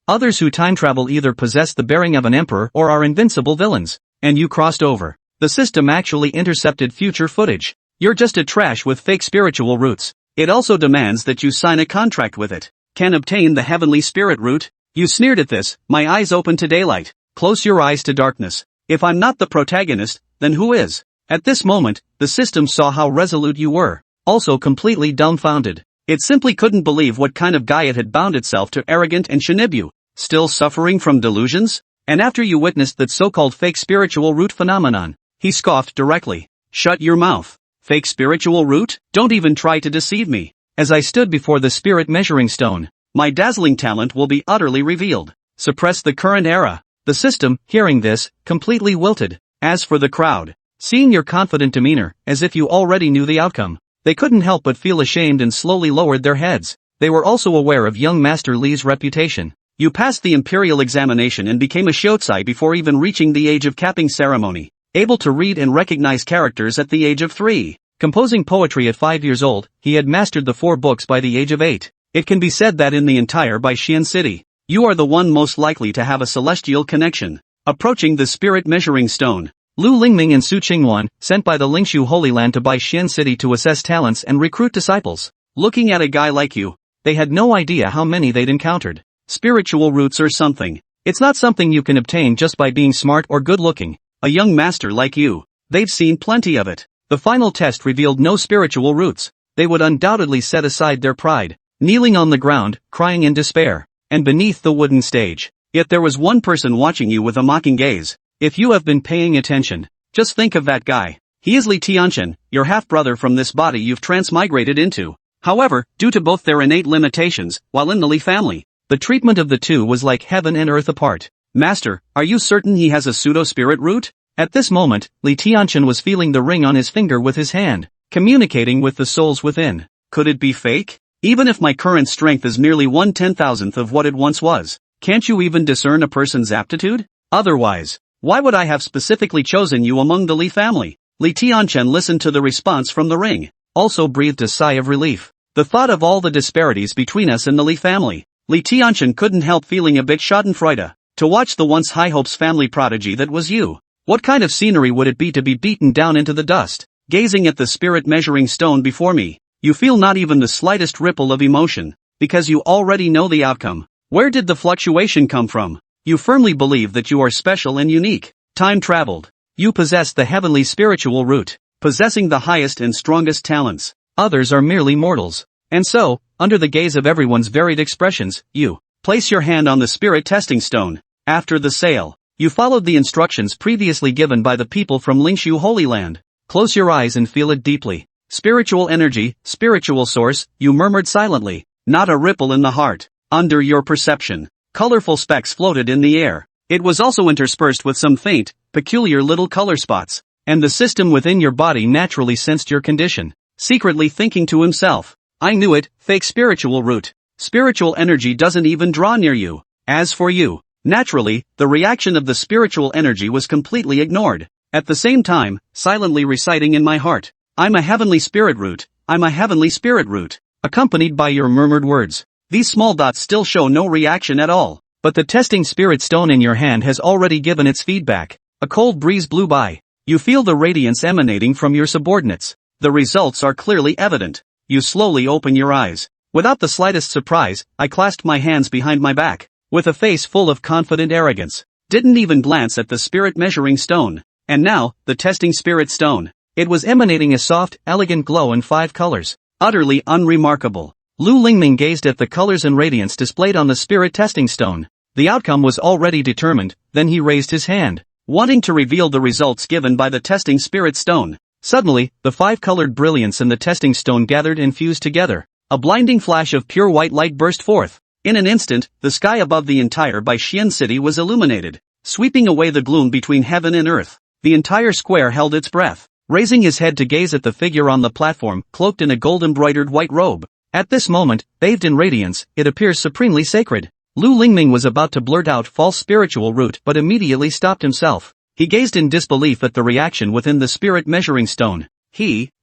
Others who time travel either possess the bearing of an emperor or are invincible villains. And you crossed over. The system actually intercepted future footage. You're just a trash with fake spiritual roots. It also demands that you sign a contract with it. Can obtain the heavenly spirit root? You sneered at this. My eyes open to daylight. Close your eyes to darkness. If I'm not the protagonist, then who is? At this moment, the system saw how resolute you were. Also completely dumbfounded. It simply couldn't believe what kind of guy it had bound itself to, arrogant and chuunibyou. Still suffering from delusions? And after you witnessed that so-called fake spiritual root phenomenon, he scoffed directly. Shut your mouth. Fake spiritual root? Don't even try to deceive me. As I stood before the spirit measuring stone, my dazzling talent will be utterly revealed. Suppress the current era. The system, hearing this, completely wilted. As for the crowd, seeing your confident demeanor, as if you already knew the outcome, they couldn't help but feel ashamed and slowly lowered their heads. They were also aware of young Master Li's reputation. You passed the imperial examination and became a shotsi before even reaching the age of capping ceremony. Able to read and recognize characters at the age of 3. Composing poetry at 5 years old, he had mastered the 4 books by the age of 8. It can be said that in the entire Baixian city, you are the one most likely to have a celestial connection. Approaching the spirit measuring stone, Lu Lingming and Su Qingwan, sent by the Lingshu Holy Land to Baixian City to assess talents and recruit disciples. Looking at a guy like you, they had no idea how many they'd encountered. Spiritual roots or something. It's not something you can obtain just by being smart or good looking. A young master like you, they've seen plenty of it. The final test revealed no spiritual roots. They would undoubtedly set aside their pride, kneeling on the ground, crying in despair, and beneath the wooden stage. Yet there was one person watching you with a mocking gaze. If you have been paying attention, just think of that guy. He is Li Tianwei, your half-brother from this body you've transmigrated into. However, due to both their innate limitations, while in the Li family, the treatment of the two was like heaven and earth apart. Master, are you certain he has a pseudo-spirit root? At this moment, Li Tianwei was feeling the ring on his finger with his hand, communicating with the souls within. Could it be fake? Even if my current strength is merely 1/10,000th of what it once was, can't you even discern a person's aptitude? Otherwise, why would I have specifically chosen you among the Li family? Li Tianwei listened to the response from the ring, also breathed a sigh of relief. The thought of all the disparities between us and the Li family, Li Tianwei couldn't help feeling a bit schadenfreude. To watch the once high hopes family prodigy that was you. What kind of scenery would it be to be beaten down into the dust? Gazing at the spirit measuring stone before me, you feel not even the slightest ripple of emotion, because you already know the outcome. Where did the fluctuation come from? You firmly believe that you are special and unique. Time traveled. You possess the heavenly spiritual root, possessing the highest and strongest talents. Others are merely mortals. And so, under the gaze of everyone's varied expressions, you place your hand on the spirit testing stone. After the sale, you followed the instructions previously given by the people from Lingshu Holy Land. Close your eyes and feel it deeply. Spiritual energy, spiritual source, you murmured silently. Not a ripple in the heart. Under your perception, colorful specks floated in the air. It was also interspersed with some faint, peculiar little color spots. And the system within your body naturally sensed your condition, secretly thinking to himself, I knew it, fake spiritual root. Spiritual energy doesn't even draw near you. As for you, naturally, the reaction of the spiritual energy was completely ignored. At the same time, silently reciting in my heart, I'm a heavenly spirit root, I'm a heavenly spirit root, accompanied by your murmured words. These small dots still show no reaction at all, but the testing spirit stone in your hand has already given its feedback. A cold breeze blew by. You feel the radiance emanating from your subordinates. The results are clearly evident. You slowly open your eyes. Without the slightest surprise, I clasped my hands behind my back, with a face full of confident arrogance. Didn't even glance at the spirit measuring stone. And now, the testing spirit stone. It was emanating a soft, elegant glow in 5 colors. Utterly unremarkable. Lu Lingming gazed at the colors and radiance displayed on the spirit testing stone. The outcome was already determined, then he raised his hand, wanting to reveal the results given by the testing spirit stone. Suddenly, the 5-colored brilliance in the testing stone gathered and fused together. A blinding flash of pure white light burst forth. In an instant, the sky above the entire Baixian city was illuminated, sweeping away the gloom between heaven and earth. The entire square held its breath, raising his head to gaze at the figure on the platform, cloaked in a gold-embroidered white robe. At this moment, bathed in radiance, it appears supremely sacred. Lu Lingming was about to blurt out false spiritual root but immediately stopped himself. He gazed in disbelief at the reaction within the spirit measuring stone.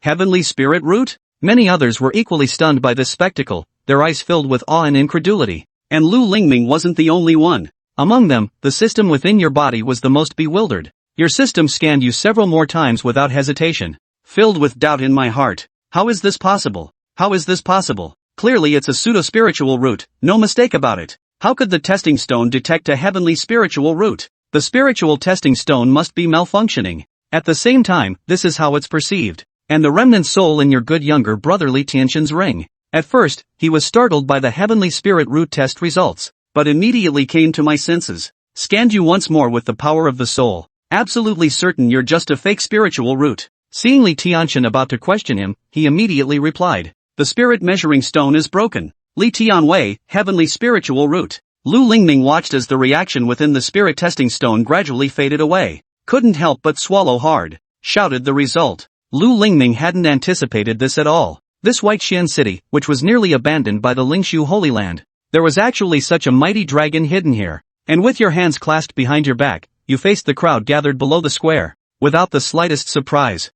Heavenly spirit root? Many others were equally stunned by this spectacle, their eyes filled with awe and incredulity. And Lu Lingming wasn't the only one. Among them, the system within your body was the most bewildered. Your system scanned you several more times without hesitation. Filled with doubt in my heart. How is this possible? How is this possible? Clearly it's a pseudo-spiritual root, no mistake about it. How could the testing stone detect a heavenly spiritual root? The spiritual testing stone must be malfunctioning. At the same time, this is how it's perceived. And the remnant soul in your good younger brother Li Tianxian's ring. At first, he was startled by the heavenly spirit root test results, but immediately came to my senses. Scanned you once more with the power of the soul. Absolutely certain you're just a fake spiritual root. Seeing Li Tianxian about to question him, he immediately replied. The spirit measuring stone is broken. Li Tianwei, heavenly spiritual root. Lu Lingming watched as the reaction within the spirit testing stone gradually faded away. Couldn't help but swallow hard. Shouted the result. Lu Lingming hadn't anticipated this at all. This White Xian city, which was nearly abandoned by the Lingshu Holy Land. There was actually such a mighty dragon hidden here. And with your hands clasped behind your back, you faced the crowd gathered below the square. Without the slightest surprise.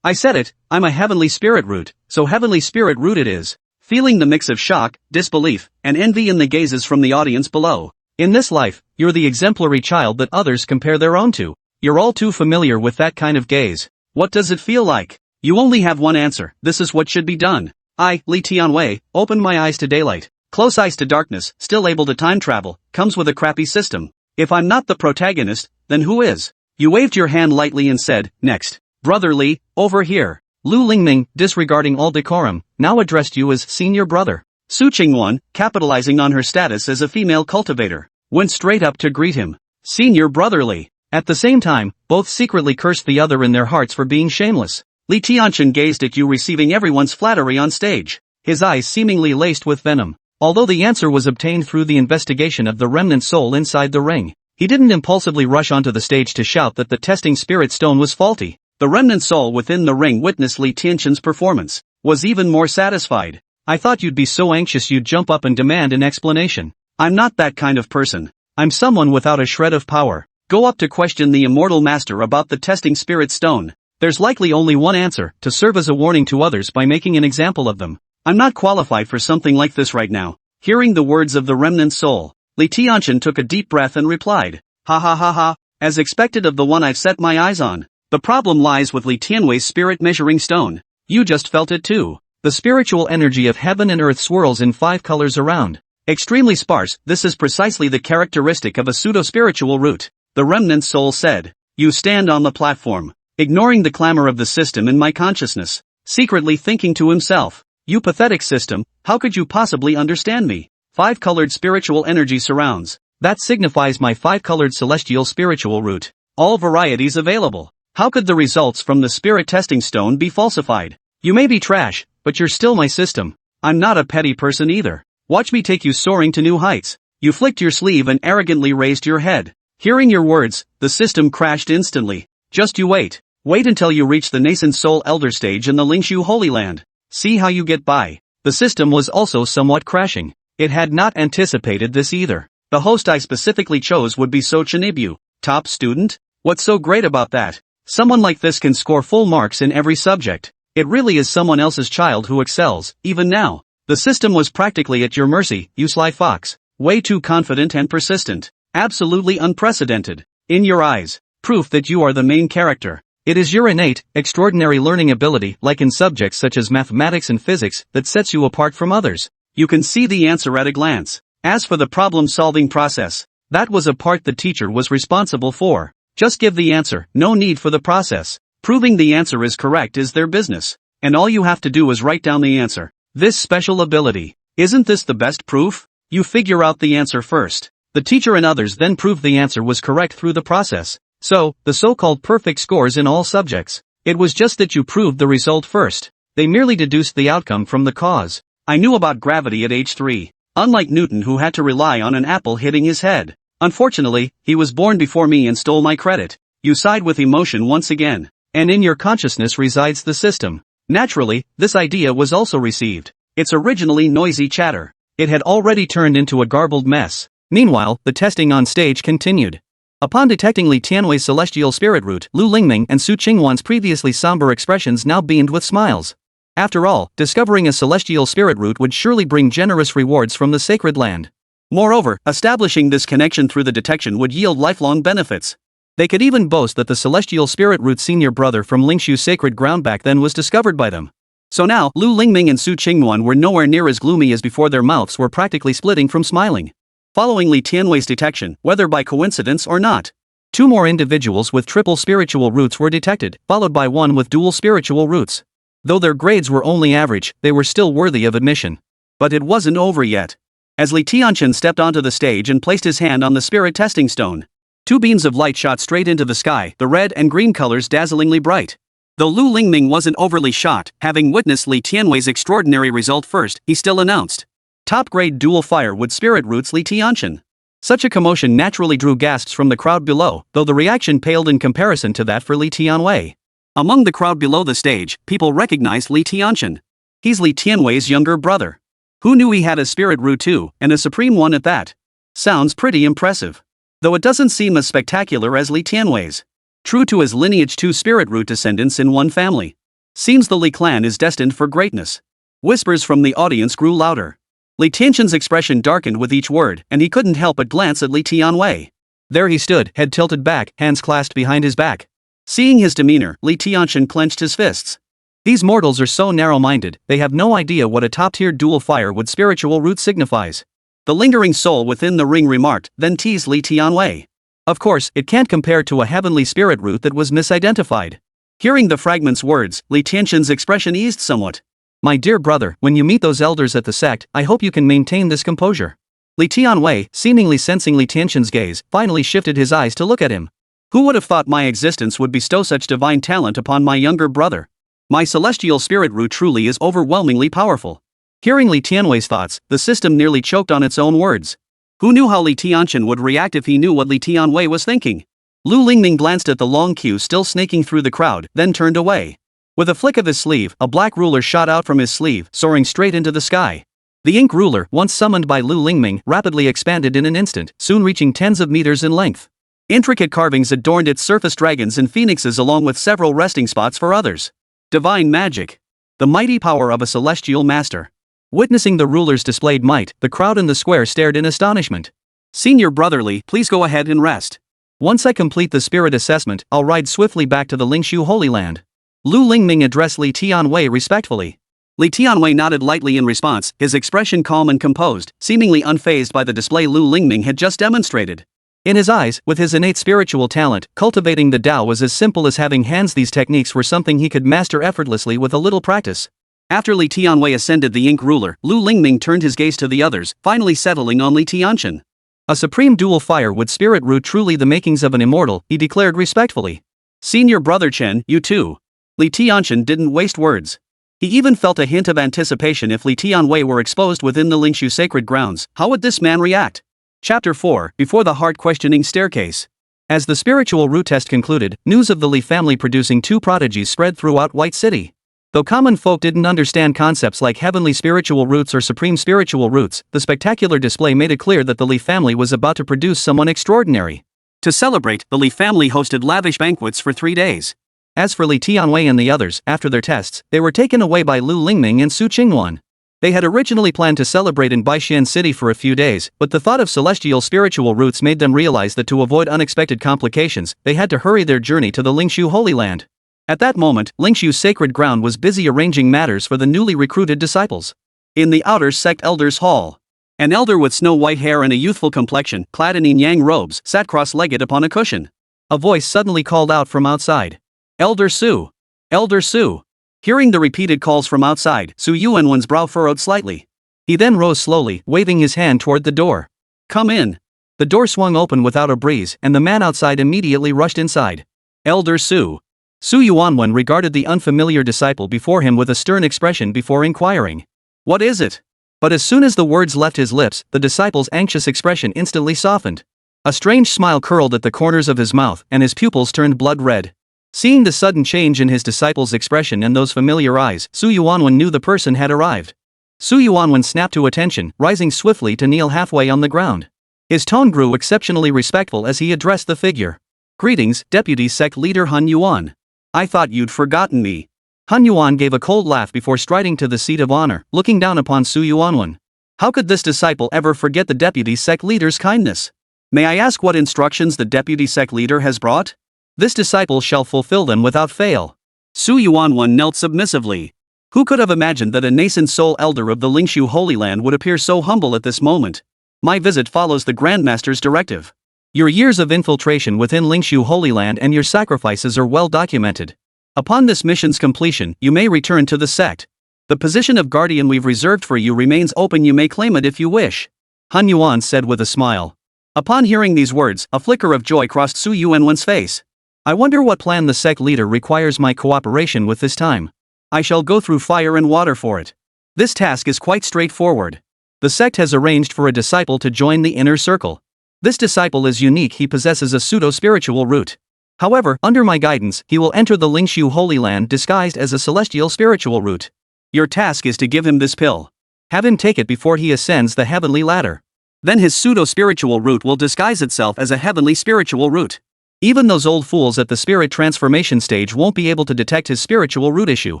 I said it, I'm a heavenly spirit root, so heavenly spirit root it is. Feeling the mix of shock, disbelief, and envy in the gazes from the audience below. In this life, you're the exemplary child that others compare their own to. You're all too familiar with that kind of gaze. What does it feel like? You only have one answer, this is what should be done. I, Li Tianwei, opened my eyes to daylight. Close eyes to darkness, still able to time travel, comes with a crappy system. If I'm not the protagonist, then who is? You waved your hand lightly and said, next. Brother Li, over here. Lu Lingming, disregarding all decorum, now addressed you as senior brother. Su Qingwan, capitalizing on her status as a female cultivator, went straight up to greet him. Senior brother Li. At the same time, both secretly cursed the other in their hearts for being shameless. Li Tianxian gazed at you receiving everyone's flattery on stage, his eyes seemingly laced with venom. Although the answer was obtained through the investigation of the remnant soul inside the ring, he didn't impulsively rush onto the stage to shout that the testing spirit stone was faulty. The remnant soul within the ring witnessed Li Tianxian's performance, was even more satisfied. I thought you'd be so anxious you'd jump up and demand an explanation. I'm not that kind of person. I'm someone without a shred of power. Go up to question the immortal master about the testing spirit stone. There's likely only one answer, to serve as a warning to others by making an example of them. I'm not qualified for something like this right now. Hearing the words of the remnant soul, Li Tianxian took a deep breath and replied, ha ha ha ha, as expected of the one I've set my eyes on. The problem lies with Li Tianwei's spirit measuring stone. You just felt it too. The spiritual energy of heaven and earth swirls in 5 colors around. Extremely sparse, this is precisely the characteristic of a pseudo-spiritual root. The remnant soul said. You stand on the platform, ignoring the clamor of the system in my consciousness, secretly thinking to himself, you pathetic system, how could you possibly understand me? 5-colored spiritual energy surrounds. That signifies my 5-colored celestial spiritual root. All varieties available. How could the results from the spirit testing stone be falsified? You may be trash, but you're still my system. I'm not a petty person either. Watch me take you soaring to new heights. You flicked your sleeve and arrogantly raised your head. Hearing your words, the system crashed instantly. Just you wait. Wait until you reach the Nascent Soul Elder stage in the Lingshu Holy Land. See how you get by. The system was also somewhat crashing. It had not anticipated this either. The host I specifically chose would be So chuunibyou, top student? What's so great about that? Someone like this can score full marks in every subject. It really is someone else's child who excels, even now. The system was practically at your mercy, you sly fox. Way too confident and persistent. Absolutely unprecedented. In your eyes. Proof that you are the main character. It is your innate, extraordinary learning ability, like in subjects such as mathematics and physics, that sets you apart from others. You can see the answer at a glance. As for the problem-solving process, that was a part the teacher was responsible for. Just give the answer, no need for the process. Proving the answer is correct is their business. And all you have to do is write down the answer. This special ability. Isn't this the best proof? You figure out the answer first. The teacher and others then prove the answer was correct through the process. So, the so-called perfect scores in all subjects. It was just that you proved the result first. They merely deduced the outcome from the cause. I knew about gravity at age 3. Unlike Newton who had to rely on an apple hitting his head. Unfortunately, he was born before me and stole my credit. You side with emotion once again. And in your consciousness resides the system. Naturally, this idea was also received. It's originally noisy chatter. It had already turned into a garbled mess. Meanwhile, the testing on stage continued. Upon detecting Li Tianwei's celestial spirit root, Lu Lingming and Su Qingwan's previously somber expressions now beamed with smiles. After all, discovering a celestial spirit root would surely bring generous rewards from the sacred land. Moreover, establishing this connection through the detection would yield lifelong benefits. They could even boast that the celestial spirit root senior brother from Lingshu's sacred ground back then was discovered by them. So now, Lu Lingming and Su Qingyuan were nowhere near as gloomy as before. Their mouths were practically splitting from smiling. Following Li Tianwei's detection, whether by coincidence or not, 2 more individuals with triple spiritual roots were detected, followed by 1 with dual spiritual roots. Though their grades were only average, they were still worthy of admission. But it wasn't over yet. As Li Tianchen stepped onto the stage and placed his hand on the spirit testing stone, 2 beams of light shot straight into the sky, the red and green colors dazzlingly bright. Though Lu Lingming wasn't overly shocked, having witnessed Li Tianwei's extraordinary result first, he still announced, "Top-grade dual fire with spirit roots Li Tianchen." Such a commotion naturally drew gasps from the crowd below, though the reaction paled in comparison to that for Li Tianwei. Among the crowd below the stage, people recognized Li Tianchen. He's Li Tianwei's younger brother. Who knew he had a spirit root too, and a supreme one at that? Sounds pretty impressive. Though it doesn't seem as spectacular as Li Tianwei's. True to his lineage, 2 spirit root descendants in one family. Seems the Li clan is destined for greatness. Whispers from the audience grew louder. Li Tianchen's expression darkened with each word, and he couldn't help but glance at Li Tianwei. There he stood, head tilted back, hands clasped behind his back. Seeing his demeanor, Li Tianchen clenched his fists. These mortals are so narrow-minded, they have no idea what a top-tier dual fire with spiritual root signifies. The lingering soul within the ring remarked, then teased Li Tianwei. Of course, it can't compare to a heavenly spirit root that was misidentified. Hearing the fragment's words, Li Tianchen's expression eased somewhat. "My dear brother, when you meet those elders at the sect, I hope you can maintain this composure." Li Tianwei, seemingly sensing Li Tianchen's gaze, finally shifted his eyes to look at him. "Who would have thought my existence would bestow such divine talent upon my younger brother? My celestial spirit root truly is overwhelmingly powerful." Hearing Li Tianwei's thoughts, the system nearly choked on its own words. Who knew how Li Tianchen would react if he knew what Li Tianwei was thinking? Lu Lingming glanced at the long queue still snaking through the crowd, then turned away. With a flick of his sleeve, a black ruler shot out from his sleeve, soaring straight into the sky. The ink ruler, once summoned by Lu Lingming, rapidly expanded in an instant, soon reaching tens of meters in length. Intricate carvings adorned its surface, dragons and phoenixes along with several resting spots for others. Divine magic. The mighty power of a celestial master. Witnessing the ruler's displayed might, the crowd in the square stared in astonishment. "Senior brotherly, please go ahead and rest. Once I complete the spirit assessment, I'll ride swiftly back to the Lingshu Holy Land." Lu Lingming addressed Li Tianwei respectfully. Li Tianwei nodded lightly in response, his expression calm and composed, seemingly unfazed by the display Lu Lingming had just demonstrated. In his eyes, with his innate spiritual talent, cultivating the Tao was as simple as having hands. These techniques were something he could master effortlessly with a little practice. After Li Tianwei ascended the ink ruler, Lu Lingming turned his gaze to the others, finally settling on Li Tianchen. "A supreme dual fire with spirit root, truly the makings of an immortal," he declared respectfully. "Senior brother Chen, you too." Li Tianchen didn't waste words. He even felt a hint of anticipation. If Li Tianwei were exposed within the Lingshu sacred grounds, how would this man react? Chapter 4, Before the Heart-Questioning Staircase. As the spiritual root test concluded, news of the Li family producing 2 prodigies spread throughout White City. Though common folk didn't understand concepts like heavenly spiritual roots or supreme spiritual roots, the spectacular display made it clear that the Li family was about to produce someone extraordinary. To celebrate, the Li family hosted lavish banquets for 3 days. As for Li Tianwei and the others, after their tests, they were taken away by Lu Lingming and Su Qingyuan. They had originally planned to celebrate in Baixian City for a few days, but the thought of celestial spiritual roots made them realize that to avoid unexpected complications, they had to hurry their journey to the Lingshu Holy Land. At that moment, Lingshu's sacred ground was busy arranging matters for the newly recruited disciples. In the outer sect elders' hall, an elder with snow-white hair and a youthful complexion, clad in yin-yang robes, sat cross-legged upon a cushion. A voice suddenly called out from outside. "Elder Su! Elder Su!" Hearing the repeated calls from outside, Su Yuanwen's brow furrowed slightly. He then rose slowly, waving his hand toward the door. "Come in." The door swung open without a breeze, and the man outside immediately rushed inside. "Elder Su." Su Yuanwen regarded the unfamiliar disciple before him with a stern expression before inquiring, "What is it?" But as soon as the words left his lips, the disciple's anxious expression instantly softened. A strange smile curled at the corners of his mouth, and his pupils turned blood red. Seeing the sudden change in his disciple's expression and those familiar eyes, Su Yuanwen knew the person had arrived. Su Yuanwen snapped to attention, rising swiftly to kneel halfway on the ground. His tone grew exceptionally respectful as he addressed the figure. "Greetings, Deputy Sect Leader Han Yuan. I thought you'd forgotten me." Han Yuan gave a cold laugh before striding to the seat of honor, looking down upon Su Yuanwen. How could this disciple ever forget the deputy sect leader's kindness? May I ask what instructions the deputy sect leader has brought? This disciple shall fulfill them without fail. Su Yuanwen knelt submissively. Who could have imagined that a Nascent Soul elder of the Lingshu Holy Land would appear so humble at this moment? My visit follows the Grandmaster's directive. Your years of infiltration within Lingshu Holy Land and your sacrifices are well documented. Upon this mission's completion, you may return to the sect. The position of guardian we've reserved for you remains open. You may claim it if you wish. Han Yuan said with a smile. Upon hearing these words, a flicker of joy crossed Su Yuanwen's face. I wonder what plan the sect leader requires my cooperation with this time. I shall go through fire and water for it. This task is quite straightforward. The sect has arranged for a disciple to join the inner circle. This disciple is unique. He possesses a pseudo-spiritual root. However, under my guidance, he will enter the Lingshu Holy Land disguised as a celestial spiritual root. Your task is to give him this pill. Have him take it before he ascends the heavenly ladder. Then his pseudo-spiritual root will disguise itself as a heavenly spiritual root. Even those old fools at the spirit transformation stage won't be able to detect his spiritual root issue.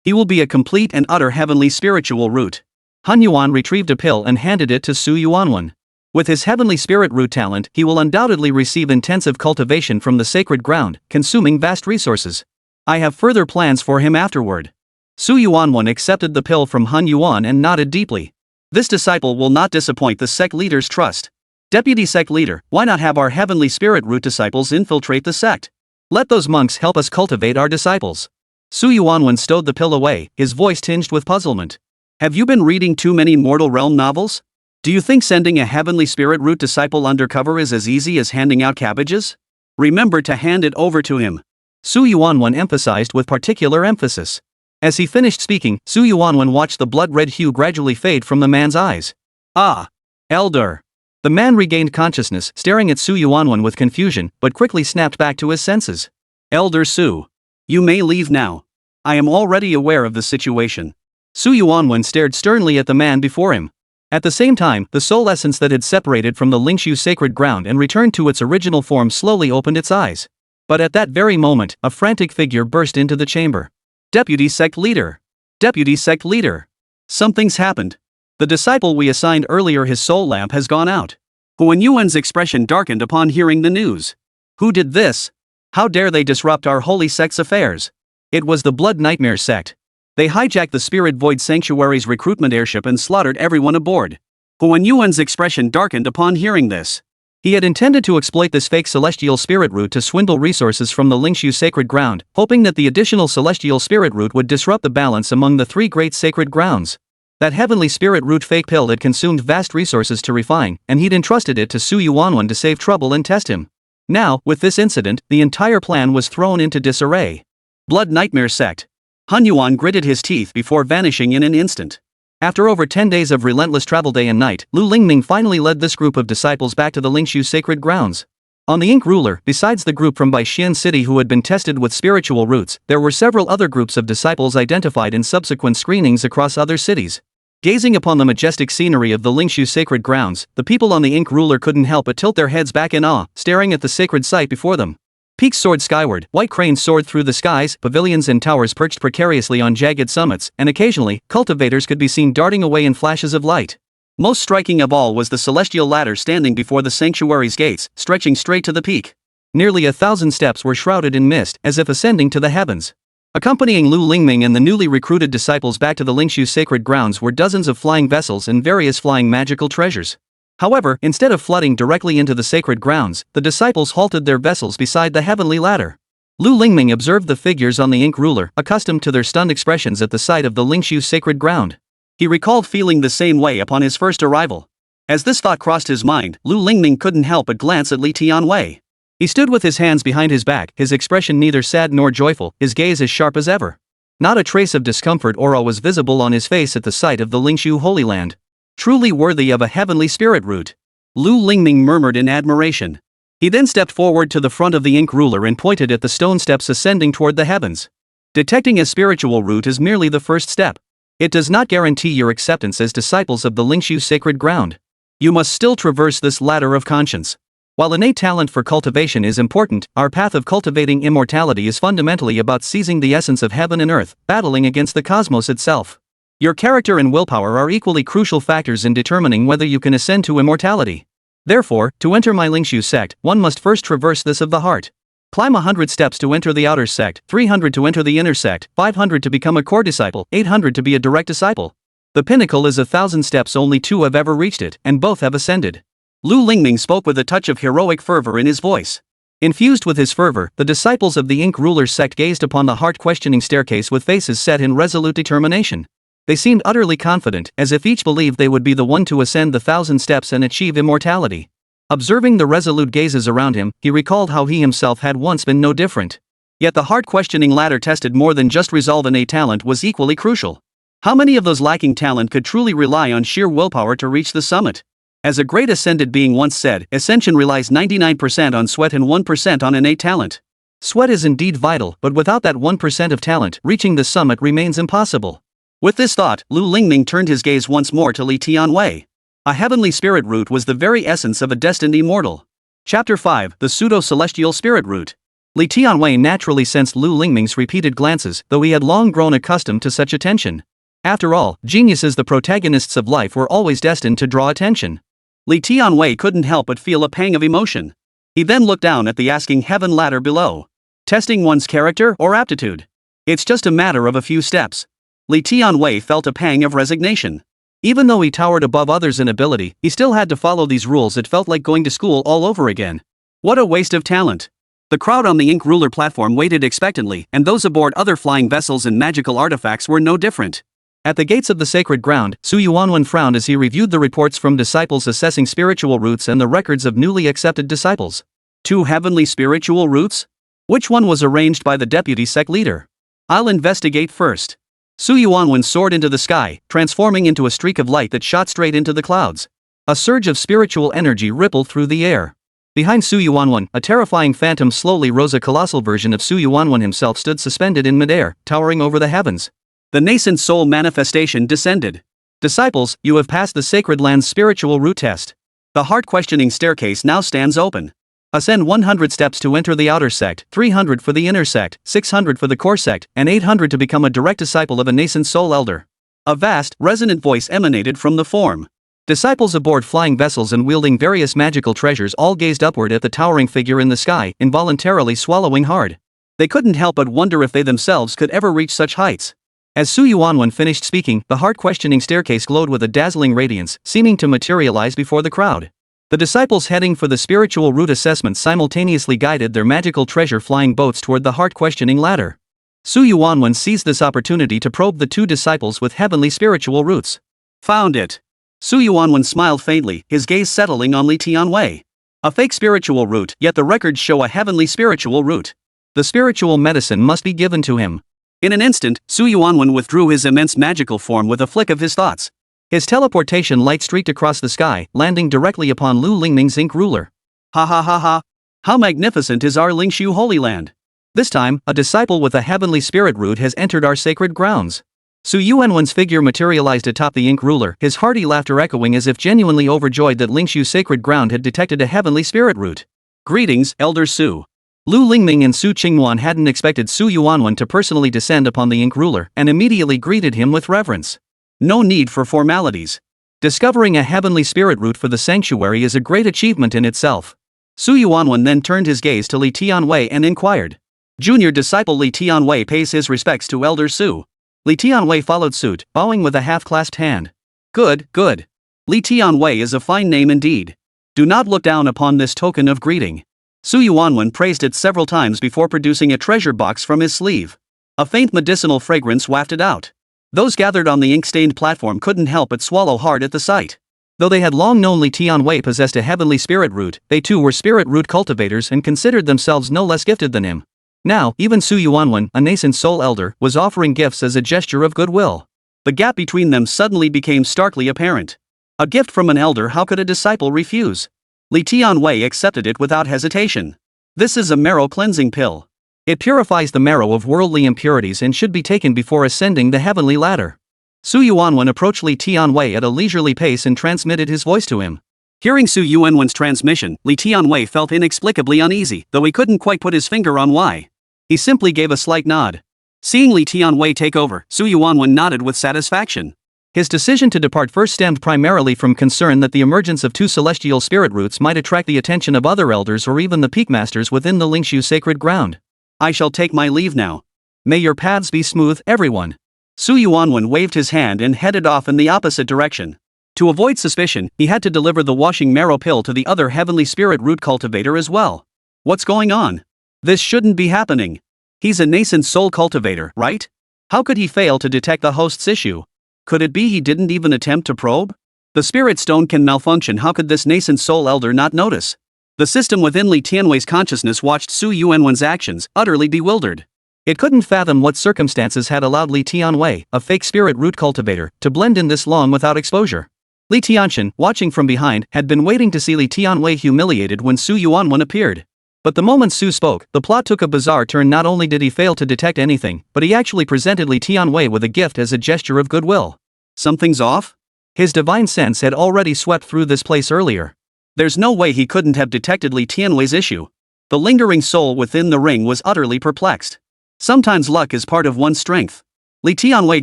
He will be a complete and utter heavenly spiritual root. Han Yuan retrieved a pill and handed it to Su Yuanwen. With his heavenly spirit root talent, he will undoubtedly receive intensive cultivation from the sacred ground, consuming vast resources. I have further plans for him afterward. Su Yuanwen accepted the pill from Han Yuan and nodded deeply. This disciple will not disappoint the sect leader's trust. Deputy sect leader, why not have our heavenly spirit root disciples infiltrate the sect? Let those monks help us cultivate our disciples. Su Yuanwen stowed the pill away, his voice tinged with puzzlement. Have you been reading too many Mortal Realm novels? Do you think sending a heavenly spirit root disciple undercover is as easy as handing out cabbages? Remember to hand it over to him. Su Yuanwen emphasized with particular emphasis. As he finished speaking, Su Yuanwen watched the blood-red hue gradually fade from the man's eyes. Ah! Elder! The man regained consciousness, staring at Su Yuanwen with confusion, but quickly snapped back to his senses. Elder Su. You may leave now. I am already aware of the situation. Su Yuanwen stared sternly at the man before him. At the same time, the soul essence that had separated from the Lingshu sacred ground and returned to its original form slowly opened its eyes. But at that very moment, a frantic figure burst into the chamber. Deputy sect leader! Deputy sect leader! Something's happened. The disciple we assigned earlier, his soul lamp has gone out. Huan Yuan's expression darkened upon hearing the news. Who did this? How dare they disrupt our holy sect's affairs? It was the Blood Nightmare sect. They hijacked the Spirit Void Sanctuary's recruitment airship and slaughtered everyone aboard. Huan Yuan's expression darkened upon hearing this. He had intended to exploit this fake celestial spirit root to swindle resources from the Lingshu sacred ground, hoping that the additional celestial spirit root would disrupt the balance among the three great sacred grounds. That heavenly spirit root fake pill had consumed vast resources to refine, and he'd entrusted it to Su Yuanwen to save trouble and test him. Now, with this incident, the entire plan was thrown into disarray. Blood Nightmare sect. Han Yuan gritted his teeth before vanishing in an instant. After over 10 days of relentless travel day and night, Lu Lingming finally led this group of disciples back to the Lingshu sacred grounds. On the Ink Ruler, besides the group from Baixian City who had been tested with spiritual roots, there were several other groups of disciples identified in subsequent screenings across other cities. Gazing upon the majestic scenery of the Lingshu sacred grounds, the people on the Ink Ruler couldn't help but tilt their heads back in awe, staring at the sacred sight before them. Peaks soared skyward, white cranes soared through the skies, pavilions and towers perched precariously on jagged summits, and occasionally, cultivators could be seen darting away in flashes of light. Most striking of all was the celestial ladder standing before the sanctuary's gates, stretching straight to the peak. Nearly 1,000 steps were shrouded in mist, as if ascending to the heavens. Accompanying Lu Lingming and the newly recruited disciples back to the Lingshu sacred grounds were dozens of flying vessels and various flying magical treasures. However, instead of flooding directly into the sacred grounds, the disciples halted their vessels beside the heavenly ladder. Lu Lingming observed the figures on the Ink Ruler, accustomed to their stunned expressions at the sight of the Lingshu sacred ground. He recalled feeling the same way upon his first arrival. As this thought crossed his mind, Lu Lingming couldn't help but glance at Li Tianwei. He stood with his hands behind his back, his expression neither sad nor joyful, his gaze as sharp as ever. Not a trace of discomfort or awe was visible on his face at the sight of the Lingshu Holy Land. Truly worthy of a heavenly spirit root. Lu Lingming murmured in admiration. He then stepped forward to the front of the Ink Ruler and pointed at the stone steps ascending toward the heavens. Detecting a spiritual root is merely the first step. It does not guarantee your acceptance as disciples of the Lingshu sacred ground. You must still traverse this ladder of conscience. While innate talent for cultivation is important, our path of cultivating immortality is fundamentally about seizing the essence of heaven and earth, battling against the cosmos itself. Your character and willpower are equally crucial factors in determining whether you can ascend to immortality. Therefore, to enter my Lingshu sect, one must first traverse this of the heart. Climb 100 steps to enter the outer sect, 300 to enter the inner sect, 500 to become a core disciple, 800 to be a direct disciple. The pinnacle is 1,000 steps, only 2 have ever reached it, and both have ascended. Lu Lingming spoke with a touch of heroic fervor in his voice. Infused with his fervor, the disciples of the Ink Ruler's sect gazed upon the heart-questioning staircase with faces set in resolute determination. They seemed utterly confident, as if each believed they would be the one to ascend the 1,000 steps and achieve immortality. Observing the resolute gazes around him, he recalled how he himself had once been no different. Yet the heart-questioning ladder tested more than just resolve, and a talent was equally crucial. How many of those lacking talent could truly rely on sheer willpower to reach the summit? As a great ascended being once said, ascension relies 99% on sweat and 1% on innate talent. Sweat is indeed vital, but without that 1% of talent, reaching the summit remains impossible. With this thought, Lu Lingming turned his gaze once more to Li Tianwei. A heavenly spirit root was the very essence of a destined immortal. Chapter 5, the Pseudo-Celestial Spirit Root. Li Tianwei naturally sensed Lu Lingming's repeated glances, though he had long grown accustomed to such attention. After all, geniuses, the protagonists of life, were always destined to draw attention. Li Tianwei couldn't help but feel a pang of emotion. He then looked down at the asking heaven ladder below. Testing one's character or aptitude? It's just a matter of a few steps. Li Tianwei felt a pang of resignation. Even though he towered above others in ability, he still had to follow these rules. It felt like going to school all over again. What a waste of talent. The crowd on the Ink Ruler platform waited expectantly, and those aboard other flying vessels and magical artifacts were no different. At the gates of the sacred ground, Su Yuanwen frowned as he reviewed the reports from disciples assessing spiritual roots and the records of newly accepted disciples. 2 heavenly spiritual roots? Which one was arranged by the deputy sect leader? I'll investigate first. Su Yuanwen soared into the sky, transforming into a streak of light that shot straight into the clouds. A surge of spiritual energy rippled through the air. Behind Su Yuanwen, a terrifying phantom slowly rose. A colossal version of Su Yuanwen himself stood suspended in midair, towering over the heavens. The Nascent Soul manifestation descended. Disciples, you have passed the Sacred Land's spiritual root test. The heart-questioning staircase now stands open. Ascend 100 steps to enter the outer sect, 300 for the inner sect, 600 for the core sect, and 800 to become a direct disciple of a Nascent Soul elder. A vast, resonant voice emanated from the form. Disciples aboard flying vessels and wielding various magical treasures all gazed upward at the towering figure in the sky, involuntarily swallowing hard. They couldn't help but wonder if they themselves could ever reach such heights. As Su Yuanwen finished speaking, the heart-questioning staircase glowed with a dazzling radiance, seeming to materialize before the crowd. The disciples heading for the spiritual root assessment simultaneously guided their magical treasure-flying boats toward the heart-questioning ladder. Su Yuanwen seized this opportunity to probe the 2 disciples with heavenly spiritual roots. Found it. Su Yuanwen smiled faintly, his gaze settling on Li Tianwei. A fake spiritual root, yet the records show a heavenly spiritual root. The spiritual medicine must be given to him. In an instant, Su Yuanwen withdrew his immense magical form with a flick of his thoughts. His teleportation light streaked across the sky, landing directly upon Lu Lingming's Ink Ruler. Ha ha ha ha! How magnificent is our Lingshu Holy Land! This time, a disciple with a heavenly spirit root has entered our sacred grounds. Su Yuanwen's figure materialized atop the Ink Ruler, his hearty laughter echoing as if genuinely overjoyed that Lingshu's sacred ground had detected a heavenly spirit root. Greetings, Elder Su. Lu Lingming and Su Qingwan hadn't expected Su Yuanwen to personally descend upon the Ink Ruler, and immediately greeted him with reverence. No need for formalities. Discovering a heavenly spirit root for the sanctuary is a great achievement in itself. Su Yuanwen then turned his gaze to Li Tianwei and inquired. Junior disciple Li Tianwei pays his respects to Elder Su. Li Tianwei followed suit, bowing with a half-clasped hand. Good, good. Li Tianwei is a fine name indeed. Do not look down upon this token of greeting. Su Yuanwen praised it several times before producing a treasure box from his sleeve. A faint medicinal fragrance wafted out. Those gathered on the ink-stained platform couldn't help but swallow hard at the sight. Though they had long known Li Tianwei possessed a heavenly spirit root, they too were spirit root cultivators and considered themselves no less gifted than him. Now, even Su Yuanwen, a Nascent Soul elder, was offering gifts as a gesture of goodwill. The gap between them suddenly became starkly apparent. A gift from an elder, how could a disciple refuse? Li Tianwei accepted it without hesitation. This is a marrow cleansing pill. It purifies the marrow of worldly impurities and should be taken before ascending the heavenly ladder. Su Yuanwen approached Li Tianwei at a leisurely pace and transmitted his voice to him. Hearing Su Yuanwen's transmission, Li Tianwei felt inexplicably uneasy, though he couldn't quite put his finger on why. He simply gave a slight nod. Seeing Li Tianwei take over, Su Yuanwen nodded with satisfaction. His decision to depart first stemmed primarily from concern that the emergence of 2 celestial spirit roots might attract the attention of other elders or even the peak masters within the Lingshu sacred ground. I shall take my leave now. May your paths be smooth, everyone. Su Yuanwen waved his hand and headed off in the opposite direction. To avoid suspicion, he had to deliver the washing marrow pill to the other heavenly spirit root cultivator as well. What's going on? This shouldn't be happening. He's a nascent soul cultivator, right? How could he fail to detect the host's issue? Could it be he didn't even attempt to probe? The spirit stone can malfunction. How could this nascent soul elder not notice? The system within Li Tianwei's consciousness watched Su Yuanwen's actions, utterly bewildered. It couldn't fathom what circumstances had allowed Li Tianwei, a fake spirit root cultivator, to blend in this long without exposure. Li Tianchen, watching from behind, had been waiting to see Li Tianwei humiliated when Su Yuanwen appeared. But the moment Su spoke, the plot took a bizarre turn. Not only did he fail to detect anything, but he actually presented Li Tianwei with a gift as a gesture of goodwill. Something's off? His divine sense had already swept through this place earlier. There's no way he couldn't have detected Li Tianwei's issue. The lingering soul within the ring was utterly perplexed. Sometimes luck is part of one's strength. Li Tianwei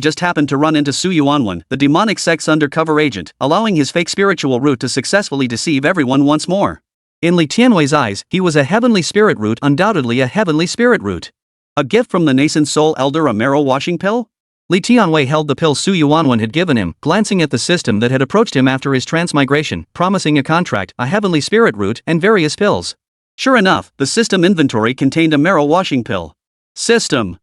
just happened to run into Su Yuanwen, the demonic sex undercover agent, allowing his fake spiritual root to successfully deceive everyone once more. In Li Tianwei's eyes, he was a heavenly spirit root, undoubtedly a heavenly spirit root. A gift from the nascent soul elder, a marrow washing pill? Li Tianwei held the pill Su Yuanwen had given him, glancing at the system that had approached him after his transmigration, promising a contract, a heavenly spirit root, and various pills. Sure enough, the system inventory contained a marrow washing pill. System.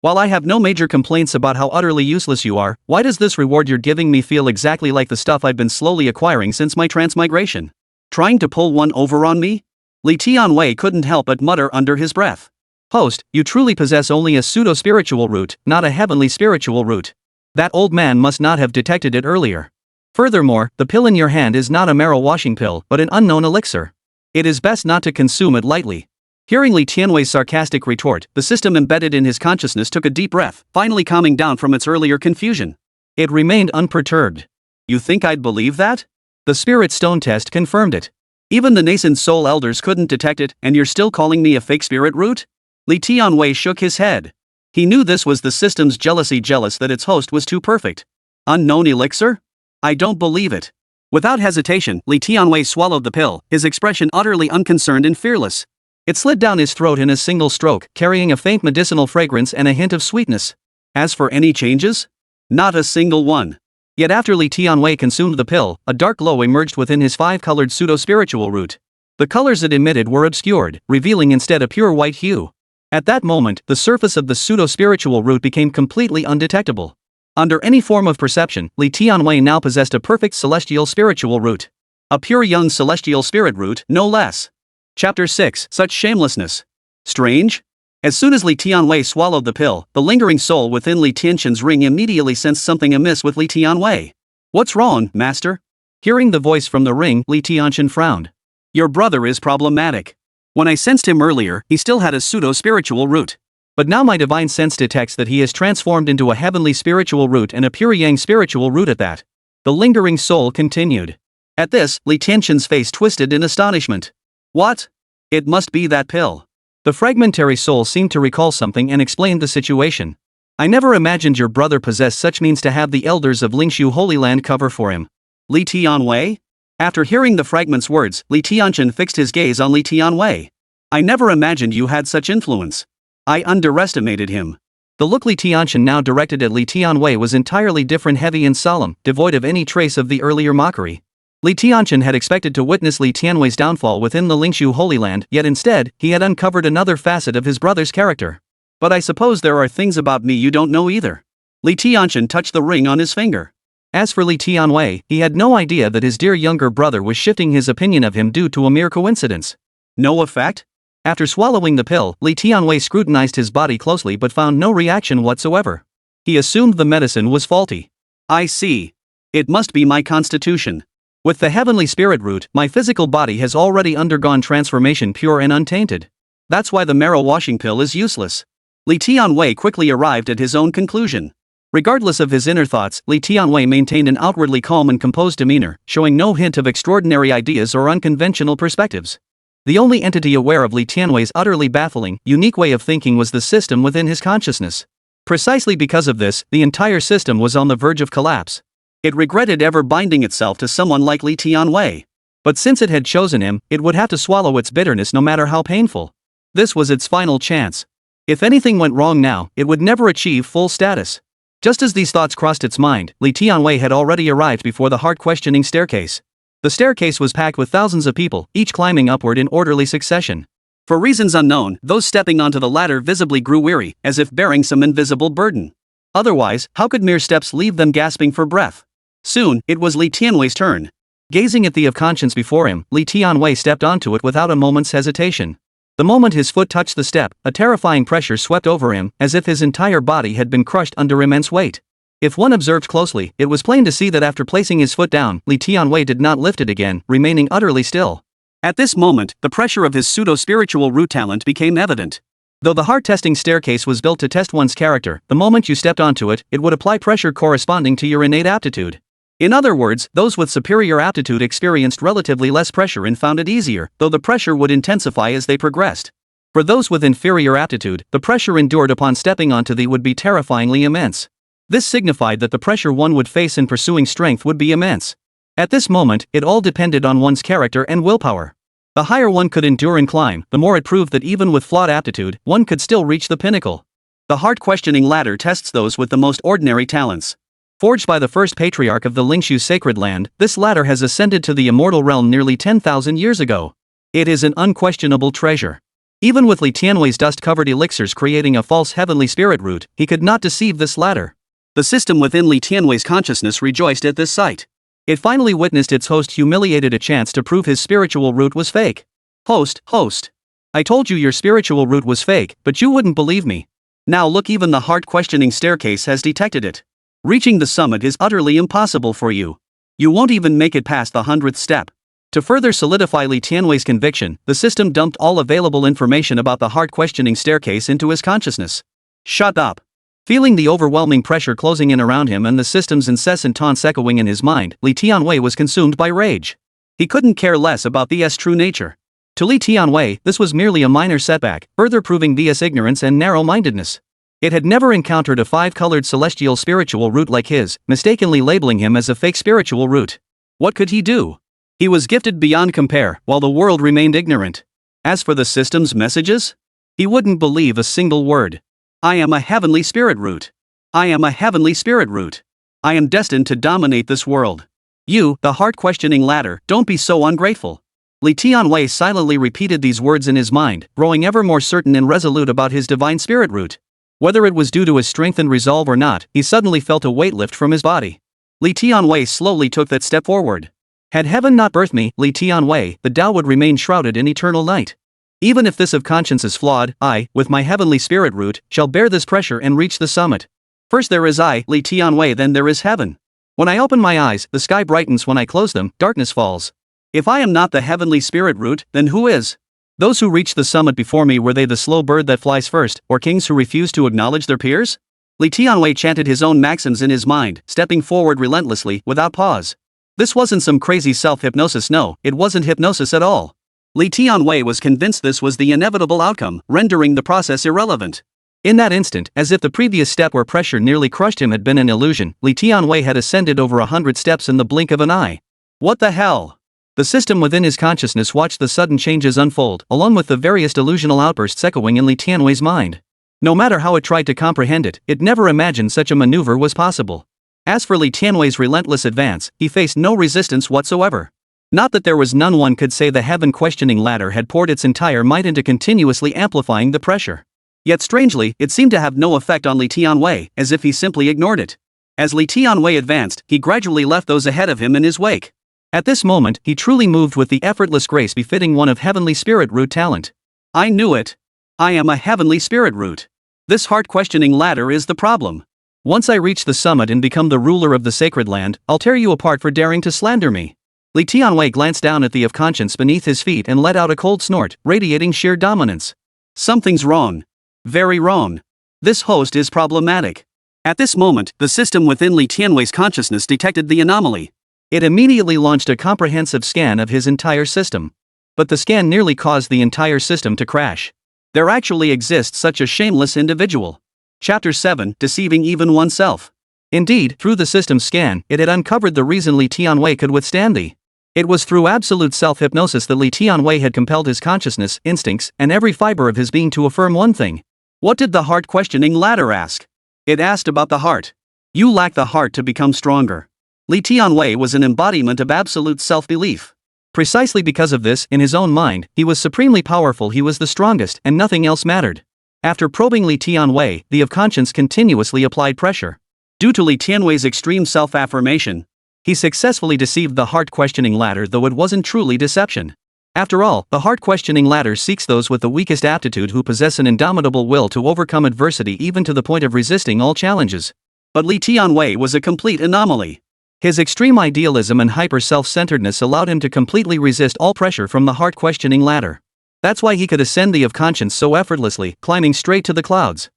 While I have no major complaints about how utterly useless you are, why does this reward you're giving me feel exactly like the stuff I've been slowly acquiring since my transmigration? Trying to pull one over on me? Li Tianwei couldn't help but mutter under his breath. Host, you truly possess only a pseudo-spiritual root, not a heavenly spiritual root. That old man must not have detected it earlier. Furthermore, the pill in your hand is not a marrow washing pill, but an unknown elixir. It is best not to consume it lightly. Hearing Li Tianwei's sarcastic retort, the system embedded in his consciousness took a deep breath, finally calming down from its earlier confusion. It remained unperturbed. You think I'd believe that? The spirit stone test confirmed it. Even the nascent soul elders couldn't detect it, and you're still calling me a fake spirit root? Li Tianwei shook his head. He knew this was the system's jealousy, jealous that its host was too perfect. Unknown elixir? I don't believe it. Without hesitation, Li Tianwei swallowed the pill, his expression utterly unconcerned and fearless. It slid down his throat in a single stroke, carrying a faint medicinal fragrance and a hint of sweetness. As for any changes? Not a single one. Yet after Li Tianwei consumed the pill, a dark glow emerged within his 5-colored pseudo-spiritual root. The colors it emitted were obscured, revealing instead a pure white hue. At that moment, the surface of the pseudo-spiritual root became completely undetectable. Under any form of perception, Li Tianwei now possessed a perfect celestial spiritual root. A pure young celestial spirit root, no less. Chapter 6, Such Shamelessness. Strange? As soon as Li Tianwei swallowed the pill, the lingering soul within Li Tianxin's ring immediately sensed something amiss with Li Tianwei. What's wrong, master? Hearing the voice from the ring, Li Tianxin frowned. Your brother is problematic. When I sensed him earlier, he still had a pseudo-spiritual root. But now my divine sense detects that he has transformed into a heavenly spiritual root and a pure yang spiritual root at that. The lingering soul continued. At this, Li Tianxin's face twisted in astonishment. What? It must be that pill. The fragmentary soul seemed to recall something and explained the situation. I never imagined your brother possessed such means to have the elders of Lingshu Holy Land cover for him. Li Tianwei? After hearing the fragment's words, Li Tianxin fixed his gaze on Li Tianwei. I never imagined you had such influence. I underestimated him. The look Li Tianxin now directed at Li Tianwei was entirely different, heavy and solemn, devoid of any trace of the earlier mockery. Li Tianxin had expected to witness Li Tianwei's downfall within the Lingshu Holy Land, yet instead, he had uncovered another facet of his brother's character. But I suppose there are things about me you don't know either. Li Tianxin touched the ring on his finger. As for Li Tianwei, he had no idea that his dear younger brother was shifting his opinion of him due to a mere coincidence. No effect? After swallowing the pill, Li Tianwei scrutinized his body closely but found no reaction whatsoever. He assumed the medicine was faulty. I see. It must be my constitution. With the heavenly spirit root, my physical body has already undergone transformation, pure and untainted. That's why the marrow washing pill is useless. Li Tianwei quickly arrived at his own conclusion. Regardless of his inner thoughts, Li Tianwei maintained an outwardly calm and composed demeanor, showing no hint of extraordinary ideas or unconventional perspectives. The only entity aware of Li Tianwei's utterly baffling, unique way of thinking was the system within his consciousness. Precisely because of this, the entire system was on the verge of collapse. It regretted ever binding itself to someone like Li Tianwei. But since it had chosen him, it would have to swallow its bitterness no matter how painful. This was its final chance. If anything went wrong now, it would never achieve full status. Just as these thoughts crossed its mind, Li Tianwei had already arrived before the heart-questioning staircase. The staircase was packed with thousands of people, each climbing upward in orderly succession. For reasons unknown, those stepping onto the ladder visibly grew weary, as if bearing some invisible burden. Otherwise, how could mere steps leave them gasping for breath? Soon, it was Li Tianwei's turn. Gazing at the of conscience before him, Li Tianwei stepped onto it without a moment's hesitation. The moment his foot touched the step, a terrifying pressure swept over him, as if his entire body had been crushed under immense weight. If one observed closely, it was plain to see that after placing his foot down, Li Tianwei did not lift it again, remaining utterly still. At this moment, the pressure of his pseudo-spiritual root talent became evident. Though the heart-testing staircase was built to test one's character, the moment you stepped onto it, it would apply pressure corresponding to your innate aptitude. In other words, those with superior aptitude experienced relatively less pressure and found it easier, though the pressure would intensify as they progressed. For those with inferior aptitude, the pressure endured upon stepping onto the would be terrifyingly immense. This signified that the pressure one would face in pursuing strength would be immense. At this moment, it all depended on one's character and willpower. The higher one could endure and climb, the more it proved that even with flawed aptitude, one could still reach the pinnacle. The heart-questioning ladder tests those with the most ordinary talents. Forged by the first patriarch of the Lingshu sacred land, this ladder has ascended to the immortal realm nearly 10,000 years ago. It is an unquestionable treasure. Even with Li Tianwei's dust-covered elixirs creating a false heavenly spirit root, he could not deceive this ladder. The system within Li Tianwei's consciousness rejoiced at this sight. It finally witnessed its host humiliated a chance to prove his spiritual root was fake. Host. I told you your spiritual root was fake, but you wouldn't believe me. Now look, even the heart-questioning staircase has detected it. Reaching the summit is utterly impossible for you. You won't even make it past the 100th step. To further solidify Li Tianwei's conviction, the system dumped all available information about the heart-questioning staircase into his consciousness. Shut up. Feeling the overwhelming pressure closing in around him and the system's incessant taunts echoing in his mind, Li Tianwei was consumed by rage. He couldn't care less about the true nature. To Li Tianwei, this was merely a minor setback, further proving the ignorance and narrow-mindedness. It had never encountered a five-colored celestial spiritual root like his, mistakenly labeling him as a fake spiritual root. What could he do? He was gifted beyond compare, while the world remained ignorant. As for the system's messages, he wouldn't believe a single word. I am a heavenly spirit root. I am a heavenly spirit root. I am destined to dominate this world. You, the heart-questioning ladder, don't be so ungrateful. Li Tianwei silently repeated these words in his mind, growing ever more certain and resolute about his divine spirit root. Whether it was due to his strengthened resolve or not, he suddenly felt a weight lift from his body. Li Tianwei slowly took that step forward. Had heaven not birthed me, Li Tianwei, the Tao would remain shrouded in eternal night. Even if this of conscience is flawed, I, with my heavenly spirit root, shall bear this pressure and reach the summit. First there is I, Li Tianwei, then there is heaven. When I open my eyes, the sky brightens. When I close them, darkness falls. If I am not the heavenly spirit root, then who is? Those who reached the summit before me, were they the slow bird that flies first, or kings who refuse to acknowledge their peers? Li Tianwei chanted his own maxims in his mind, stepping forward relentlessly, without pause. This wasn't some crazy self-hypnosis, no, it wasn't hypnosis at all. Li Tianwei was convinced this was the inevitable outcome, rendering the process irrelevant. In that instant, as if the previous step where pressure nearly crushed him had been an illusion, Li Tianwei had ascended over 100 steps in the blink of an eye. What the hell? The system within his consciousness watched the sudden changes unfold, along with the various delusional outbursts echoing in Li Tianwei's mind. No matter how it tried to comprehend it, it never imagined such a maneuver was possible. As for Li Tianwei's relentless advance, he faced no resistance whatsoever. Not that there was none. One could say the heaven-questioning ladder had poured its entire might into continuously amplifying the pressure. Yet strangely, it seemed to have no effect on Li Tianwei, as if he simply ignored it. As Li Tianwei advanced, he gradually left those ahead of him in his wake. At this moment, he truly moved with the effortless grace befitting one of heavenly spirit root talent. I knew it. I am a heavenly spirit root. This heart-questioning ladder is the problem. Once I reach the summit and become the ruler of the sacred land, I'll tear you apart for daring to slander me. Li Tianwei glanced down at the of conscience beneath his feet and let out a cold snort, radiating sheer dominance. Something's wrong. Very wrong. This host is problematic. At this moment, the system within Li Tianwei's consciousness detected the anomaly. It immediately launched a comprehensive scan of his entire system. But the scan nearly caused the entire system to crash. There actually exists such a shameless individual. Chapter 7: Deceiving Even Oneself. Indeed, through the system's scan, it had uncovered the reason Li Tianwei could withstand the. It was through absolute self-hypnosis that Li Tianwei had compelled his consciousness, instincts, and every fiber of his being to affirm one thing. What did the heart-questioning ladder ask? It asked about the heart. You lack the heart to become stronger. Li Tianwei was an embodiment of absolute self-belief. Precisely because of this, in his own mind, he was supremely powerful, he was the strongest, and nothing else mattered. After probing Li Tianwei, the of conscience continuously applied pressure. Due to Li Tianwei's extreme self-affirmation, he successfully deceived the heart-questioning ladder, though it wasn't truly deception. After all, the heart-questioning ladder seeks those with the weakest aptitude who possess an indomitable will to overcome adversity even to the point of resisting all challenges. But Li Tianwei was a complete anomaly. His extreme idealism and hyper-self-centeredness allowed him to completely resist all pressure from the heart-questioning ladder. That's why he could ascend the of conscience so effortlessly, climbing straight to the clouds.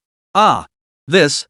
This.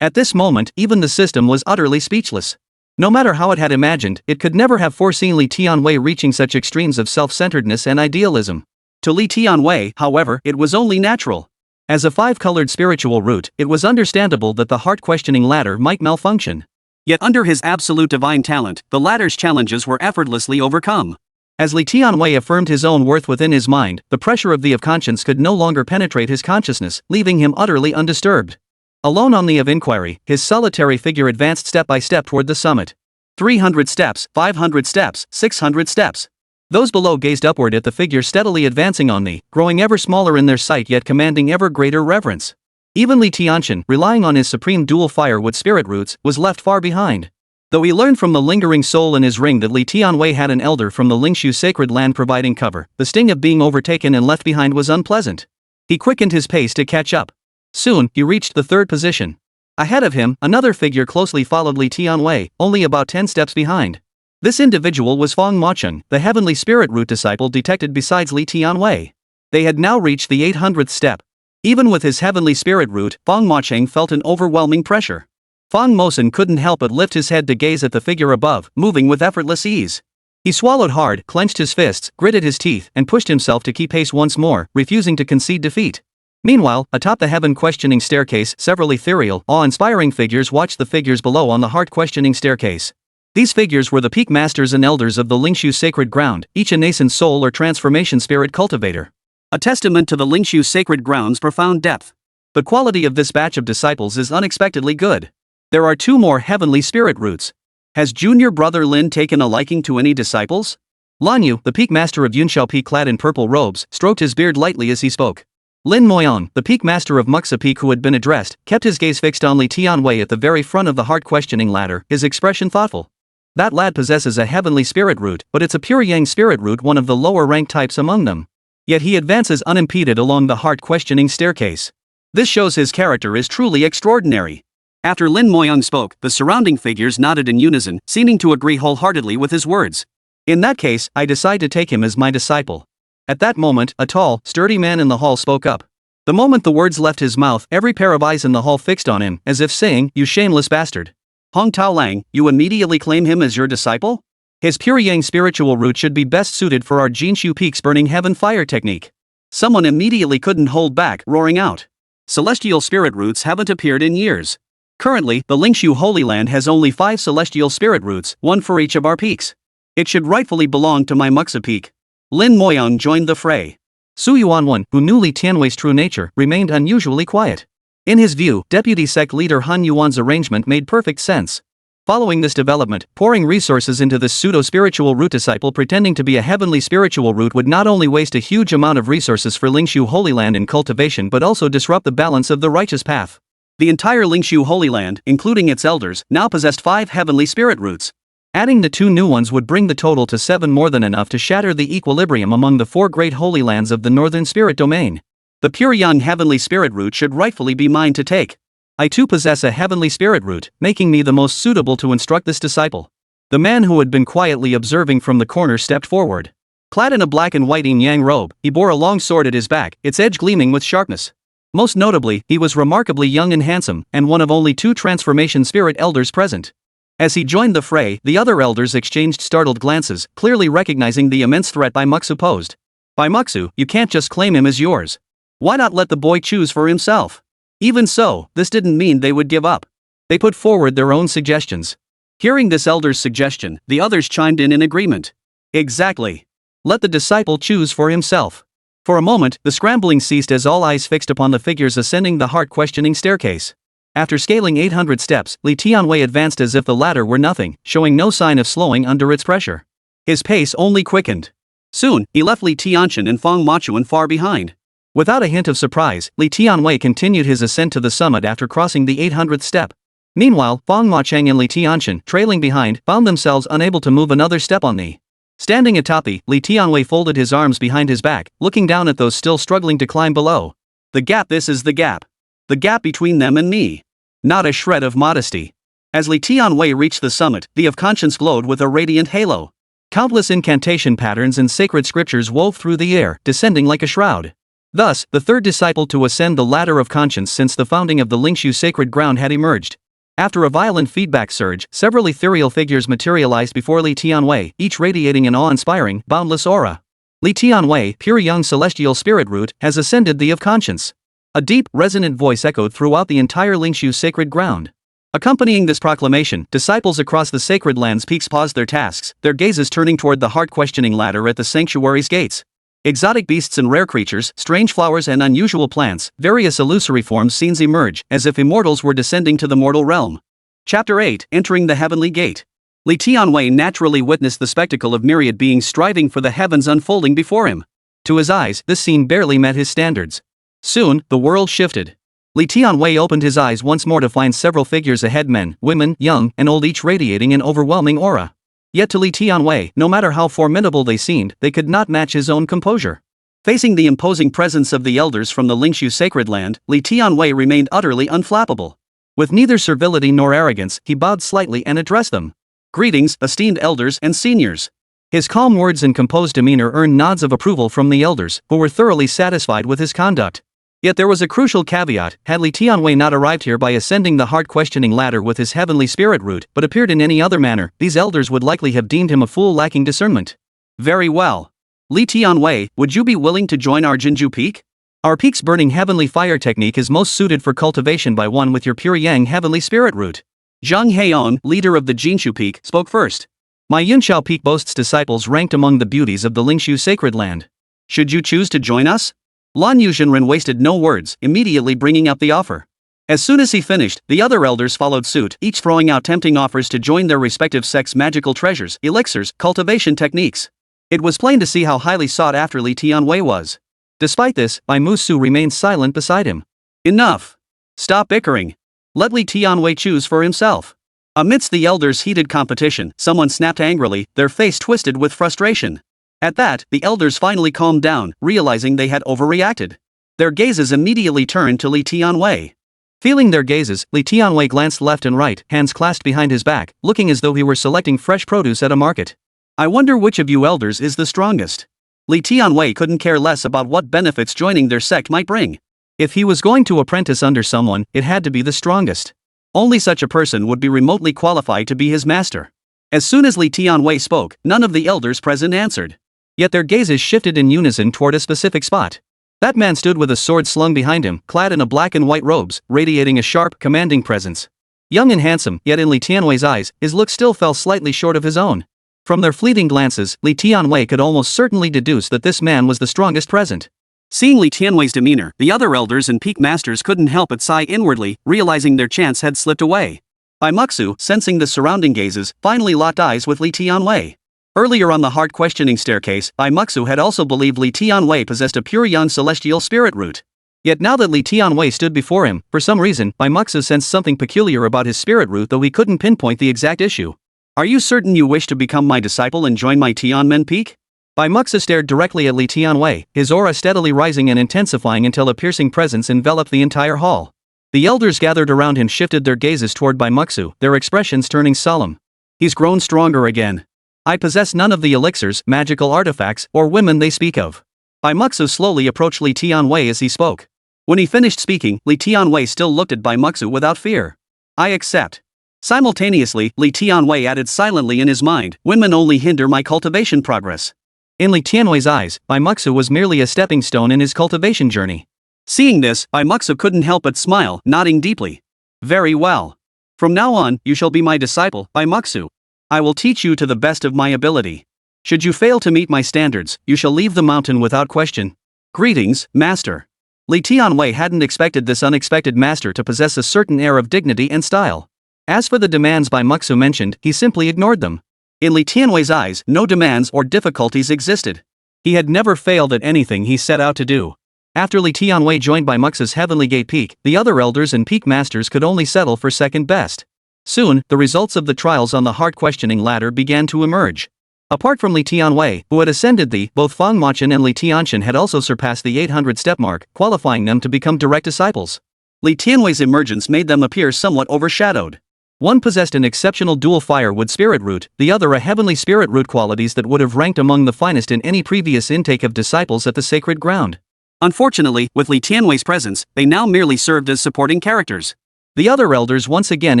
At this moment, even the system was utterly speechless. No matter how it had imagined, it could never have foreseen Li Tianwei reaching such extremes of self-centeredness and idealism. To Li Tianwei, however, it was only natural. As a five-colored spiritual root, it was understandable that the heart-questioning ladder might malfunction. Yet under his absolute divine talent, the ladder's challenges were effortlessly overcome. As Li Tianwei affirmed his own worth within his mind, the pressure of the of conscience could no longer penetrate his consciousness, leaving him utterly undisturbed. Alone on the of inquiry, his solitary figure advanced step by step toward the summit. 300 steps, 500 steps, 600 steps. Those below gazed upward at the figure steadily advancing on the, growing ever smaller in their sight yet commanding ever greater reverence. Even Li Tianchen, relying on his supreme dual firewood spirit roots, was left far behind. Though he learned from the lingering soul in his ring that Li Tianwei had an elder from the Lingshu sacred land providing cover, the sting of being overtaken and left behind was unpleasant. He quickened his pace to catch up. Soon, he reached the third position. Ahead of him, another figure closely followed Li Tianwei, only about 10 steps behind. This individual was Fang Mocheng, the heavenly spirit root disciple detected besides Li Tianwei. They had now reached the 800th step. Even with his heavenly spirit root, Fang Mocheng felt an overwhelming pressure. Fang Mosen couldn't help but lift his head to gaze at the figure above, moving with effortless ease. He swallowed hard, clenched his fists, gritted his teeth, and pushed himself to keep pace once more, refusing to concede defeat. Meanwhile, atop the heaven-questioning staircase, several ethereal, awe-inspiring figures watched the figures below on the heart-questioning staircase. These figures were the peak masters and elders of the Lingshu sacred ground, each a nascent soul or transformation spirit cultivator. A testament to the Lingshu sacred ground's profound depth. The quality of this batch of disciples is unexpectedly good. There are 2 more heavenly spirit roots. Has junior brother Lin taken a liking to any disciples? Lan Yu, the peak master of Yunshaopi clad in purple robes, stroked his beard lightly as he spoke. Lin Moyang, the peak master of Muxa Peak who had been addressed, kept his gaze fixed on Li Tianwei at the very front of the heart-questioning ladder, his expression thoughtful. That lad possesses a heavenly spirit root, but it's a pure yang spirit root, one of the lower-ranked types among them. Yet he advances unimpeded along the heart-questioning staircase. This shows his character is truly extraordinary. After Lin Moyang spoke, the surrounding figures nodded in unison, seeming to agree wholeheartedly with his words. In that case, I decide to take him as my disciple. At that moment, a tall, sturdy man in the hall spoke up. The moment the words left his mouth, every pair of eyes in the hall fixed on him, as if saying, "You shameless bastard. Hong Taolang, you immediately claim him as your disciple? His pure yang spiritual root should be best suited for our Jinshu Peaks burning heaven fire technique." Someone immediately couldn't hold back, roaring out. Celestial spirit roots haven't appeared in years. Currently, the Lingshu Holy Land has only 5 celestial spirit roots, 1 for each of our peaks. It should rightfully belong to my Muxa Peak. Lin Moyang joined the fray. Su Yuanwen, who knew Li Tianwei's true nature, remained unusually quiet. In his view, Deputy Sect Leader Han Yuan's arrangement made perfect sense. Following this development, pouring resources into this pseudo-spiritual root disciple pretending to be a heavenly spiritual root would not only waste a huge amount of resources for Lingshu Holy Land in cultivation but also disrupt the balance of the righteous path. The entire Lingshu Holy Land, including its elders, now possessed 5 heavenly spirit roots. Adding the 2 new ones would bring the total to 7, more than enough to shatter the equilibrium among the 4 great holy lands of the northern spirit domain. The pure yang heavenly spirit root should rightfully be mine to take. I too possess a heavenly spirit root, making me the most suitable to instruct this disciple. The man who had been quietly observing from the corner stepped forward. Clad in a black and white yin-yang robe, he bore a long sword at his back, its edge gleaming with sharpness. Most notably, he was remarkably young and handsome, and one of only 2 transformation spirit elders present. As he joined the fray, the other elders exchanged startled glances, clearly recognizing the immense threat Bai Muxu posed. Bai Muxu, you can't just claim him as yours. Why not let the boy choose for himself? Even so, this didn't mean they would give up. They put forward their own suggestions. Hearing this elder's suggestion, the others chimed in agreement. Exactly. Let the disciple choose for himself. For a moment, the scrambling ceased as all eyes fixed upon the figures ascending the heart-questioning staircase. After scaling 800 steps, Li Tianwei advanced as if the ladder were nothing, showing no sign of slowing under its pressure. His pace only quickened. Soon, he left Li Tianchen and Fang Machuan far behind. Without a hint of surprise, Li Tianwei continued his ascent to the summit after crossing the 800th step. Meanwhile, Fang Macheng and Li Tianchen, trailing behind, found themselves unable to move another step on the. Standing atop the, Li Tianwei folded his arms behind his back, looking down at those still struggling to climb below. The gap, this is the gap. The gap between them and me. Not a shred of modesty. As Li Tianwei reached the summit, the of conscience glowed with a radiant halo. Countless incantation patterns and sacred scriptures wove through the air, descending like a shroud. Thus, the third disciple to ascend the ladder of conscience since the founding of the Lingshu sacred ground had emerged. After a violent feedback surge, several ethereal figures materialized before Li Tianwei, each radiating an awe-inspiring, boundless aura. Li Tianwei, pure young celestial spirit root, has ascended the of conscience. A deep, resonant voice echoed throughout the entire Lingshu sacred ground. Accompanying this proclamation, disciples across the sacred land's peaks paused their tasks, their gazes turning toward the heart-questioning ladder at the sanctuary's gates. Exotic beasts and rare creatures, strange flowers and unusual plants, various illusory forms scenes emerge, as if immortals were descending to the mortal realm. Chapter 8, Entering the Heavenly Gate. Li Tianwei naturally witnessed the spectacle of myriad beings striving for the heavens unfolding before him. To his eyes, this scene barely met his standards. Soon, the world shifted. Li Tianwei opened his eyes once more to find several figures ahead, men, women, young, and old, each radiating an overwhelming aura. Yet to Li Tianwei, no matter how formidable they seemed, they could not match his own composure. Facing the imposing presence of the elders from the Lingshu sacred land, Li Tianwei remained utterly unflappable. With neither servility nor arrogance, he bowed slightly and addressed them. Greetings, esteemed elders and seniors. His calm words and composed demeanor earned nods of approval from the elders, who were thoroughly satisfied with his conduct. Yet there was a crucial caveat: had Li Tianwei not arrived here by ascending the heart-questioning ladder with his heavenly spirit root, but appeared in any other manner, these elders would likely have deemed him a fool lacking discernment. Very well. Li Tianwei, would you be willing to join our Jinju peak? Our peak's burning heavenly fire technique is most suited for cultivation by one with your pure yang heavenly spirit root. Zhang Heon, leader of the Jinshu peak, spoke first. My Yunshao peak boasts disciples ranked among the beauties of the Lingshu sacred land. Should you choose to join us? Lan Yuzhenren wasted no words, immediately bringing up the offer. As soon as he finished, the other elders followed suit, each throwing out tempting offers to join their respective sects' magical treasures, elixirs, cultivation techniques. It was plain to see how highly sought after Li Tianwei was. Despite this, Bai Musu remained silent beside him. Enough. Stop bickering. Let Li Tianwei choose for himself. Amidst the elders' heated competition, someone snapped angrily, their face twisted with frustration. At that, the elders finally calmed down, realizing they had overreacted. Their gazes immediately turned to Li Tianwei. Feeling their gazes, Li Tianwei glanced left and right, hands clasped behind his back, looking as though he were selecting fresh produce at a market. I wonder which of you elders is the strongest. Li Tianwei couldn't care less about what benefits joining their sect might bring. If he was going to apprentice under someone, it had to be the strongest. Only such a person would be remotely qualified to be his master. As soon as Li Tianwei spoke, none of the elders present answered. Yet their gazes shifted in unison toward a specific spot. That man stood with a sword slung behind him, clad in a black and white robes, radiating a sharp, commanding presence. Young and handsome, yet in Li Tianwei's eyes, his look still fell slightly short of his own. From their fleeting glances, Li Tianwei could almost certainly deduce that this man was the strongest present. Seeing Li Tianwei's demeanor, the other elders and peak masters couldn't help but sigh inwardly, realizing their chance had slipped away. Bai Muxu, sensing the surrounding gazes, finally locked eyes with Li Tianwei. Earlier on the heart-questioning staircase, Bai Muxu had also believed Li Tianwei possessed a pure young celestial spirit root. Yet now that Li Tianwei stood before him, for some reason, Bai Muxu sensed something peculiar about his spirit root, though he couldn't pinpoint the exact issue. Are you certain you wish to become my disciple and join my Tianmen peak? Bai Muxu stared directly at Li Tianwei, his aura steadily rising and intensifying until a piercing presence enveloped the entire hall. The elders gathered around him shifted their gazes toward Bai Muxu, their expressions turning solemn. He's grown stronger again. I possess none of the elixirs, magical artifacts, or women they speak of. Bai Muxu slowly approached Li Tianwei as he spoke. When he finished speaking, Li Tianwei still looked at Bai Muxu without fear. I accept. Simultaneously, Li Tianwei added silently in his mind, women only hinder my cultivation progress. In Li Tianwei's eyes, Bai Muxu was merely a stepping stone in his cultivation journey. Seeing this, Bai Muxu couldn't help but smile, nodding deeply. Very well. From now on, you shall be my disciple, Bai Muxu. I will teach you to the best of my ability. Should you fail to meet my standards, you shall leave the mountain without question. Greetings, master. Li Tianwei hadn't expected this unexpected master to possess a certain air of dignity and style. As for the demands Bai Muxu mentioned, he simply ignored them. In Li Tianwei's eyes, no demands or difficulties existed. He had never failed at anything he set out to do. After Li Tianwei joined Bai Muxu's Heavenly Gate Peak, the other elders and peak masters could only settle for second best. Soon, the results of the trials on the heart-questioning ladder began to emerge. Apart from Li Tianwei, who had ascended both Fang Maqian and Li Tianxian had also surpassed the 800-step mark, qualifying them to become direct disciples. Li Tianwei's emergence made them appear somewhat overshadowed. One possessed an exceptional dual firewood spirit root, the other a heavenly spirit root, qualities that would have ranked among the finest in any previous intake of disciples at the sacred ground. Unfortunately, with Li Tianwei's presence, they now merely served as supporting characters. The other elders once again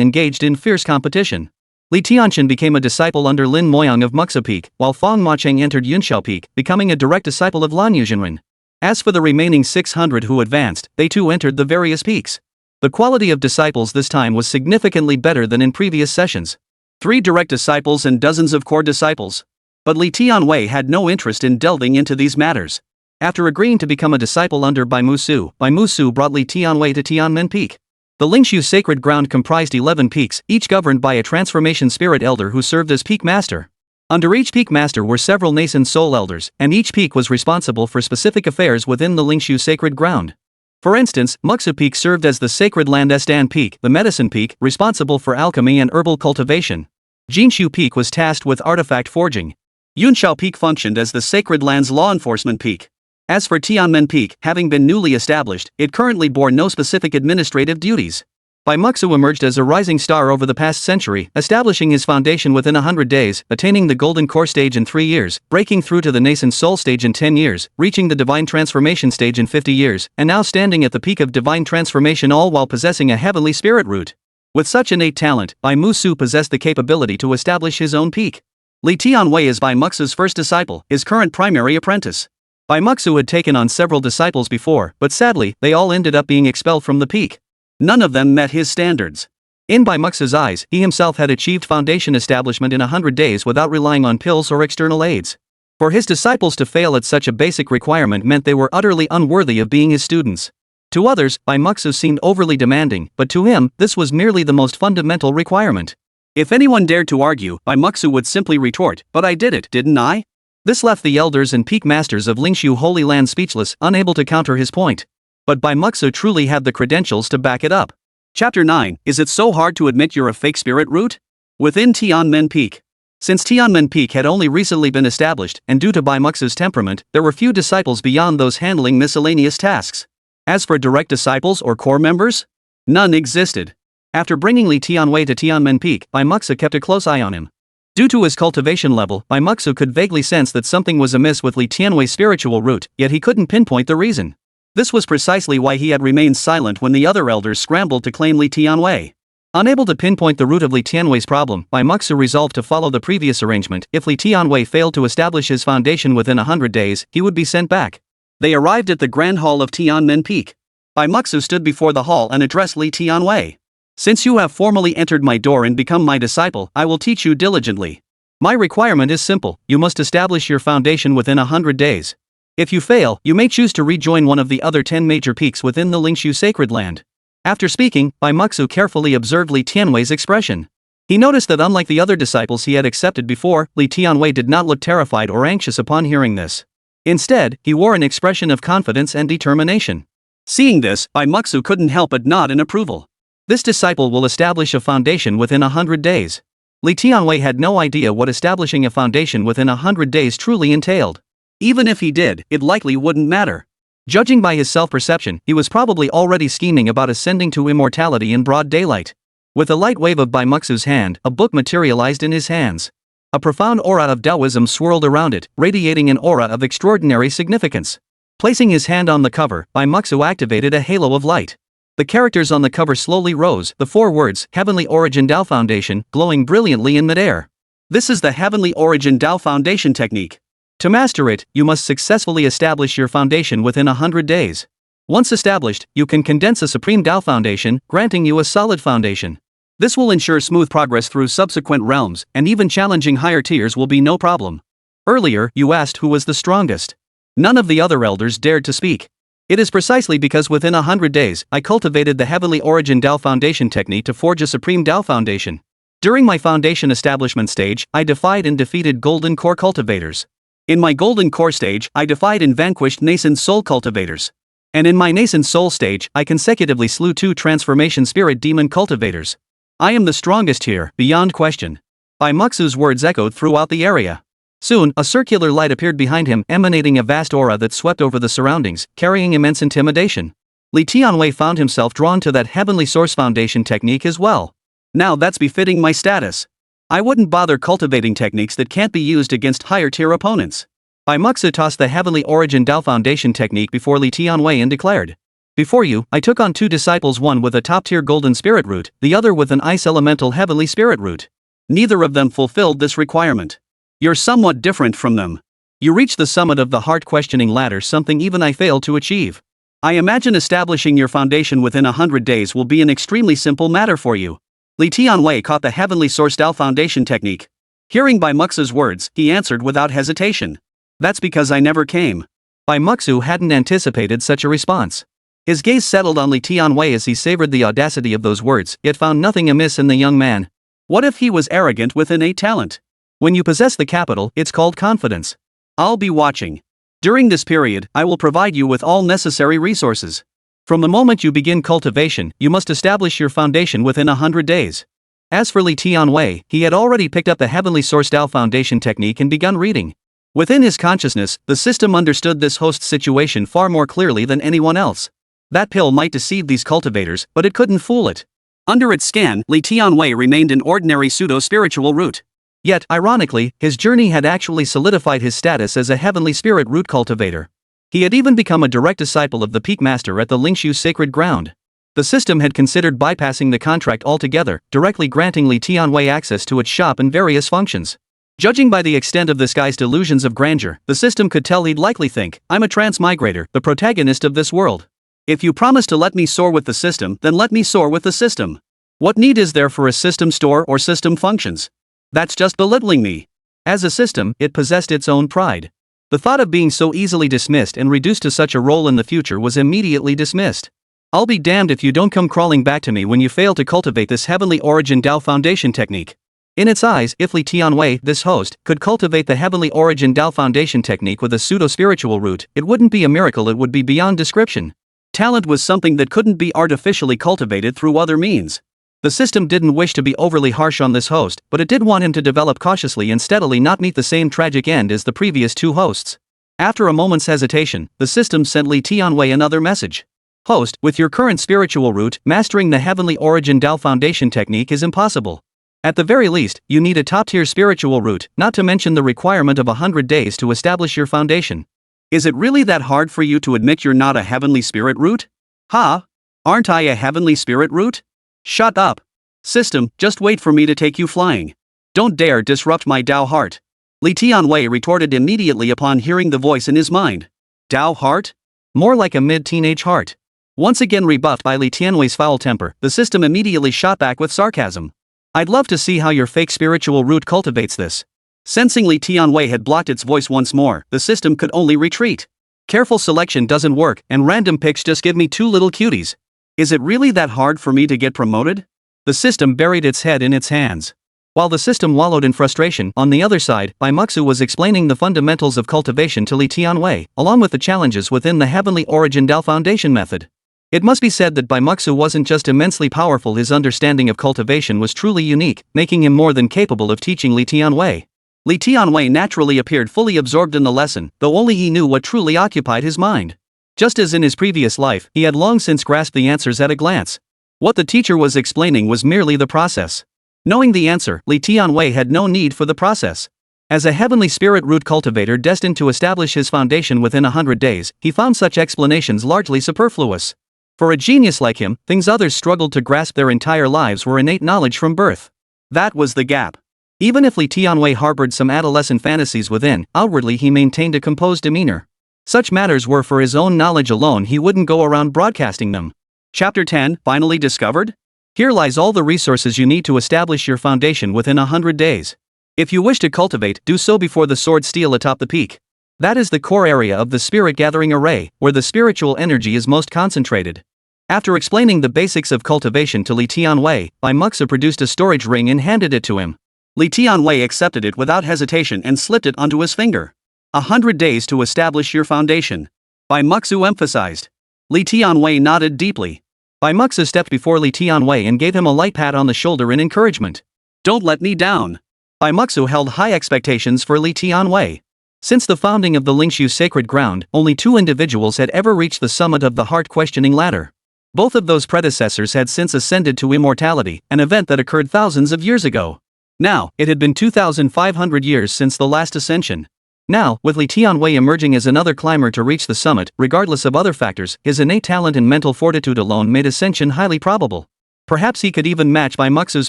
engaged in fierce competition. Li Tianxian became a disciple under Lin Moyang of Muxu Peak, while Fang Macheng entered Yunxiao Peak, becoming a direct disciple of Lan Yuzhenwen. As for the remaining 600 who advanced, they too entered the various peaks. The quality of disciples this time was significantly better than in previous sessions. 3 direct disciples and dozens of core disciples. But Li Tianwei had no interest in delving into these matters. After agreeing to become a disciple under Bai Musu brought Li Tianwei to Tianmen Peak. The Lingshu sacred ground comprised 11 peaks, each governed by a transformation spirit elder who served as peak master. Under each peak master were several Nascent Soul elders, and each peak was responsible for specific affairs within the Lingshu sacred ground. For instance, Muxu Peak served as the Sacred Land Estan Peak, the Medicine Peak, responsible for alchemy and herbal cultivation. Jinshu Peak was tasked with artifact forging. Yunxiao Peak functioned as the Sacred Land's law enforcement peak. As for Tianmen Peak, having been newly established, it currently bore no specific administrative duties. Bai Muxu emerged as a rising star over the past century, establishing his foundation within 100 days, attaining the Golden Core stage in 3 years, breaking through to the Nascent Soul stage in 10 years, reaching the Divine Transformation stage in 50 years, and now standing at the peak of Divine Transformation, all while possessing a heavenly spirit root. With such innate talent, Bai Musu possessed the capability to establish his own peak. Li Tianwei is Bai Muxu's first disciple, his current primary apprentice. Bai Muxu had taken on several disciples before, but sadly, they all ended up being expelled from the peak. None of them met his standards. In Bai Muxu's eyes, he himself had achieved foundation establishment in 100 days without relying on pills or external aids. For his disciples to fail at such a basic requirement meant they were utterly unworthy of being his students. To others, Bai Muxu seemed overly demanding, but to him, this was merely the most fundamental requirement. If anyone dared to argue, Bai Muxu would simply retort, "But I did it, didn't I?" This left the elders and peak masters of Lingshu Holy Land speechless, unable to counter his point. But Bai Muxu truly had the credentials to back it up. Chapter 9, Is it so hard to admit you're a fake spirit root? Within Tianmen Peak. Since Tianmen Peak had only recently been established, and due to Bai Muxu's temperament, there were few disciples beyond those handling miscellaneous tasks. As for direct disciples or core members, none existed. After bringing Li Tianwei to Tianmen Peak, Bai Muxu kept a close eye on him. Due to his cultivation level, Bai Muxu could vaguely sense that something was amiss with Li Tianwei's spiritual root, yet he couldn't pinpoint the reason. This was precisely why he had remained silent when the other elders scrambled to claim Li Tianwei. Unable to pinpoint the root of Li Tianwei's problem, Bai Muxu resolved to follow the previous arrangement. If Li Tianwei failed to establish his foundation within 100 days, he would be sent back. They arrived at the Grand Hall of Tianmen Peak. Bai Muxu stood before the hall and addressed Li Tianwei. "Since you have formally entered my door and become my disciple, I will teach you diligently. My requirement is simple: you must establish your foundation within 100 days. If you fail, you may choose to rejoin one of the other 10 major peaks within the Lingshu sacred land." After speaking, Bai Muxu carefully observed Li Tianwei's expression. He noticed that unlike the other disciples he had accepted before, Li Tianwei did not look terrified or anxious upon hearing this. Instead, he wore an expression of confidence and determination. Seeing this, Bai Muxu couldn't help but nod in approval. This disciple will establish a foundation within 100 days. Li Tianwei had no idea what establishing a foundation within 100 days truly entailed. Even if he did, it likely wouldn't matter. Judging by his self-perception, he was probably already scheming about ascending to immortality in broad daylight. With a light wave of Bai Muxu's hand, a book materialized in his hands. A profound aura of Taoism swirled around it, radiating an aura of extraordinary significance. Placing his hand on the cover, Bai Muxu activated a halo of light. The characters on the cover slowly rose, the 4 words, Heavenly Origin Tao Foundation, glowing brilliantly in midair. This is the Heavenly Origin Tao Foundation technique. To master it, you must successfully establish your foundation within 100 days. Once established, you can condense a Supreme Tao Foundation, granting you a solid foundation. This will ensure smooth progress through subsequent realms, and even challenging higher tiers will be no problem. Earlier, you asked who was the strongest. None of the other elders dared to speak. It is precisely because within 100 days, I cultivated the Heavenly Origin Tao Foundation technique to forge a Supreme Tao Foundation. During my foundation establishment stage, I defied and defeated Golden Core cultivators. In my Golden Core stage, I defied and vanquished Nascent Soul cultivators. And in my Nascent Soul stage, I consecutively slew 2 Transformation Spirit Demon cultivators. I am the strongest here, beyond question. Bai Muxu's words echoed throughout the area. Soon, a circular light appeared behind him, emanating a vast aura that swept over the surroundings, carrying immense intimidation. Li Tianwei found himself drawn to that Heavenly Source Foundation technique as well. Now that's befitting my status. I wouldn't bother cultivating techniques that can't be used against higher-tier opponents. Bai Muxu tossed the Heavenly Origin Tao Foundation technique before Li Tianwei and declared, "Before you, I took on 2 disciples, one with a top-tier Golden Spirit Root, the other with an Ice Elemental Heavenly Spirit Root. Neither of them fulfilled this requirement. You're somewhat different from them. You reached the summit of the heart-questioning ladder, something even I failed to achieve. I imagine establishing your foundation within 100 days will be an extremely simple matter for you." Li Tianwei caught the Heavenly Source Tao Foundation technique. Hearing Bai Muxu's words, he answered without hesitation. "That's because I never came." Bai Muxu hadn't anticipated such a response. His gaze settled on Li Tianwei as he savored the audacity of those words, yet found nothing amiss in the young man. What if he was arrogant with innate talent? When you possess the capital, it's called confidence. I'll be watching. During this period, I will provide you with all necessary resources. From the moment you begin cultivation, you must establish your foundation within 100 days. As for Li Tianwei, he had already picked up the Heavenly Source Tao Foundation technique and begun reading. Within his consciousness, the system understood this host's situation far more clearly than anyone else. That pill might deceive these cultivators, but it couldn't fool it. Under its scan, Li Tianwei remained an ordinary pseudo-spiritual root. Yet, ironically, his journey had actually solidified his status as a Heavenly Spirit Root cultivator. He had even become a direct disciple of the Peak Master at the Lingshu Sacred Ground. The system had considered bypassing the contract altogether, directly granting Li Tianwei access to its shop and various functions. Judging by the extent of this guy's delusions of grandeur, the system could tell he'd likely think, "I'm a transmigrator, the protagonist of this world. If you promise to let me soar with the system, then let me soar with the system. What need is there for a system store or system functions? That's just belittling me." As a system, it possessed its own pride. The thought of being so easily dismissed and reduced to such a role in the future was immediately dismissed. "I'll be damned if you don't come crawling back to me when you fail to cultivate this Heavenly Origin Tao Foundation technique." In its eyes, if Li Tianwei, this host, could cultivate the Heavenly Origin Tao Foundation technique with a pseudo-spiritual root, it wouldn't be a miracle, it would be beyond description. Talent was something that couldn't be artificially cultivated through other means. The system didn't wish to be overly harsh on this host, but it did want him to develop cautiously and steadily, not meet the same tragic end as the previous 2 hosts. After a moment's hesitation, the system sent Li Tianwei another message. "Host, with your current spiritual root, mastering the Heavenly Origin Tao Foundation technique is impossible. At the very least, you need a top-tier spiritual root, not to mention the requirement of 100 days to establish your foundation. Is it really that hard for you to admit you're not a Heavenly Spirit root? Ha? Aren't I a Heavenly Spirit root? Shut up. System, just wait for me to take you flying. Don't dare disrupt my Tao heart." Li Tianwei retorted immediately upon hearing the voice in his mind. Tao heart? More like a mid-teenage heart. Once again rebuffed by Li Tianwei's foul temper, the system immediately shot back with sarcasm. "I'd love to see how your fake spiritual root cultivates this." Sensing Li Tianwei had blocked its voice once more, the system could only retreat. "Careful selection doesn't work, and random picks just give me 2 little cuties. Is it really that hard for me to get promoted?" The system buried its head in its hands. While the system wallowed in frustration, on the other side, Bai Muxu was explaining the fundamentals of cultivation to Li Tianwei, along with the challenges within the Heavenly Origin Tao Foundation method. It must be said that Bai Muxu wasn't just immensely powerful, his understanding of cultivation was truly unique, making him more than capable of teaching Li Tianwei. Li Tianwei naturally appeared fully absorbed in the lesson, though only he knew what truly occupied his mind. Just as in his previous life, he had long since grasped the answers at a glance. What the teacher was explaining was merely the process. Knowing the answer, Li Tianwei had no need for the process. As a Heavenly Spirit Root cultivator destined to establish his foundation within 100 days, he found such explanations largely superfluous. For a genius like him, things others struggled to grasp their entire lives were innate knowledge from birth. That was the gap. Even if Li Tianwei harbored some adolescent fantasies within, outwardly he maintained a composed demeanor. Such matters were for his own knowledge alone, he wouldn't go around broadcasting them. Chapter 10, Finally Discovered? Here lies all the resources you need to establish your foundation within 100 days. If you wish to cultivate, do so before the sword steel atop the peak. That is the core area of the spirit gathering array, where the spiritual energy is most concentrated. After explaining the basics of cultivation to Li Tianwei, Bai Muxu produced a storage ring and handed it to him. Li Tianwei accepted it without hesitation and slipped it onto his finger. 100 days to establish your foundation. Bai Muxu emphasized. Li Tianwei nodded deeply. Bai Muxu stepped before Li Tianwei and gave him a light pat on the shoulder in encouragement. Don't let me down. Bai Muxu held high expectations for Li Tianwei. Since the founding of the Lingshu sacred ground, only 2 individuals had ever reached the summit of the heart-questioning ladder. Both of those predecessors had since ascended to immortality, an event that occurred thousands of years ago. Now, it had been 2,500 years since the last ascension. Now, with Li Tianwei emerging as another climber to reach the summit, regardless of other factors, his innate talent and mental fortitude alone made ascension highly probable. Perhaps he could even match Bai Muxu's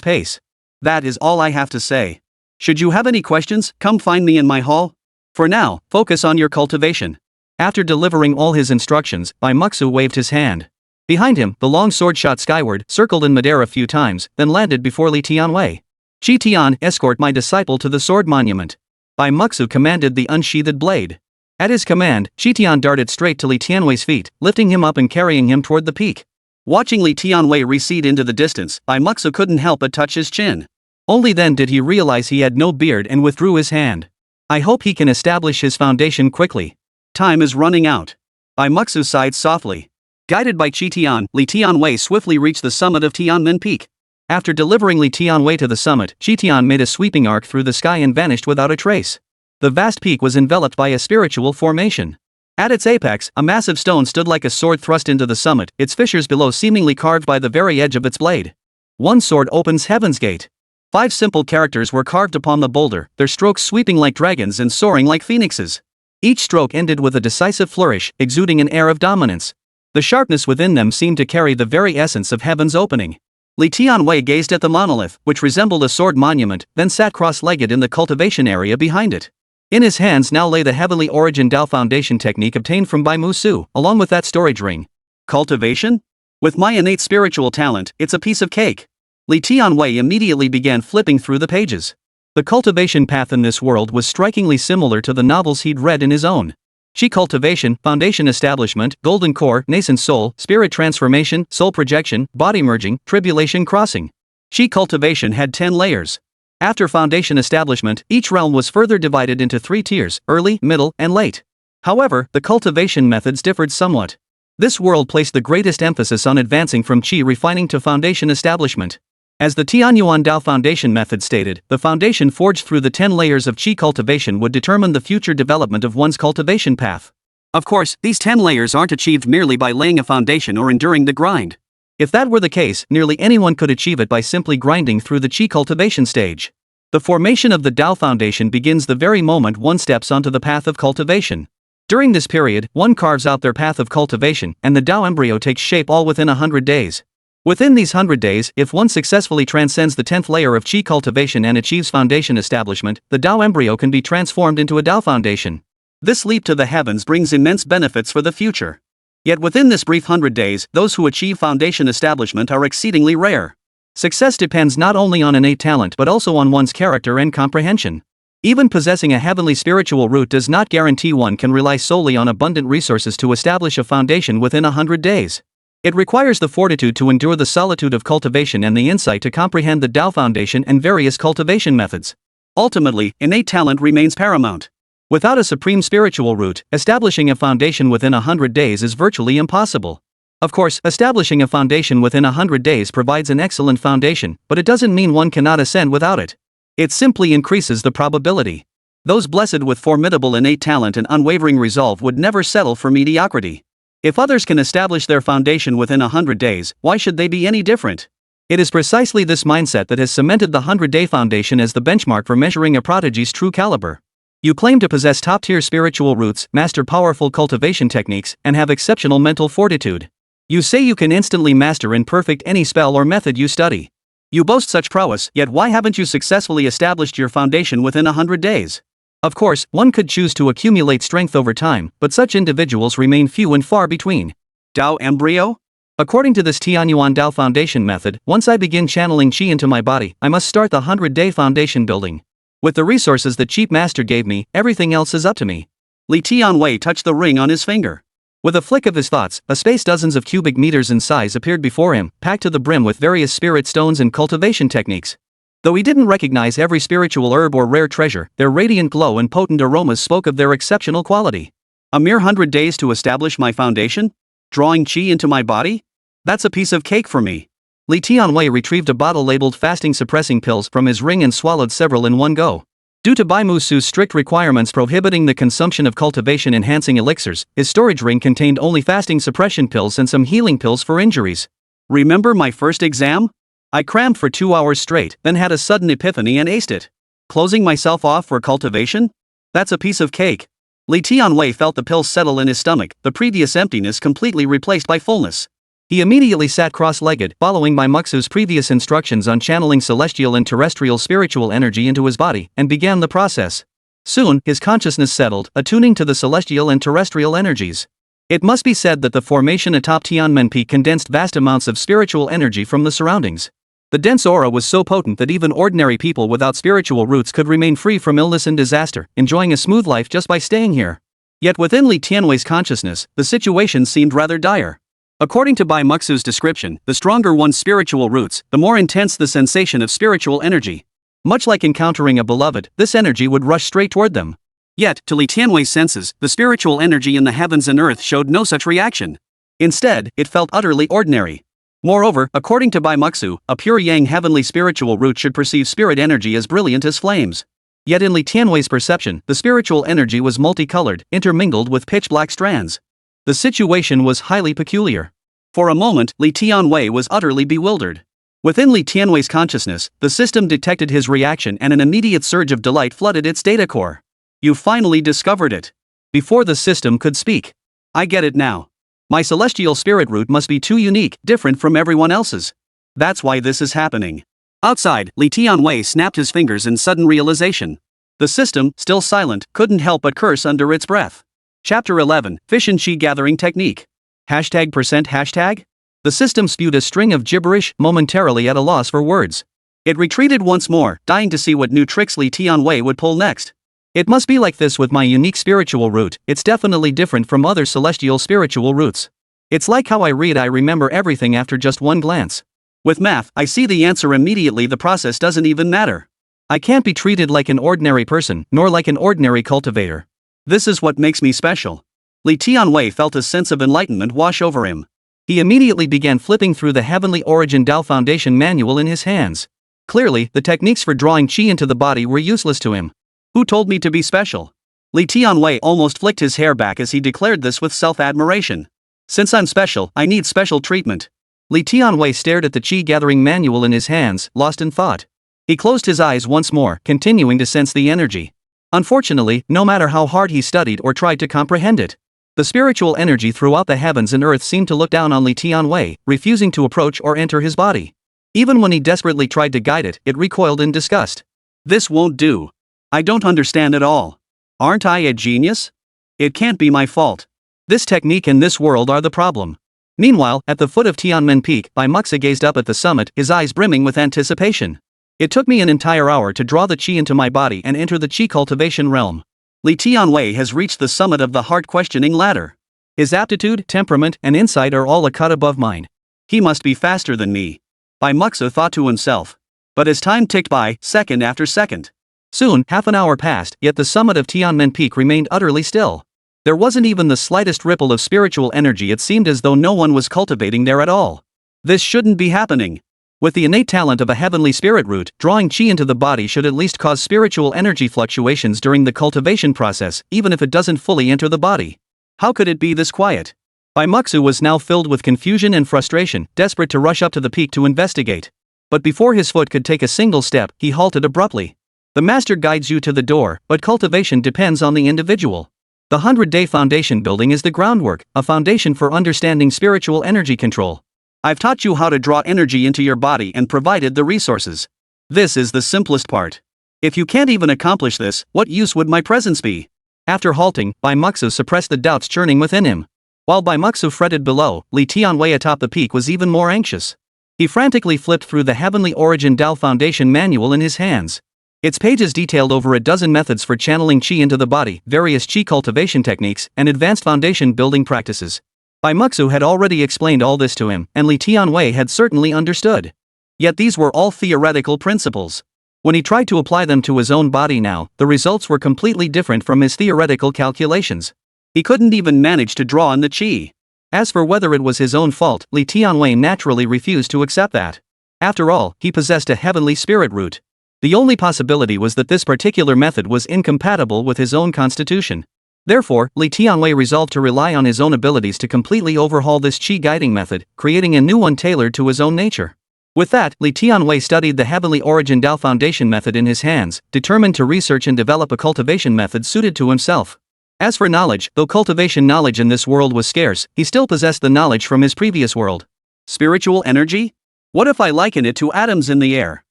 pace. That is all I have to say. Should you have any questions, come find me in my hall. For now, focus on your cultivation. After delivering all his instructions, Bai Muxu waved his hand. Behind him, the long sword shot skyward, circled in midair a few times, then landed before Li Tianwei. Qi Tian, escort my disciple to the sword monument. Bai Muxu commanded the unsheathed blade. At his command, Qi Tian darted straight to Li Tianwei's feet, lifting him up and carrying him toward the peak. Watching Li Tianwei recede into the distance, Bai Muxu couldn't help but touch his chin. Only then did he realize he had no beard and withdrew his hand. I hope he can establish his foundation quickly. Time is running out. Bai Muxu sighed softly. Guided by Qi Tian, Li Tianwei swiftly reached the summit of Tianmen Peak. After delivering Li Tianwei to the summit, Qi Tian made a sweeping arc through the sky and vanished without a trace. The vast peak was enveloped by a spiritual formation. At its apex, a massive stone stood like a sword thrust into the summit, its fissures below seemingly carved by the very edge of its blade. One sword opens heaven's gate. 5 simple characters were carved upon the boulder, their strokes sweeping like dragons and soaring like phoenixes. Each stroke ended with a decisive flourish, exuding an air of dominance. The sharpness within them seemed to carry the very essence of heaven's opening. Li Tianwei gazed at the monolith, which resembled a sword monument, then sat cross-legged in the cultivation area behind it. In his hands now lay the heavenly origin Dao foundation technique obtained from Bai Muxu, along with that storage ring. Cultivation? With my innate spiritual talent, it's a piece of cake. Li Tianwei immediately began flipping through the pages. The cultivation path in this world was strikingly similar to the novels he'd read in his own. Qi cultivation, foundation establishment, golden core, nascent soul, spirit transformation, soul projection, body merging, tribulation crossing. Qi cultivation had 10 layers. After foundation establishment, each realm was further divided into 3 tiers, early, middle, and late. However, the cultivation methods differed somewhat. This world placed the greatest emphasis on advancing from Qi refining to foundation establishment. As the Tianyuan Dao Foundation method stated, the foundation forged through the 10 layers of Qi cultivation would determine the future development of one's cultivation path. Of course, these 10 layers aren't achieved merely by laying a foundation or enduring the grind. If that were the case, nearly anyone could achieve it by simply grinding through the Qi cultivation stage. The formation of the Dao Foundation begins the very moment one steps onto the path of cultivation. During this period, one carves out their path of cultivation, and the Dao embryo takes shape all within 100 days. Within these 100 days, if one successfully transcends the 10th layer of Qi cultivation and achieves foundation establishment, the Dao embryo can be transformed into a Dao foundation. This leap to the heavens brings immense benefits for the future. Yet within this brief 100 days, those who achieve foundation establishment are exceedingly rare. Success depends not only on innate talent but also on one's character and comprehension. Even possessing a heavenly spiritual root does not guarantee one can rely solely on abundant resources to establish a foundation within 100 days. It requires the fortitude to endure the solitude of cultivation and the insight to comprehend the Dao Foundation and various cultivation methods. Ultimately, innate talent remains paramount. Without a supreme spiritual root, establishing a foundation within 100 days is virtually impossible. Of course, establishing a foundation within 100 days provides an excellent foundation, but it doesn't mean one cannot ascend without it. It simply increases the probability. Those blessed with formidable innate talent and unwavering resolve would never settle for mediocrity. If others can establish their foundation within 100 days, why should they be any different? It is precisely this mindset that has cemented the 100-day foundation as the benchmark for measuring a prodigy's true caliber. You claim to possess top-tier spiritual roots, master powerful cultivation techniques, and have exceptional mental fortitude. You say you can instantly master in perfect any spell or method you study. You boast such prowess, yet why haven't you successfully established your foundation within 100 days? Of course, one could choose to accumulate strength over time, but such individuals remain few and far between. Dao embryo? According to this Tianyuan Dao foundation method, once I begin channeling qi into my body, I must start the 100-day foundation building. With the resources the Chief Master gave me, everything else is up to me. Li Tianwei touched the ring on his finger. With a flick of his thoughts, a space dozens of cubic meters in size appeared before him, packed to the brim with various spirit stones and cultivation techniques. Though he didn't recognize every spiritual herb or rare treasure, their radiant glow and potent aromas spoke of their exceptional quality. A mere 100 days to establish my foundation? Drawing qi into my body? That's a piece of cake for me. Li Tianwei retrieved a bottle labeled fasting suppressing pills from his ring and swallowed several in one go. Due to Bai Musu's strict requirements prohibiting the consumption of cultivation-enhancing elixirs, his storage ring contained only fasting suppression pills and some healing pills for injuries. Remember my first exam? I crammed for 2 hours straight, then had a sudden epiphany and aced it. Closing myself off for cultivation? That's a piece of cake. Li Tianwei felt the pills settle in his stomach, the previous emptiness completely replaced by fullness. He immediately sat cross-legged, following Bai Muxu's previous instructions on channeling celestial and terrestrial spiritual energy into his body, and began the process. Soon, his consciousness settled, attuning to the celestial and terrestrial energies. It must be said that the formation atop Tianmen Peak condensed vast amounts of spiritual energy from the surroundings. The dense aura was so potent that even ordinary people without spiritual roots could remain free from illness and disaster, enjoying a smooth life just by staying here. Yet within Li Tianwei's consciousness, the situation seemed rather dire. According to Bai Muxu's description, the stronger one's spiritual roots, the more intense the sensation of spiritual energy. Much like encountering a beloved, this energy would rush straight toward them. Yet, to Li Tianwei's senses, the spiritual energy in the heavens and earth showed no such reaction. Instead, it felt utterly ordinary. Moreover, according to Bai Muxu, a pure yang heavenly spiritual root should perceive spirit energy as brilliant as flames. Yet in Li Tianwei's perception, the spiritual energy was multicolored, intermingled with pitch-black strands. The situation was highly peculiar. For a moment, Li Tianwei was utterly bewildered. Within Li Tianwei's consciousness, the system detected his reaction and an immediate surge of delight flooded its data core. You finally discovered it. Before the system could speak. I get it now. My celestial spirit root must be too unique, different from everyone else's. That's why this is happening. Outside, Li Tianwei snapped his fingers in sudden realization. The system, still silent, couldn't help but curse under its breath. Chapter 11, Fish and Qi Gathering Technique. #%#. The system spewed a string of gibberish, momentarily at a loss for words. It retreated once more, dying to see what new tricks Li Tianwei would pull next. It must be like this with my unique spiritual root, it's definitely different from other celestial spiritual roots. It's like how I remember everything after just one glance. With math, I see the answer immediately, the process doesn't even matter. I can't be treated like an ordinary person, nor like an ordinary cultivator. This is what makes me special. Li Tianwei felt a sense of enlightenment wash over him. He immediately began flipping through the Heavenly Origin Dao Foundation manual in his hands. Clearly, the techniques for drawing qi into the body were useless to him. Who told me to be special? Li Tianwei almost flicked his hair back as he declared this with self-admiration. Since I'm special, I need special treatment. Li Tianwei stared at the qi-gathering manual in his hands, lost in thought. He closed his eyes once more, continuing to sense the energy. Unfortunately, no matter how hard he studied or tried to comprehend it, the spiritual energy throughout the heavens and earth seemed to look down on Li Tianwei, refusing to approach or enter his body. Even when he desperately tried to guide it, it recoiled in disgust. This won't do. I don't understand at all. Aren't I a genius? It can't be my fault. This technique and this world are the problem. Meanwhile, at the foot of Tianmen Peak, Bai Muxu gazed up at the summit, his eyes brimming with anticipation. It took me an entire hour to draw the qi into my body and enter the qi cultivation realm. Li Tianwei has reached the summit of the heart-questioning ladder. His aptitude, temperament, and insight are all a cut above mine. He must be faster than me. Bai Muxu thought to himself. But as time ticked by, second after second. Soon, half an hour passed, yet the summit of Tianmen Peak remained utterly still. There wasn't even the slightest ripple of spiritual energy. It seemed as though no one was cultivating there at all. This shouldn't be happening. With the innate talent of a heavenly spirit root, drawing qi into the body should at least cause spiritual energy fluctuations during the cultivation process, even if it doesn't fully enter the body. How could it be this quiet? Bai Muxu was now filled with confusion and frustration, desperate to rush up to the peak to investigate. But before his foot could take a single step, he halted abruptly. The master guides you to the door, but cultivation depends on the individual. The 100-day foundation building is the groundwork, a foundation for understanding spiritual energy control. I've taught you how to draw energy into your body and provided the resources. This is the simplest part. If you can't even accomplish this, what use would my presence be? After halting, Bai Muxu suppressed the doubts churning within him. While Bai Muxu fretted below, Li Tianwei atop the peak was even more anxious. He frantically flipped through the Heavenly Origin Tao Foundation manual in his hands. Its pages detailed over a dozen methods for channeling qi into the body, various qi cultivation techniques, and advanced foundation building practices. Bai Muxu had already explained all this to him, and Li Tianwei had certainly understood. Yet these were all theoretical principles. When he tried to apply them to his own body now, the results were completely different from his theoretical calculations. He couldn't even manage to draw in the qi. As for whether it was his own fault, Li Tianwei naturally refused to accept that. After all, he possessed a heavenly spirit root. The only possibility was that this particular method was incompatible with his own constitution. Therefore, Li Tianwei resolved to rely on his own abilities to completely overhaul this qi guiding method, creating a new one tailored to his own nature. With that, Li Tianwei studied the Heavenly Origin Tao Foundation method in his hands, determined to research and develop a cultivation method suited to himself. As for knowledge, though cultivation knowledge in this world was scarce, he still possessed the knowledge from his previous world. Spiritual energy? What if I liken it to atoms in the air?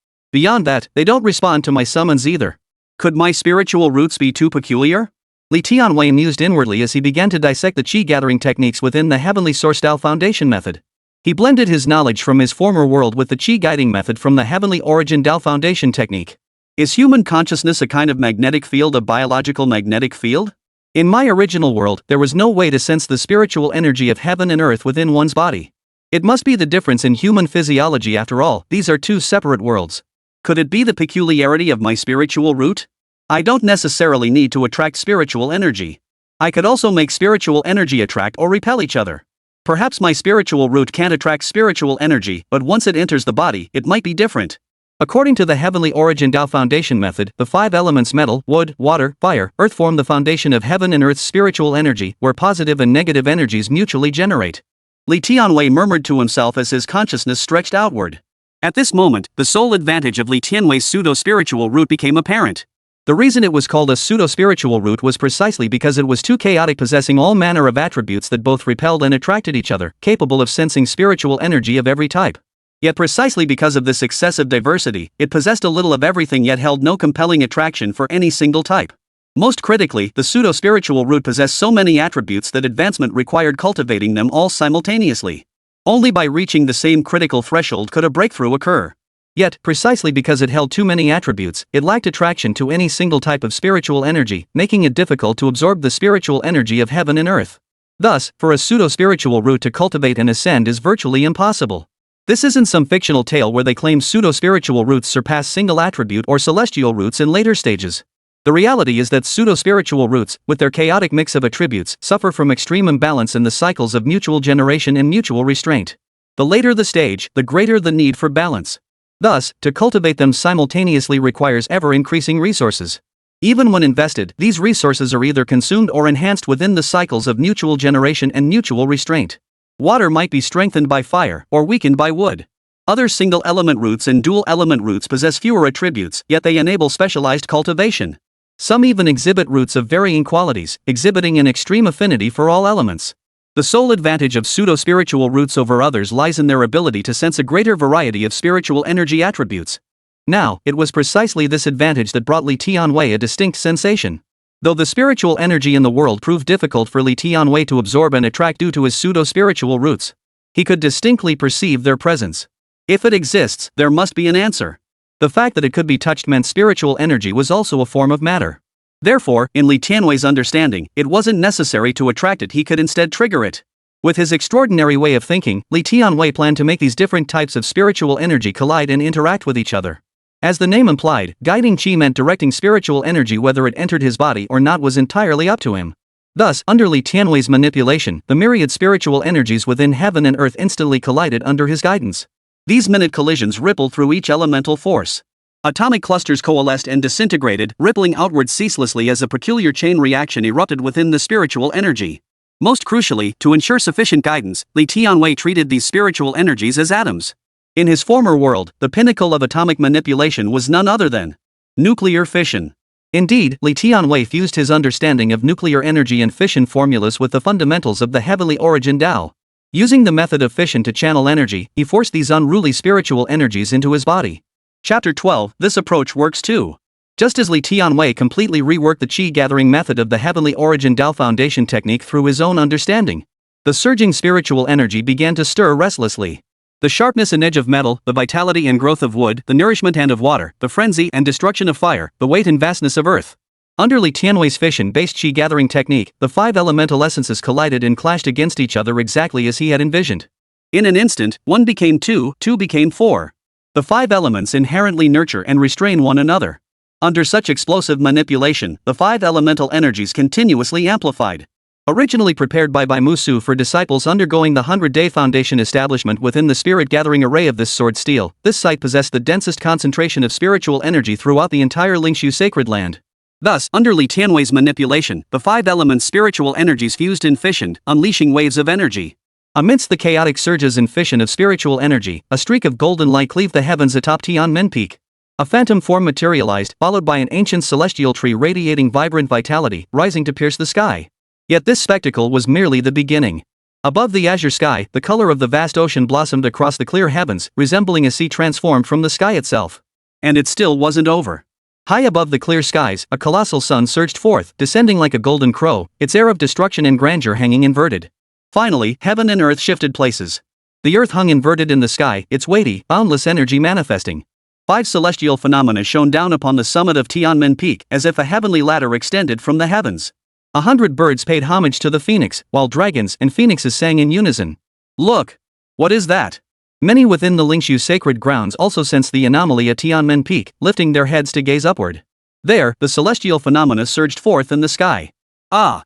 Beyond that, they don't respond to my summons either. Could my spiritual roots be too peculiar? Li Tianwei mused inwardly as he began to dissect the qi gathering techniques within the Heavenly Source Tao Foundation method. He blended his knowledge from his former world with the qi guiding method from the Heavenly Origin Tao Foundation technique. Is human consciousness a kind of magnetic field, a biological magnetic field? In my original world, there was no way to sense the spiritual energy of heaven and earth within one's body. It must be the difference in human physiology after all, these are two separate worlds. Could it be the peculiarity of my spiritual root? I don't necessarily need to attract spiritual energy. I could also make spiritual energy attract or repel each other. Perhaps my spiritual root can't attract spiritual energy, but once it enters the body, it might be different. According to the Heavenly Origin Tao Foundation method, the 5 elements metal, wood, water, fire, earth form the foundation of heaven and earth's spiritual energy, where positive and negative energies mutually generate. Li Tianwei murmured to himself as his consciousness stretched outward. At this moment, the sole advantage of Li Tianwei's pseudo-spiritual root became apparent. The reason it was called a pseudo-spiritual root was precisely because it was too chaotic, possessing all manner of attributes that both repelled and attracted each other, capable of sensing spiritual energy of every type. Yet precisely because of this excessive diversity, it possessed a little of everything yet held no compelling attraction for any single type. Most critically, the pseudo-spiritual root possessed so many attributes that advancement required cultivating them all simultaneously. Only by reaching the same critical threshold could a breakthrough occur. Yet, precisely because it held too many attributes, it lacked attraction to any single type of spiritual energy, making it difficult to absorb the spiritual energy of heaven and earth. Thus, for a pseudo-spiritual root to cultivate and ascend is virtually impossible. This isn't some fictional tale where they claim pseudo-spiritual roots surpass single attribute or celestial roots in later stages. The reality is that pseudo-spiritual roots, with their chaotic mix of attributes, suffer from extreme imbalance in the cycles of mutual generation and mutual restraint. The later the stage, the greater the need for balance. Thus, to cultivate them simultaneously requires ever-increasing resources. Even when invested, these resources are either consumed or enhanced within the cycles of mutual generation and mutual restraint. Water might be strengthened by fire, or weakened by wood. Other single-element roots and dual-element roots possess fewer attributes, yet they enable specialized cultivation. Some even exhibit roots of varying qualities, exhibiting an extreme affinity for all elements. The sole advantage of pseudo-spiritual roots over others lies in their ability to sense a greater variety of spiritual energy attributes. Now, it was precisely this advantage that brought Li Tianwei a distinct sensation. Though the spiritual energy in the world proved difficult for Li Tianwei to absorb and attract due to his pseudo-spiritual roots, he could distinctly perceive their presence. If it exists, there must be an answer. The fact that it could be touched meant spiritual energy was also a form of matter. Therefore, in Li Tianwei's understanding, it wasn't necessary to attract it, he could instead trigger it. With his extraordinary way of thinking, Li Tianwei planned to make these different types of spiritual energy collide and interact with each other. As the name implied, guiding qi meant directing spiritual energy whether it entered his body or not was entirely up to him. Thus, under Li Tianwei's manipulation, the myriad spiritual energies within heaven and earth instantly collided under his guidance. These minute collisions rippled through each elemental force. Atomic clusters coalesced and disintegrated, rippling outward ceaselessly as a peculiar chain reaction erupted within the spiritual energy. Most crucially, to ensure sufficient guidance, Li Tianwei treated these spiritual energies as atoms. In his former world, the pinnacle of atomic manipulation was none other than nuclear fission. Indeed, Li Tianwei fused his understanding of nuclear energy and fission formulas with the fundamentals of the heavenly origin Tao. Using the method of fission to channel energy, he forced these unruly spiritual energies into his body. Chapter 12. This approach works too. Just as Li Tianwei completely reworked the qi-gathering method of the heavenly origin Tao foundation technique through his own understanding, the surging spiritual energy began to stir restlessly. The sharpness and edge of metal, the vitality and growth of wood, the nourishment and of water, the frenzy and destruction of fire, the weight and vastness of earth. Under Li Tianwei's fission-based qi-gathering technique, the 5 elemental essences collided and clashed against each other exactly as he had envisioned. In an instant, 1 became 2, 2 became 4. The 5 elements inherently nurture and restrain one another. Under such explosive manipulation, the 5 elemental energies continuously amplified. Originally prepared by Musu for disciples undergoing the 100-day foundation establishment within the spirit-gathering array of this sword steel, this site possessed the densest concentration of spiritual energy throughout the entire Lingshu sacred land. Thus, under Li Tianwei's manipulation, the 5 elements' spiritual energies fused and fissioned, unleashing waves of energy. Amidst the chaotic surges and fission of spiritual energy, a streak of golden light cleaved the heavens atop Tianmen Peak. A phantom form materialized, followed by an ancient celestial tree radiating vibrant vitality, rising to pierce the sky. Yet this spectacle was merely the beginning. Above the azure sky, the color of the vast ocean blossomed across the clear heavens, resembling a sea transformed from the sky itself. And it still wasn't over. High above the clear skies, a colossal sun surged forth, descending like a golden crow, its air of destruction and grandeur hanging inverted. Finally, heaven and earth shifted places. The earth hung inverted in the sky, its weighty, boundless energy manifesting. 5 celestial phenomena shone down upon the summit of Tianmen Peak, as if a heavenly ladder extended from the heavens. 100 birds paid homage to the phoenix, while dragons and phoenixes sang in unison. Look! What is that? Many within the Lingshu sacred grounds also sensed the anomaly at Tianmen Peak, lifting their heads to gaze upward. There, the celestial phenomena surged forth in the sky. Ah!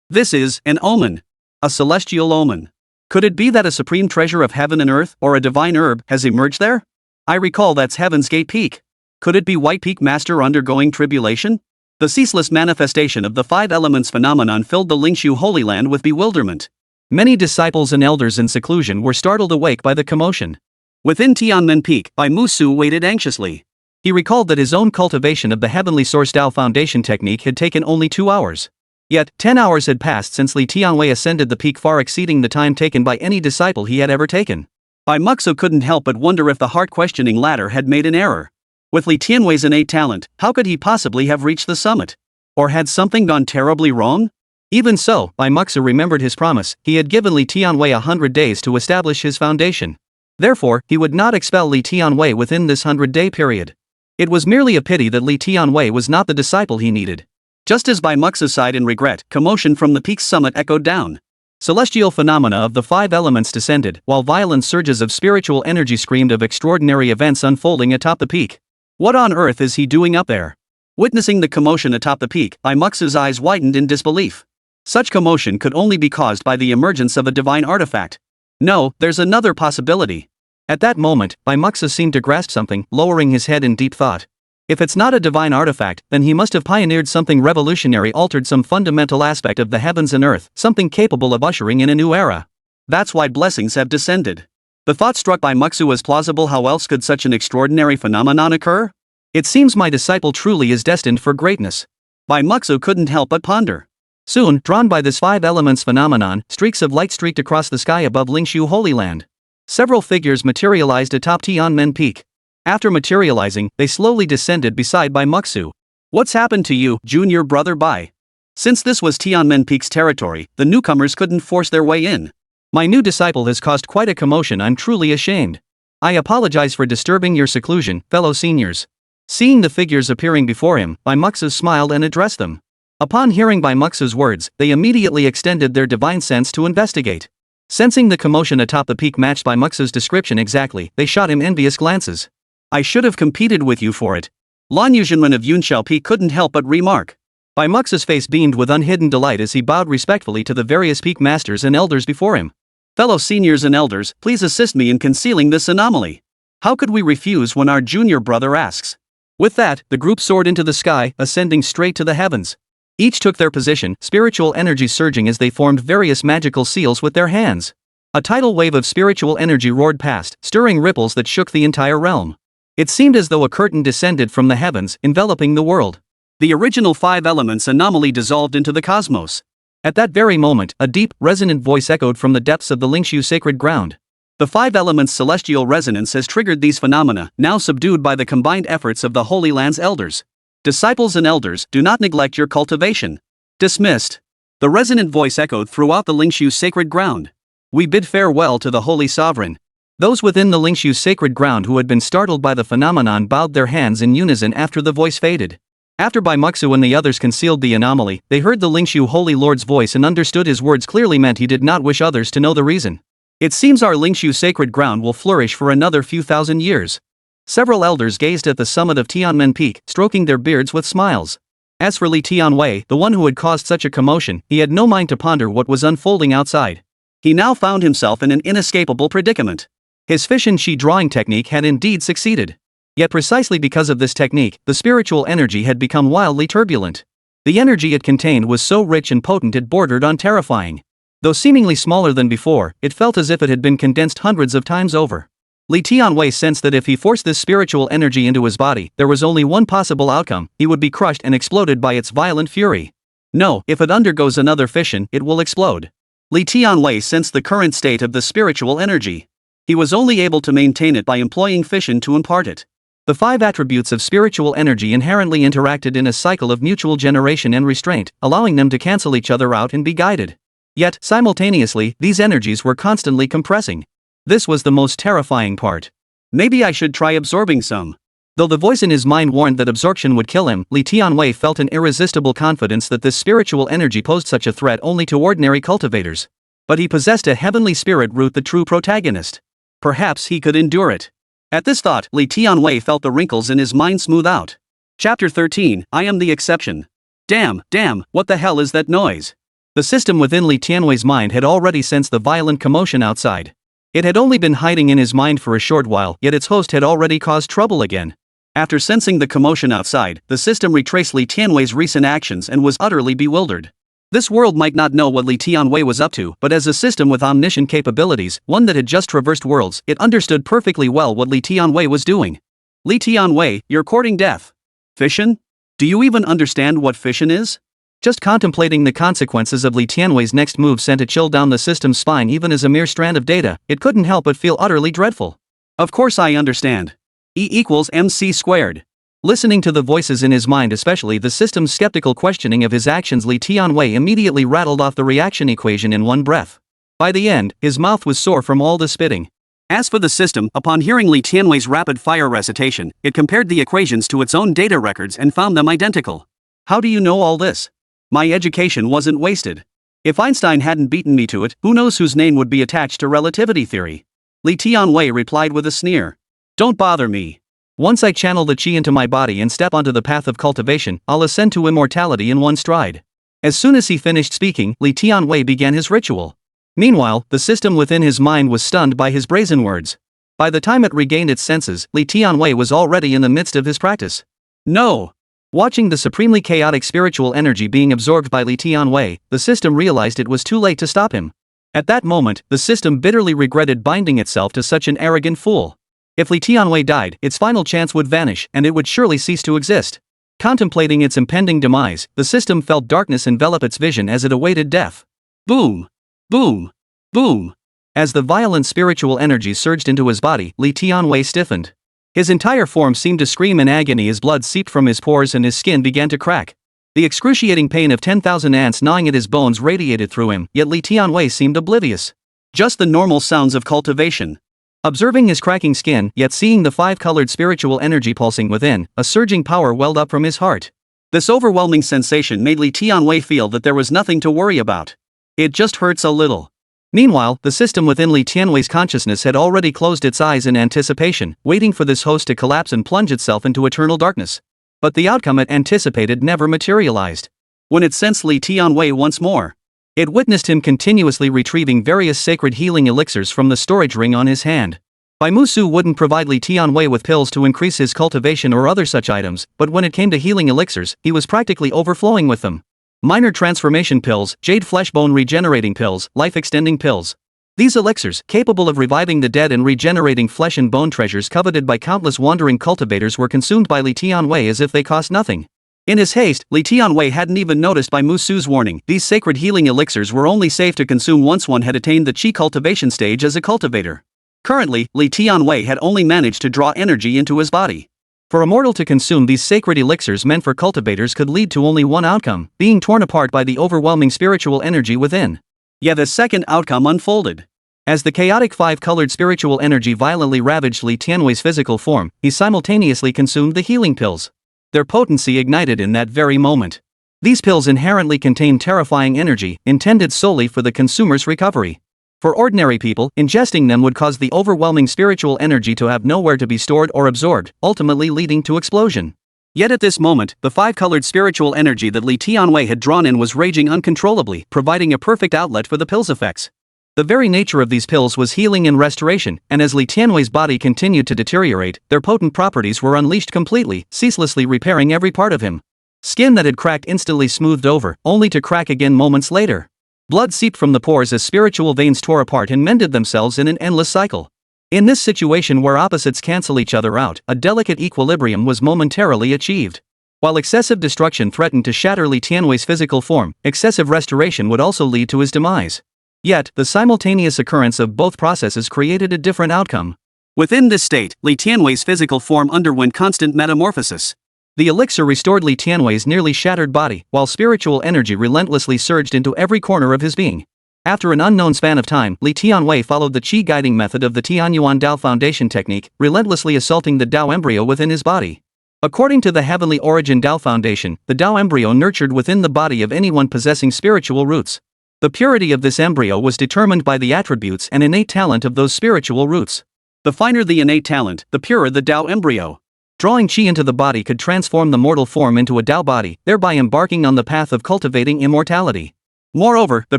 This is an omen. A celestial omen. Could it be that a supreme treasure of heaven and earth, or a divine herb, has emerged there? I recall that's Heaven's Gate Peak. Could it be White Peak Master undergoing tribulation? The ceaseless manifestation of the 5 elements phenomenon filled the Lingshu Holy Land with bewilderment. Many disciples and elders in seclusion were startled awake by the commotion. Within Tianmen Peak, Musu waited anxiously. He recalled that his own cultivation of the Heavenly Source Tao Foundation technique had taken only 2 hours. Yet, 10 hours had passed since Li Tianwei ascended the peak, far exceeding the time taken by any disciple he had ever taken. Muxu couldn't help but wonder if the heart-questioning latter had made an error. With Li Tianwei's innate talent, how could he possibly have reached the summit? Or had something gone terribly wrong? Even so, Muxu remembered his promise. He had given Li Tianwei 100 days to establish his foundation. Therefore, he would not expel Li Tianwei within this 100-day period. It was merely a pity that Li Tianwei was not the disciple he needed. Just as Muxu sighed in regret, commotion from the peak's summit echoed down. Celestial phenomena of the 5 elements descended, while violent surges of spiritual energy screamed of extraordinary events unfolding atop the peak. What on earth is he doing up there? Witnessing the commotion atop the peak, Muxu's eyes widened in disbelief. Such commotion could only be caused by the emergence of a divine artifact. No, there's another possibility. At that moment, Muxu seemed to grasp something, lowering his head in deep thought. If it's not a divine artifact, then he must have pioneered something revolutionary, altered some fundamental aspect of the heavens and earth, something capable of ushering in a new era. That's why blessings have descended. The thought struck Muxu as plausible. How else could such an extraordinary phenomenon occur? It seems my disciple truly is destined for greatness. Muxu couldn't help but ponder. Soon, drawn by this 5 elements phenomenon, streaks of light streaked across the sky above Lingshu Holy Land. Several figures materialized atop Tianmen Peak. After materializing, they slowly descended beside Muxu. What's happened to you, junior brother Bai? Since this was Tianmen Peak's territory, the newcomers couldn't force their way in. My new disciple has caused quite a commotion. I'm truly ashamed. I apologize for disturbing your seclusion, fellow seniors. Seeing the figures appearing before him, Muxu smiled and addressed them. Upon hearing Muxu's words, they immediately extended their divine sense to investigate. Sensing the commotion atop the peak matched Muxu's description exactly, they shot him envious glances. I should have competed with you for it. Lan Yuzhenman of Yunxiaopi couldn't help but remark. Muxu's face beamed with unhidden delight as he bowed respectfully to the various peak masters and elders before him. Fellow seniors and elders, please assist me in concealing this anomaly. How could we refuse when our junior brother asks? With that, the group soared into the sky, ascending straight to the heavens. Each took their position, spiritual energy surging as they formed various magical seals with their hands. A tidal wave of spiritual energy roared past, stirring ripples that shook the entire realm. It seemed as though a curtain descended from the heavens, enveloping the world. The original 5 elements anomaly dissolved into the cosmos. At that very moment, a deep, resonant voice echoed from the depths of the Lingshu sacred ground. The 5 elements' celestial resonance has triggered these phenomena, now subdued by the combined efforts of the Holy Land's elders. Disciples and elders, do not neglect your cultivation. Dismissed. The resonant voice echoed throughout the Lingshu sacred ground. We bid farewell to the Holy Sovereign. Those within the Lingshu sacred ground who had been startled by the phenomenon bowed their hands in unison after the voice faded. After Bai Muxu and the others concealed the anomaly, they heard the Lingshu Holy Lord's voice and understood his words clearly meant he did not wish others to know the reason. It seems our Lingshu sacred ground will flourish for another few thousand years. Several elders gazed at the summit of Tianmen Peak, stroking their beards with smiles. As for Li Tianwei, the one who had caused such a commotion, he had no mind to ponder what was unfolding outside. He now found himself in an inescapable predicament. His fission shi drawing technique had indeed succeeded. Yet precisely because of this technique, the spiritual energy had become wildly turbulent. The energy it contained was so rich and potent it bordered on terrifying. Though seemingly smaller than before, it felt as if it had been condensed hundreds of times over. Li Tianwei sensed that if he forced this spiritual energy into his body, there was only one possible outcome: he would be crushed and exploded by its violent fury. No, if it undergoes another fission, it will explode. Li Tianwei sensed the current state of the spiritual energy. He was only able to maintain it by employing fission to impart it. The 5 attributes of spiritual energy inherently interacted in a cycle of mutual generation and restraint, allowing them to cancel each other out and be guided. Yet, simultaneously, these energies were constantly compressing. This was the most terrifying part. Maybe I should try absorbing some. Though the voice in his mind warned that absorption would kill him, Li Tianwei felt an irresistible confidence that this spiritual energy posed such a threat only to ordinary cultivators. But he possessed a heavenly spirit root, the true protagonist. Perhaps he could endure it. At this thought, Li Tianwei felt the wrinkles in his mind smooth out. Chapter 13, I am the exception. Damn, what the hell is that noise? The system within Li Tianwei's mind had already sensed the violent commotion outside. It had only been hiding in his mind for a short while, yet its host had already caused trouble again. After sensing the commotion outside, the system retraced Li Tianwei's recent actions and was utterly bewildered. This world might not know what Li Tianwei was up to, but as a system with omniscient capabilities, one that had just traversed worlds, it understood perfectly well what Li Tianwei was doing. Li Tianwei, you're courting death. Fission? Do you even understand what fission is? Just contemplating the consequences of Li Tianwei's next move sent a chill down the system's spine. Even as a mere strand of data, it couldn't help but feel utterly dreadful. Of course I understand. E equals mc squared. Listening to the voices in his mind, especially the system's skeptical questioning of his actions, Li Tianwei immediately rattled off the reaction equation in one breath. By the end, his mouth was sore from all the spitting. As for the system, upon hearing Li Tianwei's rapid-fire recitation, it compared the equations to its own data records and found them identical. How do you know all this? My education wasn't wasted. If Einstein hadn't beaten me to it, who knows whose name would be attached to relativity theory? Li Tianwei replied with a sneer. Don't bother me. Once I channel the qi into my body and step onto the path of cultivation, I'll ascend to immortality in one stride. As soon as he finished speaking, Li Tianwei began his ritual. Meanwhile, the system within his mind was stunned by his brazen words. By the time it regained its senses, Li Tianwei was already in the midst of his practice. No! Watching the supremely chaotic spiritual energy being absorbed by Li Tianwei, the system realized it was too late to stop him. At that moment, the system bitterly regretted binding itself to such an arrogant fool. If Li Tianwei died, its final chance would vanish, and it would surely cease to exist. Contemplating its impending demise, the system felt darkness envelop its vision as it awaited death. Boom! Boom! Boom! As the violent spiritual energy surged into his body, Li Tianwei stiffened. His entire form seemed to scream in agony as blood seeped from his pores and his skin began to crack. The excruciating pain of 10,000 ants gnawing at his bones radiated through him, yet Li Tianwei seemed oblivious. Just the normal sounds of cultivation. Observing his cracking skin, yet seeing the 5-colored spiritual energy pulsing within, a surging power welled up from his heart. This overwhelming sensation made Li Tianwei feel that there was nothing to worry about. It just hurts a little. Meanwhile, the system within Li Tianwei's consciousness had already closed its eyes in anticipation, waiting for this host to collapse and plunge itself into eternal darkness. But the outcome it anticipated never materialized. When it sensed Li Tianwei once more, it witnessed him continuously retrieving various sacred healing elixirs from the storage ring on his hand. Bai Musu wouldn't provide Li Tianwei with pills to increase his cultivation or other such items, but when it came to healing elixirs, he was practically overflowing with them. Minor transformation pills, jade fleshbone regenerating pills, life-extending pills. These elixirs, capable of reviving the dead and regenerating flesh and bone treasures coveted by countless wandering cultivators, were consumed by Li Tianwei as if they cost nothing. In his haste, Li Tianwei hadn't even noticed by Musu's warning. These sacred healing elixirs were only safe to consume once one had attained the qi cultivation stage as a cultivator. Currently, Li Tianwei had only managed to draw energy into his body. For a mortal to consume these sacred elixirs meant for cultivators could lead to only one outcome, being torn apart by the overwhelming spiritual energy within. Yet a second outcome unfolded. As the chaotic five-colored spiritual energy violently ravaged Li Tianwei's physical form, he simultaneously consumed the healing pills. Their potency ignited in that very moment. These pills inherently contain terrifying energy, intended solely for the consumer's recovery. For ordinary people, ingesting them would cause the overwhelming spiritual energy to have nowhere to be stored or absorbed, ultimately leading to explosion. Yet at this moment, the five-colored spiritual energy that Li Tianwei had drawn in was raging uncontrollably, providing a perfect outlet for the pill's effects. The very nature of these pills was healing and restoration, and as Li Tianwei's body continued to deteriorate, their potent properties were unleashed completely, ceaselessly repairing every part of him. Skin that had cracked instantly smoothed over, only to crack again moments later. Blood seeped from the pores as spiritual veins tore apart and mended themselves in an endless cycle. In this situation where opposites cancel each other out, a delicate equilibrium was momentarily achieved. While excessive destruction threatened to shatter Li Tianwei's physical form, excessive restoration would also lead to his demise. Yet, the simultaneous occurrence of both processes created a different outcome. Within this state, Li Tianwei's physical form underwent constant metamorphosis. The elixir restored Li Tianwei's nearly shattered body, while spiritual energy relentlessly surged into every corner of his being. After an unknown span of time, Li Tianwei followed the qi guiding method of the Tianyuan Dao Foundation technique, relentlessly assaulting the Dao embryo within his body. According to the Heavenly Origin Dao Foundation, the Dao embryo nurtured within the body of anyone possessing spiritual roots. The purity of this embryo was determined by the attributes and innate talent of those spiritual roots. The finer the innate talent, the purer the Dao embryo. Drawing qi into the body could transform the mortal form into a Dao body, thereby embarking on the path of cultivating immortality. Moreover, the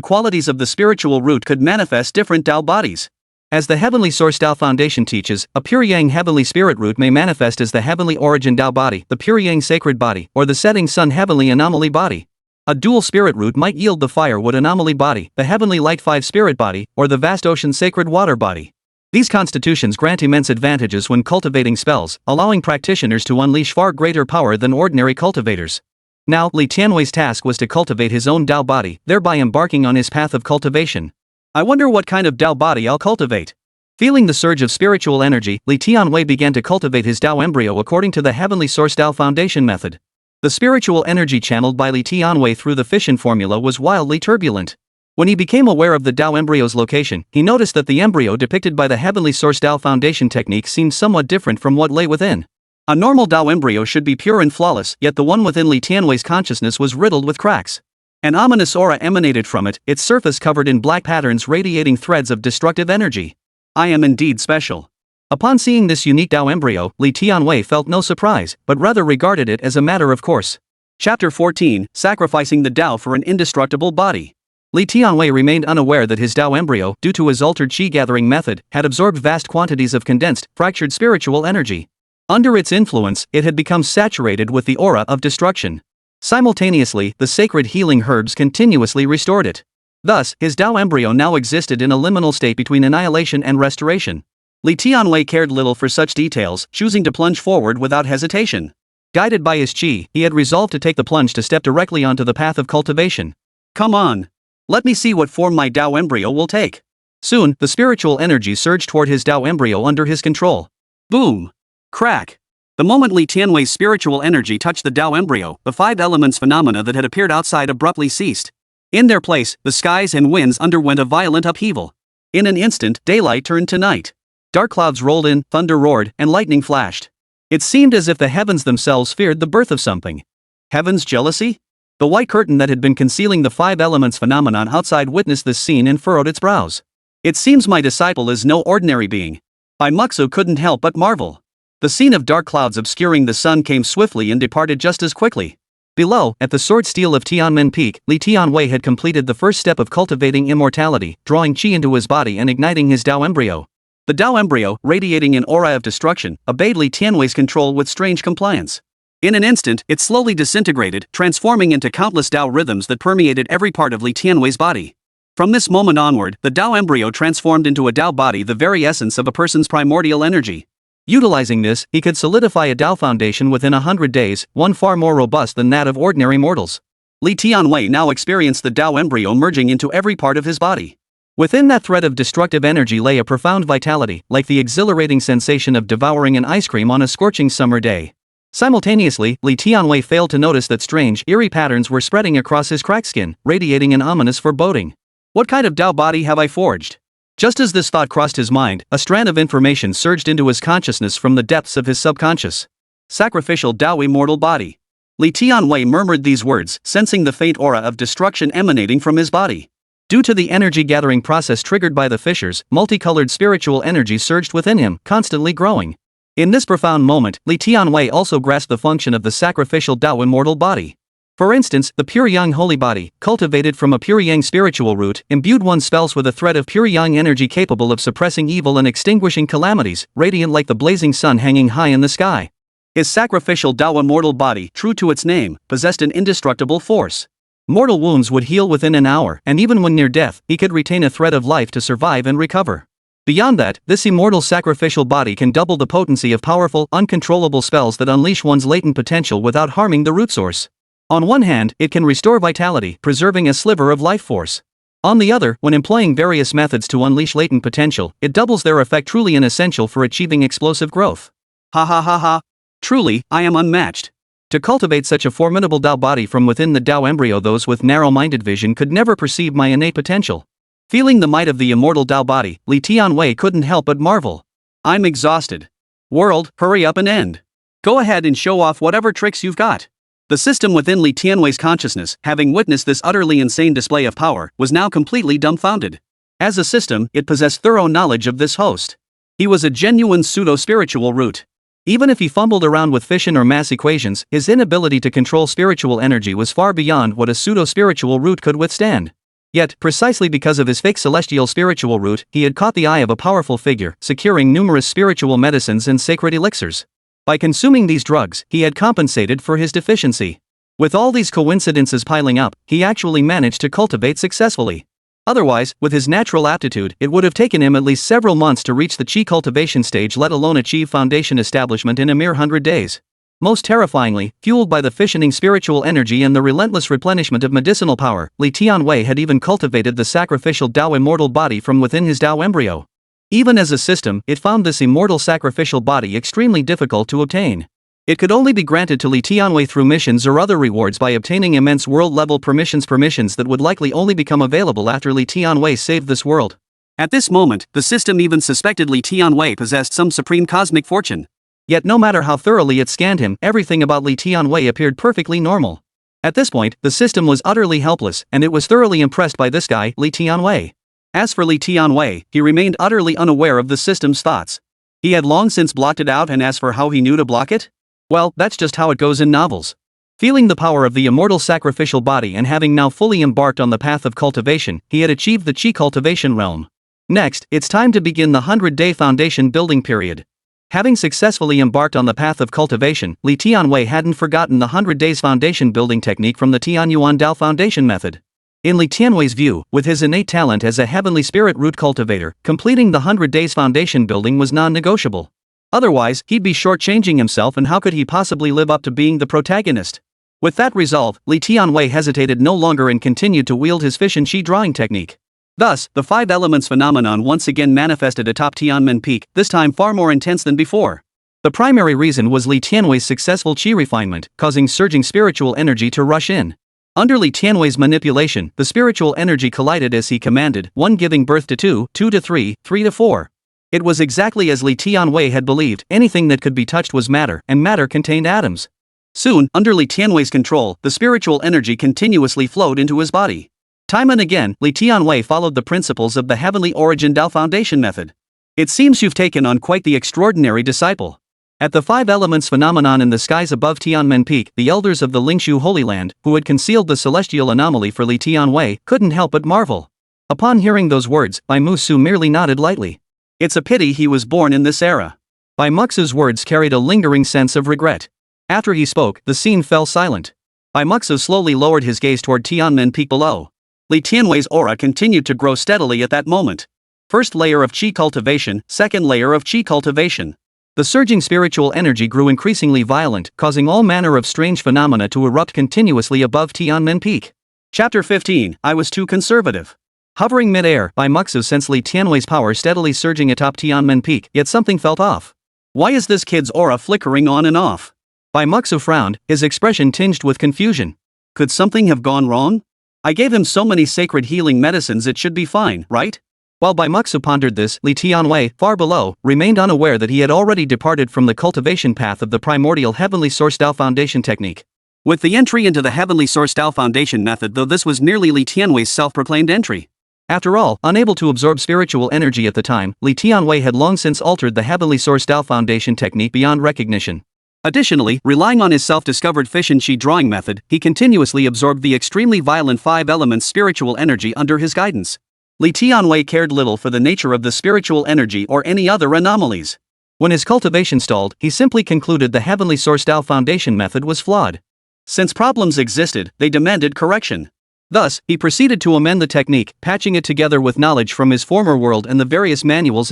qualities of the spiritual root could manifest different Dao bodies. As the Heavenly Source Dao Foundation teaches, a pure Yang Heavenly Spirit root may manifest as the Heavenly Origin Dao body, the pure Yang Sacred body, or the Setting Sun Heavenly Anomaly body. A dual spirit root might yield the Firewood Anomaly body, the Heavenly Light 5 Spirit body, or the Vast Ocean Sacred Water body. These constitutions grant immense advantages when cultivating spells, allowing practitioners to unleash far greater power than ordinary cultivators. Now, Li Tianwei's task was to cultivate his own Dao body, thereby embarking on his path of cultivation. I wonder what kind of Dao body I'll cultivate. Feeling the surge of spiritual energy, Li Tianwei began to cultivate his Dao embryo according to the Heavenly Source Dao Foundation method. The spiritual energy channeled by Li Tianwei through the fission formula was wildly turbulent. When he became aware of the Dao embryo's location, he noticed that the embryo depicted by the Heavenly Source Dao Foundation technique seemed somewhat different from what lay within. A normal Dao embryo should be pure and flawless, yet the one within Li Tianwei's consciousness was riddled with cracks. An ominous aura emanated from it, its surface covered in black patterns radiating threads of destructive energy. I am indeed special. Upon seeing this unique Dao embryo, Li Tianwei felt no surprise, but rather regarded it as a matter of course. Chapter 14, Sacrificing the Dao for an Indestructible Body. Li Tianwei remained unaware that his Dao embryo, due to his altered qi gathering method, had absorbed vast quantities of condensed, fractured spiritual energy. Under its influence, it had become saturated with the aura of destruction. Simultaneously, the sacred healing herbs continuously restored it. Thus, his Dao embryo now existed in a liminal state between annihilation and restoration. Li Tianwei cared little for such details, choosing to plunge forward without hesitation. Guided by his qi, he had resolved to take the plunge to step directly onto the path of cultivation. Come on. Let me see what form my Dao embryo will take. Soon, the spiritual energy surged toward his Dao embryo under his control. Boom! Crack! The moment Li Tianwei's spiritual energy touched the Dao embryo, the five elements phenomena that had appeared outside abruptly ceased. In their place, the skies and winds underwent a violent upheaval. In an instant, daylight turned to night. Dark clouds rolled in, thunder roared, and lightning flashed. It seemed as if the heavens themselves feared the birth of something. Heaven's jealousy? The white curtain that had been concealing the five elements phenomenon outside witnessed this scene and furrowed its brows. It seems my disciple is no ordinary being. Bai Muxu couldn't help but marvel. The scene of dark clouds obscuring the sun came swiftly and departed just as quickly. Below, at the sword steel of Tianmen Peak, Li Tianwei had completed the first step of cultivating immortality, drawing qi into his body and igniting his Dao embryo. The Dao embryo, radiating an aura of destruction, obeyed Li Tianwei's control with strange compliance. In an instant, it slowly disintegrated, transforming into countless Dao rhythms that permeated every part of Li Tianwei's body. From this moment onward, the Dao embryo transformed into a Dao body, the very essence of a person's primordial energy. Utilizing this, he could solidify a Dao foundation within 100 days, one far more robust than that of ordinary mortals. Li Tianwei now experienced the Dao embryo merging into every part of his body. Within that thread of destructive energy lay a profound vitality, like the exhilarating sensation of devouring an ice cream on a scorching summer day. Simultaneously, Li Tianwei failed to notice that strange, eerie patterns were spreading across his cracked skin, radiating an ominous foreboding. What kind of Dao body have I forged? Just as this thought crossed his mind, a strand of information surged into his consciousness from the depths of his subconscious. Sacrificial Dao immortal body. Li Tianwei murmured these words, sensing the faint aura of destruction emanating from his body. Due to the energy-gathering process triggered by the fissures, multicolored spiritual energy surged within him, constantly growing. In this profound moment, Li Tianwei also grasped the function of the sacrificial Dao immortal body. For instance, the pure yang holy body, cultivated from a pure yang spiritual root, imbued one's spells with a thread of pure yang energy capable of suppressing evil and extinguishing calamities, radiant like the blazing sun hanging high in the sky. His sacrificial Dao immortal body, true to its name, possessed an indestructible force. Mortal wounds would heal within an hour, and even when near death, he could retain a thread of life to survive and recover. Beyond that, this immortal sacrificial body can double the potency of powerful, uncontrollable spells that unleash one's latent potential without harming the root source. On one hand, it can restore vitality, preserving a sliver of life force. On the other, when employing various methods to unleash latent potential, it doubles their effect, truly essential for achieving explosive growth. Ha ha ha ha. Truly, I am unmatched. To cultivate such a formidable Dao body from within the Dao embryo, those with narrow-minded vision could never perceive my innate potential. Feeling the might of the immortal Dao body, Li Tianwei couldn't help but marvel. I'm exhausted. World, hurry up and end. Go ahead and show off whatever tricks you've got. The system within Li Tianwei's consciousness, having witnessed this utterly insane display of power, was now completely dumbfounded. As a system, it possessed thorough knowledge of this host. He was a genuine pseudo-spiritual root. Even if he fumbled around with fission or mass equations, his inability to control spiritual energy was far beyond what a pseudo-spiritual root could withstand. Yet, precisely because of his fake celestial spiritual root, he had caught the eye of a powerful figure, securing numerous spiritual medicines and sacred elixirs. By consuming these drugs, he had compensated for his deficiency. With all these coincidences piling up, he actually managed to cultivate successfully. Otherwise, with his natural aptitude, it would have taken him at least several months to reach the Qi cultivation stage, let alone achieve foundation establishment in a mere 100 days. Most terrifyingly, fueled by the fissioning spiritual energy and the relentless replenishment of medicinal power, Li Tianwei had even cultivated the sacrificial Dao immortal body from within his Dao embryo. Even as a system, it found this immortal sacrificial body extremely difficult to obtain. It could only be granted to Li Tianwei through missions or other rewards by obtaining immense world-level permissions that would likely only become available after Li Tianwei saved this world. At this moment, the system even suspected Li Tianwei possessed some supreme cosmic fortune. Yet no matter how thoroughly it scanned him, everything about Li Tianwei appeared perfectly normal. At this point, the system was utterly helpless, and it was thoroughly impressed by this guy, Li Tianwei. As for Li Tianwei, he remained utterly unaware of the system's thoughts. He had long since blocked it out, and as for how he knew to block it? Well, that's just how it goes in novels. Feeling the power of the immortal sacrificial body and having now fully embarked on the path of cultivation, he had achieved the Qi cultivation realm. Next, it's time to begin the 100-day foundation building period. Having successfully embarked on the path of cultivation, Li Tianwei hadn't forgotten the 100 days foundation building technique from the Tianyuan Dao foundation method. In Li Tianwei's view, with his innate talent as a heavenly spirit root cultivator, completing the 100 days foundation building was non-negotiable. Otherwise, he'd be shortchanging himself, and how could he possibly live up to being the protagonist? With that resolve, Li Tianwei hesitated no longer and continued to wield his fission Qi drawing technique. Thus, the five elements phenomenon once again manifested atop Tianmen Peak, this time far more intense than before. The primary reason was Li Tianwei's successful Qi refinement, causing surging spiritual energy to rush in. Under Li Tianwei's manipulation, the spiritual energy collided as he commanded, 1 giving birth to 2, 2 to 3, 3 to 4. It was exactly as Li Tianwei had believed, anything that could be touched was matter, and matter contained atoms. Soon, under Li Tianwei's control, the spiritual energy continuously flowed into his body. Time and again, Li Tianwei followed the principles of the Heavenly Origin Dao Foundation method. It seems you've taken on quite the extraordinary disciple. At the five elements phenomenon in the skies above Tianmen Peak, the elders of the Lingshu Holy Land, who had concealed the celestial anomaly for Li Tianwei, couldn't help but marvel. Upon hearing those words, Bai Musu merely nodded lightly. It's a pity he was born in this era. Bai Muxu's words carried a lingering sense of regret. After he spoke, the scene fell silent. Bai Muxu slowly lowered his gaze toward Tianmen Peak below. Li Tianwei's aura continued to grow steadily at that moment. First layer of Qi cultivation, second layer of Qi cultivation. The surging spiritual energy grew increasingly violent, causing all manner of strange phenomena to erupt continuously above Tianmen Peak. Chapter 15, I Was Too Conservative. Hovering mid-air, Bai Muxu sensed Li Tianwei's power steadily surging atop Tianmen Peak, yet something felt off. Why is this kid's aura flickering on and off? Bai Muxu frowned, his expression tinged with confusion. Could something have gone wrong? I gave him so many sacred healing medicines, it should be fine, right? While Bai Muxu pondered this, Li Tianwei, far below, remained unaware that he had already departed from the cultivation path of the primordial Heavenly Source Tao Foundation technique. With the entry into the Heavenly Source Tao Foundation method, though, this was nearly Li Tianwei's self-proclaimed entry. After all, unable to absorb spiritual energy at the time, Li Tianwei had long since altered the Heavenly Source Tao Foundation technique beyond recognition. Additionally, relying on his self-discovered fish and chi drawing method, he continuously absorbed the extremely violent 5 elements spiritual energy under his guidance. Li Tianwei cared little for the nature of the spiritual energy or any other anomalies. When his cultivation stalled, he simply concluded the Heavenly Source Tao Foundation method was flawed. Since problems existed, they demanded correction. Thus, he proceeded to amend the technique, patching it together with knowledge from his former world and the various manuals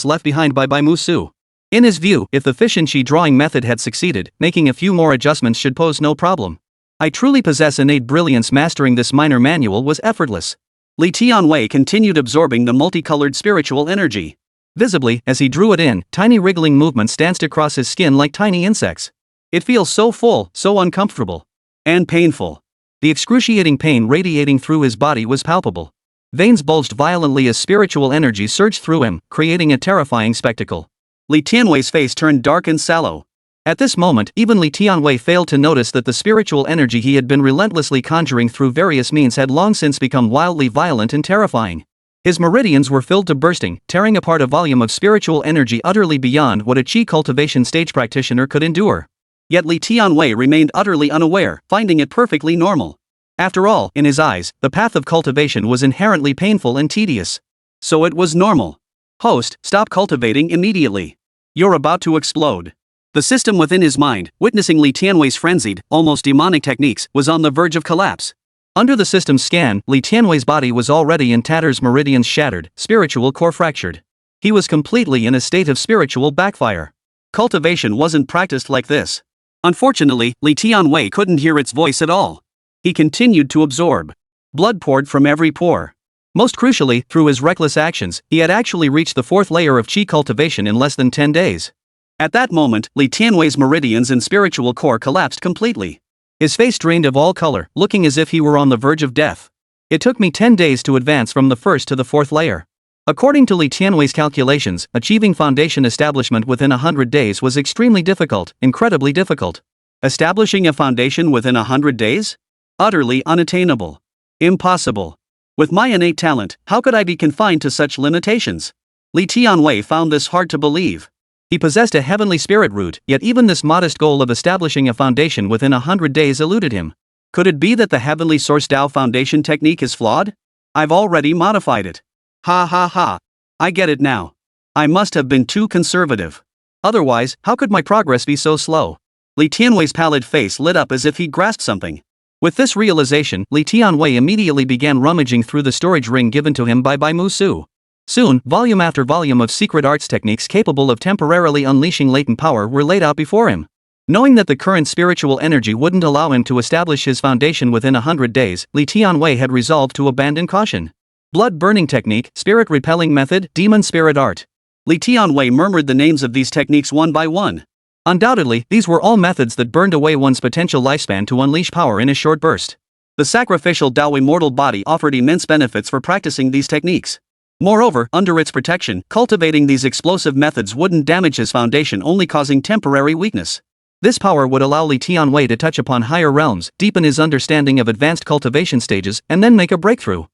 left behind by Bai Musu. In his view, if the fish and chi drawing method had succeeded, making a few more adjustments should pose no problem. I truly possess innate brilliance. Mastering this minor manual was effortless. Li Tianwei continued absorbing the multicolored spiritual energy. Visibly, as he drew it in, tiny wriggling movements danced across his skin like tiny insects. It feels so full, so uncomfortable. And painful. The excruciating pain radiating through his body was palpable. Veins bulged violently as spiritual energy surged through him, creating a terrifying spectacle. Li Tianwei's face turned dark and sallow. At this moment, even Li Tianwei failed to notice that the spiritual energy he had been relentlessly conjuring through various means had long since become wildly violent and terrifying. His meridians were filled to bursting, tearing apart a volume of spiritual energy utterly beyond what a chi cultivation stage practitioner could endure. Yet Li Tianwei remained utterly unaware, finding it perfectly normal. After all, in his eyes, the path of cultivation was inherently painful and tedious. So it was normal. Host, stop cultivating immediately. You're about to explode. The system within his mind, witnessing Li Tianwei's frenzied, almost demonic techniques, was on the verge of collapse. Under the system's scan, Li Tianwei's body was already in tatters, meridians shattered, spiritual core fractured. He was completely in a state of spiritual backfire. Cultivation wasn't practiced like this. Unfortunately, Li Tianwei couldn't hear its voice at all. He continued to absorb. Blood poured from every pore. Most crucially, through his reckless actions, he had actually reached the 4th layer of chi cultivation in less than 10 days. At that moment, Li Tianwei's meridians and spiritual core collapsed completely. His face drained of all color, looking as if he were on the verge of death. It took me 10 days to advance from the 1st to the 4th layer. According to Li Tianwei's calculations, achieving foundation establishment within 100 days was extremely difficult, incredibly difficult. Establishing a foundation within 100 days? Utterly unattainable. Impossible. With my innate talent, how could I be confined to such limitations? Li Tianwei found this hard to believe. He possessed a heavenly spirit root, yet even this modest goal of establishing a foundation within 100 days eluded him. Could it be that the Heavenly Source Tao Foundation technique is flawed? I've already modified it. Ha ha ha. I get it now. I must have been too conservative. Otherwise, how could my progress be so slow? Li Tianwei's pallid face lit up as if he grasped something. With this realization, Li Tianwei immediately began rummaging through the storage ring given to him by Bai Musu. Soon, volume after volume of secret arts techniques capable of temporarily unleashing latent power were laid out before him. Knowing that the current spiritual energy wouldn't allow him to establish his foundation within 100 days, Li Tianwei had resolved to abandon caution. Blood burning technique, spirit repelling method, demon spirit art. Li Tianwei murmured the names of these techniques one by one. Undoubtedly, these were all methods that burned away one's potential lifespan to unleash power in a short burst. The sacrificial Dao immortal body offered immense benefits for practicing these techniques. Moreover, under its protection, cultivating these explosive methods wouldn't damage his foundation, only causing temporary weakness. This power would allow Li Tianwei to touch upon higher realms, deepen his understanding of advanced cultivation stages, and then make a breakthrough.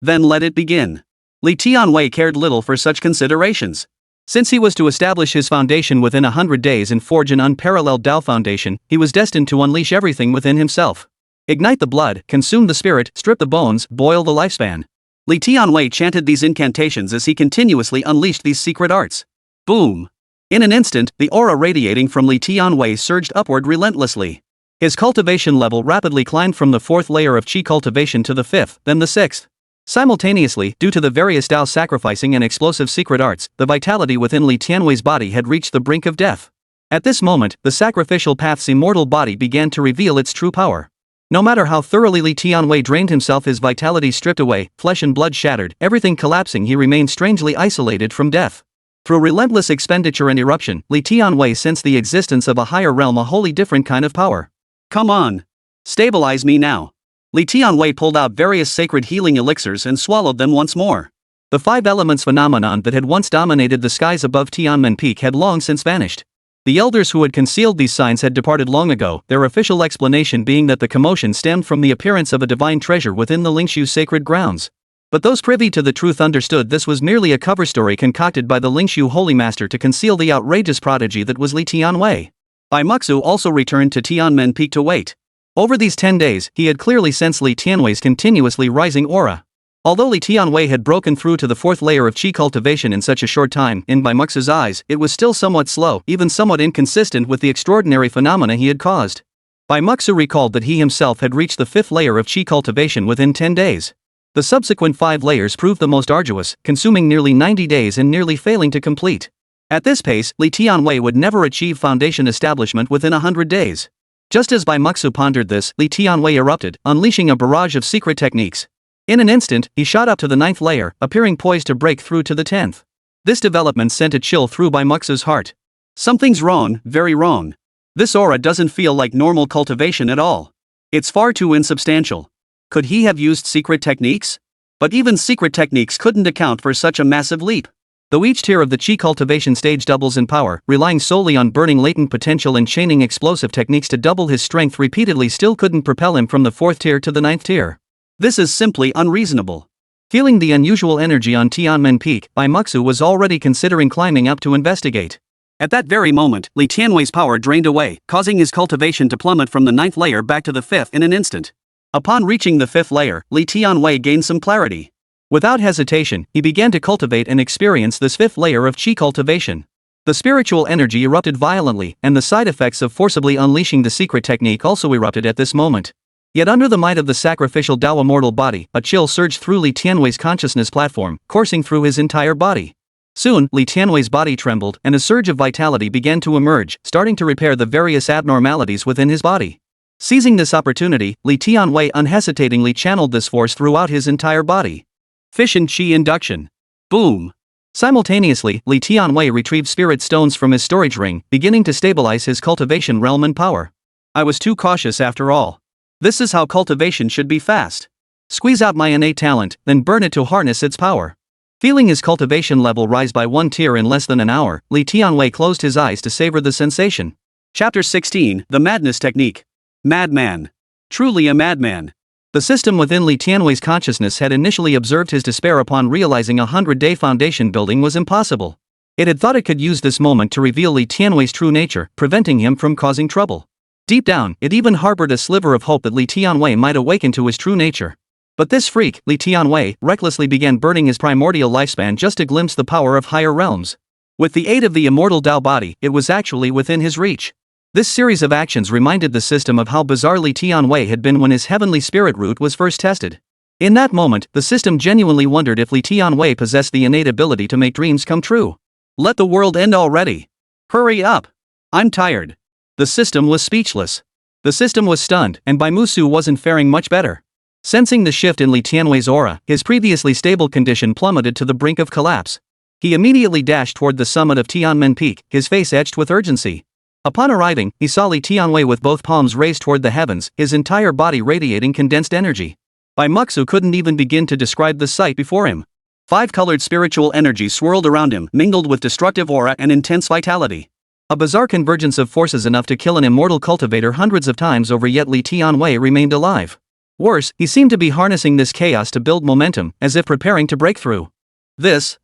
Then let it begin. Li Tianwei cared little for such considerations. Since he was to establish his foundation within 100 days and forge an unparalleled Dao foundation, he was destined to unleash everything within himself. Ignite the blood, consume the spirit, strip the bones, boil the lifespan. Li Tianwei chanted these incantations as he continuously unleashed these secret arts. Boom! In an instant, the aura radiating from Li Tianwei surged upward relentlessly. His cultivation level rapidly climbed from the 4th layer of chi cultivation to the 5th, then the 6th. Simultaneously, due to the various Dao sacrificing and explosive secret arts, the vitality within Li Tianwei's body had reached the brink of death. At this moment, the sacrificial path's immortal body began to reveal its true power. No matter how thoroughly Li Tianwei drained himself, his vitality stripped away, flesh and blood shattered, everything collapsing, he remained strangely isolated from death. Through relentless expenditure and eruption, Li Tianwei sensed the existence of a higher realm, a wholly different kind of power. Come on! Stabilize me now! Li Tianwei pulled out various sacred healing elixirs and swallowed them once more. The five elements phenomenon that had once dominated the skies above Tianmen Peak had long since vanished. The elders who had concealed these signs had departed long ago, their official explanation being that the commotion stemmed from the appearance of a divine treasure within the Lingshu sacred grounds. But those privy to the truth understood this was merely a cover story concocted by the Lingshu Holy Master to conceal the outrageous prodigy that was Li Tianwei. Bai Muxu also returned to Tianmen Peak to wait. Over these 10 days, he had clearly sensed Li Tianwei's continuously rising aura. Although Li Tianwei had broken through to the 4th layer of qi cultivation in such a short time, in Bai Muxu's eyes, it was still somewhat slow, even somewhat inconsistent with the extraordinary phenomena he had caused. Bai Muxu recalled that he himself had reached the 5th layer of qi cultivation within 10 days. The subsequent 5 layers proved the most arduous, consuming nearly 90 days and nearly failing to complete. At this pace, Li Tianwei would never achieve foundation establishment within 100 days. Just as Bai Muxu pondered this, Li Tianwei erupted, unleashing a barrage of secret techniques. In an instant, he shot up to the 9th layer, appearing poised to break through to the 10th. This development sent a chill through Bai Muxu's heart. Something's wrong, very wrong. This aura doesn't feel like normal cultivation at all. It's far too insubstantial. Could he have used secret techniques? But even secret techniques couldn't account for such a massive leap. Though each tier of the qi cultivation stage doubles in power, relying solely on burning latent potential and chaining explosive techniques to double his strength repeatedly still couldn't propel him from the 4th tier to the 9th tier. This is simply unreasonable. Feeling the unusual energy on Tianmen Peak, Bai Muxu was already considering climbing up to investigate. At that very moment, Li Tianwei's power drained away, causing his cultivation to plummet from the 9th layer back to the 5th in an instant. Upon reaching the 5th layer, Li Tianwei gained some clarity. Without hesitation, he began to cultivate and experience this 5th layer of qi cultivation. The spiritual energy erupted violently, and the side effects of forcibly unleashing the secret technique also erupted at this moment. Yet under the might of the sacrificial Dao immortal body, a chill surged through Li Tianwei's consciousness platform, coursing through his entire body. Soon, Li Tianwei's body trembled, and a surge of vitality began to emerge, starting to repair the various abnormalities within his body. Seizing this opportunity, Li Tianwei unhesitatingly channeled this force throughout his entire body. Fission Qi induction. Boom! Simultaneously, Li Tianwei retrieved spirit stones from his storage ring, beginning to stabilize his cultivation realm and power. I was too cautious after all. This is how cultivation should be fast. Squeeze out my innate talent, then burn it to harness its power. Feeling his cultivation level rise by 1 tier in less than an hour, Li Tianwei closed his eyes to savor the sensation. Chapter 16, The Madness Technique. Madman. Truly a madman. The system within Li Tianwei's consciousness had initially observed his despair upon realizing a 100-day foundation building was impossible. It had thought it could use this moment to reveal Li Tianwei's true nature, preventing him from causing trouble. Deep down, it even harbored a sliver of hope that Li Tianwei might awaken to his true nature. But this freak, Li Tianwei, recklessly began burning his primordial lifespan just to glimpse the power of higher realms. With the aid of the immortal Dao body, it was actually within his reach. This series of actions reminded the system of how bizarre Li Tianwei had been when his heavenly spirit root was first tested. In that moment, the system genuinely wondered if Li Tianwei possessed the innate ability to make dreams come true. Let the world end already. Hurry up. I'm tired. The system was speechless. The system was stunned, and Bai Muxu wasn't faring much better. Sensing the shift in Li Tianwei's aura, his previously stable condition plummeted to the brink of collapse. He immediately dashed toward the summit of Tianmen Peak, his face etched with urgency. Upon arriving, he saw Li Tianwei with both palms raised toward the heavens, his entire body radiating condensed energy. Bai Muxu couldn't even begin to describe the sight before him. 5-colored spiritual energy swirled around him, mingled with destructive aura and intense vitality. A bizarre convergence of forces enough to kill an immortal cultivator hundreds of times over, yet Li Tianwei remained alive. Worse, he seemed to be harnessing this chaos to build momentum, as if preparing to break through. This.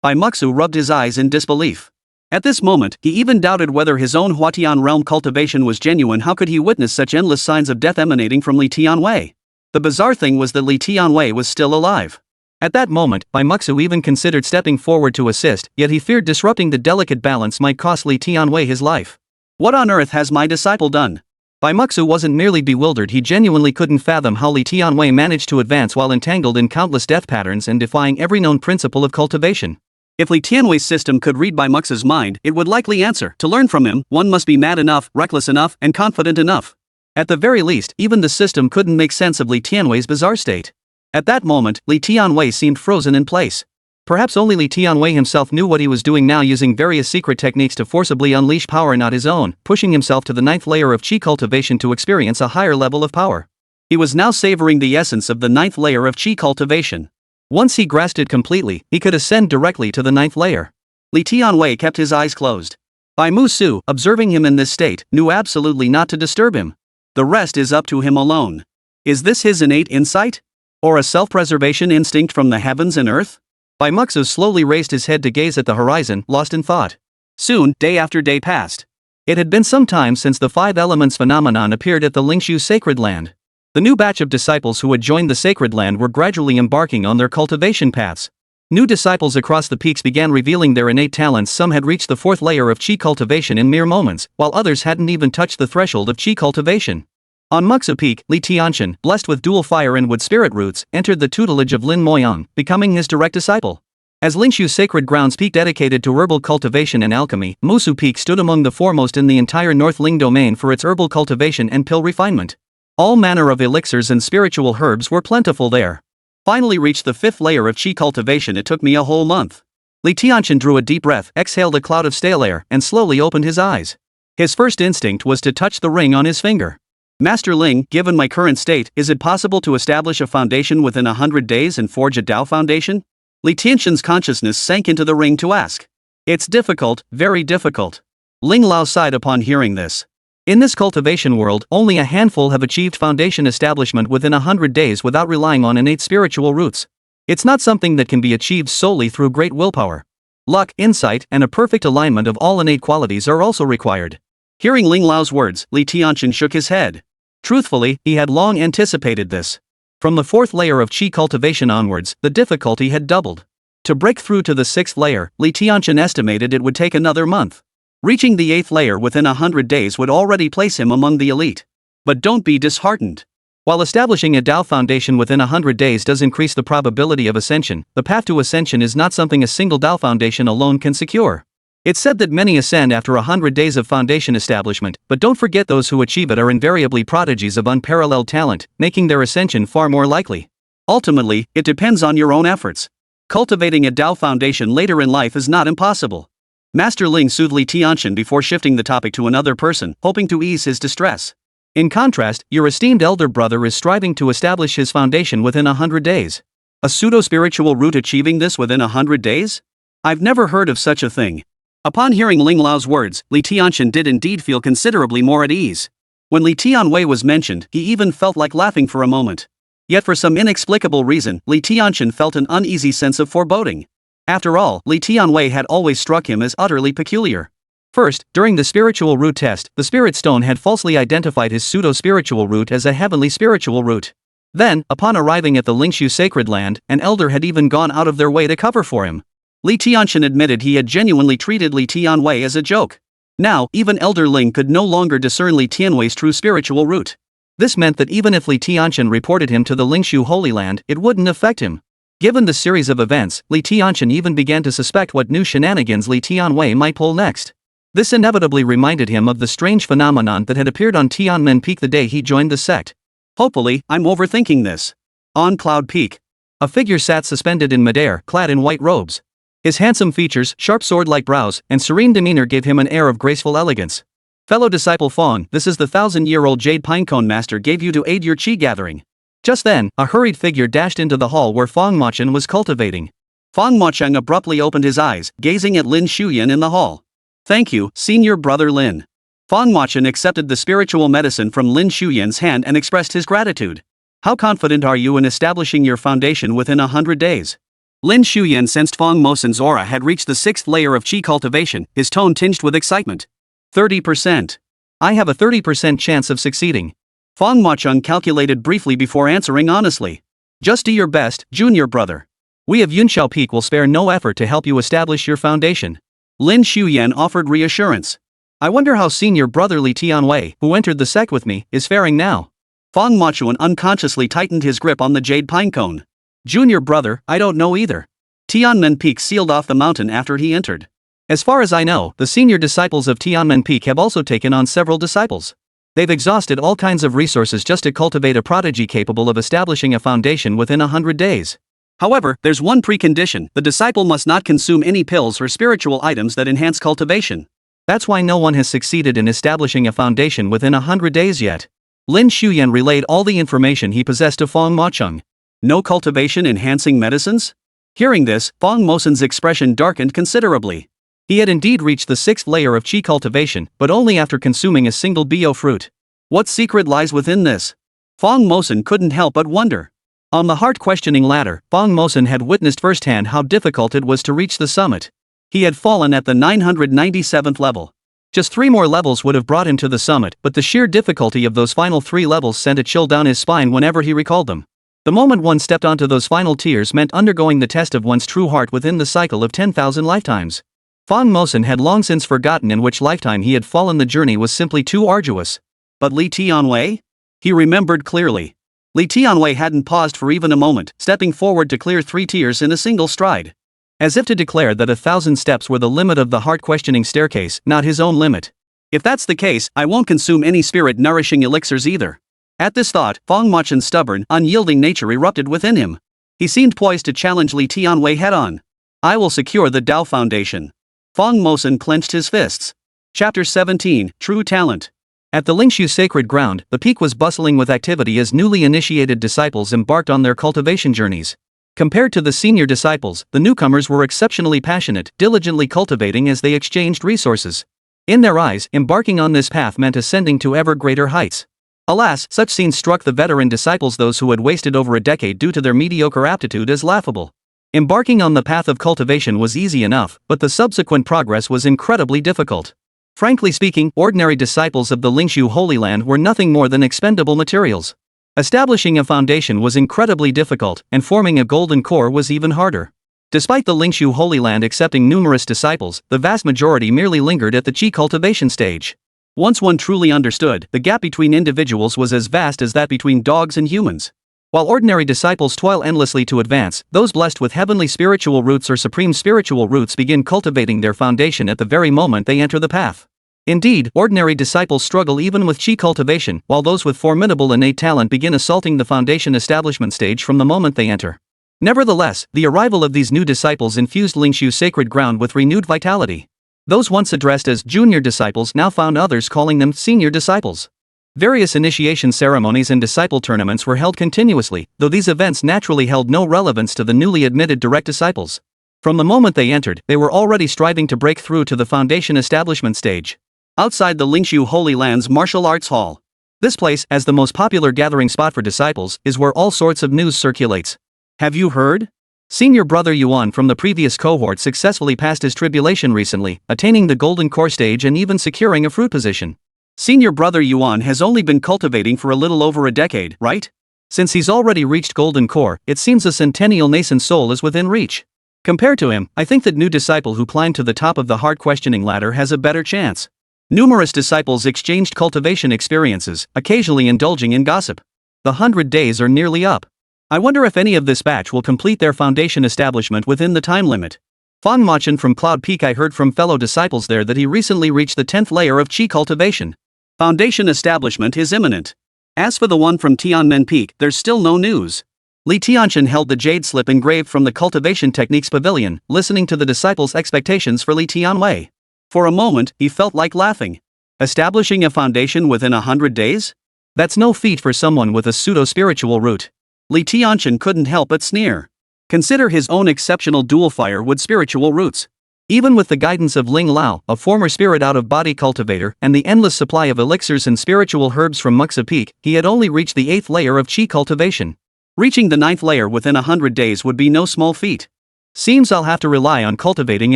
Bai Muxu rubbed his eyes in disbelief. At this moment, he even doubted whether his own Huatian realm cultivation was genuine. How could he witness such endless signs of death emanating from Li Tianwei? The bizarre thing was that Li Tianwei was still alive. At that moment, Bai Muxu even considered stepping forward to assist, yet he feared disrupting the delicate balance might cost Li Tianwei his life. What on earth has my disciple done? Bai Muxu wasn't merely bewildered, he genuinely couldn't fathom how Li Tianwei managed to advance while entangled in countless death patterns and defying every known principle of cultivation. If Li Tianwei's system could read Bai Muxu's mind, it would likely answer, to learn from him, one must be mad enough, reckless enough, and confident enough. At the very least, even the system couldn't make sense of Li Tianwei's bizarre state. At that moment, Li Tianwei seemed frozen in place. Perhaps only Li Tianwei himself knew what he was doing now, using various secret techniques to forcibly unleash power not his own, pushing himself to the 9th layer of Qi cultivation to experience a higher level of power. He was now savoring the essence of the 9th layer of Qi cultivation. Once he grasped it completely, he could ascend directly to the 9th layer. Li Tianwei kept his eyes closed. Bai Muxu, observing him in this state, knew absolutely not to disturb him. The rest is up to him alone. Is this his innate insight? Or a self-preservation instinct from the heavens and earth? Bai Muxu slowly raised his head to gaze at the horizon, lost in thought. Soon, day after day passed. It had been some time since the 5 elements phenomenon appeared at the Lingshu sacred land. The new batch of disciples who had joined the sacred land were gradually embarking on their cultivation paths. New disciples across the peaks began revealing their innate talents. Some had reached the 4th layer of Qi cultivation in mere moments, while others hadn't even touched the threshold of Qi cultivation. On Muxu Peak, Li Tianchen, blessed with dual fire and wood spirit roots, entered the tutelage of Lin Moyang, becoming his direct disciple. As Lingshu Sacred Grounds Peak dedicated to herbal cultivation and alchemy, Muxu Peak stood among the foremost in the entire North Ling domain for its herbal cultivation and pill refinement. All manner of elixirs and spiritual herbs were plentiful there. Finally reached the 5th layer of Qi cultivation. It took me a whole month. Li Tianchen drew a deep breath, exhaled a cloud of stale air, and slowly opened his eyes. His first instinct was to touch the ring on his finger. Master Ling, given my current state, is it possible to establish a foundation within 100 days and forge a Dao foundation? Li Tianchen's consciousness sank into the ring to ask. It's difficult, very difficult. Ling Lao sighed upon hearing this. In this cultivation world, only a handful have achieved foundation establishment within 100 days without relying on innate spiritual roots. It's not something that can be achieved solely through great willpower. Luck, insight, and a perfect alignment of all innate qualities are also required. Hearing Ling Lao's words, Li Tianchen shook his head. Truthfully, he had long anticipated this. From the 4th layer of Qi cultivation onwards, the difficulty had doubled. To break through to the 6th layer, Li Tianchen estimated it would take another month. Reaching the 8th layer within 100 days would already place him among the elite. But don't be disheartened. While establishing a Dao foundation within 100 days does increase the probability of ascension, the path to ascension is not something a single Dao foundation alone can secure. It's said that many ascend after 100 days of foundation establishment, but don't forget those who achieve it are invariably prodigies of unparalleled talent, making their ascension far more likely. Ultimately, it depends on your own efforts. Cultivating a Dao foundation later in life is not impossible. Master Ling soothed Li Tianchen before shifting the topic to another person, hoping to ease his distress. In contrast, your esteemed elder brother is striving to establish his foundation within 100 days. A pseudo-spiritual root achieving this within 100 days? I've never heard of such a thing. Upon hearing Ling Lao's words, Li Tianchen did indeed feel considerably more at ease. When Li Tianwei was mentioned, he even felt like laughing for a moment. Yet for some inexplicable reason, Li Tianchen felt an uneasy sense of foreboding. After all, Li Tianwei had always struck him as utterly peculiar. First, during the spiritual root test, the Spirit Stone had falsely identified his pseudo-spiritual root as a heavenly spiritual root. Then, upon arriving at the Lingshu sacred land, an elder had even gone out of their way to cover for him. Li Tianchen admitted he had genuinely treated Li Tianwei as a joke. Now, even Elder Ling could no longer discern Li Tianwei's true spiritual root. This meant that even if Li Tianchen reported him to the Lingshu Holy Land, it wouldn't affect him. Given the series of events, Li Tianchen even began to suspect what new shenanigans Li Tianwei might pull next. This inevitably reminded him of the strange phenomenon that had appeared on Tianmen Peak the day he joined the sect. Hopefully, I'm overthinking this. On Cloud Peak, a figure sat suspended in midair, clad in white robes. His handsome features, sharp sword-like brows, and serene demeanor gave him an air of graceful elegance. Fellow disciple Fong, this is the 1,000-year-old Jade Pinecone Master gave you to aid your Qi gathering. Just then, a hurried figure dashed into the hall where Fong Mochen was cultivating. Fong Mochen abruptly opened his eyes, gazing at Lin Shuyan in the hall. Thank you, senior brother Lin. Fong Mochen accepted the spiritual medicine from Lin Shuyan's hand and expressed his gratitude. How confident are you in establishing your foundation within 100 days? Lin Shuyan sensed Fong Mochen's aura had reached the 6th layer of Qi cultivation, his tone tinged with excitement. 30%. I have a 30% chance of succeeding. Fong Mochen calculated briefly before answering honestly. Just do your best, junior brother. We of Yunshao Peak will spare no effort to help you establish your foundation. Lin Shuyan offered reassurance. I wonder how senior brother Li Tianwei, who entered the sect with me, is faring now. Fang Machuan unconsciously tightened his grip on the jade pinecone. Junior brother, I don't know either. Tianmen Peak sealed off the mountain after he entered. As far as I know, the senior disciples of Tianmen Peak have also taken on several disciples. They've exhausted all kinds of resources just to cultivate a prodigy capable of establishing a foundation within 100 days. However, there's one precondition: the disciple must not consume any pills or spiritual items that enhance cultivation. That's why no one has succeeded in establishing a foundation within 100 days yet. Lin Shuyan relayed all the information he possessed to Fang Macheng. No cultivation-enhancing medicines? Hearing this, Fang Mosen's expression darkened considerably. He had indeed reached the 6th layer of qi cultivation, but only after consuming a single bio fruit. What secret lies within this? Fang Mosen couldn't help but wonder. On the heart-questioning ladder, Fang Mosen had witnessed firsthand how difficult it was to reach the summit. He had fallen at the 997th level. Just 3 more levels would have brought him to the summit, but the sheer difficulty of those final 3 levels sent a chill down his spine whenever he recalled them. The moment one stepped onto those final tiers meant undergoing the test of one's true heart within the cycle of 10,000 lifetimes. Fang Mosen had long since forgotten in which lifetime he had fallen. The journey was simply too arduous. But Li Tianwei? He remembered clearly. Li Tianwei hadn't paused for even a moment, stepping forward to clear 3 tiers in a single stride. As if to declare that 1,000 steps were the limit of the heart-questioning staircase, not his own limit. If that's the case, I won't consume any spirit-nourishing elixirs either. At this thought, Fang Machen's stubborn, unyielding nature erupted within him. He seemed poised to challenge Li Tianwei head-on. I will secure the Dao Foundation. Fang Mosen clenched his fists. Chapter 17, True Talent. At the Lingshu Sacred Ground, the peak was bustling with activity as newly initiated disciples embarked on their cultivation journeys. Compared to the senior disciples, the newcomers were exceptionally passionate, diligently cultivating as they exchanged resources. In their eyes, embarking on this path meant ascending to ever greater heights. Alas, such scenes struck the veteran disciples, those who had wasted over a decade due to their mediocre aptitude, as laughable. Embarking on the path of cultivation was easy enough, but the subsequent progress was incredibly difficult. Frankly speaking, ordinary disciples of the Lingshu Holy Land were nothing more than expendable materials. Establishing a foundation was incredibly difficult, and forming a golden core was even harder. Despite the Lingshu Holy Land accepting numerous disciples, the vast majority merely lingered at the qi cultivation stage. Once one truly understood, the gap between individuals was as vast as that between dogs and humans. While ordinary disciples toil endlessly to advance, those blessed with heavenly spiritual roots or supreme spiritual roots begin cultivating their foundation at the very moment they enter the path. Indeed, ordinary disciples struggle even with qi cultivation, while those with formidable innate talent begin assaulting the foundation establishment stage from the moment they enter. Nevertheless, the arrival of these new disciples infused Lingshu Sacred Ground with renewed vitality. Those once addressed as junior disciples now found others calling them senior disciples. Various initiation ceremonies and disciple tournaments were held continuously, though these events naturally held no relevance to the newly admitted direct disciples. From the moment they entered, they were already striving to break through to the foundation establishment stage. Outside the Lingshu Holy Land's martial arts hall. This place, as the most popular gathering spot for disciples, is where all sorts of news circulates. Have you heard? Senior brother Yuan from the previous cohort successfully passed his tribulation recently, attaining the golden core stage and even securing a fruit position. Senior brother Yuan has only been cultivating for a little over a decade, right? Since he's already reached golden core, it seems a centennial Nascent Soul is within reach. Compared to him, I think that new disciple who climbed to the top of the heart-questioning ladder has a better chance. Numerous disciples exchanged cultivation experiences, occasionally indulging in gossip. The 100 days are nearly up. I wonder if any of this batch will complete their foundation establishment within the time limit. Fang Machen from Cloud Peak. I heard from fellow disciples there that he recently reached the 10th layer of qi cultivation. Foundation establishment is imminent. As for the one from Tianmen Peak, there's still no news. Li Tianchen held the jade slip engraved from the Cultivation Techniques Pavilion, listening to the disciples' expectations for Li Tianwei. For a moment, he felt like laughing. Establishing a foundation within 100 days? That's no feat for someone with a pseudo-spiritual root. Li Tianchen couldn't help but sneer. Consider his own exceptional dual fire wood spiritual roots. Even with the guidance of Ling Lao, a former spirit out-of-body cultivator, and the endless supply of elixirs and spiritual herbs from Muxa Peak, he had only reached the 8th layer of qi cultivation. Reaching the 9th layer within 100 days would be no small feat. Seems I'll have to rely on cultivating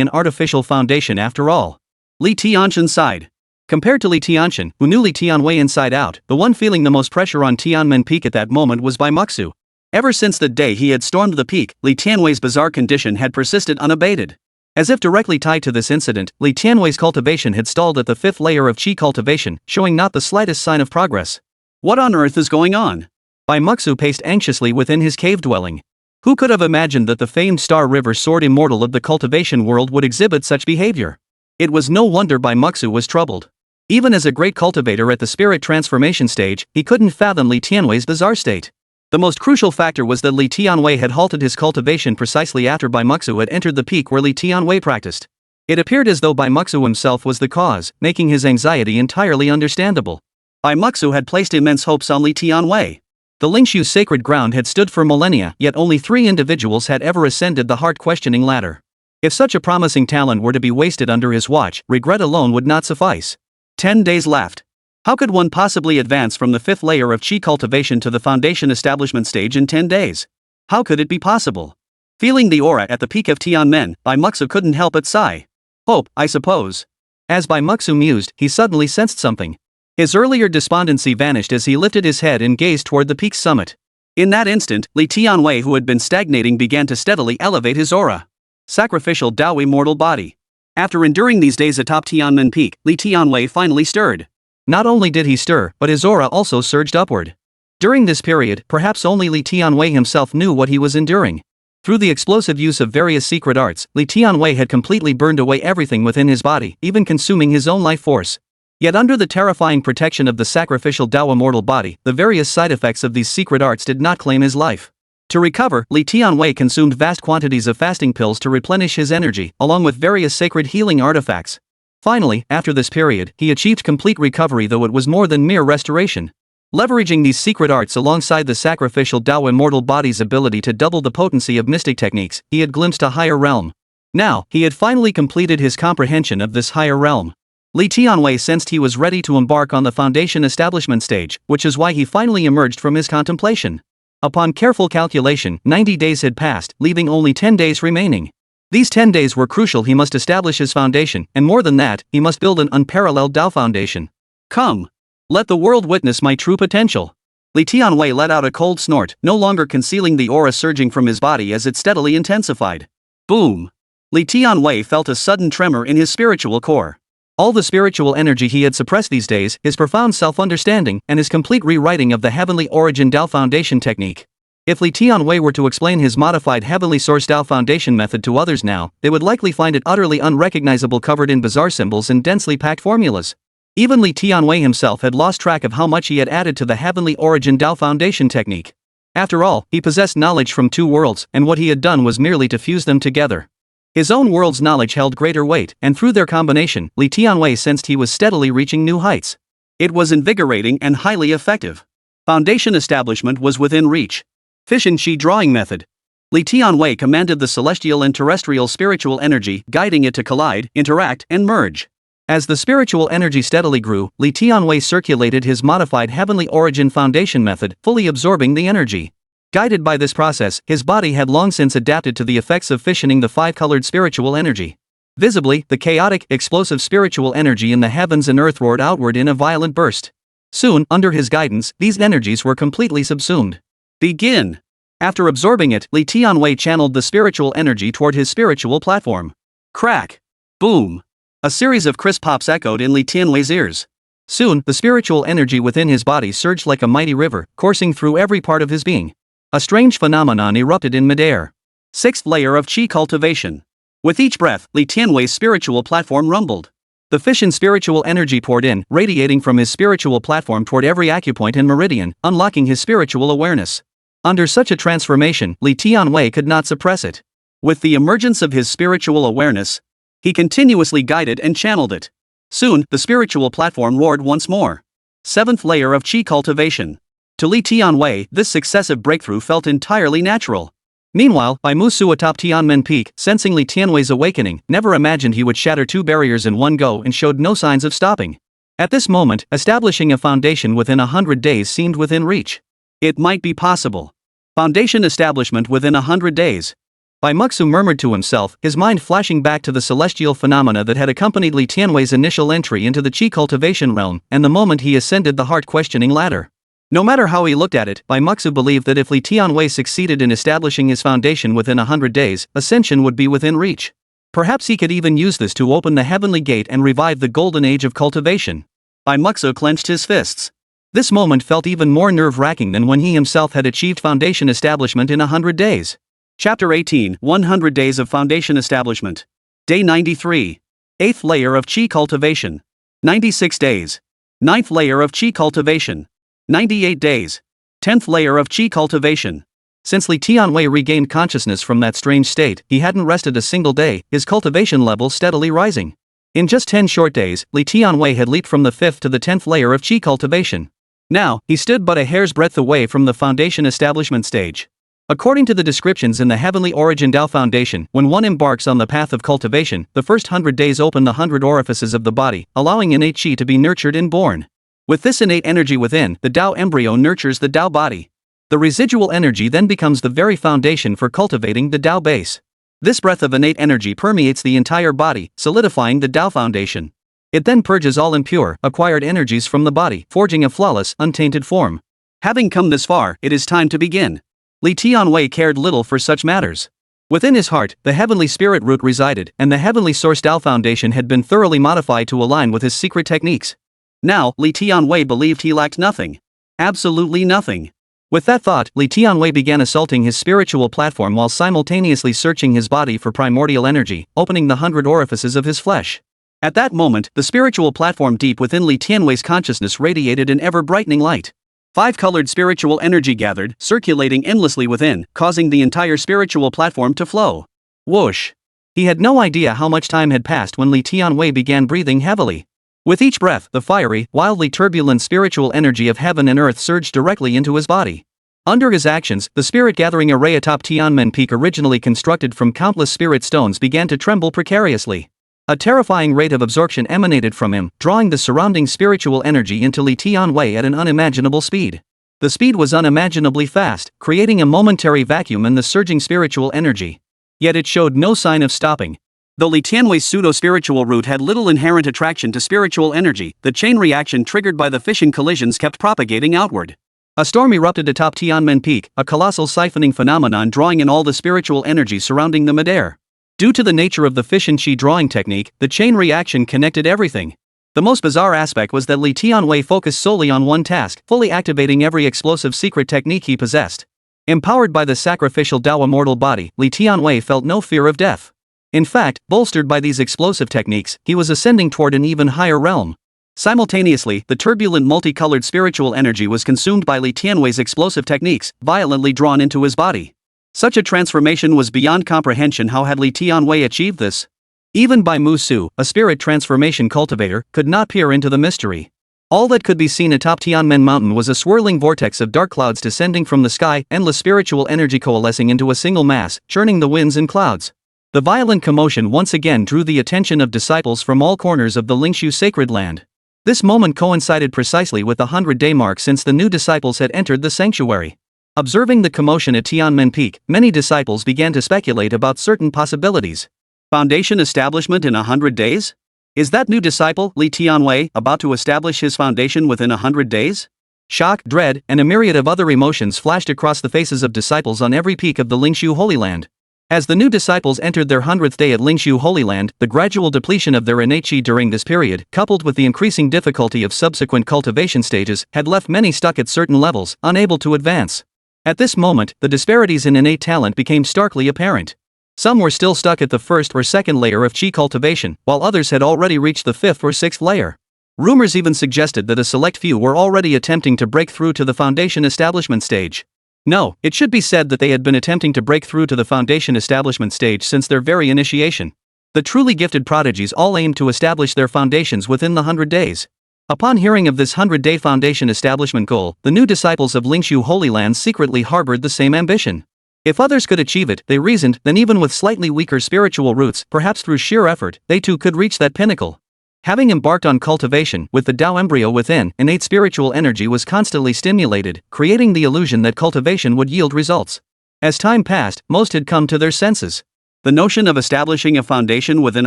an artificial foundation after all. Li Tianchen sighed. Compared to Li Tianchen, who knew Li Tianwei inside out, the one feeling the most pressure on Tianmen Peak at that moment was Bai Muxu. Ever since the day he had stormed the peak, Li Tianwei's bizarre condition had persisted unabated. As if directly tied to this incident, Li Tianwei's cultivation had stalled at the 5th layer of qi cultivation, showing not the slightest sign of progress. What on earth is going on? Bai Muxu paced anxiously within his cave dwelling. Who could have imagined that the famed Star River Sword Immortal of the cultivation world would exhibit such behavior? It was no wonder Bai Muxu was troubled. Even as a great cultivator at the spirit transformation stage, he couldn't fathom Li Tianwei's bizarre state. The most crucial factor was that Li Tianwei had halted his cultivation precisely after Bai Muxu had entered the peak where Li Tianwei practiced. It appeared as though Bai Muxu himself was the cause, making his anxiety entirely understandable. Bai Muxu had placed immense hopes on Li Tianwei. The Lingshu's sacred ground had stood for millennia, yet only 3 individuals had ever ascended the heart-questioning ladder. If such a promising talent were to be wasted under his watch, regret alone would not suffice. 10 days left. How could one possibly advance from the 5th layer of qi cultivation to the foundation establishment stage in 10 days? How could it be possible? Feeling the aura at the peak of Tianmen, Bai Muxu couldn't help but sigh. Hope, I suppose. As Bai Muxu mused, he suddenly sensed something. His earlier despondency vanished as he lifted his head and gazed toward the peak's summit. In that instant, Li Tianwei, who had been stagnating, began to steadily elevate his aura. Sacrificial Daohui mortal body. After enduring these days atop Tianmen Peak, Li Tianwei finally stirred. Not only did he stir, but his aura also surged upward. During this period, perhaps only Li Tianwei himself knew what he was enduring. Through the explosive use of various secret arts, Li Tianwei had completely burned away everything within his body, even consuming his own life force. Yet under the terrifying protection of the sacrificial Daohui mortal body, the various side effects of these secret arts did not claim his life. To recover, Li Tianwei consumed vast quantities of fasting pills to replenish his energy, along with various sacred healing artifacts. Finally, after this period, he achieved complete recovery, though it was more than mere restoration. Leveraging these secret arts alongside the sacrificial Daohui mortal body's ability to double the potency of mystic techniques, he had glimpsed a higher realm. Now, he had finally completed his comprehension of this higher realm. Li Tianwei sensed he was ready to embark on the foundation establishment stage, which is why he finally emerged from his contemplation. Upon careful calculation, 90 days had passed, leaving only 10 days remaining. These 10 days were crucial. He must establish his foundation, and more than that, he must build an unparalleled Dao foundation. Come. Let the world witness my true potential. Li Tianwei let out a cold snort, no longer concealing the aura surging from his body as it steadily intensified. Boom. Li Tianwei felt a sudden tremor in his spiritual core. All the spiritual energy he had suppressed these days, his profound self-understanding, and his complete rewriting of the Heavenly Origin Dao Foundation technique. If Li Tianwei were to explain his modified Heavenly Source Dao Foundation method to others now, they would likely find it utterly unrecognizable, covered in bizarre symbols and densely packed formulas. Even Li Tianwei himself had lost track of how much he had added to the Heavenly Origin Dao Foundation technique. After all, he possessed knowledge from 2 worlds, and what he had done was merely to fuse them together. His own world's knowledge held greater weight, and through their combination, Li Tianwei sensed he was steadily reaching new heights. It was invigorating and highly effective. Foundation establishment was within reach. Fission Shi drawing method. Li Tianwei commanded the celestial and terrestrial spiritual energy, guiding it to collide, interact, and merge. As the spiritual energy steadily grew, Li Tianwei circulated his modified Heavenly Origin Foundation method, fully absorbing the energy. Guided by this process, his body had long since adapted to the effects of fissioning the 5-colored spiritual energy. Visibly, the chaotic, explosive spiritual energy in the heavens and earth roared outward in a violent burst. Soon, under his guidance, these energies were completely subsumed. Begin! After absorbing it, Li Tianwei channeled the spiritual energy toward his spiritual platform. Crack! Boom! A series of crisp pops echoed in Li Tianwei's ears. Soon, the spiritual energy within his body surged like a mighty river, coursing through every part of his being. A strange phenomenon erupted in midair. 6th layer of qi cultivation. With each breath, Li Tianwei's spiritual platform rumbled. The fission spiritual energy poured in, radiating from his spiritual platform toward every acupoint and meridian, unlocking his spiritual awareness. Under such a transformation, Li Tianwei could not suppress it. With the emergence of his spiritual awareness, he continuously guided and channeled it. Soon, the spiritual platform roared once more. 7th layer of qi cultivation. To Li Tianwei, this successive breakthrough felt entirely natural. Meanwhile, Bai Muxu atop Tianmen Peak, sensing Li Tianwei's awakening, never imagined he would shatter 2 barriers in one go and showed no signs of stopping. At this moment, establishing a foundation within 100 days seemed within reach. It might be possible. Foundation establishment within 100 days. Bai Muxu murmured to himself, his mind flashing back to the celestial phenomena that had accompanied Li Tianwei's initial entry into the qi cultivation realm, and the moment he ascended the heart-questioning ladder. No matter how he looked at it, Bai Muxu believed that if Li Tianwei succeeded in establishing his foundation within 100 days, ascension would be within reach. Perhaps he could even use this to open the heavenly gate and revive the golden age of cultivation. Mukso clenched his fists. This moment felt even more nerve-wracking than when he himself had achieved foundation establishment in 100 days. Chapter 18, 100 Days of Foundation Establishment. Day 93. 8th layer of Qi cultivation. 96 days. 9th layer of Qi cultivation. 98 days. 10th layer of Qi cultivation. Since Li Tianwei regained consciousness from that strange state, he hadn't rested a single day, his cultivation level steadily rising. In just 10 short days, Li Tianwei had leaped from the 5th to the 10th layer of Qi cultivation. Now, he stood but a hair's breadth away from the foundation establishment stage. According to the descriptions in the Heavenly Origin Tao Foundation, when one embarks on the path of cultivation, the first 100 days open the 100 orifices of the body, allowing innate Qi to be nurtured and born. With this innate energy within, the Tao embryo nurtures the Tao body. The residual energy then becomes the very foundation for cultivating the Tao base. This breath of innate energy permeates the entire body, solidifying the Tao foundation. It then purges all impure, acquired energies from the body, forging a flawless, untainted form. Having come this far, it is time to begin. Li Tianwei cared little for such matters. Within his heart, the heavenly spirit root resided, and the heavenly source Tao foundation had been thoroughly modified to align with his secret techniques. Now, Li Tianwei believed he lacked nothing. Absolutely nothing. With that thought, Li Tianwei began assaulting his spiritual platform while simultaneously searching his body for primordial energy, opening the 100 orifices of his flesh. At that moment, the spiritual platform deep within Li Tianwei's consciousness radiated an ever-brightening light. 5-colored spiritual energy gathered, circulating endlessly within, causing the entire spiritual platform to flow. Whoosh! He had no idea how much time had passed when Li Tianwei began breathing heavily. With each breath, the fiery, wildly turbulent spiritual energy of heaven and earth surged directly into his body. Under his actions, the spirit-gathering array atop Tianmen Peak, originally constructed from countless spirit stones, began to tremble precariously. A terrifying rate of absorption emanated from him, drawing the surrounding spiritual energy into Li Tianwei at an unimaginable speed. The speed was unimaginably fast, creating a momentary vacuum in the surging spiritual energy. Yet it showed no sign of stopping. Though Li Tianwei's pseudo-spiritual root had little inherent attraction to spiritual energy, the chain reaction triggered by the fission collisions kept propagating outward. A storm erupted atop Tianmen Peak, a colossal siphoning phenomenon drawing in all the spiritual energy surrounding the midair. Due to the nature of the fission Qi drawing technique, the chain reaction connected everything. The most bizarre aspect was that Li Tianwei focused solely on one task, fully activating every explosive secret technique he possessed. Empowered by the sacrificial Tao immortal body, Li Tianwei felt no fear of death. In fact, bolstered by these explosive techniques, he was ascending toward an even higher realm. Simultaneously, the turbulent multicolored spiritual energy was consumed by Li Tianwei's explosive techniques, violently drawn into his body. Such a transformation was beyond comprehension. How had Li Tianwei achieved this? Even by Mu Su, a spirit transformation cultivator, could not peer into the mystery. All that could be seen atop Tianmen Mountain was a swirling vortex of dark clouds descending from the sky, endless spiritual energy coalescing into a single mass, churning the winds and clouds. The violent commotion once again drew the attention of disciples from all corners of the Lingshu sacred land. This moment coincided precisely with the 100-day mark since the new disciples had entered the sanctuary. Observing the commotion at Tianmen Peak, many disciples began to speculate about certain possibilities. Foundation establishment in 100 days? Is that new disciple, Li Tianwei, about to establish his foundation within 100 days? Shock, dread, and a myriad of other emotions flashed across the faces of disciples on every peak of the Lingshu Holy Land. As the new disciples entered their 100th day at Lingshu Holy Land, the gradual depletion of their innate Qi during this period, coupled with the increasing difficulty of subsequent cultivation stages, had left many stuck at certain levels, unable to advance. At this moment, the disparities in innate talent became starkly apparent. Some were still stuck at the first or second layer of Qi cultivation, while others had already reached the 5th or 6th layer. Rumors even suggested that a select few were already attempting to break through to the foundation establishment stage. No, it should be said that they had been attempting to break through to the foundation establishment stage since their very initiation. The truly gifted prodigies all aimed to establish their foundations within the 100 days. Upon hearing of this 100-day foundation establishment goal, the new disciples of Lingshu Holy Land secretly harbored the same ambition. If others could achieve it, they reasoned, then even with slightly weaker spiritual roots, perhaps through sheer effort, they too could reach that pinnacle. Having embarked on cultivation, with the Tao embryo within, innate spiritual energy was constantly stimulated, creating the illusion that cultivation would yield results. As time passed, most had come to their senses. The notion of establishing a foundation within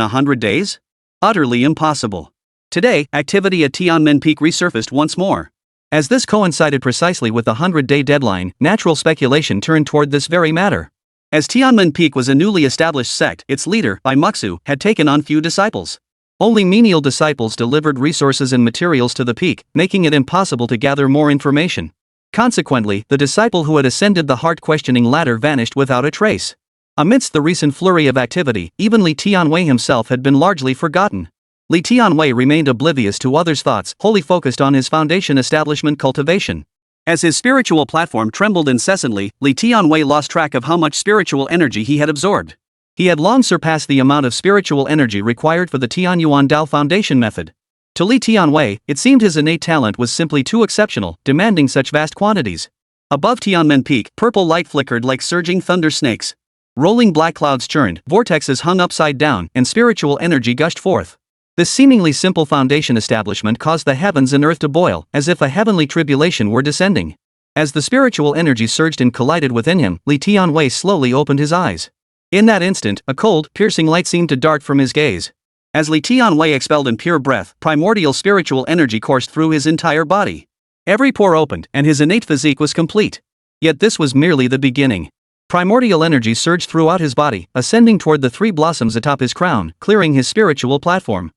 100 days? Utterly impossible. Today, activity at Tianmen Peak resurfaced once more. As this coincided precisely with the 100-day deadline, natural speculation turned toward this very matter. As Tianmen Peak was a newly established sect, its leader, Bai Muxu, had taken on few disciples. Only menial disciples delivered resources and materials to the peak, making it impossible to gather more information. Consequently, the disciple who had ascended the heart-questioning ladder vanished without a trace. Amidst the recent flurry of activity, even Li Tianwei himself had been largely forgotten. Li Tianwei remained oblivious to others' thoughts, wholly focused on his foundation establishment cultivation. As his spiritual platform trembled incessantly, Li Tianwei lost track of how much spiritual energy he had absorbed. He had long surpassed the amount of spiritual energy required for the Tianyuan Dao Foundation method. To Li Tianwei, it seemed his innate talent was simply too exceptional, demanding such vast quantities. Above Tianmen Peak, purple light flickered like surging thunder snakes. Rolling black clouds churned, vortexes hung upside down, and spiritual energy gushed forth. This seemingly simple foundation establishment caused the heavens and earth to boil, as if a heavenly tribulation were descending. As the spiritual energy surged and collided within him, Li Tianwei slowly opened his eyes. In that instant, a cold, piercing light seemed to dart from his gaze. As Li Tianwei expelled in pure breath, primordial spiritual energy coursed through his entire body. Every pore opened, and his innate physique was complete. Yet this was merely the beginning. Primordial energy surged throughout his body, ascending toward the three blossoms atop his crown, clearing his spiritual platform.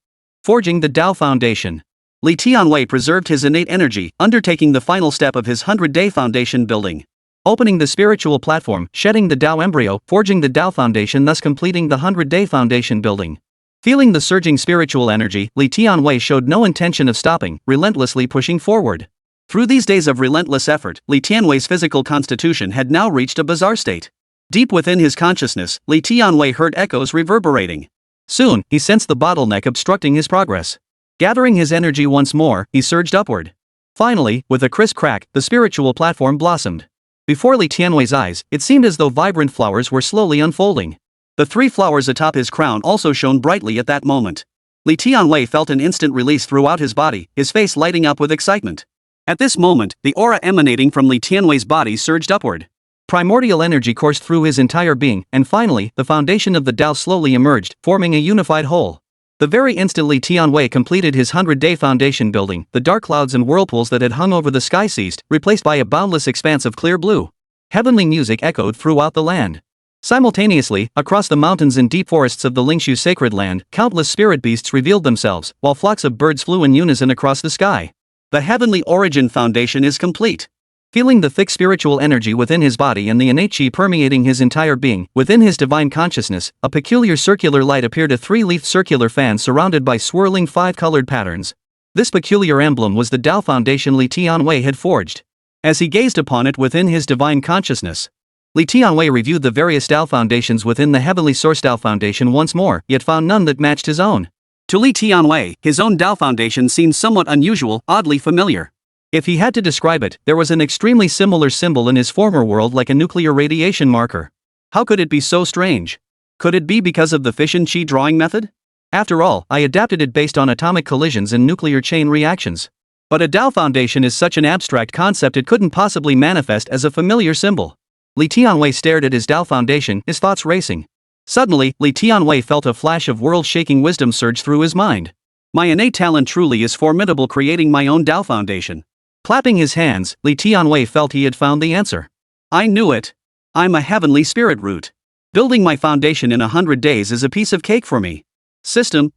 Forging the Tao Foundation. Li Tianwei preserved his innate energy, undertaking the final step of his 100-day foundation building. Opening the spiritual platform, shedding the Tao embryo, forging the Tao Foundation, thus completing the 100-day foundation building. Feeling the surging spiritual energy, Li Tianwei showed no intention of stopping, relentlessly pushing forward. Through these days of relentless effort, Li Tianwei's physical constitution had now reached a bizarre state. Deep within his consciousness, Li Tianwei heard echoes reverberating. Soon, he sensed the bottleneck obstructing his progress. Gathering his energy once more, he surged upward. Finally, with a crisp crack, the spiritual platform blossomed. Before Li Tianwei's eyes, it seemed as though vibrant flowers were slowly unfolding. The three flowers atop his crown also shone brightly at that moment. Li Tianwei felt an instant release throughout his body, his face lighting up with excitement. At this moment, the aura emanating from Li Tianwei's body surged upward. Primordial energy coursed through his entire being, and finally, the foundation of the Tao slowly emerged, forming a unified whole. The very instant Li Tianwei completed his 100-day foundation building, the dark clouds and whirlpools that had hung over the sky ceased, replaced by a boundless expanse of clear blue. Heavenly music echoed throughout the land. Simultaneously, across the mountains and deep forests of the Lingshu sacred land, countless spirit beasts revealed themselves, while flocks of birds flew in unison across the sky. The heavenly origin foundation is complete. Feeling the thick spiritual energy within his body and the innate chi permeating his entire being, within his divine consciousness, a peculiar circular light appeared, a three-leafed circular fan surrounded by swirling five-colored patterns. This peculiar emblem was the Tao Foundation Li Tianwei had forged. As he gazed upon it within his divine consciousness, Li Tianwei reviewed the various Tao foundations within the heavenly source Tao Foundation once more, yet found none that matched his own. To Li Tianwei, his own Tao Foundation seemed somewhat unusual, oddly familiar. If he had to describe it, there was an extremely similar symbol in his former world, like a nuclear radiation marker. How could it be so strange? Could it be because of the fission chi drawing method? After all, I adapted it based on atomic collisions and nuclear chain reactions. But a Tao Foundation is such an abstract concept, it couldn't possibly manifest as a familiar symbol. Li Tianwei stared at his Tao Foundation, his thoughts racing. Suddenly, Li Tianwei felt a flash of world-shaking wisdom surge through his mind. My innate talent truly is formidable, creating my own Tao Foundation. Clapping his hands, Li Tianwei felt he had found the answer. I knew it. I'm a heavenly spirit root. Building my foundation in 100 days is a piece of cake for me. System,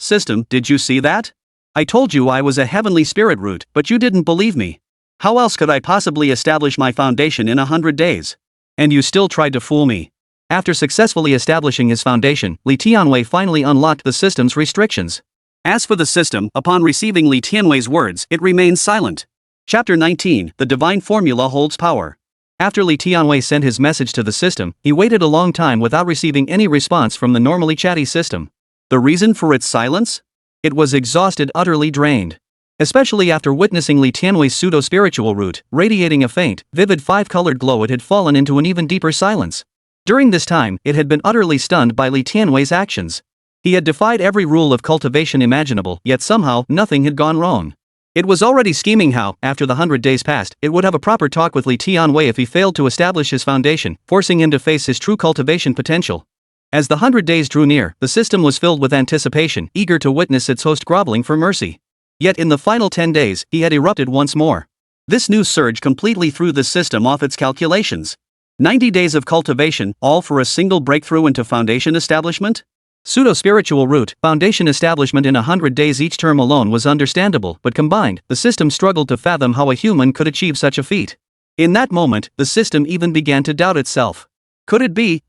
did you see that? I told you I was a heavenly spirit root, but you didn't believe me. How else could I possibly establish my foundation in 100 days? And you still tried to fool me. After successfully establishing his foundation, Li Tianwei finally unlocked the system's restrictions. As for the system, upon receiving Li Tianwei's words, it remained silent. Chapter 19, The Divine Formula Holds Power. After Li Tianwei sent his message to the system, he waited a long time without receiving any response from the normally chatty system. The reason for its silence? It was exhausted, utterly drained. Especially after witnessing Li Tianwei's pseudo-spiritual root, radiating a faint, vivid five-colored glow, it had fallen into an even deeper silence. During this time, it had been utterly stunned by Li Tianwei's actions. He had defied every rule of cultivation imaginable, yet somehow, nothing had gone wrong. It was already scheming how, after the 100 days passed, it would have a proper talk with Li Tianwei if he failed to establish his foundation, forcing him to face his true cultivation potential. As the 100 days drew near, the system was filled with anticipation, eager to witness its host groveling for mercy. Yet in the final 10 days, he had erupted once more. This new surge completely threw the system off its calculations. 90 days of cultivation, all for a single breakthrough into foundation establishment? Pseudo-spiritual root, foundation establishment in 100 days. Each term alone was understandable, but combined, the system struggled to fathom how a human could achieve such a feat. In that moment, the system even began to doubt itself. Could it be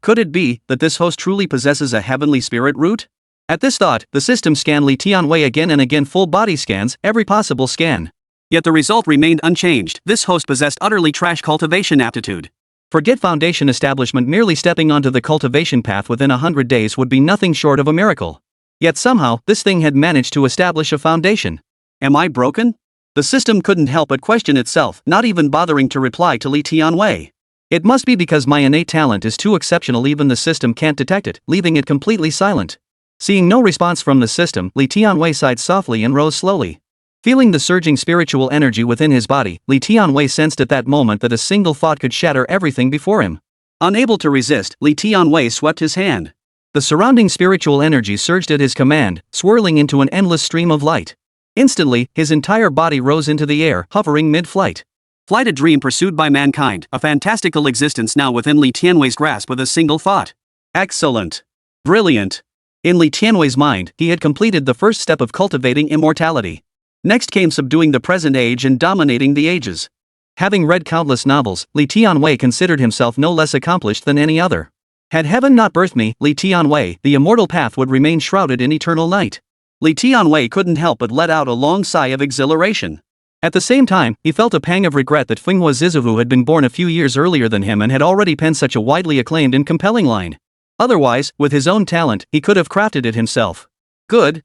that this host truly possesses a heavenly spirit root? At this thought, the system scanned Li Tianwei again and again, full body scans, every possible scan. Yet the result remained unchanged. This host possessed utterly trash cultivation aptitude. Forget foundation establishment, merely stepping onto the cultivation path within 100 days would be nothing short of a miracle. Yet somehow, this thing had managed to establish a foundation. Am I broken? The system couldn't help but question itself, not even bothering to reply to Li Tianwei. It must be because my innate talent is too exceptional, even the system can't detect it, leaving it completely silent. Seeing no response from the system, Li Tianwei sighed softly and rose slowly. Feeling the surging spiritual energy within his body, Li Tianwei sensed at that moment that a single thought could shatter everything before him. Unable to resist, Li Tianwei swept his hand. The surrounding spiritual energy surged at his command, swirling into an endless stream of light. Instantly, his entire body rose into the air, hovering mid-flight. Flight, a dream pursued by mankind, a fantastical existence now within Li Tianwei's grasp with a single thought. Excellent. Brilliant. In Li Tianwei's mind, he had completed the first step of cultivating immortality. Next came subduing the present age and dominating the ages. Having read countless novels, Li Tianwei considered himself no less accomplished than any other. Had heaven not birthed me, Li Tianwei, the immortal path would remain shrouded in eternal night. Li Tianwei couldn't help but let out a long sigh of exhilaration. At the same time, he felt a pang of regret that Finghua Zizuhu had been born a few years earlier than him and had already penned such a widely acclaimed and compelling line. Otherwise, with his own talent, he could have crafted it himself. Good.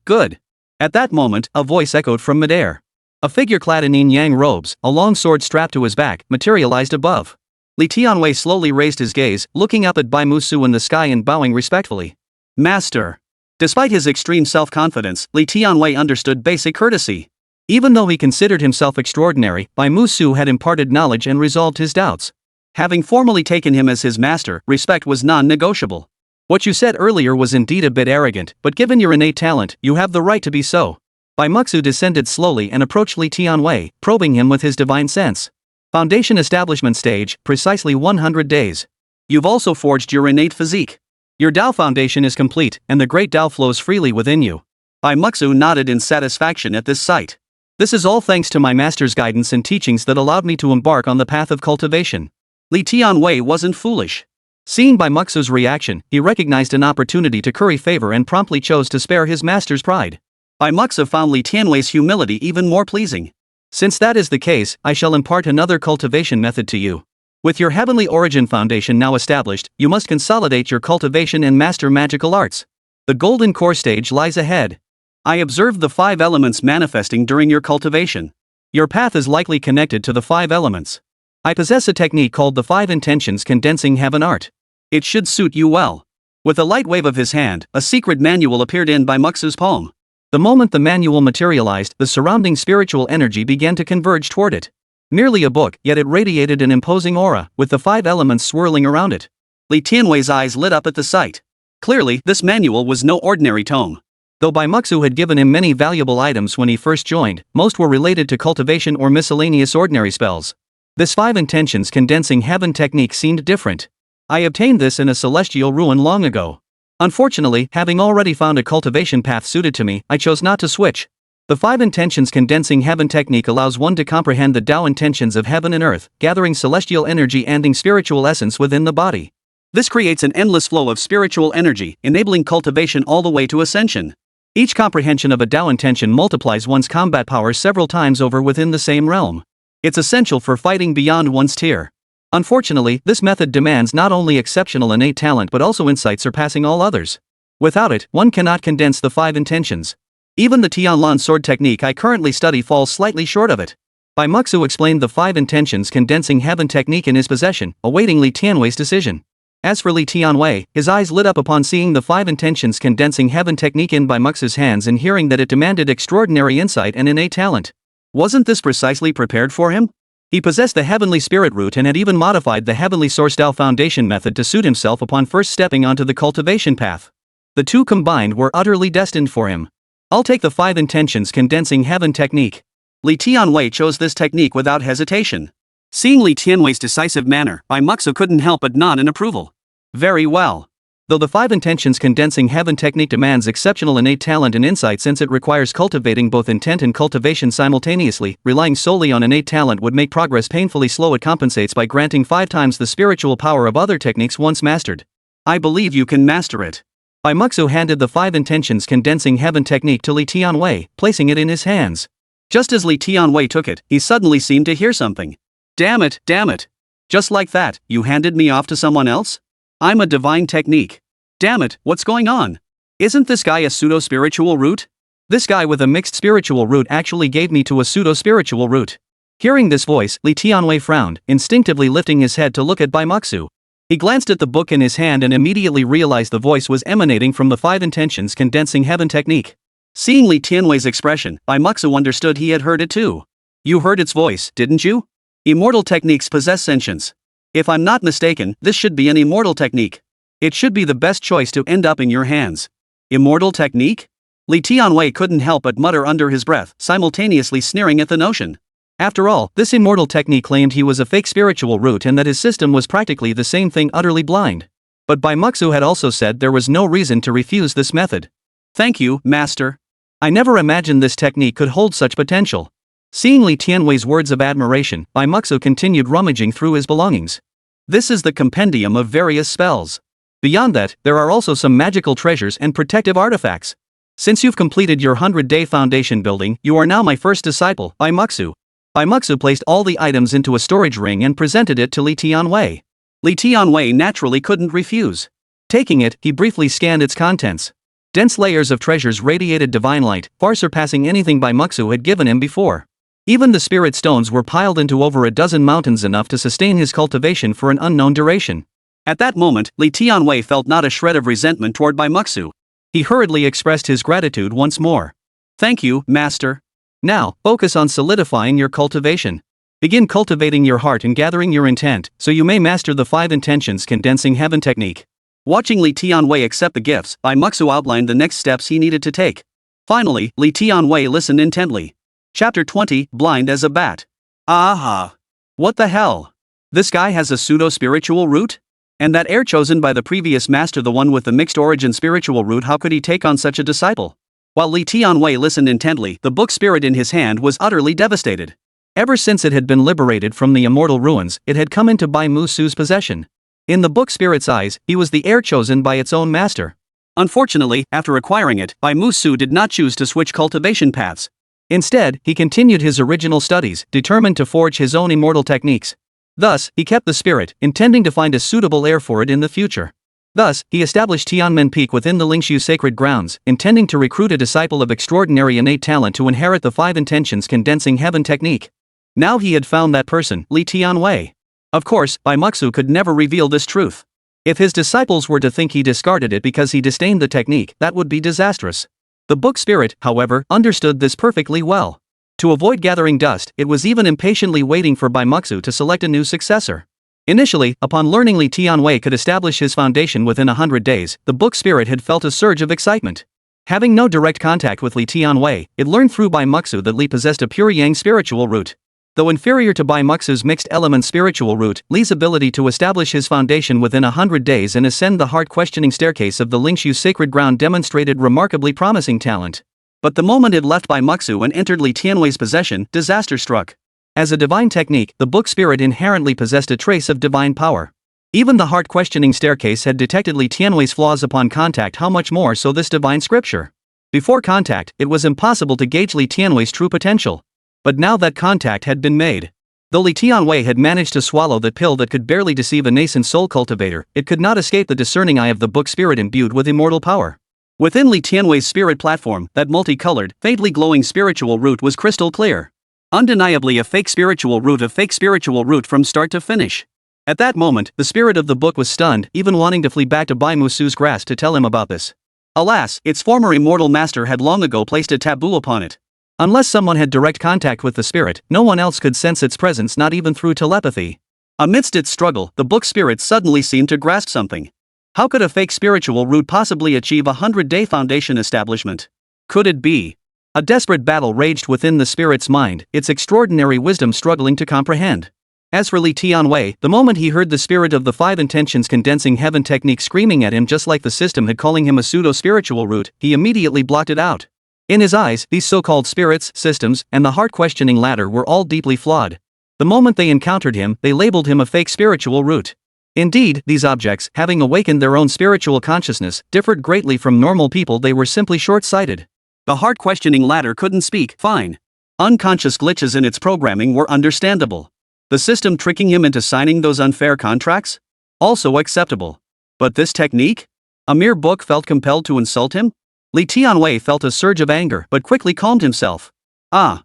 At that moment, a voice echoed from midair. A figure clad in yin-yang robes, a long sword strapped to his back, materialized above. Li Tianwei slowly raised his gaze, looking up at Bai Musu in the sky and bowing respectfully. Master. Despite his extreme self-confidence, Li Tianwei understood basic courtesy. Even though he considered himself extraordinary, Bai Musu had imparted knowledge and resolved his doubts. Having formally taken him as his master, respect was non-negotiable. What you said earlier was indeed a bit arrogant, but given your innate talent, you have the right to be so. Bai Musu descended slowly and approached Li Tianwei, probing him with his divine sense. Foundation establishment stage, precisely 100 days. You've also forged your innate physique. Your Tao foundation is complete, and the great Tao flows freely within you. Bai Musu nodded in satisfaction at this sight. This is all thanks to my master's guidance and teachings that allowed me to embark on the path of cultivation. Li Tianwei wasn't foolish. Seeing Bai Muxu's reaction, he recognized an opportunity to curry favor and promptly chose to spare his master's pride. Bai Muxu found Li Tianwei's humility even more pleasing. Since that is the case, I shall impart another cultivation method to you. With your heavenly origin foundation now established, you must consolidate your cultivation and master magical arts. The golden core stage lies ahead. I observed the 5 elements manifesting during your cultivation. Your path is likely connected to the 5 elements. I possess a technique called the 5 intentions condensing heaven art. It should suit you well. With a light wave of his hand, a secret manual appeared in Bai Muxu's palm. The moment the manual materialized, the surrounding spiritual energy began to converge toward it. Merely a book, yet it radiated an imposing aura, with the 5 elements swirling around it. Li Tianwei's eyes lit up at the sight. Clearly, this manual was no ordinary tome. Though Bai Muxu had given him many valuable items when he first joined, most were related to cultivation or miscellaneous ordinary spells. This 5 intentions condensing heaven technique seemed different. I obtained this in a celestial ruin long ago. Unfortunately, having already found a cultivation path suited to me, I chose not to switch. The 5 intentions condensing heaven technique allows one to comprehend the Tao intentions of heaven and earth, gathering celestial energy and spiritual essence within the body. This creates an endless flow of spiritual energy, enabling cultivation all the way to ascension. Each comprehension of a Tao intention multiplies one's combat power several times over within the same realm. It's essential for fighting beyond one's tier. Unfortunately, this method demands not only exceptional innate talent but also insight surpassing all others. Without it, one cannot condense the 5 intentions. Even the Tianlan sword technique I currently study falls slightly short of it. Bai Muxu explained the 5 intentions condensing heaven technique in his possession, awaiting Li Tianwei's decision. As for Li Tianwei, his eyes lit up upon seeing the 5 intentions condensing heaven technique in Bai Muxu's hands and hearing that it demanded extraordinary insight and innate talent. Wasn't this precisely prepared for him? He possessed the heavenly spirit root and had even modified the heavenly source Tao foundation method to suit himself upon first stepping onto the cultivation path. The two combined were utterly destined for him. I'll take the 5 intentions condensing heaven technique. Li Tianwei chose this technique without hesitation. Seeing Li Tianwei's decisive manner, Bai Muxu couldn't help but nod in approval. Very well. Though the 5 intentions condensing heaven technique demands exceptional innate talent and insight since it requires cultivating both intent and cultivation simultaneously, relying solely on innate talent would make progress painfully slow. It compensates by granting 5 times the spiritual power of other techniques once mastered. I believe you can master it. Bai Muxu handed the 5 intentions condensing heaven technique to Li Tianwei, placing it in his hands. Just as Li Tianwei took it, he suddenly seemed to hear something. Damn it, damn it. Just like that, you handed me off to someone else? I'm a divine technique. Damn it, what's going on? Isn't this guy a pseudo-spiritual root? This guy with a mixed spiritual root actually gave me to a pseudo-spiritual root. Hearing this voice, Li Tianwei frowned, instinctively lifting his head to look at Bai Muxu. He glanced at the book in his hand and immediately realized the voice was emanating from the 5 intentions condensing heaven technique. Seeing Li Tianwei's expression, Bai Muxu understood he had heard it too. You heard its voice, didn't you? Immortal techniques possess sentience. If I'm not mistaken, this should be an immortal technique. It should be the best choice to end up in your hands. Immortal technique? Li Tianwei couldn't help but mutter under his breath, simultaneously sneering at the notion. After all, this immortal technique claimed he was a fake spiritual root and that his system was practically the same thing, utterly blind. But Bai Muxu had also said there was no reason to refuse this method. Thank you, master. I never imagined this technique could hold such potential. Seeing Li Tianwei's words of admiration, Bai Muxu continued rummaging through his belongings. This is the compendium of various spells. Beyond that, there are also some magical treasures and protective artifacts. Since you've completed your 100-day foundation building, you are now my first disciple, Bai Muxu. Bai Muxu placed all the items into a storage ring and presented it to Li Tianwei. Li Tianwei naturally couldn't refuse. Taking it, he briefly scanned its contents. Dense layers of treasures radiated divine light, far surpassing anything Bai Muxu had given him before. Even the spirit stones were piled into over a dozen mountains, enough to sustain his cultivation for an unknown duration. At that moment, Li Tianwei felt not a shred of resentment toward Bai Muxu. He hurriedly expressed his gratitude once more. Thank you, master. Now, focus on solidifying your cultivation. Begin cultivating your heart and gathering your intent, so you may master the 5 intentions condensing heaven technique. Watching Li Tianwei accept the gifts, Bai Muxu outlined the next steps he needed to take. Finally, Li Tianwei listened intently. Chapter 20, Blind as a Bat. Aha! What the hell? This guy has a pseudo-spiritual root? And that heir chosen by the previous master, the one with the mixed origin spiritual root, how could he take on such a disciple? While Li Tianwei listened intently, the book spirit in his hand was utterly devastated. Ever since it had been liberated from the immortal ruins, it had come into Bai Musu's possession. In the book spirit's eyes, he was the heir chosen by its own master. Unfortunately, after acquiring it, Bai Musu did not choose to switch cultivation paths. Instead, he continued his original studies, determined to forge his own immortal techniques. Thus, he kept the spirit, intending to find a suitable heir for it in the future. Thus, he established Tianmen Peak within the Lingshu sacred grounds, intending to recruit a disciple of extraordinary innate talent to inherit the 5 intentions condensing heaven technique. Now he had found that person, Li Tianwei. Of course, Bai Muxu could never reveal this truth. If his disciples were to think he discarded it because he disdained the technique, that would be disastrous. The book spirit, however, understood this perfectly well. To avoid gathering dust, it was even impatiently waiting for Bai Muxu to select a new successor. Initially, upon learning Li Tianwei could establish his foundation within 100 days, the book spirit had felt a surge of excitement. Having no direct contact with Li Tianwei, it learned through Bai Muxu that Li possessed a pure yang spiritual root. Though inferior to Bai Muxu's mixed element spiritual root, Li's ability to establish his foundation within 100 days and ascend the heart-questioning staircase of the Lingshu sacred ground demonstrated remarkably promising talent. But the moment it left Bai Muxu and entered Li Tianwei's possession, disaster struck. As a divine technique, the book spirit inherently possessed a trace of divine power. Even the heart-questioning staircase had detected Li Tianwei's flaws upon contact, how much more so this divine scripture. Before contact, it was impossible to gauge Li Tianwei's true potential. But now that contact had been made. Though Li Tianwei had managed to swallow that pill that could barely deceive a nascent soul cultivator, it could not escape the discerning eye of the book spirit imbued with immortal power. Within Li Tianwei's spirit platform, that multicolored, faintly glowing spiritual root was crystal clear. Undeniably a fake spiritual root from start to finish. At that moment, the spirit of the book was stunned, even wanting to flee back to Bai Musu's grasp to tell him about this. Alas, its former immortal master had long ago placed a taboo upon it. Unless someone had direct contact with the spirit, no one else could sense its presence, not even through telepathy. Amidst its struggle, the book spirit suddenly seemed to grasp something. How could a fake spiritual root possibly achieve a 100-day foundation establishment? Could it be? A desperate battle raged within the spirit's mind, its extraordinary wisdom struggling to comprehend. As for Li Tianwei, the moment he heard the spirit of the five intentions condensing heaven technique screaming at him just like the system had calling him a pseudo-spiritual root, he immediately blocked it out. In his eyes, these so-called spirits, systems, and the heart-questioning ladder were all deeply flawed. The moment they encountered him, they labeled him a fake spiritual root. Indeed, these objects, having awakened their own spiritual consciousness, differed greatly from normal people. They were simply short-sighted. The heart-questioning ladder couldn't speak, fine. Unconscious glitches in its programming were understandable. The system tricking him into signing those unfair contracts? Also acceptable. But this technique? A mere book felt compelled to insult him? Li Tianwei felt a surge of anger but quickly calmed himself.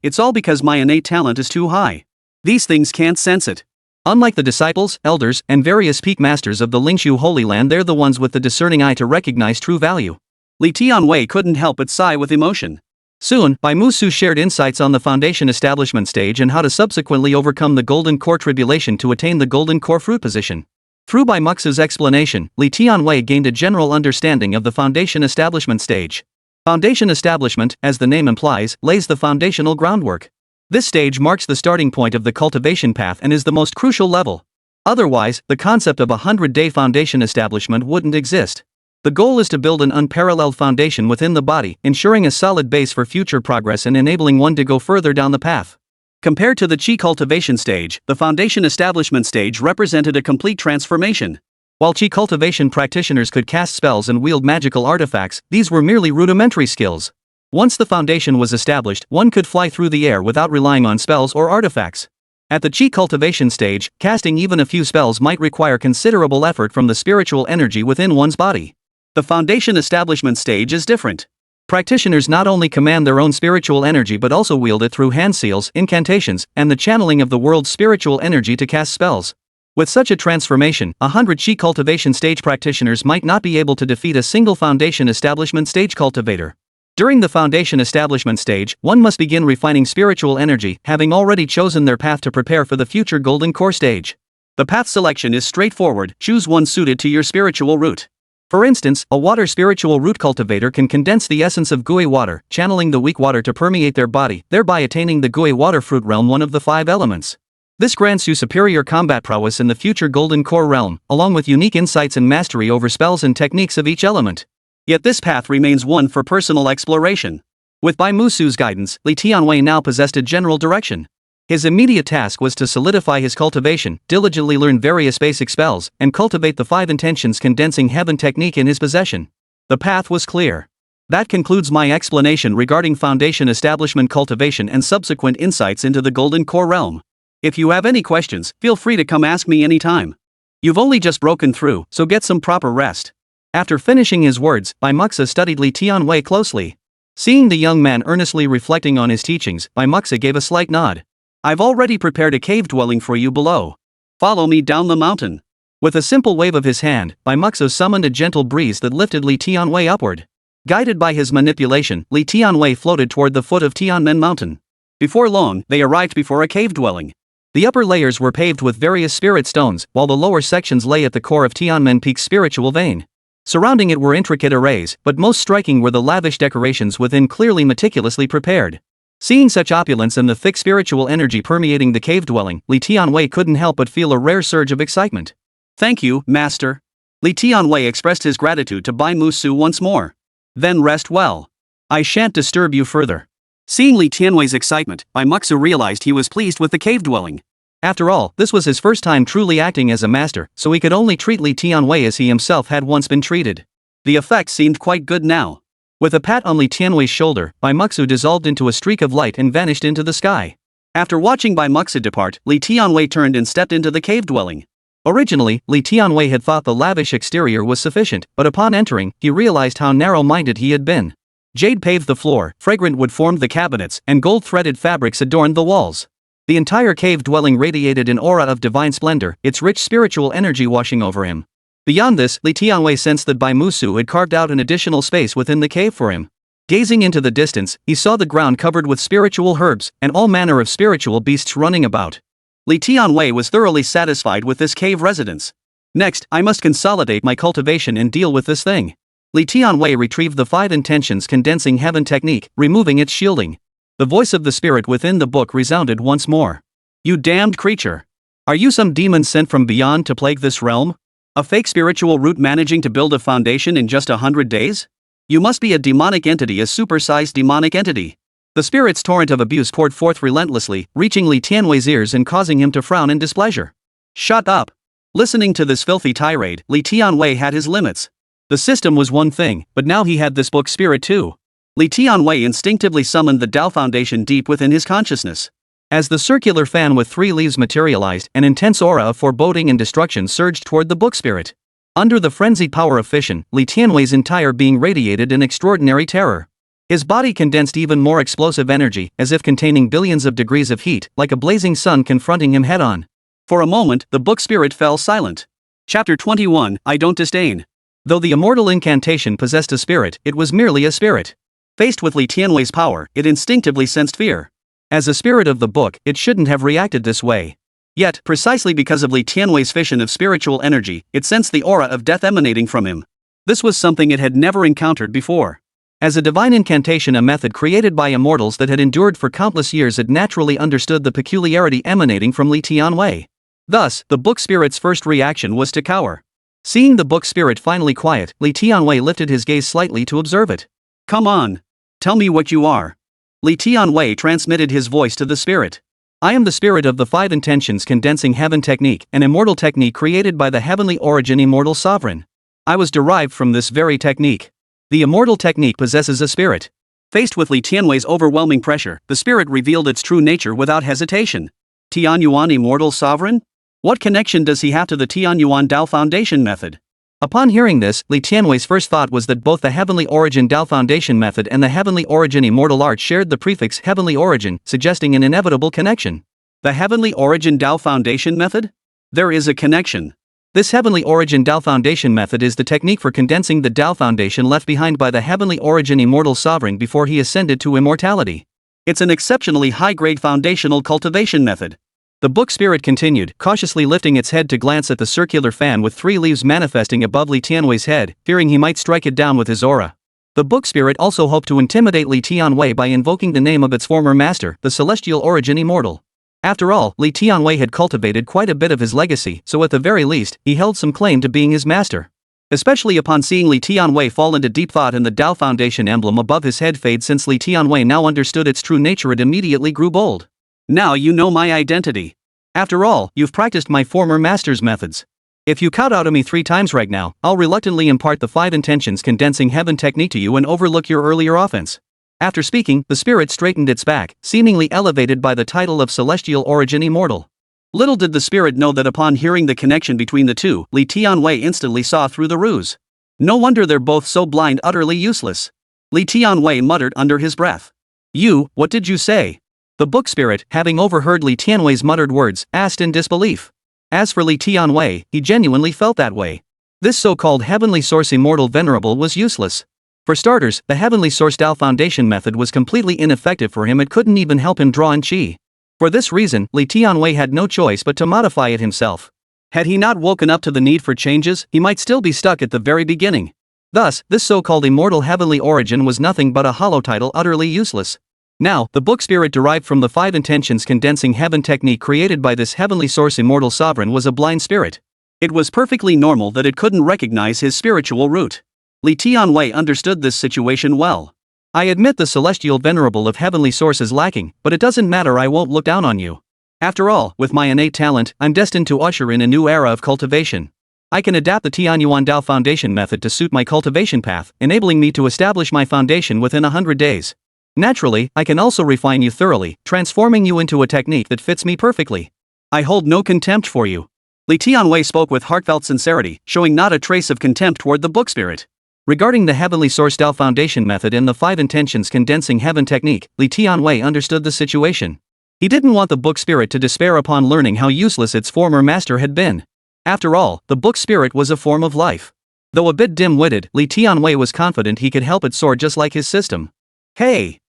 It's all because my innate talent is too high. These things can't sense it. Unlike the disciples, elders, and various peak masters of the Lingshu Holy Land, they're the ones with the discerning eye to recognize true value. Li Tianwei couldn't help but sigh with emotion. Soon, Bai Musu shared insights on the foundation establishment stage and how to subsequently overcome the Golden Core tribulation to attain the Golden Core fruit position. Through Bai Muxu's explanation, Li Tianwei gained a general understanding of the foundation establishment stage. Foundation establishment, as the name implies, lays the foundational groundwork. This stage marks the starting point of the cultivation path and is the most crucial level. Otherwise, the concept of a 100-day foundation establishment wouldn't exist. The goal is to build an unparalleled foundation within the body, ensuring a solid base for future progress and enabling one to go further down the path. Compared to the Qi cultivation stage, the foundation establishment stage represented a complete transformation. While Qi cultivation practitioners could cast spells and wield magical artifacts, these were merely rudimentary skills. Once the foundation was established, one could fly through the air without relying on spells or artifacts. At the Qi cultivation stage, casting even a few spells might require considerable effort from the spiritual energy within one's body. The foundation establishment stage is different. Practitioners not only command their own spiritual energy but also wield it through hand seals, incantations, and the channeling of the world's spiritual energy to cast spells. With such a transformation, 100 Qi cultivation stage practitioners might not be able to defeat a single foundation establishment stage cultivator. During the foundation establishment stage, one must begin refining spiritual energy, having already chosen their path to prepare for the future Golden Core stage. The path selection is straightforward: choose one suited to your spiritual root. For instance, a water spiritual root cultivator can condense the essence of Gui water, channeling the weak water to permeate their body, thereby attaining the Gui water fruit realm, one of the 5 elements. This grants you superior combat prowess in the future Golden Core realm, along with unique insights and mastery over spells and techniques of each element. Yet this path remains one for personal exploration. With Bai Musu's guidance, Li Tianwei now possessed a general direction. His immediate task was to solidify his cultivation, diligently learn various basic spells, and cultivate the 5 intentions condensing heaven technique in his possession. The path was clear. That concludes my explanation regarding foundation establishment cultivation and subsequent insights into the Golden Core realm. If you have any questions, feel free to come ask me anytime. You've only just broken through, so get some proper rest. After finishing his words, Bai Muxa studied Li Tianwei closely. Seeing the young man earnestly reflecting on his teachings, Bai Muxa gave a slight nod. I've already prepared a cave dwelling for you below. Follow me down the mountain. With a simple wave of his hand, Bai Muxa summoned a gentle breeze that lifted Li Tianwei upward. Guided by his manipulation, Li Tianwei floated toward the foot of Tianmen Mountain. Before long, they arrived before a cave dwelling. The upper layers were paved with various spirit stones, while the lower sections lay at the core of Tianmen Peak's spiritual vein. Surrounding it were intricate arrays, but most striking were the lavish decorations within, clearly meticulously prepared. Seeing such opulence and the thick spiritual energy permeating the cave dwelling, Li Tianwei couldn't help but feel a rare surge of excitement. Thank you, Master. Li Tianwei expressed his gratitude to Bai Musu once more. Then rest well. I shan't disturb you further. Seeing Li Tianwei's excitement, Bai Muxu realized he was pleased with the cave dwelling. After all, this was his first time truly acting as a master, so he could only treat Li Tianwei as he himself had once been treated. The effect seemed quite good now. With a pat on Li Tianwei's shoulder, Bai Muxu dissolved into a streak of light and vanished into the sky. After watching Bai Muxu depart, Li Tianwei turned and stepped into the cave dwelling. Originally, Li Tianwei had thought the lavish exterior was sufficient, but upon entering, he realized how narrow-minded he had been. Jade paved the floor, fragrant wood formed the cabinets, and gold-threaded fabrics adorned the walls. The entire cave dwelling radiated an aura of divine splendor, its rich spiritual energy washing over him. Beyond this, Li Tianwei sensed that Bai Musu had carved out an additional space within the cave for him. Gazing into the distance, he saw the ground covered with spiritual herbs, and all manner of spiritual beasts running about. Li Tianwei was thoroughly satisfied with this cave residence. Next, I must consolidate my cultivation and deal with this thing. Li Tianwei retrieved the 5 intentions condensing heaven technique, removing its shielding. The voice of the spirit within the book resounded once more. You damned creature! Are you some demon sent from beyond to plague this realm? A fake spiritual root managing to build a foundation in just 100 days? You must be a demonic entity, a supersized demonic entity. The spirit's torrent of abuse poured forth relentlessly, reaching Li Tianwei's ears and causing him to frown in displeasure. Shut up! Listening to this filthy tirade, Li Tianwei had his limits. The system was one thing, but now he had this book spirit too. Li Tianwei instinctively summoned the Tao Foundation deep within his consciousness. As the circular fan with 3 leaves materialized, an intense aura of foreboding and destruction surged toward the book spirit. Under the frenzied power of fission, Li Tianwei's entire being radiated in extraordinary terror. His body condensed even more explosive energy, as if containing billions of degrees of heat, like a blazing sun confronting him head-on. For a moment, the book spirit fell silent. Chapter 21, I Don't Disdain. Though the immortal incantation possessed a spirit, it was merely a spirit. Faced with Li Tianwei's power, it instinctively sensed fear. As a spirit of the book, it shouldn't have reacted this way. Yet, precisely because of Li Tianwei's fission of spiritual energy, it sensed the aura of death emanating from him. This was something it had never encountered before. As a divine incantation, a method created by immortals that had endured for countless years, it naturally understood the peculiarity emanating from Li Tianwei. Thus, the book spirit's first reaction was to cower. Seeing the book spirit finally quiet, Li Tianwei lifted his gaze slightly to observe it. Come on. Tell me what you are. Li Tianwei transmitted his voice to the spirit. I am the spirit of the 5 intentions condensing heaven technique, an immortal technique created by the heavenly origin immortal sovereign. I was derived from this very technique. The immortal technique possesses a spirit. Faced with Li Tianwei's overwhelming pressure, the spirit revealed its true nature without hesitation. Tianyuan immortal sovereign? What connection does he have to the Tianyuan Tao Foundation method? Upon hearing this, Li Tianwei's first thought was that both the Heavenly Origin Tao Foundation method and the Heavenly Origin Immortal Art shared the prefix Heavenly Origin, suggesting an inevitable connection. The Heavenly Origin Tao Foundation method? There is a connection. This Heavenly Origin Tao Foundation method is the technique for condensing the Tao Foundation left behind by the Heavenly Origin Immortal Sovereign before he ascended to immortality. It's an exceptionally high-grade foundational cultivation method. The book spirit continued, cautiously lifting its head to glance at the circular fan with 3 leaves manifesting above Li Tianwei's head, fearing he might strike it down with his aura. The book spirit also hoped to intimidate Li Tianwei by invoking the name of its former master, the Celestial Origin Immortal. After all, Li Tianwei had cultivated quite a bit of his legacy, so at the very least, he held some claim to being his master. Especially upon seeing Li Tianwei fall into deep thought and the Tao Foundation emblem above his head fade, since Li Tianwei now understood its true nature, it immediately grew bold. Now you know my identity. After all, you've practiced my former master's methods. If you kowtow to me 3 times right now, I'll reluctantly impart the 5 intentions condensing heaven technique to you and overlook your earlier offense. After speaking, the spirit straightened its back, seemingly elevated by the title of Celestial Origin Immortal. Little did the spirit know that upon hearing the connection between the two, Li Tianwei instantly saw through the ruse. No wonder they're both so blind, utterly useless. Li Tianwei muttered under his breath. What did you say? The book spirit, having overheard Li Tianwei's muttered words, asked in disbelief. As for Li Tianwei, he genuinely felt that way. This so-called Heavenly Source Immortal Venerable was useless. For starters, the Heavenly Source Tao Foundation method was completely ineffective for him. It couldn't even help him draw in qi. For this reason, Li Tianwei had no choice but to modify it himself. Had he not woken up to the need for changes, he might still be stuck at the very beginning. Thus, this so-called immortal heavenly origin was nothing but a hollow title, utterly useless. Now, the book spirit derived from the 5 intentions condensing heaven technique created by this heavenly source immortal sovereign was a blind spirit. It was perfectly normal that it couldn't recognize his spiritual root. Li Tianwei understood this situation well. I admit the celestial venerable of heavenly source is lacking, but it doesn't matter, I won't look down on you. After all, with my innate talent, I'm destined to usher in a new era of cultivation. I can adapt the Tianyuan Tao Foundation method to suit my cultivation path, enabling me to establish my foundation within 100 days. Naturally, I can also refine you thoroughly, transforming you into a technique that fits me perfectly. I hold no contempt for you. Li Tianwei spoke with heartfelt sincerity, showing not a trace of contempt toward the book spirit. Regarding the Heavenly Source Tao Foundation method and the 5 intentions condensing heaven technique, Li Tianwei understood the situation. He didn't want the book spirit to despair upon learning how useless its former master had been. After all, the book spirit was a form of life. Though a bit dim-witted, Li Tianwei was confident he could help it soar just like his system. Hey,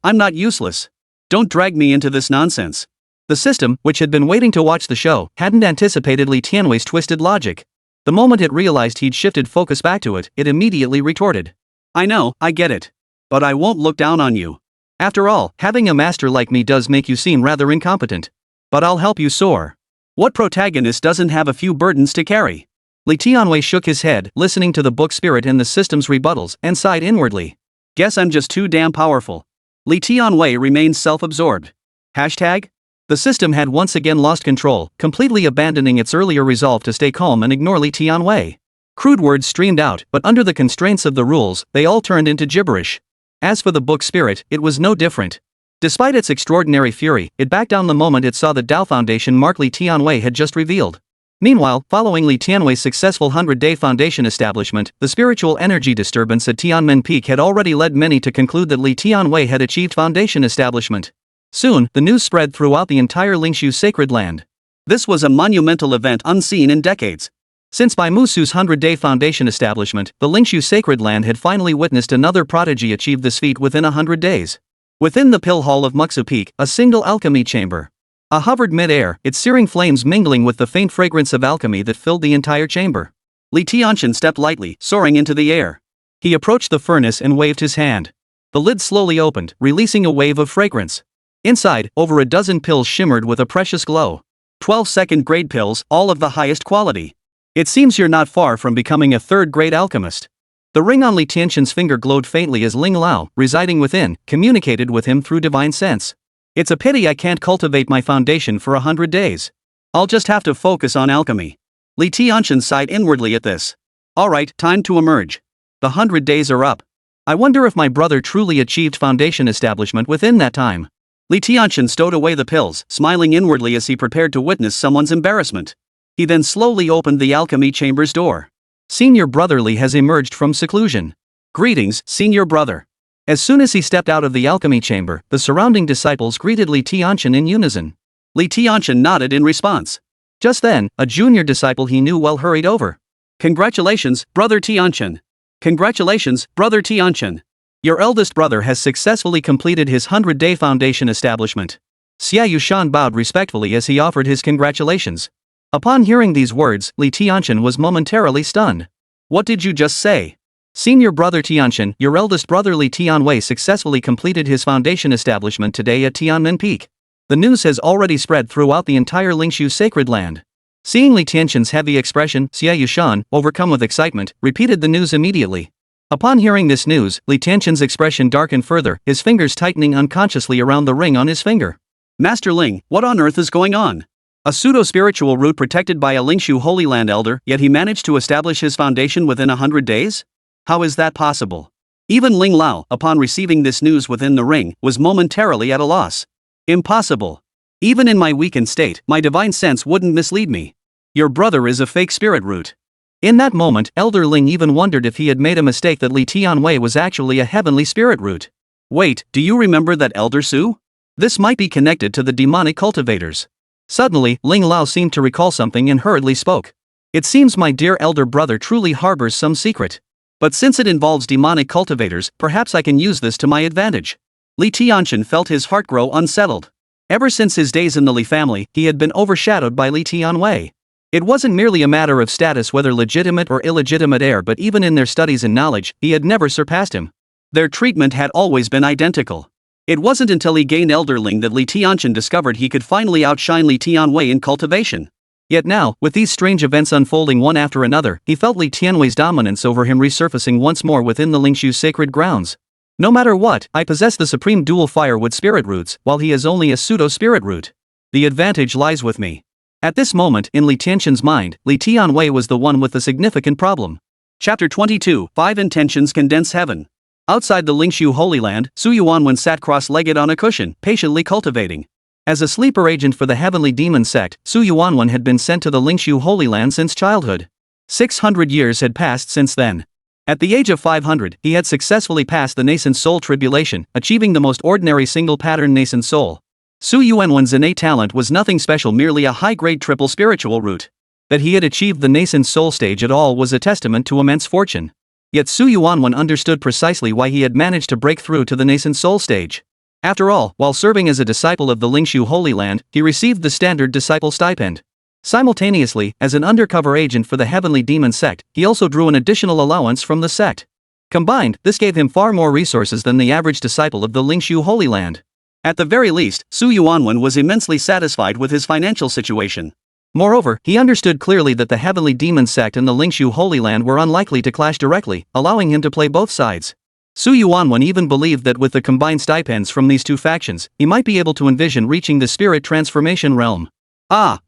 I'm not useless. Don't drag me into this nonsense. The system, which had been waiting to watch the show, hadn't anticipated Li Tianwei's twisted logic. The moment it realized he'd shifted focus back to it, it immediately retorted. I know, I get it. But I won't look down on you. After all, having a master like me does make you seem rather incompetent. But I'll help you soar. What protagonist doesn't have a few burdens to carry? Li Tianwei shook his head, listening to the book spirit and the system's rebuttals, and sighed inwardly. Guess I'm just too damn powerful. Li Tianwei remained self-absorbed. Hashtag? The system had once again lost control, completely abandoning its earlier resolve to stay calm and ignore Li Tianwei. Crude words streamed out, but under the constraints of the rules, they all turned into gibberish. As for the book spirit, it was no different. Despite its extraordinary fury, it backed down the moment it saw the Tao Foundation mark Li Tianwei had just revealed. Meanwhile, following Li Tianwei's successful 100-day foundation establishment, the spiritual energy disturbance at Tianmen Peak had already led many to conclude that Li Tianwei had achieved foundation establishment. Soon, the news spread throughout the entire Lingshu sacred land. This was a monumental event unseen in decades. Since Bai Musu's 100-day foundation establishment, the Lingshu sacred land had finally witnessed another prodigy achieve this feat within 100 days. Within the Pill Hall of Muxu Peak, a single alchemy chamber. Hovered mid-air, its searing flames mingling with the faint fragrance of alchemy that filled the entire chamber. Li Tianchen stepped lightly, soaring into the air. He approached the furnace and waved his hand. The lid slowly opened, releasing a wave of fragrance. Inside, over a dozen pills shimmered with a precious glow. 12 second-grade pills, all of the highest quality. It seems you're not far from becoming a third-grade alchemist. The ring on Li Tianchen's finger glowed faintly as Ling Lao, residing within, communicated with him through divine sense. It's a pity I can't cultivate my foundation for 100 days. I'll just have to focus on alchemy. Li Tianchen sighed inwardly at this. Alright, time to emerge. The 100 days are up. I wonder if my brother truly achieved foundation establishment within that time. Li Tianchen stowed away the pills, smiling inwardly as he prepared to witness someone's embarrassment. He then slowly opened the alchemy chamber's door. Senior Brother Li has emerged from seclusion. Greetings, Senior Brother. As soon as he stepped out of the alchemy chamber, the surrounding disciples greeted Li Tianchen in unison. Li Tianchen nodded in response. Just then, a junior disciple he knew well hurried over. Congratulations, Brother Tianchen. Congratulations, Brother Tianchen. Your eldest brother has successfully completed his 100-day foundation establishment. Xia Yushan bowed respectfully as he offered his congratulations. Upon hearing these words, Li Tianchen was momentarily stunned. What did you just say? Senior Brother Tianchen, your eldest brother Li Tianwei successfully completed his foundation establishment today at Tianmen Peak. The news has already spread throughout the entire Lingshu sacred land. Seeing Li Tianchen's heavy expression, Xia Yushan, overcome with excitement, repeated the news immediately. Upon hearing this news, Li Tianchen's expression darkened further, his fingers tightening unconsciously around the ring on his finger. Master Ling, what on earth is going on? A pseudo-spiritual root protected by a Lingshu Holy Land elder, yet he managed to establish his foundation within 100 days? How is that possible? Even Ling Lao, upon receiving this news within the ring, was momentarily at a loss. Impossible. Even in my weakened state, my divine sense wouldn't mislead me. Your brother is a fake spirit root. In that moment, Elder Ling even wondered if he had made a mistake that Li Tianwei was actually a heavenly spirit root. Wait, do you remember that Elder Su? This might be connected to the demonic cultivators. Suddenly, Ling Lao seemed to recall something and hurriedly spoke. It seems my dear elder brother truly harbors some secret. But since it involves demonic cultivators, perhaps I can use this to my advantage. Li Tianchen felt his heart grow unsettled. Ever since his days in the Li family, he had been overshadowed by Li Tianwei. It wasn't merely a matter of status whether legitimate or illegitimate heir, but even in their studies and knowledge, he had never surpassed him. Their treatment had always been identical. It wasn't until he gained Elder Ling that Li Tianchen discovered he could finally outshine Li Tianwei in cultivation. Yet now, with these strange events unfolding one after another, he felt Li Tianwei's dominance over him resurfacing once more within the Lingshu sacred grounds. No matter what, I possess the supreme dual firewood spirit roots, while he is only a pseudo-spirit root. The advantage lies with me. At this moment, in Li Tianchen's mind, Li Tianwei was the one with the significant problem. Chapter 22, 5 Intentions Condense Heaven. Outside the Lingshu Holy Land, Su Yuanwen sat cross-legged on a cushion, patiently cultivating. As a sleeper agent for the heavenly demon sect, Su Yuanwen had been sent to the Lingshu Holy Land since childhood. 600 years had passed since then. At the age of 500, he had successfully passed the Nascent Soul tribulation, achieving the most ordinary single-pattern Nascent Soul. Su Yuanwen's innate talent was nothing special, merely a high-grade triple spiritual root. That he had achieved the Nascent Soul stage at all was a testament to immense fortune. Yet Su Yuanwen understood precisely why he had managed to break through to the Nascent Soul stage. After all, while serving as a disciple of the Lingshu Holy Land, he received the standard disciple stipend. Simultaneously, as an undercover agent for the heavenly demon sect, he also drew an additional allowance from the sect. Combined, this gave him far more resources than the average disciple of the Lingshu Holy Land. At the very least, Su Yuanwen was immensely satisfied with his financial situation. Moreover, he understood clearly that the Heavenly Demon Sect and the Lingshu Holy Land were unlikely to clash directly, allowing him to play both sides. Su Yuanwen even believed that with the combined stipends from these two factions, he might be able to envision reaching the spirit transformation realm.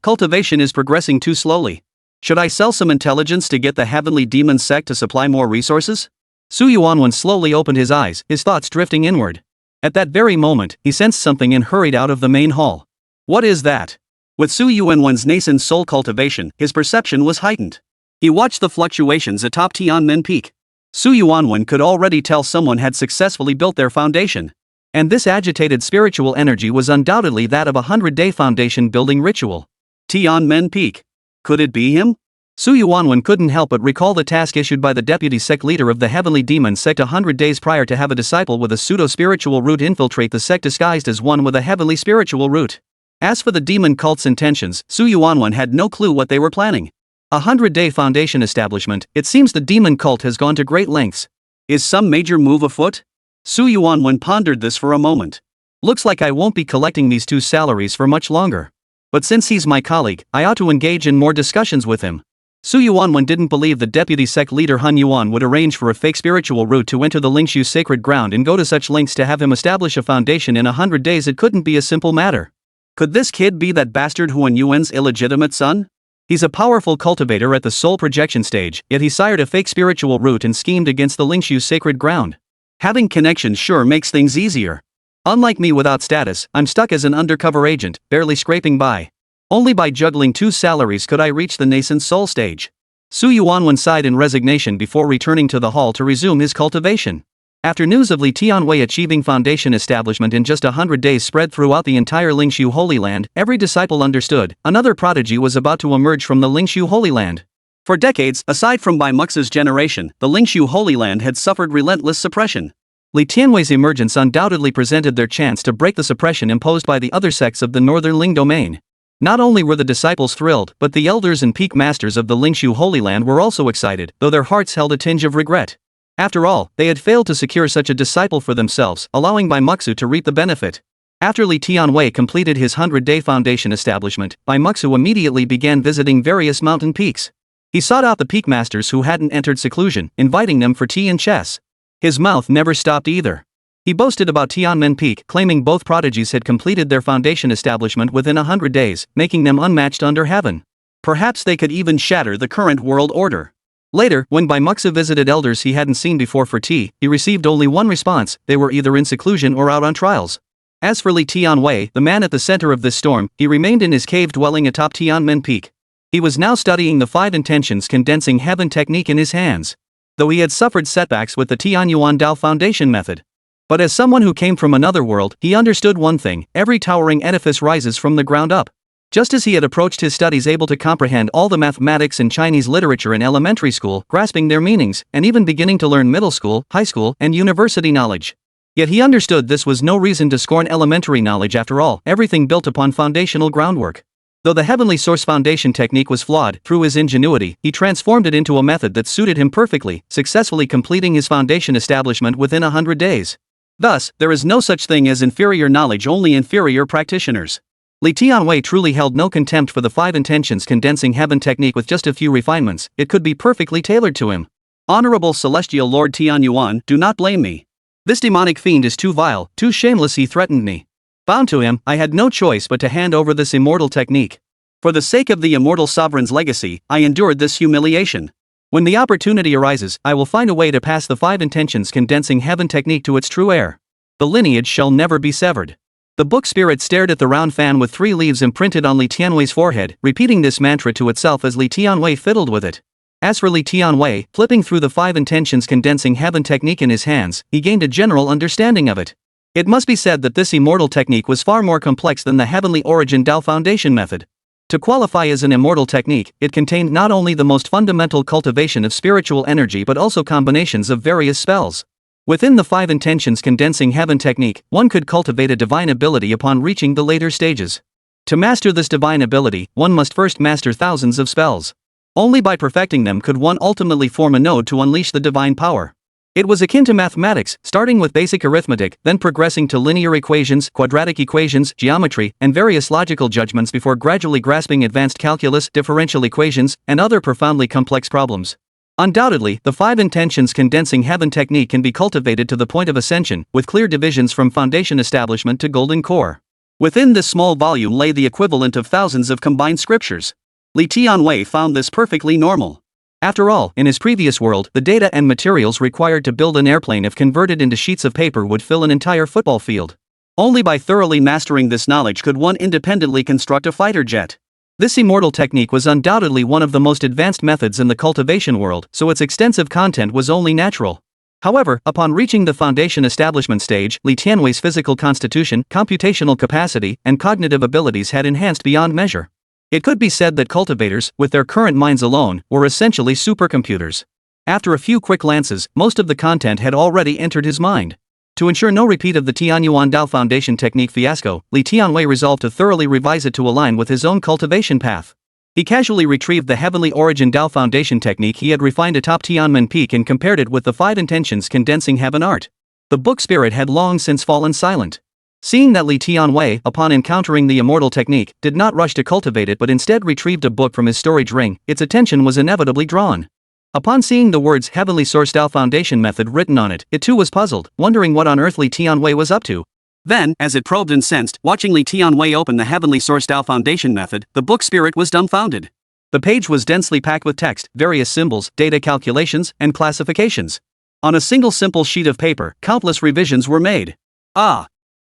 Cultivation is progressing too slowly. Should I sell some intelligence to get the Heavenly Demon Sect to supply more resources? Su Yuanwen slowly opened his eyes, his thoughts drifting inward. At that very moment, he sensed something and hurried out of the main hall. What is that? With Su Yuanwen's nascent soul cultivation, his perception was heightened. He watched the fluctuations atop Tianmen Peak. Su Yuanwen could already tell someone had successfully built their foundation. And this agitated spiritual energy was undoubtedly that of a 100-day foundation building ritual. Tianmen Peak. Could it be him? Su Yuanwen couldn't help but recall the task issued by the deputy sect leader of the Heavenly Demon Sect 100 days prior to have a disciple with a pseudo-spiritual root infiltrate the sect disguised as one with a heavenly spiritual root. As for the demon cult's intentions, Su Yuanwen had no clue what they were planning. A 100-day foundation establishment, it seems the demon cult has gone to great lengths. Is some major move afoot? Su Yuanwen pondered this for a moment. Looks like I won't be collecting these two salaries for much longer. But since he's my colleague, I ought to engage in more discussions with him. Su Yuanwen didn't believe the deputy sect leader Han Yuan would arrange for a fake spiritual root to enter the Lingshu sacred ground and go to such lengths to have him establish a foundation in 100 days. It couldn't be a simple matter. Could this kid be that bastard Huan Yuan's illegitimate son? He's a powerful cultivator at the soul projection stage, yet he sired a fake spiritual root and schemed against the Lingshu sacred ground. Having connections sure makes things easier. Unlike me without status, I'm stuck as an undercover agent, barely scraping by. Only by juggling two salaries could I reach the nascent soul stage. Su Yuanwen sighed in resignation before returning to the hall to resume his cultivation. After news of Li Tianwei achieving foundation establishment in just 100 days spread throughout the entire Lingshu Holy Land, every disciple understood another prodigy was about to emerge from the Lingshu Holy Land. For decades, aside from Bai Muxa's generation, the Lingshu Holy Land had suffered relentless suppression. Li Tianwei's emergence undoubtedly presented their chance to break the suppression imposed by the other sects of the northern Ling domain. Not only were the disciples thrilled, but the elders and peak masters of the Lingshu Holy Land were also excited, though their hearts held a tinge of regret. After all, they had failed to secure such a disciple for themselves, allowing Bai Muxu to reap the benefit. After Li Tianwei completed his 100-day foundation establishment, Bai Muxu immediately began visiting various mountain peaks. He sought out the peak masters who hadn't entered seclusion, inviting them for tea and chess. His mouth never stopped either. He boasted about Tianmen Peak, claiming both prodigies had completed their foundation establishment within 100 days, making them unmatched under heaven. Perhaps they could even shatter the current world order. Later, when Bai Muxu visited elders he hadn't seen before for tea, he received only one response: they were either in seclusion or out on trials. As for Li Tianwei, the man at the center of this storm, he remained in his cave dwelling atop Tianmen Peak. He was now studying the 5 intentions condensing heaven technique in his hands. Though he had suffered setbacks with the Tianyuan Dao Foundation method. But as someone who came from another world, he understood one thing: every towering edifice rises from the ground up. Just as he had approached his studies able to comprehend all the mathematics and Chinese literature in elementary school, grasping their meanings, and even beginning to learn middle school, high school, and university knowledge. Yet he understood this was no reason to scorn elementary knowledge. After all, everything built upon foundational groundwork. Though the Heavenly Source Foundation technique was flawed, through his ingenuity, he transformed it into a method that suited him perfectly, successfully completing his foundation establishment within 100 days. Thus, there is no such thing as inferior knowledge, only inferior practitioners. Li Tianwei truly held no contempt for the 5 intentions condensing heaven technique. With just a few refinements, it could be perfectly tailored to him. Honorable Celestial Lord Tianyuan, do not blame me. This demonic fiend is too vile, too shameless. He threatened me. Bound to him, I had no choice but to hand over this immortal technique. For the sake of the immortal sovereign's legacy, I endured this humiliation. When the opportunity arises, I will find a way to pass the 5 intentions condensing heaven technique to its true heir. The lineage shall never be severed. The book spirit stared at the round fan with 3 leaves imprinted on Li Tianwei's forehead, repeating this mantra to itself as Li Tianwei fiddled with it. As for Li Tianwei, flipping through the 5 intentions condensing heaven technique in his hands, he gained a general understanding of it. It must be said that this immortal technique was far more complex than the heavenly origin Dao Foundation method. To qualify as an immortal technique, it contained not only the most fundamental cultivation of spiritual energy but also combinations of various spells. Within the 5 intentions condensing heaven technique, one could cultivate a divine ability upon reaching the later stages. To master this divine ability, one must first master thousands of spells. Only by perfecting them could one ultimately form a node to unleash the divine power. It was akin to mathematics, starting with basic arithmetic, then progressing to linear equations, quadratic equations, geometry, and various logical judgments before gradually grasping advanced calculus, differential equations, and other profoundly complex problems. Undoubtedly, the 5 intentions condensing heaven technique can be cultivated to the point of ascension, with clear divisions from foundation establishment to golden core. Within this small volume lay the equivalent of thousands of combined scriptures. Li Tianwei found this perfectly normal. After all, in his previous world, the data and materials required to build an airplane if converted into sheets of paper would fill an entire football field. Only by thoroughly mastering this knowledge could one independently construct a fighter jet. This immortal technique was undoubtedly one of the most advanced methods in the cultivation world, so its extensive content was only natural. However, upon reaching the foundation establishment stage, Li Tianwei's physical constitution, computational capacity, and cognitive abilities had enhanced beyond measure. It could be said that cultivators, with their current minds alone, were essentially supercomputers. After a few quick glances, most of the content had already entered his mind. To ensure no repeat of the Tianyuan Dao Foundation technique fiasco, Li Tianwei resolved to thoroughly revise it to align with his own cultivation path. He casually retrieved the Heavenly Origin Dao Foundation technique he had refined atop Tianmen Peak and compared it with the 5 intentions condensing heaven art. The book spirit had long since fallen silent. Seeing that Li Tianwei, upon encountering the immortal technique, did not rush to cultivate it but instead retrieved a book from his storage ring, its attention was inevitably drawn. Upon seeing the words Heavenly Source Dao Foundation Method written on it, it too was puzzled, wondering what on earth Li Tianwei was up to. Then, as it probed and sensed, watching Li Tianwei open the Heavenly Source Dao Foundation Method, the book spirit was dumbfounded. The page was densely packed with text, various symbols, data calculations, and classifications. On a single simple sheet of paper, countless revisions were made.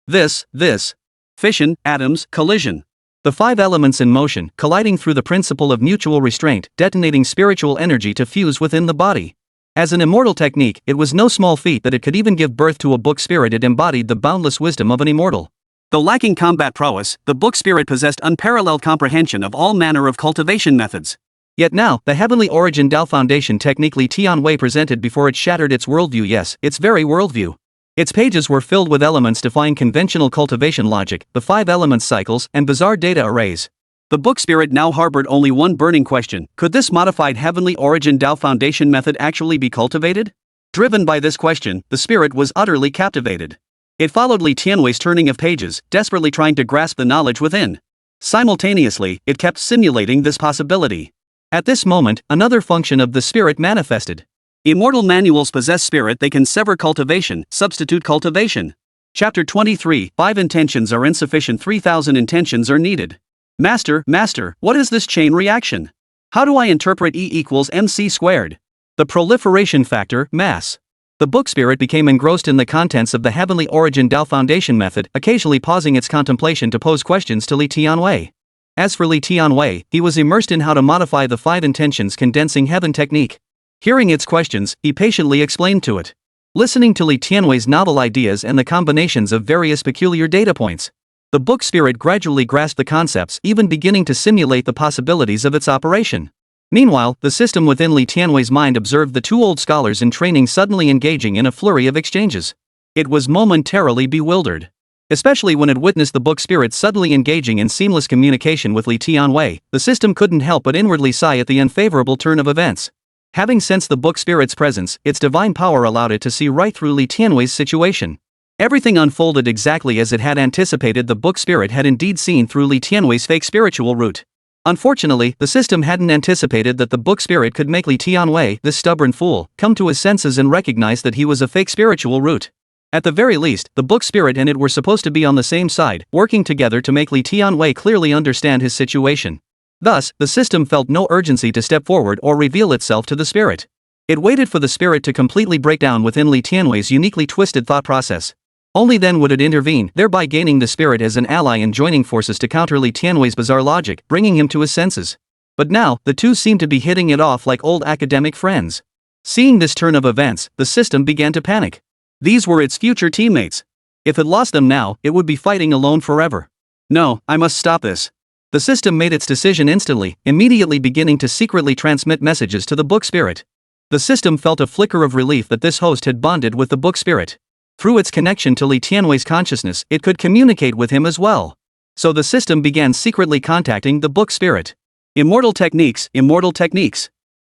This. Fission, atoms, collision. The 5 elements in motion, colliding through the principle of mutual restraint, detonating spiritual energy to fuse within the body. As an immortal technique, it was no small feat that it could even give birth to a book spirit. It embodied the boundless wisdom of an immortal. Though lacking combat prowess, the book spirit possessed unparalleled comprehension of all manner of cultivation methods. Yet now, the Heavenly Origin Dao Foundation technique Li Tianwei presented before it shattered its worldview, yes, its very worldview. Its pages were filled with elements defying conventional cultivation logic, the 5 elements cycles, and bizarre data arrays. The book spirit now harbored only one burning question: could this modified Heavenly Origin Dao Foundation method actually be cultivated? Driven by this question, the spirit was utterly captivated. It followed Li Tianwei's turning of pages, desperately trying to grasp the knowledge within. Simultaneously, it kept simulating this possibility. At this moment, another function of the spirit manifested. Immortal manuals possess spirit, they can sever cultivation, substitute cultivation. Chapter 23, 5 intentions are insufficient, 3000 intentions are needed. Master, what is this chain reaction? How do I interpret E equals mc squared? The proliferation factor, mass. The book spirit became engrossed in the contents of the Heavenly Origin Dao Foundation method, occasionally pausing its contemplation to pose questions to Li Tianwei. As for Li Tianwei, he was immersed in how to modify the 5 intentions condensing heaven technique. Hearing its questions, he patiently explained to it. Listening to Li Tianwei's novel ideas and the combinations of various peculiar data points, the book spirit gradually grasped the concepts, even beginning to simulate the possibilities of its operation. Meanwhile, the system within Li Tianwei's mind observed the 2 old scholars in training suddenly engaging in a flurry of exchanges. It was momentarily bewildered. Especially when it witnessed the book spirit suddenly engaging in seamless communication with Li Tianwei, the system couldn't help but inwardly sigh at the unfavorable turn of events. Having sensed the book spirit's presence, its divine power allowed it to see right through Li Tianwei's situation. Everything unfolded exactly as it had anticipated. The book spirit had indeed seen through Li Tianwei's fake spiritual root. Unfortunately, the system hadn't anticipated that the book spirit could make Li Tianwei, this stubborn fool, come to his senses and recognize that he was a fake spiritual root. At the very least, the book spirit and it were supposed to be on the same side, working together to make Li Tianwei clearly understand his situation. Thus, the system felt no urgency to step forward or reveal itself to the spirit. It waited for the spirit to completely break down within Li Tianwei's uniquely twisted thought process. Only then would it intervene, thereby gaining the spirit as an ally and joining forces to counter Li Tianwei's bizarre logic, bringing him to his senses. But now, the two seemed to be hitting it off like old academic friends. Seeing this turn of events, the system began to panic. These were its future teammates. If it lost them now, it would be fighting alone forever. No, I must stop this. The system made its decision instantly, immediately beginning to secretly transmit messages to the book spirit. The system felt a flicker of relief that this host had bonded with the book spirit. Through its connection to Li Tianwei's consciousness, it could communicate with him as well. So the system began secretly contacting the book spirit. Immortal techniques.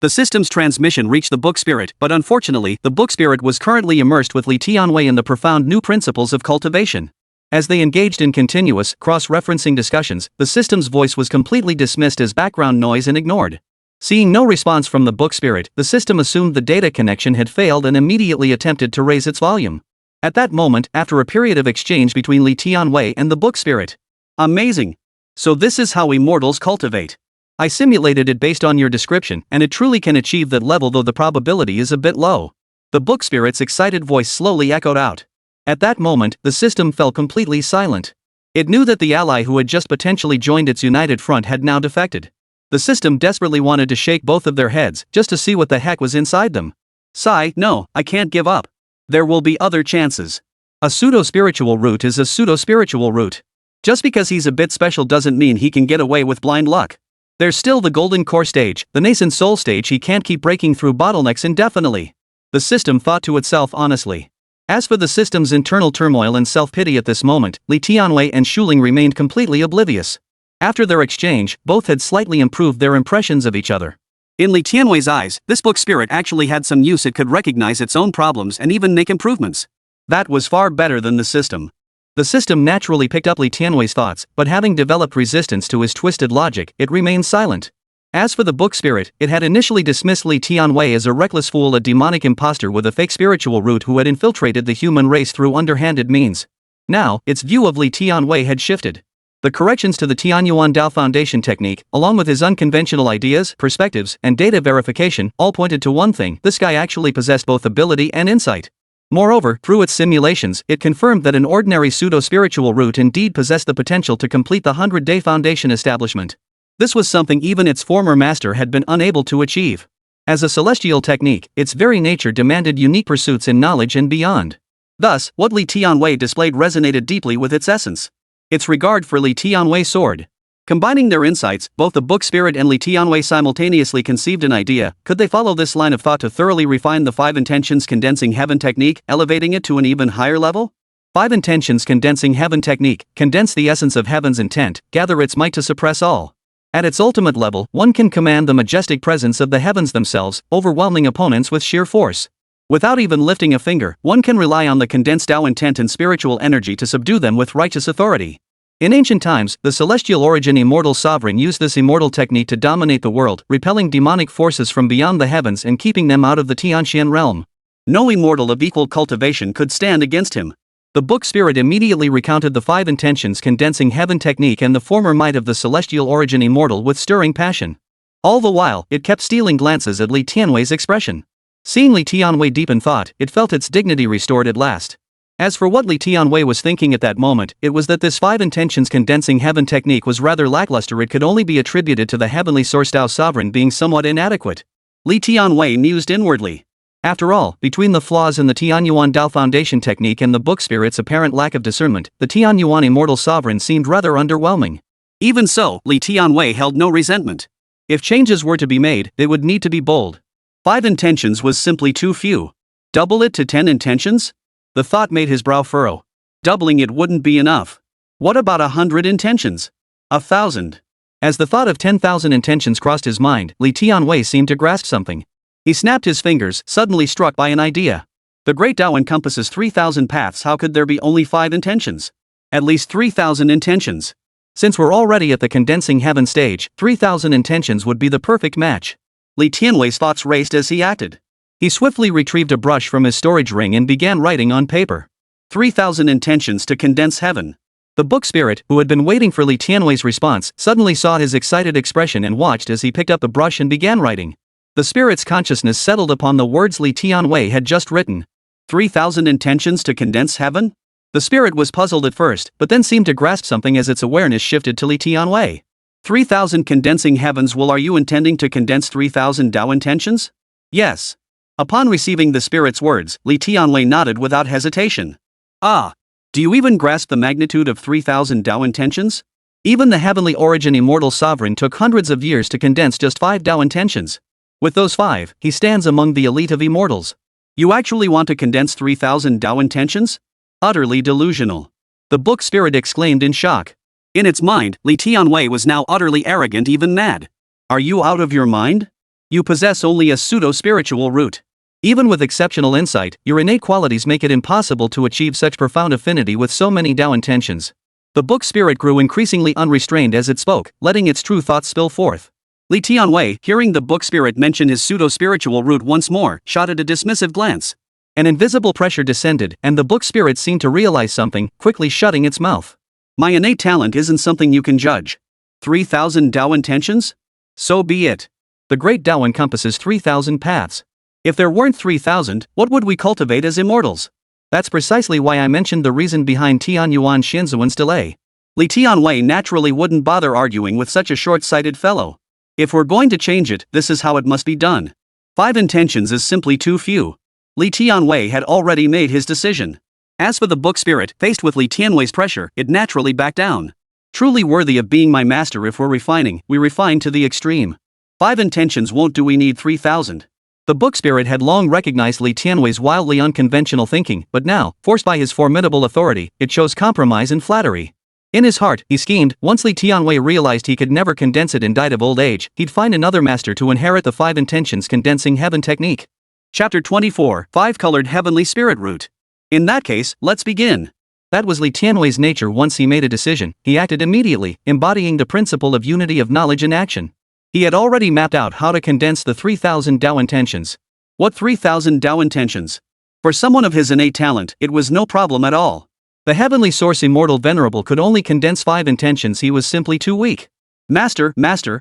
The system's transmission reached the book spirit, but unfortunately, the book spirit was currently immersed with Li Tianwei in the profound new principles of cultivation. As they engaged in continuous, cross-referencing discussions, the system's voice was completely dismissed as background noise and ignored. Seeing no response from the book spirit, the system assumed the data connection had failed and immediately attempted to raise its volume. At that moment, after a period of exchange between Li Tianwei and the book spirit. Amazing! So this is how immortals cultivate. I simulated it based on your description, and it truly can achieve that level, though the probability is a bit low. The book spirit's excited voice slowly echoed out. At that moment, the system fell completely silent. It knew that the ally who had just potentially joined its united front had now defected. The system desperately wanted to shake both of their heads, just to see what the heck was inside them. Sigh, no, I can't give up. There will be other chances. A pseudo-spiritual root is a pseudo-spiritual root. Just because he's a bit special doesn't mean he can get away with blind luck. There's still the golden core stage, the Nascent Soul stage. He can't keep breaking through bottlenecks indefinitely. The system thought to itself honestly. As for the system's internal turmoil and self-pity at this moment, Li Tianwei and Shuling remained completely oblivious. After their exchange, both had slightly improved their impressions of each other. In Li Tianwei's eyes, this book spirit actually had some use. It could recognize its own problems and even make improvements. That was far better than the system. The system naturally picked up Li Tianwei's thoughts, but having developed resistance to his twisted logic, it remained silent. As for the book spirit, it had initially dismissed Li Tianwei as a reckless fool, a demonic impostor with a fake spiritual root who had infiltrated the human race through underhanded means. Now, its view of Li Tianwei had shifted. The corrections to the Tianyuan Dao Foundation technique, along with his unconventional ideas, perspectives, and data verification, all pointed to one thing: this guy actually possessed both ability and insight. Moreover, through its simulations, it confirmed that an ordinary pseudo-spiritual root indeed possessed the potential to complete the 100-day foundation establishment. This was something even its former master had been unable to achieve. As a celestial technique, its very nature demanded unique pursuits in knowledge and beyond. Thus, what Li Tianwei displayed resonated deeply with its essence. Its regard for Li Tianwei soared. Combining their insights, both the book spirit and Li Tianwei simultaneously conceived an idea: could they follow this line of thought to thoroughly refine the 5 intentions condensing heaven technique, elevating it to an even higher level? 5 intentions condensing heaven technique: condense the essence of heaven's intent, gather its might to suppress all. At its ultimate level, one can command the majestic presence of the heavens themselves, overwhelming opponents with sheer force. Without even lifting a finger, one can rely on the condensed Tao intent and spiritual energy to subdue them with righteous authority. In ancient times, the celestial origin immortal sovereign used this immortal technique to dominate the world, repelling demonic forces from beyond the heavens and keeping them out of the Tianxian realm. No immortal of equal cultivation could stand against him. The book spirit immediately recounted the 5 intentions condensing heaven technique and the former might of the celestial origin immortal with stirring passion. All the while, it kept stealing glances at Li Tianwei's expression. Seeing Li Tianwei deep in thought, it felt its dignity restored at last. As for what Li Tianwei was thinking at that moment, it was that this 5 intentions condensing heaven technique was rather lackluster. It could only be attributed to the heavenly source Tao sovereign being somewhat inadequate. Li Tianwei mused inwardly. After all, between the flaws in the Tianyuan Dao Foundation technique and the book spirit's apparent lack of discernment, the Tianyuan immortal sovereign seemed rather underwhelming. Even so, Li Tianwei held no resentment. If changes were to be made, they would need to be bold. 5 intentions was simply too few. Double it to 10 intentions? The thought made his brow furrow. Doubling it wouldn't be enough. What about 100 intentions? 1,000? As the thought of 10,000 intentions crossed his mind, Li Tianwei seemed to grasp something. He snapped his fingers, suddenly struck by an idea. The Great Tao encompasses 3,000 paths. How could there be only 5 intentions? At least 3,000 intentions. Since we're already at the condensing heaven stage, 3,000 intentions would be the perfect match. Li Tianwei's thoughts raced as he acted. He swiftly retrieved a brush from his storage ring and began writing on paper. 3,000 intentions to condense heaven. The book spirit, who had been waiting for Li Tianwei's response, suddenly saw his excited expression and watched as he picked up the brush and began writing. The spirit's consciousness settled upon the words Li Tianwei had just written. 3,000 intentions to condense heaven? The spirit was puzzled at first, but then seemed to grasp something as its awareness shifted to Li Tianwei. 3,000 condensing heavens. Well, are you intending to condense 3,000 Tao intentions? Yes. Upon receiving the spirit's words, Li Tianwei nodded without hesitation. Ah! Do you even grasp the magnitude of 3,000 Tao intentions? Even the heavenly origin immortal sovereign took hundreds of years to condense just 5 Tao intentions. With those 5, he stands among the elite of immortals. You actually want to condense 3,000 Tao intentions? Utterly delusional. The book spirit exclaimed in shock. In its mind, Li Tianwei was now utterly arrogant, even mad. Are you out of your mind? You possess only a pseudo-spiritual root. Even with exceptional insight, your innate qualities make it impossible to achieve such profound affinity with so many Tao intentions. The book spirit grew increasingly unrestrained as it spoke, letting its true thoughts spill forth. Li Tianwei, hearing the book spirit mention his pseudo-spiritual root once more, shot at a dismissive glance. An invisible pressure descended, and the book spirit seemed to realize something, quickly shutting its mouth. My innate talent isn't something you can judge. 3,000 Tao intentions? So be it. The great Tao encompasses 3,000 paths. If there weren't 3,000, what would we cultivate as immortals? That's precisely why I mentioned the reason behind Tianyuan Xinzuan's delay. Li Tianwei naturally wouldn't bother arguing with such a short-sighted fellow. If we're going to change it, this is how it must be done. 5 intentions is simply too few. Li Tianwei had already made his decision. As for the book spirit, faced with Li Tianwei's pressure, it naturally backed down. Truly worthy of being my master. If we're refining, we refine to the extreme. 5 intentions won't do, we need 3,000. The book spirit had long recognized Li Tianwei's wildly unconventional thinking, but now, forced by his formidable authority, it chose compromise and flattery. In his heart, he schemed, once Li Tianwei realized he could never condense it and died of old age, he'd find another master to inherit the 5 intentions condensing heaven technique. Chapter 24, 5-Colored Heavenly Spirit Root. In that case, let's begin. That was Li Tianwei's nature. Once he made a decision, he acted immediately, embodying the principle of unity of knowledge and action. He had already mapped out how to condense the 3,000 Tao intentions. What 3,000 Tao intentions? For someone of his innate talent, it was no problem at all. The heavenly source immortal venerable could only condense 5 intentions. He was simply too weak. Master,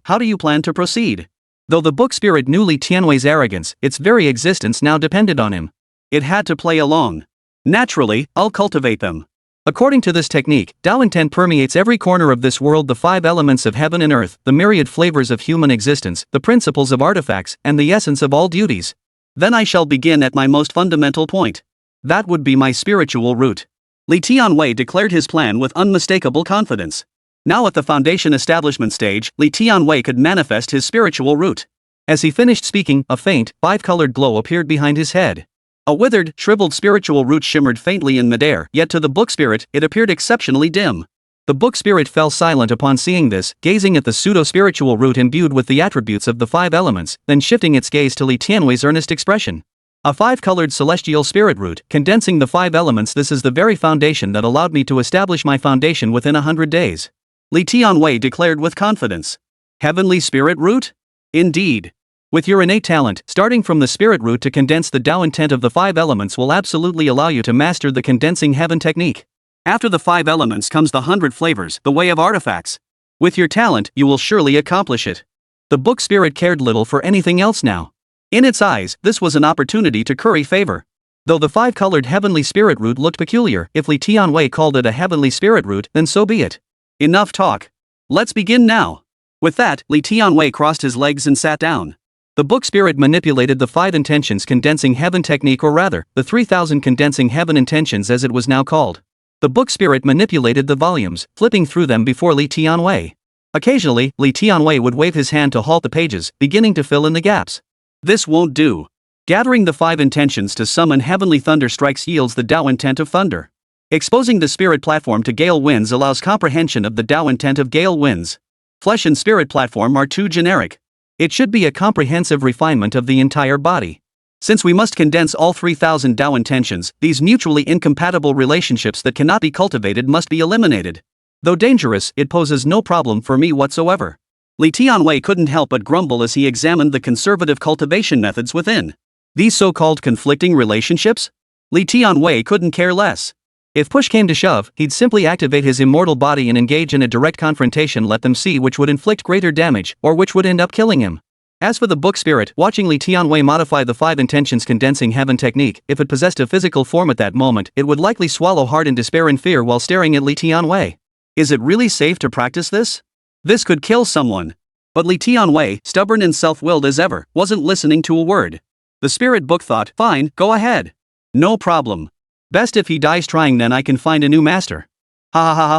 how do you plan to proceed? Though the book spirit knew Li Tianwei's arrogance, its very existence now depended on him. It had to play along. Naturally, I'll cultivate them. According to this technique, Tao intent permeates every corner of this world: the 5 elements of heaven and earth, the myriad flavors of human existence, the principles of artifacts, and the essence of all duties. Then I shall begin at my most fundamental point. That would be my spiritual root. Li Tianwei declared his plan with unmistakable confidence. Now at the foundation establishment stage, Li Tianwei could manifest his spiritual root. As he finished speaking, a faint, 5-colored glow appeared behind his head. A withered, shriveled spiritual root shimmered faintly in midair, yet to the book spirit, it appeared exceptionally dim. The book spirit fell silent upon seeing this, gazing at the pseudo-spiritual root imbued with the attributes of the 5 elements, then shifting its gaze to Li Tianwei's earnest expression. A 5-colored celestial spirit root, condensing the 5 elements. This is the very foundation that allowed me to establish my foundation within 100 days. Li Tianwei declared with confidence. Heavenly spirit root? Indeed. With your innate talent, starting from the spirit root to condense the Tao intent of the 5 elements will absolutely allow you to master the condensing heaven technique. After the 5 elements comes the 100 flavors, the way of artifacts. With your talent, you will surely accomplish it. The book spirit cared little for anything else now. In its eyes, this was an opportunity to curry favor. Though the 5-colored heavenly spirit root looked peculiar, if Li Tianwei called it a heavenly spirit root, then so be it. Enough talk. Let's begin now. With that, Li Tianwei crossed his legs and sat down. The book spirit manipulated the 5 intentions condensing heaven technique, or rather, the 3,000 condensing heaven intentions as it was now called. The book spirit manipulated the volumes, flipping through them before Li Tianwei. Occasionally, Li Tianwei would wave his hand to halt the pages, beginning to fill in the gaps. This won't do. Gathering the 5 intentions to summon heavenly thunder strikes yields the Tao intent of thunder. Exposing the spirit platform to gale winds allows comprehension of the Tao intent of gale winds. Flesh and spirit platform are too generic. It should be a comprehensive refinement of the entire body. Since we must condense all 3,000 Tao intentions, these mutually incompatible relationships that cannot be cultivated must be eliminated. Though dangerous, it poses no problem for me whatsoever. Li Tianwei couldn't help but grumble as he examined the conservative cultivation methods within. These so-called conflicting relationships? Li Tianwei couldn't care less. If push came to shove, he'd simply activate his immortal body and engage in a direct confrontation, let them see which would inflict greater damage, or which would end up killing him. As for the book spirit, watching Li Tianwei modify the 5 intentions condensing heaven technique, if it possessed a physical form at that moment, it would likely swallow hard in despair and fear while staring at Li Tianwei. Is it really safe to practice this? This could kill someone. But Li Tianwei, stubborn and self-willed as ever, wasn't listening to a word. The spirit book thought, fine, go ahead. No problem. Best if he dies trying, then I can find a new master.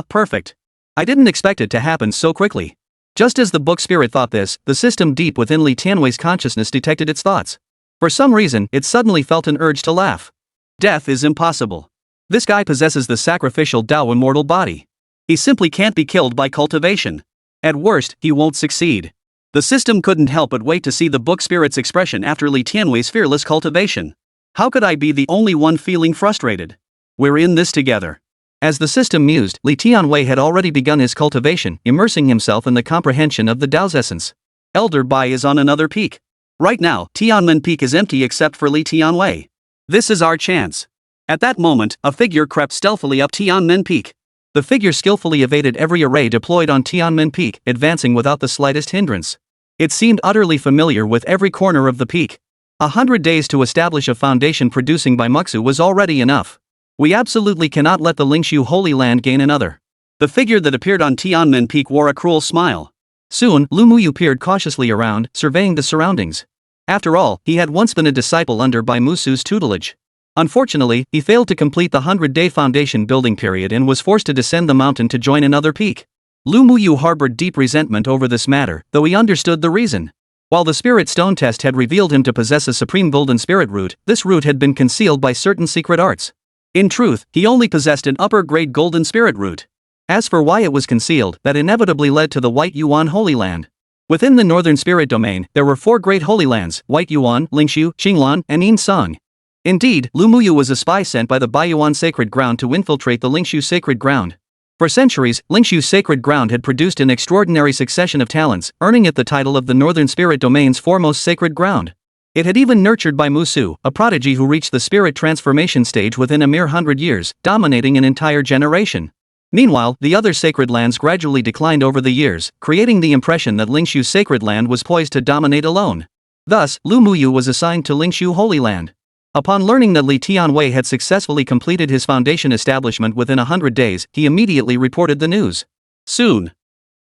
Perfect. I didn't expect it to happen so quickly. Just as the book spirit thought this, the system deep within Li Tianwei's consciousness detected its thoughts. For some reason, it suddenly felt an urge to laugh. Death is impossible. This guy possesses the sacrificial Tao immortal body. He simply can't be killed by cultivation. At worst, he won't succeed. The system couldn't help but wait to see the book spirit's expression after Li Tianwei's fearless cultivation. How could I be the only one feeling frustrated? We're in this together. As the system mused, Li Tianwei had already begun his cultivation, immersing himself in the comprehension of the Tao's essence. Elder Bai is on another peak. Right now, Tianmen Peak is empty except for Li Tianwei. This is our chance. At that moment, a figure crept stealthily up Tianmen Peak. The figure skillfully evaded every array deployed on Tianmen Peak, advancing without the slightest hindrance. It seemed utterly familiar with every corner of the peak. 100 days to establish a foundation producing by Muxu was already enough. We absolutely cannot let the Lingshu Holy Land gain another. The figure that appeared on Tianmen Peak wore a cruel smile. Soon, Lu Muyu peered cautiously around, surveying the surroundings. After all, he had once been a disciple under Bai Musu's tutelage. Unfortunately, he failed to complete the 100-day foundation building period and was forced to descend the mountain to join another peak. Lu Muyu harbored deep resentment over this matter, though he understood the reason. While the Spirit Stone test had revealed him to possess a supreme golden spirit root, this root had been concealed by certain secret arts. In truth, he only possessed an upper-grade golden spirit root. As for why it was concealed, that inevitably led to the White Yuan Holy Land. Within the Northern Spirit Domain, there were 4 great holy lands: White Yuan, Lingshu, Qinglan, and Yinsang. Indeed, Lu Muyu was a spy sent by the Baiyuan Sacred Ground to infiltrate the Lingshu Sacred Ground. For centuries, Lingshu's Sacred Ground had produced an extraordinary succession of talents, earning it the title of the Northern Spirit Domain's foremost sacred ground. It had even nurtured Bai Musu, a prodigy who reached the spirit transformation stage within a mere 100 years, dominating an entire generation. Meanwhile, the other sacred lands gradually declined over the years, creating the impression that Lingshu's sacred land was poised to dominate alone. Thus, Lu Muyu was assigned to Lingshu Holy Land. Upon learning that Li Tianwei had successfully completed his foundation establishment within 100 days, he immediately reported the news. Soon,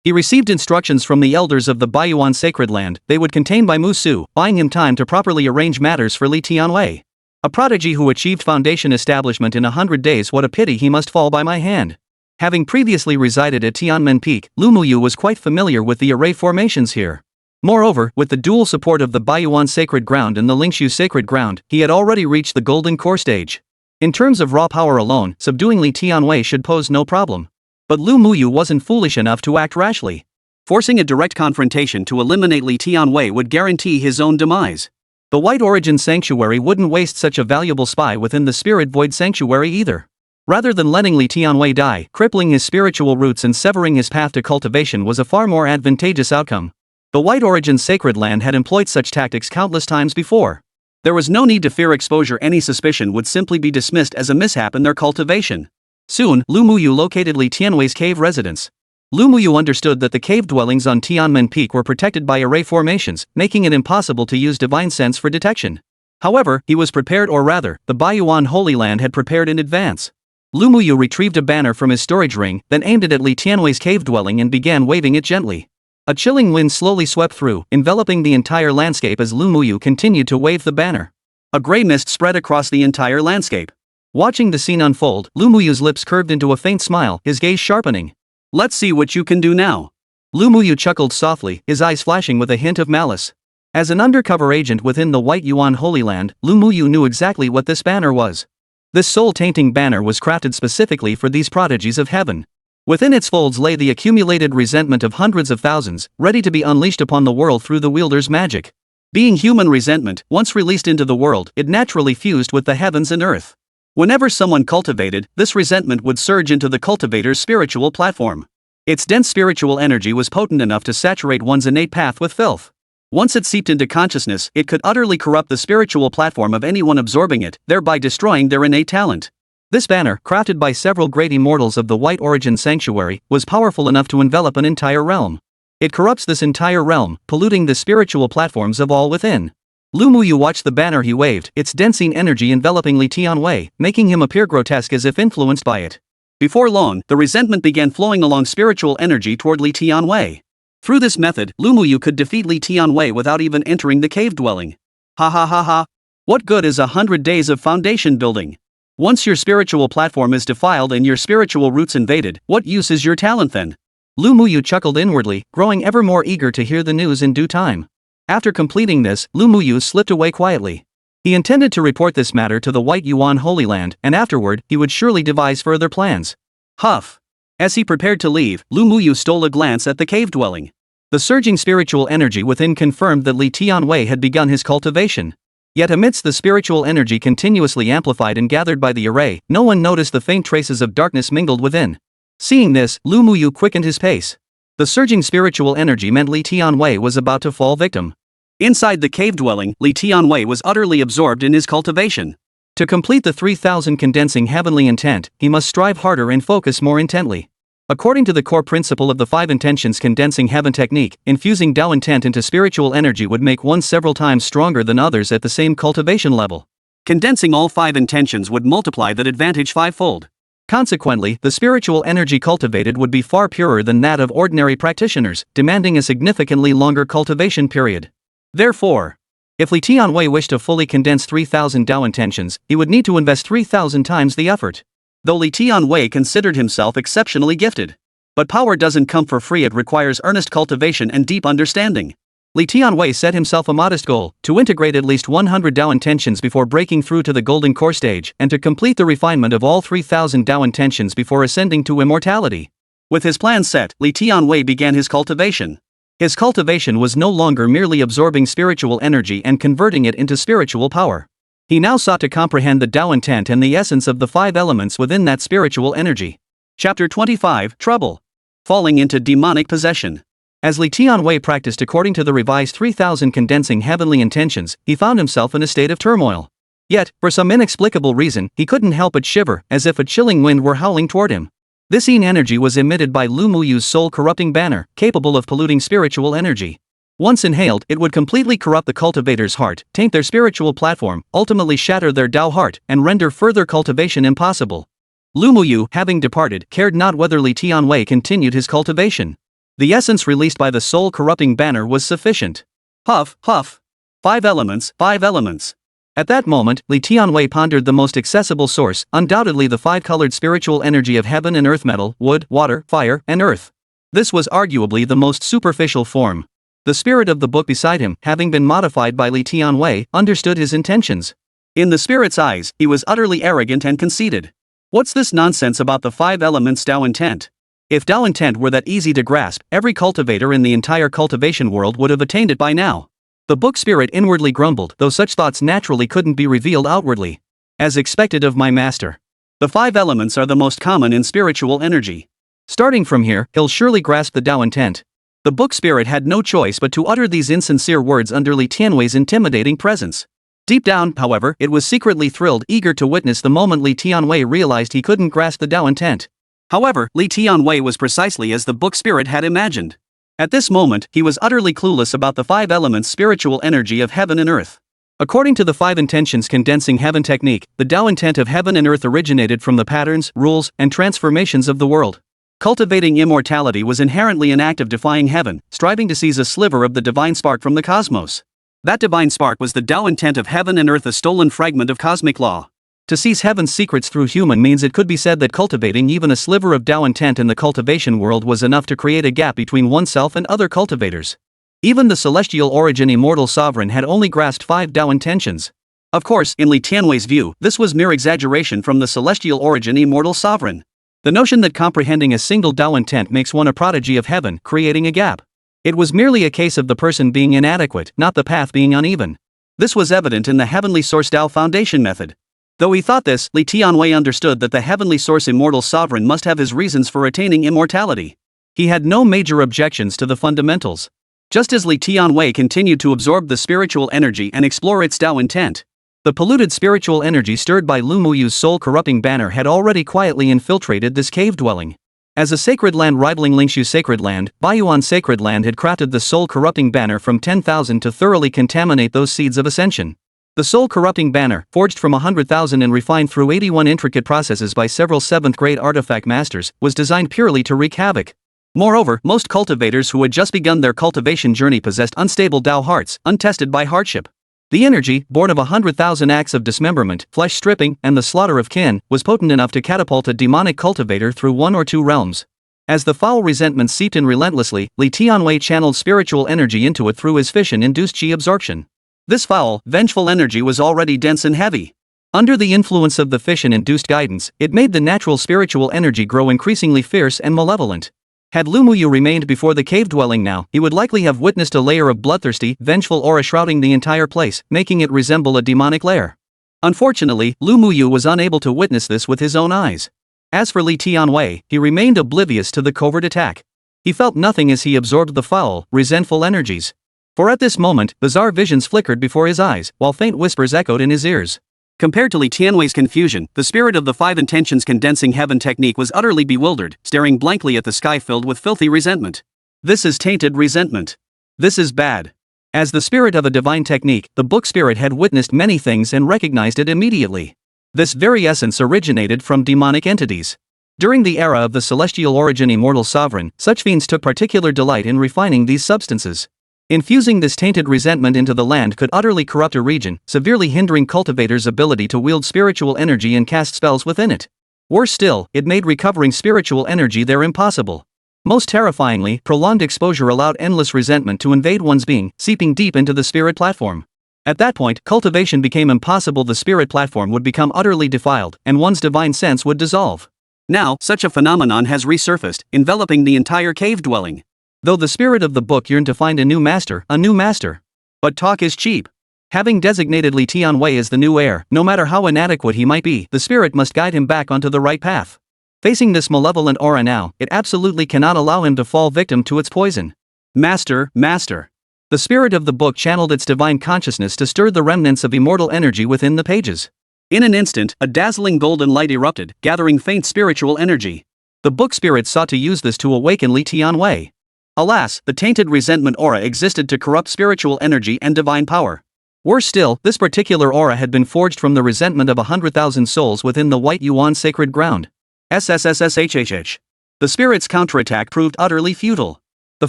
he received instructions from the elders of the Baiyuan Sacred Land. They would contain Bai Musu, buying him time to properly arrange matters for Li Tianwei. A prodigy who achieved foundation establishment in 100 days, what a pity he must fall by my hand. Having previously resided at Tianmen Peak, Lu Muyu was quite familiar with the array formations here. Moreover, with the dual support of the Baiyuan Sacred Ground and the Lingshu Sacred Ground, he had already reached the Golden Core stage. In terms of raw power alone, subduing Li Tianwei should pose no problem. But Lu Muyu wasn't foolish enough to act rashly. Forcing a direct confrontation to eliminate Li Tianwei would guarantee his own demise. The White Origin Sanctuary wouldn't waste such a valuable spy within the Spirit Void Sanctuary either. Rather than letting Li Tianwei die, crippling his spiritual roots and severing his path to cultivation was a far more advantageous outcome. The White Origin Sacred Land had employed such tactics countless times before. There was no need to fear exposure. Any suspicion would simply be dismissed as a mishap in their cultivation. Soon, Lu Muyu located Li Tianwei's cave residence. Lu Muyu understood that the cave dwellings on Tianmen Peak were protected by array formations, making it impossible to use divine sense for detection. However, he was prepared, or rather, the Baiyuan Holy Land had prepared in advance. Lu Muyu retrieved a banner from his storage ring, then aimed it at Li Tianwei's cave dwelling and began waving it gently. A chilling wind slowly swept through, enveloping the entire landscape as Lu Muyu continued to wave the banner. A gray mist spread across the entire landscape. Watching the scene unfold, Lu Muyu's lips curved into a faint smile, his gaze sharpening. Let's see what you can do now. Lu Muyu chuckled softly, his eyes flashing with a hint of malice. As an undercover agent within the White Yuan Holy Land, Lu Muyu knew exactly what this banner was. This soul-tainting banner was crafted specifically for these prodigies of heaven. Within its folds lay the accumulated resentment of hundreds of thousands, ready to be unleashed upon the world through the wielder's magic. Being human resentment, once released into the world, it naturally fused with the heavens and earth. Whenever someone cultivated, this resentment would surge into the cultivator's spiritual platform. Its dense spiritual energy was potent enough to saturate one's innate path with filth. Once it seeped into consciousness, it could utterly corrupt the spiritual platform of anyone absorbing it, thereby destroying their innate talent. This banner, crafted by several great immortals of the White Origin Sanctuary, was powerful enough to envelop an entire realm. It corrupts this entire realm, polluting the spiritual platforms of all within. Lu Muyu watched the banner he waved, its densing energy enveloping Li Tianwei, making him appear grotesque as if influenced by it. Before long, the resentment began flowing along spiritual energy toward Li Tianwei. Through this method, Lu Muyu could defeat Li Tianwei without even entering the cave dwelling. Ha ha ha ha. What good is 100 days of foundation building? Once your spiritual platform is defiled and your spiritual roots invaded, what use is your talent then? Lu Muyu chuckled inwardly, growing ever more eager to hear the news in due time. After completing this, Lu Muyu slipped away quietly. He intended to report this matter to the White Yuan Holy Land, and afterward, he would surely devise further plans. Huff. As he prepared to leave, Lu Muyu stole a glance at the cave dwelling. The surging spiritual energy within confirmed that Li Tianwei had begun his cultivation. Yet amidst the spiritual energy continuously amplified and gathered by the array, no one noticed the faint traces of darkness mingled within. Seeing this, Lu Muyu quickened his pace. The surging spiritual energy meant Li Tianwei was about to fall victim. Inside the cave dwelling, Li Tianwei was utterly absorbed in his cultivation. To complete the 3000 condensing heavenly intent, he must strive harder and focus more intently. According to the core principle of the 5 intentions condensing heaven technique, infusing Tao intent into spiritual energy would make one several times stronger than others at the same cultivation level. Condensing all 5 intentions would multiply that advantage 5-fold. Consequently, the spiritual energy cultivated would be far purer than that of ordinary practitioners, demanding a significantly longer cultivation period. Therefore, if Li Tianwei wished to fully condense 3000 Tao intentions, he would need to invest 3000 times the effort. Though Li Tianwei considered himself exceptionally gifted. But power doesn't come for free, it requires earnest cultivation and deep understanding. Li Tianwei set himself a modest goal, to integrate at least 100 Tao intentions before breaking through to the golden core stage, and to complete the refinement of all 3000 Tao intentions before ascending to immortality. With his plan set, Li Tianwei began his cultivation. His cultivation was no longer merely absorbing spiritual energy and converting it into spiritual power. He now sought to comprehend the Tao intent and the essence of the 5 elements within that spiritual energy. Chapter 25, Trouble. Falling into demonic possession. As Li Tianwei practiced according to the revised 3000 condensing heavenly intentions, he found himself in a state of turmoil. Yet, for some inexplicable reason, he couldn't help but shiver, as if a chilling wind were howling toward him. This energy was emitted by Lu Muyu's soul-corrupting banner, capable of polluting spiritual energy. Once inhaled, it would completely corrupt the cultivator's heart, taint their spiritual platform, ultimately shatter their Tao heart, and render further cultivation impossible. Lu Muyu, having departed, cared not whether Li Tianwei continued his cultivation. The essence released by the soul-corrupting banner was sufficient. Huff, huff. 5 elements, 5 elements. At that moment, Li Tianwei pondered the most accessible source, undoubtedly the 5-colored spiritual energy of heaven and earth: metal, wood, water, fire, and earth. This was arguably the most superficial form. The spirit of the book beside him, having been modified by Li Tianwei, understood his intentions. In the spirit's eyes, he was utterly arrogant and conceited. What's this nonsense about the 5 elements Tao intent? If Tao intent were that easy to grasp, every cultivator in the entire cultivation world would have attained it by now. The book spirit inwardly grumbled, though such thoughts naturally couldn't be revealed outwardly. As expected of my master. The 5 elements are the most common in spiritual energy. Starting from here, he'll surely grasp the Tao intent. The book spirit had no choice but to utter these insincere words under Li Tianwei's intimidating presence. Deep down, however, it was secretly thrilled, eager to witness the moment Li Tianwei realized he couldn't grasp the Tao intent. However, Li Tianwei was precisely as the book spirit had imagined. At this moment, he was utterly clueless about the 5 elements spiritual energy of heaven and earth. According to the 5 intentions condensing heaven technique, the Tao intent of heaven and earth originated from the patterns, rules, and transformations of the world. Cultivating immortality was inherently an act of defying heaven, striving to seize a sliver of the divine spark from the cosmos. That divine spark was the Tao intent of heaven and earth, a stolen fragment of cosmic law. To seize heaven's secrets through human means, it could be said that cultivating even a sliver of Tao intent in the cultivation world was enough to create a gap between oneself and other cultivators. Even the celestial origin immortal sovereign had only grasped 5 Tao intentions. Of course, in Li Tianwei's view, this was mere exaggeration from the celestial origin immortal sovereign. The notion that comprehending a single Tao intent makes one a prodigy of heaven, creating a gap. It was merely a case of the person being inadequate, not the path being uneven. This was evident in the heavenly source Tao foundation method. Though he thought this, Li Tianwei understood that the heavenly source immortal sovereign must have his reasons for attaining immortality. He had no major objections to the fundamentals. Just as Li Tianwei continued to absorb the spiritual energy and explore its Tao intent, the polluted spiritual energy stirred by Lu Muyu's soul-corrupting banner had already quietly infiltrated this cave dwelling. As a sacred land rivaling Lingshu's sacred land, Baiyuan's sacred land had crafted the soul-corrupting banner from 10,000 to thoroughly contaminate those seeds of ascension. The soul-corrupting banner, forged from 100,000 and refined through 81 intricate processes by several 7th-grade artifact masters, was designed purely to wreak havoc. Moreover, most cultivators who had just begun their cultivation journey possessed unstable Tao hearts, untested by hardship. The energy, born of 100,000 acts of dismemberment, flesh stripping, and the slaughter of kin, was potent enough to catapult a demonic cultivator through 1 or 2 realms. As the foul resentment seeped in relentlessly, Li Tianwei channeled spiritual energy into it through his fission-induced qi absorption. This foul, vengeful energy was already dense and heavy. Under the influence of the fission-induced guidance, it made the natural spiritual energy grow increasingly fierce and malevolent. Had Lumuyu remained before the cave dwelling now, he would likely have witnessed a layer of bloodthirsty, vengeful aura shrouding the entire place, making it resemble a demonic lair. Unfortunately, Lumuyu was unable to witness this with his own eyes. As for Li Tianwei, he remained oblivious to the covert attack. He felt nothing as he absorbed the foul, resentful energies. For at this moment, bizarre visions flickered before his eyes, while faint whispers echoed in his ears. Compared to Li Tianwei's confusion, the spirit of the five intentions condensing heaven technique was utterly bewildered, staring blankly at the sky filled with filthy resentment. This is tainted resentment. This is bad. As the spirit of a divine technique, the book spirit had witnessed many things and recognized it immediately. This very essence originated from demonic entities. During the era of the celestial origin immortal sovereign, such fiends took particular delight in refining these substances. Infusing this tainted resentment into the land could utterly corrupt a region, severely hindering cultivators' ability to wield spiritual energy and cast spells within it. Worse still, it made recovering spiritual energy there impossible. Most terrifyingly, prolonged exposure allowed endless resentment to invade one's being, seeping deep into the spirit platform. At that point, cultivation became impossible. The spirit platform would become utterly defiled, and one's divine sense would dissolve. Now, such a phenomenon has resurfaced, enveloping the entire cave dwelling. Though the spirit of the book yearned to find a new master. But talk is cheap. Having designated Li Tianwei as the new heir, no matter how inadequate he might be, the spirit must guide him back onto the right path. Facing this malevolent aura now, it absolutely cannot allow him to fall victim to its poison. Master. The spirit of the book channeled its divine consciousness to stir the remnants of immortal energy within the pages. In an instant, a dazzling golden light erupted, gathering faint spiritual energy. The book spirit sought to use this to awaken Li Tianwei. Alas, the tainted resentment aura existed to corrupt spiritual energy and divine power. Worse still, this particular aura had been forged from the resentment of 100,000 souls within the White Yuan sacred ground. SSSSHHH. The spirit's counterattack proved utterly futile. The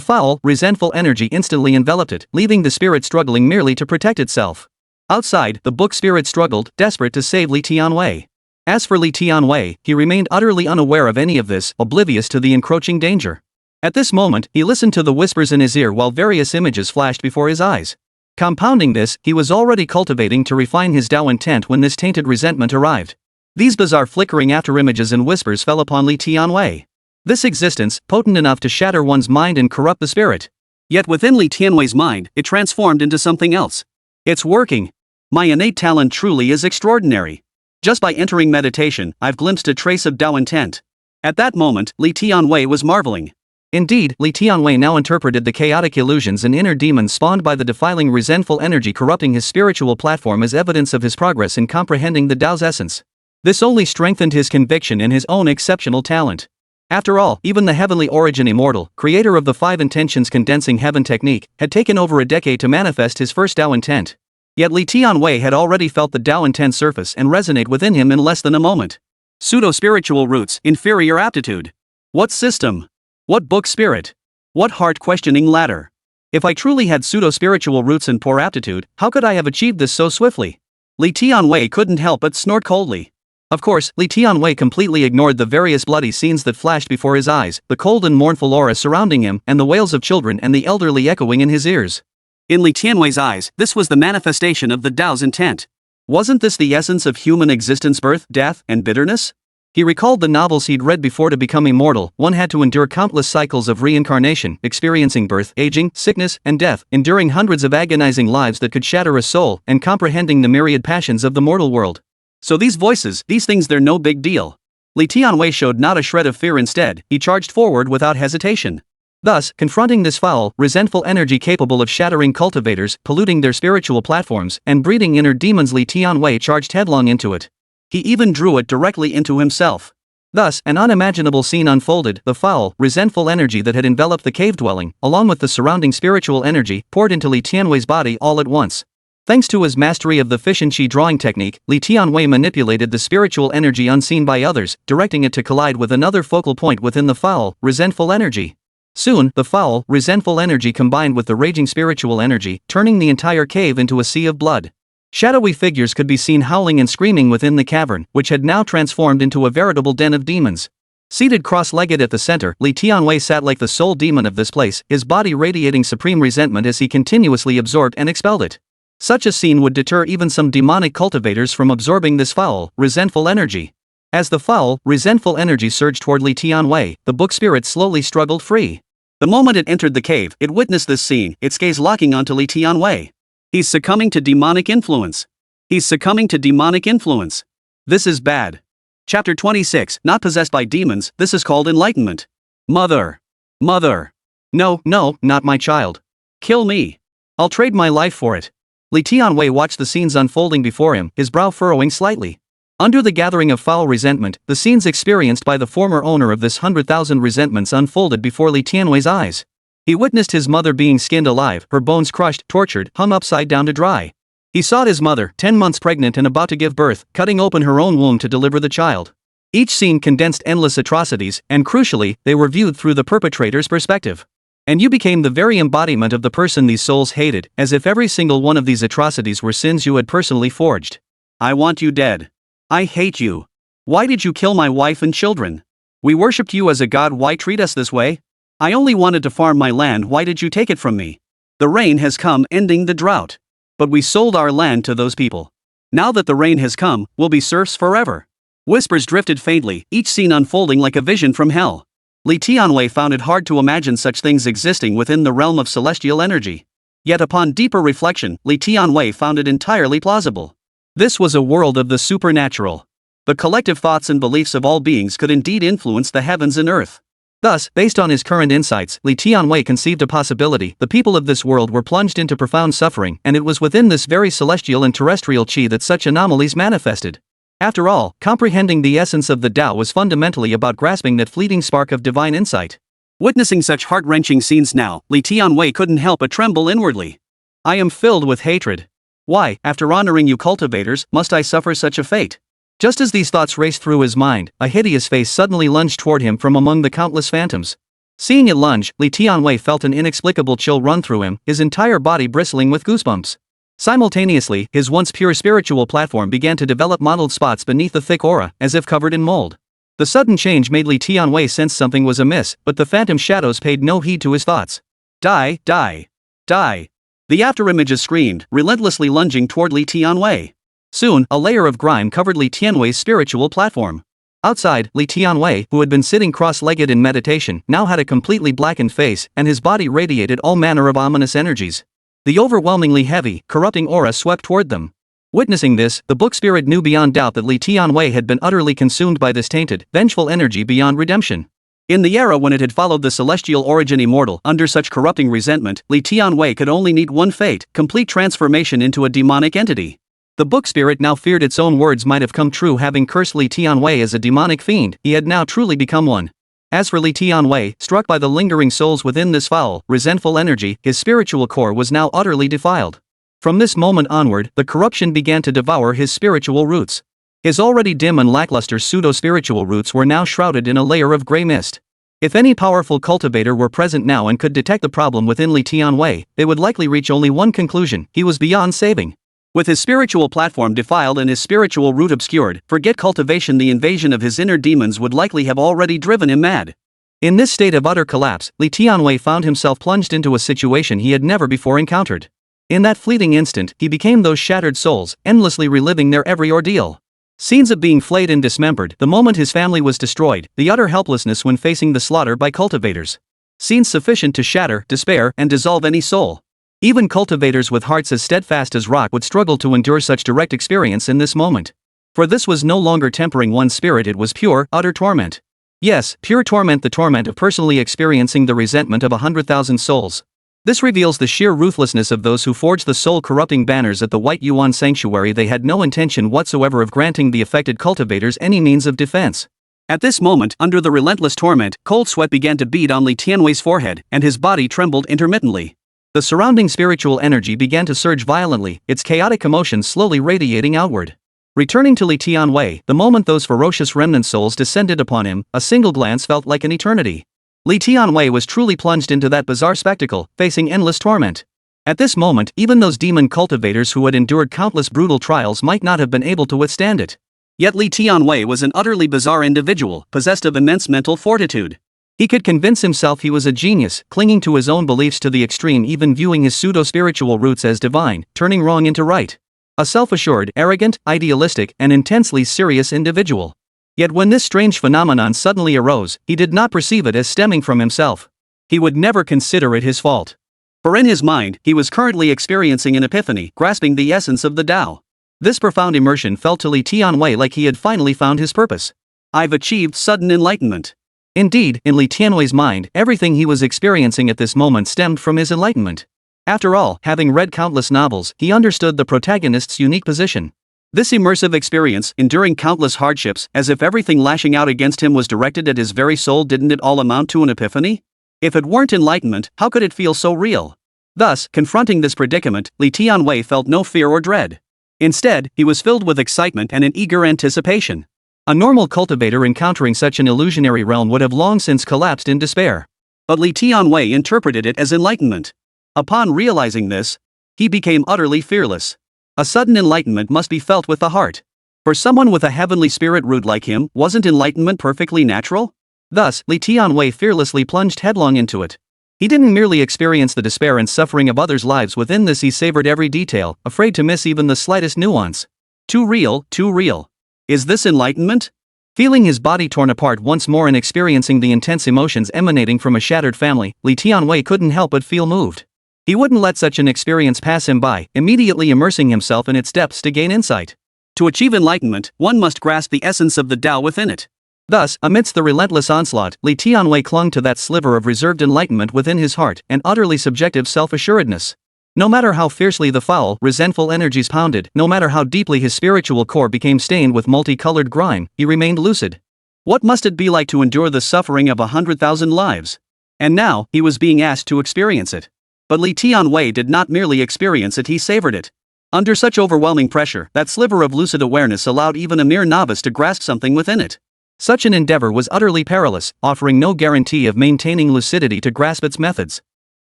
foul, resentful energy instantly enveloped it, leaving the spirit struggling merely to protect itself. Outside, the book spirit struggled, desperate to save Li Tianwei. As for Li Tianwei, he remained utterly unaware of any of this, oblivious to the encroaching danger. At this moment, he listened to the whispers in his ear while various images flashed before his eyes. Compounding this, he was already cultivating to refine his Tao intent when this tainted resentment arrived. These bizarre flickering afterimages and whispers fell upon Li Tianwei. This existence, potent enough to shatter one's mind and corrupt the spirit. Yet within Li Tianwei's mind, it transformed into something else. It's working. My innate talent truly is extraordinary. Just by entering meditation, I've glimpsed a trace of Tao intent. At that moment, Li Tianwei was marveling. Indeed, Li Tianwei now interpreted the chaotic illusions and inner demons spawned by the defiling resentful energy corrupting his spiritual platform as evidence of his progress in comprehending the Tao's essence. This only strengthened his conviction in his own exceptional talent. After all, even the heavenly origin immortal, creator of the five intentions condensing heaven technique, had taken over a decade to manifest his first Tao intent. Yet Li Tianwei had already felt the Tao intent surface and resonate within him in less than a moment. Pseudo-spiritual roots, inferior aptitude. What system? What book spirit? What heart-questioning ladder? If I truly had pseudo-spiritual roots and poor aptitude, how could I have achieved this so swiftly? Li Tianwei couldn't help but snort coldly. Of course, Li Tianwei completely ignored the various bloody scenes that flashed before his eyes, the cold and mournful aura surrounding him, and the wails of children and the elderly echoing in his ears. In Li Tianwei's eyes, this was the manifestation of the Tao's intent. Wasn't this the essence of human existence: birth, death, and bitterness? He recalled the novels he'd read before. To become immortal, one had to endure countless cycles of reincarnation, experiencing birth, aging, sickness, and death, enduring hundreds of agonizing lives that could shatter a soul, and comprehending the myriad passions of the mortal world. So these voices, these things, they're no big deal. Li Tianwei showed not a shred of fear. Instead, he charged forward without hesitation. Thus, confronting this foul, resentful energy capable of shattering cultivators, polluting their spiritual platforms, and breeding inner demons, Li Tianwei charged headlong into it. He even drew it directly into himself. Thus, an unimaginable scene unfolded. The foul, resentful energy that had enveloped the cave dwelling, along with the surrounding spiritual energy, poured into Li Tianwei's body all at once. Thanks to his mastery of the fish and chi drawing technique, Li Tianwei manipulated the spiritual energy unseen by others, directing it to collide with another focal point within the foul, resentful energy. Soon, the foul, resentful energy combined with the raging spiritual energy, turning the entire cave into a sea of blood. Shadowy figures could be seen howling and screaming within the cavern, which had now transformed into a veritable den of demons. Seated cross-legged at the center, Li Tianwei sat like the sole demon of this place, his body radiating supreme resentment as he continuously absorbed and expelled it. Such a scene would deter even some demonic cultivators from absorbing this foul, resentful energy. As the foul, resentful energy surged toward Li Tianwei, the book spirit slowly struggled free. The moment it entered the cave, it witnessed this scene, its gaze locking onto Li Tianwei. He's succumbing to demonic influence. He's succumbing to demonic influence. This is bad. Chapter 26, Not possessed by demons, this is called enlightenment. Mother. Mother. No, not my child. Kill me. I'll trade my life for it. Li Tianwei watched the scenes unfolding before him, his brow furrowing slightly. Under the gathering of foul resentment, the scenes experienced by the former owner of this 100,000 resentments unfolded before Li Tianwei's eyes. He witnessed his mother being skinned alive, her bones crushed, tortured, hung upside down to dry. He saw his mother, 10 months pregnant and about to give birth, cutting open her own womb to deliver the child. Each scene condensed endless atrocities, and crucially, they were viewed through the perpetrator's perspective. And you became the very embodiment of the person these souls hated, as if every single one of these atrocities were sins you had personally forged. I want you dead. I hate you. Why did you kill my wife and children? We worshipped you as a god, why treat us this way? I only wanted to farm my land, why did you take it from me? The rain has come, ending the drought. But we sold our land to those people. Now that the rain has come, we'll be serfs forever. Whispers drifted faintly, each scene unfolding like a vision from hell. Li Tianwei found it hard to imagine such things existing within the realm of celestial energy. Yet upon deeper reflection, Li Tianwei found it entirely plausible. This was a world of the supernatural. The collective thoughts and beliefs of all beings could indeed influence the heavens and earth. Thus, based on his current insights, Li Tianwei conceived a possibility: the people of this world were plunged into profound suffering, and it was within this very celestial and terrestrial chi that such anomalies manifested. After all, comprehending the essence of the Tao was fundamentally about grasping that fleeting spark of divine insight. Witnessing such heart-wrenching scenes now, Li Tianwei couldn't help but tremble inwardly. I am filled with hatred. Why, after honoring you cultivators, must I suffer such a fate? Just as these thoughts raced through his mind, a hideous face suddenly lunged toward him from among the countless phantoms. Seeing it lunge, Li Tianwei felt an inexplicable chill run through him, his entire body bristling with goosebumps. Simultaneously, his once pure spiritual platform began to develop mottled spots beneath the thick aura, as if covered in mold. The sudden change made Li Tianwei sense something was amiss, but the phantom shadows paid no heed to his thoughts. Die, die, die. The afterimages screamed, relentlessly lunging toward Li Tianwei. Soon, a layer of grime covered Li Tianwei's spiritual platform. Outside, Li Tianwei, who had been sitting cross-legged in meditation, now had a completely blackened face, and his body radiated all manner of ominous energies. The overwhelmingly heavy, corrupting aura swept toward them. Witnessing this, the book spirit knew beyond doubt that Li Tianwei had been utterly consumed by this tainted, vengeful energy beyond redemption. In the era when it had followed the celestial origin immortal, under such corrupting resentment, Li Tianwei could only need one fate: complete transformation into a demonic entity. The book spirit now feared its own words might have come true. Having cursed Li Tianwei as a demonic fiend, he had now truly become one. As for Li Tianwei, struck by the lingering souls within this foul, resentful energy, his spiritual core was now utterly defiled. From this moment onward, the corruption began to devour his spiritual roots. His already dim and lackluster pseudo-spiritual roots were now shrouded in a layer of grey mist. If any powerful cultivator were present now and could detect the problem within Li Tianwei, they would likely reach only one conclusion: he was beyond saving. With his spiritual platform defiled and his spiritual root obscured, forget cultivation, the invasion of his inner demons would likely have already driven him mad. In this state of utter collapse, Li Tianwei found himself plunged into a situation he had never before encountered. In that fleeting instant, he became those shattered souls, endlessly reliving their every ordeal. Scenes of being flayed and dismembered the moment his family was destroyed, the utter helplessness when facing the slaughter by cultivators. Scenes sufficient to shatter, despair, and dissolve any soul. Even cultivators with hearts as steadfast as rock would struggle to endure such direct experience in this moment. For this was no longer tempering one's spirit, it was pure, utter torment. Yes, pure torment, the torment of personally experiencing the resentment of 100,000 souls. This reveals the sheer ruthlessness of those who forged the soul-corrupting banners at the White Yuan Sanctuary. They had no intention whatsoever of granting the affected cultivators any means of defense. At this moment, under the relentless torment, cold sweat began to bead on Li Tianwei's forehead, and his body trembled intermittently. The surrounding spiritual energy began to surge violently, its chaotic emotions slowly radiating outward. Returning to Li Tianwei, the moment those ferocious remnant souls descended upon him, a single glance felt like an eternity. Li Tianwei was truly plunged into that bizarre spectacle, facing endless torment. At this moment, even those demon cultivators who had endured countless brutal trials might not have been able to withstand it. Yet Li Tianwei was an utterly bizarre individual, possessed of immense mental fortitude. He could convince himself he was a genius, clinging to his own beliefs to the extreme, even viewing his pseudo-spiritual roots as divine, turning wrong into right. A self-assured, arrogant, idealistic, and intensely serious individual. Yet when this strange phenomenon suddenly arose, he did not perceive it as stemming from himself. He would never consider it his fault. For in his mind, he was currently experiencing an epiphany, grasping the essence of the Tao. This profound immersion felt to Li Tianwei like he had finally found his purpose. I've achieved sudden enlightenment. Indeed, in Li Tianwei's mind, everything he was experiencing at this moment stemmed from his enlightenment. After all, having read countless novels, he understood the protagonist's unique position. This immersive experience, enduring countless hardships, as if everything lashing out against him was directed at his very soul, didn't it all amount to an epiphany? If it weren't enlightenment, how could it feel so real? Thus, confronting this predicament, Li Tianwei felt no fear or dread. Instead, he was filled with excitement and an eager anticipation. A normal cultivator encountering such an illusionary realm would have long since collapsed in despair. But Li Tianwei interpreted it as enlightenment. Upon realizing this, he became utterly fearless. A sudden enlightenment must be felt with the heart. For someone with a heavenly spirit root like him, wasn't enlightenment perfectly natural? Thus, Li Tianwei fearlessly plunged headlong into it. He didn't merely experience the despair and suffering of others' lives within this, he savored every detail, afraid to miss even the slightest nuance. Too real, too real. Is this enlightenment? Feeling his body torn apart once more and experiencing the intense emotions emanating from a shattered family, Li Tianwei couldn't help but feel moved. He wouldn't let such an experience pass him by, immediately immersing himself in its depths to gain insight. To achieve enlightenment, one must grasp the essence of the Tao within it. Thus, amidst the relentless onslaught, Li Tianwei clung to that sliver of reserved enlightenment within his heart, and utterly subjective self-assuredness. No matter how fiercely the foul, resentful energies pounded, no matter how deeply his spiritual core became stained with multicolored grime, he remained lucid. What must it be like to endure the suffering of 100,000 lives? And now, he was being asked to experience it. But Li Tianwei did not merely experience it, he savored it. Under such overwhelming pressure, that sliver of lucid awareness allowed even a mere novice to grasp something within it. Such an endeavor was utterly perilous, offering no guarantee of maintaining lucidity to grasp its methods.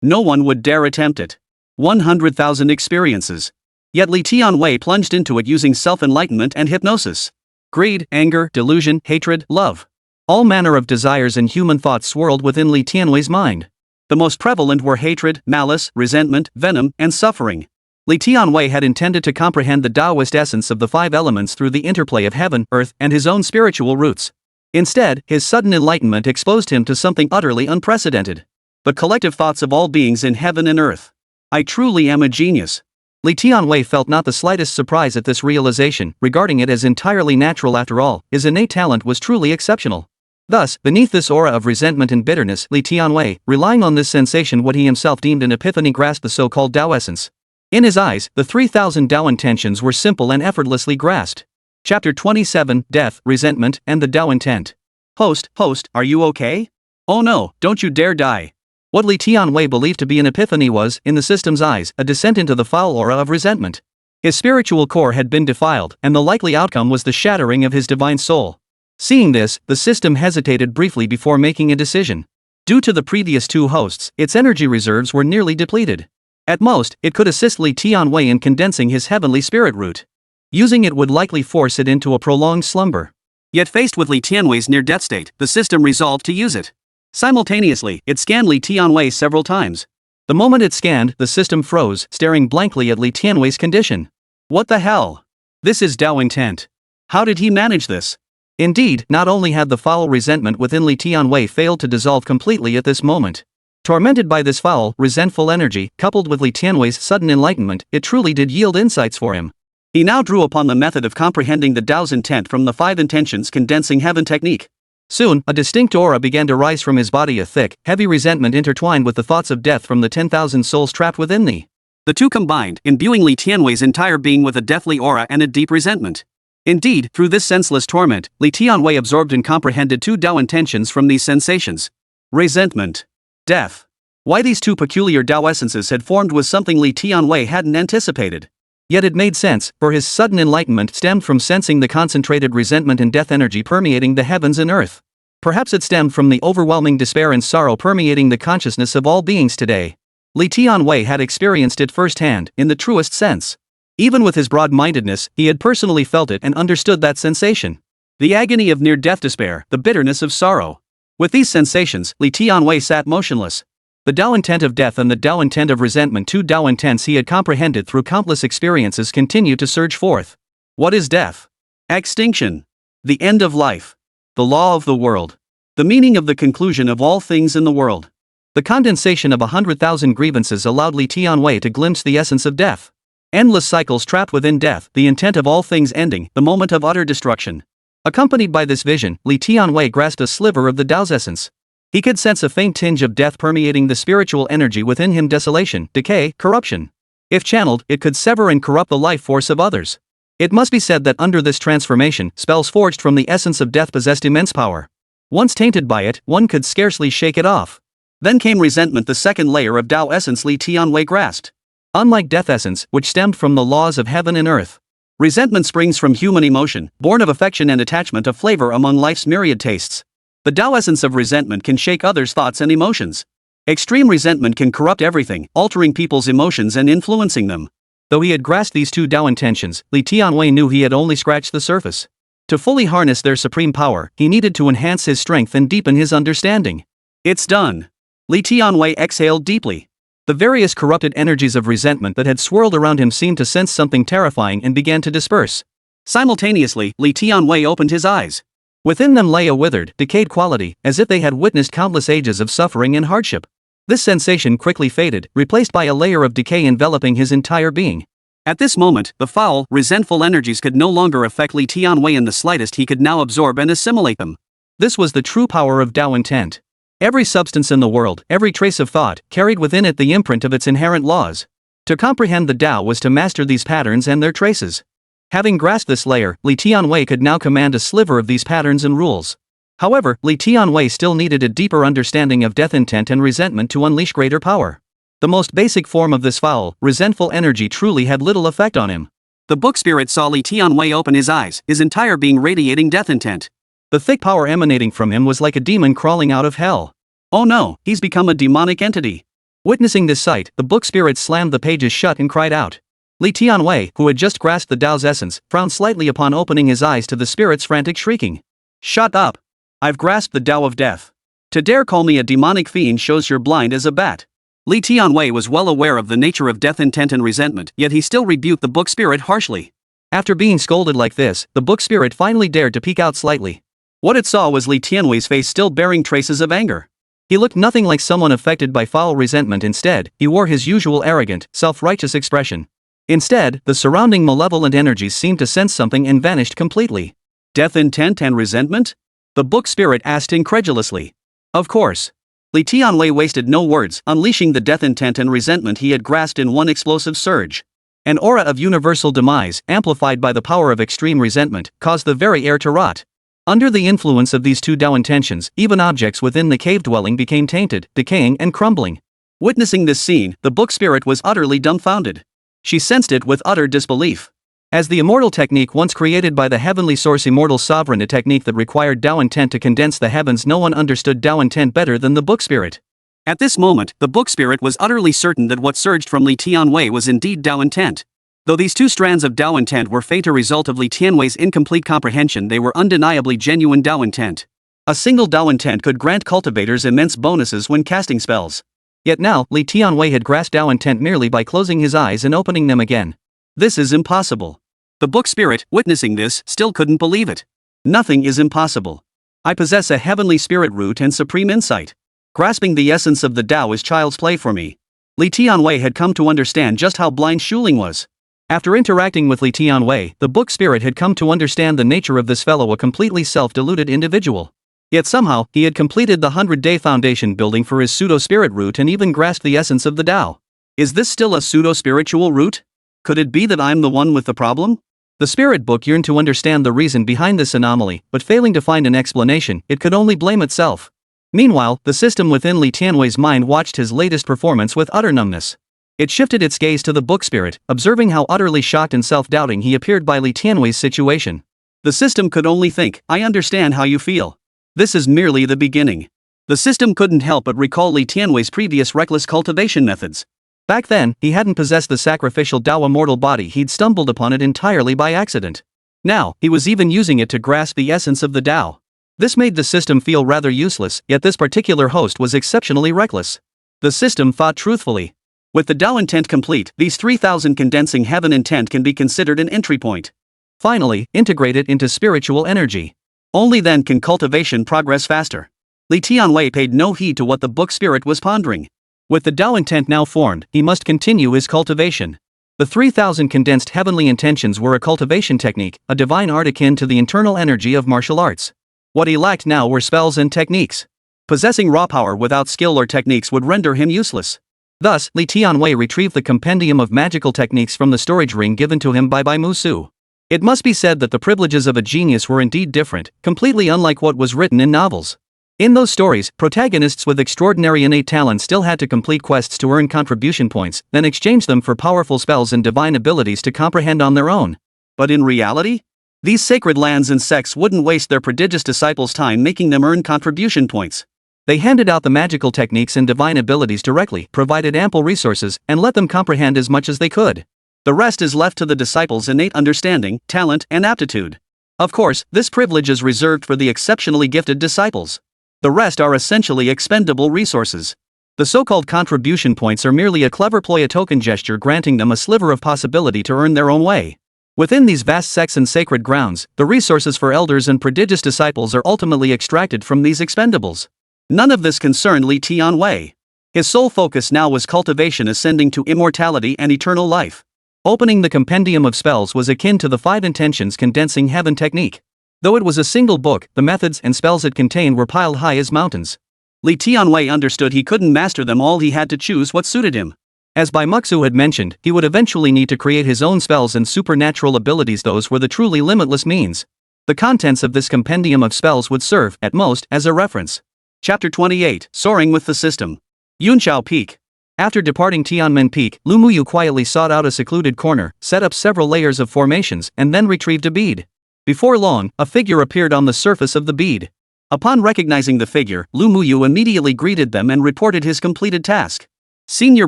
No one would dare attempt it. 100,000 experiences. Yet Li Tianwei plunged into it using self-enlightenment and hypnosis. Greed, anger, delusion, hatred, love. All manner of desires and human thoughts swirled within Li Tianwei's mind. The most prevalent were hatred, malice, resentment, venom, and suffering. Li Tianwei had intended to comprehend the Taoist essence of the five elements through the interplay of heaven, earth, and his own spiritual roots. Instead, his sudden enlightenment exposed him to something utterly unprecedented. The collective thoughts of all beings in heaven and earth. I truly am a genius. Li Tianwei felt not the slightest surprise at this realization, regarding it as entirely natural. After all, his innate talent was truly exceptional. Thus, beneath this aura of resentment and bitterness, Li Tianwei, relying on this sensation what he himself deemed an epiphany, grasped the so-called Tao essence. In his eyes, the 3,000 Tao intentions were simple and effortlessly grasped. Chapter 27, Death, Resentment, and the Tao Intent. Host, are you okay? Oh no, don't you dare die. What Li Tianwei believed to be an epiphany was, in the system's eyes, a descent into the foul aura of resentment. His spiritual core had been defiled, and the likely outcome was the shattering of his divine soul. Seeing this, the system hesitated briefly before making a decision. Due to the previous two hosts, its energy reserves were nearly depleted. At most, it could assist Li Tianwei in condensing his heavenly spirit root. Using it would likely force it into a prolonged slumber. Yet faced with Li Tianwei's near-death state, the system resolved to use it. Simultaneously, it scanned Li Tianwei several times. The moment it scanned, the system froze, staring blankly at Li Tianwei's condition. What the hell? This is Tao intent. How did he manage this? Indeed, not only had the foul resentment within Li Tianwei failed to dissolve completely at this moment. Tormented by this foul, resentful energy, coupled with Li Tianwei's sudden enlightenment, it truly did yield insights for him. He now drew upon the method of comprehending the Tao's intent from the five intentions condensing heaven technique. Soon, a distinct aura began to rise from his body, a thick, heavy resentment intertwined with the thoughts of death from the 10,000 souls trapped within thee. The two combined, imbuing Li Tianwei's entire being with a deathly aura and a deep resentment. Indeed, through this senseless torment, Li Tianwei absorbed and comprehended two Tao intentions from these sensations. Resentment. Death. Why these two peculiar Tao essences had formed was something Li Tianwei hadn't anticipated. Yet it made sense, for his sudden enlightenment stemmed from sensing the concentrated resentment and death energy permeating the heavens and earth. Perhaps it stemmed from the overwhelming despair and sorrow permeating the consciousness of all beings today. Li Tianwei had experienced it firsthand, in the truest sense. Even with his broad-mindedness, he had personally felt it and understood that sensation. The agony of near-death despair, the bitterness of sorrow. With these sensations, Li Tianwei sat motionless. The Tao intent of death and the Tao intent of resentment, two Tao intents he had comprehended through countless experiences, continued to surge forth. What is death? Extinction. The end of life. The law of the world. The meaning of the conclusion of all things in the world. The condensation of 100,000 grievances allowed Li Tianwei to glimpse the essence of death. Endless cycles trapped within death, the intent of all things ending, the moment of utter destruction. Accompanied by this vision, Li Tianwei grasped a sliver of the Tao's essence. He could sense a faint tinge of death permeating the spiritual energy within him: desolation, decay, corruption. If channeled, it could sever and corrupt the life force of others. It must be said that under this transformation, spells forged from the essence of death possessed immense power. Once tainted by it, one could scarcely shake it off. Then came resentment, the second layer of Tao essence Li Tianwei grasped. Unlike death essence, which stemmed from the laws of heaven and earth, resentment springs from human emotion, born of affection and attachment, a flavor among life's myriad tastes. The Tao essence of resentment can shake others' thoughts and emotions. Extreme resentment can corrupt everything, altering people's emotions and influencing them. Though he had grasped these two Tao intentions, Li Tianwei knew he had only scratched the surface. To fully harness their supreme power, he needed to enhance his strength and deepen his understanding. It's done. Li Tianwei exhaled deeply. The various corrupted energies of resentment that had swirled around him seemed to sense something terrifying and began to disperse. Simultaneously, Li Tianwei opened his eyes. Within them lay a withered, decayed quality, as if they had witnessed countless ages of suffering and hardship. This sensation quickly faded, replaced by a layer of decay enveloping his entire being. At this moment, the foul, resentful energies could no longer affect Li Tianwei in the slightest. He could now absorb and assimilate them. This was the true power of Tao intent. Every substance in the world, every trace of thought, carried within it the imprint of its inherent laws. To comprehend the Tao was to master these patterns and their traces. Having grasped this layer, Li Tianwei could now command a sliver of these patterns and rules. However, Li Tianwei still needed a deeper understanding of death intent and resentment to unleash greater power. The most basic form of this foul, resentful energy truly had little effect on him. The book spirit saw Li Tianwei open his eyes, his entire being radiating death intent. The thick power emanating from him was like a demon crawling out of hell. Oh no, he's become a demonic entity. Witnessing this sight, the book spirit slammed the pages shut and cried out. Li Tianwei, who had just grasped the Tao's essence, frowned slightly upon opening his eyes to the spirit's frantic shrieking. Shut up! I've grasped the Tao of death. To dare call me a demonic fiend shows you're blind as a bat. Li Tianwei was well aware of the nature of death intent and resentment, yet he still rebuked the book spirit harshly. After being scolded like this, the book spirit finally dared to peek out slightly. What it saw was Li Tianwei's face still bearing traces of anger. He looked nothing like someone affected by foul resentment. Instead, he wore his usual arrogant, self-righteous expression. Instead, the surrounding malevolent energies seemed to sense something and vanished completely. Death intent and resentment? The book spirit asked incredulously. Of course. Li Tianwei wasted no words, unleashing the death intent and resentment he had grasped in one explosive surge. An aura of universal demise, amplified by the power of extreme resentment, caused the very air to rot. Under the influence of these two Tao intentions, even objects within the cave dwelling became tainted, decaying and crumbling. Witnessing this scene, the book spirit was utterly dumbfounded. She sensed it with utter disbelief. As the immortal technique once created by the heavenly source immortal sovereign, a technique that required Tao intent to condense the heavens, no one understood Tao intent better than the book spirit. At this moment, the book spirit was utterly certain that what surged from Li Tianwei was indeed Tao intent. Though these two strands of Tao intent were faint a result of Li Tianwei's incomplete comprehension, they were undeniably genuine Tao intent. A single Tao intent could grant cultivators immense bonuses when casting spells. Yet now, Li Tianwei had grasped Tao intent merely by closing his eyes and opening them again. This is impossible. The book spirit, witnessing this, still couldn't believe it. Nothing is impossible. I possess a heavenly spirit root and supreme insight. Grasping the essence of the Tao is child's play for me. Li Tianwei had come to understand just how blind Shuling was. After interacting with Li Tianwei, the book spirit had come to understand the nature of this fellow, a completely self-deluded individual. Yet somehow, he had completed the 100-day foundation building for his pseudo-spirit root and even grasped the essence of the Tao. Is this still a pseudo-spiritual root? Could it be that I'm the one with the problem? The spirit book yearned to understand the reason behind this anomaly, but failing to find an explanation, it could only blame itself. Meanwhile, the system within Li Tianwei's mind watched his latest performance with utter numbness. It shifted its gaze to the book spirit, observing how utterly shocked and self-doubting he appeared by Li Tianwei's situation. The system could only think, I understand how you feel. This is merely the beginning. The system couldn't help but recall Li Tianwei's previous reckless cultivation methods. Back then, he hadn't possessed the sacrificial Tao immortal body, he'd stumbled upon it entirely by accident. Now, he was even using it to grasp the essence of the Tao. This made the system feel rather useless, yet this particular host was exceptionally reckless. The system thought truthfully. With the Tao intent complete, these 3,000 condensing heaven intent can be considered an entry point. Finally, integrate it into spiritual energy. Only then can cultivation progress faster. Li Tianwei paid no heed to what the book spirit was pondering. With the Tao intent now formed, he must continue his cultivation. The 3,000 condensed heavenly intentions were a cultivation technique, a divine art akin to the internal energy of martial arts. What he lacked now were spells and techniques. Possessing raw power without skill or techniques would render him useless. Thus, Li Tianwei retrieved the compendium of magical techniques from the storage ring given to him by Bai Musu. It must be said that the privileges of a genius were indeed different, completely unlike what was written in novels. In those stories, protagonists with extraordinary innate talent still had to complete quests to earn contribution points, then exchange them for powerful spells and divine abilities to comprehend on their own. But in reality, these sacred lands and sects wouldn't waste their prodigious disciples' time making them earn contribution points. They handed out the magical techniques and divine abilities directly, provided ample resources, and let them comprehend as much as they could. The rest is left to the disciples' innate understanding, talent, and aptitude. Of course, this privilege is reserved for the exceptionally gifted disciples. The rest are essentially expendable resources. The so-called contribution points are merely a clever ploy, a token gesture granting them a sliver of possibility to earn their own way. Within these vast sects and sacred grounds, the resources for elders and prodigious disciples are ultimately extracted from these expendables. None of this concerned Li Tianwei. His sole focus now was cultivation ascending to immortality and eternal life. Opening the compendium of spells was akin to the 5 intentions condensing heaven technique. Though it was a single book, the methods and spells it contained were piled high as mountains. Li Tianwei understood he couldn't master them all, he had to choose what suited him. As Bai Muxu had mentioned, he would eventually need to create his own spells and supernatural abilities. Those were the truly limitless means. The contents of this compendium of spells would serve, at most, as a reference. Chapter 28, Soaring with the System. Yunshao Peak. After departing Tianmen Peak, Lu Muyu quietly sought out a secluded corner, set up several layers of formations, and then retrieved a bead. Before long, a figure appeared on the surface of the bead. Upon recognizing the figure, Lu Muyu immediately greeted them and reported his completed task. Senior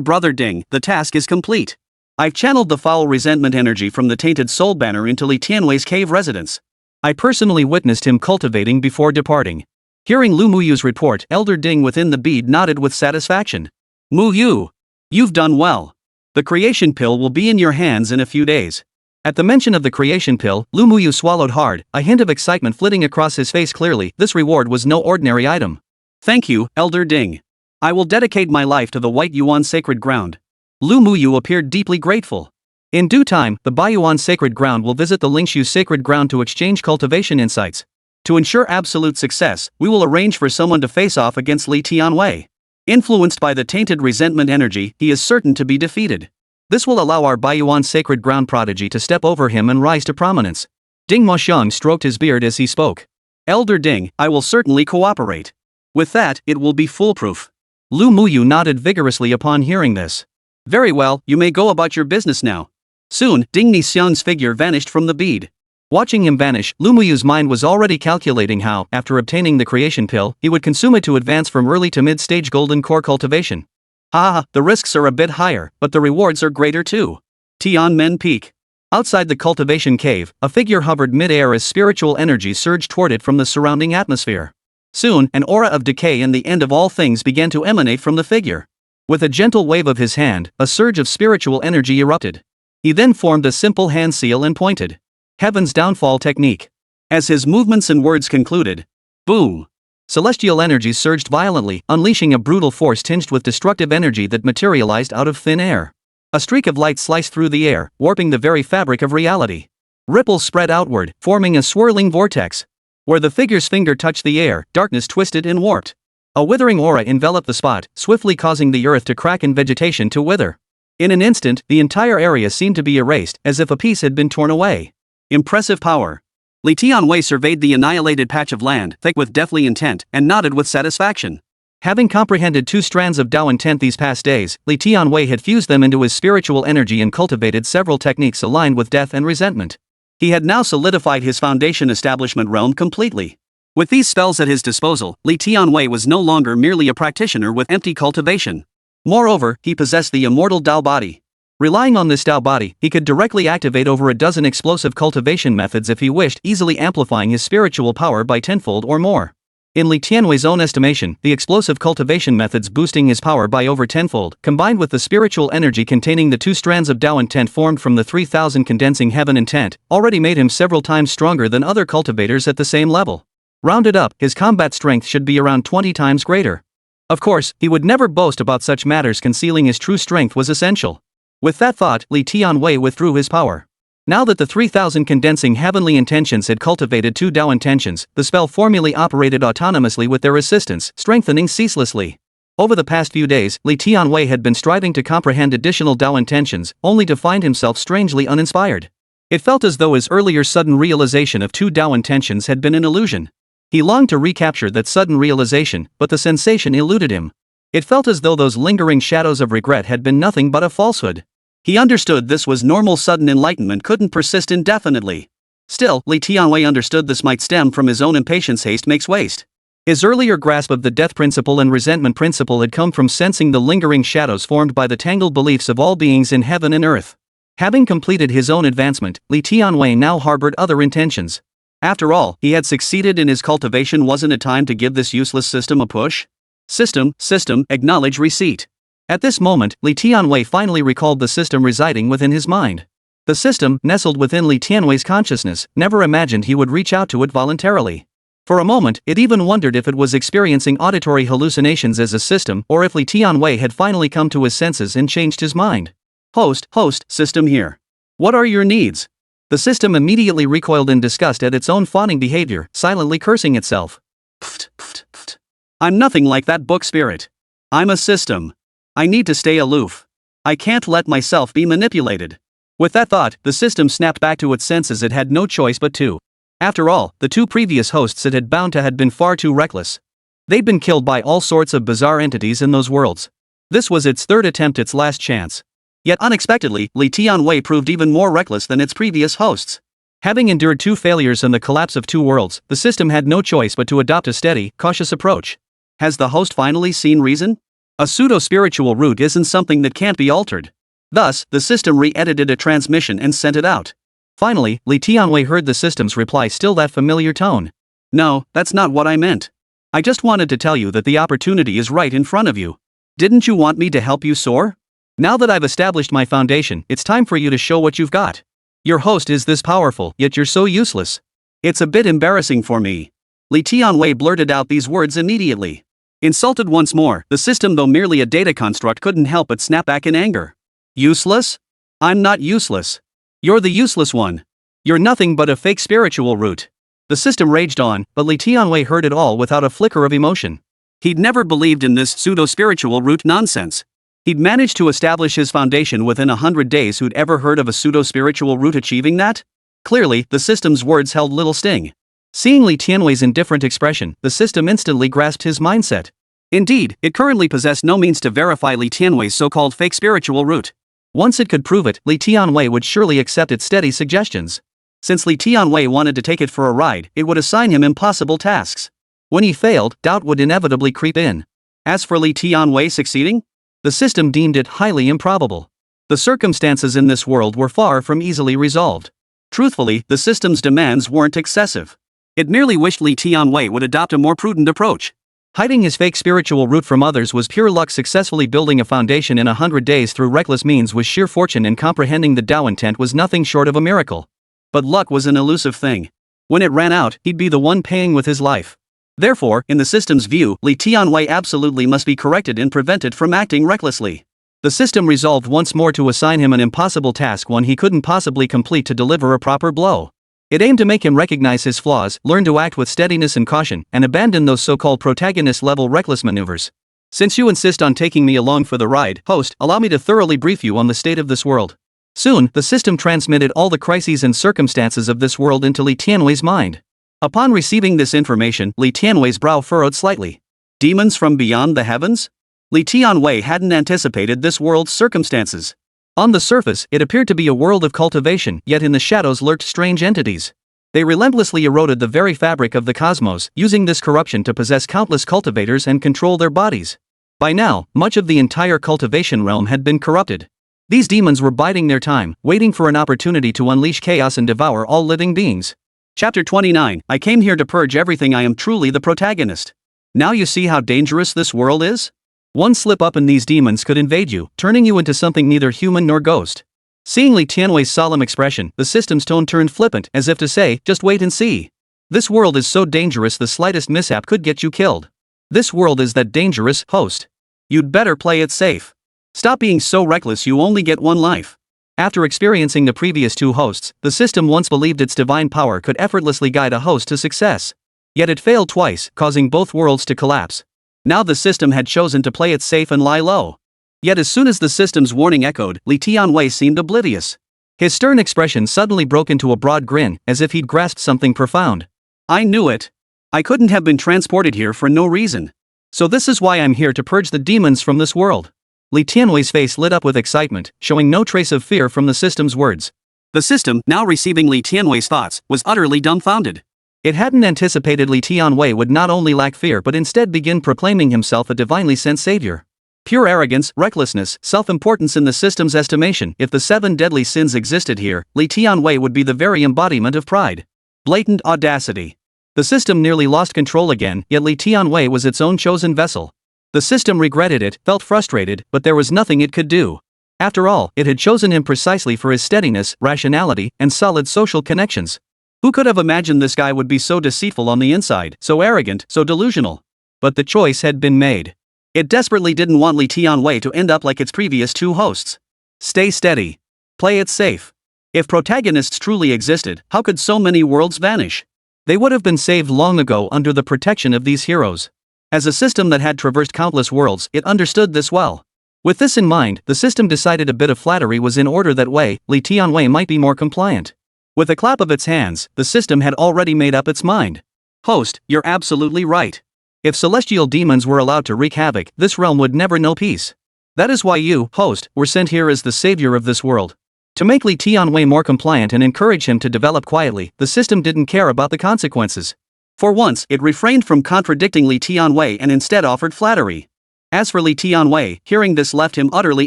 Brother Ding, the task is complete. I've channeled the foul resentment energy from the tainted soul banner into Li Tianwei's cave residence. I personally witnessed him cultivating before departing. Hearing Lu Muyu's report, Elder Ding within the bead nodded with satisfaction. Muyu, you've done well. The creation pill will be in your hands in a few days. At the mention of the creation pill, Lu Muyu swallowed hard, a hint of excitement flitting across his face. Clearly, this reward was no ordinary item. Thank you, Elder Ding. I will dedicate my life to the White Yuan sacred ground. Lu Muyu appeared deeply grateful. In due time, the Baiyuan sacred ground will visit the Lingshu sacred ground to exchange cultivation insights. To ensure absolute success, we will arrange for someone to face off against Li Tianwei. Influenced by the tainted resentment energy, he is certain to be defeated. This will allow our Baiyuan sacred ground prodigy to step over him and rise to prominence. Ding Moxiang stroked his beard as he spoke. Elder Ding, I will certainly cooperate. With that, it will be foolproof. Lu Muyu nodded vigorously upon hearing this. Very well, you may go about your business now. Soon, Ding Nixiang's figure vanished from the bead. Watching him vanish, Lu Muyu's mind was already calculating how, after obtaining the creation pill, he would consume it to advance from early to mid-stage golden core cultivation. The risks are a bit higher, but the rewards are greater too. Tianmen Peak. Outside the cultivation cave, a figure hovered mid-air as spiritual energy surged toward it from the surrounding atmosphere. Soon, an aura of decay and the end of all things began to emanate from the figure. With a gentle wave of his hand, a surge of spiritual energy erupted. He then formed a simple hand seal and pointed. Heaven's downfall technique. As his movements and words concluded, boom! Celestial energies surged violently, unleashing a brutal force tinged with destructive energy that materialized out of thin air. A streak of light sliced through the air, warping the very fabric of reality. Ripples spread outward, forming a swirling vortex. Where the figure's finger touched the air, darkness twisted and warped. A withering aura enveloped the spot, swiftly causing the earth to crack and vegetation to wither. In an instant, the entire area seemed to be erased, as if a piece had been torn away. Impressive power. Li Tianwei surveyed the annihilated patch of land, thick with deathly intent, and nodded with satisfaction. Having comprehended 2 strands of Tao intent these past days, Li Tianwei had fused them into his spiritual energy and cultivated several techniques aligned with death and resentment. He had now solidified his foundation establishment realm completely. With these spells at his disposal, Li Tianwei was no longer merely a practitioner with empty cultivation. Moreover, he possessed the immortal Tao body. Relying on this Tao body, he could directly activate over a dozen explosive cultivation methods if he wished, easily amplifying his spiritual power by tenfold or more. In Li Tianwei's own estimation, the explosive cultivation methods boosting his power by over tenfold, combined with the spiritual energy containing the 2 strands of Tao intent formed from the 3,000 condensing heaven intent, already made him several times stronger than other cultivators at the same level. Rounded up, his combat strength should be around 20 times greater. Of course, he would never boast about such matters. Concealing his true strength was essential. With that thought, Li Tianwei withdrew his power. Now that the 3000 condensing heavenly intentions had cultivated 2 Dao intentions, the spell formulae operated autonomously with their assistance, strengthening ceaselessly. Over the past few days, Li Tianwei had been striving to comprehend additional Dao intentions, only to find himself strangely uninspired. It felt as though his earlier sudden realization of 2 Dao intentions had been an illusion. He longed to recapture that sudden realization, but the sensation eluded him. It felt as though those lingering shadows of regret had been nothing but a falsehood. He understood this was normal. Sudden enlightenment couldn't persist indefinitely. Still, Li Tianwei understood this might stem from his own impatience. Haste makes waste. His earlier grasp of the death principle and resentment principle had come from sensing the lingering shadows formed by the tangled beliefs of all beings in heaven and earth. Having completed his own advancement, Li Tianwei now harbored other intentions. After all, he had succeeded in his cultivation. Wasn't it time to give this useless system a push? System, acknowledge receipt. At this moment, Li Tianwei finally recalled the system residing within his mind. The system, nestled within Li Tianwei's consciousness, never imagined he would reach out to it voluntarily. For a moment, it even wondered if it was experiencing auditory hallucinations as a system, or if Li Tianwei had finally come to his senses and changed his mind. Host, system here. What are your needs? The system immediately recoiled in disgust at its own fawning behavior, silently cursing itself. Pft. I'm nothing like that book spirit. I'm a system. I need to stay aloof. I can't let myself be manipulated. With that thought, the system snapped back to its senses. It had no choice but to. After all, the 2 previous hosts it had bound to had been far too reckless. They'd been killed by all sorts of bizarre entities in those worlds. This was its 3rd attempt, its last chance. Yet unexpectedly, Li Tianwei proved even more reckless than its previous hosts. Having endured 2 failures and the collapse of 2 worlds, the system had no choice but to adopt a steady, cautious approach. Has the host finally seen reason? A pseudo-spiritual root isn't something that can't be altered. Thus, the system re-edited a transmission and sent it out. Finally, Li Tianwei heard the system's reply, still that familiar tone. No, that's not what I meant. I just wanted to tell you that the opportunity is right in front of you. Didn't you want me to help you soar? Now that I've established my foundation, it's time for you to show what you've got. Your host is this powerful, yet you're so useless. It's a bit embarrassing for me. Li Tianwei blurted out these words immediately. Insulted once more, the system, though merely a data construct, couldn't help but snap back in anger. Useless? I'm not useless. You're the useless one. You're nothing but a fake spiritual root. The system raged on, but Li Tianwei heard it all without a flicker of emotion. He'd never believed in this pseudo-spiritual root nonsense. He'd managed to establish his foundation within 100 days. Who'd ever heard of a pseudo-spiritual root achieving that? Clearly, the system's words held little sting. Seeing Li Tianwei's indifferent expression, the system instantly grasped his mindset. Indeed, it currently possessed no means to verify Li Tianwei's so-called fake spiritual root. Once it could prove it, Li Tianwei would surely accept its steady suggestions. Since Li Tianwei wanted to take it for a ride, it would assign him impossible tasks. When he failed, doubt would inevitably creep in. As for Li Tianwei succeeding, the system deemed it highly improbable. The circumstances in this world were far from easily resolved. Truthfully, the system's demands weren't excessive. It merely wished Li Tianwei would adopt a more prudent approach. Hiding his fake spiritual root from others was pure luck. Successfully building a foundation in 100 days through reckless means was sheer fortune, and comprehending the Tao intent was nothing short of a miracle. But luck was an elusive thing. When it ran out, he'd be the one paying with his life. Therefore, in the system's view, Li Tianwei absolutely must be corrected and prevented from acting recklessly. The system resolved once more to assign him an impossible task, one he couldn't possibly complete, to deliver a proper blow. It aimed to make him recognize his flaws, learn to act with steadiness and caution, and abandon those so-called protagonist-level reckless maneuvers. Since you insist on taking me along for the ride, host, allow me to thoroughly brief you on the state of this world. Soon, the system transmitted all the crises and circumstances of this world into Li Tianwei's mind. Upon receiving this information, Li Tianwei's brow furrowed slightly. Demons from beyond the heavens? Li Tianwei hadn't anticipated this world's circumstances. On the surface, it appeared to be a world of cultivation, yet in the shadows lurked strange entities. They relentlessly eroded the very fabric of the cosmos, using this corruption to possess countless cultivators and control their bodies. By now, much of the entire cultivation realm had been corrupted. These demons were biding their time, waiting for an opportunity to unleash chaos and devour all living beings. Chapter 29, I came here to purge everything. I am truly the protagonist. Now you see how dangerous this world is? One slip up and these demons could invade you, turning you into something neither human nor ghost. Seeing Li Tianwei's solemn expression, the system's tone turned flippant, as if to say, just wait and see. This world is so dangerous the slightest mishap could get you killed. This world is that dangerous, host. You'd better play it safe. Stop being so reckless, you only get one life. After experiencing the previous two hosts, the system once believed its divine power could effortlessly guide a host to success. Yet it failed twice, causing both worlds to collapse. Now the system had chosen to play it safe and lie low. Yet as soon as the system's warning echoed, Li Tianwei seemed oblivious. His stern expression suddenly broke into a broad grin, as if he'd grasped something profound. I knew it. I couldn't have been transported here for no reason. So this is why I'm here, to purge the demons from this world. Li Tianwei's face lit up with excitement, showing no trace of fear from the system's words. The system, now receiving Li Tianwei's thoughts, was utterly dumbfounded. It hadn't anticipated Li Tianwei would not only lack fear but instead begin proclaiming himself a divinely sent savior. Pure arrogance, recklessness, self-importance in the system's estimation. If the 7 deadly sins existed here, Li Tianwei would be the very embodiment of pride. Blatant audacity. The system nearly lost control again, yet Li Tianwei was its own chosen vessel. The system regretted it, felt frustrated, but there was nothing it could do. After all, it had chosen him precisely for his steadiness, rationality, and solid social connections. Who could have imagined this guy would be so deceitful on the inside, so arrogant, so delusional? But the choice had been made. It desperately didn't want Li Tianwei to end up like its previous two hosts. Stay steady. Play it safe. If protagonists truly existed, how could so many worlds vanish? They would have been saved long ago under the protection of these heroes. As a system that had traversed countless worlds, it understood this well. With this in mind, the system decided a bit of flattery was in order, that way, Li Tianwei might be more compliant. With a clap of its hands, the system had already made up its mind. Host, you're absolutely right. If celestial demons were allowed to wreak havoc, this realm would never know peace. That is why you, host, were sent here as the savior of this world. To make Li Tianwei more compliant and encourage him to develop quietly, the system didn't care about the consequences. For once, it refrained from contradicting Li Tianwei and instead offered flattery. As for Li Tianwei, hearing this left him utterly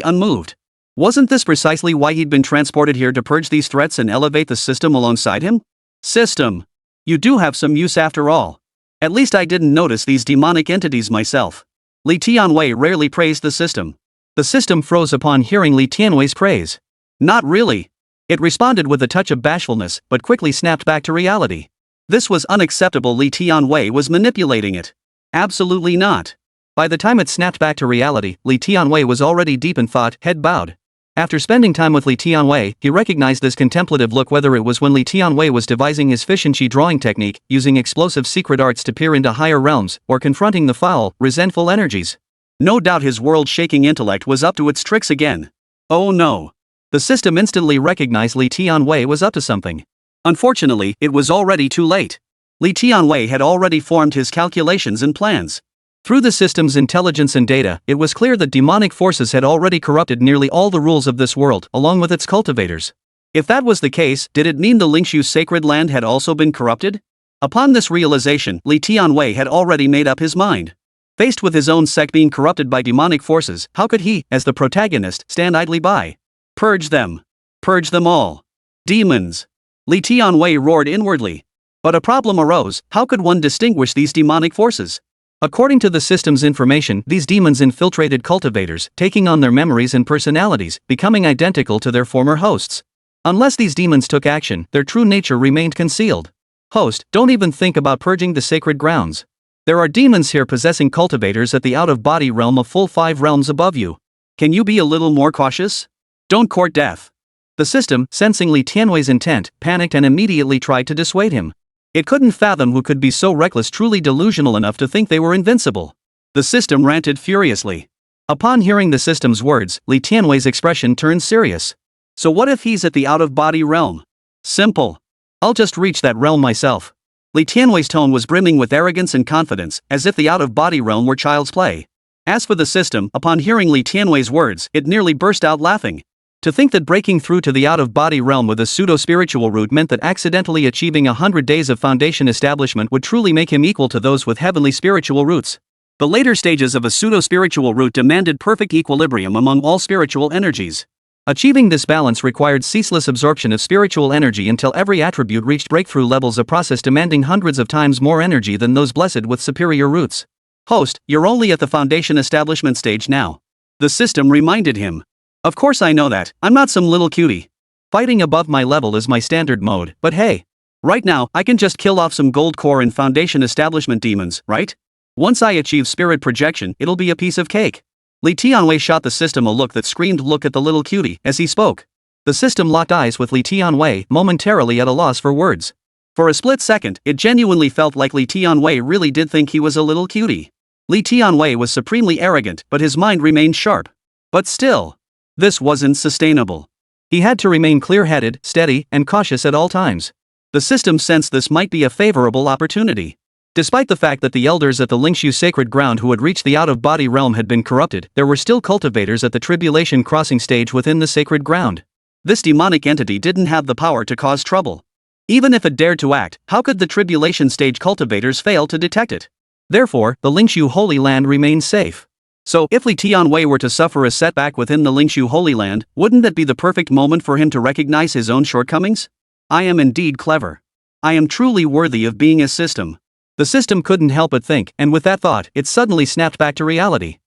unmoved. Wasn't this precisely why he'd been transported here, to purge these threats and elevate the system alongside him? System. You do have some use after all. At least I didn't notice these demonic entities myself. Li Tianwei rarely praised the system. The system froze upon hearing Li Tianwei's praise. Not really. It responded with a touch of bashfulness, but quickly snapped back to reality. This was unacceptable. Li Tianwei was manipulating it. Absolutely not. By the time it snapped back to reality, Li Tianwei was already deep in thought, head bowed. After spending time with Li Tianwei, he recognized this contemplative look, whether it was when Li Tianwei was devising his fishinchi drawing technique, using explosive secret arts to peer into higher realms, or confronting the foul, resentful energies. No doubt his world-shaking intellect was up to its tricks again. Oh no. The system instantly recognized Li Tianwei was up to something. Unfortunately, it was already too late. Li Tianwei had already formed his calculations and plans. Through the system's intelligence and data, it was clear that demonic forces had already corrupted nearly all the rules of this world, along with its cultivators. If that was the case, did it mean the Lingshu sacred land had also been corrupted? Upon this realization, Li Tianwei had already made up his mind. Faced with his own sect being corrupted by demonic forces, how could he, as the protagonist, stand idly by? Purge them. Purge them all. Demons. Li Tianwei roared inwardly. But a problem arose: how could one distinguish these demonic forces? According to the system's information, these demons infiltrated cultivators, taking on their memories and personalities, becoming identical to their former hosts. Unless these demons took action, their true nature remained concealed. Host, don't even think about purging the sacred grounds. There are demons here possessing cultivators at the out-of-body realm, a full 5 realms above you. Can you be a little more cautious? Don't court death. The system, sensing Li Tianwei's intent, panicked and immediately tried to dissuade him. It couldn't fathom who could be so reckless, truly delusional enough to think they were invincible. The system ranted furiously. Upon hearing the system's words, Li Tianwei's expression turned serious. So what if he's at the out-of-body realm? Simple. I'll just reach that realm myself. Li Tianwei's tone was brimming with arrogance and confidence, as if the out-of-body realm were child's play. As for the system, upon hearing Li Tianwei's words, it nearly burst out laughing. To think that breaking through to the out-of-body realm with a pseudo-spiritual route meant that accidentally achieving 100 days of foundation establishment would truly make him equal to those with heavenly spiritual roots. The later stages of a pseudo-spiritual route demanded perfect equilibrium among all spiritual energies. Achieving this balance required ceaseless absorption of spiritual energy until every attribute reached breakthrough levels, a process demanding hundreds of times more energy than those blessed with superior roots. Host, you're only at the foundation establishment stage now. The system reminded him. Of course I know that, I'm not some little cutie. Fighting above my level is my standard mode, but hey. Right now, I can just kill off some gold core and foundation establishment demons, right? Once I achieve spirit projection, it'll be a piece of cake. Li Tianwei shot the system a look that screamed look at the little cutie as he spoke. The system locked eyes with Li Tianwei, momentarily at a loss for words. For a split second, it genuinely felt like Li Tianwei really did think he was a little cutie. Li Tianwei was supremely arrogant, but his mind remained sharp. But still, this wasn't sustainable. He had to remain clear-headed, steady, and cautious at all times. The system sensed this might be a favorable opportunity. Despite the fact that the elders at the Lingshu sacred ground who had reached the out-of-body realm had been corrupted, there were still cultivators at the tribulation crossing stage within the sacred ground. This demonic entity didn't have the power to cause trouble. Even if it dared to act, how could the tribulation stage cultivators fail to detect it? Therefore, the Lingshu Holy Land remained safe. So, if Li Tianwei were to suffer a setback within the Lingshu Holy Land, wouldn't that be the perfect moment for him to recognize his own shortcomings? I am indeed clever. I am truly worthy of being a system. The system couldn't help but think, and with that thought, it suddenly snapped back to reality.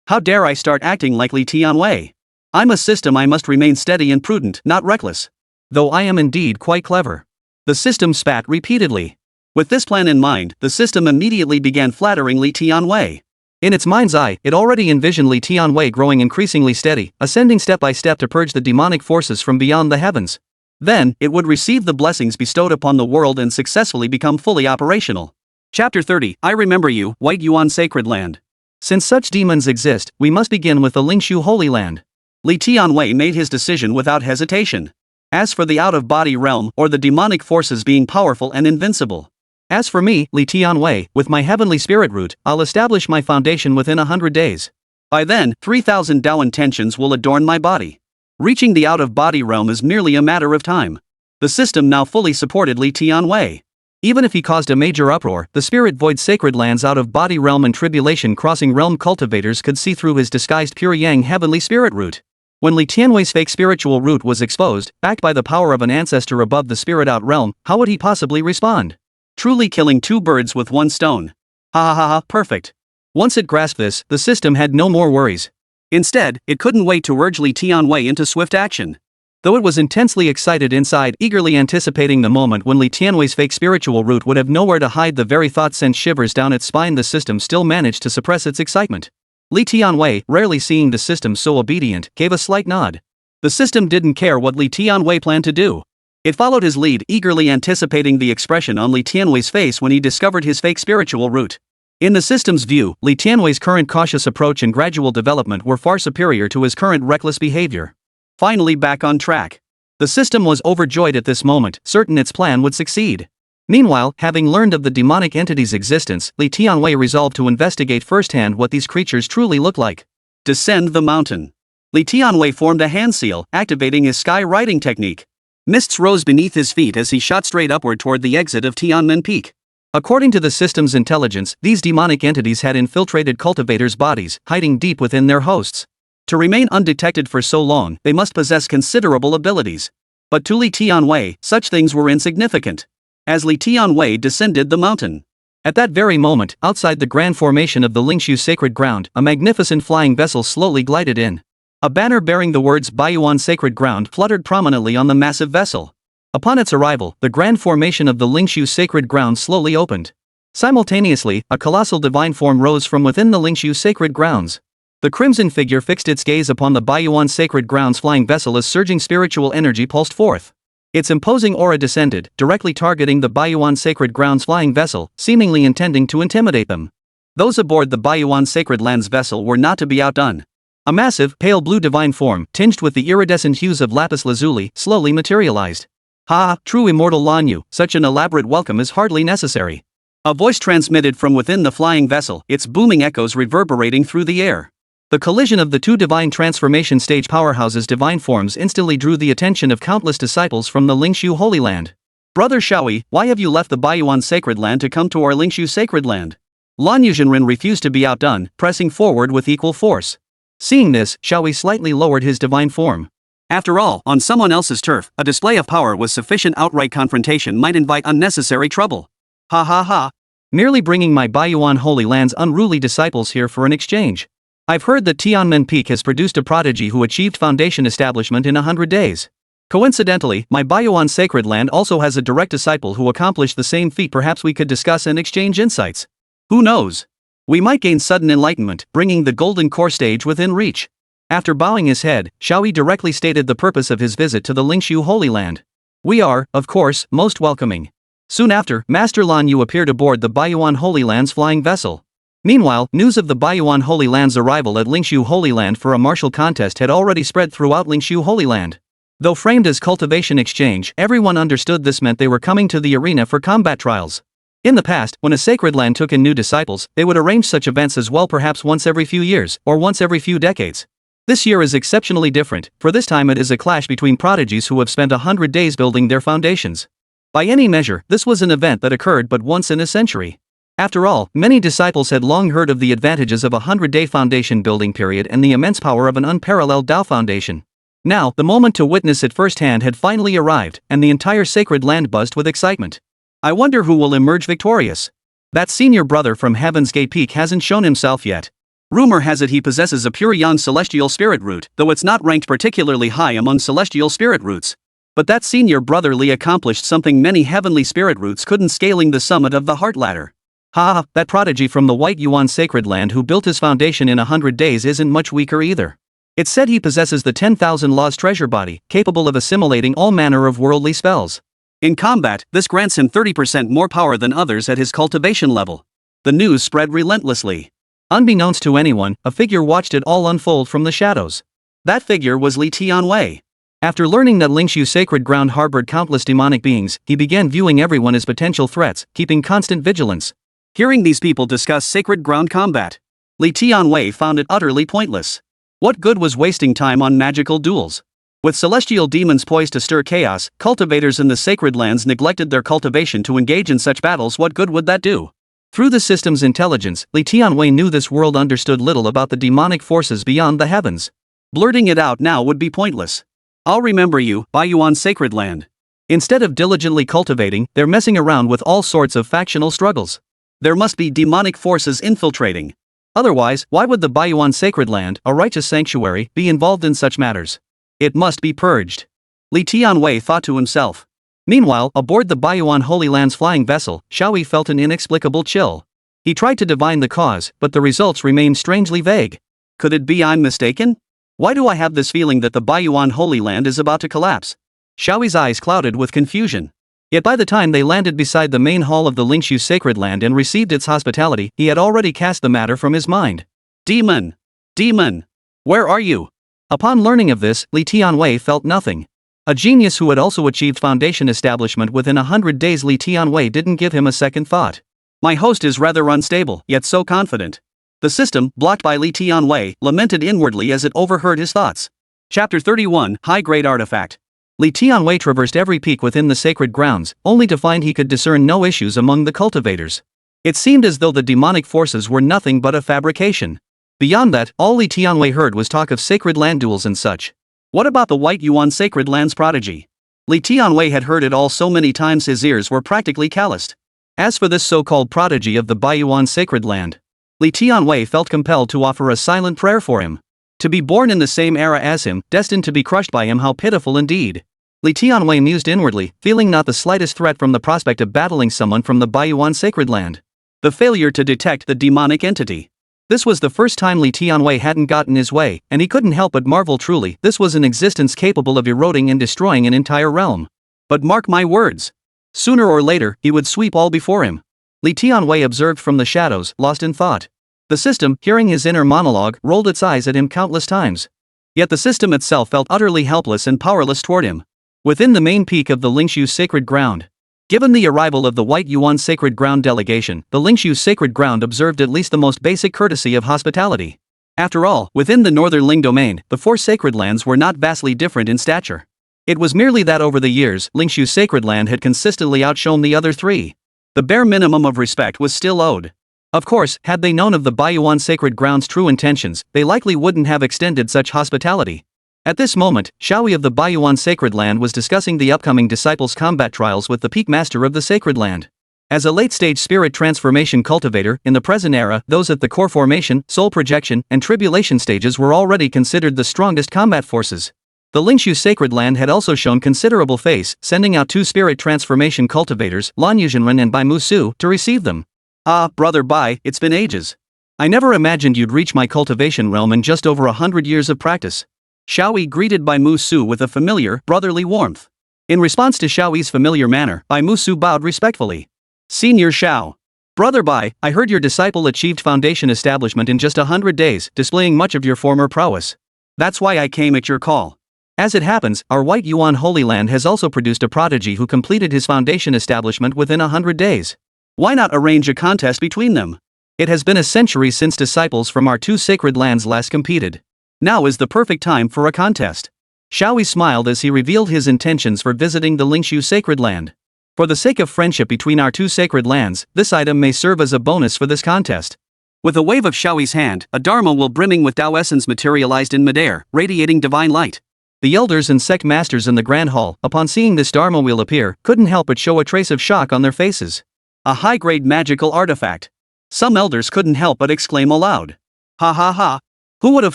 How dare I start acting like Li Tianwei? I'm a system, I must remain steady and prudent, not reckless. Though I am indeed quite clever. The system spat repeatedly. With this plan in mind, the system immediately began flattering Li Tianwei. In its mind's eye, it already envisioned Li Tianwei growing increasingly steady, ascending step by step to purge the demonic forces from beyond the heavens. Then, it would receive the blessings bestowed upon the world and successfully become fully operational. Chapter 30, I Remember You, White Yuan Sacred Land. Since such demons exist, we must begin with the Lingshu Holy Land. Li Tianwei made his decision without hesitation. As for the out-of-body realm, or the demonic forces being powerful and invincible. As for me, Li Tianwei, with my heavenly spirit root, I'll establish my foundation within 100 days. By then, 3,000 Dao intentions will adorn my body. Reaching the out-of-body realm is merely a matter of time. The system now fully supported Li Tianwei. Even if he caused a major uproar, the spirit void sacred lands out-of-body realm and tribulation crossing realm cultivators could see through his disguised pure yang heavenly spirit root. When Li Tianwei's fake spiritual root was exposed, backed by the power of an ancestor above the spirit out realm, how would he possibly respond? Truly killing two birds with one stone. Ha ha ha ha, perfect. Once it grasped this, the system had no more worries. Instead, it couldn't wait to urge Li Tianwei into swift action. Though it was intensely excited inside, eagerly anticipating the moment when Li Tianwei's fake spiritual root would have nowhere to hide, the very thought sent shivers down its spine. The system still managed to suppress its excitement. Li Tianwei, rarely seeing the system so obedient, gave a slight nod. The system didn't care what Li Tianwei planned to do. It followed his lead, eagerly anticipating the expression on Li Tianwei's face when he discovered his fake spiritual root. In the system's view, Li Tianwei's current cautious approach and gradual development were far superior to his current reckless behavior. Finally back on track. The system was overjoyed at this moment, certain its plan would succeed. Meanwhile, having learned of the demonic entity's existence, Li Tianwei resolved to investigate firsthand what these creatures truly look like. Descend the mountain. Li Tianwei formed a hand seal, activating his sky riding technique. Mists rose beneath his feet as he shot straight upward toward the exit of Tianmen Peak. According to the system's intelligence, these demonic entities had infiltrated cultivators' bodies, hiding deep within their hosts. To remain undetected for so long, they must possess considerable abilities. But to Li Tianwei, such things were insignificant. As Li Tianwei descended the mountain. At that very moment, outside the grand formation of the Lingshu sacred ground, a magnificent flying vessel slowly glided in. A banner bearing the words Baiyuan Sacred Ground fluttered prominently on the massive vessel. Upon its arrival, the grand formation of the Lingshu sacred ground slowly opened. Simultaneously, a colossal divine form rose from within the Lingshu sacred grounds. The crimson figure fixed its gaze upon the Baiyuan sacred ground's flying vessel as surging spiritual energy pulsed forth. Its imposing aura descended, directly targeting the Baiyuan sacred ground's flying vessel, seemingly intending to intimidate them. Those aboard the Baiyuan sacred land's vessel were not to be outdone. A massive, pale blue divine form, tinged with the iridescent hues of lapis lazuli, slowly materialized. Ha! True immortal Lanyu, such an elaborate welcome is hardly necessary. A voice transmitted from within the flying vessel, its booming echoes reverberating through the air. The collision of the two divine transformation stage powerhouses' divine forms instantly drew the attention of countless disciples from the Lingshu Holy Land. Brother Shaoyi, why have you left the Baiyuan Sacred Land to come to our Lingshu Sacred Land? Lan Yuzhenren refused to be outdone, pressing forward with equal force. Seeing this, Shaoyi slightly lowered his divine form. After all, on someone else's turf, a display of power with sufficient outright confrontation might invite unnecessary trouble. Ha ha ha. Merely bringing my Baiyuan Holy Land's unruly disciples here for an exchange. I've heard that Tianmen Peak has produced a prodigy who achieved foundation establishment in 100 days. Coincidentally, my Baiyuan sacred land also has a direct disciple who accomplished the same feat. Perhaps we could discuss and exchange insights. Who knows? We might gain sudden enlightenment, bringing the golden core stage within reach. After bowing his head, Xiaoyi directly stated the purpose of his visit to the Lingshu Holy Land. We are, of course, most welcoming. Soon after, Master Lan Yu appeared aboard the Baiyuan Holy Land's flying vessel. Meanwhile, news of the Baiyuan Holy Land's arrival at Lingshu Holy Land for a martial contest had already spread throughout Lingshu Holy Land. Though framed as cultivation exchange, everyone understood this meant they were coming to the arena for combat trials. In the past, when a sacred land took in new disciples, they would arrange such events as well, perhaps once every few years, or once every few decades. This year is exceptionally different, for this time it is a clash between prodigies who have spent 100 days building their foundations. By any measure, this was an event that occurred but once in a century. After all, many disciples had long heard of the advantages of a 100-day foundation building period and the immense power of an unparalleled Tao foundation. Now, the moment to witness it firsthand had finally arrived, and the entire sacred land buzzed with excitement. I wonder who will emerge victorious. That senior brother from Heaven's Gate Peak hasn't shown himself yet. Rumor has it he possesses a pure young celestial spirit root, though it's not ranked particularly high among celestial spirit roots. But that senior brother Li accomplished something many heavenly spirit roots couldn't, scaling the summit of the heart ladder. Ha, that prodigy from the White Yuan sacred land who built his foundation in 100 days isn't much weaker either. It's said he possesses the 10,000 laws treasure body, capable of assimilating all manner of worldly spells. In combat, this grants him 30% more power than others at his cultivation level. The news spread relentlessly. Unbeknownst to anyone, a figure watched it all unfold from the shadows. That figure was Li Tianwei. After learning that Lingshu sacred ground harbored countless demonic beings, he began viewing everyone as potential threats, keeping constant vigilance. Hearing these people discuss sacred ground combat, Li Tianwei found it utterly pointless. What good was wasting time on magical duels? With celestial demons poised to stir chaos, cultivators in the sacred lands neglected their cultivation to engage in such battles. What good would that do? Through the system's intelligence, Li Tianwei knew this world understood little about the demonic forces beyond the heavens. Blurting it out now would be pointless. I'll remember you, Baiyuan sacred land. Instead of diligently cultivating, they're messing around with all sorts of factional struggles. There must be demonic forces infiltrating. Otherwise, why would the Baiyuan sacred land, a righteous sanctuary, be involved in such matters? It must be purged. Li Tianwei thought to himself. Meanwhile, aboard the Baiyuan Holy Land's flying vessel, Xiaoyi felt an inexplicable chill. He tried to divine the cause, but the results remained strangely vague. Could it be I'm mistaken? Why do I have this feeling that the Baiyuan Holy Land is about to collapse? Xiaoyi's eyes clouded with confusion. Yet by the time they landed beside the main hall of the Lingshu sacred land and received its hospitality, he had already cast the matter from his mind. Demon! Demon! Where are you? Upon learning of this, Li Tianwei felt nothing. A genius who had also achieved foundation establishment within 100 days, Li Tianwei didn't give him a second thought. My host is rather unstable, yet so confident. The system, blocked by Li Tianwei, lamented inwardly as it overheard his thoughts. Chapter 31, High-Grade Artifact. Li Tianwei traversed every peak within the sacred grounds, only to find he could discern no issues among the cultivators. It seemed as though the demonic forces were nothing but a fabrication. Beyond that, all Li Tianwei heard was talk of sacred land duels and such. What about the White Yuan sacred land's prodigy? Li Tianwei had heard it all so many times his ears were practically calloused. As for this so-called prodigy of the Baiyuan sacred land, Li Tianwei felt compelled to offer a silent prayer for him. To be born in the same era as him, destined to be crushed by him, how pitiful indeed. Li Tianwei mused inwardly, feeling not the slightest threat from the prospect of battling someone from the Baiyuan sacred land. The failure to detect the demonic entity. This was the first time Li Tianwei hadn't gotten his way, and he couldn't help but marvel truly, this was an existence capable of eroding and destroying an entire realm. But mark my words. Sooner or later, he would sweep all before him. Li Tianwei observed from the shadows, lost in thought. The system, hearing his inner monologue, rolled its eyes at him countless times. Yet the system itself felt utterly helpless and powerless toward him. Within the main peak of the Lingshu sacred ground. Given the arrival of the White Yuan sacred ground delegation, the Lingshu sacred ground observed at least the most basic courtesy of hospitality. After all, within the northern Ling domain, the four sacred lands were not vastly different in stature. It was merely that over the years, Lingshu sacred land had consistently outshone the other three. The bare minimum of respect was still owed. Of course, had they known of the Baiyuan sacred ground's true intentions, they likely wouldn't have extended such hospitality. At this moment, Xiaoyi of the Baiyuan sacred land was discussing the upcoming disciples' combat trials with the peak master of the sacred land. As a late-stage spirit transformation cultivator, in the present era, those at the core formation, soul projection, and tribulation stages were already considered the strongest combat forces. The Lingshu sacred land had also shown considerable face, sending out 2 spirit transformation cultivators, Lan Yuzhenren and Bai Musu, to receive them. Ah, brother Bai, it's been ages. I never imagined you'd reach my cultivation realm in just over 100 years of practice. Xiaoyi greeted Bai Musu with a familiar, brotherly warmth. In response to Xiaoyi's familiar manner, Bai Musu bowed respectfully. Senior Xiao. Brother Bai, I heard your disciple achieved foundation establishment in just 100 days, displaying much of your former prowess. That's why I came at your call. As it happens, our White Yuan Holy Land has also produced a prodigy who completed his foundation establishment within 100 days. Why not arrange a contest between them? It has been a century since disciples from our 2 sacred lands last competed. Now is the perfect time for a contest. Xiaoyi smiled as he revealed his intentions for visiting the Lingshu sacred land. For the sake of friendship between our 2 sacred lands, this item may serve as a bonus for this contest. With a wave of Xiaoyi's hand, a dharma wheel brimming with Tao essence materialized in midair, radiating divine light. The elders and sect masters in the grand hall, upon seeing this dharma wheel appear, couldn't help but show a trace of shock on their faces. A high-grade magical artifact. Some elders couldn't help but exclaim aloud. Ha ha ha. Who would have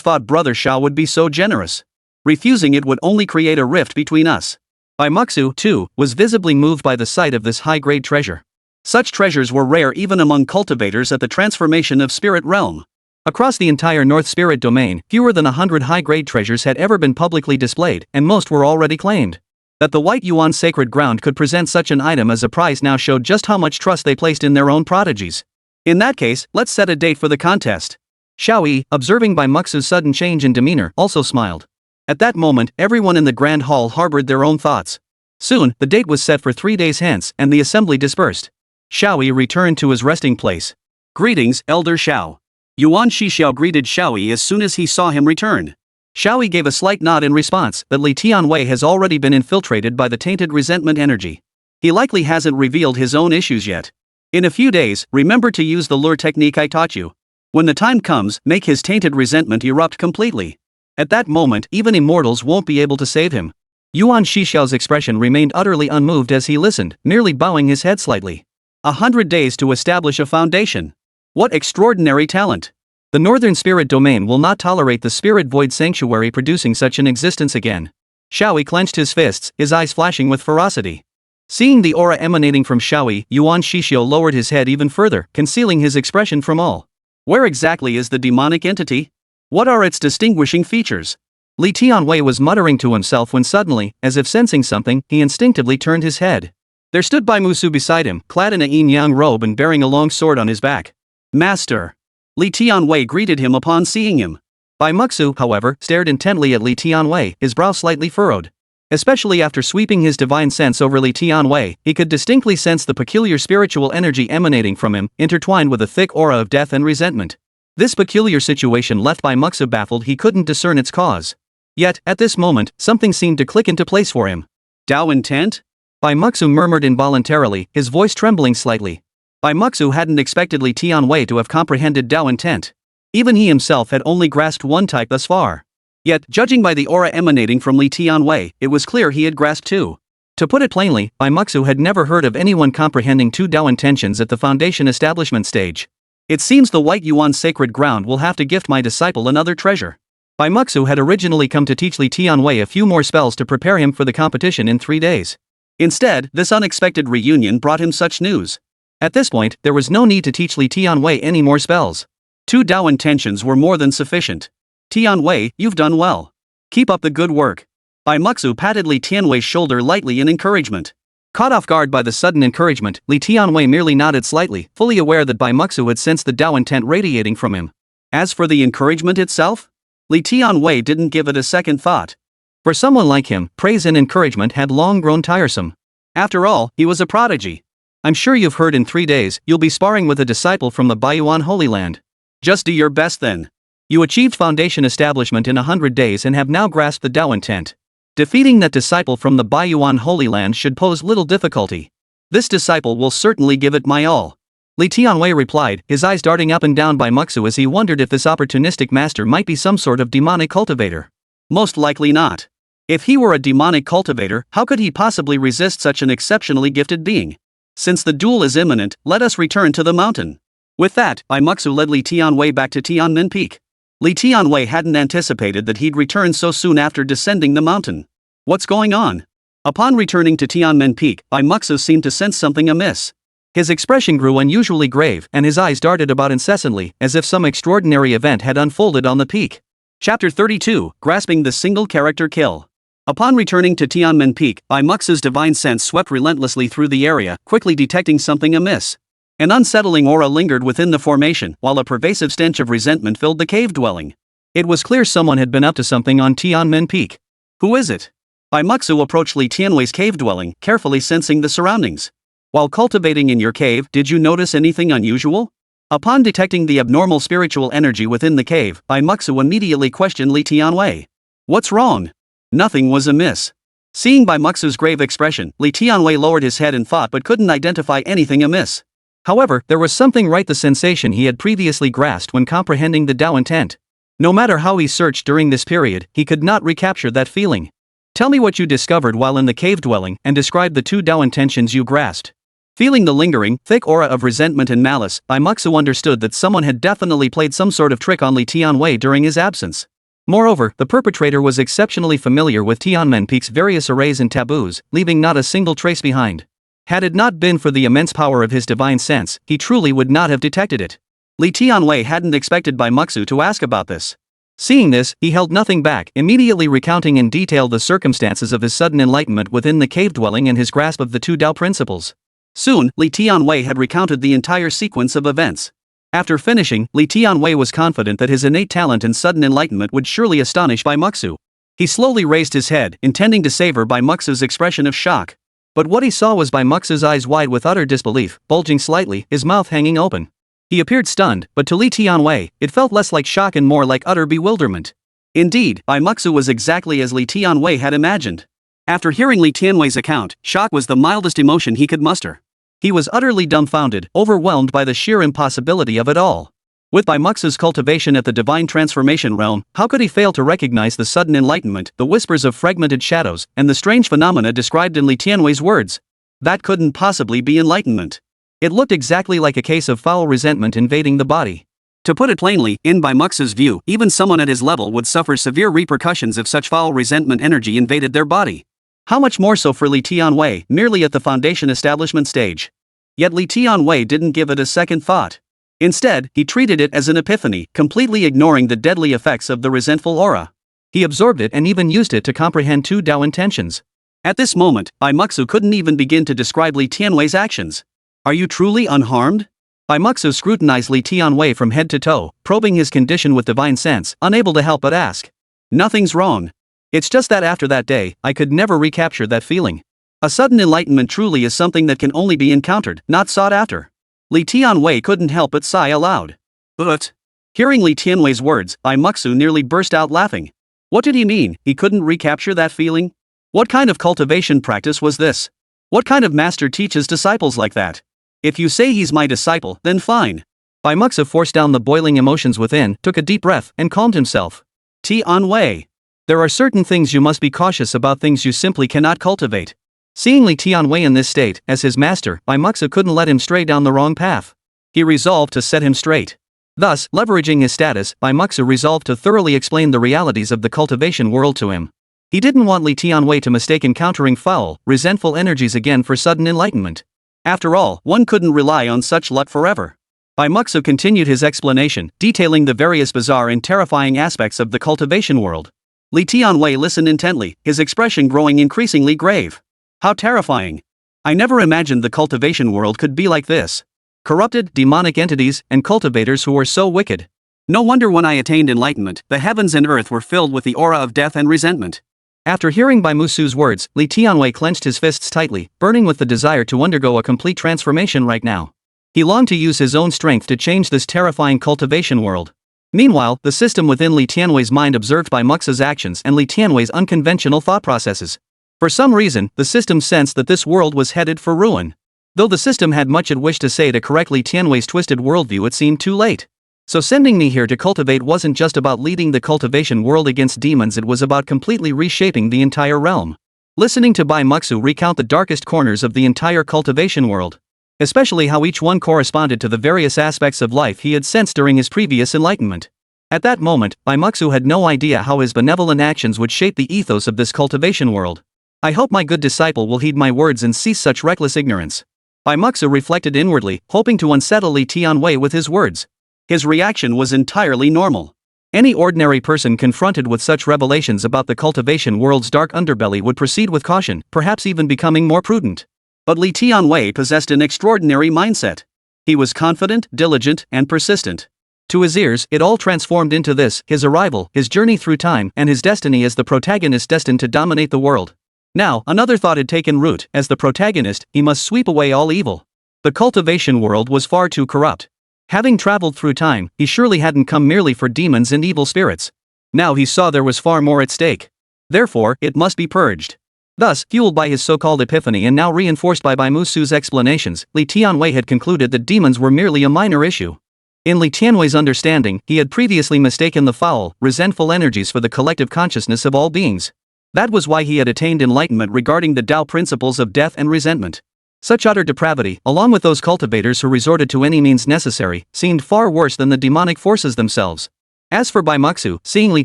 thought Brother Xiao would be so generous? Refusing it would only create a rift between us. Bai Muxu, too, was visibly moved by the sight of this high-grade treasure. Such treasures were rare even among cultivators at the transformation of spirit realm. Across the entire North Spirit domain, fewer than 100 high-grade treasures had ever been publicly displayed, and most were already claimed. That the White Yuan sacred ground could present such an item as a prize now showed just how much trust they placed in their own prodigies. In that case, let's set a date for the contest. Xiaoyi, observing Bai Muxu's sudden change in demeanor, also smiled. At that moment, everyone in the grand hall harbored their own thoughts. Soon, the date was set for 3 days hence, and the assembly dispersed. Xiaoyi returned to his resting place. Greetings, Elder Xiao. Yuan Shixiao greeted Xiaoyi as soon as he saw him return. Xiaoyi gave a slight nod in response, that Li Tianwei has already been infiltrated by the tainted resentment energy. He likely hasn't revealed his own issues yet. In a few days, remember to use the lure technique I taught you. When the time comes, make his tainted resentment erupt completely. At that moment, even immortals won't be able to save him. Yuan Shixiao's expression remained utterly unmoved as he listened, merely bowing his head slightly. 100 days to establish a foundation. What extraordinary talent! The Northern Spirit Domain will not tolerate the Spirit Void Sanctuary producing such an existence again. Xiaoyi clenched his fists, his eyes flashing with ferocity. Seeing the aura emanating from Xiaoyi, Yuan Shixiao lowered his head even further, concealing his expression from all. Where exactly is the demonic entity? What are its distinguishing features? Li Tianwei was muttering to himself when suddenly, as if sensing something, he instinctively turned his head. There stood Bai Musu beside him, clad in a yin-yang robe and bearing a long sword on his back. Master! Li Tianwei greeted him upon seeing him. Bai Muxu, however, stared intently at Li Tianwei, his brow slightly furrowed. Especially after sweeping his divine sense over Li Tianwei, he could distinctly sense the peculiar spiritual energy emanating from him, intertwined with a thick aura of death and resentment. This peculiar situation left Bai Muxu baffled. He couldn't discern its cause. Yet, at this moment, something seemed to click into place for him. Dao intent? Bai Muxu murmured involuntarily, his voice trembling slightly. Bai Muxu hadn't expected Li Tianwei to have comprehended Dao intent. Even he himself had only grasped one type thus far. Yet, judging by the aura emanating from Li Tianwei, it was clear he had grasped two. To put it plainly, Bai Muxu had never heard of anyone comprehending 2 Dao intentions at the foundation establishment stage. It seems the White Yuan sacred ground will have to gift my disciple another treasure. Bai Muxu had originally come to teach Li Tianwei a few more spells to prepare him for the competition in 3 days. Instead, this unexpected reunion brought him such news. At this point, there was no need to teach Li Tianwei any more spells. 2 Dao intentions were more than sufficient. Tianwei, you've done well. Keep up the good work. Bai Muxu patted Li Tianwei's shoulder lightly in encouragement. Caught off guard by the sudden encouragement, Li Tianwei merely nodded slightly, fully aware that Bai Muxu had sensed the Dao intent radiating from him. As for the encouragement itself, Li Tianwei didn't give it a second thought. For someone like him, praise and encouragement had long grown tiresome. After all, he was a prodigy. I'm sure you've heard in 3 days, you'll be sparring with a disciple from the Baiyuan Holy Land. Just do your best then. You achieved foundation establishment in 100 days and have now grasped the Dao intent. Defeating that disciple from the Baiyuan Holy Land should pose little difficulty. This disciple will certainly give it my all. Li Tianwei replied, his eyes darting up and down Bai Muxu as he wondered if this opportunistic master might be some sort of demonic cultivator. Most likely not. If he were a demonic cultivator, how could he possibly resist such an exceptionally gifted being? Since the duel is imminent, let us return to the mountain. With that, Bai Muxu led Li Tianwei back to Tianmen Peak. Li Tianwei hadn't anticipated that he'd return so soon after descending the mountain. What's going on? Upon returning to Tianmen Peak, Bai Muxu seemed to sense something amiss. His expression grew unusually grave, and his eyes darted about incessantly, as if some extraordinary event had unfolded on the peak. Chapter 32, Grasping the Single Character Kill. Upon returning to Tianmen Peak, Bai Muxu's divine sense swept relentlessly through the area, quickly detecting something amiss. An unsettling aura lingered within the formation, while a pervasive stench of resentment filled the cave dwelling. It was clear someone had been up to something on Tianmen Peak. Who is it? Bai Muxu approached Li Tianwei's cave dwelling, carefully sensing the surroundings. While cultivating in your cave, did you notice anything unusual? Upon detecting the abnormal spiritual energy within the cave, Bai Muxu immediately questioned Li Tianwei. What's wrong? Nothing was amiss. Seeing Bai Muxu's grave expression, Li Tianwei lowered his head in thought but couldn't identify anything amiss. However, there was something right, the sensation he had previously grasped when comprehending the Tao intent. No matter how he searched during this period, he could not recapture that feeling. Tell me what you discovered while in the cave dwelling and describe the two Tao intentions you grasped. Feeling the lingering, thick aura of resentment and malice, Bai Muxu understood that someone had definitely played some sort of trick on Li Tianwei during his absence. Moreover, the perpetrator was exceptionally familiar with Tianmen Peak's various arrays and taboos, leaving not a single trace behind. Had it not been for the immense power of his divine sense, he truly would not have detected it. Li Tianwei hadn't expected Bai Muxu to ask about this. Seeing this, he held nothing back, immediately recounting in detail the circumstances of his sudden enlightenment within the cave dwelling and his grasp of the two Tao principles. Soon, Li Tianwei had recounted the entire sequence of events. After finishing, Li Tianwei was confident that his innate talent and sudden enlightenment would surely astonish Bai Muxu. He slowly raised his head, intending to savor Bai Muxu's expression of shock. But what he saw was Bai Muxu's eyes wide with utter disbelief, bulging slightly, his mouth hanging open. He appeared stunned, but to Li Tianwei, it felt less like shock and more like utter bewilderment. Indeed, Bai Muxu was exactly as Li Tianwei had imagined. After hearing Li Tianwei's account, shock was the mildest emotion he could muster. He was utterly dumbfounded, overwhelmed by the sheer impossibility of it all. With Bai Muxu's cultivation at the divine transformation realm, how could he fail to recognize the sudden enlightenment, the whispers of fragmented shadows, and the strange phenomena described in Li Tianwei's words? That couldn't possibly be enlightenment. It looked exactly like a case of foul resentment invading the body. To put it plainly, in Bai Muxu's view, even someone at his level would suffer severe repercussions if such foul resentment energy invaded their body. How much more so for Li Tianwei, merely at the foundation establishment stage. Yet Li Tianwei didn't give it a second thought. Instead, he treated it as an epiphany, completely ignoring the deadly effects of the resentful aura. He absorbed it and even used it to comprehend two Tao intentions. At this moment, Bai Muxu couldn't even begin to describe Li Tianwei's actions. Are you truly unharmed? Bai Muxu scrutinized Li Tianwei from head to toe, probing his condition with divine sense, unable to help but ask. Nothing's wrong. It's just that after that day, I could never recapture that feeling. A sudden enlightenment truly is something that can only be encountered, not sought after. Li Tianwei couldn't help but sigh aloud. But, hearing Li Tianwei's words, Bai Muxu nearly burst out laughing. What did he mean, he couldn't recapture that feeling? What kind of cultivation practice was this? What kind of master teaches disciples like that? If you say he's my disciple, then fine. Bai Muxu forced down the boiling emotions within, took a deep breath, and calmed himself. Tianwei. There are certain things you must be cautious about, things you simply cannot cultivate. Seeing Li Tianwei in this state, as his master, Bai Muxu couldn't let him stray down the wrong path. He resolved to set him straight. Thus, leveraging his status, Bai Muxu resolved to thoroughly explain the realities of the cultivation world to him. He didn't want Li Tianwei to mistake encountering foul, resentful energies again for sudden enlightenment. After all, one couldn't rely on such luck forever. Bai Muxu continued his explanation, detailing the various bizarre and terrifying aspects of the cultivation world. Li Tianwei listened intently, his expression growing increasingly grave. How terrifying. I never imagined the cultivation world could be like this. Corrupted, demonic entities, and cultivators who were so wicked. No wonder when I attained enlightenment, the heavens and earth were filled with the aura of death and resentment. After hearing Bai Muxu's words, Li Tianwei clenched his fists tightly, burning with the desire to undergo a complete transformation right now. He longed to use his own strength to change this terrifying cultivation world. Meanwhile, the system within Li Tianwei's mind observed Bai Muxu's actions and Li Tianwei's unconventional thought processes. For some reason, the system sensed that this world was headed for ruin. Though the system had much it wished to say to correct Li Tianwei's twisted worldview, it seemed too late. So sending me here to cultivate wasn't just about leading the cultivation world against demons, it was about completely reshaping the entire realm. Listening to Bai Muxu recount the darkest corners of the entire cultivation world, especially how each one corresponded to the various aspects of life he had sensed during his previous enlightenment, At that moment, Baimuxu had no idea how his benevolent actions would shape the ethos of this cultivation world. I hope my good disciple will heed my words and cease such reckless ignorance. Baimuxu reflected inwardly, hoping to unsettle Li Tianwei with his words. His reaction was entirely normal. Any ordinary person confronted with such revelations about the cultivation world's dark underbelly would proceed with caution, perhaps even becoming more prudent. But Li Tianwei possessed an extraordinary mindset. He was confident, diligent, and persistent. To his ears, it all transformed into this: his arrival, his journey through time, and his destiny as the protagonist destined to dominate the world. Now, another thought had taken root: as the protagonist, he must sweep away all evil. The cultivation world was far too corrupt. Having traveled through time, he surely hadn't come merely for demons and evil spirits. Now he saw there was far more at stake. Therefore, it must be purged. Thus, fueled by his so-called epiphany and now reinforced by Baimuxu's explanations, Li Tianwei had concluded that demons were merely a minor issue. In Li Tianwei's understanding, he had previously mistaken the foul, resentful energies for the collective consciousness of all beings. That was why he had attained enlightenment regarding the Tao principles of death and resentment. Such utter depravity, along with those cultivators who resorted to any means necessary, seemed far worse than the demonic forces themselves. As for Baimuxu, seeing Li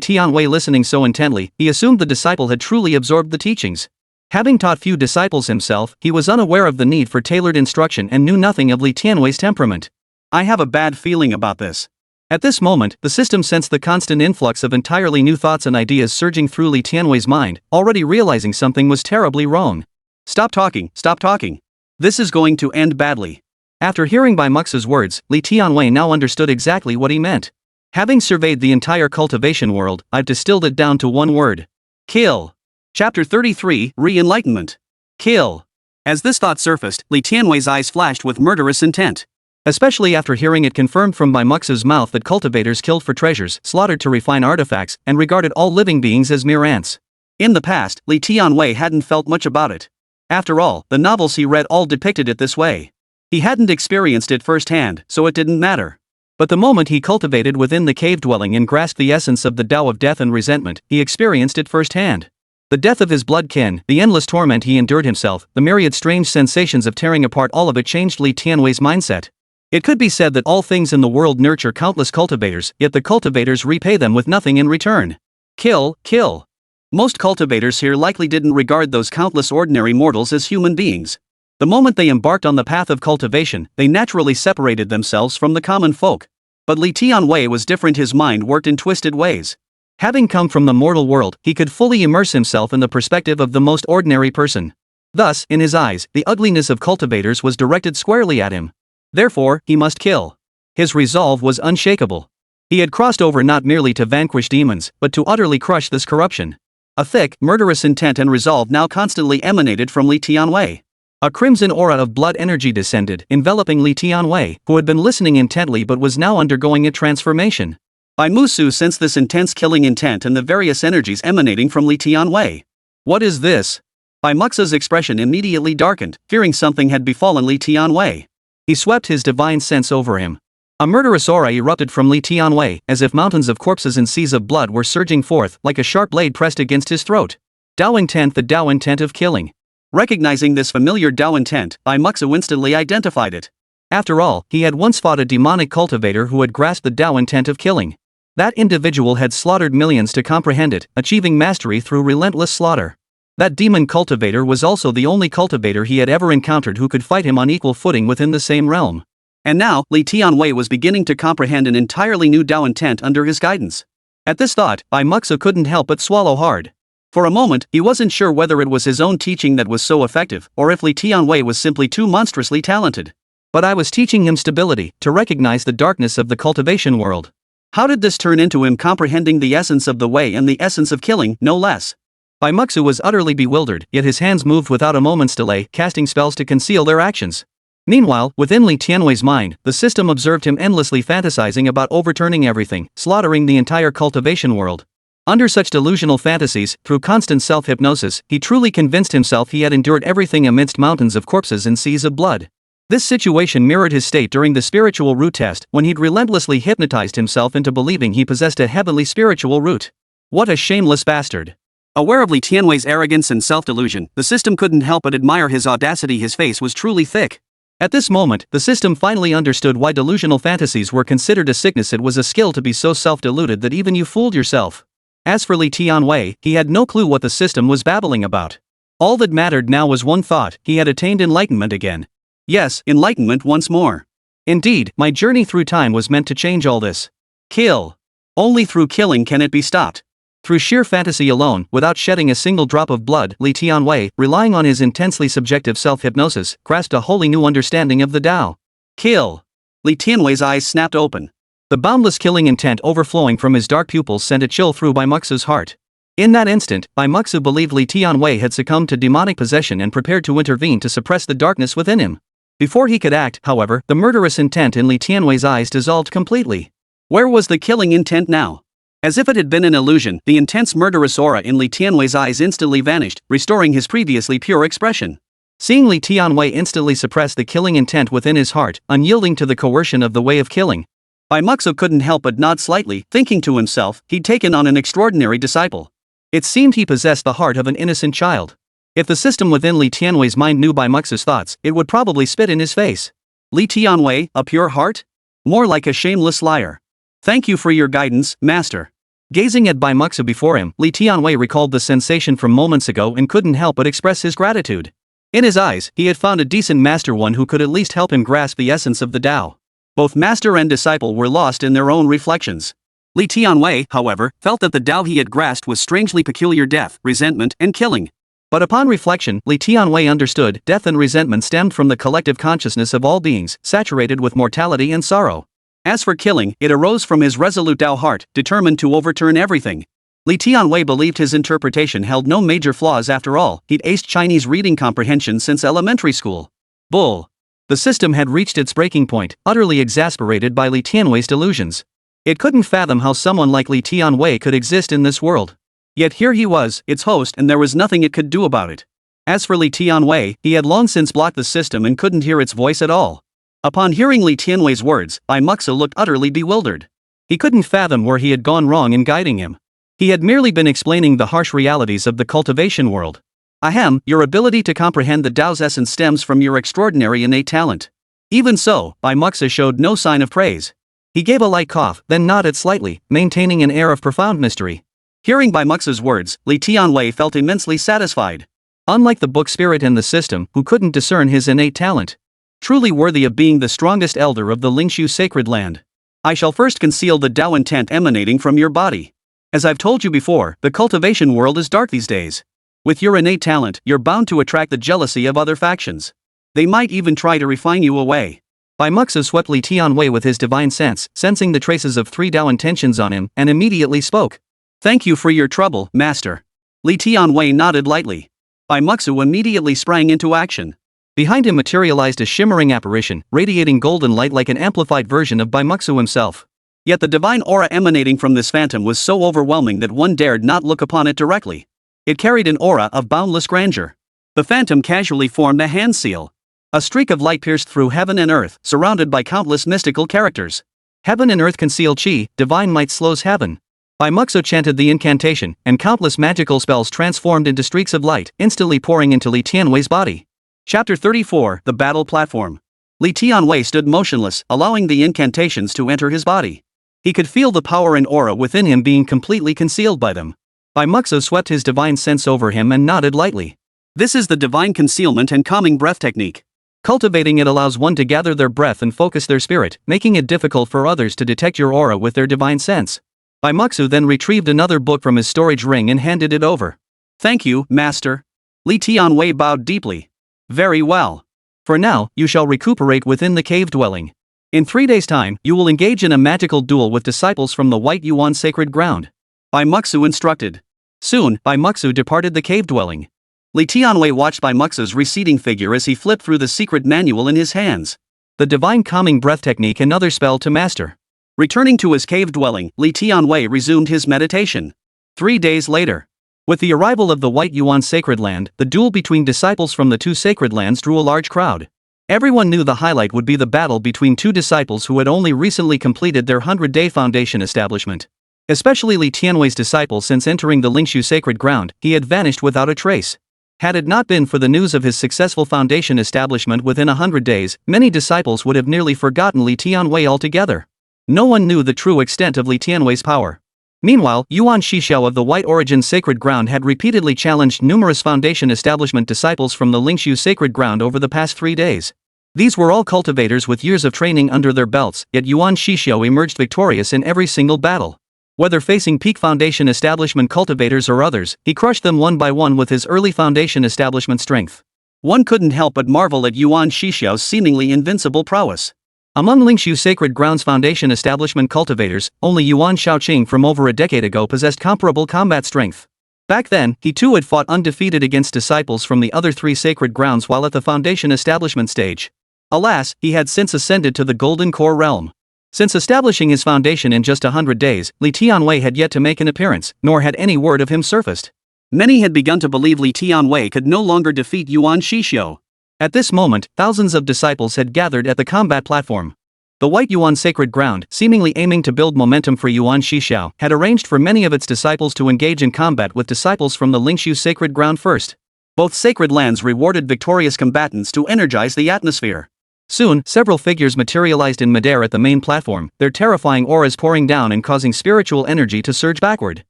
Tianwei listening so intently, he assumed the disciple had truly absorbed the teachings. Having taught few disciples himself, he was unaware of the need for tailored instruction and knew nothing of Li Tianwei's temperament. I have a bad feeling about this. At this moment, the system sensed the constant influx of entirely new thoughts and ideas surging through Li Tianwei's mind, already realizing something was terribly wrong. Stop talking, stop talking. This is going to end badly. After hearing Baimuxu's words, Li Tianwei now understood exactly what he meant. Having surveyed the entire cultivation world, I've distilled it down to one word: kill. Chapter 33, Re-Enlightenment. Kill. As this thought surfaced, Li Tianwei's eyes flashed with murderous intent. Especially after hearing it confirmed from Baimuxu's mouth that cultivators killed for treasures, slaughtered to refine artifacts, and regarded all living beings as mere ants. In the past, Li Tianwei hadn't felt much about it. After all, the novels he read all depicted it this way. He hadn't experienced it firsthand, so it didn't matter. But the moment he cultivated within the cave dwelling and grasped the essence of the Tao of death and resentment, he experienced it firsthand. The death of his blood kin, the endless torment he endured himself, the myriad strange sensations of tearing apart, all of it changed Li Tianwei's mindset. It could be said that all things in the world nurture countless cultivators, yet the cultivators repay them with nothing in return. Kill, kill. Most cultivators here likely didn't regard those countless ordinary mortals as human beings. The moment they embarked on the path of cultivation, they naturally separated themselves from the common folk. But Li Tianwei was different. His mind worked in twisted ways. Having come from the mortal world, he could fully immerse himself in the perspective of the most ordinary person. Thus, in his eyes, the ugliness of cultivators was directed squarely at him. Therefore, he must kill. His resolve was unshakable. He had crossed over not merely to vanquish demons, but to utterly crush this corruption. A thick, murderous intent and resolve now constantly emanated from Li Tianwei. A crimson aura of blood energy descended, enveloping Li Tianwei, who had been listening intently but was now undergoing a transformation. Baimuxu sensed this intense killing intent and the various energies emanating from Li Tianwei. What is this? Baimuxu's expression immediately darkened, fearing something had befallen Li Tianwei. He swept his divine sense over him. A murderous aura erupted from Li Tianwei, as if mountains of corpses and seas of blood were surging forth, like a sharp blade pressed against his throat. Tao intent, the Tao intent of killing. Recognizing this familiar Tao intent, Baimuxu instantly identified it. After all, he had once fought a demonic cultivator who had grasped the Tao intent of killing. That individual had slaughtered millions to comprehend it, achieving mastery through relentless slaughter. That demon cultivator was also the only cultivator he had ever encountered who could fight him on equal footing within the same realm. And now, Li Tianwei was beginning to comprehend an entirely new Tao intent under his guidance. At this thought, Baimuxu couldn't help but swallow hard. For a moment, he wasn't sure whether it was his own teaching that was so effective, or if Li Tianwei was simply too monstrously talented. But I was teaching him stability, to recognize the darkness of the cultivation world. How did this turn into him comprehending the essence of the way and the essence of killing, no less? Baimuxu was utterly bewildered, yet his hands moved without a moment's delay, casting spells to conceal their actions. Meanwhile, within Li Tianwei's mind, the system observed him endlessly fantasizing about overturning everything, slaughtering the entire cultivation world. Under such delusional fantasies, through constant self-hypnosis, he truly convinced himself he had endured everything amidst mountains of corpses and seas of blood. This situation mirrored his state during the spiritual root test, when he'd relentlessly hypnotized himself into believing he possessed a heavenly spiritual root. What a shameless bastard. Aware of Li Tianwei's arrogance and self-delusion, the system couldn't help but admire his audacity. His face was truly thick. At this moment, the system finally understood why delusional fantasies were considered a sickness. It was a skill to be so self-deluded that even you fooled yourself. As for Li Tianwei, he had no clue what the system was babbling about. All that mattered now was one thought: he had attained enlightenment again. Yes, enlightenment once more. Indeed, my journey through time was meant to change all this. Kill. Only through killing can it be stopped. Through sheer fantasy alone, without shedding a single drop of blood, Li Tianwei, relying on his intensely subjective self-hypnosis, grasped a wholly new understanding of the Tao. Kill. Li Tianwei's eyes snapped open. The boundless killing intent overflowing from his dark pupils sent a chill through Bai Muxu's heart. In that instant, Bai Muxu believed Li Tianwei had succumbed to demonic possession and prepared to intervene to suppress the darkness within him. Before he could act, however, the murderous intent in Li Tianwei's eyes dissolved completely. Where was the killing intent now? As if it had been an illusion, the intense murderous aura in Li Tianwei's eyes instantly vanished, restoring his previously pure expression. Seeing Li Tianwei instantly suppress the killing intent within his heart, unyielding to the coercion of the way of killing, Bai Muxu couldn't help but nod slightly, thinking to himself, he'd taken on an extraordinary disciple. It seemed he possessed the heart of an innocent child. If the system within Li Tianwei's mind knew Bai Muxu's thoughts, it would probably spit in his face. Li Tianwei, a pure heart? More like a shameless liar. Thank you for your guidance, master. Gazing at Bai Muxu before him, Li Tianwei recalled the sensation from moments ago and couldn't help but express his gratitude. In his eyes, he had found a decent master, one who could at least help him grasp the essence of the Tao. Both master and disciple were lost in their own reflections. Li Tianwei, however, felt that the Tao he had grasped was strangely peculiar: death, resentment, and killing. But upon reflection, Li Tianwei understood death and resentment stemmed from the collective consciousness of all beings, saturated with mortality and sorrow. As for killing, it arose from his resolute Tao heart, determined to overturn everything. Li Tianwei believed his interpretation held no major flaws after all. He'd aced Chinese reading comprehension since elementary school. Bull. The system had reached its breaking point, utterly exasperated by Li Tianwei's delusions. It couldn't fathom how someone like Li Tianwei could exist in this world. Yet here he was, its host, and there was nothing it could do about it. As for Li Tianwei, he had long since blocked the system and couldn't hear its voice at all. Upon hearing Li Tianwei's words, Bai Muxu looked utterly bewildered. He couldn't fathom where he had gone wrong in guiding him. He had merely been explaining the harsh realities of the cultivation world. Ahem, your ability to comprehend the Tao's essence stems from your extraordinary innate talent. Even so, Bai Muxu showed no sign of praise. He gave a light cough, then nodded slightly, maintaining an air of profound mystery. Hearing Bai Muxu's words, Li Tianwei felt immensely satisfied. Unlike the book spirit in the system, who couldn't discern his innate talent. Truly worthy of being the strongest elder of the Lingshu sacred land. I shall first conceal the Tao intent emanating from your body. As I've told you before, the cultivation world is dark these days. With your innate talent, you're bound to attract the jealousy of other factions. They might even try to refine you away. Bai Muxu swept Li Tianwei with his divine sense, sensing the traces of 3 Tao intentions on him, and immediately spoke. Thank you for your trouble, master. Li Tianwei nodded lightly. Bai Muxu immediately sprang into action. Behind him materialized a shimmering apparition, radiating golden light like an amplified version of Bai Muxu himself. Yet the divine aura emanating from this phantom was so overwhelming that one dared not look upon it directly. It carried an aura of boundless grandeur. The phantom casually formed a hand seal. A streak of light pierced through heaven and earth, surrounded by countless mystical characters. Heaven and earth conceal chi, divine might slows heaven. Bai Muxu chanted the incantation, and countless magical spells transformed into streaks of light, instantly pouring into Li Tianwei's body. Chapter 34, The Battle Platform. Li Tianwei stood motionless, allowing the incantations to enter his body. He could feel the power and aura within him being completely concealed by them. Bai Muxu swept his divine sense over him and nodded lightly. This is the divine concealment and calming breath technique. Cultivating it allows one to gather their breath and focus their spirit, making it difficult for others to detect your aura with their divine sense. Bai Muxu then retrieved another book from his storage ring and handed it over. Thank you, master. Li Tianwei bowed deeply. Very well. For now, you shall recuperate within the cave dwelling. In 3 days' time, you will engage in a magical duel with disciples from the White Yuan sacred ground. Bai Muxu instructed. Soon, Bai Muxu departed the cave dwelling. Li Tianwei watched Bai Muxu's receding figure as he flipped through the secret manual in his hands. The divine calming breath technique, another spell to master. Returning to his cave dwelling, Li Tianwei resumed his meditation. 3 days later. With the arrival of the White Yuan sacred land, the duel between disciples from the 2 sacred lands drew a large crowd. Everyone knew the highlight would be the battle between 2 disciples who had only recently completed their 100-day foundation establishment. Especially Li Tianwei's disciple, since entering the Lingshu sacred ground, he had vanished without a trace. Had it not been for the news of his successful foundation establishment within 100 days, many disciples would have nearly forgotten Li Tianwei altogether. No one knew the true extent of Li Tianwei's power. Meanwhile, Yuan Shixiao of the White Origin Sacred Ground had repeatedly challenged numerous foundation establishment disciples from the Lingshu Sacred Ground over the past 3 days. These were all cultivators with years of training under their belts, yet Yuan Shixiao emerged victorious in every single battle. Whether facing peak foundation establishment cultivators or others, he crushed them one by one with his early foundation establishment strength. One couldn't help but marvel at Yuan Shixiao's seemingly invincible prowess. Among Lingshu Sacred Ground's foundation establishment cultivators, only Yuan Shaoqing from over a decade ago possessed comparable combat strength. Back then, he too had fought undefeated against disciples from the other 3 sacred grounds while at the foundation establishment stage. Alas, he had since ascended to the Golden Core realm. Since establishing his foundation in just 100 days, Li Tianwei had yet to make an appearance, nor had any word of him surfaced. Many had begun to believe Li Tianwei could no longer defeat Yuan Shixiao. At this moment, thousands of disciples had gathered at the combat platform. The White Yuan Sacred Ground, seemingly aiming to build momentum for Yuan Shixiao, had arranged for many of its disciples to engage in combat with disciples from the Lingshu Sacred Ground first. Both sacred lands rewarded victorious combatants to energize the atmosphere. Soon, several figures materialized in midair at the main platform, their terrifying auras pouring down and causing spiritual energy to surge backward.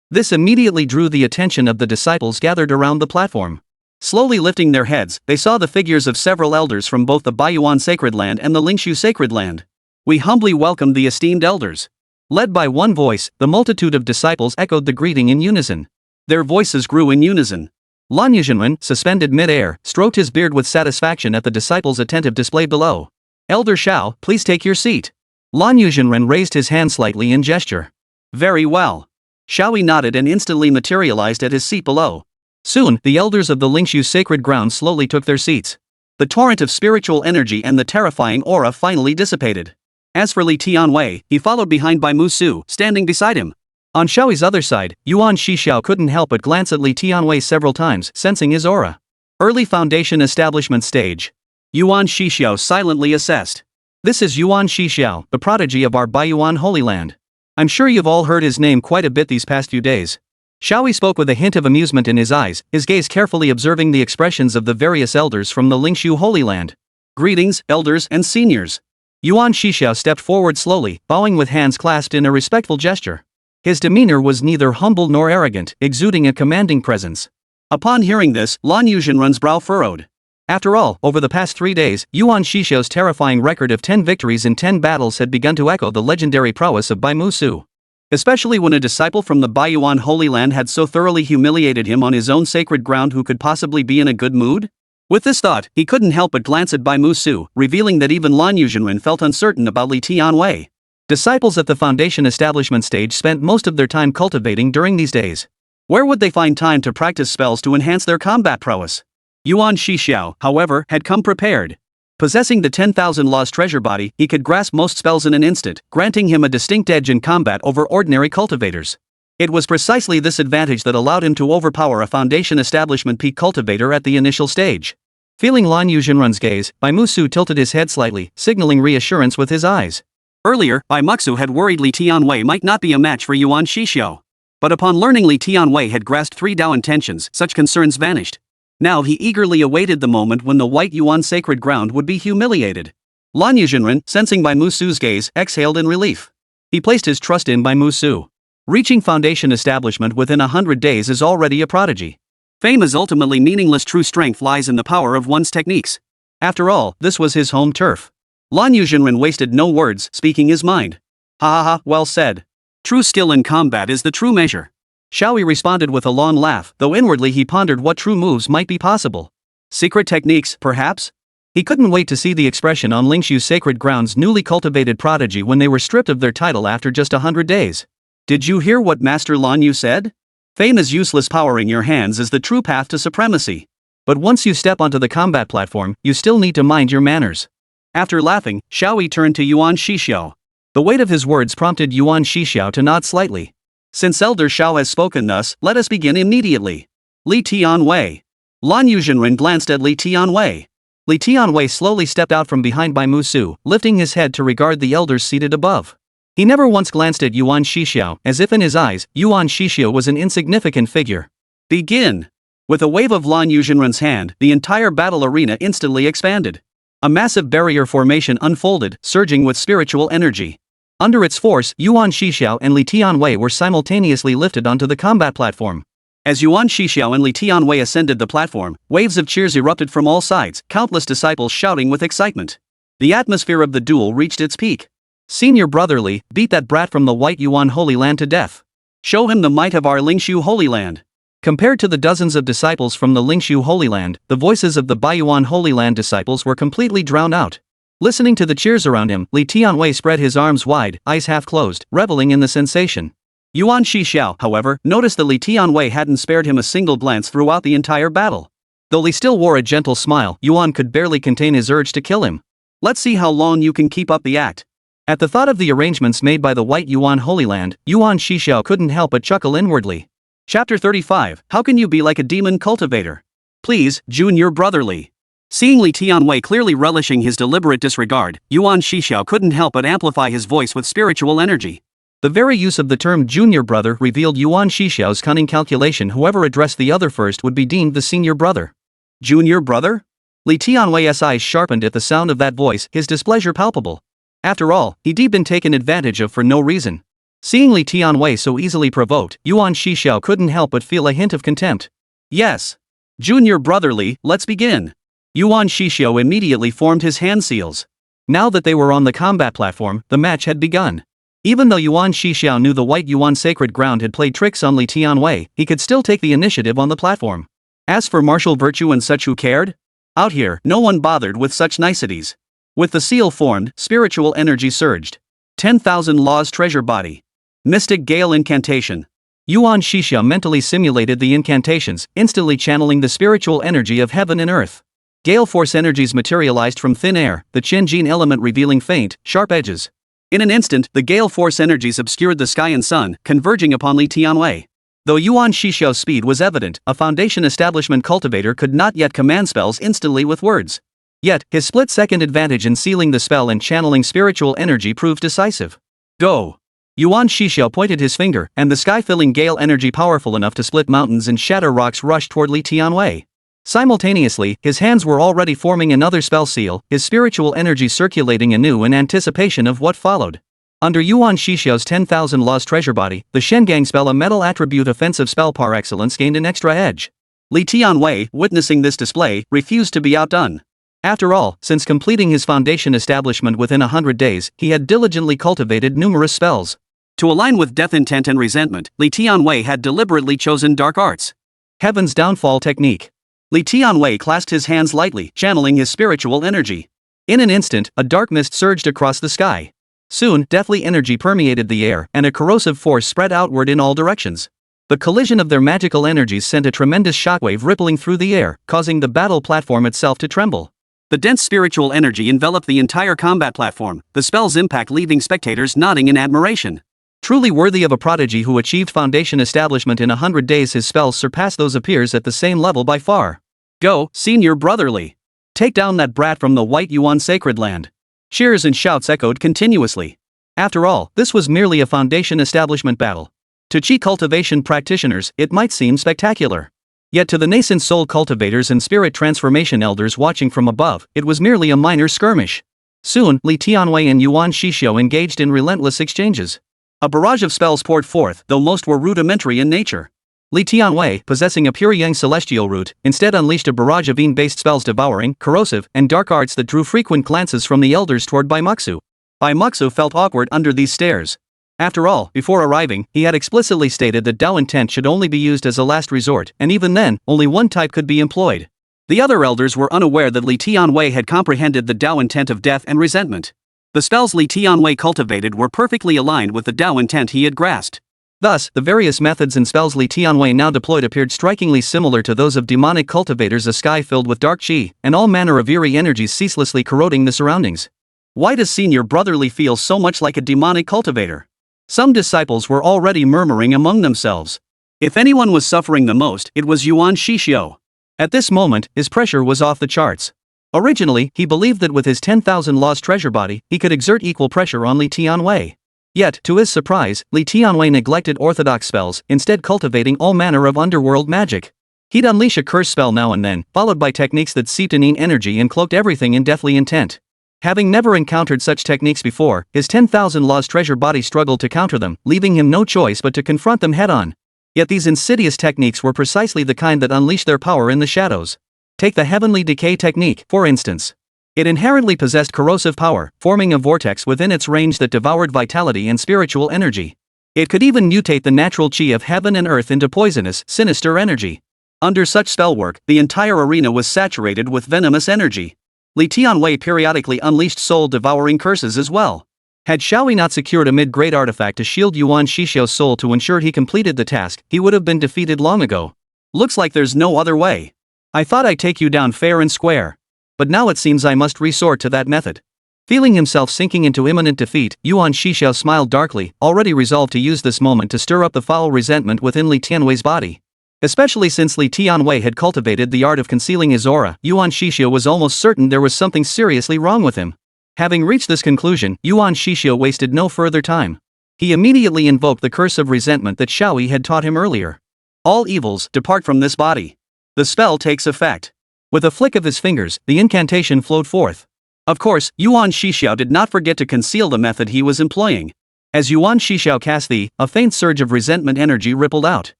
This immediately drew the attention of the disciples gathered around the platform. Slowly lifting their heads, they saw the figures of several elders from both the Baiyuan Sacred Land and the Lingshu Sacred Land. We humbly welcome the esteemed elders. Led by one voice, the multitude of disciples echoed the greeting in unison. Their voices grew in unison. Lan Yuzhenren, suspended mid-air, stroked his beard with satisfaction at the disciples' attentive display below. Elder Shao, please take your seat. Lan Yuzhenren raised his hand slightly in gesture. Very well. Shaoyi nodded and instantly materialized at his seat below. Soon, the elders of the Lingshu Sacred Ground slowly took their seats. The torrent of spiritual energy and the terrifying aura finally dissipated. As for Li Tianwei, he followed behind by Mu Su, standing beside him. On Shaoyi's other side, Yuan Shixiao couldn't help but glance at Li Tianwei several times, sensing his aura. Early foundation establishment stage. Yuan Shixiao silently assessed. This is Yuan Shixiao, the prodigy of our Baiyuan Holy Land. I'm sure you've all heard his name quite a bit these past few days. Shaoyi spoke with a hint of amusement in his eyes, his gaze carefully observing the expressions of the various elders from the Lingshu Holy Land. Greetings, elders and seniors. Yuan Shixiao stepped forward slowly, bowing with hands clasped in a respectful gesture. His demeanor was neither humble nor arrogant, exuding a commanding presence. Upon hearing this, Lan Yuzhenren's brow furrowed. After all, over the past 3 days, Yuan Shixiao's terrifying record of 10 victories in 10 battles had begun to echo the legendary prowess of Bai Mu Su. Especially when a disciple from the Baiyuan Holy Land had so thoroughly humiliated him on his own sacred ground, who could possibly be in a good mood? With this thought, he couldn't help but glance at Bai Mu Su, revealing that even Lan Yuzhenren felt uncertain about Li Tianwei. Disciples at the foundation establishment stage spent most of their time cultivating during these days. Where would they find time to practice spells to enhance their combat prowess? Yuan Shixiao, however, had come prepared. Possessing the 10,000 Laws treasure body, he could grasp most spells in an instant, granting him a distinct edge in combat over ordinary cultivators. It was precisely this advantage that allowed him to overpower a foundation establishment peak cultivator at the initial stage. Feeling Lan Yuzhenren's gaze, Bai Mu Su tilted his head slightly, signaling reassurance with his eyes. Earlier, Bai Muxu had worried Li Tianwei might not be a match for Yuan Shixiao. But upon learning Li Tianwei had grasped 3 Dao intentions, such concerns vanished. Now he eagerly awaited the moment when the White Yuan Sacred Ground would be humiliated. Lan Yuzhenren, sensing Bai Mu Su's gaze, exhaled in relief. He placed his trust in Bai Mu Su. Reaching foundation establishment within 100 days is already a prodigy. Fame is ultimately meaningless, true strength lies in the power of one's techniques. After all, this was his home turf. Lan Yuzhenren wasted no words, speaking his mind. Ha ha ha, well said. True skill in combat is the true measure. Shaoyi responded with a long laugh, though inwardly he pondered what true moves might be possible. Secret techniques, perhaps? He couldn't wait to see the expression on Lingshu's Sacred Ground's newly cultivated prodigy when they were stripped of their title after just 100 days. Did you hear what Master Lan Yu said? Fame is useless, powering your hands is the true path to supremacy. But once you step onto the combat platform, you still need to mind your manners. After laughing, Shaoyi turned to Yuan Shixiao. The weight of his words prompted Yuan Shixiao to nod slightly. Since Elder Shao has spoken thus, let us begin immediately. Li Tianwei. Lan Yuzhenren glanced at Li Tianwei. Li Tianwei slowly stepped out from behind Bai Mu Su, lifting his head to regard the elders seated above. He never once glanced at Yuan Shixiao, as if in his eyes, Yuan Shixiao was an insignificant figure. Begin. With a wave of Lan Yuzhenren's hand, the entire battle arena instantly expanded. A massive barrier formation unfolded, surging with spiritual energy. Under its force, Yuan Shixiao and Li Tianwei were simultaneously lifted onto the combat platform. As Yuan Shixiao and Li Tianwei ascended the platform, waves of cheers erupted from all sides, countless disciples shouting with excitement. The atmosphere of the duel reached its peak. Senior Brother Li, beat that brat from the White Yuan Holy Land to death. Show him the might of our Lingshu Holy Land. Compared to the dozens of disciples from the Lingshu Holy Land, the voices of the Baiyuan Holy Land disciples were completely drowned out. Listening to the cheers around him, Li Tianwei spread his arms wide, eyes half closed, reveling in the sensation. Yuan Shixiao, however, noticed that Li Tianwei hadn't spared him a single glance throughout the entire battle. Though Li still wore a gentle smile, Yuan could barely contain his urge to kill him. Let's see how long you can keep up the act. At the thought of the arrangements made by the White Yuan Holy Land, Yuan Shixiao couldn't help but chuckle inwardly. Chapter 35, How Can You Be Like a Demon Cultivator? Please, Junior Brother Li. Seeing Li Tianwei clearly relishing his deliberate disregard, Yuan Shixiao couldn't help but amplify his voice with spiritual energy. The very use of the term junior brother revealed Yuan Shixiao's cunning calculation. Whoever addressed the other first would be deemed the senior brother. Junior brother? Li Tianwei's eyes sharpened at the sound of that voice, his displeasure palpable. After all, he'd been taken advantage of for no reason. Seeing Li Tianwei so easily provoked, Yuan Shixiao couldn't help but feel a hint of contempt. Yes. Junior Brother Li, let's begin. Yuan Shixiao immediately formed his hand seals. Now that they were on the combat platform, the match had begun. Even though Yuan Shixiao knew the White Yuan sacred ground had played tricks on Li Tianwei, he could still take the initiative on the platform. As for martial virtue and such, who cared? Out here, no one bothered with such niceties. With the seal formed, spiritual energy surged. 10,000 Laws Treasure Body. Mystic Gale Incantation. Yuan Shixiao mentally simulated the incantations, instantly channeling the spiritual energy of heaven and earth. Gale force energies materialized from thin air, the Qianjin element revealing faint, sharp edges. In an instant, the gale force energies obscured the sky and sun, converging upon Li Tianwei. Though Yuan Shixiao's speed was evident, a foundation establishment cultivator could not yet command spells instantly with words. Yet, his split-second advantage in sealing the spell and channeling spiritual energy proved decisive. Go! Yuan Shixiao pointed his finger, and the sky-filling gale energy powerful enough to split mountains and shatter rocks rushed toward Li Tianwei. Simultaneously, his hands were already forming another spell seal, his spiritual energy circulating anew in anticipation of what followed. Under Yuan Shixiao's 10,000 Laws Treasure Body, the Shengang spell, a metal attribute offensive spell par excellence, gained an extra edge. Li Tianwei, witnessing this display, refused to be outdone. After all, since completing his foundation establishment within 100 days, he had diligently cultivated numerous spells. To align with death intent and resentment, Li Tianwei had deliberately chosen dark arts. Heaven's Downfall Technique. Li Tianwei clasped his hands lightly, channeling his spiritual energy. In an instant, a dark mist surged across the sky. Soon, deathly energy permeated the air, and a corrosive force spread outward in all directions. The collision of their magical energies sent a tremendous shockwave rippling through the air, causing the battle platform itself to tremble. The dense spiritual energy enveloped the entire combat platform, the spell's impact leaving spectators nodding in admiration. Truly worthy of a prodigy who achieved foundation establishment in 100 days, his spells surpassed those of peers at the same level by far. Go, Senior Brother Li. Take down that brat from the White Yuan Sacred Land. Cheers and shouts echoed continuously. After all, this was merely a foundation establishment battle. To Qi cultivation practitioners, it might seem spectacular. Yet to the Nascent Soul cultivators and spirit transformation elders watching from above, it was merely a minor skirmish. Soon, Li Tianwei and Yuan Shixiao engaged in relentless exchanges. A barrage of spells poured forth, though most were rudimentary in nature. Li Tianwei, possessing a pure Yang celestial root, instead unleashed a barrage of Yin-based spells devouring, corrosive, and dark arts that drew frequent glances from the elders toward Bai Muxu. Bai Muxu felt awkward under these stares. After all, before arriving, he had explicitly stated that Dao intent should only be used as a last resort, and even then, only one type could be employed. The other elders were unaware that Li Tianwei had comprehended the Dao intent of death and resentment. The spells Li Tianwei cultivated were perfectly aligned with the Dao intent he had grasped. Thus, the various methods and spells Li Tianwei now deployed appeared strikingly similar to those of demonic cultivators, a sky filled with dark qi, and all manner of eerie energies ceaselessly corroding the surroundings. Why does Senior Brother Li feel so much like a demonic cultivator? Some disciples were already murmuring among themselves. If anyone was suffering the most, it was Yuan Shixiao. At this moment, his pressure was off the charts. Originally, he believed that with his 10,000 Laws Treasure Body, he could exert equal pressure on Li Tianwei. Yet, to his surprise, Li Tianwei neglected orthodox spells, instead cultivating all manner of underworld magic. He'd unleash a curse spell now and then, followed by techniques that seeped in energy and cloaked everything in deathly intent. Having never encountered such techniques before, his 10,000 laws treasure body struggled to counter them, leaving him no choice but to confront them head-on. Yet these insidious techniques were precisely the kind that unleashed their power in the shadows. Take the Heavenly Decay technique, for instance. It inherently possessed corrosive power, forming a vortex within its range that devoured vitality and spiritual energy. It could even mutate the natural chi of heaven and earth into poisonous, sinister energy. Under such spellwork, the entire arena was saturated with venomous energy. Li Tianwei periodically unleashed soul-devouring curses as well. Had Xiaoyi not secured a mid-grade artifact to shield Yuan Shixiao's soul to ensure he completed the task, he would have been defeated long ago. Looks like there's no other way. I thought I'd take you down fair and square. But now it seems I must resort to that method. Feeling himself sinking into imminent defeat, Yuan Shixiao smiled darkly, already resolved to use this moment to stir up the foul resentment within Li Tianwei's body. Especially since Li Tianwei had cultivated the art of concealing his aura, Yuan Shixiao was almost certain there was something seriously wrong with him. Having reached this conclusion, Yuan Shixiao wasted no further time. He immediately invoked the curse of resentment that Xiaoyi had taught him earlier. All evils, depart from this body. The spell takes effect. With a flick of his fingers, the incantation flowed forth. Of course, Yuan Shixiao did not forget to conceal the method he was employing. As Yuan Shixiao cast a faint surge of resentment energy rippled out.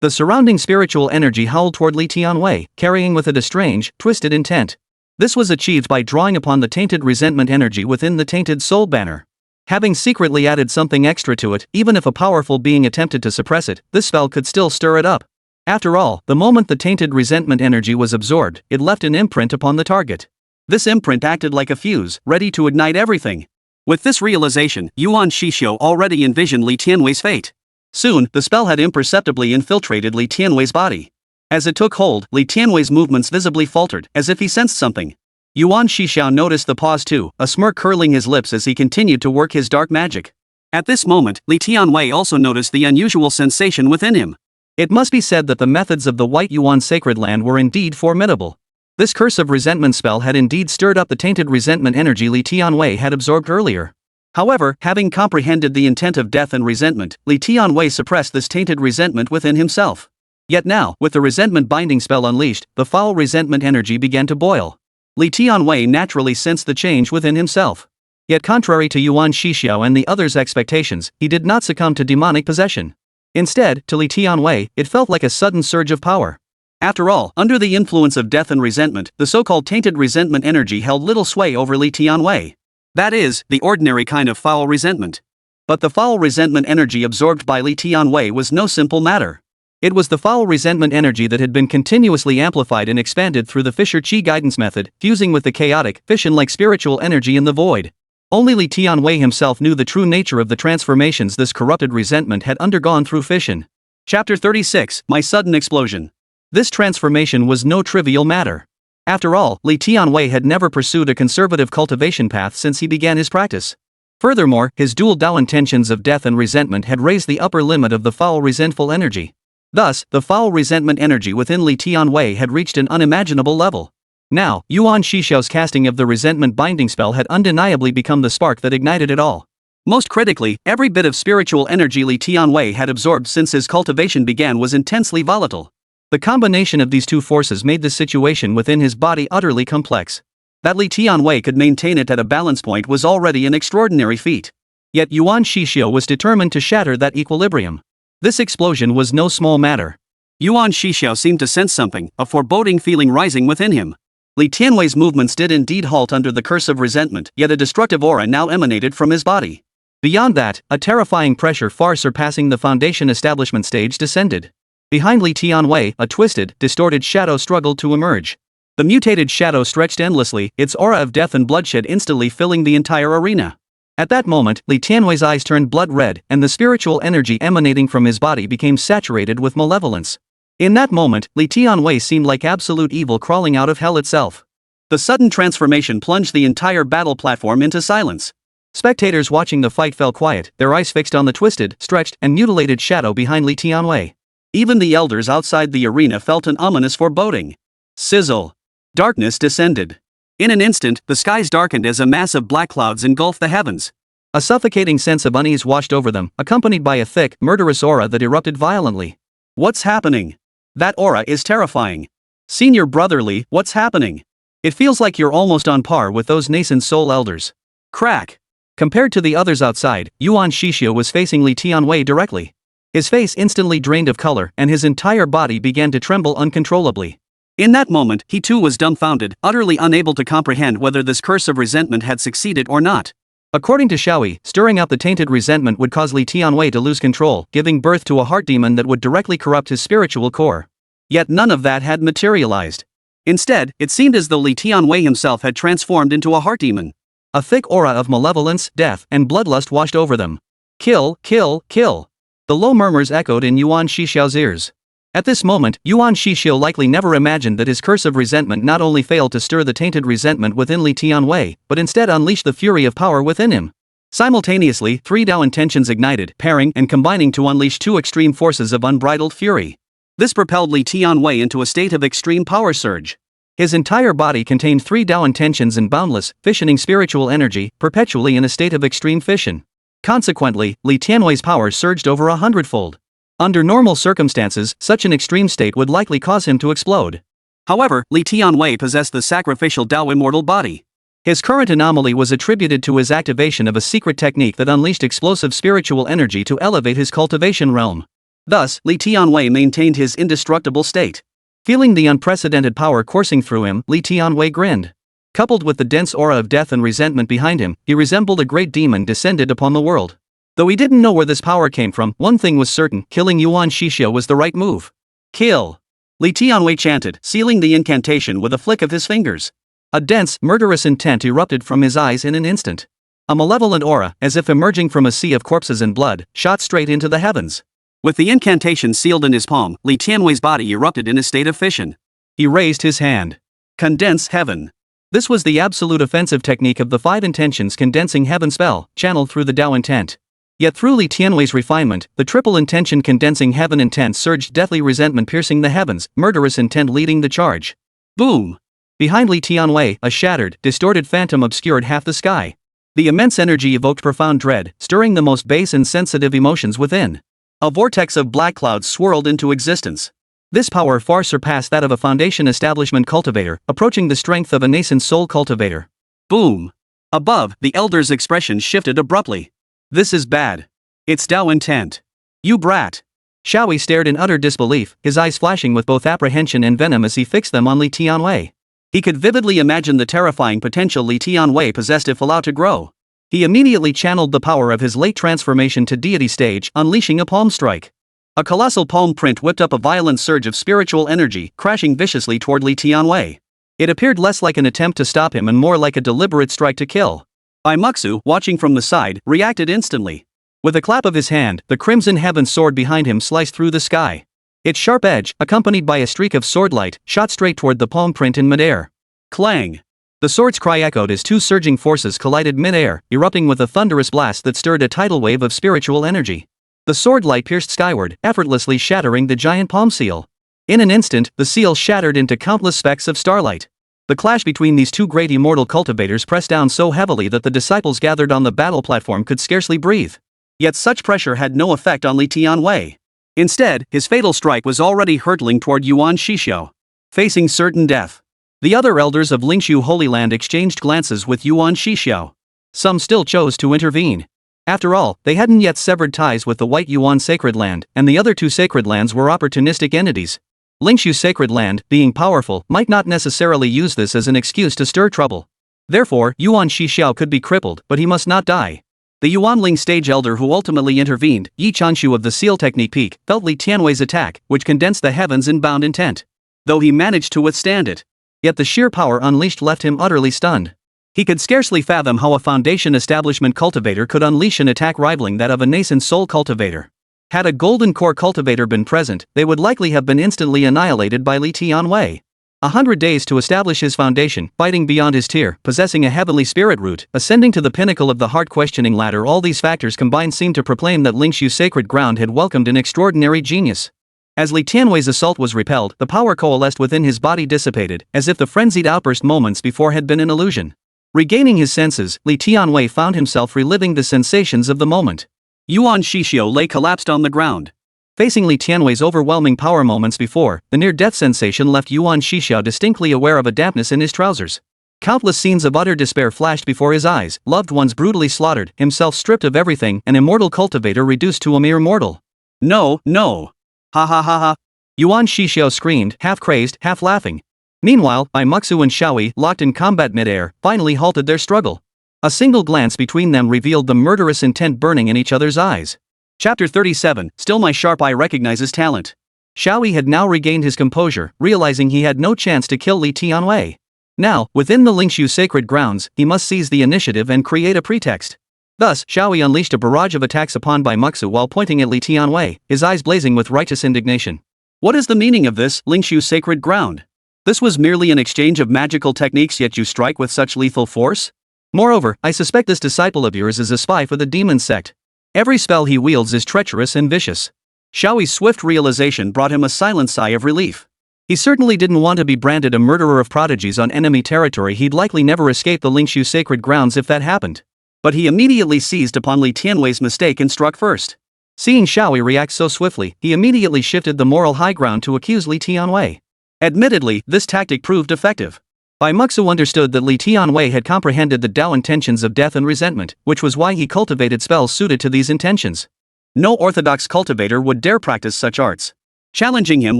The surrounding spiritual energy howled toward Li Tianwei, carrying with it a strange, twisted intent. This was achieved by drawing upon the tainted resentment energy within the tainted soul banner. Having secretly added something extra to it, even if a powerful being attempted to suppress it, this spell could still stir it up. After all, the moment the tainted resentment energy was absorbed, it left an imprint upon the target. This imprint acted like a fuse, ready to ignite everything. With this realization, Yuan Shixiao already envisioned Li Tianwei's fate. Soon, the spell had imperceptibly infiltrated Li Tianwei's body. As it took hold, Li Tianwei's movements visibly faltered, as if he sensed something. Yuan Shixiao noticed the pause too, a smirk curling his lips as he continued to work his dark magic. At this moment, Li Tianwei also noticed the unusual sensation within him. It must be said that the methods of the White Yuan Sacred Land were indeed formidable. This curse of resentment spell had indeed stirred up the tainted resentment energy Li Tianwei had absorbed earlier. However, having comprehended the intent of death and resentment, Li Tianwei suppressed this tainted resentment within himself. Yet now, with the resentment binding spell unleashed, the foul resentment energy began to boil. Li Tianwei naturally sensed the change within himself. Yet contrary to Yuan Shixiao and the others' expectations, he did not succumb to demonic possession. Instead, to Li Tianwei, it felt like a sudden surge of power. After all, under the influence of death and resentment, the so-called tainted resentment energy held little sway over Li Tianwei. That is, the ordinary kind of foul resentment. But the foul resentment energy absorbed by Li Tianwei was no simple matter. It was the foul resentment energy that had been continuously amplified and expanded through the Fisher Chi guidance method, fusing with the chaotic, fission-like spiritual energy in the void. Only Li Tianwei himself knew the true nature of the transformations this corrupted resentment had undergone through fission. Chapter 36, My Sudden Explosion. This transformation was no trivial matter. After all, Li Tianwei had never pursued a conservative cultivation path since he began his practice. Furthermore, his dual Dao intentions of death and resentment had raised the upper limit of the foul resentful energy. Thus, the foul resentment energy within Li Tianwei had reached an unimaginable level. Now, Yuan Shixiao's casting of the resentment binding spell had undeniably become the spark that ignited it all. Most critically, every bit of spiritual energy Li Tianwei had absorbed since his cultivation began was intensely volatile. The combination of these two forces made the situation within his body utterly complex. That Li Tianwei could maintain it at a balance point was already an extraordinary feat. Yet Yuan Shixiao was determined to shatter that equilibrium. This explosion was no small matter. Yuan Shixiao seemed to sense something, a foreboding feeling rising within him. Li Tianwei's movements did indeed halt under the curse of resentment, yet a destructive aura now emanated from his body. Beyond that, a terrifying pressure far surpassing the foundation establishment stage descended. Behind Li Tianwei, a twisted, distorted shadow struggled to emerge. The mutated shadow stretched endlessly, its aura of death and bloodshed instantly filling the entire arena. At that moment, Li Tianwei's eyes turned blood red, and the spiritual energy emanating from his body became saturated with malevolence. In that moment, Li Tianwei seemed like absolute evil crawling out of hell itself. The sudden transformation plunged the entire battle platform into silence. Spectators watching the fight fell quiet, their eyes fixed on the twisted, stretched, and mutilated shadow behind Li Tianwei. Even the elders outside the arena felt an ominous foreboding. Sizzle. Darkness descended. In an instant, the skies darkened as a mass of black clouds engulfed the heavens. A suffocating sense of unease washed over them, accompanied by a thick, murderous aura that erupted violently. What's happening? That aura is terrifying. Senior Brother Li, what's happening? It feels like you're almost on par with those Nascent Soul elders. Crack. Compared to the others outside, Yuan Shixiu was facing Li Tianwei directly. His face instantly drained of color and his entire body began to tremble uncontrollably. In that moment, he too was dumbfounded, utterly unable to comprehend whether this curse of resentment had succeeded or not. According to Xiaoyi, stirring up the tainted resentment would cause Li Tianwei to lose control, giving birth to a heart demon that would directly corrupt his spiritual core. Yet none of that had materialized. Instead, it seemed as though Li Tianwei himself had transformed into a heart demon. A thick aura of malevolence, death, and bloodlust washed over them. Kill, kill, kill. The low murmurs echoed in Yuan Shixiu's ears. At this moment, Yuan Shixiu likely never imagined that his curse of resentment not only failed to stir the tainted resentment within Li Tianwei, but instead unleashed the fury of power within him. Simultaneously, three Dao intentions ignited, pairing and combining to unleash two extreme forces of unbridled fury. This propelled Li Tianwei into a state of extreme power surge. His entire body contained three Dao intentions and boundless, fissioning spiritual energy, perpetually in a state of extreme fission. Consequently, Li Tianwei's power surged over 100-fold. Under normal circumstances, such an extreme state would likely cause him to explode. However, Li Tianwei possessed the sacrificial Dao immortal body. His current anomaly was attributed to his activation of a secret technique that unleashed explosive spiritual energy to elevate his cultivation realm. Thus, Li Tianwei maintained his indestructible state. Feeling the unprecedented power coursing through him, Li Tianwei grinned. Coupled with the dense aura of death and resentment behind him, he resembled a great demon descended upon the world. Though he didn't know where this power came from, one thing was certain: killing Yuan Shixiu was the right move. Kill! Li Tianwei chanted, sealing the incantation with a flick of his fingers. A dense, murderous intent erupted from his eyes in an instant. A malevolent aura, as if emerging from a sea of corpses and blood, shot straight into the heavens. With the incantation sealed in his palm, Li Tianwei's body erupted in a state of fission. He raised his hand. Condense heaven. This was the absolute offensive technique of the five intentions condensing heaven spell, channeled through the Dao intent. Yet through Li Tianwei's refinement, the triple intention condensing heaven intent surged, deathly resentment piercing the heavens, murderous intent leading the charge. Boom! Behind Li Tianwei, a shattered, distorted phantom obscured half the sky. The immense energy evoked profound dread, stirring the most base and sensitive emotions within. A vortex of black clouds swirled into existence. This power far surpassed that of a Foundation Establishment cultivator, approaching the strength of a Nascent Soul cultivator. Boom! Above, the elder's expression shifted abruptly. This is bad. It's Dao intent. You brat. Xiaoyi stared in utter disbelief, his eyes flashing with both apprehension and venom as he fixed them on Li Tianwei. He could vividly imagine the terrifying potential Li Tianwei possessed if allowed to grow. He immediately channeled the power of his late transformation to deity stage, unleashing a palm strike. A colossal palm print whipped up a violent surge of spiritual energy, crashing viciously toward Li Tianwei. It appeared less like an attempt to stop him and more like a deliberate strike to kill. Bai Muxu, watching from the side, reacted instantly. With a clap of his hand, the crimson heaven sword behind him sliced through the sky. Its sharp edge, accompanied by a streak of swordlight, shot straight toward the palm print in midair. Clang! The sword's cry echoed as two surging forces collided midair, erupting with a thunderous blast that stirred a tidal wave of spiritual energy. The sword light pierced skyward, effortlessly shattering the giant palm seal. In an instant, the seal shattered into countless specks of starlight. The clash between these two great immortal cultivators pressed down so heavily that the disciples gathered on the battle platform could scarcely breathe. Yet such pressure had no effect on Li Tianwei. Instead, his fatal strike was already hurtling toward Yuan Shixiu. Facing certain death. The other elders of Lingshu Holy Land exchanged glances with Yuan Shixiu. Some still chose to intervene. After all, they hadn't yet severed ties with the White Yuan Sacred Land, and the other two sacred lands were opportunistic entities. Lingshu's sacred land, being powerful, might not necessarily use this as an excuse to stir trouble. Therefore, Yuan Shixiu could be crippled, but he must not die. The Yuanling stage elder who ultimately intervened, Yi Chanshu of the Seal Technique Peak, felt Li Tianwei's attack, which condensed the heavens in bound intent. Though he managed to withstand it. Yet the sheer power unleashed left him utterly stunned. He could scarcely fathom how a Foundation Establishment cultivator could unleash an attack rivaling that of a Nascent Soul cultivator. Had a Golden Core cultivator been present, they would likely have been instantly annihilated by Li Tianwei. 100 days to establish his foundation, fighting beyond his tier, possessing a heavenly spirit root, ascending to the pinnacle of the heart-questioning ladder. All these factors combined seemed to proclaim that Lingshu's sacred ground had welcomed an extraordinary genius. As Li Tianwei's assault was repelled, the power coalesced within his body dissipated, as if the frenzied outburst moments before had been an illusion. Regaining his senses, Li Tianwei found himself reliving the sensations of the moment. Yuan Shixiu lay collapsed on the ground. Facing Li Tianwei's overwhelming power moments before, the near-death sensation left Yuan Shixiao distinctly aware of a dampness in his trousers. Countless scenes of utter despair flashed before his eyes, loved ones brutally slaughtered, himself stripped of everything, an immortal cultivator reduced to a mere mortal. No, no. Ha ha ha ha. Yuan Shixiao screamed, half crazed, half laughing. Meanwhile, Bai Muxu and Xiaoyi, locked in combat midair, finally halted their struggle. A single glance between them revealed the murderous intent burning in each other's eyes. Chapter 37, Still my sharp eye recognizes talent. Xiaoyi had now regained his composure, realizing he had no chance to kill Li Tianwei. Now, within the Lingshu sacred grounds, he must seize the initiative and create a pretext. Thus, Xiaoyi unleashed a barrage of attacks upon Bai Muxu while pointing at Li Tianwei, his eyes blazing with righteous indignation. What is the meaning of this, Lingshu sacred ground? This was merely an exchange of magical techniques, yet you strike with such lethal force? Moreover, I suspect this disciple of yours is a spy for the demon sect. Every spell he wields is treacherous and vicious. Xiaoyi's swift realization brought him a silent sigh of relief. He certainly didn't want to be branded a murderer of prodigies on enemy territory. He'd likely never escape the Lingshu sacred grounds if that happened. But he immediately seized upon Li Tianwei's mistake and struck first. Seeing Xiaoyi react so swiftly, he immediately shifted the moral high ground to accuse Li Tianwei. Admittedly, this tactic proved effective. Bai Muxu understood that Li Tianwei had comprehended the Tao intentions of death and resentment, which was why he cultivated spells suited to these intentions. No orthodox cultivator would dare practice such arts. Challenging him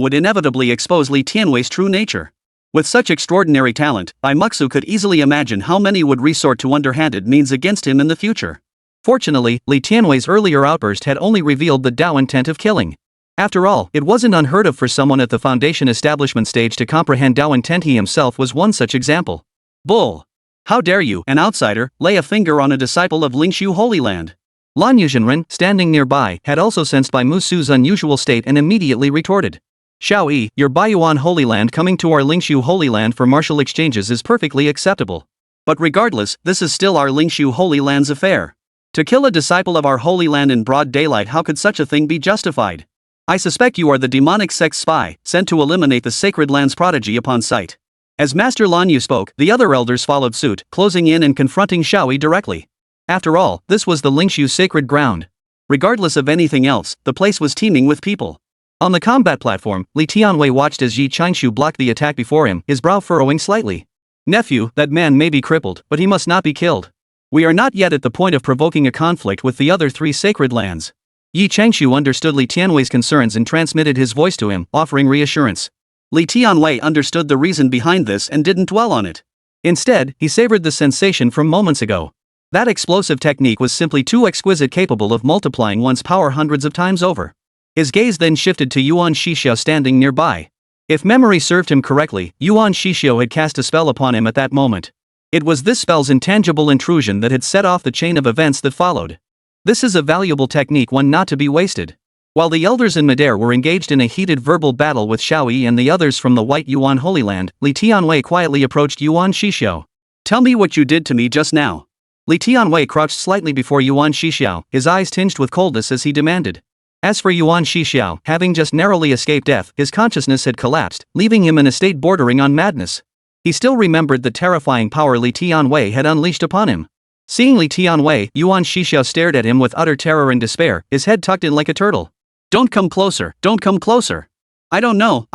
would inevitably expose Li Tianwei's true nature. With such extraordinary talent, Bai Muxu could easily imagine how many would resort to underhanded means against him in the future. Fortunately, Li Tianwei's earlier outburst had only revealed the Tao intent of killing. After all, it wasn't unheard of for someone at the Foundation establishment stage to comprehend Tao intent. He himself was one such example. Bull! How dare you, an outsider, lay a finger on a disciple of Lingshu Holy Land? Lan Yuzhenren, standing nearby, had also sensed Bai Musu's unusual state and immediately retorted. Xiaoyi, your Baiyuan Holy Land coming to our Lingshu Holy Land for martial exchanges is perfectly acceptable. But regardless, this is still our Lingshu Holy Land's affair. To kill a disciple of our Holy Land in broad daylight, how could such a thing be justified? I suspect you are the demonic sect's spy, sent to eliminate the sacred land's prodigy upon sight. As Master Lan Yu spoke, the other elders followed suit, closing in and confronting Xiaoyi directly. After all, this was the Lingshu sacred ground. Regardless of anything else, the place was teeming with people. On the combat platform, Li Tianwei watched as Yi Qingshu blocked the attack before him, his brow furrowing slightly. Nephew, that man may be crippled, but he must not be killed. We are not yet at the point of provoking a conflict with the other three sacred lands. Yi Qingshu understood Li Tianwei's concerns and transmitted his voice to him, offering reassurance. Li Tianwei understood the reason behind this and didn't dwell on it. Instead, he savored the sensation from moments ago. That explosive technique was simply too exquisite, capable of multiplying one's power hundreds of times over. His gaze then shifted to Yuan Shixiao standing nearby. If memory served him correctly, Yuan Shixiao had cast a spell upon him at that moment. It was this spell's intangible intrusion that had set off the chain of events that followed. This is a valuable technique, one not to be wasted. While the elders in midair were engaged in a heated verbal battle with Xiaoyi and the others from the White Yuan Holy Land, Li Tianwei quietly approached Yuan Shixiao. Tell me what you did to me just now. Li Tianwei crouched slightly before Yuan Shixiao, his eyes tinged with coldness as he demanded. As for Yuan Shixiao, having just narrowly escaped death, his consciousness had collapsed, leaving him in a state bordering on madness. He still remembered the terrifying power Li Tianwei had unleashed upon him. Seeing Li Tianwei, Yuan Shixiao stared at him with utter terror and despair, his head tucked in like a turtle. Don't come closer, don't come closer. I don't know.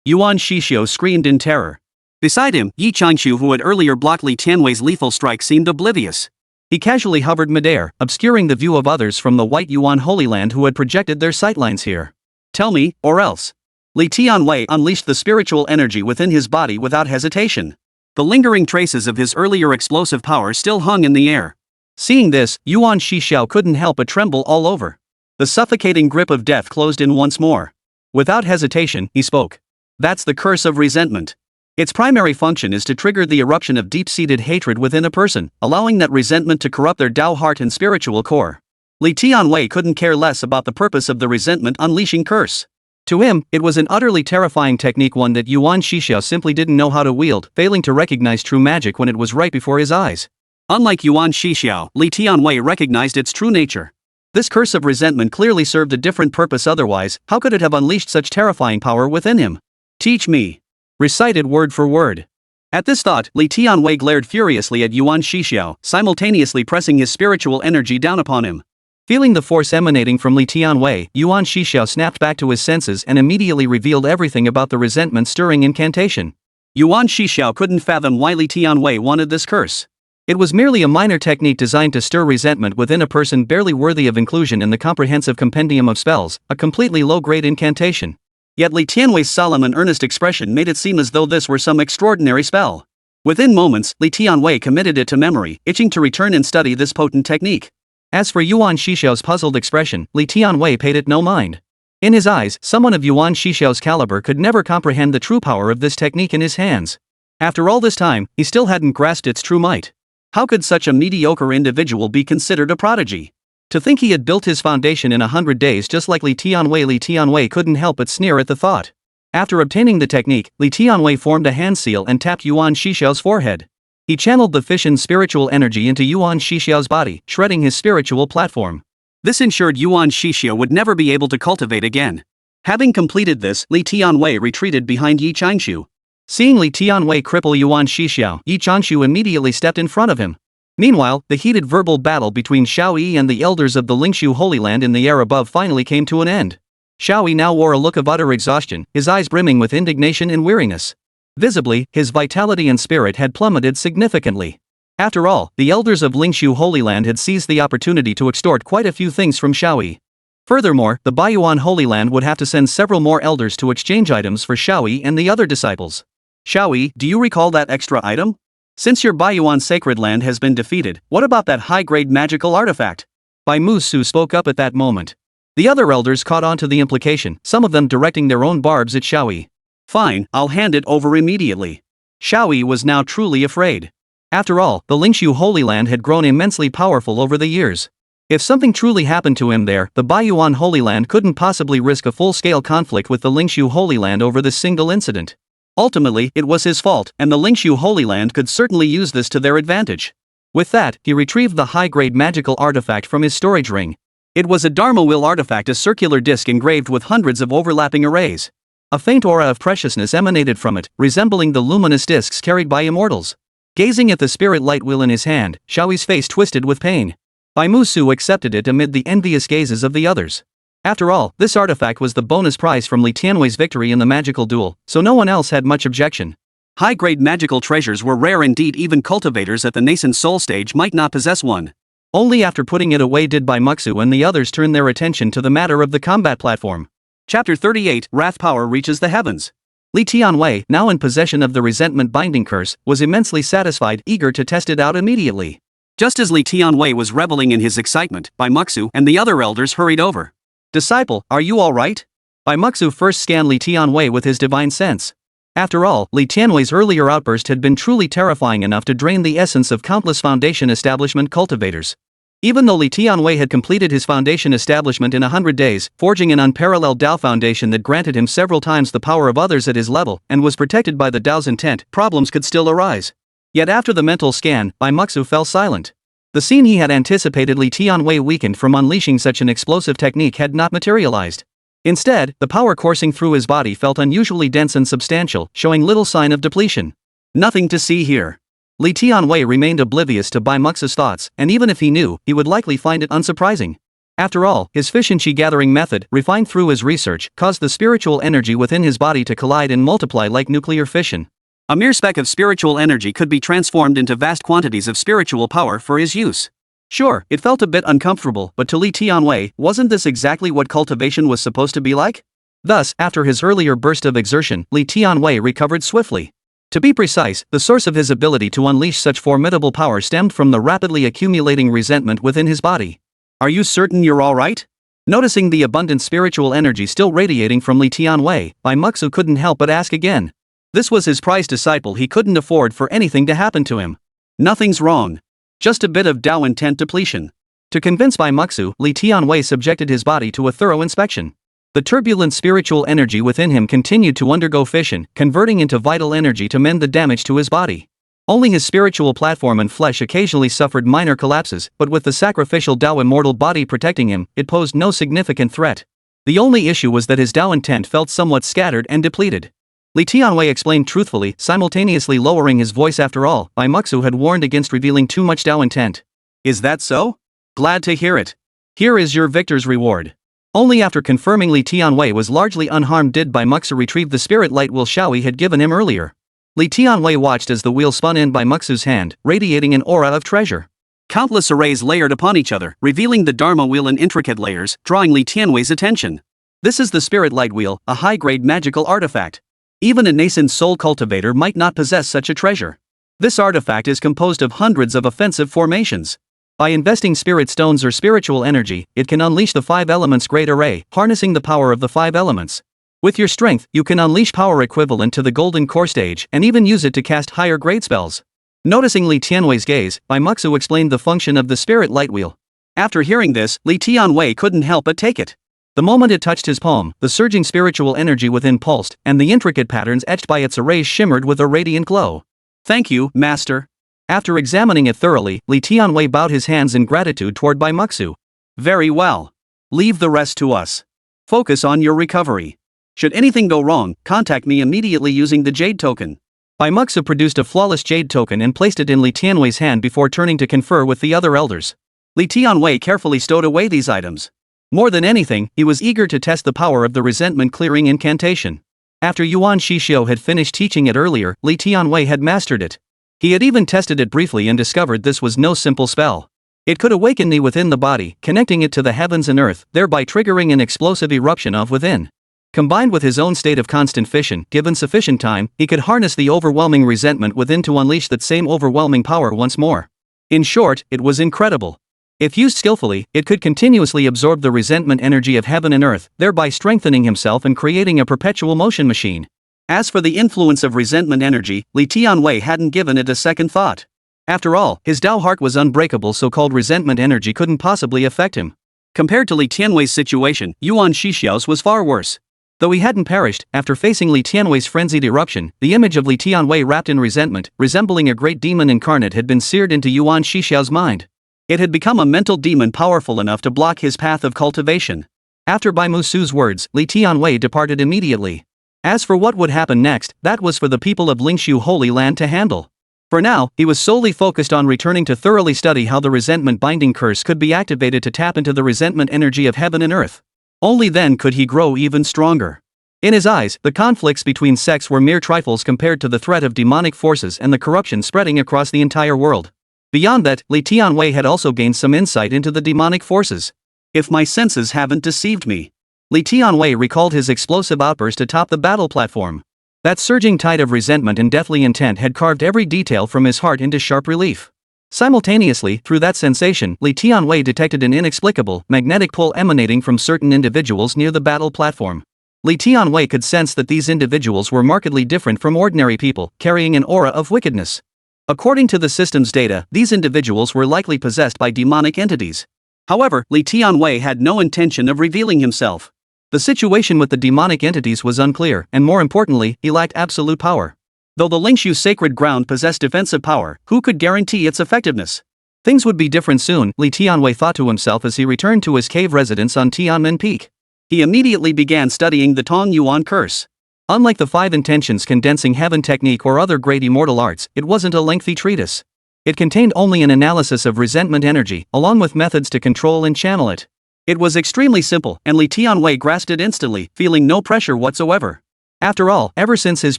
Yuan Shixiao screamed in terror. Beside him, Yi Qingshu, who had earlier blocked Li Tianwei's lethal strike, seemed oblivious. He casually hovered midair, obscuring the view of others from the White Yuan Holy Land who had projected their sightlines here. Tell me, or else. Li Tianwei unleashed the spiritual energy within his body without hesitation. The lingering traces of his earlier explosive power still hung in the air. Seeing this, Yuan Shixiao couldn't help but tremble all over. The suffocating grip of death closed in once more. Without hesitation, he spoke. That's the curse of resentment. Its primary function is to trigger the eruption of deep-seated hatred within a person, allowing that resentment to corrupt their Tao heart and spiritual core. Li Tianwei couldn't care less about the purpose of the resentment unleashing curse. To him, it was an utterly terrifying technique, one that Yuan Shixiao simply didn't know how to wield, failing to recognize true magic when it was right before his eyes. Unlike Yuan Shixiao, Li Tianwei recognized its true nature. This curse of resentment clearly served a different purpose, otherwise, how could it have unleashed such terrifying power within him? Teach me. Recited word for word. At this thought, Li Tianwei glared furiously at Yuan Shixiao, simultaneously pressing his spiritual energy down upon him. Feeling the force emanating from Li Tianwei, Yuan Shixiao snapped back to his senses and immediately revealed everything about the resentment-stirring incantation. Yuan Shixiao couldn't fathom why Li Tianwei wanted this curse. It was merely a minor technique designed to stir resentment within a person barely worthy of inclusion in the comprehensive compendium of spells, a completely low-grade incantation. Yet Li Tianwei's solemn and earnest expression made it seem as though this were some extraordinary spell. Within moments, Li Tianwei committed it to memory, itching to return and study this potent technique. As for Yuan Shixiao's puzzled expression, Li Tianwei paid it no mind. In his eyes, someone of Yuan Shixiao's caliber could never comprehend the true power of this technique in his hands. After all this time, he still hadn't grasped its true might. How could such a mediocre individual be considered a prodigy? To think he had built his foundation in 100 days just like Li Tianwei couldn't help but sneer at the thought. After obtaining the technique, Li Tianwei formed a hand seal and tapped Yuan Shixiao's forehead. He channeled the fission's spiritual energy into Yuan Shixiao's body, shredding his spiritual platform. This ensured Yuan Shixiao would never be able to cultivate again. Having completed this, Li Tianwei retreated behind Yi Changshu. Seeing Li Tianwei cripple Yuan Shixiao, Yi Changshu immediately stepped in front of him. Meanwhile, the heated verbal battle between Xiao Yi and the elders of the Lingshu Holy Land in the air above finally came to an end. Xiao Yi now wore a look of utter exhaustion, his eyes brimming with indignation and weariness. Visibly, his vitality and spirit had plummeted significantly. After all, the elders of Lingshu Holy Land had seized the opportunity to extort quite a few things from Xiao Yi. Furthermore, the Baiyuan Holy Land would have to send several more elders to exchange items for Xiao Yi and the other disciples. Xiao Yi, do you recall that extra item? Since your Baiyuan sacred land has been defeated, what about that high-grade magical artifact? Bai Musu spoke up at that moment. The other elders caught on to the implication, some of them directing their own barbs at Xiao Yi. Fine, I'll hand it over immediately. Xiao Yi was now truly afraid. After all, the Lingshu Holy Land had grown immensely powerful over the years. If something truly happened to him there, the Baiyuan Holy Land couldn't possibly risk a full-scale conflict with the Lingshu Holy Land over this single incident. Ultimately, it was his fault, and the Lingshu Holy Land could certainly use this to their advantage. With that, he retrieved the high-grade magical artifact from his storage ring. It was a Dharma Will artifact, a circular disc engraved with hundreds of overlapping arrays. A faint aura of preciousness emanated from it, resembling the luminous discs carried by immortals. Gazing at the spirit light wheel in his hand, Xiaoyi's face twisted with pain. Bai Musu accepted it amid the envious gazes of the others. After all, this artifact was the bonus prize from Li Tianwei's victory in the magical duel, so no one else had much objection. High-grade magical treasures were rare indeed, even cultivators at the Nascent Soul stage might not possess one. Only after putting it away did Bai Muxu and the others turn their attention to the matter of the combat platform. Chapter 38, Wrath Power Reaches the Heavens. Li Tianwei, now in possession of the resentment binding curse, was immensely satisfied, eager to test it out immediately. Just as Li Tianwei was reveling in his excitement, Bai Muxu and the other elders hurried over. Disciple, are you alright? Bai Muxu first scanned Li Tianwei with his divine sense. After all, Li Tianwei's earlier outburst had been truly terrifying enough to drain the essence of countless foundation establishment cultivators. Even though Li Tianwei had completed his foundation establishment in 100 days, forging an unparalleled Dao foundation that granted him several times the power of others at his level, and was protected by the Dao's intent, problems could still arise. Yet after the mental scan, Bai Muxu fell silent. The scene he had anticipated Li Tianwei weakened from unleashing such an explosive technique had not materialized. Instead, the power coursing through his body felt unusually dense and substantial, showing little sign of depletion. Nothing to see here. Li Tianwei remained oblivious to Bai Muxu's thoughts, and even if he knew, he would likely find it unsurprising. After all, his fission chi gathering method, refined through his research, caused the spiritual energy within his body to collide and multiply like nuclear fission. A mere speck of spiritual energy could be transformed into vast quantities of spiritual power for his use. Sure, it felt a bit uncomfortable, but to Li Tianwei, wasn't this exactly what cultivation was supposed to be like? Thus, after his earlier burst of exertion, Li Tianwei recovered swiftly. To be precise, the source of his ability to unleash such formidable power stemmed from the rapidly accumulating resentment within his body. Are you certain you're alright? Noticing the abundant spiritual energy still radiating from Li Tianwei, Bai Muxu couldn't help but ask again. This was his prized disciple, he couldn't afford for anything to happen to him. Nothing's wrong. Just a bit of Dao intent depletion. To convince Bai Muxu, Li Tianwei subjected his body to a thorough inspection. The turbulent spiritual energy within him continued to undergo fission, converting into vital energy to mend the damage to his body. Only his spiritual platform and flesh occasionally suffered minor collapses, but with the sacrificial Dao immortal body protecting him, it posed no significant threat. The only issue was that his Dao intent felt somewhat scattered and depleted. Li Tianwei explained truthfully, simultaneously lowering his voice. After all, Bai Muxu had warned against revealing too much Dao intent. Is that so? Glad to hear it. Here is your victor's reward. Only after confirming Li Tianwei was largely unharmed did Bai Muxu retrieve the spirit light wheel Xiaoyi had given him earlier. Li Tianwei watched as the wheel spun in Bai Muxu's hand, radiating an aura of treasure. Countless arrays layered upon each other, revealing the Dharma wheel in intricate layers, drawing Li Tianwei's attention. This is the spirit light wheel, a high-grade magical artifact. Even a nascent soul cultivator might not possess such a treasure. This artifact is composed of hundreds of offensive formations. By investing spirit stones or spiritual energy, it can unleash the 5 elements great array, harnessing the power of the 5 elements. With your strength, you can unleash power equivalent to the golden core stage and even use it to cast higher grade spells. Noticing Li Tianwei's gaze, Bai Muxu explained the function of the spirit light wheel. After hearing this, Li Tianwei couldn't help but take it. The moment it touched his palm, the surging spiritual energy within pulsed, and the intricate patterns etched by its arrays shimmered with a radiant glow. Thank you, Master. After examining it thoroughly, Li Tianwei bowed his hands in gratitude toward Bai Muxu. Very well. Leave the rest to us. Focus on your recovery. Should anything go wrong, contact me immediately using the Jade token. Bai Muxu produced a flawless Jade token and placed it in Li Tianwei's hand before turning to confer with the other elders. Li Tianwei carefully stowed away these items. More than anything, he was eager to test the power of the resentment-clearing incantation. After Yuan Shixiu had finished teaching it earlier, Li Tianwei had mastered it. He had even tested it briefly and discovered this was no simple spell. It could awaken Ni within the body, connecting it to the heavens and earth, thereby triggering an explosive eruption of within. Combined with his own state of constant fission, given sufficient time, he could harness the overwhelming resentment within to unleash that same overwhelming power once more. In short, it was incredible. If used skillfully, it could continuously absorb the resentment energy of heaven and earth, thereby strengthening himself and creating a perpetual motion machine. As for the influence of resentment energy, Li Tianwei hadn't given it a second thought. After all, his Dao heart was unbreakable, so-called resentment energy couldn't possibly affect him. Compared to Li Tianwei's situation, Yuan Shixiu's was far worse. Though he hadn't perished, after facing Li Tianwei's frenzied eruption, the image of Li Tianwei wrapped in resentment, resembling a great demon incarnate, had been seared into Yuan Shixiu's mind. It had become a mental demon powerful enough to block his path of cultivation. After Bai Musu's words, Li Tianwei departed immediately. As for what would happen next, that was for the people of Lingshu Holy Land to handle. For now, he was solely focused on returning to thoroughly study how the resentment binding curse could be activated to tap into the resentment energy of heaven and earth. Only then could he grow even stronger. In his eyes, the conflicts between sects were mere trifles compared to the threat of demonic forces and the corruption spreading across the entire world. Beyond that, Li Tianwei had also gained some insight into the demonic forces. If my senses haven't deceived me. Li Tianwei recalled his explosive outburst atop the battle platform. That surging tide of resentment and deathly intent had carved every detail from his heart into sharp relief. Simultaneously, through that sensation, Li Tianwei detected an inexplicable, magnetic pull emanating from certain individuals near the battle platform. Li Tianwei could sense that these individuals were markedly different from ordinary people, carrying an aura of wickedness. According to the system's data, these individuals were likely possessed by demonic entities. However, Li Tianwei had no intention of revealing himself. The situation with the demonic entities was unclear, and more importantly, he lacked absolute power. Though the Lingshu sacred ground possessed defensive power, who could guarantee its effectiveness? Things would be different soon, Li Tianwei thought to himself as he returned to his cave residence on Tianmen Peak. He immediately began studying the Tong Yuan curse. Unlike the 5 intentions condensing heaven technique or other great immortal arts, it wasn't a lengthy treatise. It contained only an analysis of resentment energy, along with methods to control and channel it. It was extremely simple, and Li Tianwei grasped it instantly, feeling no pressure whatsoever. After all, ever since his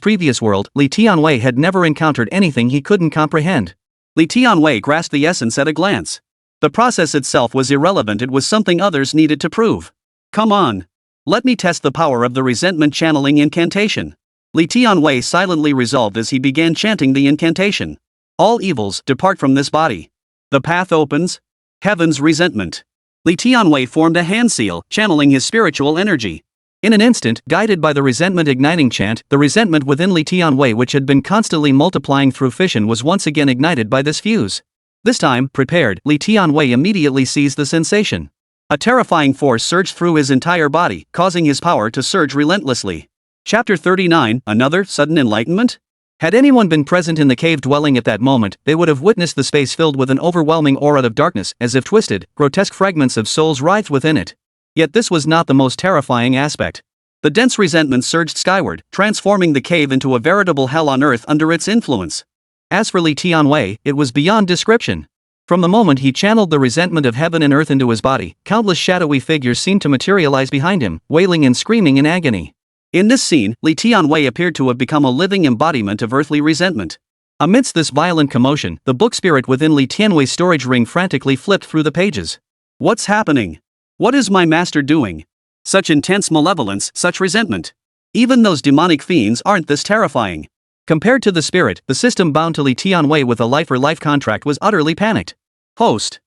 previous world, Li Tianwei had never encountered anything he couldn't comprehend. Li Tianwei grasped the essence at a glance. The process itself was irrelevant, it was something others needed to prove. Come on. Let me test the power of the resentment channeling incantation. Li Tianwei silently resolved as he began chanting the incantation. All evils, depart from this body. The path opens. Heaven's resentment. Li Tianwei formed a hand seal, channeling his spiritual energy. In an instant, guided by the resentment igniting chant, the resentment within Li Tianwei, which had been constantly multiplying through fission, was once again ignited by this fuse. This time, prepared, Li Tianwei immediately seized the sensation. A terrifying force surged through his entire body, causing his power to surge relentlessly. Chapter 39, Another Sudden Enlightenment? Had anyone been present in the cave dwelling at that moment, they would have witnessed the space filled with an overwhelming aura of darkness, as if twisted, grotesque fragments of souls writhed within it. Yet this was not the most terrifying aspect. The dense resentment surged skyward, transforming the cave into a veritable hell on earth under its influence. As for Li Tianwei, it was beyond description. From the moment he channeled the resentment of heaven and earth into his body, countless shadowy figures seemed to materialize behind him, wailing and screaming in agony. In this scene, Li Tianwei appeared to have become a living embodiment of earthly resentment. Amidst this violent commotion, the book spirit within Li Tianwei's storage ring frantically flipped through the pages. What's happening? What is my master doing? Such intense malevolence, such resentment. Even those demonic fiends aren't this terrifying. Compared to the spirit, the system bound to Li Tianwei with a life-for-life contract was utterly panicked. Host.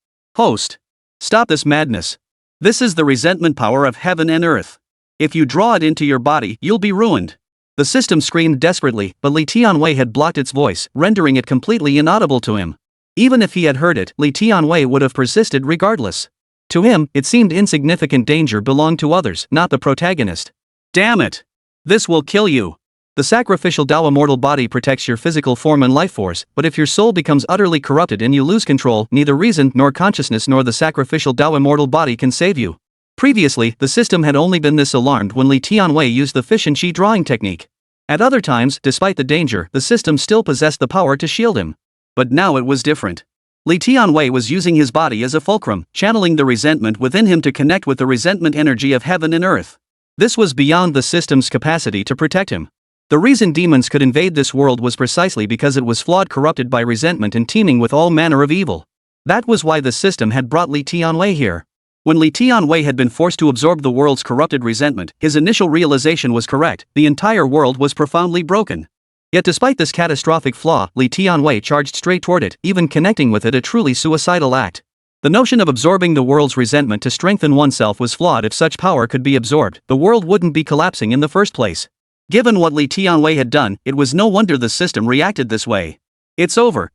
Stop this madness. This is the resentment power of heaven and earth. If you draw it into your body, you'll be ruined. The system screamed desperately, but Li Tianwei had blocked its voice, rendering it completely inaudible to him. Even if he had heard it, Li Tianwei would have persisted regardless. To him, it seemed insignificant danger belonged to others, not the protagonist. Damn it! This will kill you. The sacrificial Dao immortal body protects your physical form and life force, but if your soul becomes utterly corrupted and you lose control, neither reason nor consciousness nor the sacrificial Dao immortal body can save you. Previously, the system had only been this alarmed when Li Tianwei used the fish and chi drawing technique. At other times, despite the danger, the system still possessed the power to shield him. But now it was different. Li Tianwei was using his body as a fulcrum, channeling the resentment within him to connect with the resentment energy of heaven and earth. This was beyond the system's capacity to protect him. The reason demons could invade this world was precisely because it was flawed, corrupted by resentment and teeming with all manner of evil. That was why the system had brought Li Tianwei here. When Li Tianwei had been forced to absorb the world's corrupted resentment, his initial realization was correct: the entire world was profoundly broken. Yet despite this catastrophic flaw, Li Tianwei charged straight toward it, even connecting with it a truly suicidal act. The notion of absorbing the world's resentment to strengthen oneself was flawed. If such power could be absorbed, the world wouldn't be collapsing in the first place. Given what Li Tianwei had done, it was no wonder the system reacted this way. It's over.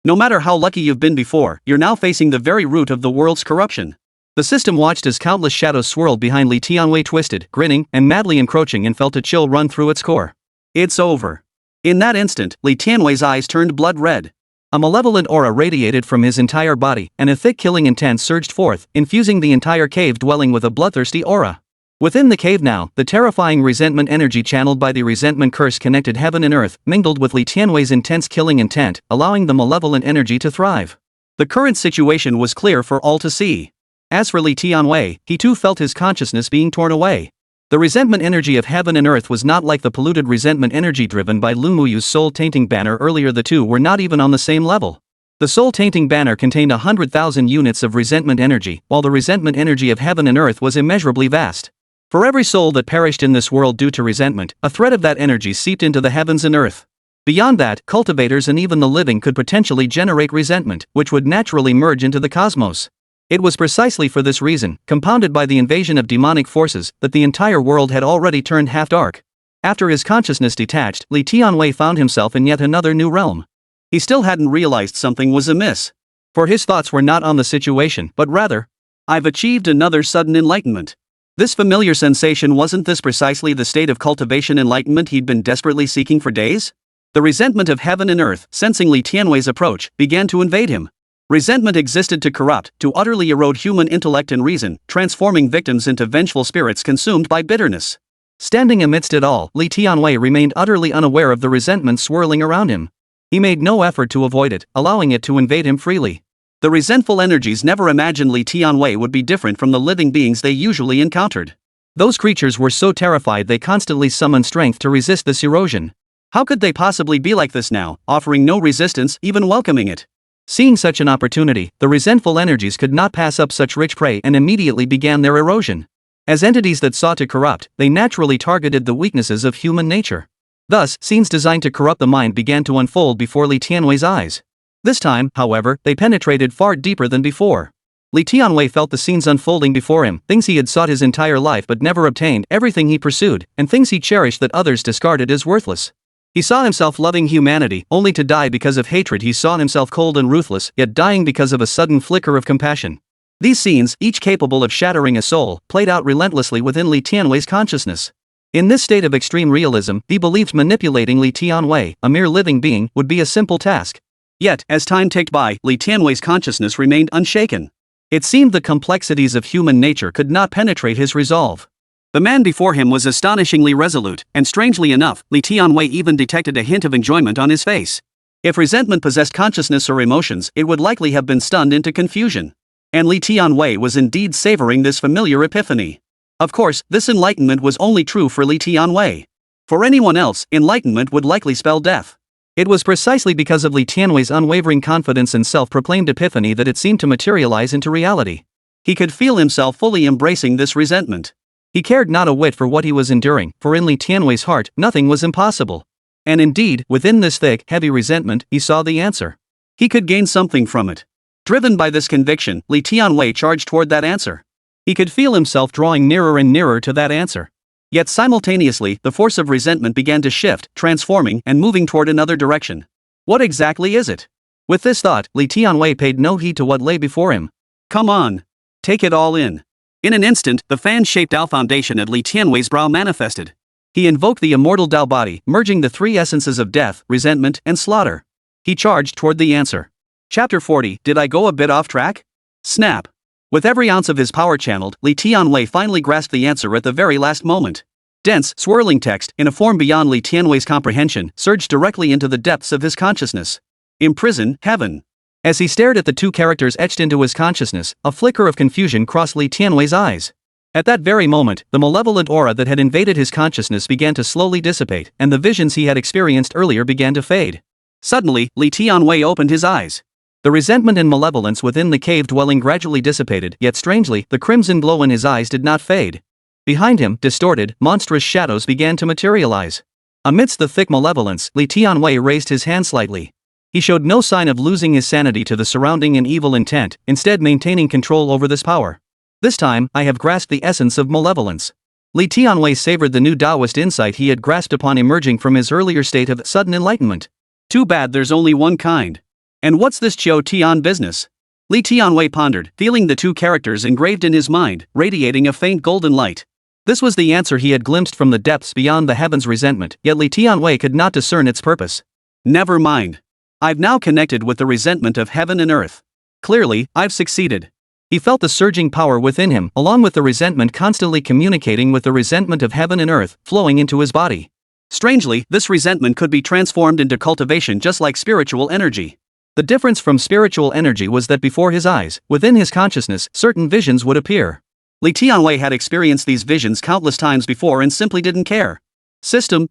No matter how lucky you've been before, you're now facing the very root of the world's corruption. The system watched as countless shadows swirled behind Li Tianwei, twisted, grinning, and madly encroaching, and felt a chill run through its core. It's over. In that instant, Li Tianwei's eyes turned blood red. A malevolent aura radiated from his entire body, and a thick killing intent surged forth, infusing the entire cave dwelling with a bloodthirsty aura. Within the cave now, the terrifying resentment energy channeled by the resentment curse connected heaven and earth, mingled with Li Tianwei's intense killing intent, allowing the malevolent energy to thrive. The current situation was clear for all to see. As for Li Tianwei, he too felt his consciousness being torn away. The resentment energy of heaven and earth was not like the polluted resentment energy driven by Lumuyu's soul-tainting banner earlier. The two were not even on the same level. The soul-tainting banner contained 100,000 units of resentment energy, while the resentment energy of heaven and earth was immeasurably vast. For every soul that perished in this world due to resentment, a thread of that energy seeped into the heavens and earth. Beyond that, cultivators and even the living could potentially generate resentment, which would naturally merge into the cosmos. It was precisely for this reason, compounded by the invasion of demonic forces, that the entire world had already turned half dark. After his consciousness detached, Li Tianwei found himself in yet another new realm. He still hadn't realized something was amiss. For his thoughts were not on the situation, but rather, I've achieved another sudden enlightenment. This familiar sensation, wasn't this precisely the state of cultivation enlightenment he'd been desperately seeking for days? The resentment of heaven and earth, sensing Li Tianwei's approach, began to invade him. Resentment existed to corrupt, to utterly erode human intellect and reason, transforming victims into vengeful spirits consumed by bitterness. Standing amidst it all, Li Tianwei remained utterly unaware of the resentment swirling around him. He made no effort to avoid it, allowing it to invade him freely. The resentful energies never imagined Li Tianwei would be different from the living beings they usually encountered. Those creatures were so terrified they constantly summoned strength to resist this erosion. How could they possibly be like this now, offering no resistance, even welcoming it? Seeing such an opportunity, the resentful energies could not pass up such rich prey and immediately began their erosion. As entities that sought to corrupt, they naturally targeted the weaknesses of human nature. Thus, scenes designed to corrupt the mind began to unfold before Li Tianwei's eyes. This time, however, they penetrated far deeper than before. Li Tianwei felt the scenes unfolding before him, things he had sought his entire life but never obtained, everything he pursued, and things he cherished that others discarded as worthless. He saw himself loving humanity, only to die because of hatred. He saw himself cold and ruthless, yet dying because of a sudden flicker of compassion. These scenes, each capable of shattering a soul, played out relentlessly within Li Tianwei's consciousness. In this state of extreme realism, he believed manipulating Li Tianwei, a mere living being, would be a simple task. Yet, as time ticked by, Li Tianwei's consciousness remained unshaken. It seemed the complexities of human nature could not penetrate his resolve. The man before him was astonishingly resolute, and strangely enough, Li Tianwei even detected a hint of enjoyment on his face. If resentment possessed consciousness or emotions, it would likely have been stunned into confusion. And Li Tianwei was indeed savoring this familiar epiphany. Of course, this enlightenment was only true for Li Tianwei. For anyone else, enlightenment would likely spell death. It was precisely because of Li Tianwei's unwavering confidence and self-proclaimed epiphany that it seemed to materialize into reality. He could feel himself fully embracing this resentment. He cared not a whit for what he was enduring, for in Li Tianwei's heart, nothing was impossible. And indeed, within this thick, heavy resentment, he saw the answer. He could gain something from it. Driven by this conviction, Li Tianwei charged toward that answer. He could feel himself drawing nearer and nearer to that answer. Yet simultaneously, the force of resentment began to shift, transforming and moving toward another direction. What exactly is it? With this thought, Li Tianwei paid no heed to what lay before him. Come on. Take it all in. In an instant, the fan-shaped Dao foundation at Li Tianwei's brow manifested. He invoked the immortal Dao body, merging the three essences of death, resentment, and slaughter. He charged toward the answer. Chapter 40. Did I go a bit off track? Snap. With every ounce of his power channeled, Li Tianwei finally grasped the answer at the very last moment. Dense, swirling text, in a form beyond Li Tianwei's comprehension, surged directly into the depths of his consciousness. Imprison heaven. As he stared at the two characters etched into his consciousness, a flicker of confusion crossed Li Tianwei's eyes. At that very moment, the malevolent aura that had invaded his consciousness began to slowly dissipate, and the visions he had experienced earlier began to fade. Suddenly, Li Tianwei opened his eyes. The resentment and malevolence within the cave dwelling gradually dissipated, yet strangely, the crimson glow in his eyes did not fade. Behind him, distorted, monstrous shadows began to materialize. Amidst the thick malevolence, Li Tianwei raised his hand slightly. He showed no sign of losing his sanity to the surrounding and evil intent, instead maintaining control over this power. This time, I have grasped the essence of malevolence. Li Tianwei savored the new Taoist insight he had grasped upon emerging from his earlier state of sudden enlightenment. Too bad there's only one kind. And what's this Qiu Tian business? Li Tianwei pondered, feeling the two characters engraved in his mind, radiating a faint golden light. This was the answer he had glimpsed from the depths beyond the heavens' resentment, yet Li Tianwei could not discern its purpose. Never mind. I've now connected with the resentment of heaven and earth. Clearly, I've succeeded. He felt the surging power within him, along with the resentment constantly communicating with the resentment of heaven and earth, flowing into his body. Strangely, this resentment could be transformed into cultivation just like spiritual energy. The difference from spiritual energy was that before his eyes, within his consciousness, certain visions would appear. Li Tianwei had experienced these visions countless times before and simply didn't care. System,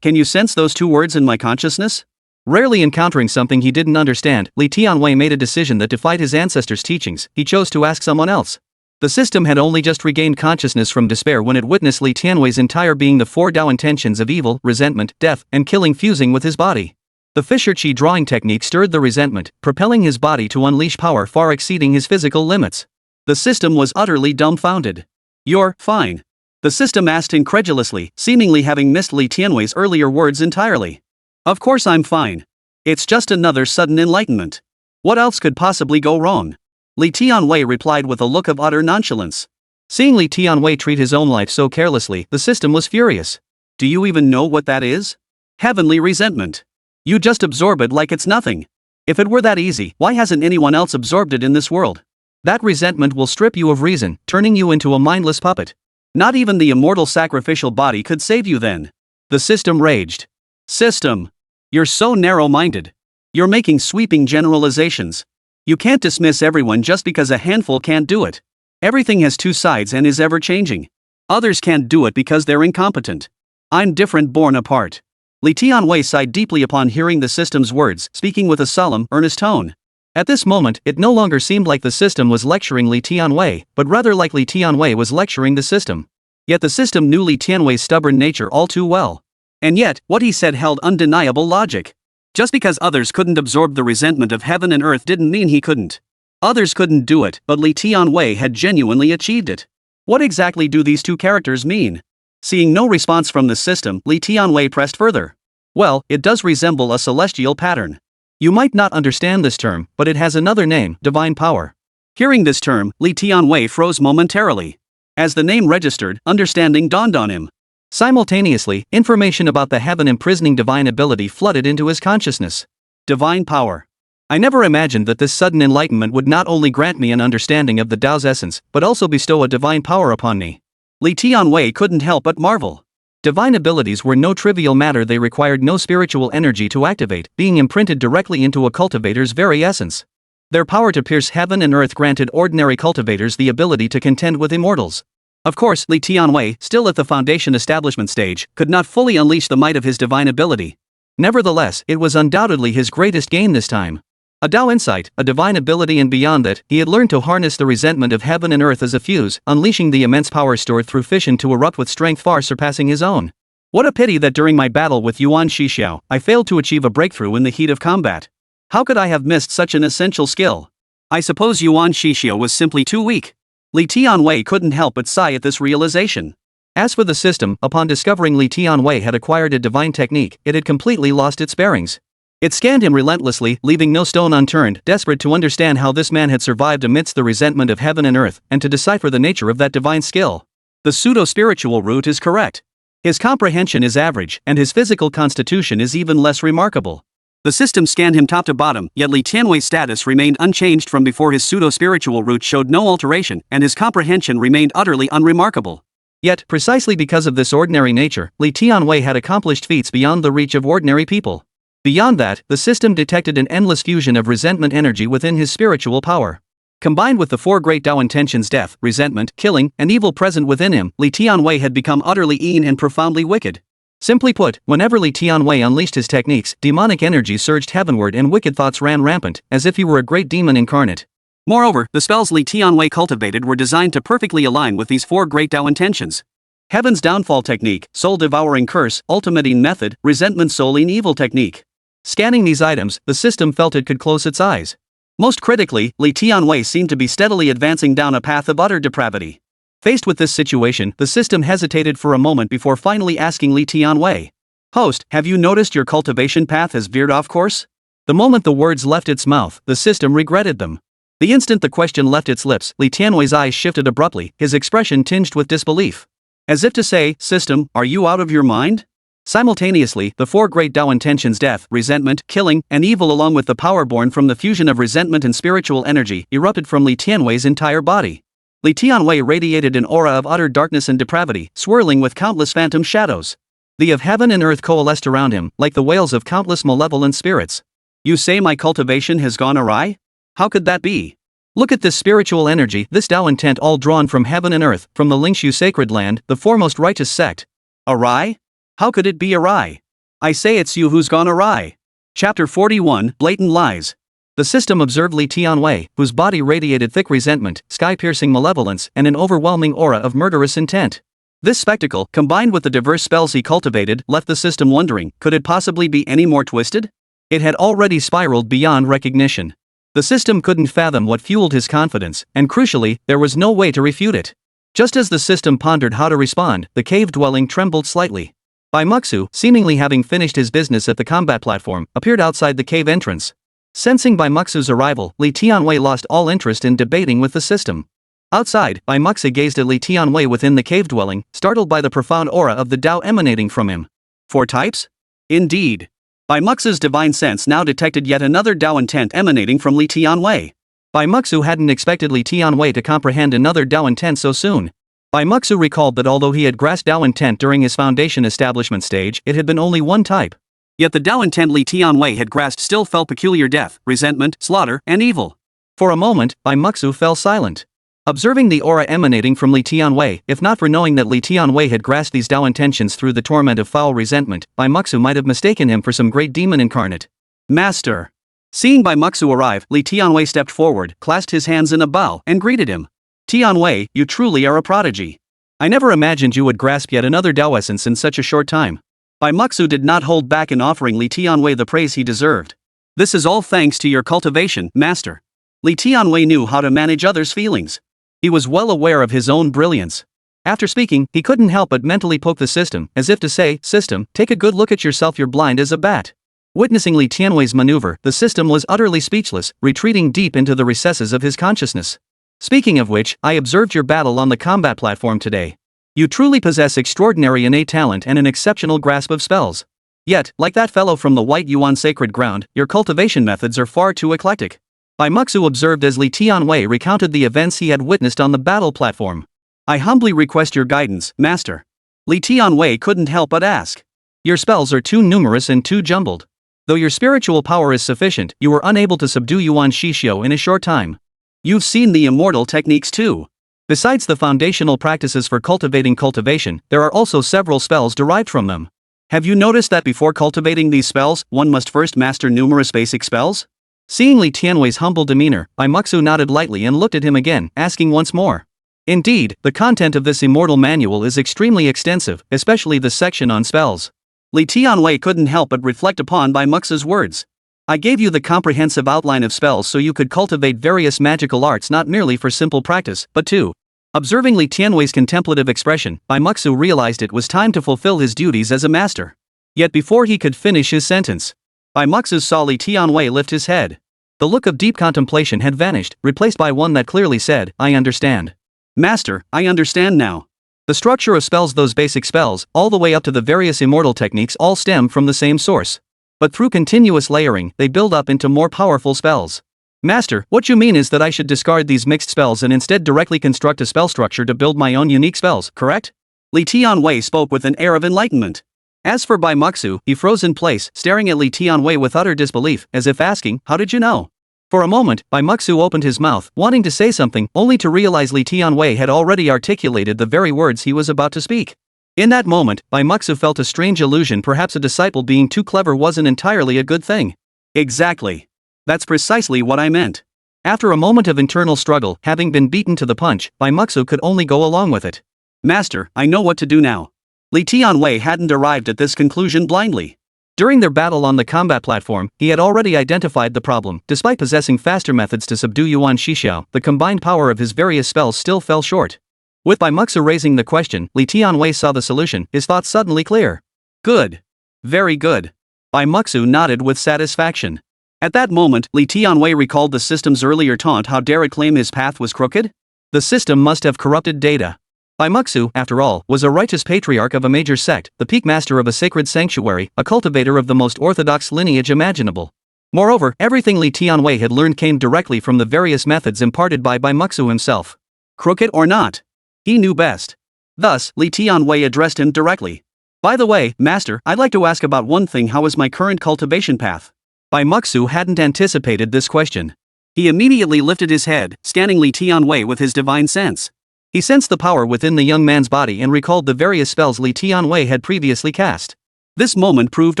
can you sense those two words in my consciousness? Rarely encountering something he didn't understand, Li Tianwei made a decision that defied his ancestors' teachings. He chose to ask someone else. The system had only just regained consciousness from despair when it witnessed Li Tianwei's entire being the four Dao intentions of evil, resentment, death, and killing fusing with his body. The Fisher Chi drawing technique stirred the resentment, propelling his body to unleash power far exceeding his physical limits. The system was utterly dumbfounded. You're fine. The system asked incredulously, seemingly having missed Li Tianwei's earlier words entirely. Of course I'm fine. It's just another sudden enlightenment. What else could possibly go wrong? Li Tianwei replied with a look of utter nonchalance. Seeing Li Tianwei treat his own life so carelessly, the system was furious. Do you even know what that is? Heavenly resentment. You just absorb it like it's nothing. If it were that easy, why hasn't anyone else absorbed it in this world? That resentment will strip you of reason, turning you into a mindless puppet. Not even the immortal sacrificial body could save you then. The system raged. System. You're so narrow-minded. You're making sweeping generalizations. You can't dismiss everyone just because a handful can't do it. Everything has two sides and is ever-changing. Others can't do it because they're incompetent. I'm different, born apart. Li Tianwei sighed deeply upon hearing the system's words, speaking with a solemn, earnest tone. At this moment, it no longer seemed like the system was lecturing Li Tianwei, but rather like Li Tianwei was lecturing the system. Yet the system knew Li Tianwei's stubborn nature all too well. And yet, what he said held undeniable logic. Just because others couldn't absorb the resentment of heaven and earth didn't mean he couldn't. Others couldn't do it, but Li Tianwei had genuinely achieved it. What exactly do these two characters mean? Seeing no response from the system, Li Tianwei pressed further. Well, it does resemble a celestial pattern. You might not understand this term, but it has another name, divine power. Hearing this term, Li Tianwei froze momentarily. As the name registered, understanding dawned on him. Simultaneously, information about the heaven-imprisoning divine ability flooded into his consciousness. Divine power. I never imagined that this sudden enlightenment would not only grant me an understanding of the Tao's essence, but also bestow a divine power upon me. Li Tianwei couldn't help but marvel. Divine abilities were no trivial matter, they required no spiritual energy to activate, being imprinted directly into a cultivator's very essence. Their power to pierce heaven and earth granted ordinary cultivators the ability to contend with immortals. Of course, Li Tianwei, still at the foundation establishment stage, could not fully unleash the might of his divine ability. Nevertheless, it was undoubtedly his greatest gain this time. A Tao insight, a divine ability, and beyond that, he had learned to harness the resentment of heaven and earth as a fuse, unleashing the immense power stored through fission to erupt with strength far surpassing his own. What a pity that during my battle with Yuan Shixiao, I failed to achieve a breakthrough in the heat of combat. How could I have missed such an essential skill? I suppose Yuan Shixiao was simply too weak. Li Tianwei couldn't help but sigh at this realization. As for the system, upon discovering Li Tianwei had acquired a divine technique, it had completely lost its bearings. It scanned him relentlessly, leaving no stone unturned, desperate to understand how this man had survived amidst the resentment of heaven and earth, and to decipher the nature of that divine skill. The pseudo-spiritual route is correct. His comprehension is average, and his physical constitution is even less remarkable. The system scanned him top to bottom, yet Li Tianwei's status remained unchanged from before. His pseudo-spiritual route showed no alteration, and his comprehension remained utterly unremarkable. Yet, precisely because of this ordinary nature, Li Tianwei had accomplished feats beyond the reach of ordinary people. Beyond that, the system detected an endless fusion of resentment energy within his spiritual power. Combined with the four great Tao intentions: death, resentment, killing, and evil present within him, Li Tianwei had become utterly mean and profoundly wicked. Simply put, whenever Li Tianwei unleashed his techniques, demonic energy surged heavenward and wicked thoughts ran rampant, as if he were a great demon incarnate. Moreover, the spells Li Tianwei cultivated were designed to perfectly align with these four great Tao intentions. Heaven's downfall technique, soul devouring curse, ultimating method, resentment souling evil technique. Scanning these items, the system felt it could close its eyes. Most critically, Li Tianwei seemed to be steadily advancing down a path of utter depravity. Faced with this situation, the system hesitated for a moment before finally asking Li Tianwei, "Host, have you noticed your cultivation path has veered off course?" The moment the words left its mouth, the system regretted them. The instant the question left its lips, Li Tianwei's eyes shifted abruptly, his expression tinged with disbelief. As if to say, "System, are you out of your mind?" Simultaneously, the four great Tao intentions: death, resentment, killing, and evil, along with the power born from the fusion of resentment and spiritual energy, erupted from Li Tianwei's entire body. Li Tianwei radiated an aura of utter darkness and depravity, swirling with countless phantom shadows. The of heaven and earth coalesced around him, like the wails of countless malevolent spirits. "You say my cultivation has gone awry? How could that be? Look at this spiritual energy, this Tao intent, all drawn from heaven and earth, from the Lingshu sacred land, the foremost righteous sect. Awry? How could it be awry? I say it's you who's gone awry." Chapter 41, Blatant Lies. The system observed Li Tianwei, whose body radiated thick resentment, sky-piercing malevolence, and an overwhelming aura of murderous intent. This spectacle, combined with the diverse spells he cultivated, left the system wondering, could it possibly be any more twisted? It had already spiraled beyond recognition. The system couldn't fathom what fueled his confidence, and crucially, there was no way to refute it. Just as the system pondered how to respond, the cave dwelling trembled slightly. Bai Muxu, seemingly having finished his business at the combat platform, appeared outside the cave entrance. Sensing Bai Muxu's arrival, Li Tianwei lost all interest in debating with the system. Outside, Bai Muxu gazed at Li Tianwei within the cave dwelling, startled by the profound aura of the Tao emanating from him. Four types? Indeed. Bai Muxu's divine sense now detected yet another Tao intent emanating from Li Tianwei. Bai Muxu hadn't expected Li Tianwei to comprehend another Tao intent so soon. Bai Muxu recalled that although he had grasped Tao intent during his foundation establishment stage, it had been only one type. Yet the Tao intent Li Tianwei had grasped still felt peculiar: death, resentment, slaughter, and evil. For a moment, Bai Muxu fell silent. Observing the aura emanating from Li Tianwei, if not for knowing that Li Tianwei had grasped these Tao intentions through the torment of foul resentment, Bai Muxu might have mistaken him for some great demon incarnate. "Master." Seeing Bai Muxu arrive, Li Tianwei stepped forward, clasped his hands in a bow, and greeted him. "Tianwei, you truly are a prodigy. I never imagined you would grasp yet another Tao essence in such a short time." Bai Muxu did not hold back in offering Li Tianwei the praise he deserved. "This is all thanks to your cultivation, master." Li Tianwei knew how to manage others' feelings. He was well aware of his own brilliance. After speaking, he couldn't help but mentally poke the system, as if to say, "System, take a good look at yourself, you're blind as a bat." Witnessing Li Tianwei's maneuver, the system was utterly speechless, retreating deep into the recesses of his consciousness. "Speaking of which, I observed your battle on the combat platform today. You truly possess extraordinary innate talent and an exceptional grasp of spells. Yet, like that fellow from the White Yuan sacred ground, your cultivation methods are far too eclectic." Bai Muxu observed as Li Tianwei recounted the events he had witnessed on the battle platform. "I humbly request your guidance, master." Li Tianwei couldn't help but ask. Your spells are too numerous and too jumbled. Though your spiritual power is sufficient, you were unable to subdue unshakable in a short time. You've seen the immortal techniques too. Besides the foundational practices for cultivating cultivation, there are also several spells derived from them. Have you noticed that before cultivating these spells, one must first master numerous basic spells? Seeing Li Tianwei's humble demeanor, Baimuxu nodded lightly and looked at him again, asking once more. Indeed, the content of this immortal manual is extremely extensive, especially the section on spells. Li Tianwei couldn't help but reflect upon Baimuxu's words. I gave you the comprehensive outline of spells so you could cultivate various magical arts not merely for simple practice, but too. Observing Li Tianwei's contemplative expression, Baimuxu realized it was time to fulfill his duties as a master. Yet before he could finish his sentence, Baimuxu saw Li Tianwei lift his head. The look of deep contemplation had vanished, replaced by one that clearly said, I understand. Master, I understand now. The structure of spells, those basic spells, all the way up to the various immortal techniques, all stem from the same source. But through continuous layering, they build up into more powerful spells. Master, what you mean is that I should discard these mixed spells and instead directly construct a spell structure to build my own unique spells, correct? Li Tianwei spoke with an air of enlightenment. As for Baimuxu, he froze in place, staring at Li Tianwei with utter disbelief, as if asking, how did you know? For a moment, Baimuxu opened his mouth, wanting to say something, only to realize Li Tianwei had already articulated the very words he was about to speak. In that moment, Baimuxu felt a strange illusion, perhaps a disciple being too clever wasn't entirely a good thing. Exactly. That's precisely what I meant. After a moment of internal struggle, having been beaten to the punch, Baimuxu could only go along with it. Master, I know what to do now. Li Tianwei hadn't arrived at this conclusion blindly. During their battle on the combat platform, he had already identified the problem. Despite possessing faster methods to subdue unshakable, the combined power of his various spells still fell short. With Baimuxu raising the question, Li Tianwei saw the solution, his thoughts suddenly clear. Good. Very good. Baimuxu nodded with satisfaction. At that moment, Li Tianwei recalled the system's earlier taunt, how dare it claim his path was crooked? The system must have corrupted data. Baimuxu, after all, was a righteous patriarch of a major sect, the peak master of a sacred sanctuary, a cultivator of the most orthodox lineage imaginable. Moreover, everything Li Tianwei had learned came directly from the various methods imparted by Baimuxu himself. Crooked or not, he knew best. Thus, Li Tianwei addressed him directly. By the way, Master, I'd like to ask about one thing. How is my current cultivation path? Baimuxu hadn't anticipated this question. He immediately lifted his head, scanning Li Tianwei with his divine sense. He sensed the power within the young man's body and recalled the various spells Li Tianwei had previously cast. This moment proved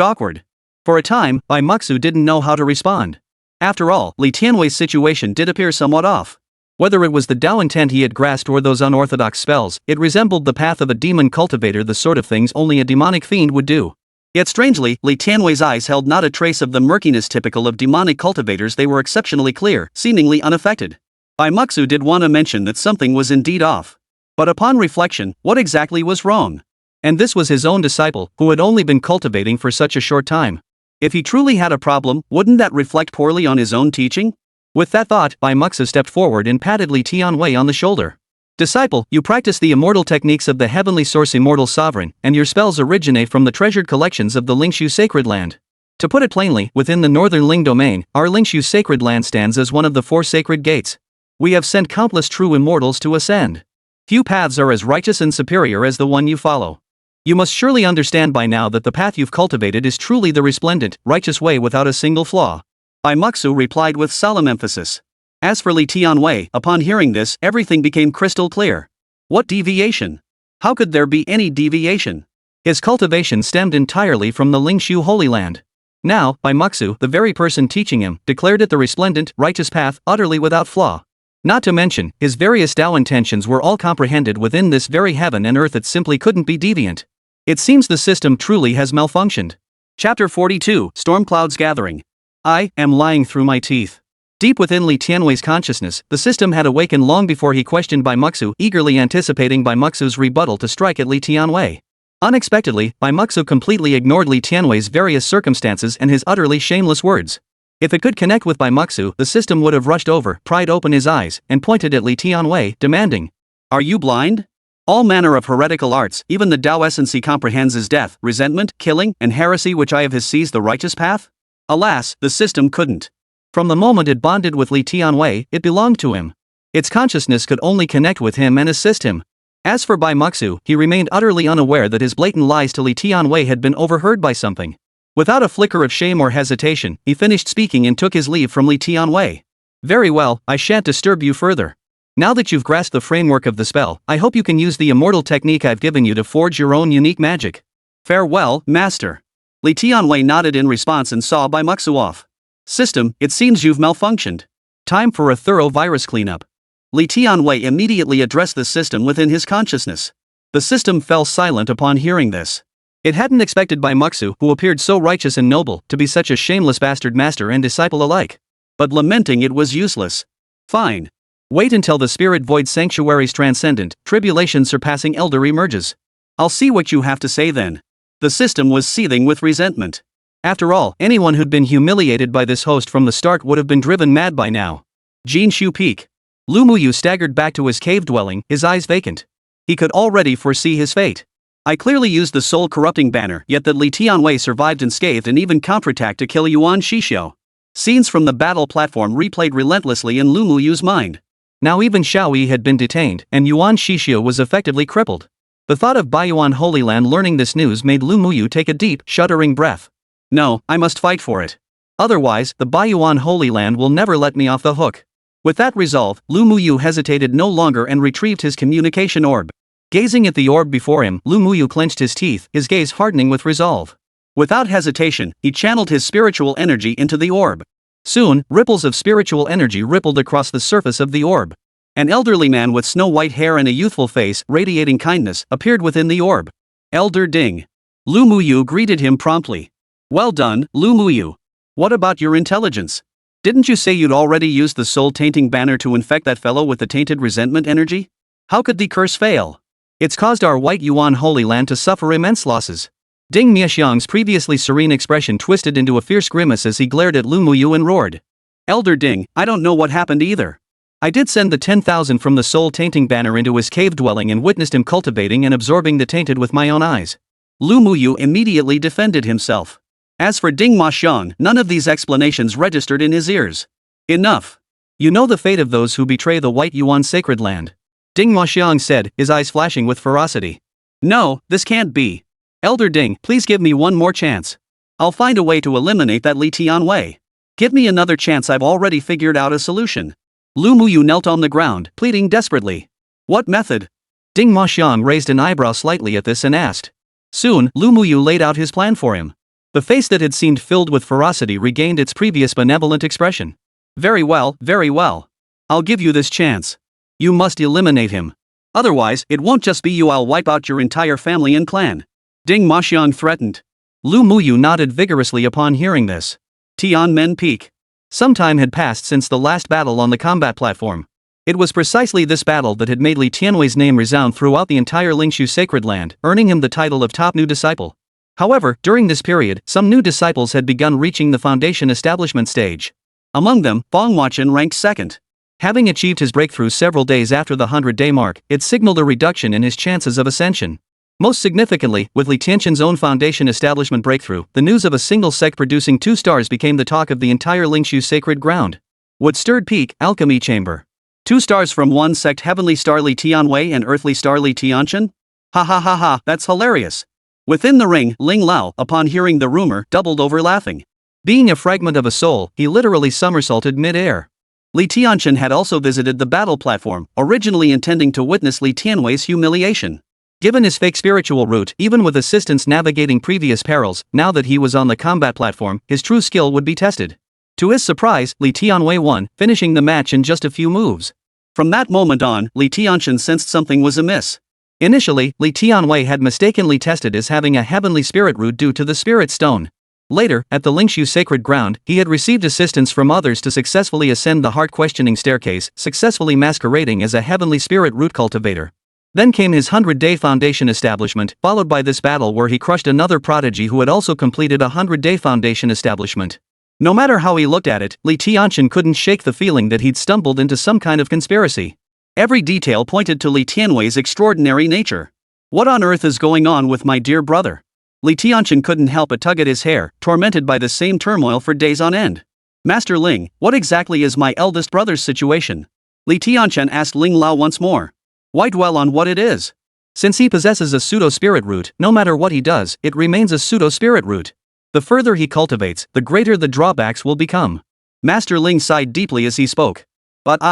awkward. For a time, Baimuxu didn't know how to respond. After all, Li Tianwei's situation did appear somewhat off. Whether it was the Tao intent he had grasped or those unorthodox spells, it resembled the path of a demon cultivator, the sort of things only a demonic fiend would do. Yet strangely, Li Tianwei's eyes held not a trace of the murkiness typical of demonic cultivators. They were exceptionally clear, seemingly unaffected. Baimuxu did want to mention that something was indeed off. But upon reflection, what exactly was wrong? And this was his own disciple, who had only been cultivating for such a short time. If he truly had a problem, wouldn't that reflect poorly on his own teaching? With that thought, Baimuxu stepped forward and patted Li Tianwei on the shoulder. Disciple, you practice the immortal techniques of the heavenly source immortal sovereign, and your spells originate from the treasured collections of the Lingshu sacred land. To put it plainly, within the northern Ling domain, our Lingshu sacred land stands as one of the 4 sacred gates. We have sent countless true immortals to ascend. Few paths are as righteous and superior as the one you follow. You must surely understand by now that the path you've cultivated is truly the resplendent, righteous way without a single flaw. Baimuxu replied with solemn emphasis. As for Li Tianwei, upon hearing this, everything became crystal clear. What deviation? How could there be any deviation? His cultivation stemmed entirely from the Lingshu Holy Land. Now, Baimuxu, the very person teaching him, declared it the resplendent, righteous path, utterly without flaw. Not to mention, his various Tao intentions were all comprehended within this very heaven and earth. It simply couldn't be deviant. It seems the system truly has malfunctioned. Chapter 42, Storm Clouds Gathering. I am lying through my teeth. Deep within Li Tianwei's consciousness, the system had awakened long before he questioned Baimuxu, eagerly anticipating Baimuxu's rebuttal to strike at Li Tianwei. Unexpectedly, Baimuxu completely ignored Li Tianwei's various circumstances and his utterly shameless words. If it could connect with Baimuxu, the system would have rushed over, pried open his eyes, and pointed at Li Tianwei, demanding, Are you blind? All manner of heretical arts, even the Tao essence he comprehends as death, resentment, killing, and heresy which I have has seized the righteous path? Alas, the system couldn't. From the moment it bonded with Li Tianwei, it belonged to him. Its consciousness could only connect with him and assist him. As for Bai Muxu, he remained utterly unaware that his blatant lies to Li Tianwei had been overheard by something. Without a flicker of shame or hesitation, he finished speaking and took his leave from Li Tianwei. Very well, I shan't disturb you further. Now that you've grasped the framework of the spell, I hope you can use the immortal technique I've given you to forge your own unique magic. Farewell, master. Li Tianwei nodded in response and saw Bai Muxu off. System, it seems you've malfunctioned. Time for a thorough virus cleanup. Li Tianwei immediately addressed the system within his consciousness. The system fell silent upon hearing this. It hadn't expected Bai Muxu, who appeared so righteous and noble, to be such a shameless bastard master and disciple alike. But lamenting it was useless. Fine. Wait until the spirit void sanctuary's transcendent, tribulation surpassing elder emerges. I'll see what you have to say then. The system was seething with resentment. After all, anyone who'd been humiliated by this host from the start would have been driven mad by now. Jinshu Peak. Lu Muyu staggered back to his cave dwelling, his eyes vacant. He could already foresee his fate. I clearly used the soul-corrupting banner, yet that Li Tianwei survived unscathed and even counterattacked to kill Yuan Shishio. Scenes from the battle platform replayed relentlessly in Lu Muyu's mind. Now even Xiaoyi had been detained, and Yuan Shishio was effectively crippled. The thought of Baiyuan Holy Land learning this news made Lu Muyu take a deep, shuddering breath. No, I must fight for it. Otherwise, the Baiyuan Holy Land will never let me off the hook. With that resolve, Lu Muyu hesitated no longer and retrieved his communication orb. Gazing at the orb before him, Lu Muyu clenched his teeth, his gaze hardening with resolve. Without hesitation, he channeled his spiritual energy into the orb. Soon, ripples of spiritual energy rippled across the surface of the orb. An elderly man with snow-white hair and a youthful face, radiating kindness, appeared within the orb. Elder Ding. Lu Muyu greeted him promptly. Well done, Lu Muyu. What about your intelligence? Didn't you say you'd already used the soul-tainting banner to infect that fellow with the tainted resentment energy? How could the curse fail? It's caused our white Yuan Holy Land to suffer immense losses. Ding Miaxiang's previously serene expression twisted into a fierce grimace as he glared at Lu Muyu and roared. Elder Ding, I don't know what happened either. I did send the 10,000 from the soul-tainting banner into his cave dwelling and witnessed him cultivating and absorbing the tainted with my own eyes. Lu Muyu immediately defended himself. As for Ding Miaxiang, none of these explanations registered in his ears. Enough. You know the fate of those who betray the white Yuan sacred land. Ding Miaxiang said, his eyes flashing with ferocity. No, this can't be. Elder Ding, please give me one more chance. I'll find a way to eliminate that Li Tianwei. Give me another chance, I've already figured out a solution. Lu Muyu knelt on the ground, pleading desperately. What method? Ding Miaxiang raised an eyebrow slightly at this and asked. Soon, Lu Muyu laid out his plan for him. The face that had seemed filled with ferocity regained its previous benevolent expression. Very well, very well. I'll give you this chance. You must eliminate him. Otherwise, it won't just be you, I'll wipe out your entire family and clan. Ding Miaxiang threatened. Lu Muyu nodded vigorously upon hearing this. Tianmen Peak. Some time had passed since the last battle on the combat platform. It was precisely this battle that had made Li Tianwei's name resound throughout the entire Lingshu sacred land, earning him the title of top new disciple. However, during this period, some new disciples had begun reaching the foundation establishment stage. Among them, Fong Huachen ranked second. Having achieved his breakthrough several days after the 100-day mark, it signaled a reduction in his chances of ascension. Most significantly, with Li Tianqian's own foundation establishment breakthrough, the news of a single sect producing 2 stars became the talk of the entire Lingshu sacred ground. What stirred Peak, Alchemy Chamber. 2 stars from one sect, Heavenly Star Li Tianwei and Earthly Star Li Tianqian? Ha ha ha ha, that's hilarious. Within the ring, Ling Lao, upon hearing the rumor, doubled over laughing. Being a fragment of a soul, he literally somersaulted mid-air. Li Tianqian had also visited the battle platform, originally intending to witness Li Tianwei's humiliation. Given his fake spiritual route, even with assistance navigating previous perils, now that he was on the combat platform, his true skill would be tested. To his surprise, Li Tianwei won, finishing the match in just a few moves. From that moment on, Li Tianqian sensed something was amiss. Initially, Li Tianwei had mistakenly tested as having a heavenly spirit root due to the spirit stone. Later, at the Lingshu sacred ground, he had received assistance from others to successfully ascend the heart-questioning staircase, successfully masquerading as a heavenly spirit root cultivator. Then came his 100-day foundation establishment, followed by this battle where he crushed another prodigy who had also completed a 100-day foundation establishment. No matter how he looked at it, Li Tianqian couldn't shake the feeling that he'd stumbled into some kind of conspiracy. Every detail pointed to Li Tianwei's extraordinary nature. What on earth is going on with my dear brother? Li Tianqian couldn't help but tug at his hair, tormented by the same turmoil for days on end. Master Ling, what exactly is my eldest brother's situation? Li Tianqian asked Ling Lao once more. Why dwell on what it is? Since he possesses a pseudo-spirit root, no matter what he does, it remains a pseudo-spirit root. The further he cultivates, the greater the drawbacks will become. Master Ling sighed deeply as he spoke. But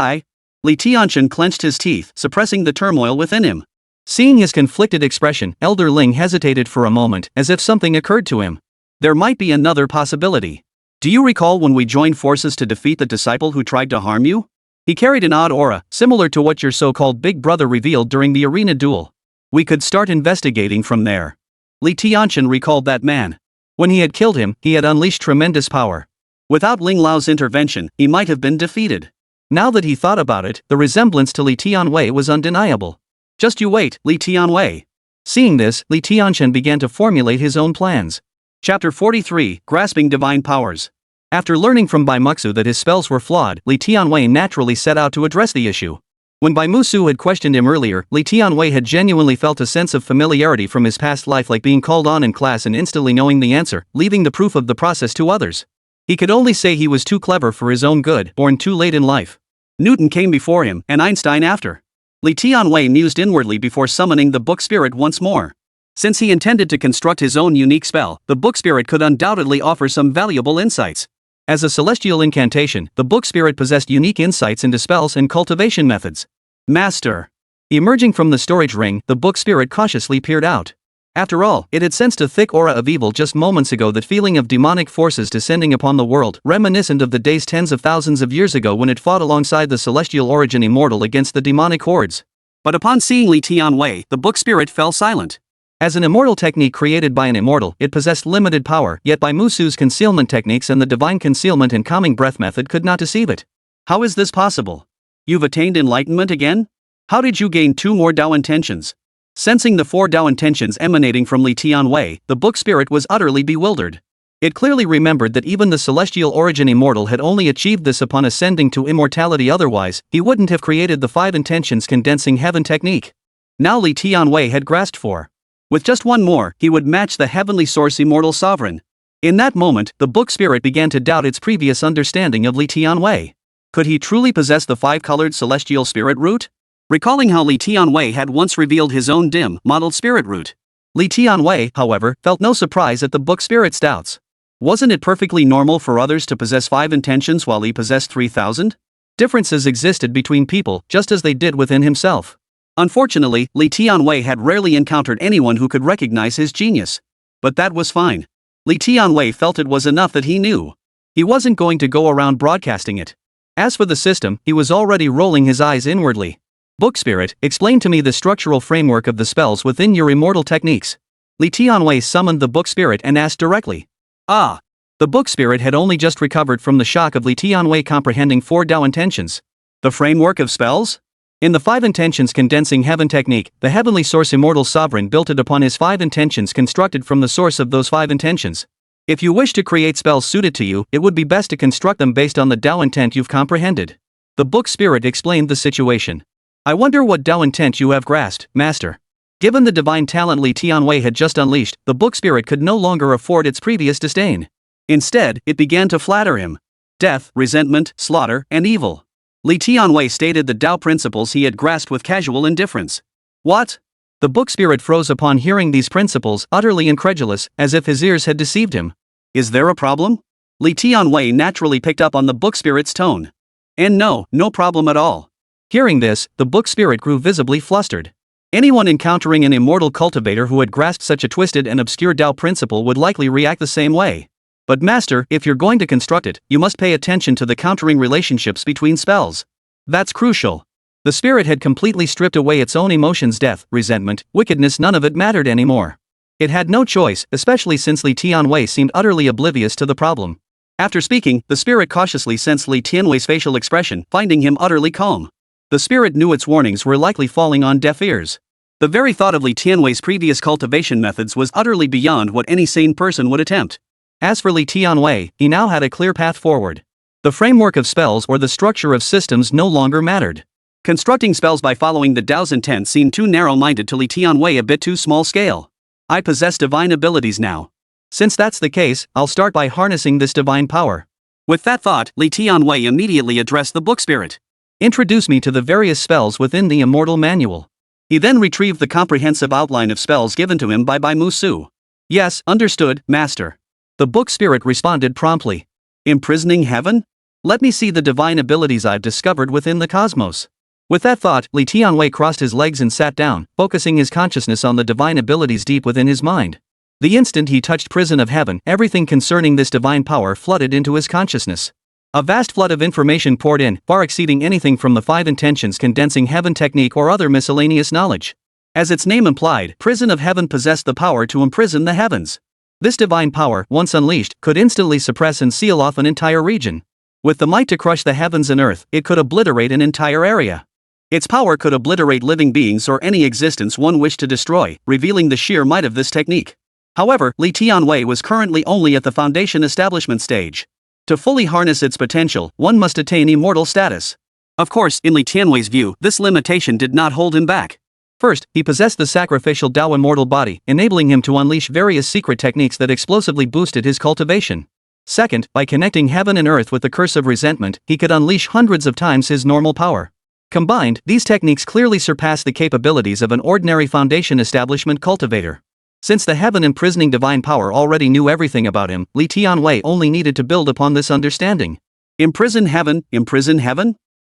Li Tianwei clenched his teeth, suppressing the turmoil within him. Seeing his conflicted expression, Elder Ling hesitated for a moment, as if something occurred to him. There might be another possibility. Do you recall when we joined forces to defeat the disciple who tried to harm you? He carried an odd aura, similar to what your so-called big brother revealed during the arena duel. We could start investigating from there. Li Tianwei recalled that man. When he had killed him, he had unleashed tremendous power. Without Ling Lao's intervention, he might have been defeated. Now that he thought about it, the resemblance to Li Tianwei was undeniable. Just you wait, Li Tianwei. Seeing this, Li Tianwei began to formulate his own plans. Chapter 43, Grasping Divine Powers. After learning from Bai Muxu that his spells were flawed, Li Tianwei naturally set out to address the issue. When Bai Muxu had questioned him earlier, Li Tianwei had genuinely felt a sense of familiarity from his past life, like being called on in class and instantly knowing the answer, leaving the proof of the process to others. He could only say he was too clever for his own good, born too late in life. Newton came before him, and Einstein after. Li Tianwei mused inwardly before summoning the book spirit once more. Since he intended to construct his own unique spell, the book spirit could undoubtedly offer some valuable insights. As a celestial incantation, the book spirit possessed unique insights into spells and cultivation methods. Master. Emerging from the storage ring, the book spirit cautiously peered out. After all, it had sensed a thick aura of evil just moments ago, that feeling of demonic forces descending upon the world, reminiscent of the days tens of thousands of years ago when it fought alongside the celestial origin immortal against the demonic hordes. But upon seeing Li Tianwei, the book spirit fell silent. As an immortal technique created by an immortal, it possessed limited power, yet Bai Muxu's concealment techniques and the divine concealment and calming breath method could not deceive it. How is this possible? You've attained enlightenment again? How did you gain 2 more Dao intentions? Sensing the 4 Dao intentions emanating from Li Tianwei, the book spirit was utterly bewildered. It clearly remembered that even the celestial origin immortal had only achieved this upon ascending to immortality, otherwise, he wouldn't have created the 5 intentions condensing heaven technique. Now Li Tianwei had grasped for. With just 1 more, he would match the heavenly source immortal sovereign. In that moment, the book spirit began to doubt its previous understanding of Li Tianwei. Could he truly possess the 5-colored celestial spirit root? Recalling how Li Tianwei had once revealed his own dim, modeled spirit root, Li Tianwei, however, felt no surprise at the book spirit's doubts. Wasn't it perfectly normal for others to possess 5 intentions while he possessed 3,000? Differences existed between people, just as they did within himself. Unfortunately, Li Tianwei had rarely encountered anyone who could recognize his genius. But that was fine. Li Tianwei felt it was enough that he knew. He wasn't going to go around broadcasting it. As for the system, he was already rolling his eyes inwardly. Book Spirit, explain to me the structural framework of the spells within your immortal techniques. Li Tianwei summoned the Book Spirit and asked directly. The Book Spirit had only just recovered from the shock of Li Tianwei comprehending 4 Dao intentions. The framework of spells? In the 5 intentions condensing heaven technique, the heavenly source immortal sovereign built it upon his 5 intentions constructed from the source of those 5 intentions. If you wish to create spells suited to you, it would be best to construct them based on the Dao intent you've comprehended. The Book Spirit explained the situation. I wonder what Dao intent you have grasped, Master. Given the divine talent Li Tianwei had just unleashed, the Book Spirit could no longer afford its previous disdain. Instead, it began to flatter him. Death, resentment, slaughter, and evil. Li Tianwei stated the Dao principles he had grasped with casual indifference. What? The Book Spirit froze upon hearing these principles, utterly incredulous, as if his ears had deceived him. Is there a problem? Li Tianwei naturally picked up on the Book Spirit's tone. And no problem at all. Hearing this, the Book Spirit grew visibly flustered. Anyone encountering an immortal cultivator who had grasped such a twisted and obscure Dao principle would likely react the same way. But Master, if you're going to construct it, you must pay attention to the countering relationships between spells. That's crucial. The spirit had completely stripped away its own emotions, death, resentment, wickedness, none of it mattered anymore. It had no choice, especially since Li Tianwei seemed utterly oblivious to the problem. After speaking, the spirit cautiously sensed Li Tianwei's facial expression, finding him utterly calm. The spirit knew its warnings were likely falling on deaf ears. The very thought of Li Tianwei's previous cultivation methods was utterly beyond what any sane person would attempt. As for Li Tianwei, he now had a clear path forward. The framework of spells or the structure of systems no longer mattered. Constructing spells by following the Dao's intent seemed too narrow-minded to Li Tianwei, a bit too small scale. I possess divine abilities now. Since that's the case, I'll start by harnessing this divine power. With that thought, Li Tianwei immediately addressed the Book Spirit. Introduce me to the various spells within the Immortal Manual. He then retrieved the comprehensive outline of spells given to him by Bai Musu. Yes, understood, master. The book spirit responded promptly. Imprisoning heaven? Let me see the divine abilities I've discovered within the cosmos. With that thought, Li Tianwei crossed his legs and sat down, focusing his consciousness on the divine abilities deep within his mind. The instant he touched Prison of Heaven, everything concerning this divine power flooded into his consciousness. A vast flood of information poured in, far exceeding anything from the 5 intentions condensing heaven technique or other miscellaneous knowledge. As its name implied, Prison of Heaven possessed the power to imprison the heavens. This divine power, once unleashed, could instantly suppress and seal off an entire region. With the might to crush the heavens and earth, it could obliterate an entire area. Its power could obliterate living beings or any existence one wished to destroy, revealing the sheer might of this technique. However, Li Tianwei was currently only at the foundation establishment stage. To fully harness its potential, one must attain immortal status. Of course, in Li Tianwei's view, this limitation did not hold him back. First, he possessed the sacrificial Dao immortal body, enabling him to unleash various secret techniques that explosively boosted his cultivation. Second, by connecting heaven and earth with the curse of resentment, he could unleash hundreds of times his normal power. Combined, these techniques clearly surpass the capabilities of an ordinary foundation establishment cultivator. Since the heaven imprisoning divine power already knew everything about him, Li Tianwei only needed to build upon this understanding. Imprison heaven?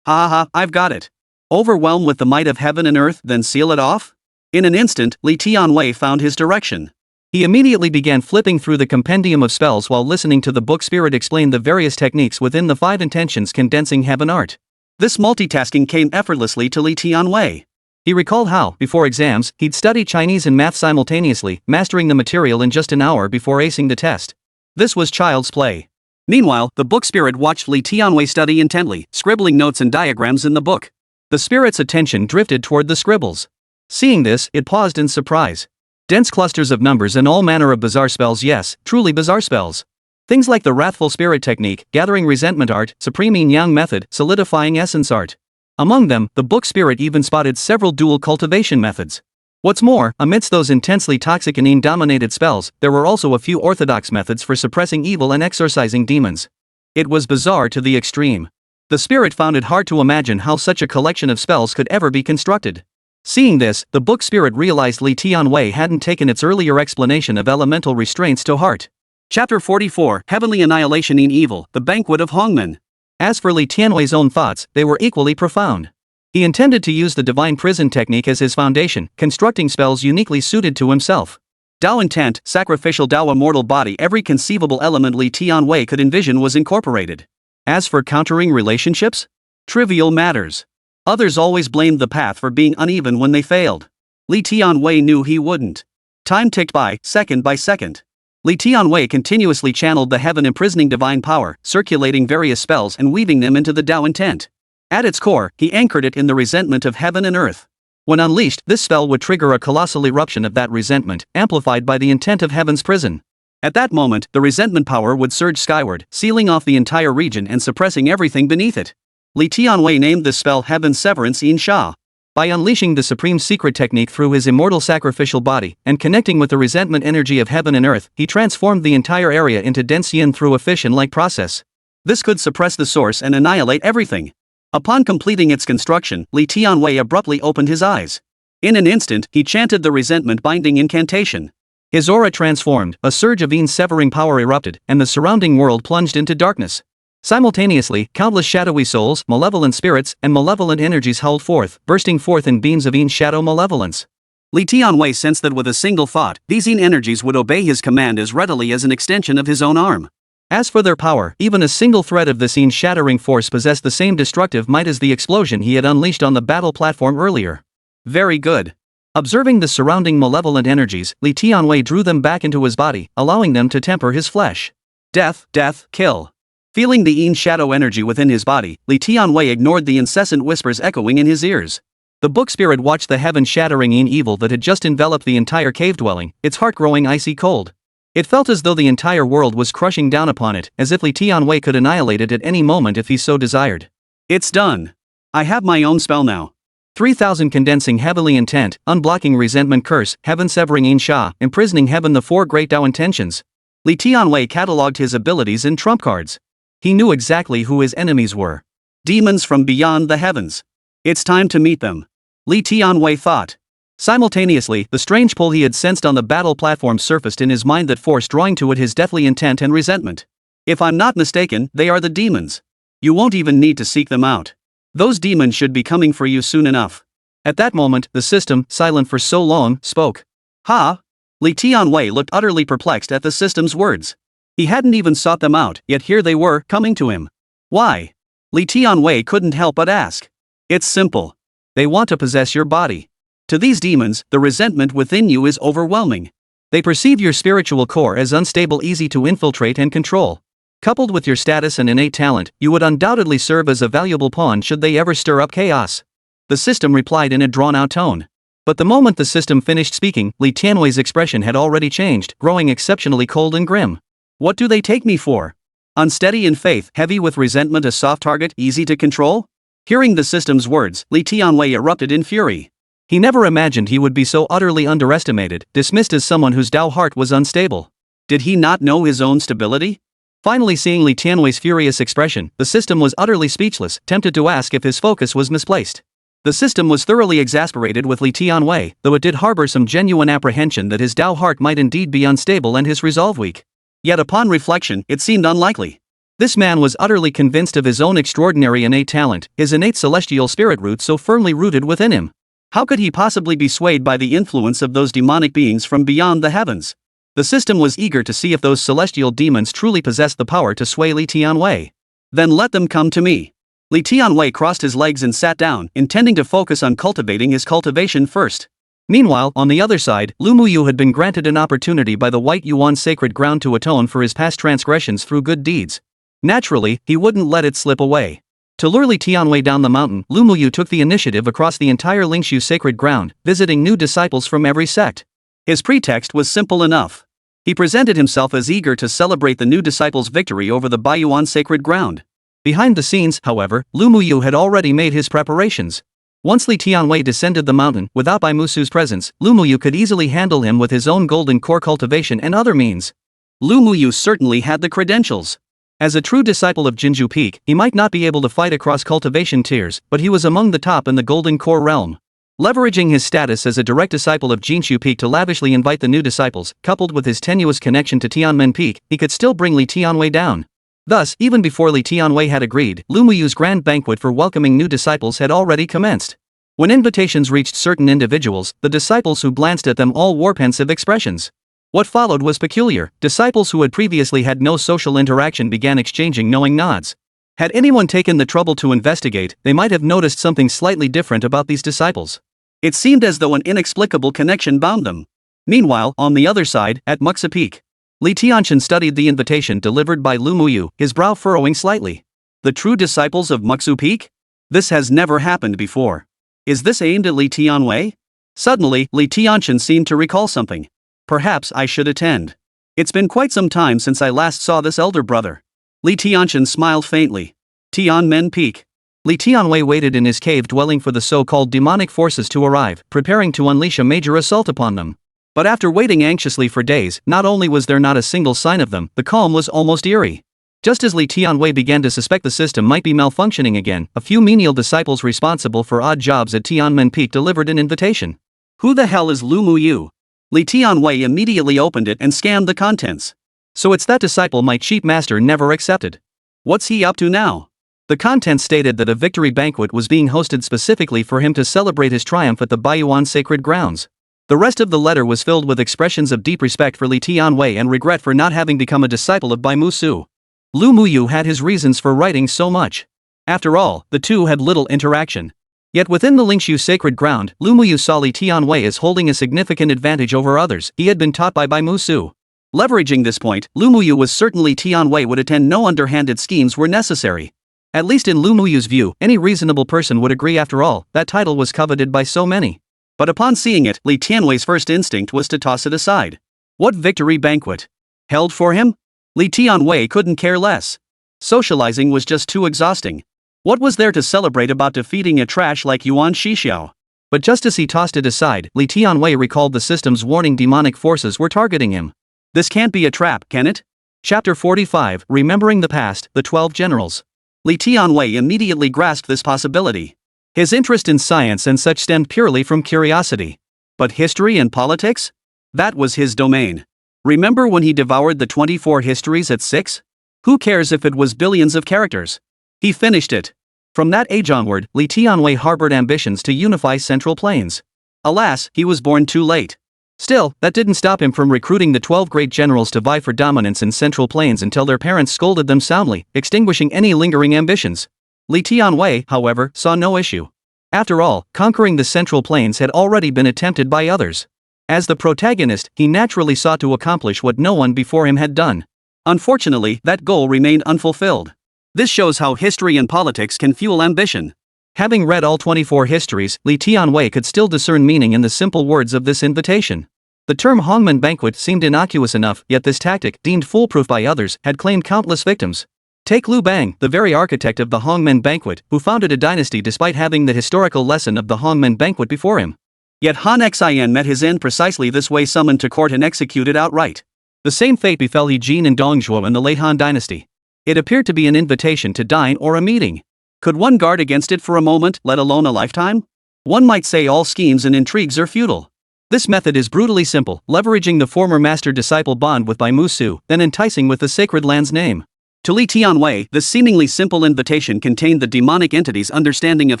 Ha ha, I've got it. Overwhelm with the might of heaven and earth, then seal it off? In an instant, Li Tianwei found his direction. He immediately began flipping through the compendium of spells while listening to the book spirit explain the various techniques within the 5 intentions condensing heaven art. This multitasking came effortlessly to Li Tianwei. He recalled how, before exams, he'd study Chinese and math simultaneously, mastering the material in just an hour before acing the test. This was child's play. Meanwhile, the book spirit watched Li Tianwei study intently, scribbling notes and diagrams in the book. The spirit's attention drifted toward the scribbles. Seeing this, it paused in surprise. Dense clusters of numbers and all manner of bizarre spells, yes, truly bizarre spells. Things like the Wrathful Spirit technique, Gathering Resentment art, Supreme Yin-Yang method, Solidifying Essence art. Among them, the book spirit even spotted several dual cultivation methods. What's more, amidst those intensely toxic and yin-dominated spells, there were also a few orthodox methods for suppressing evil and exorcising demons. It was bizarre to the extreme. The spirit found it hard to imagine how such a collection of spells could ever be constructed. Seeing this, the book spirit realized Li Tianwei hadn't taken its earlier explanation of elemental restraints to heart. Chapter 44, Heavenly Annihilation in Evil, The Banquet of Hongmen. As for Li Tianwei's own thoughts, they were equally profound. He intended to use the divine prison technique as his foundation, constructing spells uniquely suited to himself. Dao intent, sacrificial Dao immortal body, every conceivable element Li Tianwei could envision was incorporated. As for countering relationships? Trivial matters. Others always blamed the path for being uneven when they failed. Li Tianwei knew he wouldn't. Time ticked by second. Li Tianwei continuously channeled the heaven imprisoning divine power, circulating various spells and weaving them into the Dao intent. At its core, he anchored it in the resentment of heaven and earth. When unleashed, this spell would trigger a colossal eruption of that resentment, amplified by the intent of heaven's prison. At that moment, the resentment power would surge skyward, sealing off the entire region and suppressing everything beneath it. Li Tianwei named this spell Heaven's Severance in Sha. By unleashing the supreme secret technique through his immortal sacrificial body, and connecting with the resentment energy of heaven and earth, he transformed the entire area into dense yin through a fission-like process. This could suppress the source and annihilate everything. Upon completing its construction, Li Tianwei abruptly opened his eyes. In an instant, he chanted the resentment-binding incantation. His aura transformed, a surge of yin-severing power erupted, and the surrounding world plunged into darkness. Simultaneously, countless shadowy souls, malevolent spirits, and malevolent energies howled forth, bursting forth in beams of yin shadow malevolence. Li Tianwei sensed that with a single thought, these yin energies would obey his command as readily as an extension of his own arm. As for their power, even a single thread of this yin shattering force possessed the same destructive might as the explosion he had unleashed on the battle platform earlier. Very good. Observing the surrounding malevolent energies, Li Tianwei drew them back into his body, allowing them to temper his flesh. Death, kill. Feeling the yin shadow energy within his body, Li Tianwei ignored the incessant whispers echoing in his ears. The book spirit watched the heaven-shattering yin evil that had just enveloped the entire cave dwelling, its heart growing icy cold. It felt as though the entire world was crushing down upon it, as if Li Tianwei could annihilate it at any moment if he so desired. It's done. I have my own spell now. 3000 condensing heavenly intent, unblocking resentment curse, heaven severing yin sha, imprisoning heaven the 4 great Dao intentions. Li Tianwei catalogued his abilities in trump cards. He knew exactly who his enemies were. Demons from beyond the heavens. It's time to meet them. Li Tianwei thought. Simultaneously, the strange pull he had sensed on the battle platform surfaced in his mind that force drawing to it his deathly intent and resentment. If I'm not mistaken, they are the demons. You won't even need to seek them out. Those demons should be coming for you soon enough. At that moment, the system, silent for so long, spoke. Ha! Li Tianwei looked utterly perplexed at the system's words. He hadn't even sought them out, yet here they were, coming to him. Why? Li Tianwei couldn't help but ask. It's simple. They want to possess your body. To these demons, the resentment within you is overwhelming. They perceive your spiritual core as unstable, easy to infiltrate and control. Coupled with your status and innate talent, you would undoubtedly serve as a valuable pawn should they ever stir up chaos. The system replied in a drawn-out tone. But the moment the system finished speaking, Li Tianwei's expression had already changed, growing exceptionally cold and grim. What do they take me for? Unsteady in faith, heavy with resentment, a soft target, easy to control? Hearing the system's words, Li Tianwei erupted in fury. He never imagined he would be so utterly underestimated, dismissed as someone whose Tao heart was unstable. Did he not know his own stability? Finally seeing Li Tianwei's furious expression, the system was utterly speechless, tempted to ask if his focus was misplaced. The system was thoroughly exasperated with Li Tianwei, though it did harbor some genuine apprehension that his Tao heart might indeed be unstable and his resolve weak. Yet upon reflection, it seemed unlikely. This man was utterly convinced of his own extraordinary innate talent, his innate celestial spirit root so firmly rooted within him. How could he possibly be swayed by the influence of those demonic beings from beyond the heavens? The system was eager to see if those celestial demons truly possessed the power to sway Li Tianwei. Then let them come to me. Li Tianwei crossed his legs and sat down, intending to focus on cultivating his cultivation first. Meanwhile, on the other side, Lu Muyu had been granted an opportunity by the White Yuan sacred ground to atone for his past transgressions through good deeds. Naturally, he wouldn't let it slip away. To lure Li Tianwei down the mountain, Lu Muyu took the initiative across the entire Lingshu sacred ground, visiting new disciples from every sect. His pretext was simple enough. He presented himself as eager to celebrate the new disciples' victory over the Baiyuan sacred ground. Behind the scenes, however, Lu Muyu had already made his preparations. Once Li Tianwei descended the mountain, without Bai Musu's presence, Lu Muyu could easily handle him with his own golden core cultivation and other means. Lu Muyu certainly had the credentials. As a true disciple of Jinju Peak, he might not be able to fight across cultivation tiers, but he was among the top in the golden core realm. Leveraging his status as a direct disciple of Jinshu Peak to lavishly invite the new disciples, coupled with his tenuous connection to Tianmen Peak, he could still bring Li Tianwei down. Thus, even before Li Tianwei had agreed, Lu Muyu's grand banquet for welcoming new disciples had already commenced. When invitations reached certain individuals, the disciples who glanced at them all wore pensive expressions. What followed was peculiar. Disciples who had previously had no social interaction began exchanging knowing nods. Had anyone taken the trouble to investigate, they might have noticed something slightly different about these disciples. It seemed as though an inexplicable connection bound them. Meanwhile, on the other side, at Muxa Peak, Li Tianchen studied the invitation delivered by Lu Muyu, his brow furrowing slightly. The true disciples of Muxu Peak? This has never happened before. Is this aimed at Li Tianwei? Suddenly, Li Tianchen seemed to recall something. Perhaps I should attend. It's been quite some time since I last saw this elder brother. Li Tianchen smiled faintly. Tianmen Peak. Li Tianwei waited in his cave dwelling for the so-called demonic forces to arrive, preparing to unleash a major assault upon them. But after waiting anxiously for days, not only was there not a single sign of them, the calm was almost eerie. Just as Li Tianwei began to suspect the system might be malfunctioning again, a few menial disciples responsible for odd jobs at Tianmen Peak delivered an invitation. Who the hell is Lu Muyu? Li Tianwei immediately opened it and scanned the contents. So it's that disciple my chief master never accepted. What's he up to now? The contents stated that a victory banquet was being hosted specifically for him to celebrate his triumph at the Baiyuan sacred grounds. The rest of the letter was filled with expressions of deep respect for Li Tianwei and regret for not having become a disciple of Bai Musu. Lu Muyu had his reasons for writing so much. After all, the two had little interaction. Yet within the Lingshu sacred ground, Lu Muyu saw Li Tianwei as holding a significant advantage over others he had been taught by Bai Musu. Leveraging this point, Lu Muyu was certain Li Tianwei would attend no underhanded schemes were necessary. At least in Lu Muyu's view, any reasonable person would agree after all, that title was coveted by so many. But upon seeing it, Li Tianwei's first instinct was to toss it aside. What victory banquet? Held for him? Li Tianwei couldn't care less. Socializing was just too exhausting. What was there to celebrate about defeating a trash like Yuan Shixiao? But just as he tossed it aside, Li Tianwei recalled the system's warning demonic forces were targeting him. This can't be a trap, can it? Chapter 45, Remembering the Past, the 12 Generals. Li Tianwei immediately grasped this possibility. His interest in science and such stemmed purely from curiosity. But history and politics? That was his domain. Remember when he devoured the 24 histories at 6? Who cares if it was billions of characters? He finished it. From that age onward, Li Tianwei harbored ambitions to unify Central Plains. Alas, he was born too late. Still, that didn't stop him from recruiting the 12 great generals to vie for dominance in Central Plains until their parents scolded them soundly, extinguishing any lingering ambitions. Li Tianwei, however, saw no issue. After all, conquering the Central Plains had already been attempted by others. As the protagonist, he naturally sought to accomplish what no one before him had done. Unfortunately, that goal remained unfulfilled. This shows how history and politics can fuel ambition. Having read all 24 histories, Li Tianwei could still discern meaning in the simple words of this invitation. The term Hongmen banquet seemed innocuous enough, yet this tactic, deemed foolproof by others, had claimed countless victims. Take Liu Bang, the very architect of the Hongmen banquet, who founded a dynasty despite having the historical lesson of the Hongmen banquet before him. Yet Han Xian met his end precisely this way, summoned to court and executed outright. The same fate befell He Jin and Dongzhuo in the late Han dynasty. It appeared to be an invitation to dine or a meeting. Could one guard against it for a moment, let alone a lifetime? One might say all schemes and intrigues are futile. This method is brutally simple, leveraging the former master-disciple bond with Bai Musu, then enticing with the sacred land's name. To Li Tianwei, this seemingly simple invitation contained the demonic entity's understanding of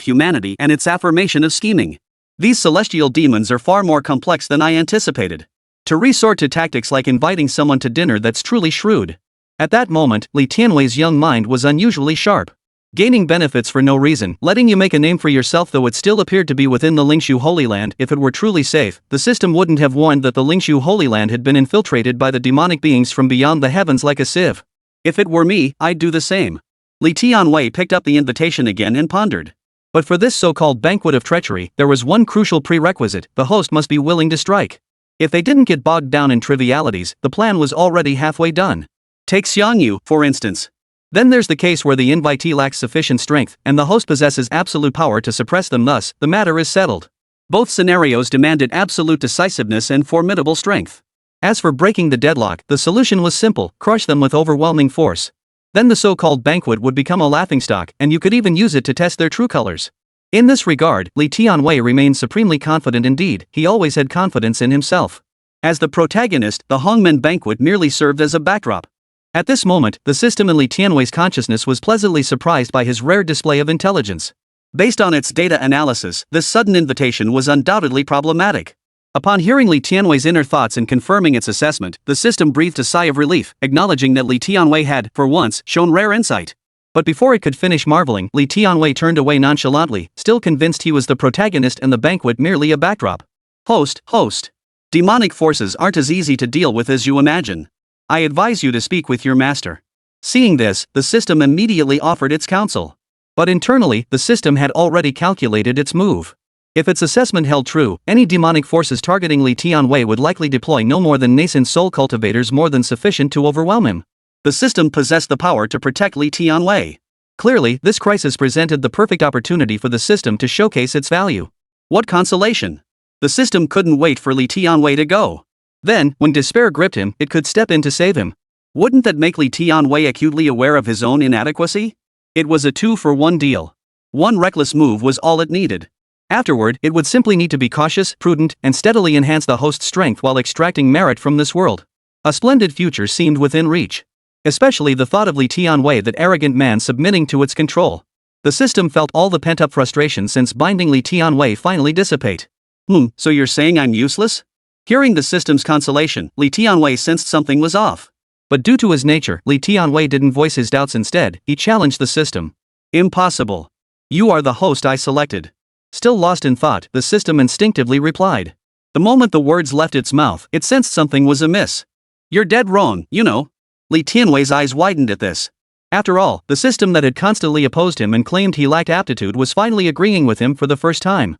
humanity and its affirmation of scheming. These celestial demons are far more complex than I anticipated. To resort to tactics like inviting someone to dinner, that's truly shrewd. At that moment, Li Tianwei's young mind was unusually sharp. Gaining benefits for no reason, letting you make a name for yourself, though it still appeared to be within the Lingshu Holy Land. If it were truly safe, the system wouldn't have warned that the Lingshu Holy Land had been infiltrated by the demonic beings from beyond the heavens like a sieve. If it were me, I'd do the same. Li Tianwei picked up the invitation again and pondered. But for this so-called banquet of treachery, there was one crucial prerequisite: the host must be willing to strike. If they didn't get bogged down in trivialities, the plan was already halfway done. Take Xiangyu, for instance. Then there's the case where the invitee lacks sufficient strength, and the host possesses absolute power to suppress them. Thus, the matter is settled. Both scenarios demanded absolute decisiveness and formidable strength. As for breaking the deadlock, the solution was simple: crush them with overwhelming force. Then the so-called banquet would become a laughingstock, and you could even use it to test their true colors. In this regard, Li Tianwei remained supremely confident. Indeed, he always had confidence in himself. As the protagonist, the Hongmen banquet merely served as a backdrop. At this moment, the system in Li Tianwei's consciousness was pleasantly surprised by his rare display of intelligence. Based on its data analysis, this sudden invitation was undoubtedly problematic. Upon hearing Li Tianwei's inner thoughts and confirming its assessment, the system breathed a sigh of relief, acknowledging that Li Tianwei had, for once, shown rare insight. But before it could finish marveling, Li Tianwei turned away nonchalantly, still convinced he was the protagonist and the banquet merely a backdrop. Host. Demonic forces aren't as easy to deal with as you imagine. I advise you to speak with your master. Seeing this, the system immediately offered its counsel. But internally, the system had already calculated its move. If its assessment held true, any demonic forces targeting Li Tianwei would likely deploy no more than Nascent Soul cultivators, more than sufficient to overwhelm him. The system possessed the power to protect Li Tianwei. Clearly, this crisis presented the perfect opportunity for the system to showcase its value. What consolation! The system couldn't wait for Li Tianwei to go. Then, when despair gripped him, it could step in to save him. Wouldn't that make Li Tianwei acutely aware of his own inadequacy? It was a 2-for-1 deal. One reckless move was all it needed. Afterward, it would simply need to be cautious, prudent, and steadily enhance the host's strength while extracting merit from this world. A splendid future seemed within reach. Especially the thought of Li Tianwei, that arrogant man, submitting to its control. The system felt all the pent-up frustration since binding Li Tianwei finally dissipate. So you're saying I'm useless? Hearing the system's consolation, Li Tianwei sensed something was off. But due to his nature, Li Tianwei didn't voice his doubts. Instead, he challenged the system. Impossible. You are the host I selected. Still lost in thought, the system instinctively replied. The moment the words left its mouth, it sensed something was amiss. You're dead wrong, you know. Li Tianwei's eyes widened at this. After all, the system that had constantly opposed him and claimed he lacked aptitude was finally agreeing with him for the first time.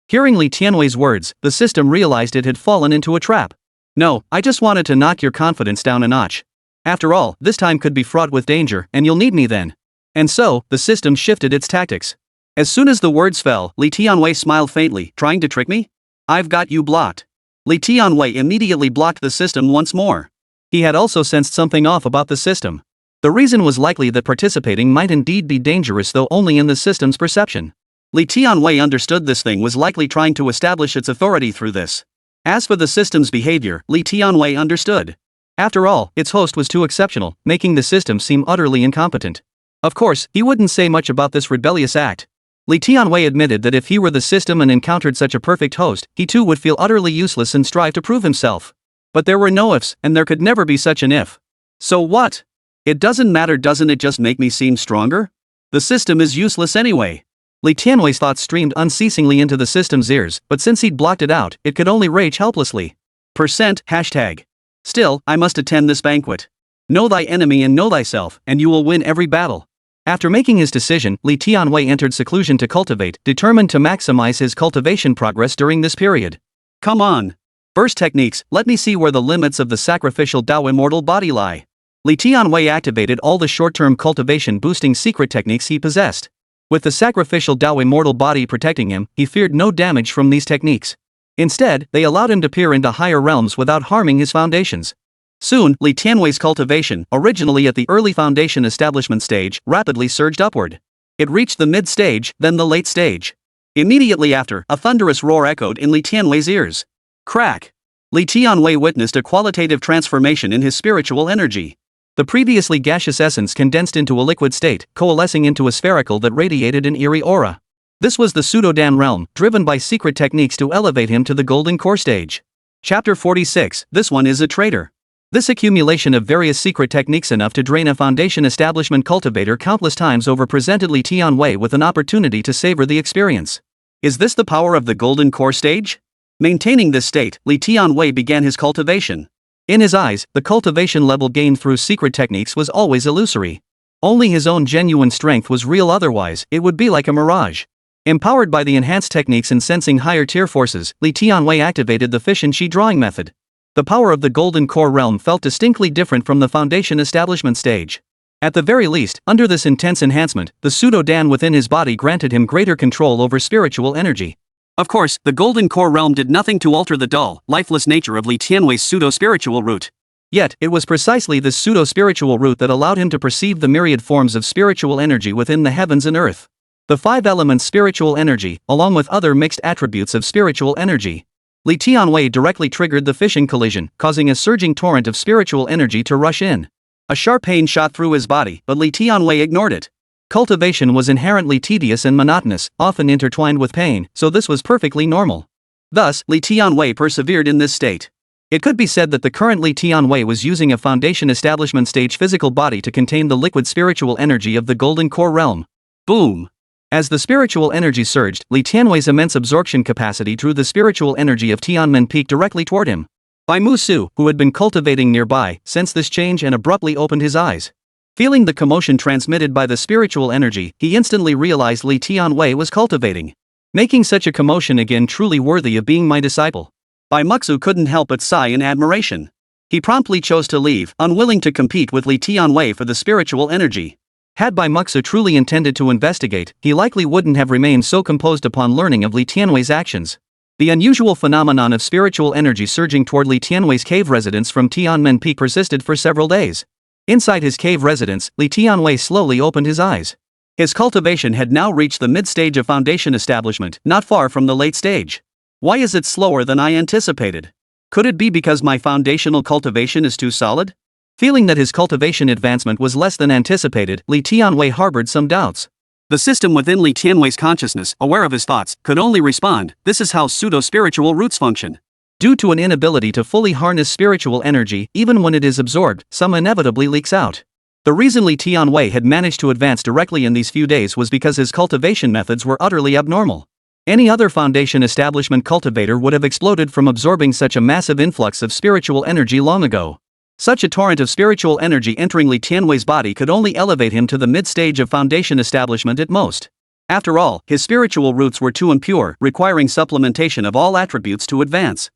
Hearing Li Tianwei's words, the system realized it had fallen into a trap. No, I just wanted to knock your confidence down a notch. After all, this time could be fraught with danger, and you'll need me then. And so, the system shifted its tactics. As soon as the words fell, Li Tianwei smiled faintly. Trying to trick me? I've got you blocked. Li Tianwei immediately blocked the system once more. He had also sensed something off about the system. The reason was likely that participating might indeed be dangerous, though only in the system's perception. Li Tianwei understood this thing was likely trying to establish its authority through this. As for the system's behavior, Li Tianwei understood. After all, its host was too exceptional, making the system seem utterly incompetent. Of course, he wouldn't say much about this rebellious act. Li Tianwei admitted that if he were the system and encountered such a perfect host, he too would feel utterly useless and strive to prove himself. But there were no ifs, and there could never be such an if. So what? It doesn't matter, doesn't it just make me seem stronger? The system is useless anyway. Li Tianwei's thoughts streamed unceasingly into the system's ears, but since he'd blocked it out, it could only rage helplessly. Hashtag. Still, I must attend this banquet. Know thy enemy and know thyself, and you will win every battle. After making his decision, Li Tianwei entered seclusion to cultivate, determined to maximize his cultivation progress during this period. Come on. Burst techniques, let me see where the limits of the sacrificial Dao immortal body lie. Li Tianwei activated all the short-term cultivation boosting secret techniques he possessed. With the sacrificial Dao immortal body protecting him, he feared no damage from these techniques. Instead, they allowed him to peer into higher realms without harming his foundations. Soon, Li Tianwei's cultivation, originally at the early foundation establishment stage, rapidly surged upward. It reached the mid-stage, then the late stage. Immediately after, a thunderous roar echoed in Li Tianwei's ears. Crack! Li Tianwei witnessed a qualitative transformation in his spiritual energy. The previously gaseous essence condensed into a liquid state, coalescing into a spherical that radiated an eerie aura. This was the pseudo-Dan realm, driven by secret techniques to elevate him to the golden core stage. Chapter 46, this one is a traitor. This accumulation of various secret techniques enough to drain a foundation establishment cultivator countless times over presented Li Tianwei with an opportunity to savor the experience. Is this the power of the golden core stage? Maintaining this state, Li Tianwei began his cultivation. In his eyes, the cultivation level gained through secret techniques was always illusory. Only his own genuine strength was real, otherwise, it would be like a mirage. Empowered by the enhanced techniques and sensing higher tier forces, Li Tianwei activated the fish and chi drawing method. The power of the golden core realm felt distinctly different from the foundation establishment stage. At the very least, under this intense enhancement, the pseudo-Dan within his body granted him greater control over spiritual energy. Of course, the golden core realm did nothing to alter the dull, lifeless nature of Li Tianwei's pseudo-spiritual root. Yet, it was precisely this pseudo-spiritual root that allowed him to perceive the myriad forms of spiritual energy within the heavens and earth. The 5 elements spiritual energy, along with other mixed attributes of spiritual energy. Li Tianwei directly triggered the fission collision, causing a surging torrent of spiritual energy to rush in. A sharp pain shot through his body, but Li Tianwei ignored it. Cultivation was inherently tedious and monotonous, often intertwined with pain, so this was perfectly normal. Thus, Li Tianwei persevered in this state. It could be said that the current Li Tianwei was using a foundation establishment stage physical body to contain the liquid spiritual energy of the golden core realm. Boom! As the spiritual energy surged, Li Tianwei's immense absorption capacity drew the spiritual energy of Tianmen Peak directly toward him. Bai Musu, who had been cultivating nearby, sensed this change and abruptly opened his eyes. Feeling the commotion transmitted by the spiritual energy, he instantly realized Li Tianwei was cultivating. Making such a commotion again truly worthy of being my disciple. Bai Muxu couldn't help but sigh in admiration. He promptly chose to leave, unwilling to compete with Li Tianwei for the spiritual energy. Had Bai Muxu truly intended to investigate, he likely wouldn't have remained so composed upon learning of Li Tianwei's actions. The unusual phenomenon of spiritual energy surging toward Li Tianwei's cave residence from Tianmen Peak persisted for several days. Inside his cave residence, Li Tianwei slowly opened his eyes. His cultivation had now reached the mid-stage of foundation establishment, not far from the late stage. Why is it slower than I anticipated? Could it be because my foundational cultivation is too solid? Feeling that his cultivation advancement was less than anticipated, Li Tianwei harbored some doubts. The system within Li Tianwei's consciousness, aware of his thoughts, could only respond. This is how pseudo-spiritual roots function. Due to an inability to fully harness spiritual energy, even when it is absorbed, some inevitably leaks out. The reason Li Tianwei had managed to advance directly in these few days was because his cultivation methods were utterly abnormal. Any other foundation establishment cultivator would have exploded from absorbing such a massive influx of spiritual energy long ago. Such a torrent of spiritual energy entering Li Tianwei's body could only elevate him to the mid-stage of foundation establishment at most. After all, his spiritual roots were too impure, requiring supplementation of all attributes to advance.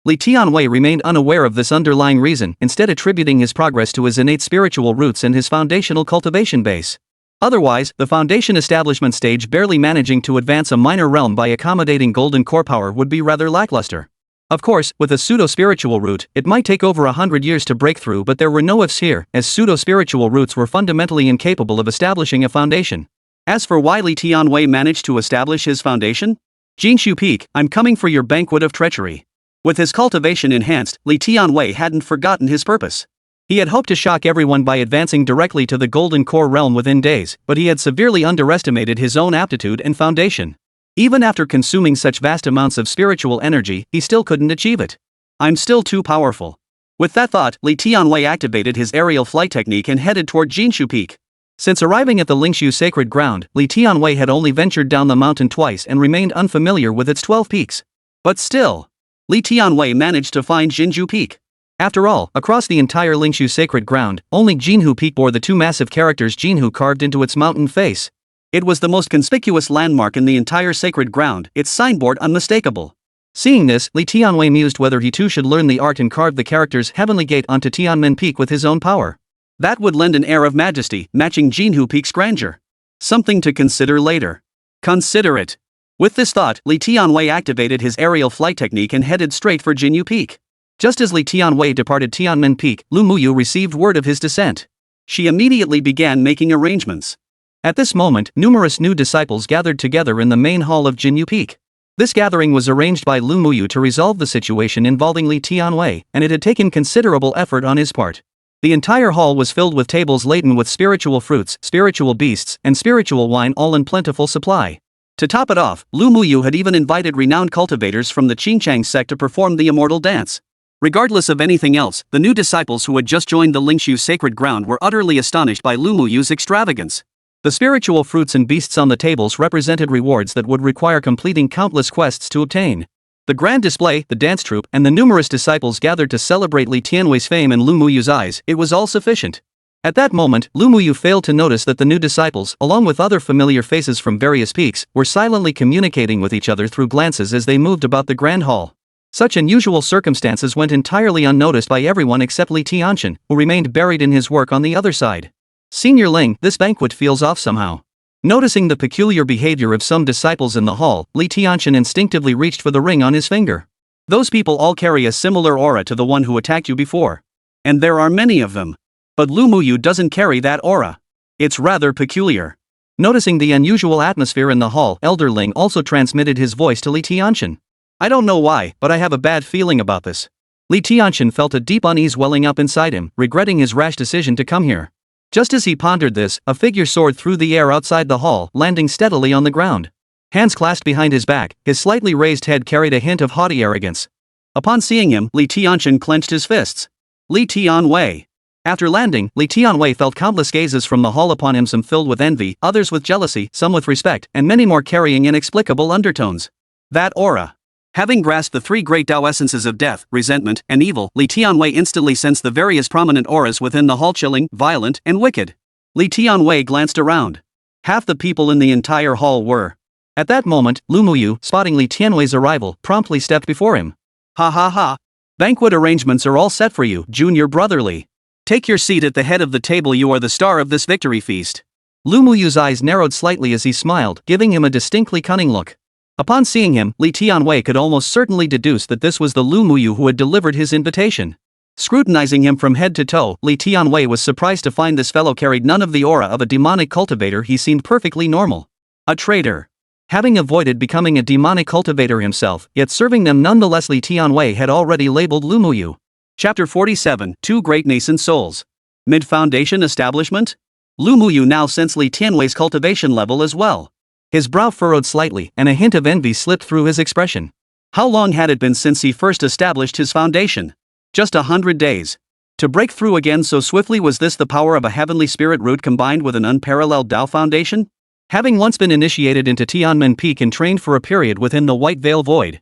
Li Tianwei remained unaware of this underlying reason, instead attributing his progress to his innate spiritual roots and his foundational cultivation base. Otherwise, the foundation establishment stage barely managing to advance a minor realm by accommodating golden core power would be rather lackluster. Of course, with a pseudo-spiritual root, it might take over 100 years to break through, but there were no ifs here, as pseudo-spiritual roots were fundamentally incapable of establishing a foundation. As for why Li Tianwei managed to establish his foundation? Jinshu Peak, I'm coming for your banquet of treachery. With his cultivation enhanced, Li Tianwei hadn't forgotten his purpose. He had hoped to shock everyone by advancing directly to the Golden Core realm within days, but he had severely underestimated his own aptitude and foundation. Even after consuming such vast amounts of spiritual energy, he still couldn't achieve it. I'm still too powerful. With that thought, Li Tianwei activated his aerial flight technique and headed toward Jinshu Peak. Since arriving at the Lingshu sacred ground, Li Tianwei had only ventured down the mountain twice and remained unfamiliar with its 12 peaks. But still, Li Tianwei managed to find Jinju Peak. After all, across the entire Lingshu sacred ground, only Jinhu Peak bore the two massive characters Jinhu carved into its mountain face. It was the most conspicuous landmark in the entire sacred ground, its signboard unmistakable. Seeing this, Li Tianwei mused whether he too should learn the art and carve the characters Heavenly Gate onto Tianmen Peak with his own power. That would lend an air of majesty, matching Jinhu Peak's grandeur. Something to consider later. Consider it. With this thought, Li Tianwei activated his aerial flight technique and headed straight for Jinyu Peak. Just as Li Tianwei departed Tianmen Peak, Lu Muyu received word of his descent. She immediately began making arrangements. At this moment, numerous new disciples gathered together in the main hall of Jinyu Peak. This gathering was arranged by Lu Muyu to resolve the situation involving Li Tianwei, and it had taken considerable effort on his part. The entire hall was filled with tables laden with spiritual fruits, spiritual beasts, and spiritual wine, all in plentiful supply. To top it off, Lu Muyu had even invited renowned cultivators from the Qingchang sect to perform the immortal dance. Regardless of anything else, the new disciples who had just joined the Lingshu sacred ground were utterly astonished by Lu Muyu's extravagance. The spiritual fruits and beasts on the tables represented rewards that would require completing countless quests to obtain. The grand display, the dance troupe, and the numerous disciples gathered to celebrate Li Tianwei's fame in Lu Muyu's eyes, it was all sufficient. At that moment, Lu Muyu failed to notice that the new disciples, along with other familiar faces from various peaks, were silently communicating with each other through glances as they moved about the grand hall. Such unusual circumstances went entirely unnoticed by everyone except Li Tianchen, who remained buried in his work on the other side. Senior Ling, this banquet feels off somehow. Noticing the peculiar behavior of some disciples in the hall, Li Tianchen instinctively reached for the ring on his finger. Those people all carry a similar aura to the one who attacked you before. And there are many of them. But Lu Muyu doesn't carry that aura. It's rather peculiar. Noticing the unusual atmosphere in the hall, Elder Ling also transmitted his voice to Li Tianchen. I don't know why, but I have a bad feeling about this. Li Tianchen felt a deep unease welling up inside him, regretting his rash decision to come here. Just as he pondered this, a figure soared through the air outside the hall, landing steadily on the ground. Hands clasped behind his back, his slightly raised head carried a hint of haughty arrogance. Upon seeing him, Li Tianchen clenched his fists. Li Tianwei. After landing, Li Tianwei felt countless gazes from the hall upon him, some filled with envy, others with jealousy, some with respect, and many more carrying inexplicable undertones. That aura. Having grasped the three great Tao essences of death, resentment, and evil, Li Tianwei instantly sensed the various prominent auras within the hall: chilling, violent, and wicked. Li Tianwei glanced around. Half the people in the entire hall were. At that moment, Lu Muyu, spotting Li Tianwei's arrival, promptly stepped before him. Ha ha ha. Banquet arrangements are all set for you, Junior Brother Li. Take your seat at the head of the table, you are the star of this victory feast. Lu Muyu's eyes narrowed slightly as he smiled, giving him a distinctly cunning look. Upon seeing him, Li Tianwei could almost certainly deduce that this was the Lu Muyu who had delivered his invitation. Scrutinizing him from head to toe, Li Tianwei was surprised to find this fellow carried none of the aura of a demonic cultivator. He seemed perfectly normal. A traitor. Having avoided becoming a demonic cultivator himself, yet serving them nonetheless, Li Tianwei had already labeled Lu Muyu. Chapter 47, Two Great Nascent Souls. Mid-Foundation Establishment? Lu Muyu now sensed Li Tianwei's cultivation level as well. His brow furrowed slightly, and a hint of envy slipped through his expression. How long had it been since he first established his foundation? Just 100 days. To break through again so swiftly, was this the power of a heavenly spirit root combined with an unparalleled Tao foundation? Having once been initiated into Tianmen Peak and trained for a period within the White Veil Void,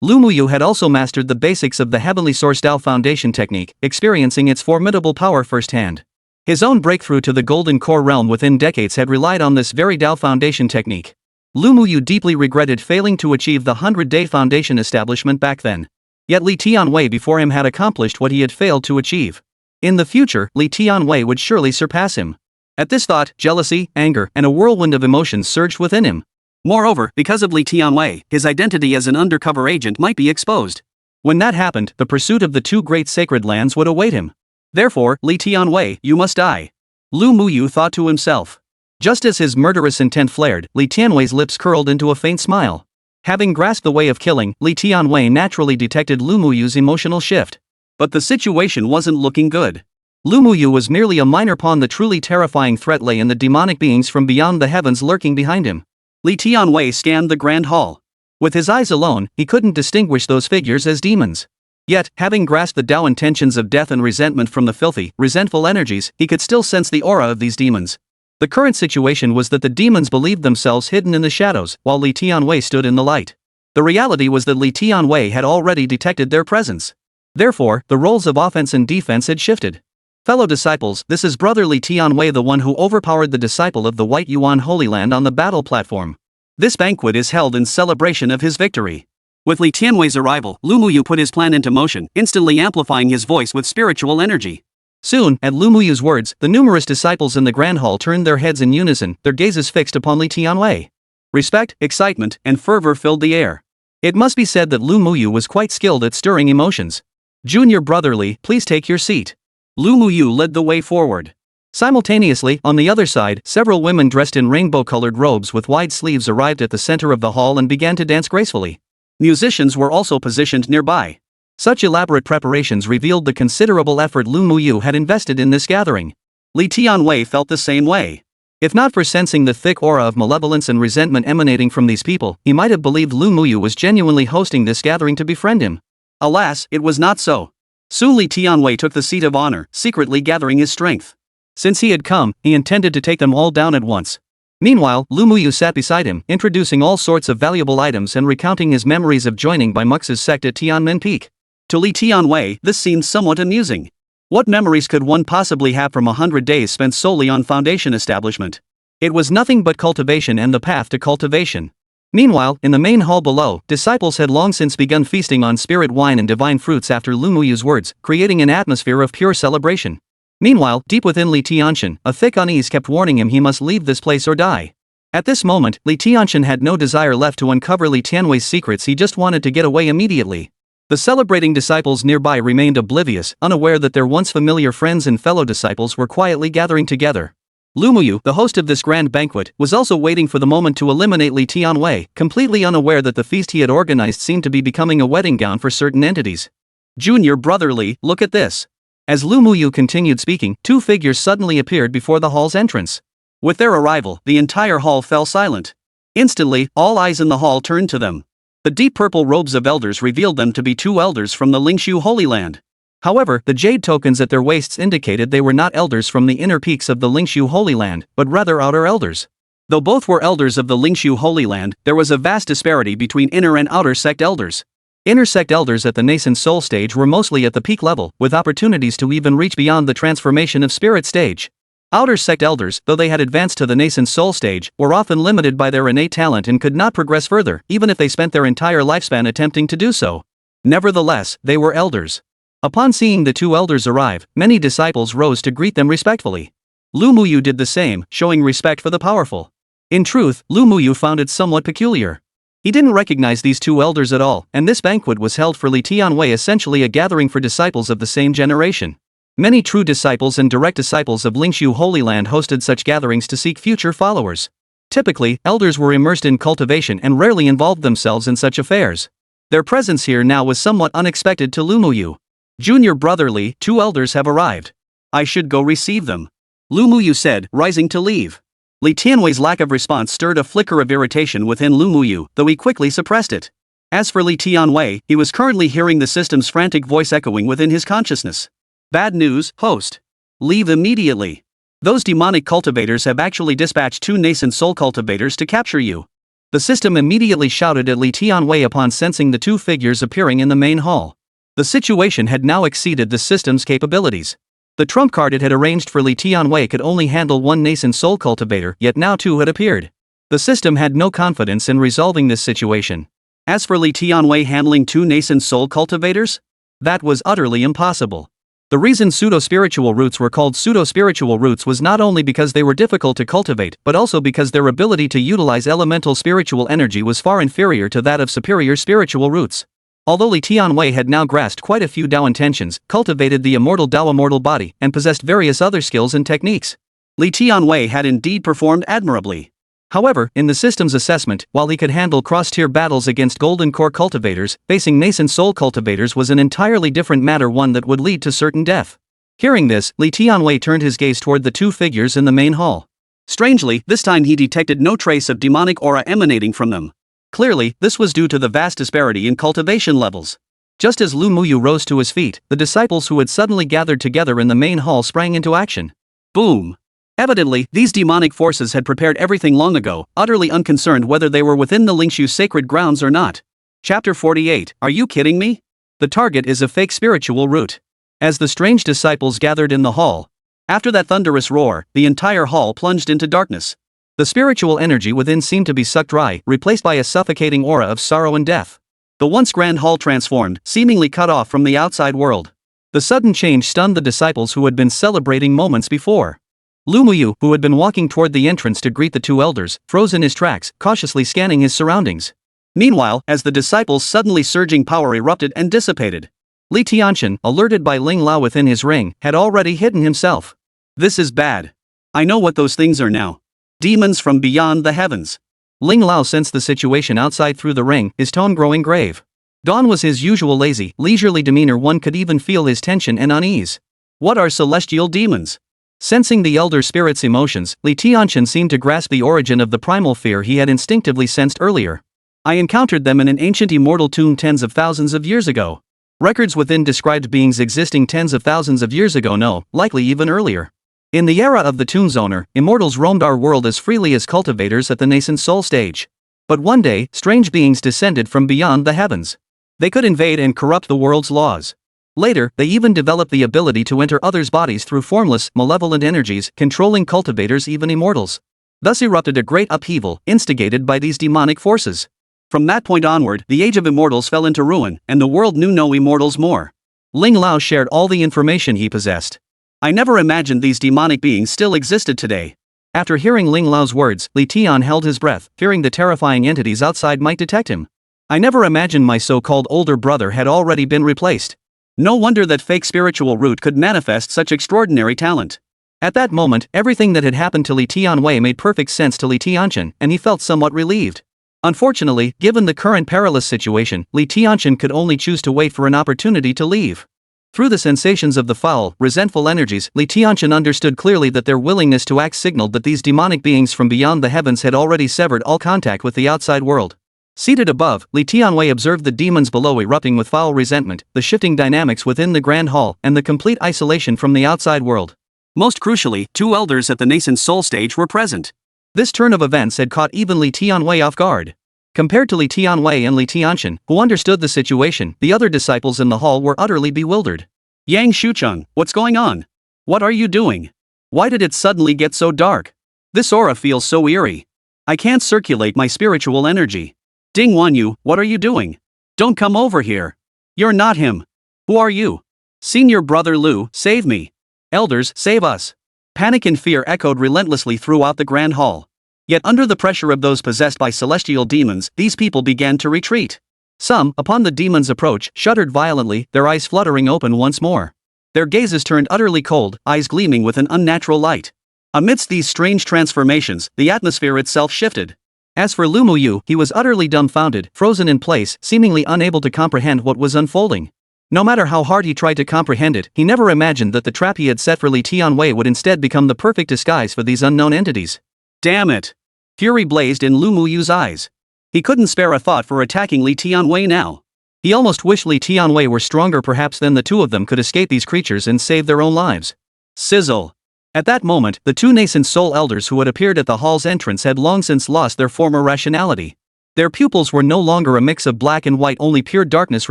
Lu Muyu had also mastered the basics of the Heavenly Source Tao Foundation technique, experiencing its formidable power firsthand. His own breakthrough to the Golden Core realm within decades had relied on this very Tao Foundation technique. Lu Muyu deeply regretted failing to achieve the 100-day foundation establishment back then. Yet Li Tianwei before him had accomplished what he had failed to achieve. In the future, Li Tianwei would surely surpass him. At this thought, jealousy, anger, and a whirlwind of emotions surged within him. Moreover, because of Li Tianwei, his identity as an undercover agent might be exposed. When that happened, the pursuit of the two great sacred lands would await him. Therefore, Li Tianwei, you must die. Lu Muyu thought to himself. Just as his murderous intent flared, Li Tianwei's lips curled into a faint smile. Having grasped the way of killing, Li Tianwei naturally detected Lu Muyu's emotional shift. But the situation wasn't looking good. Lu Muyu was merely a minor pawn. The truly terrifying threat lay in the demonic beings from beyond the heavens lurking behind him. Li Tianwei scanned the grand hall. With his eyes alone, he couldn't distinguish those figures as demons. Yet, having grasped the Tao intentions of death and resentment from the filthy, resentful energies, he could still sense the aura of these demons. The current situation was that the demons believed themselves hidden in the shadows, while Li Tianwei stood in the light. The reality was that Li Tianwei had already detected their presence. Therefore, the roles of offense and defense had shifted. Fellow disciples, this is Brother Li Tianwei, the one who overpowered the disciple of the White Yuan Holy Land on the battle platform. This banquet is held in celebration of his victory. With Li Tianwei's arrival, Lu Muyu put his plan into motion, instantly amplifying his voice with spiritual energy. Soon, at Lu Muyu's words, the numerous disciples in the grand hall turned their heads in unison, their gazes fixed upon Li Tianwei. Respect, excitement, and fervor filled the air. It must be said that Lu Muyu was quite skilled at stirring emotions. Junior Brother Li, please take your seat. Lu Muyu led the way forward. Simultaneously, on the other side, several women dressed in rainbow-colored robes with wide sleeves arrived at the center of the hall and began to dance gracefully. Musicians were also positioned nearby. Such elaborate preparations revealed the considerable effort Lu Muyu had invested in this gathering. Li Tianwei felt the same way. If not for sensing the thick aura of malevolence and resentment emanating from these people, he might have believed Lu Muyu was genuinely hosting this gathering to befriend him. Alas, it was not so. Soon Li Tianwei took the seat of honor, secretly gathering his strength. Since he had come, he intended to take them all down at once. Meanwhile, Lu Muyu sat beside him, introducing all sorts of valuable items and recounting his memories of joining Bai Mux's sect at Tianmen Peak. To Li Tianwei, this seemed somewhat amusing. What memories could one possibly have from 100 days spent solely on foundation establishment? It was nothing but cultivation and the path to cultivation. Meanwhile, in the main hall below, disciples had long since begun feasting on spirit wine and divine fruits after Lu Muyu's words, creating an atmosphere of pure celebration. Meanwhile, deep within Li Tianxian, a thick unease kept warning him he must leave this place or die. At this moment, Li Tianxian had no desire left to uncover Li Tianwei's secrets. He just wanted to get away immediately. The celebrating disciples nearby remained oblivious, unaware that their once familiar friends and fellow disciples were quietly gathering together. Lu Muyu, the host of this grand banquet, was also waiting for the moment to eliminate Li Tianwei, completely unaware that the feast he had organized seemed to be becoming a wedding gown for certain entities. Junior Brother Li, look at this. As Lu Muyu continued speaking, two figures suddenly appeared before the hall's entrance. With their arrival, the entire hall fell silent. Instantly, all eyes in the hall turned to them. The deep purple robes of elders revealed them to be two elders from the Lingshu Holy Land. However, the jade tokens at their waists indicated they were not elders from the inner peaks of the Lingshu Holy Land, but rather outer elders. Though both were elders of the Lingshu Holy Land, there was a vast disparity between inner and outer sect elders. Inner sect elders at the Nascent Soul stage were mostly at the peak level, with opportunities to even reach beyond the transformation of spirit stage. Outer sect elders, though they had advanced to the Nascent Soul stage, were often limited by their innate talent and could not progress further, even if they spent their entire lifespan attempting to do so. Nevertheless, they were elders. Upon seeing the two elders arrive, many disciples rose to greet them respectfully. Lu Muyu did the same, showing respect for the powerful. In truth, Lu Muyu found it somewhat peculiar. He didn't recognize these two elders at all, and this banquet was held for Li Tianwei, essentially a gathering for disciples of the same generation. Many true disciples and direct disciples of Lingshu Holy Land hosted such gatherings to seek future followers. Typically, elders were immersed in cultivation and rarely involved themselves in such affairs. Their presence here now was somewhat unexpected to Lu Muyu. Junior Brother Li, two elders have arrived. I should go receive them. Lu Muyu said, rising to leave. Li Tianwei's lack of response stirred a flicker of irritation within Lu Muyu, though he quickly suppressed it. As for Li Tianwei, he was currently hearing the system's frantic voice echoing within his consciousness. Bad news, host. Leave immediately. Those demonic cultivators have actually dispatched two Nascent Soul cultivators to capture you. The system immediately shouted at Li Tianwei upon sensing the two figures appearing in the main hall. The situation had now exceeded the system's capabilities. The trump card it had arranged for Li Tianwei could only handle one Nascent Soul cultivator, yet now two had appeared. The system had no confidence in resolving this situation. As for Li Tianwei handling two Nascent Soul cultivators, that was utterly impossible. The reason pseudo-spiritual roots were called pseudo-spiritual roots was not only because they were difficult to cultivate, but also because their ability to utilize elemental spiritual energy was far inferior to that of superior spiritual roots. Although Li Tianwei had now grasped quite a few Tao intentions, cultivated the immortal Tao immortal body, and possessed various other skills and techniques, Li Tianwei had indeed performed admirably. However, in the system's assessment, while he could handle cross-tier battles against Golden Core cultivators, facing Nascent Soul cultivators was an entirely different matter, one that would lead to certain death. Hearing this, Li Tianwei turned his gaze toward the two figures in the main hall. Strangely, this time he detected no trace of demonic aura emanating from them. Clearly, this was due to the vast disparity in cultivation levels. Just as Lu Muyu rose to his feet, the disciples who had suddenly gathered together in the main hall sprang into action. Boom! Evidently, these demonic forces had prepared everything long ago, utterly unconcerned whether they were within the Lingshu sacred grounds or not. Chapter 48, Are you kidding me? The target is a fake spiritual root. As the strange disciples gathered in the hall, after that thunderous roar, the entire hall plunged into darkness. The spiritual energy within seemed to be sucked dry, replaced by a suffocating aura of sorrow and death. The once grand hall transformed, seemingly cut off from the outside world. The sudden change stunned the disciples who had been celebrating moments before. Lu Muyu, who had been walking toward the entrance to greet the two elders, froze in his tracks, cautiously scanning his surroundings. Meanwhile, as the disciples' suddenly surging power erupted and dissipated, Li Tianchen, alerted by Ling Lao within his ring, had already hidden himself. This is bad. I know what those things are now. Demons from beyond the heavens. Ling Lao sensed the situation outside through the ring, his tone growing grave. Gone was his usual lazy, leisurely demeanor, one could even feel his tension and unease. What are celestial demons? Sensing the elder spirit's emotions, Li Tianchen seemed to grasp the origin of the primal fear he had instinctively sensed earlier. I encountered them in an ancient immortal tomb tens of thousands of years ago. Records within described beings existing tens of thousands of years ago, no, likely even earlier. In the era of the Tomb's owner, immortals roamed our world as freely as cultivators at the Nascent Soul stage. But one day, strange beings descended from beyond the heavens. They could invade and corrupt the world's laws. Later, they even developed the ability to enter others' bodies through formless, malevolent energies, controlling cultivators, even immortals. Thus erupted a great upheaval, instigated by these demonic forces. From that point onward, the age of immortals fell into ruin, and the world knew no immortals more. Ling Lao shared all the information he possessed. I never imagined these demonic beings still existed today. After hearing Ling Lao's words, Li Tian held his breath, fearing the terrifying entities outside might detect him. I never imagined my so-called older brother had already been replaced. No wonder that fake spiritual root could manifest such extraordinary talent. At that moment, everything that had happened to Li Tianwei made perfect sense to Li Tianchen, and he felt somewhat relieved. Unfortunately, given the current perilous situation, Li Tianchen could only choose to wait for an opportunity to leave. Through the sensations of the foul, resentful energies, Li Tianchen understood clearly that their willingness to act signaled that these demonic beings from beyond the heavens had already severed all contact with the outside world. Seated above, Li Tianwei observed the demons below erupting with foul resentment, the shifting dynamics within the grand hall, and the complete isolation from the outside world. Most crucially, two elders at the Nascent Soul stage were present. This turn of events had caught even Li Tianwei off guard. Compared to Li Tianwei and Li Tianchen, who understood the situation, the other disciples in the hall were utterly bewildered. Yang Shucheng, what's going on? What are you doing? Why did it suddenly get so dark? This aura feels so eerie. I can't circulate my spiritual energy. Ding Wanyu, what are you doing? Don't come over here. You're not him. Who are you? Senior brother Lu, save me. Elders, save us. Panic and fear echoed relentlessly throughout the grand hall. Yet under the pressure of those possessed by celestial demons, these people began to retreat. Some, upon the demon's approach, shuddered violently, their eyes fluttering open once more. Their gazes turned utterly cold, eyes gleaming with an unnatural light. Amidst these strange transformations, the atmosphere itself shifted. As for Lu Muyu, he was utterly dumbfounded, frozen in place, seemingly unable to comprehend what was unfolding. No matter how hard he tried to comprehend it, he never imagined that the trap he had set for Li Tianwei would instead become the perfect disguise for these unknown entities. Damn it! Fury blazed in Lu Muyu's eyes. He couldn't spare a thought for attacking Li Tianwei now. He almost wished Li Tianwei were stronger, perhaps then the two of them could escape these creatures and save their own lives. Sizzle! At that moment, the two Nascent Soul elders who had appeared at the hall's entrance had long since lost their former rationality. Their pupils were no longer a mix of black and white, only pure darkness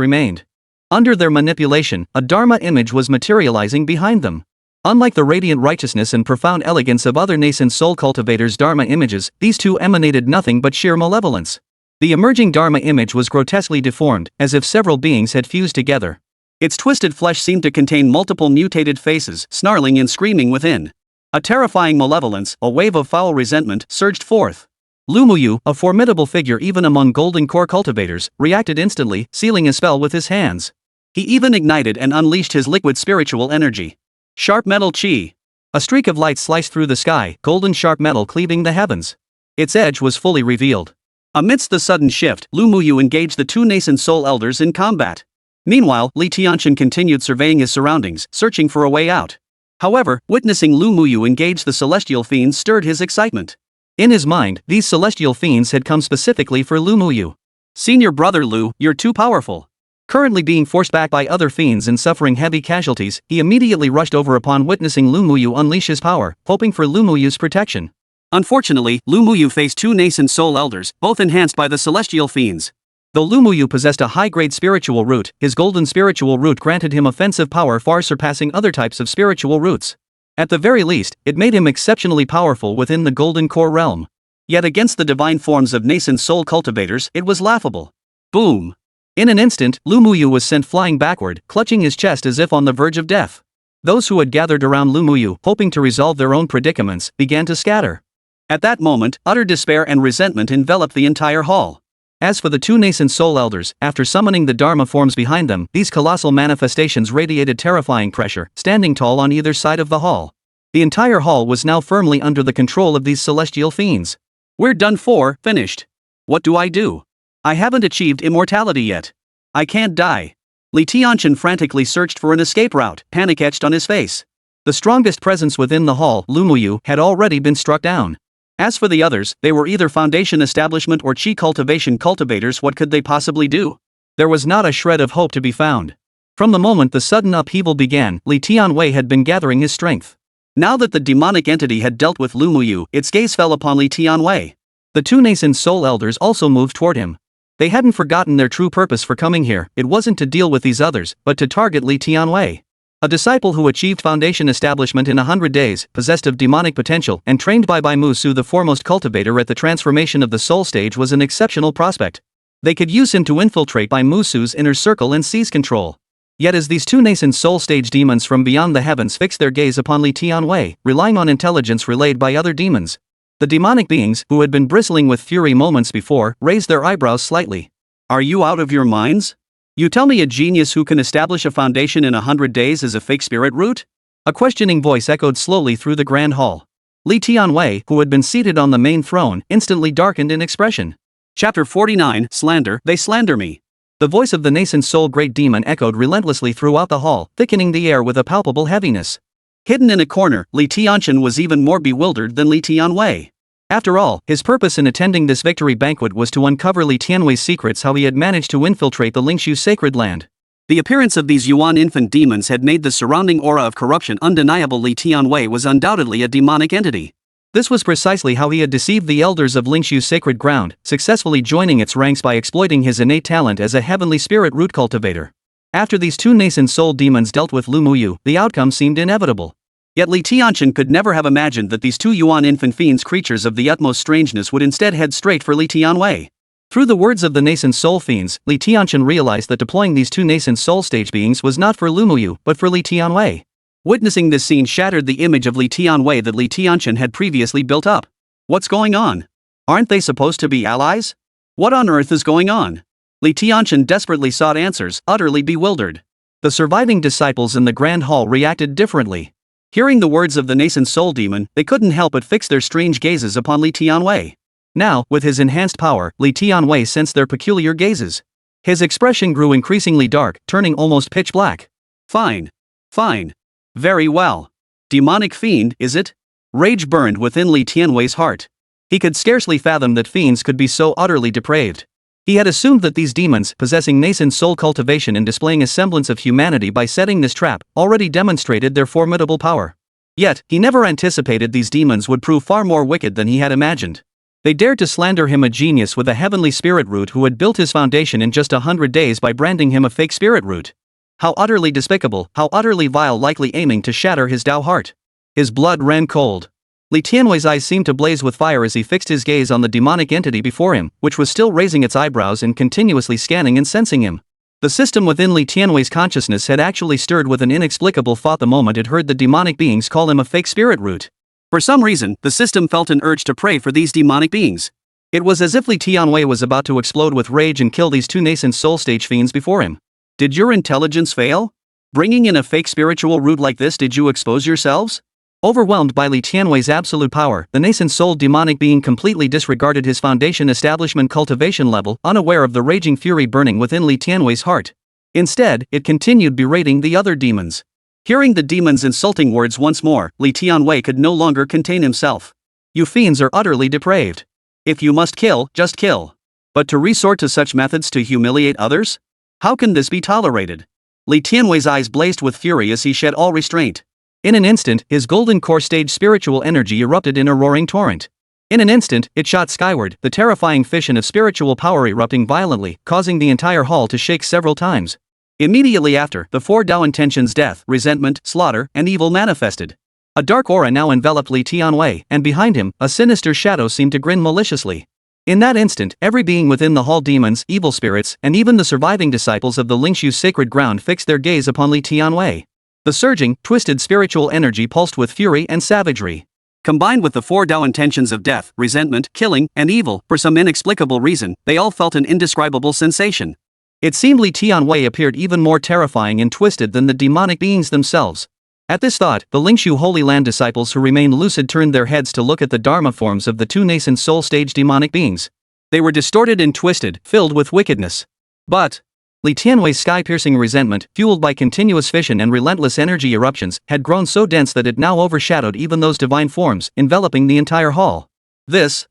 remained. Under their manipulation, a Dharma image was materializing behind them. Unlike the radiant righteousness and profound elegance of other Nascent Soul cultivators' Dharma images, these two emanated nothing but sheer malevolence. The emerging Dharma image was grotesquely deformed, as if several beings had fused together. Its twisted flesh seemed to contain multiple mutated faces, snarling and screaming within. A terrifying malevolence, a wave of foul resentment, surged forth. Lu Muyu, a formidable figure even among Golden Core cultivators, reacted instantly, sealing a spell with his hands. He even ignited and unleashed his liquid spiritual energy. Sharp metal chi. A streak of light sliced through the sky, golden sharp metal cleaving the heavens. Its edge was fully revealed. Amidst the sudden shift, Lu Muyu engaged the two Nascent Soul elders in combat. Meanwhile, Li Tianwei continued surveying his surroundings, searching for a way out. However, witnessing Lu Muyu engage the celestial fiends stirred his excitement. In his mind, these celestial fiends had come specifically for Lu Muyu. Senior brother Lu, you're too powerful. Currently being forced back by other fiends and suffering heavy casualties, he immediately rushed over upon witnessing Lu Muyu unleash his power, hoping for Lu Muyu's protection. Unfortunately, Lu Muyu faced two Nascent Soul elders, both enhanced by the celestial fiends. Though Lu Muyu possessed a high-grade spiritual root, his golden spiritual root granted him offensive power far surpassing other types of spiritual roots. At the very least, it made him exceptionally powerful within the golden core realm. Yet against the divine forms of Nascent Soul cultivators, it was laughable. Boom! In an instant, Lu Muyu was sent flying backward, clutching his chest as if on the verge of death. Those who had gathered around Lu Muyu, hoping to resolve their own predicaments, began to scatter. At that moment, utter despair and resentment enveloped the entire hall. As for the two Nascent Soul elders, after summoning the Dharma forms behind them, these colossal manifestations radiated terrifying pressure, standing tall on either side of the hall. The entire hall was now firmly under the control of these celestial fiends. We're done for, finished. What do I do? I haven't achieved immortality yet. I can't die. Li Tianwei frantically searched for an escape route, panic etched on his face. The strongest presence within the hall, Lu Muyu, had already been struck down. As for the others, they were either foundation establishment or chi cultivation cultivators. What could they possibly do? There was not a shred of hope to be found. From the moment the sudden upheaval began, Li Tianwei had been gathering his strength. Now that the demonic entity had dealt with Lu Muyu, its gaze fell upon Li Tianwei. The two Nascent Soul elders also moved toward him. They hadn't forgotten their true purpose for coming here. It wasn't to deal with these others, but to target Li Tianwei. A disciple who achieved foundation establishment in 100 days, possessed of demonic potential, and trained by Musu, the foremost cultivator at the transformation of the soul stage, was an exceptional prospect. They could use him to infiltrate Musu's inner circle and seize control. Yet as these two Nascent Soul stage demons from beyond the heavens fixed their gaze upon Li Tianwei, relying on intelligence relayed by other demons, the demonic beings, who had been bristling with fury moments before, raised their eyebrows slightly. Are you out of your minds? You tell me a genius who can establish a foundation in 100 days is a fake spirit root? A questioning voice echoed slowly through the grand hall. Li Tianwei, who had been seated on the main throne, instantly darkened in expression. Chapter 49, Slander. They slander me. The voice of the Nascent Soul Great Demon echoed relentlessly throughout the hall, thickening the air with a palpable heaviness. Hidden in a corner, Li Tianwei was even more bewildered than Li Tianwei. After all, his purpose in attending this victory banquet was to uncover Li Tianwei's secrets, how he had managed to infiltrate the Lingshu sacred land. The appearance of these Yuan infant demons had made the surrounding aura of corruption undeniable. Li Tianwei was undoubtedly a demonic entity. This was precisely how he had deceived the elders of Lingshu's sacred ground, successfully joining its ranks by exploiting his innate talent as a heavenly spirit root cultivator. After these two Nascent Soul demons dealt with Lu Muyu, the outcome seemed inevitable. Yet Li Tianwei could never have imagined that these two Yuan infant fiends, creatures of the utmost strangeness, would instead head straight for Li Tianwei. Through the words of the Nascent Soul fiends, Li Tianwei realized that deploying these two Nascent Soul stage beings was not for Lu Muyu, but for Li Tianwei. Witnessing this scene shattered the image of Li Tianwei that Li Tianwei had previously built up. What's going on? Aren't they supposed to be allies? What on earth is going on? Li Tianwei desperately sought answers, utterly bewildered. The surviving disciples in the grand hall reacted differently. Hearing the words of the Nascent Soul demon, they couldn't help but fix their strange gazes upon Li Tianwei. Now, with his enhanced power, Li Tianwei sensed their peculiar gazes. His expression grew increasingly dark, turning almost pitch black. Fine. Fine. Very well. Demonic fiend, is it? Rage burned within Li Tianwei's heart. He could scarcely fathom that fiends could be so utterly depraved. He had assumed that these demons, possessing nascent soul cultivation and displaying a semblance of humanity by setting this trap, already demonstrated their formidable power. Yet, he never anticipated these demons would prove far more wicked than he had imagined. They dared to slander him, a genius with a heavenly spirit root who had built his foundation in just 100 days, by branding him a fake spirit root. How utterly despicable, how utterly vile, likely aiming to shatter his Tao heart. His blood ran cold. Li Tianwei's eyes seemed to blaze with fire as he fixed his gaze on the demonic entity before him, which was still raising its eyebrows and continuously scanning and sensing him. The system within Li Tianwei's consciousness had actually stirred with an inexplicable thought the moment it heard the demonic beings call him a fake spirit root. For some reason, the system felt an urge to pray for these demonic beings. It was as if Li Tianwei was about to explode with rage and kill these two nascent soul stage fiends before him. Did your intelligence fail? Bringing in a fake spiritual root like this, did you expose yourselves? Overwhelmed by Li Tianwei's absolute power, the Nascent Soul demonic being completely disregarded his foundation establishment cultivation level, unaware of the raging fury burning within Li Tianwei's heart. Instead, it continued berating the other demons. Hearing the demons' insulting words once more, Li Tianwei could no longer contain himself. You fiends are utterly depraved. If you must kill, just kill. But to resort to such methods to humiliate others? How can this be tolerated? Li Tianwei's eyes blazed with fury as he shed all restraint. In an instant, his golden core stage spiritual energy erupted in a roaring torrent. In an instant, it shot skyward, the terrifying fission of spiritual power erupting violently, causing the entire hall to shake several times. Immediately after, the four Dao intentions death, resentment, slaughter, and evil manifested. A dark aura now enveloped Li Tianwei, and behind him, a sinister shadow seemed to grin maliciously. In that instant, every being within the hall, demons, evil spirits, and even the surviving disciples of the Lingshu's sacred ground fixed their gaze upon Li Tianwei. The surging, twisted spiritual energy pulsed with fury and savagery. Combined with the four Dao intentions of death, resentment, killing, and evil, for some inexplicable reason, they all felt an indescribable sensation. It seemed Li Tianwei appeared even more terrifying and twisted than the demonic beings themselves. At this thought, the Lingshu Holy Land disciples who remained lucid turned their heads to look at the Dharma forms of the two Nascent Soul stage demonic beings. They were distorted and twisted, filled with wickedness. But Li Tianwei's sky-piercing resentment, fueled by continuous fission and relentless energy eruptions, had grown so dense that it now overshadowed even those divine forms, enveloping the entire hall. This.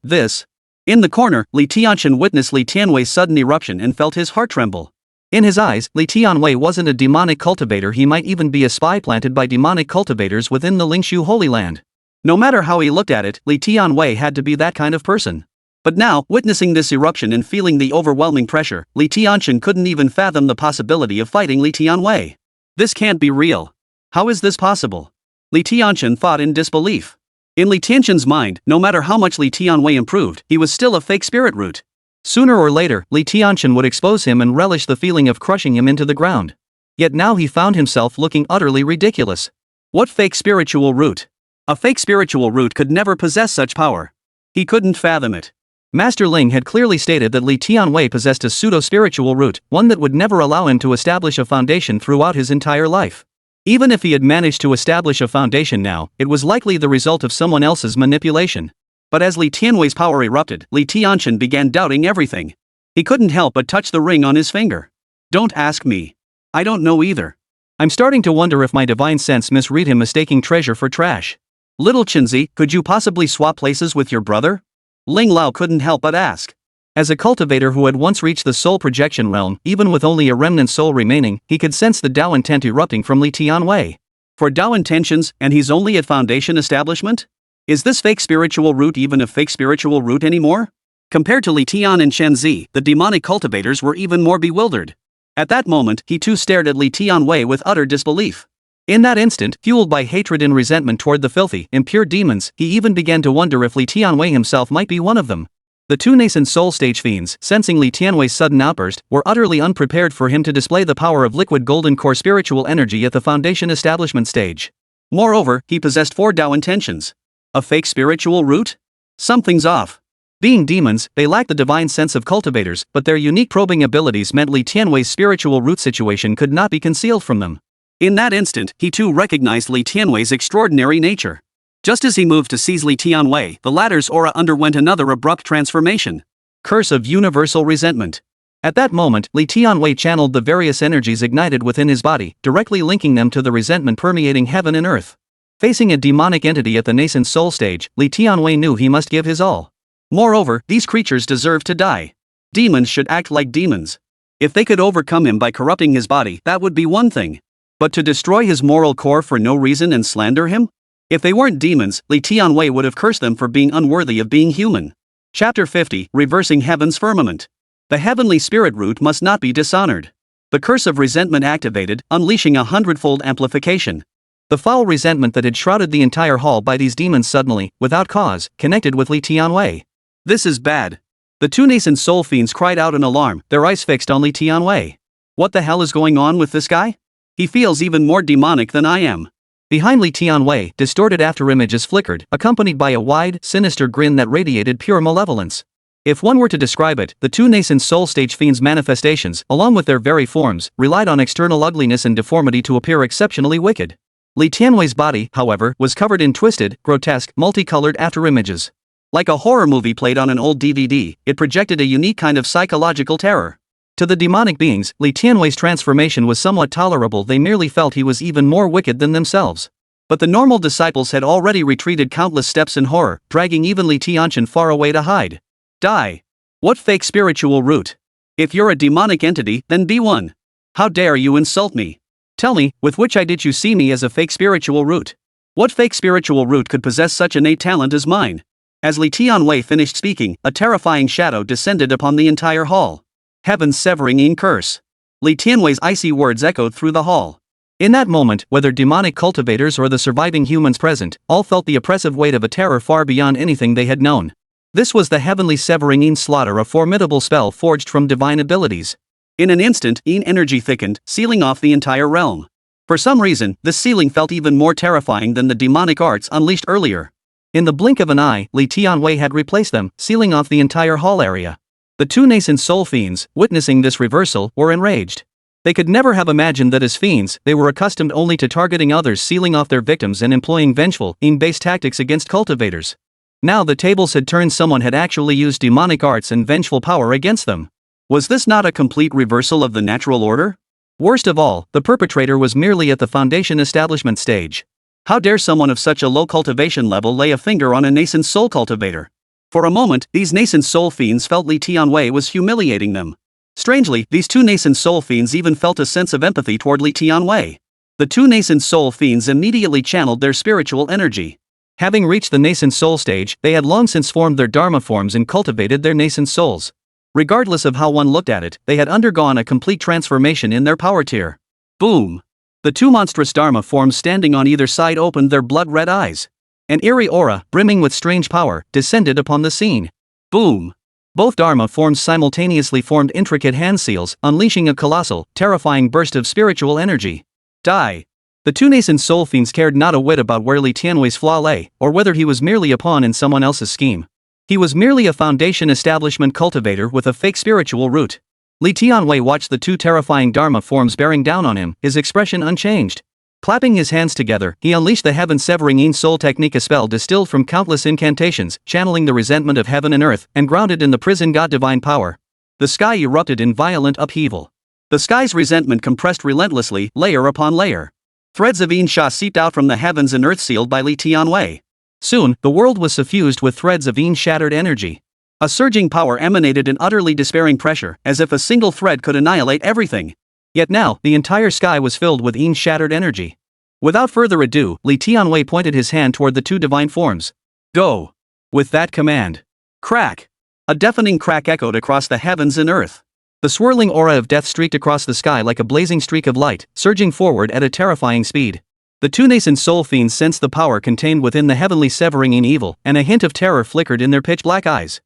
In the corner, Li Tianchen witnessed Li Tianwei's sudden eruption and felt his heart tremble. In his eyes, Li Tianwei wasn't a demonic cultivator, he might even be a spy planted by demonic cultivators within the Lingshu Holy Land. No matter how he looked at it, Li Tianwei had to be that kind of person. But now, witnessing this eruption and feeling the overwhelming pressure, Li Tianchen couldn't even fathom the possibility of fighting Li Tianwei. This can't be real. How is this possible? Li Tianchen thought in disbelief. In Li Tianchen's mind, no matter how much Li Tianwei improved, he was still a fake spirit root. Sooner or later, Li Tianchen would expose him and relish the feeling of crushing him into the ground. Yet now he found himself looking utterly ridiculous. What fake spiritual root? A fake spiritual root could never possess such power. He couldn't fathom it. Master Ling had clearly stated that Li Tianwei possessed a pseudo-spiritual root, one that would never allow him to establish a foundation throughout his entire life. Even if he had managed to establish a foundation now, it was likely the result of someone else's manipulation. But as Li Tianwei's power erupted, Li Tianchen began doubting everything. He couldn't help but touch the ring on his finger. Don't ask me. I don't know either. I'm starting to wonder if my divine sense misread him, mistaking treasure for trash. Little Chinzi, could you possibly swap places with your brother? Ling Lao couldn't help but ask. As a cultivator who had once reached the soul projection realm, even with only a remnant soul remaining, he could sense the Dao intent erupting from Li Tianwei. For Dao intentions, and he's only at foundation establishment? Is this fake spiritual root even a fake spiritual root anymore? Compared to Li Tian and Shen Zi, the demonic cultivators were even more bewildered. At that moment, he too stared at Li Tianwei with utter disbelief. In that instant, fueled by hatred and resentment toward the filthy, impure demons, he even began to wonder if Li Tianwei himself might be one of them. The two Nascent Soul stage fiends, sensing Li Tianwei's sudden outburst, were utterly unprepared for him to display the power of liquid golden core spiritual energy at the foundation establishment stage. Moreover, he possessed four Dao intentions. A fake spiritual root? Something's off. Being demons, they lacked the divine sense of cultivators, but their unique probing abilities meant Li Tianwei's spiritual root situation could not be concealed from them. In that instant, he too recognized Li Tianwei's extraordinary nature. Just as he moved to seize Li Tianwei, the latter's aura underwent another abrupt transformation. Curse of universal resentment. At that moment, Li Tianwei channeled the various energies ignited within his body, directly linking them to the resentment permeating heaven and earth. Facing a demonic entity at the Nascent Soul stage, Li Tianwei knew he must give his all. Moreover, these creatures deserved to die. Demons should act like demons. If they could overcome him by corrupting his body, that would be one thing. But to destroy his moral core for no reason and slander him? If they weren't demons, Li Tianwei would have cursed them for being unworthy of being human. Chapter 50, Reversing Heaven's Firmament. The heavenly spirit root must not be dishonored. The curse of resentment activated, unleashing a hundredfold amplification. The foul resentment that had shrouded the entire hall by these demons suddenly, without cause, connected with Li Tianwei. This is bad. The two Nascent Soul fiends cried out in alarm, their eyes fixed on Li Tianwei. What the hell is going on with this guy? He feels even more demonic than I am. Behind Li Tianwei, distorted afterimages flickered, accompanied by a wide, sinister grin that radiated pure malevolence. If one were to describe it, the two Nascent Soul stage fiends' manifestations, along with their very forms, relied on external ugliness and deformity to appear exceptionally wicked. Li Tianwei's body, however, was covered in twisted, grotesque, multicolored afterimages. Like a horror movie played on an old DVD, it projected a unique kind of psychological terror. To the demonic beings, Li Tianwei's transformation was somewhat tolerable. They merely felt he was even more wicked than themselves. But the normal disciples had already retreated countless steps in horror, dragging even Li Tianchen far away to hide. Die. What fake spiritual root? If you're a demonic entity, then be one. How dare you insult me? Tell me, with which eye did you see me as a fake spiritual root? What fake spiritual root could possess such innate talent as mine? As Li Tianwei finished speaking, a terrifying shadow descended upon the entire hall. Heaven's severing curse. Li Tianwei's icy words echoed through the hall. In that moment, whether demonic cultivators or the surviving humans present, all felt the oppressive weight of a terror far beyond anything they had known. This was the heavenly severing slaughter, a formidable spell forged from divine abilities. In an instant, energy thickened, sealing off the entire realm. For some reason, this sealing felt even more terrifying than the demonic arts unleashed earlier. In the blink of an eye, Li Tianwei had replaced them, sealing off the entire hall area. The two nascent soul fiends, witnessing this reversal, were enraged. They could never have imagined that as fiends, they were accustomed only to targeting others, sealing off their victims and employing vengeful, based tactics against cultivators. Now the tables had turned, someone had actually used demonic arts and vengeful power against them. Was this not a complete reversal of the natural order? Worst of all, the perpetrator was merely at the foundation establishment stage. How dare someone of such a low cultivation level lay a finger on a nascent soul cultivator? For a moment, these nascent soul fiends felt Li Tianwei was humiliating them. Strangely, these two nascent soul fiends even felt a sense of empathy toward Li Tianwei. The two nascent soul fiends immediately channeled their spiritual energy. Having reached the nascent soul stage, they had long since formed their dharma forms and cultivated their nascent souls. Regardless of how one looked at it, they had undergone a complete transformation in their power tier. Boom! The two monstrous dharma forms standing on either side opened their blood-red eyes. An eerie aura, brimming with strange power, descended upon the scene. Boom! Both dharma forms simultaneously formed intricate hand seals, unleashing a colossal, terrifying burst of spiritual energy. Die! The two nascent soul fiends cared not a whit about where Li Tianwei's flaw lay, or whether he was merely a pawn in someone else's scheme. He was merely a foundation establishment cultivator with a fake spiritual root. Li Tianwei watched the two terrifying dharma forms bearing down on him, his expression unchanged. Clapping his hands together, he unleashed the heaven-severing soul technique, a spell distilled from countless incantations, channeling the resentment of heaven and earth, and grounded in the prison god divine power. The sky erupted in violent upheaval. The sky's resentment compressed relentlessly, layer upon layer. Threads of Sha seeped out from the heavens and earth sealed by Li Tianwei. Soon, the world was suffused with threads of shattered energy. A surging power emanated in utterly despairing pressure, as if a single thread could annihilate everything. Yet now, the entire sky was filled with shattered energy. Without further ado, Li Tianwei pointed his hand toward the two divine forms. Go! With that command. Crack! A deafening crack echoed across the heavens and earth. The swirling aura of death streaked across the sky like a blazing streak of light, surging forward at a terrifying speed. The two nascent soul fiends sensed the power contained within the heavenly severing evil, and a hint of terror flickered in their pitch-black eyes.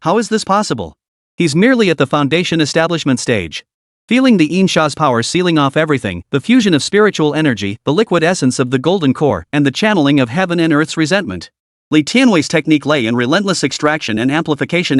How is this possible? He's merely at the foundation establishment stage. Feeling the Sha's power sealing off everything, the fusion of spiritual energy, the liquid essence of the golden core, and the channeling of heaven and earth's resentment. Li Tianwei's technique lay in relentless extraction and amplification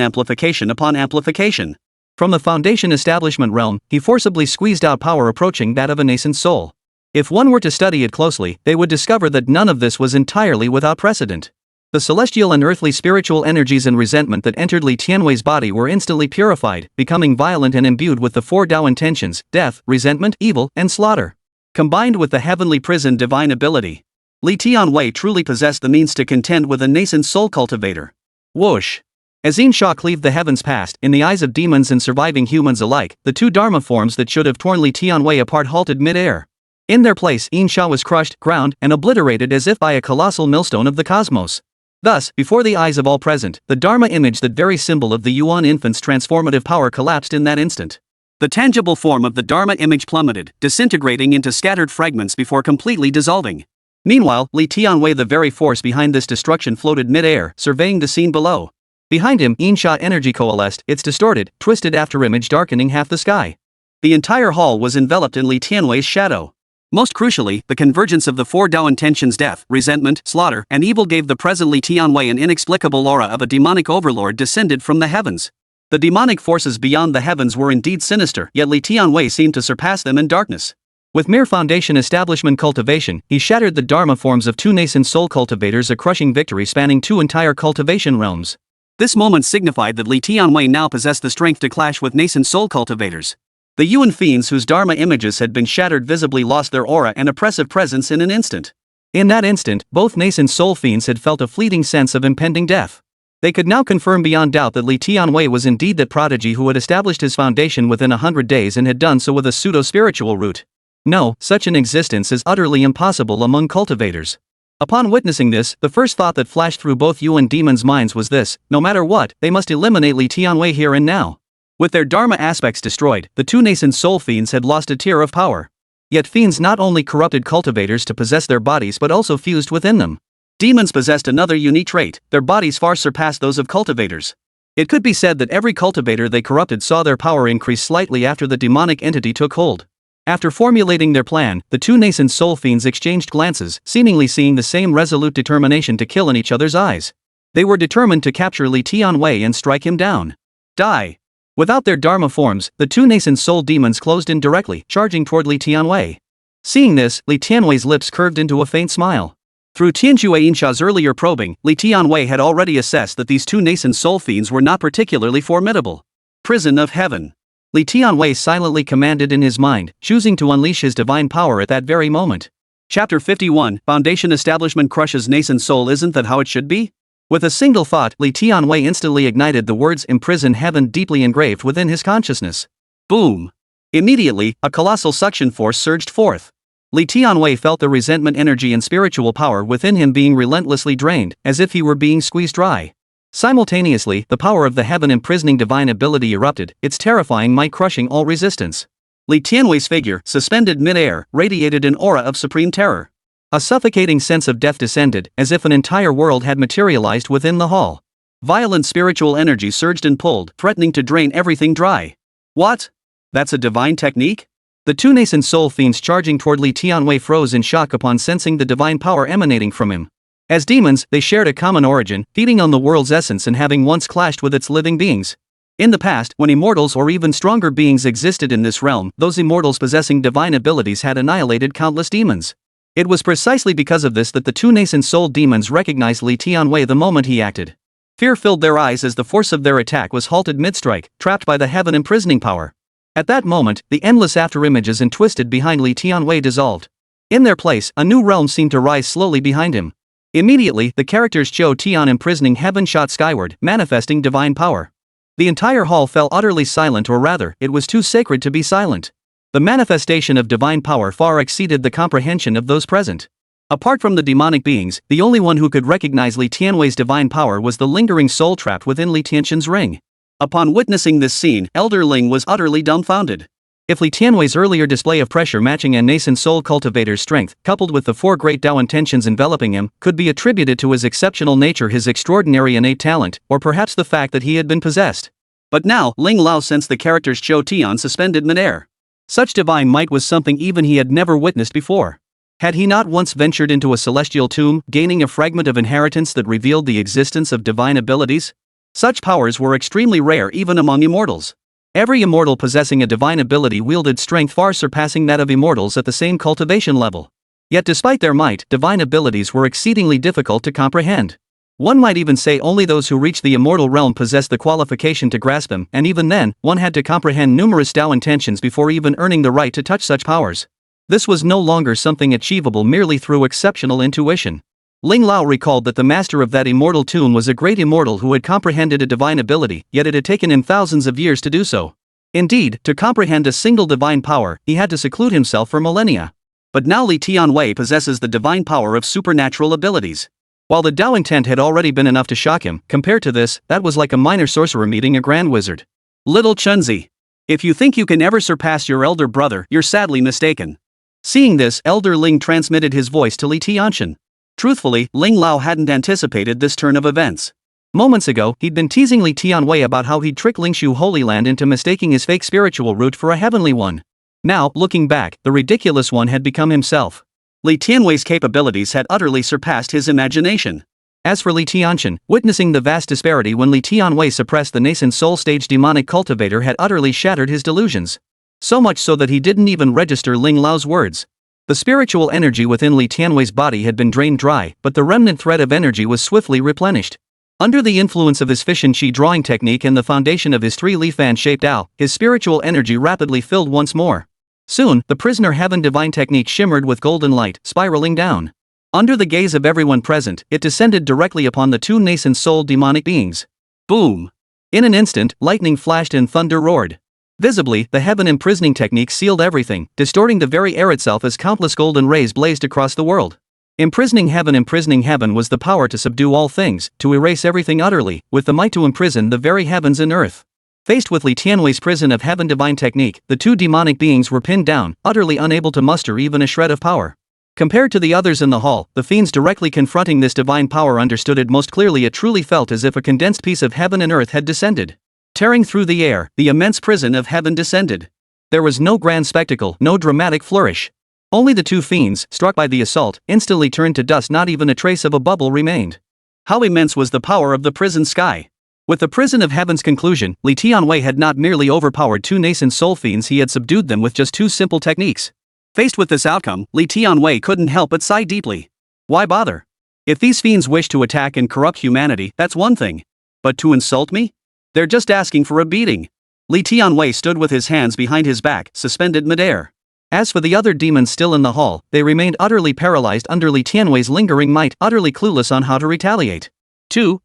upon amplification. From the foundation establishment realm, he forcibly squeezed out power approaching that of a nascent soul. If one were to study it closely, they would discover that none of this was entirely without precedent. The celestial and earthly spiritual energies and resentment that entered Li Tianwei's body were instantly purified, becoming violent and imbued with the four Tao intentions: death, resentment, evil, and slaughter. Combined with the heavenly prison divine ability, Li Tianwei truly possessed the means to contend with a nascent soul cultivator. Whoosh! As Sha cleaved the heavens past, in the eyes of demons and surviving humans alike, the two dharma forms that should have torn Li Tianwei apart halted mid-air. In their place, Sha was crushed, ground, and obliterated as if by a colossal millstone of the cosmos. Thus, before the eyes of all present, the Dharma image, that very symbol of the Yuan infant's transformative power, collapsed in that instant. The tangible form of the Dharma image plummeted, disintegrating into scattered fragments before completely dissolving. Meanwhile, Li Tianwei, the very force behind this destruction, floated mid-air, surveying the scene below. Behind him, Sha energy coalesced, its distorted, twisted afterimage darkening half the sky. The entire hall was enveloped in Li Tianwei's shadow. Most crucially, the convergence of the four Tao intentions: death, resentment, slaughter, and evil gave the present Li Tianwei an inexplicable aura of a demonic overlord descended from the heavens. The demonic forces beyond the heavens were indeed sinister, yet Li Tianwei seemed to surpass them in darkness. With mere foundation establishment cultivation, he shattered the Dharma forms of two nascent soul cultivators, a crushing victory spanning two entire cultivation realms. This moment signified that Li Tianwei now possessed the strength to clash with nascent soul cultivators. The Yuan fiends whose Dharma images had been shattered visibly lost their aura and oppressive presence in an instant. In that instant, both nascent soul fiends had felt a fleeting sense of impending death. They could now confirm beyond doubt that Li Tianwei was indeed that prodigy who had established his foundation within 100 days and had done so with a pseudo-spiritual root. No, such an existence is utterly impossible among cultivators. Upon witnessing this, the first thought that flashed through both Yuan demons' minds was this: no matter what, they must eliminate Li Tianwei here and now. With their Dharma aspects destroyed, the two nascent soul fiends had lost a tier of power. Yet fiends not only corrupted cultivators to possess their bodies but also fused within them. Demons possessed another unique trait: their bodies far surpassed those of cultivators. It could be said that every cultivator they corrupted saw their power increase slightly after the demonic entity took hold. After formulating their plan, the two nascent soul fiends exchanged glances, seemingly seeing the same resolute determination to kill in each other's eyes. They were determined to capture Li Tianwei and strike him down. Die! Without their Dharma forms, the two nascent soul demons closed in directly, charging toward Li Tianwei. Seeing this, Li Tianwei's lips curved into a faint smile. Through Tianjue Yinsha's earlier probing, Li Tianwei had already assessed that these two nascent soul fiends were not particularly formidable. Prison of Heaven. Li Tianwei silently commanded in his mind, choosing to unleash his divine power at that very moment. Chapter 51, Foundation Establishment crushes nascent soul. Isn't that how it should be? With a single thought, Li Tianwei instantly ignited the words "imprison heaven" deeply engraved within his consciousness. Boom! Immediately, a colossal suction force surged forth. Li Tianwei felt the resentment energy and spiritual power within him being relentlessly drained, as if he were being squeezed dry. Simultaneously, the power of the heaven-imprisoning divine ability erupted, its terrifying might crushing all resistance. Li Tianwei's figure, suspended mid-air, radiated an aura of supreme terror. A suffocating sense of death descended, as if an entire world had materialized within the hall. Violent spiritual energy surged and pulled, threatening to drain everything dry. What? That's a divine technique? The two nascent soul fiends charging toward Li Tianwei froze in shock upon sensing the divine power emanating from him. As demons, they shared a common origin, feeding on the world's essence and having once clashed with its living beings. In the past, when immortals or even stronger beings existed in this realm, those immortals possessing divine abilities had annihilated countless demons. It was precisely because of this that the two nascent soul demons recognized Li Tianwei the moment he acted. Fear filled their eyes as the force of their attack was halted mid-strike, trapped by the heaven imprisoning power. At that moment, the endless afterimages entwisted behind Li Tianwei dissolved. In their place, a new realm seemed to rise slowly behind him. Immediately, the characters Zhou Tian imprisoning heaven shot skyward, manifesting divine power. The entire hall fell utterly silent, or rather, it was too sacred to be silent. The manifestation of divine power far exceeded the comprehension of those present. Apart from the demonic beings, the only one who could recognize Li Tianwei's divine power was the lingering soul trapped within Li Tianxian's ring. Upon witnessing this scene, Elder Ling was utterly dumbfounded. If Li Tianwei's earlier display of pressure matching a nascent soul cultivator's strength, coupled with the four great Tao intentions enveloping him, could be attributed to his exceptional nature, his extraordinary innate talent, or perhaps the fact that he had been possessed. But now, Ling Lao sensed the characters Zhou Tian suspended midair. Such divine might was something even he had never witnessed before. Had he not once ventured into a celestial tomb, gaining a fragment of inheritance that revealed the existence of divine abilities? Such powers were extremely rare even among immortals. Every immortal possessing a divine ability wielded strength far surpassing that of immortals at the same cultivation level. Yet despite their might, divine abilities were exceedingly difficult to comprehend. One might even say only those who reached the immortal realm possessed the qualification to grasp them, and even then, one had to comprehend numerous Tao intentions before even earning the right to touch such powers. This was no longer something achievable merely through exceptional intuition. Ling Lao recalled that the master of that immortal tomb was a great immortal who had comprehended a divine ability, yet it had taken him thousands of years to do so. Indeed, to comprehend a single divine power, he had to seclude himself for millennia. But now Li Tianwei possesses the divine power of supernatural abilities. While the Tao intent had already been enough to shock him, compared to this, that was like a minor sorcerer meeting a grand wizard. Little Chunzi. If you think you can ever surpass your elder brother, you're sadly mistaken. Seeing this, Elder Ling transmitted his voice to Li Tianxian. Truthfully, Ling Lao hadn't anticipated this turn of events. Moments ago, he'd been teasing Li Tianwei about how he'd trick Lingshu Holy Land into mistaking his fake spiritual root for a heavenly one. Now, looking back, the ridiculous one had become himself. Li Tianwei's capabilities had utterly surpassed his imagination. As for Li Tianxian, witnessing the vast disparity when Li Tianwei suppressed the nascent soul stage demonic cultivator had utterly shattered his delusions. So much so that he didn't even register Ling Lao's words. The spiritual energy within Li Tianwei's body had been drained dry, but the remnant thread of energy was swiftly replenished. Under the influence of his fission chi drawing technique and the foundation of his three-leaf fan-shaped owl, his spiritual energy rapidly filled once more. Soon, the prisoner heaven divine technique shimmered with golden light, spiraling down. Under the gaze of everyone present, it descended directly upon the two nascent soul demonic beings. Boom! In an instant, lightning flashed and thunder roared. Visibly, the heaven imprisoning technique sealed everything, distorting the very air itself as countless golden rays blazed across the world. Imprisoning heaven was the power to subdue all things, to erase everything utterly, with the might to imprison the very heavens and earth. Faced with Li Tianwei's prison of heaven divine technique, the two demonic beings were pinned down, utterly unable to muster even a shred of power. Compared to the others in the hall, the fiends directly confronting this divine power understood it most clearly. It truly felt as if a condensed piece of heaven and earth had descended. Tearing through the air, the immense prison of heaven descended. There was no grand spectacle, no dramatic flourish. Only the two fiends, struck by the assault, instantly turned to dust. Not even a trace of a bubble remained. How immense was the power of the prison sky! With the prison of heaven's conclusion, Li Tianwei had not merely overpowered two nascent soul fiends, he had subdued them with just two simple techniques. Faced with this outcome, Li Tianwei couldn't help but sigh deeply. Why bother? If these fiends wish to attack and corrupt humanity, that's one thing. But to insult me? They're just asking for a beating. Li Tianwei stood with his hands behind his back, suspended midair. As for the other demons still in the hall, they remained utterly paralyzed under Li Tianwei's lingering might, utterly clueless on how to retaliate. Too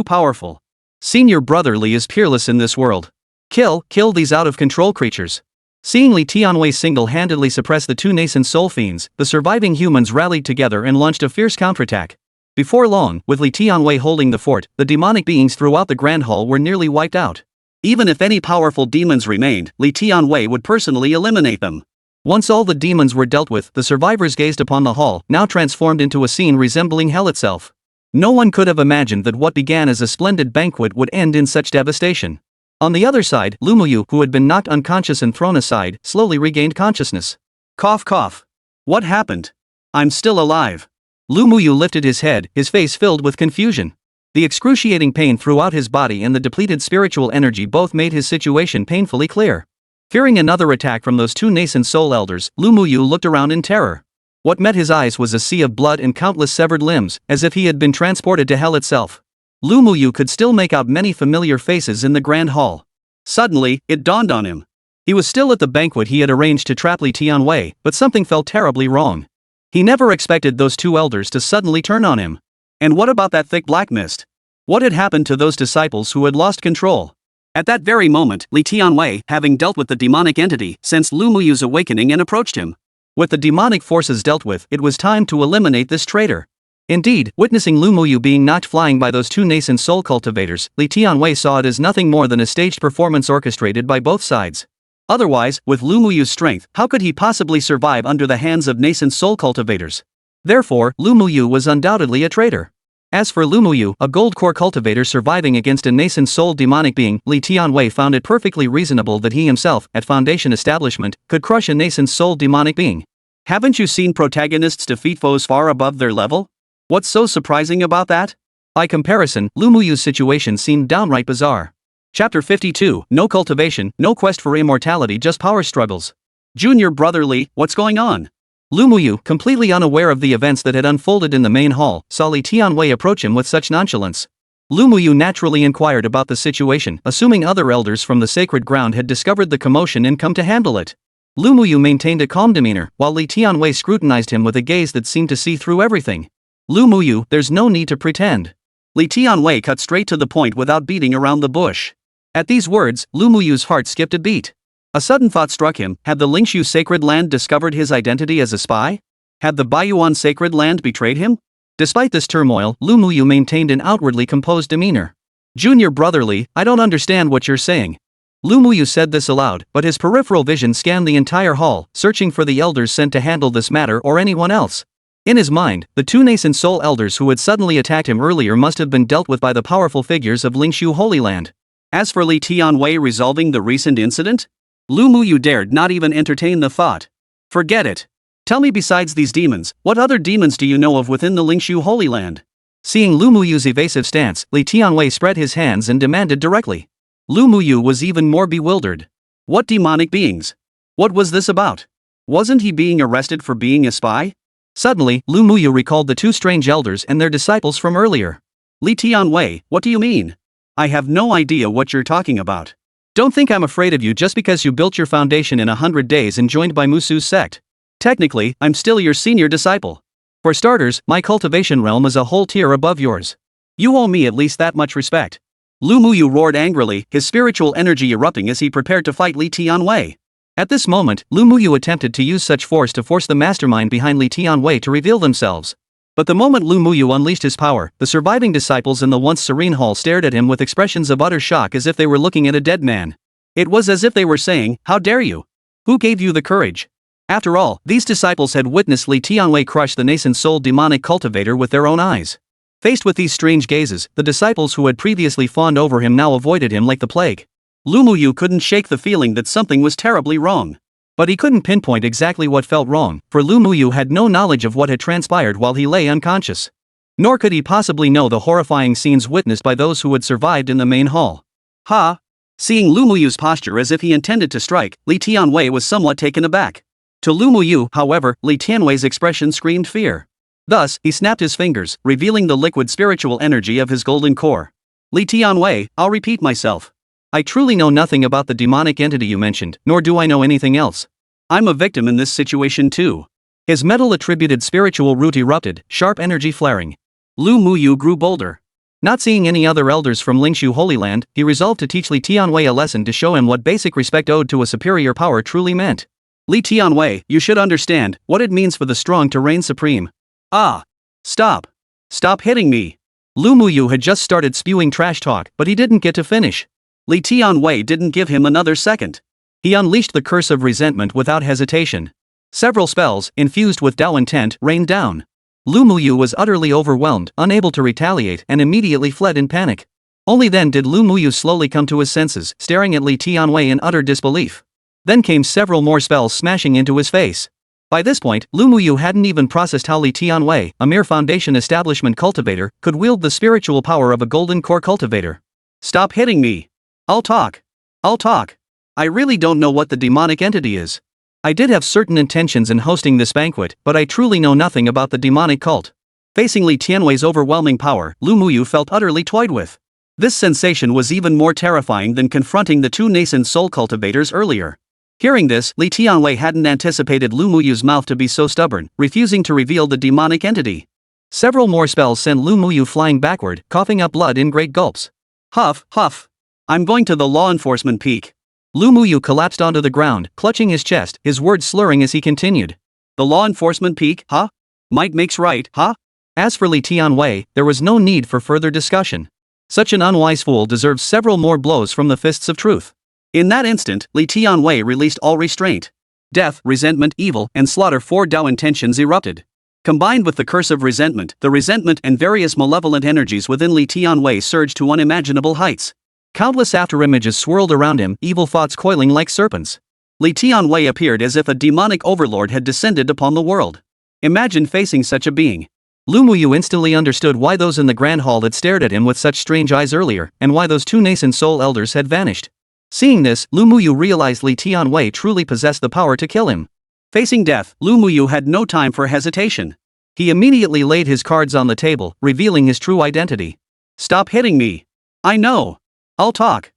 powerful. Senior brother Li is peerless in this world. Kill these out-of-control creatures. Seeing Li Tianwei single-handedly suppress the two nascent soul fiends, the surviving humans rallied together and launched a fierce counterattack. Before long, with Li Tianwei holding the fort, the demonic beings throughout the Grand Hall were nearly wiped out. Even if any powerful demons remained, Li Tianwei would personally eliminate them. Once all the demons were dealt with, the survivors gazed upon the hall, now transformed into a scene resembling hell itself. No one could have imagined that what began as a splendid banquet would end in such devastation. On the other side, Lumuyou, who had been knocked unconscious and thrown aside, slowly regained consciousness. Cough. What happened? I'm still alive. Lumuyou lifted his head, his face filled with confusion. The excruciating pain throughout his body and the depleted spiritual energy both made his situation painfully clear. Fearing another attack from those two nascent soul elders, Lumuyou looked around in terror. What met his eyes was a sea of blood and countless severed limbs, as if he had been transported to hell itself. Lumuyou could still make out many familiar faces in the Grand Hall. Suddenly, it dawned on him. He was still at the banquet he had arranged to trap Li Tianwei, but something felt terribly wrong. He never expected those two elders to suddenly turn on him. And what about that thick black mist? What had happened to those disciples who had lost control? At that very moment, Li Tianwei, having dealt with the demonic entity, sensed Lumuyu's awakening and approached him. With the demonic forces dealt with, it was time to eliminate this traitor. Indeed, witnessing Lumuyou being knocked flying by those two nascent soul cultivators, Li Tianwei saw it as nothing more than a staged performance orchestrated by both sides. Otherwise, with Lumuyu's strength, how could he possibly survive under the hands of nascent soul cultivators? Therefore, Lumuyou was undoubtedly a traitor. As for Lumuyou, a gold core cultivator surviving against a nascent soul demonic being, Li Tianwei found it perfectly reasonable that he himself, at Foundation Establishment, could crush a nascent soul demonic being. Haven't you seen protagonists defeat foes far above their level? What's so surprising about that? By comparison, Lumuyu's situation seemed downright bizarre. Chapter 52, No cultivation, no quest for immortality, just power struggles. Junior brother Li, what's going on? Lumuyou, completely unaware of the events that had unfolded in the main hall, saw Li Tianwei approach him with such nonchalance. Lumuyou naturally inquired about the situation, assuming other elders from the sacred ground had discovered the commotion and come to handle it. Lumuyou maintained a calm demeanor, while Li Tianwei scrutinized him with a gaze that seemed to see through everything. Lumuyou, there's no need to pretend. Li Tianwei cut straight to the point without beating around the bush. At these words, Lumuyu's heart skipped a beat. A sudden thought struck him: had the Lingshu sacred land discovered his identity as a spy? Had the Baiyuan sacred land betrayed him? Despite this turmoil, Lumuyou maintained an outwardly composed demeanor. Junior brother Li, I don't understand what you're saying. Lumuyou said this aloud, but his peripheral vision scanned the entire hall, searching for the elders sent to handle this matter or anyone else. In his mind, the two nascent soul elders who had suddenly attacked him earlier must have been dealt with by the powerful figures of Lingshu Holy Land. As for Li Tianwei resolving the recent incident, Lumuyou dared not even entertain the thought. Forget it. Tell me, besides these demons, what other demons do you know of within the Lingshu Holy Land? Seeing Lumuyu's evasive stance, Li Tianwei spread his hands and demanded directly. Lumuyou was even more bewildered. What demonic beings? What was this about? Wasn't he being arrested for being a spy? Suddenly, Lu Muyu recalled the two strange elders and their disciples from earlier. Li Tianwei, what do you mean? I have no idea what you're talking about. Don't think I'm afraid of you just because you built your foundation in 100 days and joined by Musu's sect. Technically, I'm still your senior disciple. For starters, my cultivation realm is a whole tier above yours. You owe me at least that much respect. Lu Muyu roared angrily, his spiritual energy erupting as he prepared to fight Li Tianwei. At this moment, Lu Muyu attempted to use such force to force the mastermind behind Li Tianwei to reveal themselves. But the moment Lu Muyu unleashed his power, the surviving disciples in the once serene hall stared at him with expressions of utter shock as if they were looking at a dead man. It was as if they were saying, "How dare you? Who gave you the courage?" After all, these disciples had witnessed Li Tianwei crush the Nascent Soul demonic cultivator with their own eyes. Faced with these strange gazes, the disciples who had previously fawned over him now avoided him like the plague. Lu Muyu couldn't shake the feeling that something was terribly wrong. But he couldn't pinpoint exactly what felt wrong, for Lu Muyu had no knowledge of what had transpired while he lay unconscious. Nor could he possibly know the horrifying scenes witnessed by those who had survived in the main hall. Ha! Seeing Lu Muyu's posture as if he intended to strike, Li Tianwei was somewhat taken aback. To Lu Muyu, however, Li Tianwei's expression screamed fear. Thus, he snapped his fingers, revealing the liquid spiritual energy of his golden core. Li Tianwei, I'll repeat myself. I truly know nothing about the demonic entity you mentioned, nor do I know anything else. I'm a victim in this situation too. His metal-attributed spiritual root erupted, sharp energy flaring. Lu Muyu grew bolder. Not seeing any other elders from Lingshu Holy Land, he resolved to teach Li Tianwei a lesson to show him what basic respect owed to a superior power truly meant. Li Tianwei, you should understand what it means for the strong to reign supreme. Ah! Stop! Stop hitting me! Lu Muyu had just started spewing trash talk, but he didn't get to finish. Li Tianwei didn't give him another second. He unleashed the curse of resentment without hesitation. Several spells, infused with Dao intent, rained down. Lu Muyu was utterly overwhelmed, unable to retaliate, and immediately fled in panic. Only then did Lu Muyu slowly come to his senses, staring at Li Tianwei in utter disbelief. Then came several more spells smashing into his face. By this point, Lu Muyu hadn't even processed how Li Tianwei, a mere foundation establishment cultivator, could wield the spiritual power of a golden core cultivator. Stop hitting me! I'll talk. I really don't know what the demonic entity is. I did have certain intentions in hosting this banquet, but I truly know nothing about the demonic cult. Facing Li Tianwei's overwhelming power, Lu Muyu felt utterly toyed with. This sensation was even more terrifying than confronting the two Nascent Soul cultivators earlier. Hearing this, Li Tianwei hadn't anticipated Lu Muyu's mouth to be so stubborn, refusing to reveal the demonic entity. Several more spells sent Lu Muyu flying backward, coughing up blood in great gulps. Huff, huff. I'm going to the law enforcement peak. Lu Muyu collapsed onto the ground, clutching his chest, his words slurring as he continued. The law enforcement peak, huh? Might makes right, huh? As for Li Tianwei, there was no need for further discussion. Such an unwise fool deserves several more blows from the fists of truth. In that instant, Li Tianwei released all restraint. Death, resentment, evil, and slaughter, four Dao intentions erupted. Combined with the curse of resentment, the resentment and various malevolent energies within Li Tianwei surged to unimaginable heights. Countless afterimages swirled around him, evil thoughts coiling like serpents. Li Tianwei appeared as if a demonic overlord had descended upon the world. Imagine facing such a being. Lu Muyu instantly understood why those in the grand hall had stared at him with such strange eyes earlier, and why those two Nascent Soul elders had vanished. Seeing this, Lu Muyu realized Li Tianwei truly possessed the power to kill him. Facing death, Lu Muyu had no time for hesitation. He immediately laid his cards on the table, revealing his true identity. Stop hitting me. I know. I'll talk.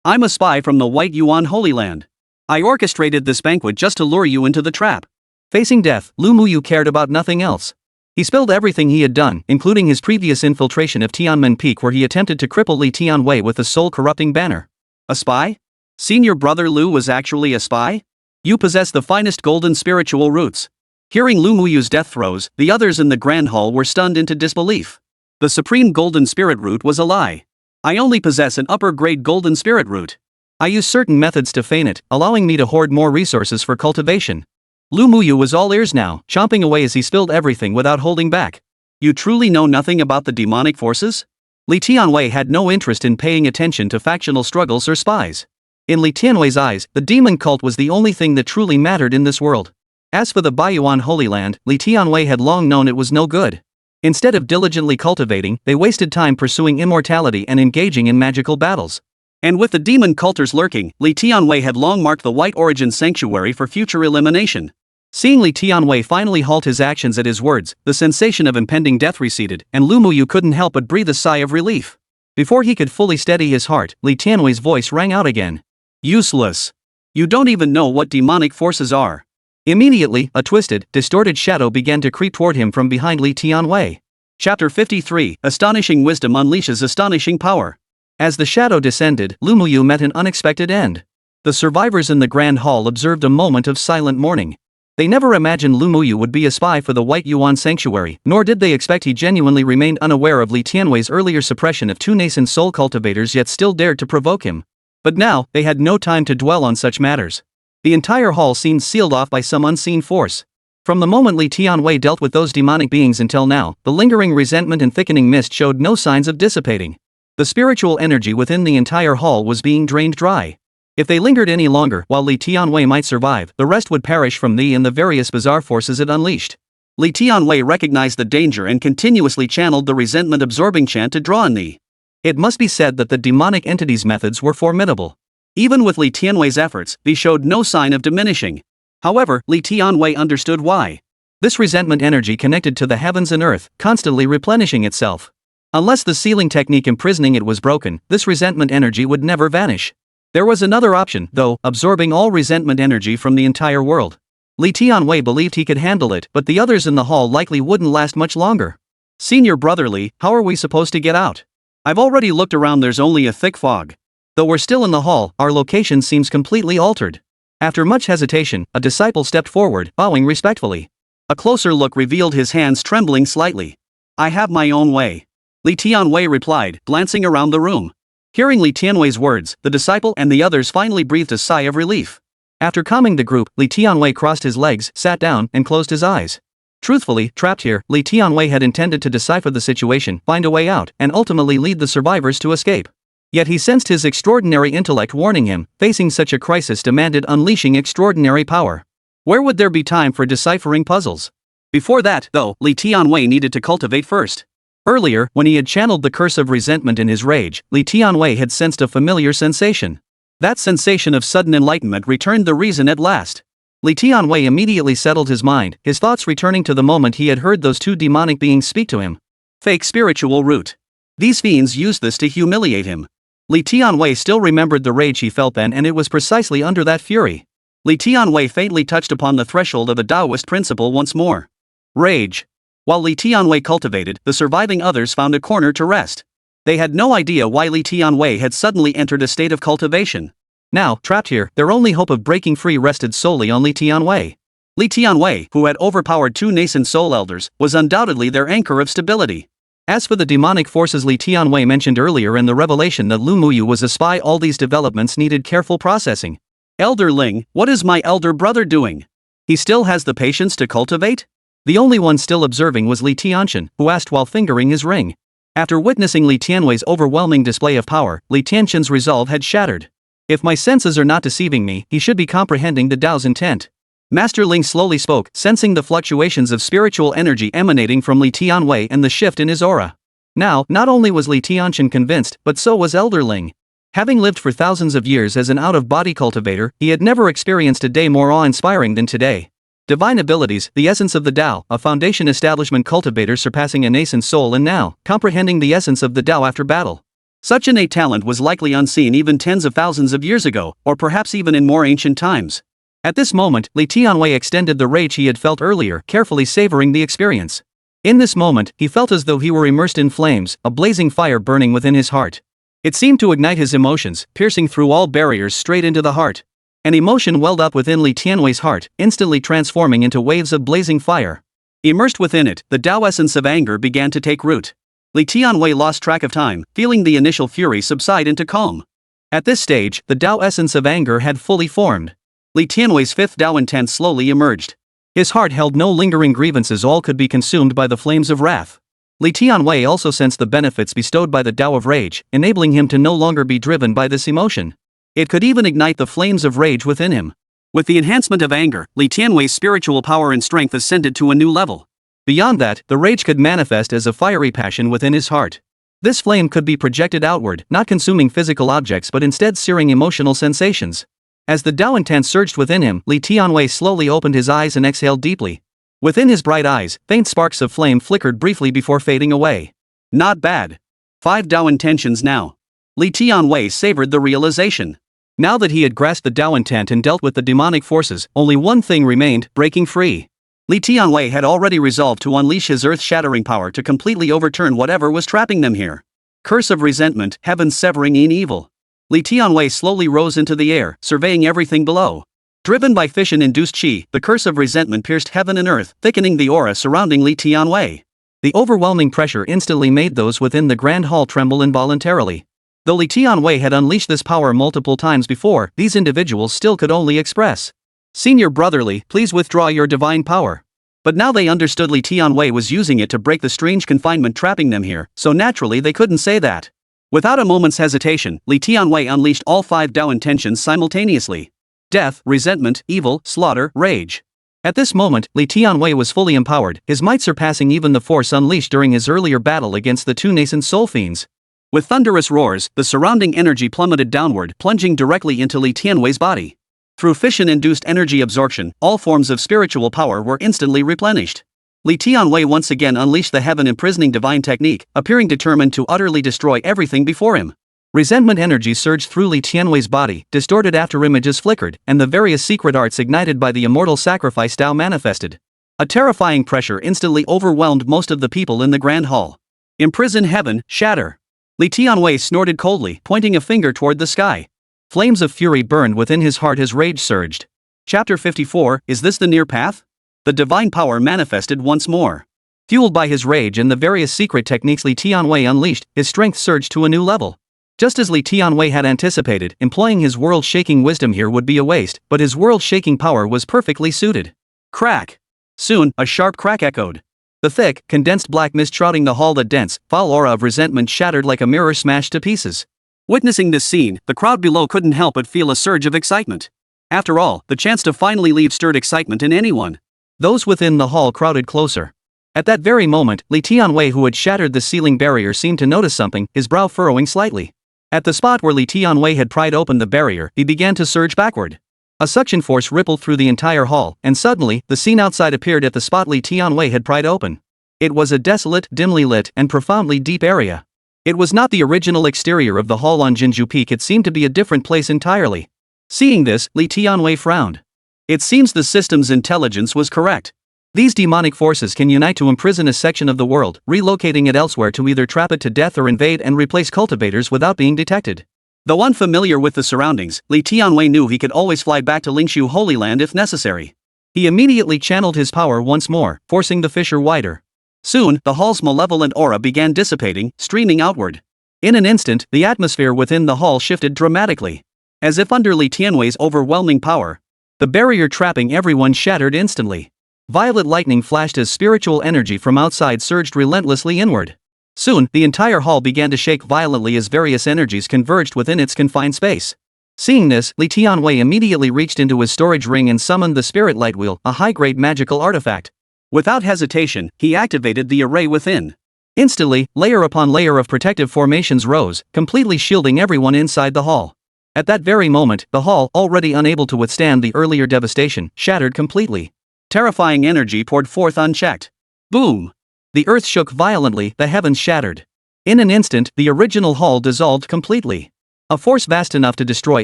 I'm a spy from the White Yuan Holy Land. I orchestrated this banquet just to lure you into the trap. Facing death, Lu Muyu cared about nothing else. He spilled everything he had done, including his previous infiltration of Tianmen Peak where he attempted to cripple Li Tianwei with the soul-corrupting banner. A spy? Senior brother Lu was actually a spy? You possess the finest golden spiritual roots. Hearing Lu Muyu's death throes, the others in the grand hall were stunned into disbelief. The supreme golden spirit root was a lie. I only possess an upper-grade golden spirit root. I use certain methods to feign it, allowing me to hoard more resources for cultivation. Lu Muyu was all ears now, chomping away as he spilled everything without holding back. You truly know nothing about the demonic forces? Li Tianwei had no interest in paying attention to factional struggles or spies. In Li Tianwei's eyes, the demon cult was the only thing that truly mattered in this world. As for the Baiyuan Holy Land, Li Tianwei had long known it was no good. Instead of diligently cultivating, they wasted time pursuing immortality and engaging in magical battles. And with the demon culters lurking, Li Tianwei had long marked the White Origin Sanctuary for future elimination. Seeing Li Tianwei finally halt his actions at his words, the sensation of impending death receded, and Lu Muyu couldn't help but breathe a sigh of relief. Before he could fully steady his heart, Li Tianwei's voice rang out again. Useless. You don't even know what demonic forces are. Immediately, a twisted, distorted shadow began to creep toward him from behind Li Tianwei. Chapter 53, Astonishing Wisdom Unleashes Astonishing Power. As the shadow descended, Lu Muyu met an unexpected end. The survivors in the Grand Hall observed a moment of silent mourning. They never imagined Lu Muyu would be a spy for the White Yuan Sanctuary, nor did they expect he genuinely remained unaware of Li Tianwei's earlier suppression of two nascent soul cultivators yet still dared to provoke him. But now, they had no time to dwell on such matters. The entire hall seemed sealed off by some unseen force. From the moment Li Tianwei dealt with those demonic beings until now, the lingering resentment and thickening mist showed no signs of dissipating. The spiritual energy within the entire hall was being drained dry. If they lingered any longer, while Li Tianwei might survive, the rest would perish from thee and the various bizarre forces it unleashed. Li Tianwei recognized the danger and continuously channeled the resentment-absorbing chant to draw on thee. It must be said that the demonic entity's methods were formidable. Even with Li Tianwei's efforts, these showed no sign of diminishing. However, Li Tianwei understood why. This resentment energy connected to the heavens and earth, constantly replenishing itself. Unless the sealing technique imprisoning it was broken, this resentment energy would never vanish. There was another option, though, absorbing all resentment energy from the entire world. Li Tianwei believed he could handle it, but the others in the hall likely wouldn't last much longer. Senior Brother Li, how are we supposed to get out? I've already looked around, there's only a thick fog. Though we're still in the hall, our location seems completely altered. After much hesitation, a disciple stepped forward, bowing respectfully. A closer look revealed his hands trembling slightly. I have my own way. Li Tianwei replied, glancing around the room. Hearing Li Tianwei's words, the disciple and the others finally breathed a sigh of relief. After calming the group, Li Tianwei crossed his legs, sat down, and closed his eyes. Truthfully, trapped here, Li Tianwei had intended to decipher the situation, find a way out, and ultimately lead the survivors to escape. Yet he sensed his extraordinary intellect warning him, facing such a crisis demanded unleashing extraordinary power. Where would there be time for deciphering puzzles? Before that, though, Li Tianwei needed to cultivate first. Earlier, when he had channeled the curse of resentment in his rage, Li Tianwei had sensed a familiar sensation. That sensation of sudden enlightenment returned the reason at last. Li Tianwei immediately settled his mind, his thoughts returning to the moment he had heard those two demonic beings speak to him. Fake spiritual root. These fiends used this to humiliate him. Li Tianwei still remembered the rage he felt then, and it was precisely under that fury. Li Tianwei faintly touched upon the threshold of the Taoist principle once more. Rage. While Li Tianwei cultivated, the surviving others found a corner to rest. They had no idea why Li Tianwei had suddenly entered a state of cultivation. Now, trapped here, their only hope of breaking free rested solely on Li Tianwei. Li Tianwei, who had overpowered two nascent soul elders, was undoubtedly their anchor of stability. As for the demonic forces Li Tianwei mentioned earlier and the revelation that Lu Muyu was a spy, all these developments needed careful processing. Elder Ling, what is my elder brother doing? He still has the patience to cultivate? The only one still observing was Li Tianchen, who asked while fingering his ring. After witnessing Li Tianwei's overwhelming display of power, Li Tianchen's resolve had shattered. If my senses are not deceiving me, he should be comprehending the Tao's intent. Master Ling slowly spoke, sensing the fluctuations of spiritual energy emanating from Li Tianwei and the shift in his aura. Now, not only was Li Tianchen convinced, but so was Elder Ling. Having lived for thousands of years as an out-of-body cultivator, he had never experienced a day more awe-inspiring than today. Divine abilities, the essence of the Tao, a foundation establishment cultivator surpassing a nascent soul and now, comprehending the essence of the Tao after battle. Such innate talent was likely unseen even tens of thousands of years ago, or perhaps even in more ancient times. At this moment, Li Tianwei extended the rage he had felt earlier, carefully savoring the experience. In this moment, he felt as though he were immersed in flames, a blazing fire burning within his heart. It seemed to ignite his emotions, piercing through all barriers straight into the heart. An emotion welled up within Li Tianwei's heart, instantly transforming into waves of blazing fire. Immersed within it, the Tao essence of anger began to take root. Li Tianwei lost track of time, feeling the initial fury subside into calm. At this stage, the Tao essence of anger had fully formed. Li Tianwei's fifth Tao intent slowly emerged. His heart held no lingering grievances, all could be consumed by the flames of wrath. Li Tianwei also sensed the benefits bestowed by the Tao of rage, enabling him to no longer be driven by this emotion. It could even ignite the flames of rage within him. With the enhancement of anger, Li Tianwei's spiritual power and strength ascended to a new level. Beyond that, the rage could manifest as a fiery passion within his heart. This flame could be projected outward, not consuming physical objects but instead searing emotional sensations. As the Tao intent surged within him, Li Tianwei slowly opened his eyes and exhaled deeply. Within his bright eyes, faint sparks of flame flickered briefly before fading away. Not bad. 5 Tao intentions now. Li Tianwei savored the realization. Now that he had grasped the Tao intent and dealt with the demonic forces, only one thing remained: breaking free. Li Tianwei had already resolved to unleash his earth-shattering power to completely overturn whatever was trapping them here. Curse of resentment, heaven's severing in evil. Li Tianwei slowly rose into the air, surveying everything below. Driven by fission-induced qi, the curse of resentment pierced heaven and earth, thickening the aura surrounding Li Tianwei. The overwhelming pressure instantly made those within the grand hall tremble involuntarily. Though Li Tianwei had unleashed this power multiple times before, these individuals still could only express, "Senior brotherly, please withdraw your divine power." But now they understood Li Tianwei was using it to break the strange confinement trapping them here, so naturally they couldn't say that. Without a moment's hesitation, Li Tianwei unleashed all 5 Tao intentions simultaneously. Death, resentment, evil, slaughter, rage. At this moment, Li Tianwei was fully empowered, his might surpassing even the force unleashed during his earlier battle against the 2 Nascent Soul fiends. With thunderous roars, the surrounding energy plummeted downward, plunging directly into Li Tianwei's body. Through fission-induced energy absorption, all forms of spiritual power were instantly replenished. Li Tianwei once again unleashed the heaven-imprisoning divine technique, appearing determined to utterly destroy everything before him. Resentment energy surged through Li Tianwei's body, distorted after-images flickered, and the various secret arts ignited by the immortal sacrifice Tao manifested. A terrifying pressure instantly overwhelmed most of the people in the grand hall. Imprison heaven, shatter. Li Tianwei snorted coldly, pointing a finger toward the sky. Flames of fury burned within his heart as rage surged. Chapter 54, Is this the near path? The divine power manifested once more. Fueled by his rage and the various secret techniques Li Tianwei unleashed, his strength surged to a new level. Just as Li Tianwei had anticipated, employing his world-shaking wisdom here would be a waste, but his world-shaking power was perfectly suited. Crack! Soon, a sharp crack echoed. The thick, condensed black mist shrouding the hall, the dense, foul aura of resentment shattered like a mirror smashed to pieces. Witnessing this scene, the crowd below couldn't help but feel a surge of excitement. After all, the chance to finally leave stirred excitement in anyone. Those within the hall crowded closer. At that very moment, Li Tianwei, who had shattered the ceiling barrier, seemed to notice something, his brow furrowing slightly. At the spot where Li Tianwei had pried open the barrier, he began to surge backward. A suction force rippled through the entire hall, and suddenly, the scene outside appeared at the spot Li Tianwei had pried open. It was a desolate, dimly lit, and profoundly deep area. It was not the original exterior of the hall on Jinju Peak, it seemed to be a different place entirely. Seeing this, Li Tianwei frowned. It seems the system's intelligence was correct. These demonic forces can unite to imprison a section of the world, relocating it elsewhere to either trap it to death or invade and replace cultivators without being detected. Though unfamiliar with the surroundings, Li Tianwei knew he could always fly back to Lingshu Holy Land if necessary. He immediately channeled his power once more, forcing the fissure wider. Soon, the hall's malevolent aura began dissipating, streaming outward. In an instant, the atmosphere within the hall shifted dramatically. As if under Li Tianwei's overwhelming power, the barrier trapping everyone shattered instantly. Violet lightning flashed as spiritual energy from outside surged relentlessly inward. Soon, the entire hall began to shake violently as various energies converged within its confined space. Seeing this, Li Tianwei immediately reached into his storage ring and summoned the Spirit Light Wheel, a high-grade magical artifact. Without hesitation, he activated the array within. Instantly, layer upon layer of protective formations rose, completely shielding everyone inside the hall. At that very moment, the hall, already unable to withstand the earlier devastation, shattered completely. Terrifying energy poured forth unchecked. Boom! The earth shook violently, the heavens shattered. In an instant, the original hall dissolved completely. A force vast enough to destroy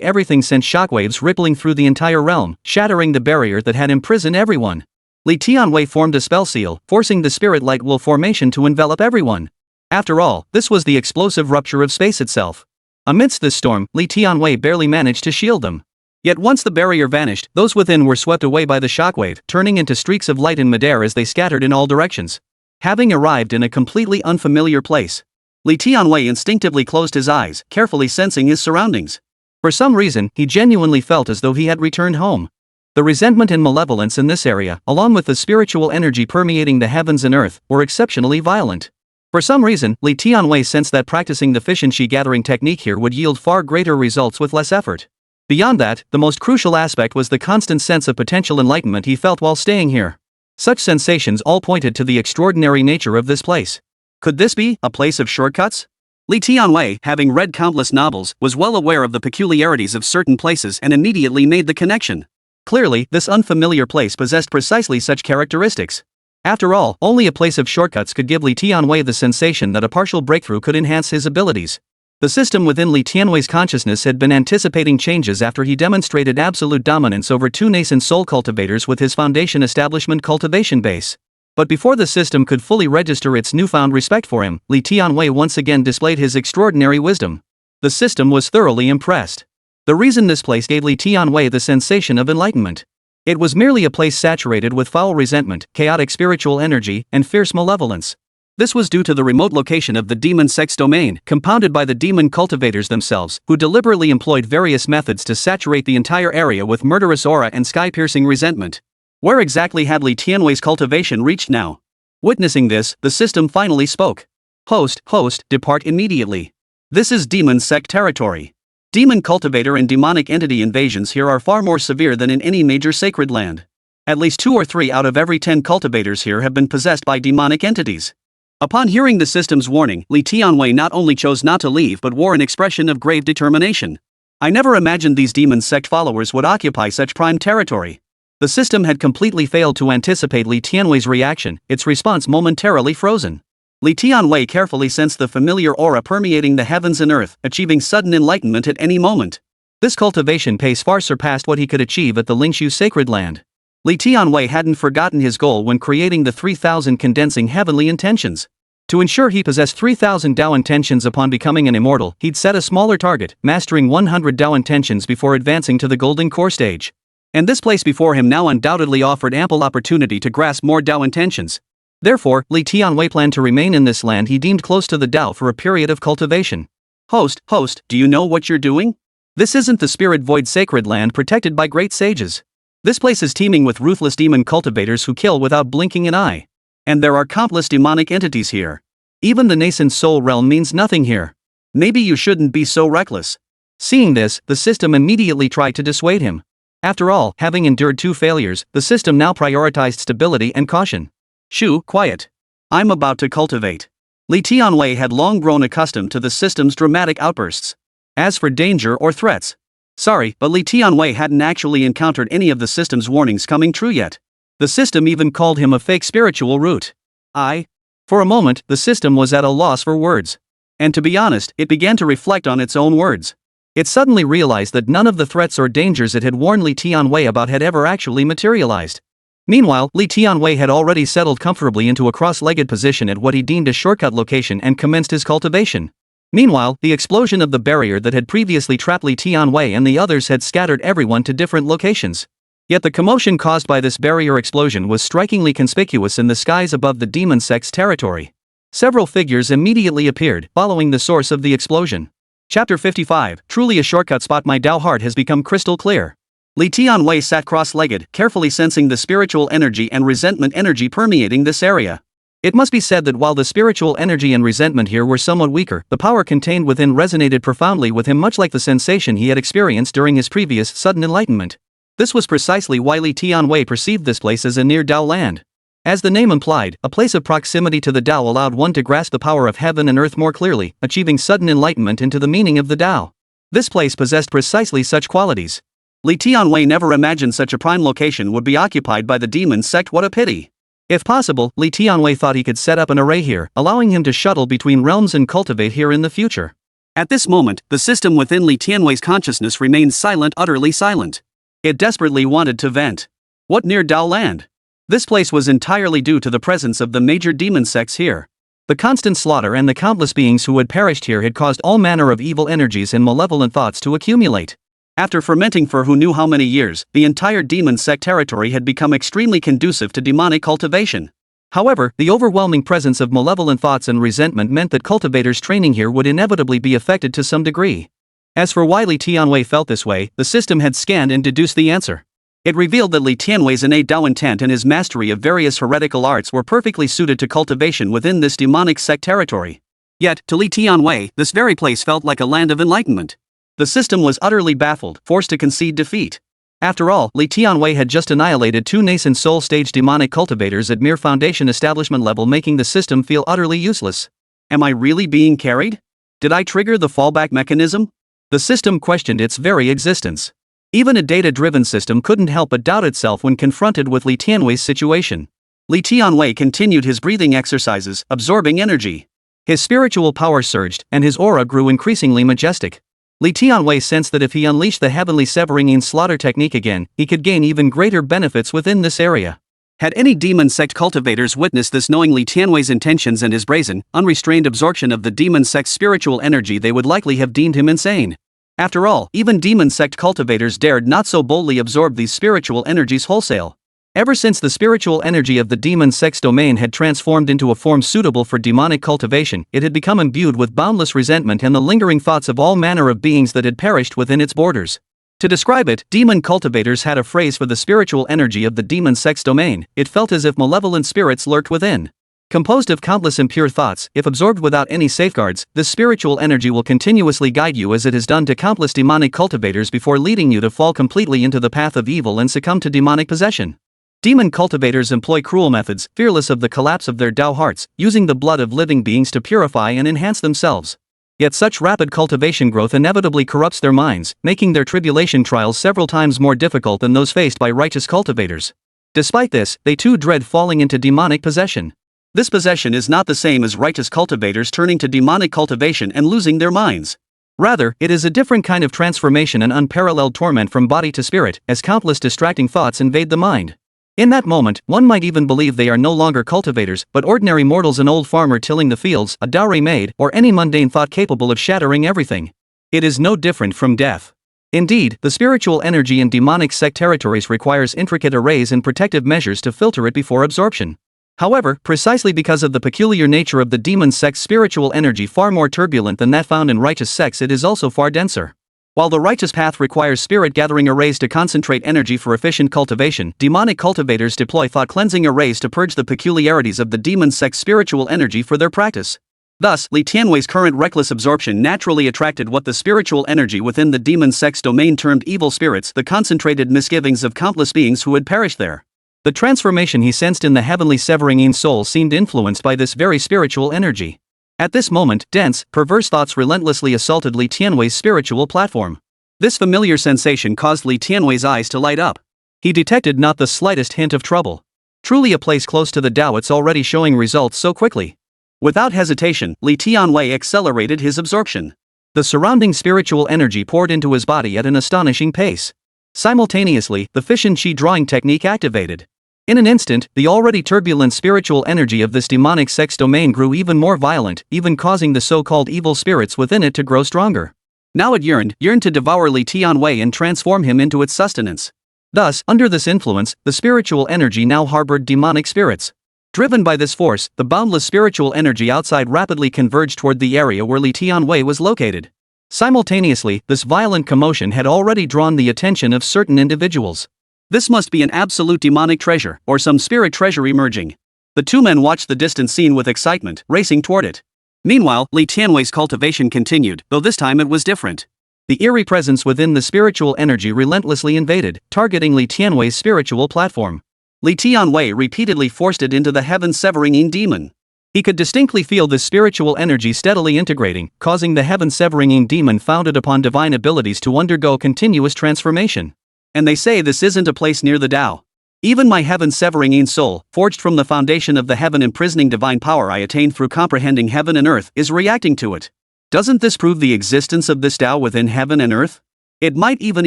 everything sent shockwaves rippling through the entire realm, shattering the barrier that had imprisoned everyone. Li Tianwei formed a spell seal, forcing the Spirit Light Wheel formation to envelop everyone. After all, this was the explosive rupture of space itself. Amidst this storm, Li Tianwei barely managed to shield them. Yet once the barrier vanished, those within were swept away by the shockwave, turning into streaks of light in midair as they scattered in all directions. Having arrived in a completely unfamiliar place, Li Tianwei instinctively closed his eyes, carefully sensing his surroundings. For some reason, he genuinely felt as though he had returned home. The resentment and malevolence in this area, along with the spiritual energy permeating the heavens and earth, were exceptionally violent. For some reason, Li Tianwei sensed that practicing the fission-qi gathering technique here would yield far greater results with less effort. Beyond that, the most crucial aspect was the constant sense of potential enlightenment he felt while staying here. Such sensations all pointed to the extraordinary nature of this place. Could this be a place of shortcuts? Li Tianwei, having read countless novels, was well aware of the peculiarities of certain places and immediately made the connection. Clearly, this unfamiliar place possessed precisely such characteristics. After all, only a place of shortcuts could give Li Tianwei the sensation that a partial breakthrough could enhance his abilities. The system within Li Tianwei's consciousness had been anticipating changes after he demonstrated absolute dominance over two nascent soul cultivators with his foundation establishment cultivation base. But before the system could fully register its newfound respect for him, Li Tianwei once again displayed his extraordinary wisdom. The system was thoroughly impressed. The reason this place gave Li Tianwei the sensation of enlightenment. It was merely a place saturated with foul resentment, chaotic spiritual energy, and fierce malevolence. This was due to the remote location of the demon sex domain, compounded by the demon cultivators themselves, who deliberately employed various methods to saturate the entire area with murderous aura and sky-piercing resentment. Where exactly had Li Tianwei's cultivation reached now? Witnessing this, the system finally spoke. Host, depart immediately. This is demon sect territory. Demon cultivator and demonic entity invasions here are far more severe than in any major sacred land. At least 2 or 3 out of every 10 cultivators here have been possessed by demonic entities. Upon hearing the system's warning, Li Tianwei not only chose not to leave but wore an expression of grave determination. I never imagined these demon sect followers would occupy such prime territory. The system had completely failed to anticipate Li Tianwei's reaction, its response momentarily frozen. Li Tianwei carefully sensed the familiar aura permeating the heavens and earth, achieving sudden enlightenment at any moment. This cultivation pace far surpassed what he could achieve at the Lingshu sacred land. Li Tianwei hadn't forgotten his goal when creating the 3000 condensing heavenly intentions. To ensure he possessed 3000 Dao intentions upon becoming an immortal, he'd set a smaller target, mastering 100 Dao intentions before advancing to the golden core stage. And this place before him now undoubtedly offered ample opportunity to grasp more Dao intentions. Therefore, Li Tianwei planned to remain in this land he deemed close to the Dao for a period of cultivation. Host, do you know what you're doing? This isn't the spirit void sacred land protected by great sages. This place is teeming with ruthless demon cultivators who kill without blinking an eye. And there are countless demonic entities here. Even the nascent soul realm means nothing here. Maybe you shouldn't be so reckless. Seeing this, the system immediately tried to dissuade him. After all, having endured 2 failures, the system now prioritized stability and caution. Shoo, quiet. I'm about to cultivate. Li Tianwei had long grown accustomed to the system's dramatic outbursts. As for danger or threats, sorry, but Li Tianwei hadn't actually encountered any of the system's warnings coming true yet. The system even called him a fake spiritual root. For a moment, the system was at a loss for words. And to be honest, it began to reflect on its own words. It suddenly realized that none of the threats or dangers it had warned Li Tianwei about had ever actually materialized. Meanwhile, Li Tianwei had already settled comfortably into a cross-legged position at what he deemed a shortcut location and commenced his cultivation. Meanwhile, the explosion of the barrier that had previously trapped Li Tianwei and the others had scattered everyone to different locations. Yet the commotion caused by this barrier explosion was strikingly conspicuous in the skies above the demon sect's territory. Several figures immediately appeared, following the source of the explosion. Chapter 55, Truly a shortcut spot. My Dao heart has become crystal clear. Li Tianwei sat cross-legged, carefully sensing the spiritual energy and resentment energy permeating this area. It must be said that while the spiritual energy and resentment here were somewhat weaker, the power contained within resonated profoundly with him, much like the sensation he had experienced during his previous sudden enlightenment. This was precisely why Li Tianwei perceived this place as a near Dao land. As the name implied, a place of proximity to the Dao allowed one to grasp the power of heaven and earth more clearly, achieving sudden enlightenment into the meaning of the Dao. This place possessed precisely such qualities. Li Tianwei never imagined such a prime location would be occupied by the demon sect. What a pity. If possible, Li Tianwei thought he could set up an array here, allowing him to shuttle between realms and cultivate here in the future. At this moment, the system within Li Tianwei's consciousness remained silent, utterly silent. It desperately wanted to vent. What near Dao land? This place was entirely due to the presence of the major demon sects here. The constant slaughter and the countless beings who had perished here had caused all manner of evil energies and malevolent thoughts to accumulate. After fermenting for who knew how many years, the entire demon sect territory had become extremely conducive to demonic cultivation. However, the overwhelming presence of malevolent thoughts and resentment meant that cultivators training here would inevitably be affected to some degree. As for why Li Tianwei felt this way, the system had scanned and deduced the answer. It revealed that Li Tianwei's innate Dao intent and his mastery of various heretical arts were perfectly suited to cultivation within this demonic sect territory. Yet, to Li Tianwei, this very place felt like a land of enlightenment. The system was utterly baffled, forced to concede defeat. After all, Li Tianwei had just annihilated 2 nascent soul stage demonic cultivators at mere foundation establishment level, making the system feel utterly useless. Am I really being carried? Did I trigger the fallback mechanism? The system questioned its very existence. Even a data-driven system couldn't help but doubt itself when confronted with Li Tianwei's situation. Li Tianwei continued his breathing exercises, absorbing energy. His spiritual power surged, and his aura grew increasingly majestic. Li Tianwei sensed that if he unleashed the heavenly severing slaughter technique again, he could gain even greater benefits within this area. Had any demon sect cultivators witnessed this, knowing Li Tianwei's intentions and his brazen, unrestrained absorption of the demon sect's spiritual energy, they would likely have deemed him insane. After all, even demon sect cultivators dared not so boldly absorb these spiritual energies wholesale. Ever since the spiritual energy of the demon sect's domain had transformed into a form suitable for demonic cultivation, it had become imbued with boundless resentment and the lingering thoughts of all manner of beings that had perished within its borders. To describe it, demon cultivators had a phrase for the spiritual energy of the demon sect's domain. It felt as if malevolent spirits lurked within. Composed of countless impure thoughts, if absorbed without any safeguards, this spiritual energy will continuously guide you as it has done to countless demonic cultivators before, leading you to fall completely into the path of evil and succumb to demonic possession. Demon cultivators employ cruel methods, fearless of the collapse of their Tao hearts, using the blood of living beings to purify and enhance themselves. Yet such rapid cultivation growth inevitably corrupts their minds, making their tribulation trials several times more difficult than those faced by righteous cultivators. Despite this, they too dread falling into demonic possession. This possession is not the same as righteous cultivators turning to demonic cultivation and losing their minds. Rather, it is a different kind of transformation and unparalleled torment from body to spirit, as countless distracting thoughts invade the mind. In that moment, one might even believe they are no longer cultivators, but ordinary mortals, an old farmer tilling the fields, a dowry maid, or any mundane thought capable of shattering everything. It is no different from death. Indeed, the spiritual energy in demonic sect territories requires intricate arrays and protective measures to filter it before absorption. However, precisely because of the peculiar nature of the demon sect's spiritual energy, far more turbulent than that found in righteous sects, it is also far denser. While the righteous path requires spirit-gathering arrays to concentrate energy for efficient cultivation, demonic cultivators deploy thought-cleansing arrays to purge the peculiarities of the demon sect's spiritual energy for their practice. Thus, Li Tianwei's current reckless absorption naturally attracted what the spiritual energy within the demon sect's domain termed evil spirits, the concentrated misgivings of countless beings who had perished there. The transformation he sensed in the heavenly severing soul seemed influenced by this very spiritual energy. At this moment, dense, perverse thoughts relentlessly assaulted Li Tianwei's spiritual platform. This familiar sensation caused Li Tianwei's eyes to light up. He detected not the slightest hint of trouble. Truly a place close to the Tao, it's already showing results so quickly. Without hesitation, Li Tianwei accelerated his absorption. The surrounding spiritual energy poured into his body at an astonishing pace. Simultaneously, the fission chi drawing technique activated. In an instant, the already turbulent spiritual energy of this demonic sect's domain grew even more violent, even causing the so-called evil spirits within it to grow stronger. Now it yearned to devour Li Tianwei and transform him into its sustenance. Thus, under this influence, the spiritual energy now harbored demonic spirits. Driven by this force, the boundless spiritual energy outside rapidly converged toward the area where Li Tianwei was located. Simultaneously, this violent commotion had already drawn the attention of certain individuals. This must be an absolute demonic treasure, or some spirit treasure emerging. The two men watched the distant scene with excitement, racing toward it. Meanwhile, Li Tianwei's cultivation continued, though this time it was different. The eerie presence within the spiritual energy relentlessly invaded, targeting Li Tianwei's spiritual platform. Li Tianwei repeatedly forced it into the heaven-severing demon. He could distinctly feel this spiritual energy steadily integrating, causing the heaven-severing demon founded upon divine abilities to undergo continuous transformation. And they say this isn't a place near the Tao. Even my heaven-severing soul, forged from the foundation of the heaven-imprisoning divine power I attained through comprehending heaven and earth, is reacting to it. Doesn't this prove the existence of this Tao within heaven and earth? It might even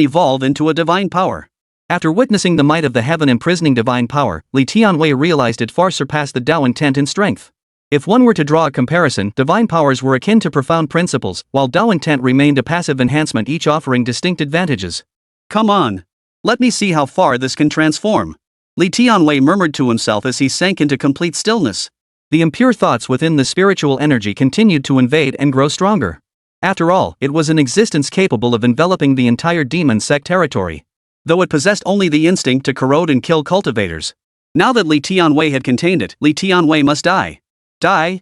evolve into a divine power. After witnessing the might of the heaven-imprisoning divine power, Li Tianwei realized it far surpassed the Tao intent in strength. If one were to draw a comparison, divine powers were akin to profound principles, while Tao intent remained a passive enhancement, each offering distinct advantages. Come on. Let me see how far this can transform. Li Tianwei murmured to himself as he sank into complete stillness. The impure thoughts within the spiritual energy continued to invade and grow stronger. After all, it was an existence capable of enveloping the entire demon sect territory. Though it possessed only the instinct to corrode and kill cultivators. Now that Li Tianwei had contained it, Li Tianwei must die. Die.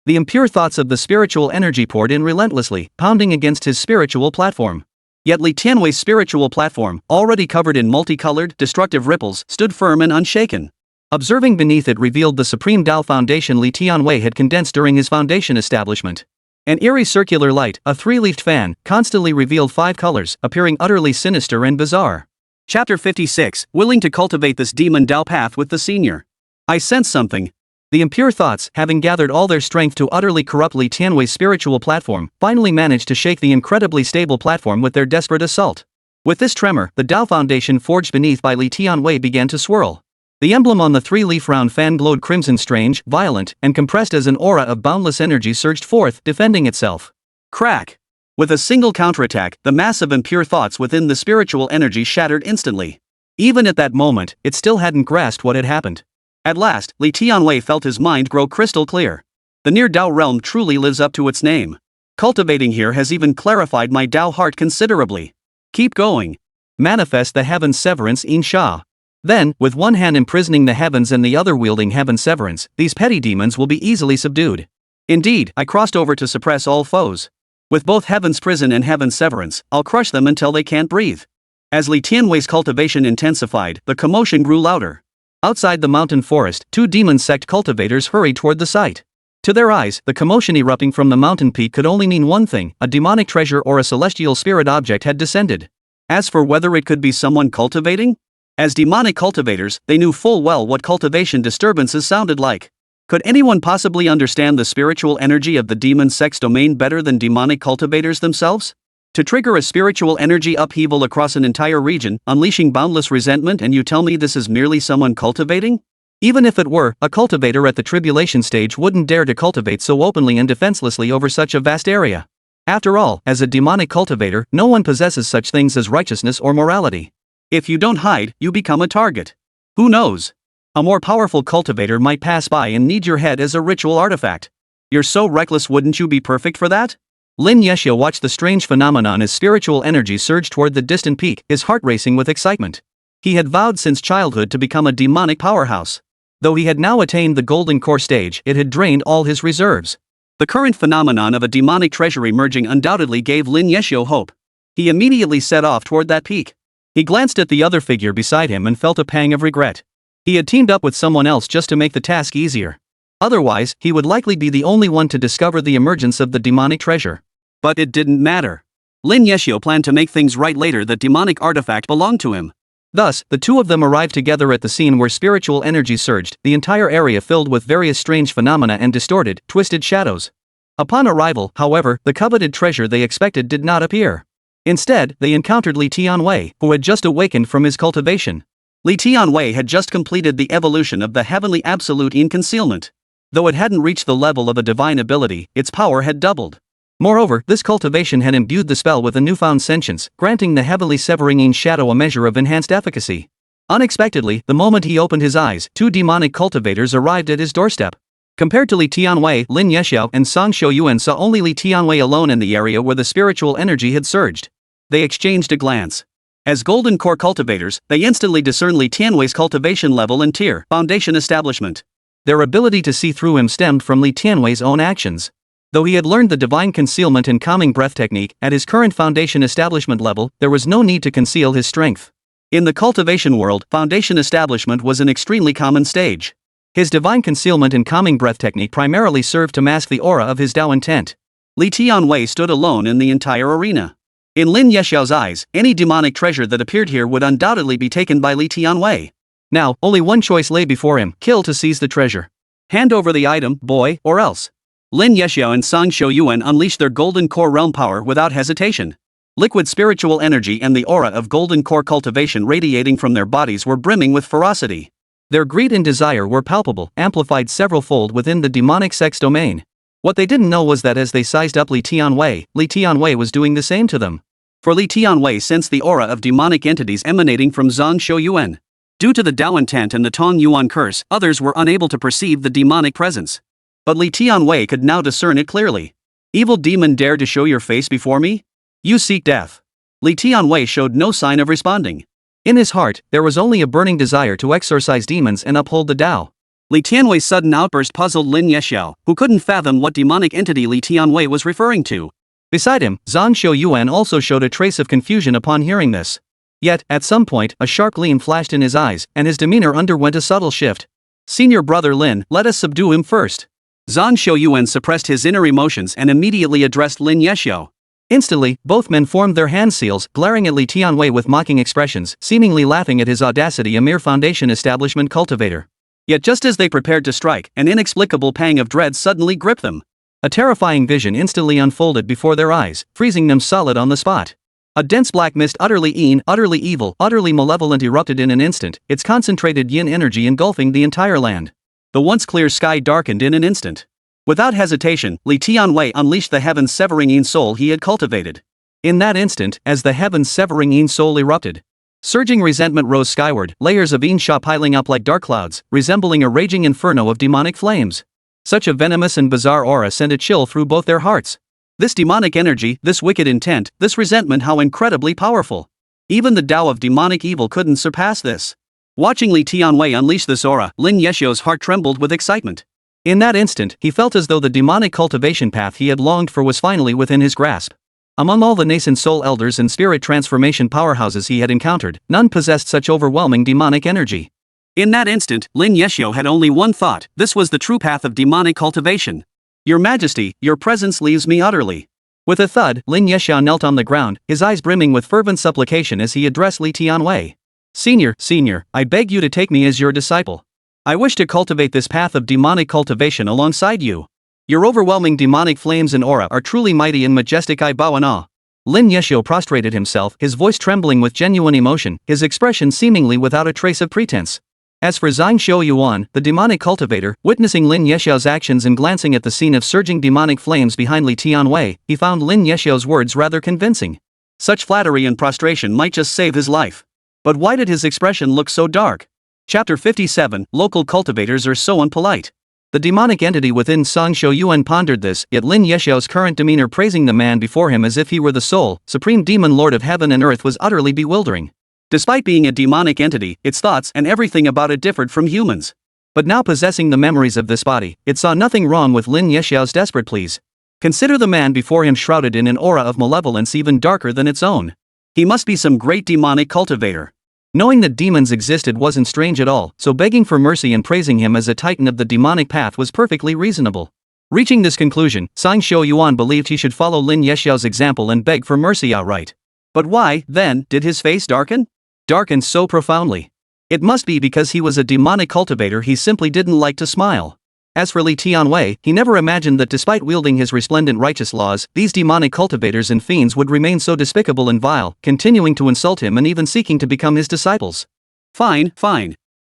The impure thoughts of the spiritual energy poured in relentlessly, pounding against his spiritual platform. Yet Li Tianwei's spiritual platform, already covered in multicolored, destructive ripples, stood firm and unshaken. Observing beneath it revealed the supreme Tao foundation Li Tianwei had condensed during his foundation establishment. An eerie circular light, a three-leafed fan, constantly revealed 5 colors, appearing utterly sinister and bizarre. Chapter 56, willing to cultivate this demon Dao path with the senior. I sense something. The impure thoughts, having gathered all their strength to utterly corrupt Li Tianwei's spiritual platform, finally managed to shake the incredibly stable platform with their desperate assault. With this tremor, the Dao foundation forged beneath by Li Tianwei began to swirl. The emblem on the three-leaf round fan glowed crimson, strange, violent, and compressed as an aura of boundless energy surged forth, defending itself. Crack! With a single counterattack, the mass of impure thoughts within the spiritual energy shattered instantly. Even at that moment, it still hadn't grasped what had happened. At last, Li Tianwei felt his mind grow crystal clear. The near Dao realm truly lives up to its name. Cultivating here has even clarified my Dao heart considerably. Keep going. Manifest the heaven's severance in Sha. Then, with one hand imprisoning the heavens and the other wielding heaven's severance, these petty demons will be easily subdued. Indeed, I crossed over to suppress all foes. With both heaven's prison and heaven's severance, I'll crush them until they can't breathe. As Li Tianwei's cultivation intensified, the commotion grew louder. Outside the mountain forest, 2 demon sect cultivators hurried toward the site. To their eyes, the commotion erupting from the mountain peak could only mean one thing: a demonic treasure or a celestial spirit object had descended. As for whether it could be someone cultivating? As demonic cultivators, they knew full well what cultivation disturbances sounded like. Could anyone possibly understand the spiritual energy of the demon sect's domain better than demonic cultivators themselves? To trigger a spiritual energy upheaval across an entire region, unleashing boundless resentment, and you tell me this is merely someone cultivating? Even if it were, a cultivator at the tribulation stage wouldn't dare to cultivate so openly and defenselessly over such a vast area. After all, as a demonic cultivator, no one possesses such things as righteousness or morality. If you don't hide, you become a target. Who knows? A more powerful cultivator might pass by and need your head as a ritual artifact. You're so reckless, wouldn't you be perfect for that? Lin Yexia watched the strange phenomenon as spiritual energy surged toward the distant peak, his heart racing with excitement. He had vowed since childhood to become a demonic powerhouse. Though he had now attained the golden core stage, it had drained all his reserves. The current phenomenon of a demonic treasure emerging undoubtedly gave Lin Yexia hope. He immediately set off toward that peak. He glanced at the other figure beside him and felt a pang of regret. He had teamed up with someone else just to make the task easier. Otherwise, he would likely be the only one to discover the emergence of the demonic treasure. But it didn't matter. Lin Yexia planned to make things right later. The demonic artifact belonged to him. Thus, the two of them arrived together at the scene where spiritual energy surged, the entire area filled with various strange phenomena and distorted, twisted shadows. Upon arrival, however, the coveted treasure they expected did not appear. Instead, they encountered Li Tianwei, who had just awakened from his cultivation. Li Tianwei had just completed the evolution of the heavenly absolute in concealment. Though it hadn't reached the level of a divine ability, its power had doubled. Moreover, this cultivation had imbued the spell with a newfound sentience, granting the heavily severing in shadow a measure of enhanced efficacy. Unexpectedly, the moment he opened his eyes, 2 demonic cultivators arrived at his doorstep. Compared to Li Tianwei, Lin Yexia and Song Shouyuan saw only Li Tianwei alone in the area where the spiritual energy had surged. They exchanged a glance. As golden core cultivators, they instantly discerned Li Tianwei's cultivation level and tier, foundation establishment. Their ability to see through him stemmed from Li Tianwei's own actions. Though he had learned the divine concealment and calming breath technique, at his current foundation establishment level, there was no need to conceal his strength. In the cultivation world, foundation establishment was an extremely common stage. His divine concealment and calming breath technique primarily served to mask the aura of his Dao intent. Li Tianwei stood alone in the entire arena. In Lin Yexiao's eyes, any demonic treasure that appeared here would undoubtedly be taken by Li Tianwei. Now, only one choice lay before him: kill to seize the treasure. Hand over the item, boy, or else. Lin Yexia and Song Shouyuan unleashed their golden core realm power without hesitation. Liquid spiritual energy and the aura of golden core cultivation radiating from their bodies were brimming with ferocity. Their greed and desire were palpable, amplified several-fold within the demonic sex domain. What they didn't know was that as they sized up Li Tianwei was doing the same to them. For Li Tianwei sensed the aura of demonic entities emanating from Zhang Shouyuan. Due to the Dao intent and the Tong Yuan curse, others were unable to perceive the demonic presence. But Li Tianwei could now discern it clearly. Evil demon, dare to show your face before me? You seek death. Li Tianwei showed no sign of responding. In his heart, there was only a burning desire to exorcise demons and uphold the Dao. Li Tianwei's sudden outburst puzzled Lin Yexia, who couldn't fathom what demonic entity Li Tianwei was referring to. Beside him, Zhang Shouyuan also showed a trace of confusion upon hearing this. Yet, at some point, a sharp gleam flashed in his eyes, and his demeanor underwent a subtle shift. Senior brother Lin, let us subdue him first. Zhang Shouyuan suppressed his inner emotions and immediately addressed Lin Yeshio. Instantly, both men formed their hand seals, glaring at Li Tianwei with mocking expressions, seemingly laughing at his audacity, a mere foundation establishment cultivator. Yet just as they prepared to strike, an inexplicable pang of dread suddenly gripped them. A terrifying vision instantly unfolded before their eyes, freezing them solid on the spot. A dense black mist, utterly utterly evil, utterly malevolent, erupted in an instant, its concentrated yin energy engulfing the entire land. The once clear sky darkened in an instant. Without hesitation, Li Tianwei unleashed the heaven-severing yin soul he had cultivated. In that instant, as the heaven-severing yin soul erupted, surging resentment rose skyward, layers of yin sha piling up like dark clouds, resembling a raging inferno of demonic flames. Such a venomous and bizarre aura sent a chill through both their hearts. This demonic energy, this wicked intent, this resentment, how incredibly powerful. Even the Tao of demonic evil couldn't surpass this. Watching Li Tianwei unleash this aura, Lin Yeshio's heart trembled with excitement. In that instant, he felt as though the demonic cultivation path he had longed for was finally within his grasp. Among all the Nascent Soul elders and spirit transformation powerhouses he had encountered, none possessed such overwhelming demonic energy. In that instant, Lin Yeshio had only one thought: this was the true path of demonic cultivation. Your Majesty, your presence leaves me utterly. With a thud, Lin Yeshio knelt on the ground, his eyes brimming with fervent supplication as he addressed Li Tianwei. Senior, I beg you to take me as your disciple. I wish to cultivate this path of demonic cultivation alongside you. Your overwhelming demonic flames and aura are truly mighty and majestic. I bow in awe. Lin Yeshio prostrated himself, his voice trembling with genuine emotion, his expression seemingly without a trace of pretense. As for Zhang Shouyuan, the demonic cultivator, witnessing Lin Yeshio's actions and glancing at the scene of surging demonic flames behind Li Tianwei, he found Lin Yeshio's words rather convincing. Such flattery and prostration might just save his life. But why did his expression look so dark? Chapter 57, Local cultivators are so unpolite. The demonic entity within Zhang Shouyuan pondered this, yet Lin Yeshio's current demeanor praising the man before him as if he were the sole, supreme demon lord of heaven and earth was utterly bewildering. Despite being a demonic entity, its thoughts and everything about it differed from humans. But now possessing the memories of this body, it saw nothing wrong with Lin Yeshio's desperate pleas. Consider the man before him shrouded in an aura of malevolence even darker than its own. He must be some great demonic cultivator. Knowing that demons existed wasn't strange at all, so begging for mercy and praising him as a titan of the demonic path was perfectly reasonable. Reaching this conclusion, Zhang Shouyuan believed he should follow Lin Yeshio's example and beg for mercy outright. But why, then, did his face darken? Darken so profoundly. It must be because he was a demonic cultivator. He simply didn't like to smile. As for Li Tianwei, he never imagined that despite wielding his resplendent righteous laws, these demonic cultivators and fiends would remain so despicable and vile, continuing to insult him and even seeking to become his disciples. Fine.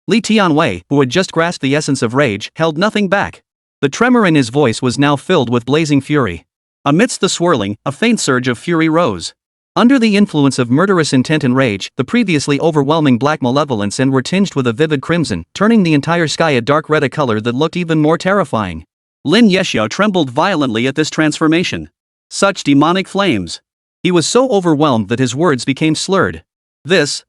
Li Tianwei, who had just grasped the essence of rage, held nothing back. The tremor in his voice was now filled with blazing fury. Amidst the swirling, a faint surge of fury rose. Under the influence of murderous intent and rage, the previously overwhelming black malevolence and were tinged with a vivid crimson, turning the entire sky a dark red, a color that looked even more terrifying. Lin Yeshio trembled violently at this transformation. Such demonic flames. He was so overwhelmed that his words became slurred. This.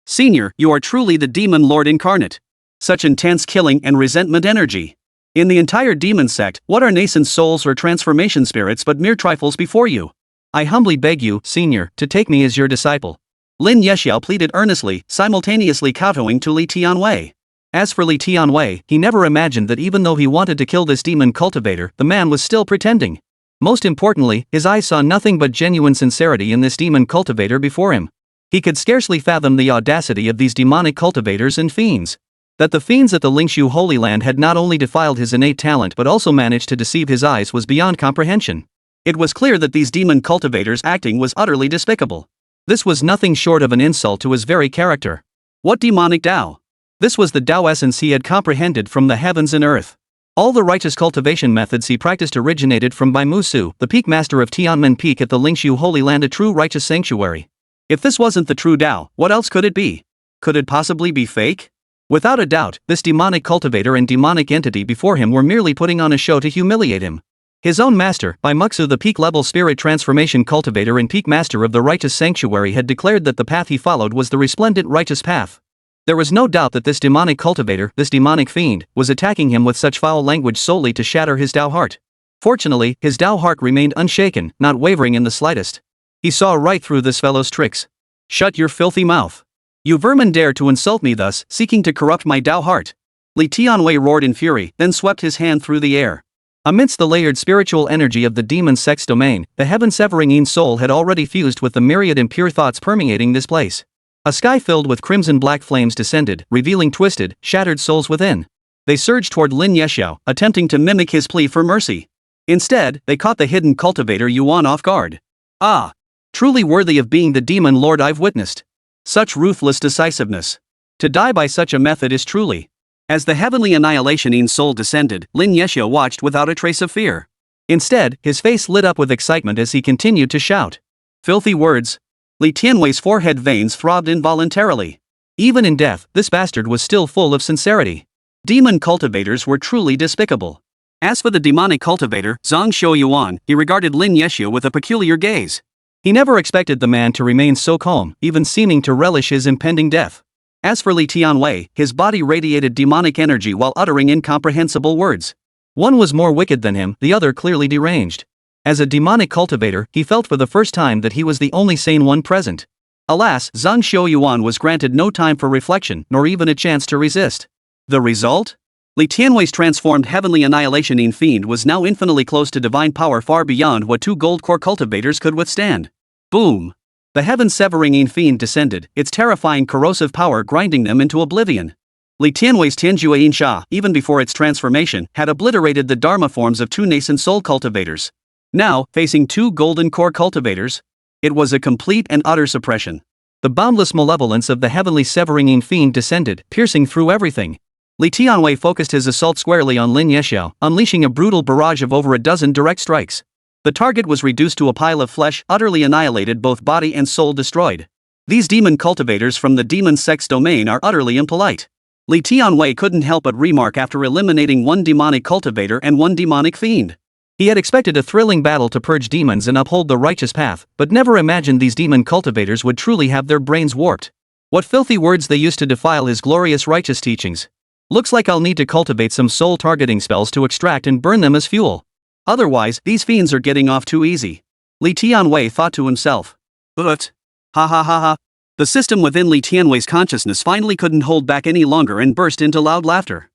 Senior, you are truly the demon lord incarnate. Such intense killing and resentment energy. In the entire demon sect, what are nascent souls or transformation spirits but mere trifles before you? I humbly beg you, Senior, to take me as your disciple. Lin Yeshio pleaded earnestly, simultaneously kowtowing to Li Tianwei. As for Li Tianwei, he never imagined that even though he wanted to kill this demon cultivator, the man was still pretending. Most importantly, his eyes saw nothing but genuine sincerity in this demon cultivator before him. He could scarcely fathom the audacity of these demonic cultivators and fiends. That the fiends at the Lingshu Holy Land had not only defiled his innate talent but also managed to deceive his eyes was beyond comprehension. It was clear that these demon cultivators' acting was utterly despicable. This was nothing short of an insult to his very character. What demonic Tao? This was the Tao essence he had comprehended from the heavens and earth. All the righteous cultivation methods he practiced originated from Bai Musu, the peak master of Tianmen Peak at the Lingshu Holy Land, a true righteous sanctuary. If this wasn't the true Tao, what else could it be? Could it possibly be fake? Without a doubt, this demonic cultivator and demonic entity before him were merely putting on a show to humiliate him. His own master, Bai Muxu, the peak-level spirit transformation cultivator and peak master of the righteous sanctuary, had declared that the path he followed was the resplendent righteous path. There was no doubt that this demonic cultivator, this demonic fiend, was attacking him with such foul language solely to shatter his Tao heart. Fortunately, his Tao heart remained unshaken, not wavering in the slightest. He saw right through this fellow's tricks. Shut your filthy mouth. You vermin dare to insult me thus, seeking to corrupt my Tao heart. Li Tianwei roared in fury, then swept his hand through the air. Amidst the layered spiritual energy of the demon sex domain, the heaven-severing soul had already fused with the myriad impure thoughts permeating this place. A sky filled with crimson-black flames descended, revealing twisted, shattered souls within. They surged toward Lin Yexiao, attempting to mimic his plea for mercy. Instead, they caught the hidden cultivator Yuan off guard. Ah! Truly worthy of being the demon lord I've witnessed. Such ruthless decisiveness. To die by such a method is truly. As the heavenly annihilation soul descended, Lin Yexiao watched without a trace of fear. Instead, his face lit up with excitement as he continued to shout. Filthy words. Li Tianwei's forehead veins throbbed involuntarily. Even in death, this bastard was still full of sincerity. Demon cultivators were truly despicable. As for the demonic cultivator, Zhang Shouyuan, he regarded Lin Yexiao with a peculiar gaze. He never expected the man to remain so calm, even seeming to relish his impending death. As for Li Tianwei, his body radiated demonic energy while uttering incomprehensible words. One was more wicked than him, the other clearly deranged. As a demonic cultivator, he felt for the first time that he was the only sane one present. Alas, Zhang Shouyuan was granted no time for reflection, nor even a chance to resist. The result? Li Tianwei's transformed heavenly annihilation fiend was now infinitely close to divine power far beyond what two gold core cultivators could withstand. Boom! The heaven-severing fiend descended, its terrifying corrosive power grinding them into oblivion. Li Tianwei's Tianjue Sha, even before its transformation, had obliterated the dharma forms of two nascent soul cultivators. Now, facing two golden core cultivators, it was a complete and utter suppression. The boundless malevolence of the heavenly severing fiend descended, piercing through everything. Li Tianwei focused his assault squarely on Lin Yexiao, unleashing a brutal barrage of over a dozen direct strikes. The target was reduced to a pile of flesh, utterly annihilated, both body and soul destroyed. These demon cultivators from the demon sex domain are utterly impolite. Li Tianwei couldn't help but remark after eliminating one demonic cultivator and one demonic fiend. He had expected a thrilling battle to purge demons and uphold the righteous path, but never imagined these demon cultivators would truly have their brains warped. What filthy words they used to defile his glorious righteous teachings. Looks like I'll need to cultivate some soul targeting spells to extract and burn them as fuel. Otherwise, these fiends are getting off too easy. Li Tianwei thought to himself. But, ha ha ha ha. The system within Li Tianwei's consciousness finally couldn't hold back any longer and burst into loud laughter.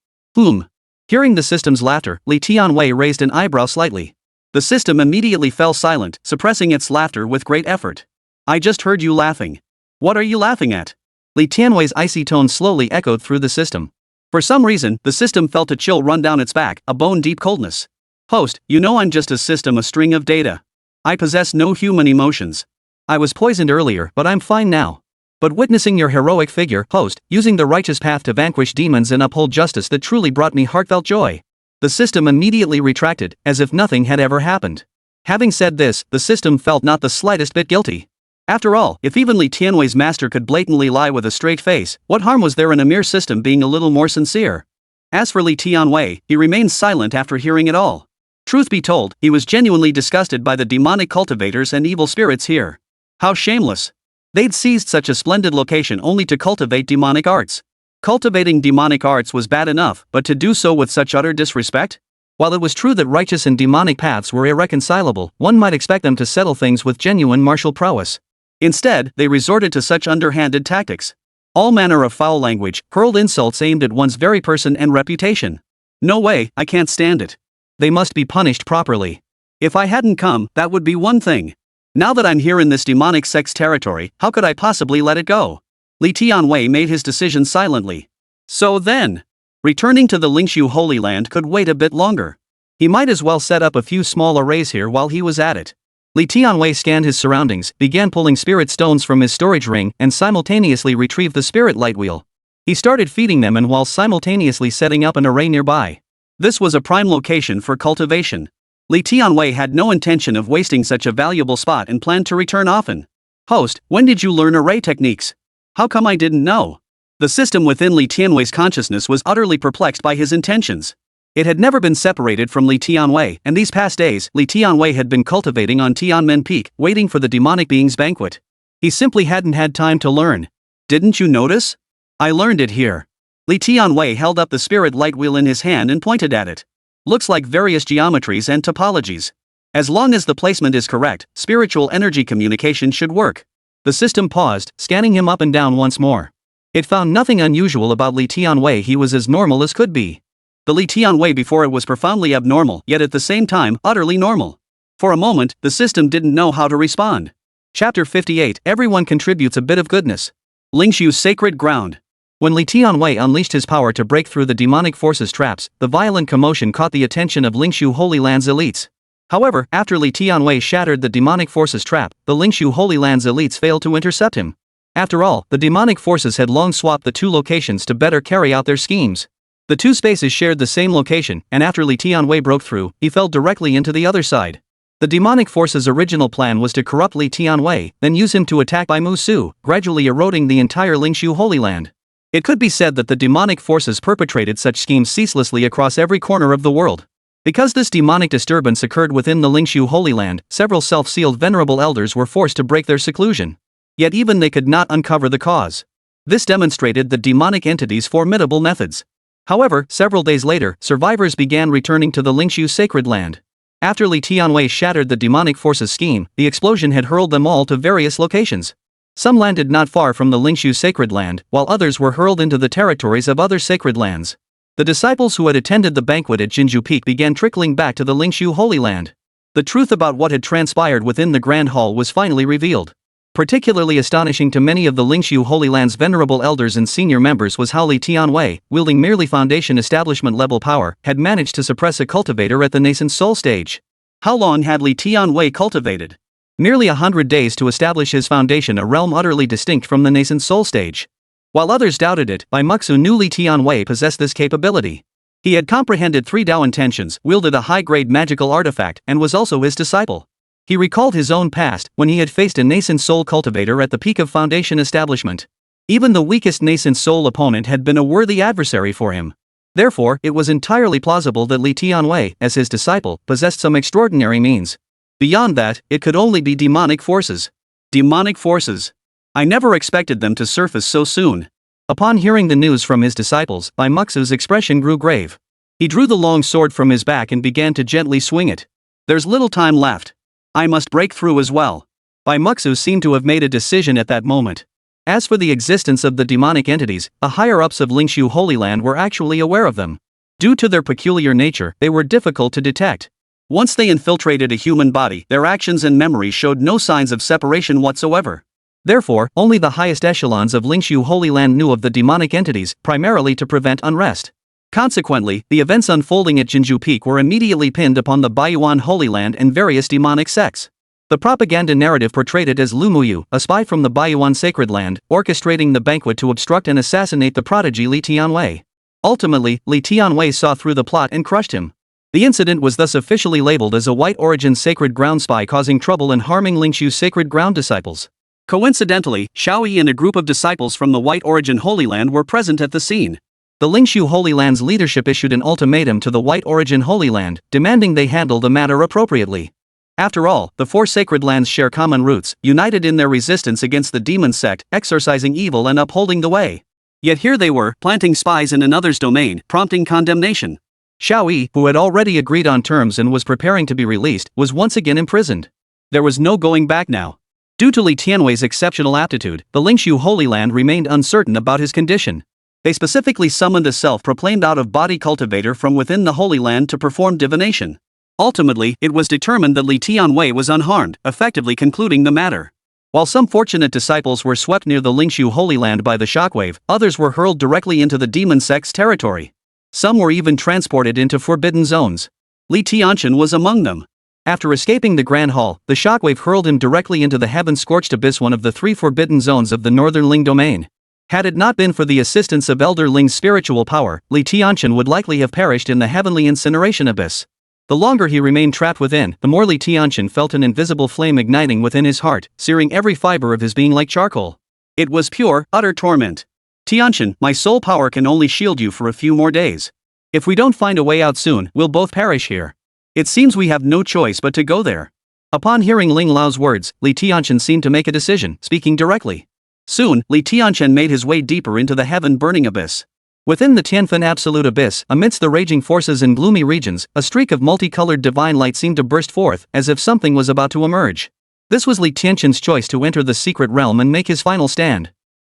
Hearing the system's laughter, Li Tianwei raised an eyebrow slightly. The system immediately fell silent, suppressing its laughter with great effort. I just heard you laughing. What are you laughing at? Li Tianwei's icy tone slowly echoed through the system. For some reason, the system felt a chill run down its back, a bone-deep coldness. Host, you know I'm just a system, a string of data. I possess no human emotions. I was poisoned earlier, but I'm fine now. But witnessing your heroic figure, host, using the righteous path to vanquish demons and uphold justice, that truly brought me heartfelt joy. The system immediately retracted, as if nothing had ever happened. Having said this, the system felt not the slightest bit guilty. After all, if even Li Tianwei's master could blatantly lie with a straight face, what harm was there in a mere system being a little more sincere? As for Li Tianwei, he remained silent after hearing it all. Truth be told, he was genuinely disgusted by the demonic cultivators and evil spirits here. How shameless. They'd seized such a splendid location only to cultivate demonic arts. Cultivating demonic arts was bad enough, but to do so with such utter disrespect? While it was true that righteous and demonic paths were irreconcilable, one might expect them to settle things with genuine martial prowess. Instead, they resorted to such underhanded tactics. All manner of foul language, hurled insults aimed at one's very person and reputation. No way, I can't stand it. They must be punished properly. If I hadn't come, that would be one thing. Now that I'm here in this demonic sex territory, how could I possibly let it go? Li Tianwei made his decision silently. So then, returning to the Lingshu Holy Land could wait a bit longer. He might as well set up a few small arrays here while he was at it. Li Tianwei scanned his surroundings, began pulling spirit stones from his storage ring, and simultaneously retrieved the spirit light wheel. He started feeding them and while simultaneously setting up an array nearby. This was a prime location for cultivation. Li Tianwei had no intention of wasting such a valuable spot and planned to return often. Host, when did you learn array techniques? How come I didn't know? The system within Li Tianwei's consciousness was utterly perplexed by his intentions. It had never been separated from Li Tianwei, and these past days, Li Tianwei had been cultivating on Tianmen Peak, waiting for the demonic being's banquet. He simply hadn't had time to learn. Didn't you notice? I learned it here. Li Tianwei held up the spirit light wheel in his hand and pointed at it. Looks like various geometries and topologies. As long as the placement is correct, spiritual energy communication should work. The system paused, scanning him up and down once more. It found nothing unusual about Li Tianwei. He was as normal as could be. The Li Tianwei before it was profoundly abnormal, yet at the same time, utterly normal. For a moment, the system didn't know how to respond. Chapter 58. Everyone contributes a bit of goodness. Lingshu's Sacred Ground. When Li Tianwei unleashed his power to break through the demonic forces' traps, the violent commotion caught the attention of Lingshu Holy Land's elites. However, after Li Tianwei shattered the demonic forces' trap, the Lingshu Holy Land's elites failed to intercept him. After all, the demonic forces had long swapped the two locations to better carry out their schemes. The two spaces shared the same location, and after Li Tianwei broke through, he fell directly into the other side. The demonic force's original plan was to corrupt Li Tianwei, then use him to attack Bai Mu Su, gradually eroding the entire Lingshu Holy Land. It could be said that the demonic forces perpetrated such schemes ceaselessly across every corner of the world. Because this demonic disturbance occurred within the Lingshu Holy Land, several self-sealed venerable elders were forced to break their seclusion. Yet even they could not uncover the cause. This demonstrated the demonic entity's formidable methods. However, several days later, survivors began returning to the Lingshu Sacred Land. After Li Tianwei shattered the demonic forces' scheme, the explosion had hurled them all to various locations. Some landed not far from the Lingshu Sacred Land, while others were hurled into the territories of other sacred lands. The disciples who had attended the banquet at Jinju Peak began trickling back to the Lingshu Holy Land. The truth about what had transpired within the Grand Hall was finally revealed. Particularly astonishing to many of the Lingshu Holy Land's venerable elders and senior members was how Li Tianwei, wielding merely Foundation establishment level power, had managed to suppress a cultivator at the Nascent Soul stage. How long had Li Tianwei cultivated? Merely 100 days to establish his foundation, a realm utterly distinct from the Nascent Soul stage. While others doubted it, Bai Muxu knew Li Tianwei possessed this capability. He had comprehended 3 Dao intentions, wielded a high-grade magical artifact, and was also his disciple. He recalled his own past, when he had faced a Nascent Soul cultivator at the peak of Foundation establishment. Even the weakest Nascent Soul opponent had been a worthy adversary for him. Therefore, it was entirely plausible that Li Tianwei, as his disciple, possessed some extraordinary means. Beyond that, it could only be demonic forces. Demonic forces. I never expected them to surface so soon. Upon hearing the news from his disciples, Bai Muxu's expression grew grave. He drew the long sword from his back and began to gently swing it. There's little time left. I must break through as well. Bai Muxu seemed to have made a decision at that moment. As for the existence of the demonic entities, the higher-ups of Lingshu Holy Land were actually aware of them. Due to their peculiar nature, they were difficult to detect. Once they infiltrated a human body, their actions and memories showed no signs of separation whatsoever. Therefore, only the highest echelons of Lingshu Holy Land knew of the demonic entities, primarily to prevent unrest. Consequently, the events unfolding at Jinju Peak were immediately pinned upon the Baiyuan Holy Land and various demonic sects. The propaganda narrative portrayed it as Lumuyou, a spy from the Baiyuan Sacred Land, orchestrating the banquet to obstruct and assassinate the prodigy Li Tianwei. Ultimately, Li Tianwei saw through the plot and crushed him. The incident was thus officially labeled as a White Origin Sacred Ground spy causing trouble and harming Lingshu's Sacred Ground disciples. Coincidentally, Xiaoyi and a group of disciples from the White Origin Holy Land were present at the scene. The Lingshu Holy Land's leadership issued an ultimatum to the White Origin Holy Land, demanding they handle the matter appropriately. After all, the 4 sacred lands share common roots, united in their resistance against the demon sect, exorcising evil and upholding the way. Yet here they were, planting spies in another's domain, prompting condemnation. Xiaoyi, who had already agreed on terms and was preparing to be released, was once again imprisoned. There was no going back now. Due to Li Tianwei's exceptional aptitude, the Lingshu Holy Land remained uncertain about his condition. They specifically summoned a self-proclaimed out-of-body cultivator from within the Holy Land to perform divination. Ultimately, it was determined that Li Tianwei was unharmed, effectively concluding the matter. While some fortunate disciples were swept near the Lingshu Holy Land by the shockwave, others were hurled directly into the demon sect's territory. Some were even transported into forbidden zones. Li Tianchen was among them. After escaping the Grand Hall, the shockwave hurled him directly into the heaven-scorched abyss, one of the 3 forbidden zones of the Northern Ling domain. Had it not been for the assistance of Elder Ling's spiritual power, Li Tianchen would likely have perished in the heavenly incineration abyss. The longer he remained trapped within, the more Li Tianchen felt an invisible flame igniting within his heart, searing every fiber of his being like charcoal. It was pure, utter torment. Tianchen, my soul power can only shield you for a few more days. If we don't find a way out soon, we'll both perish here. It seems we have no choice but to go there. Upon hearing Ling Lao's words, Li Tianchen seemed to make a decision, speaking directly. Soon, Li Tianchen made his way deeper into the heaven-burning abyss. Within the Tianfen Absolute Abyss, amidst the raging forces in gloomy regions, a streak of multicolored divine light seemed to burst forth, as if something was about to emerge. This was Li Tianchen's choice to enter the secret realm and make his final stand.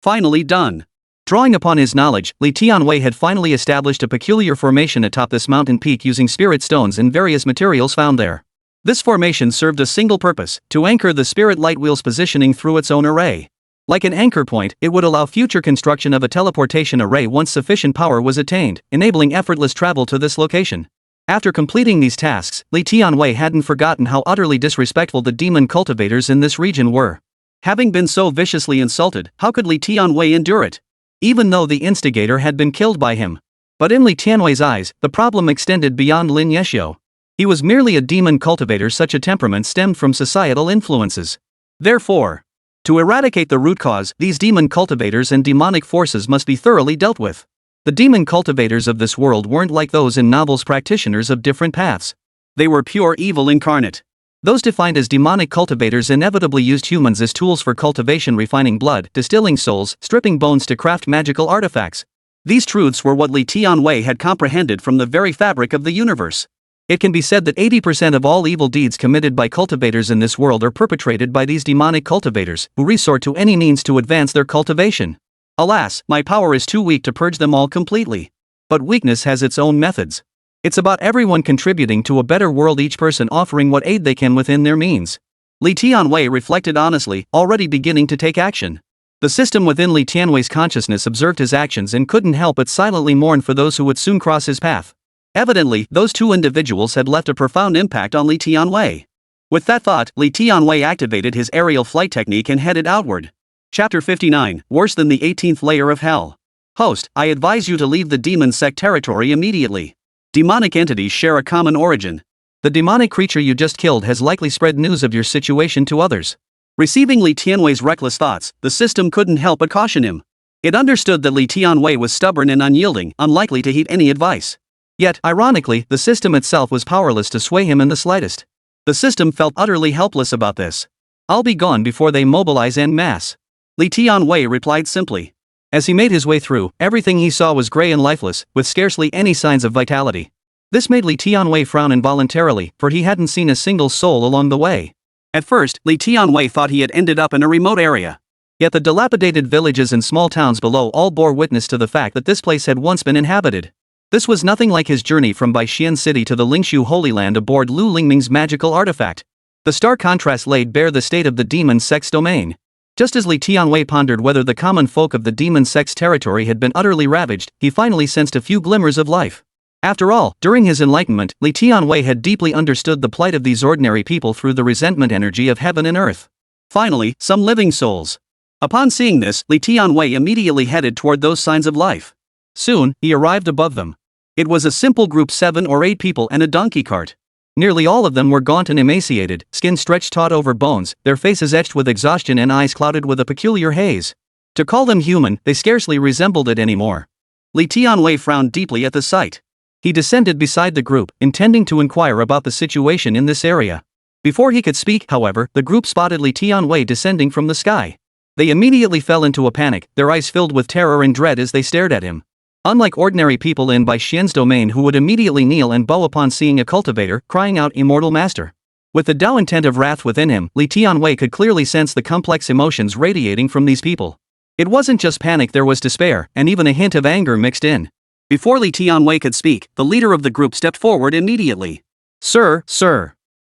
Finally done. Drawing upon his knowledge, Li Tianwei had finally established a peculiar formation atop this mountain peak using spirit stones and various materials found there. This formation served a single purpose: to anchor the spirit light wheel's positioning through its own array. Like an anchor point, it would allow future construction of a teleportation array once sufficient power was attained, enabling effortless travel to this location. After completing these tasks, Li Tianwei hadn't forgotten how utterly disrespectful the demon cultivators in this region were. Having been so viciously insulted, how could Li Tianwei endure it? Even though the instigator had been killed by him. But in Li Tianwei's eyes, the problem extended beyond Lin Yeshio. He was merely a demon cultivator. Such a temperament stemmed from societal influences. Therefore, to eradicate the root cause, these demon cultivators and demonic forces must be thoroughly dealt with. The demon cultivators of this world weren't like those in novels, practitioners of different paths. They were pure evil incarnate. Those defined as demonic cultivators inevitably used humans as tools for cultivation, refining blood, distilling souls, stripping bones to craft magical artifacts. These truths were what Li Tianwei had comprehended from the very fabric of the universe. It can be said that 80% of all evil deeds committed by cultivators in this world are perpetrated by these demonic cultivators, who resort to any means to advance their cultivation. Alas, my power is too weak to purge them all completely. But weakness has its own methods. It's about everyone contributing to a better world, each person offering what aid they can within their means. Li Tianwei reflected honestly, already beginning to take action. The system within Li Tianwei's consciousness observed his actions and couldn't help but silently mourn for those who would soon cross his path. Evidently, those two individuals had left a profound impact on Li Tianwei. With that thought, Li Tianwei activated his aerial flight technique and headed outward. Chapter 59, Worse than the 18th Layer of Hell. Host, I advise you to leave the demon sect territory immediately. Demonic entities share a common origin. The demonic creature you just killed has likely spread news of your situation to others. Receiving Li Tianwei's reckless thoughts, the system couldn't help but caution him. It understood that Li Tianwei was stubborn and unyielding, unlikely to heed any advice. Yet, ironically, the system itself was powerless to sway him in the slightest. The system felt utterly helpless about this. I'll be gone before they mobilize en masse. Li Tianwei replied simply. As he made his way through, everything he saw was gray and lifeless, with scarcely any signs of vitality. This made Li Tianwei frown involuntarily, for he hadn't seen a single soul along the way. At first, Li Tianwei thought he had ended up in a remote area. Yet the dilapidated villages and small towns below all bore witness to the fact that this place had once been inhabited. This was nothing like his journey from Baixian City to the Lingshu Holy Land aboard Lu Lingming's magical artifact. The stark contrast laid bare the state of the demon sect's domain. Just as Li Tianwei pondered whether the common folk of the demon sect's territory had been utterly ravaged, he finally sensed a few glimmers of life. After all, during his enlightenment, Li Tianwei had deeply understood the plight of these ordinary people through the resentment energy of heaven and earth. Finally, some living souls. Upon seeing this, Li Tianwei immediately headed toward those signs of life. Soon, he arrived above them. It was a simple group, 7 or 8 people and a donkey cart. Nearly all of them were gaunt and emaciated, skin stretched taut over bones, their faces etched with exhaustion and eyes clouded with a peculiar haze. To call them human, they scarcely resembled it anymore. Li Tianwei frowned deeply at the sight. He descended beside the group, intending to inquire about the situation in this area. Before he could speak, however, the group spotted Li Tianwei descending from the sky. They immediately fell into a panic, their eyes filled with terror and dread as they stared at him. Unlike ordinary people in Baixian's domain who would immediately kneel and bow upon seeing a cultivator, crying out "Immortal Master." With the Tao intent of wrath within him, Li Tianwei could clearly sense the complex emotions radiating from these people. It wasn't just panic, there was despair, and even a hint of anger mixed in. Before Li Tianwei could speak, the leader of the group stepped forward immediately. Sir,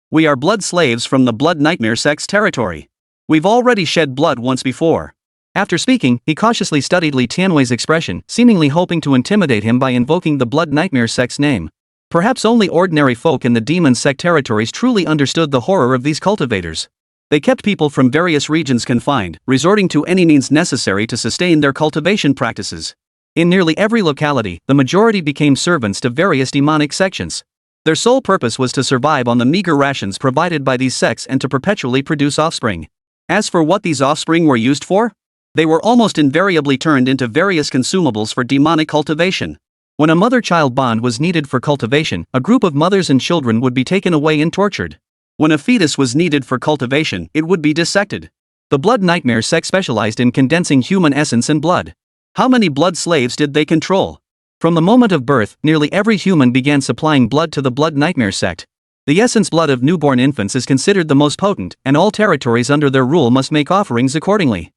we are blood slaves from the Blood Nightmare sect's territory. We've already shed blood once before. After speaking, he cautiously studied Li Tianwei's expression, seemingly hoping to intimidate him by invoking the Blood Nightmare sect's name. Perhaps only ordinary folk in the demon sect territories truly understood the horror of these cultivators. They kept people from various regions confined, resorting to any means necessary to sustain their cultivation practices. In nearly every locality, the majority became servants to various demonic sections. Their sole purpose was to survive on the meager rations provided by these sects and to perpetually produce offspring. As for what these offspring were used for, they were almost invariably turned into various consumables for demonic cultivation. When a mother-child bond was needed for cultivation, a group of mothers and children would be taken away and tortured. When a fetus was needed for cultivation, it would be dissected. The Blood Nightmare sect specialized in condensing human essence and blood. How many blood slaves did they control? From the moment of birth, nearly every human began supplying blood to the Blood Nightmare sect. The essence blood of newborn infants is considered the most potent, and all territories under their rule must make offerings accordingly.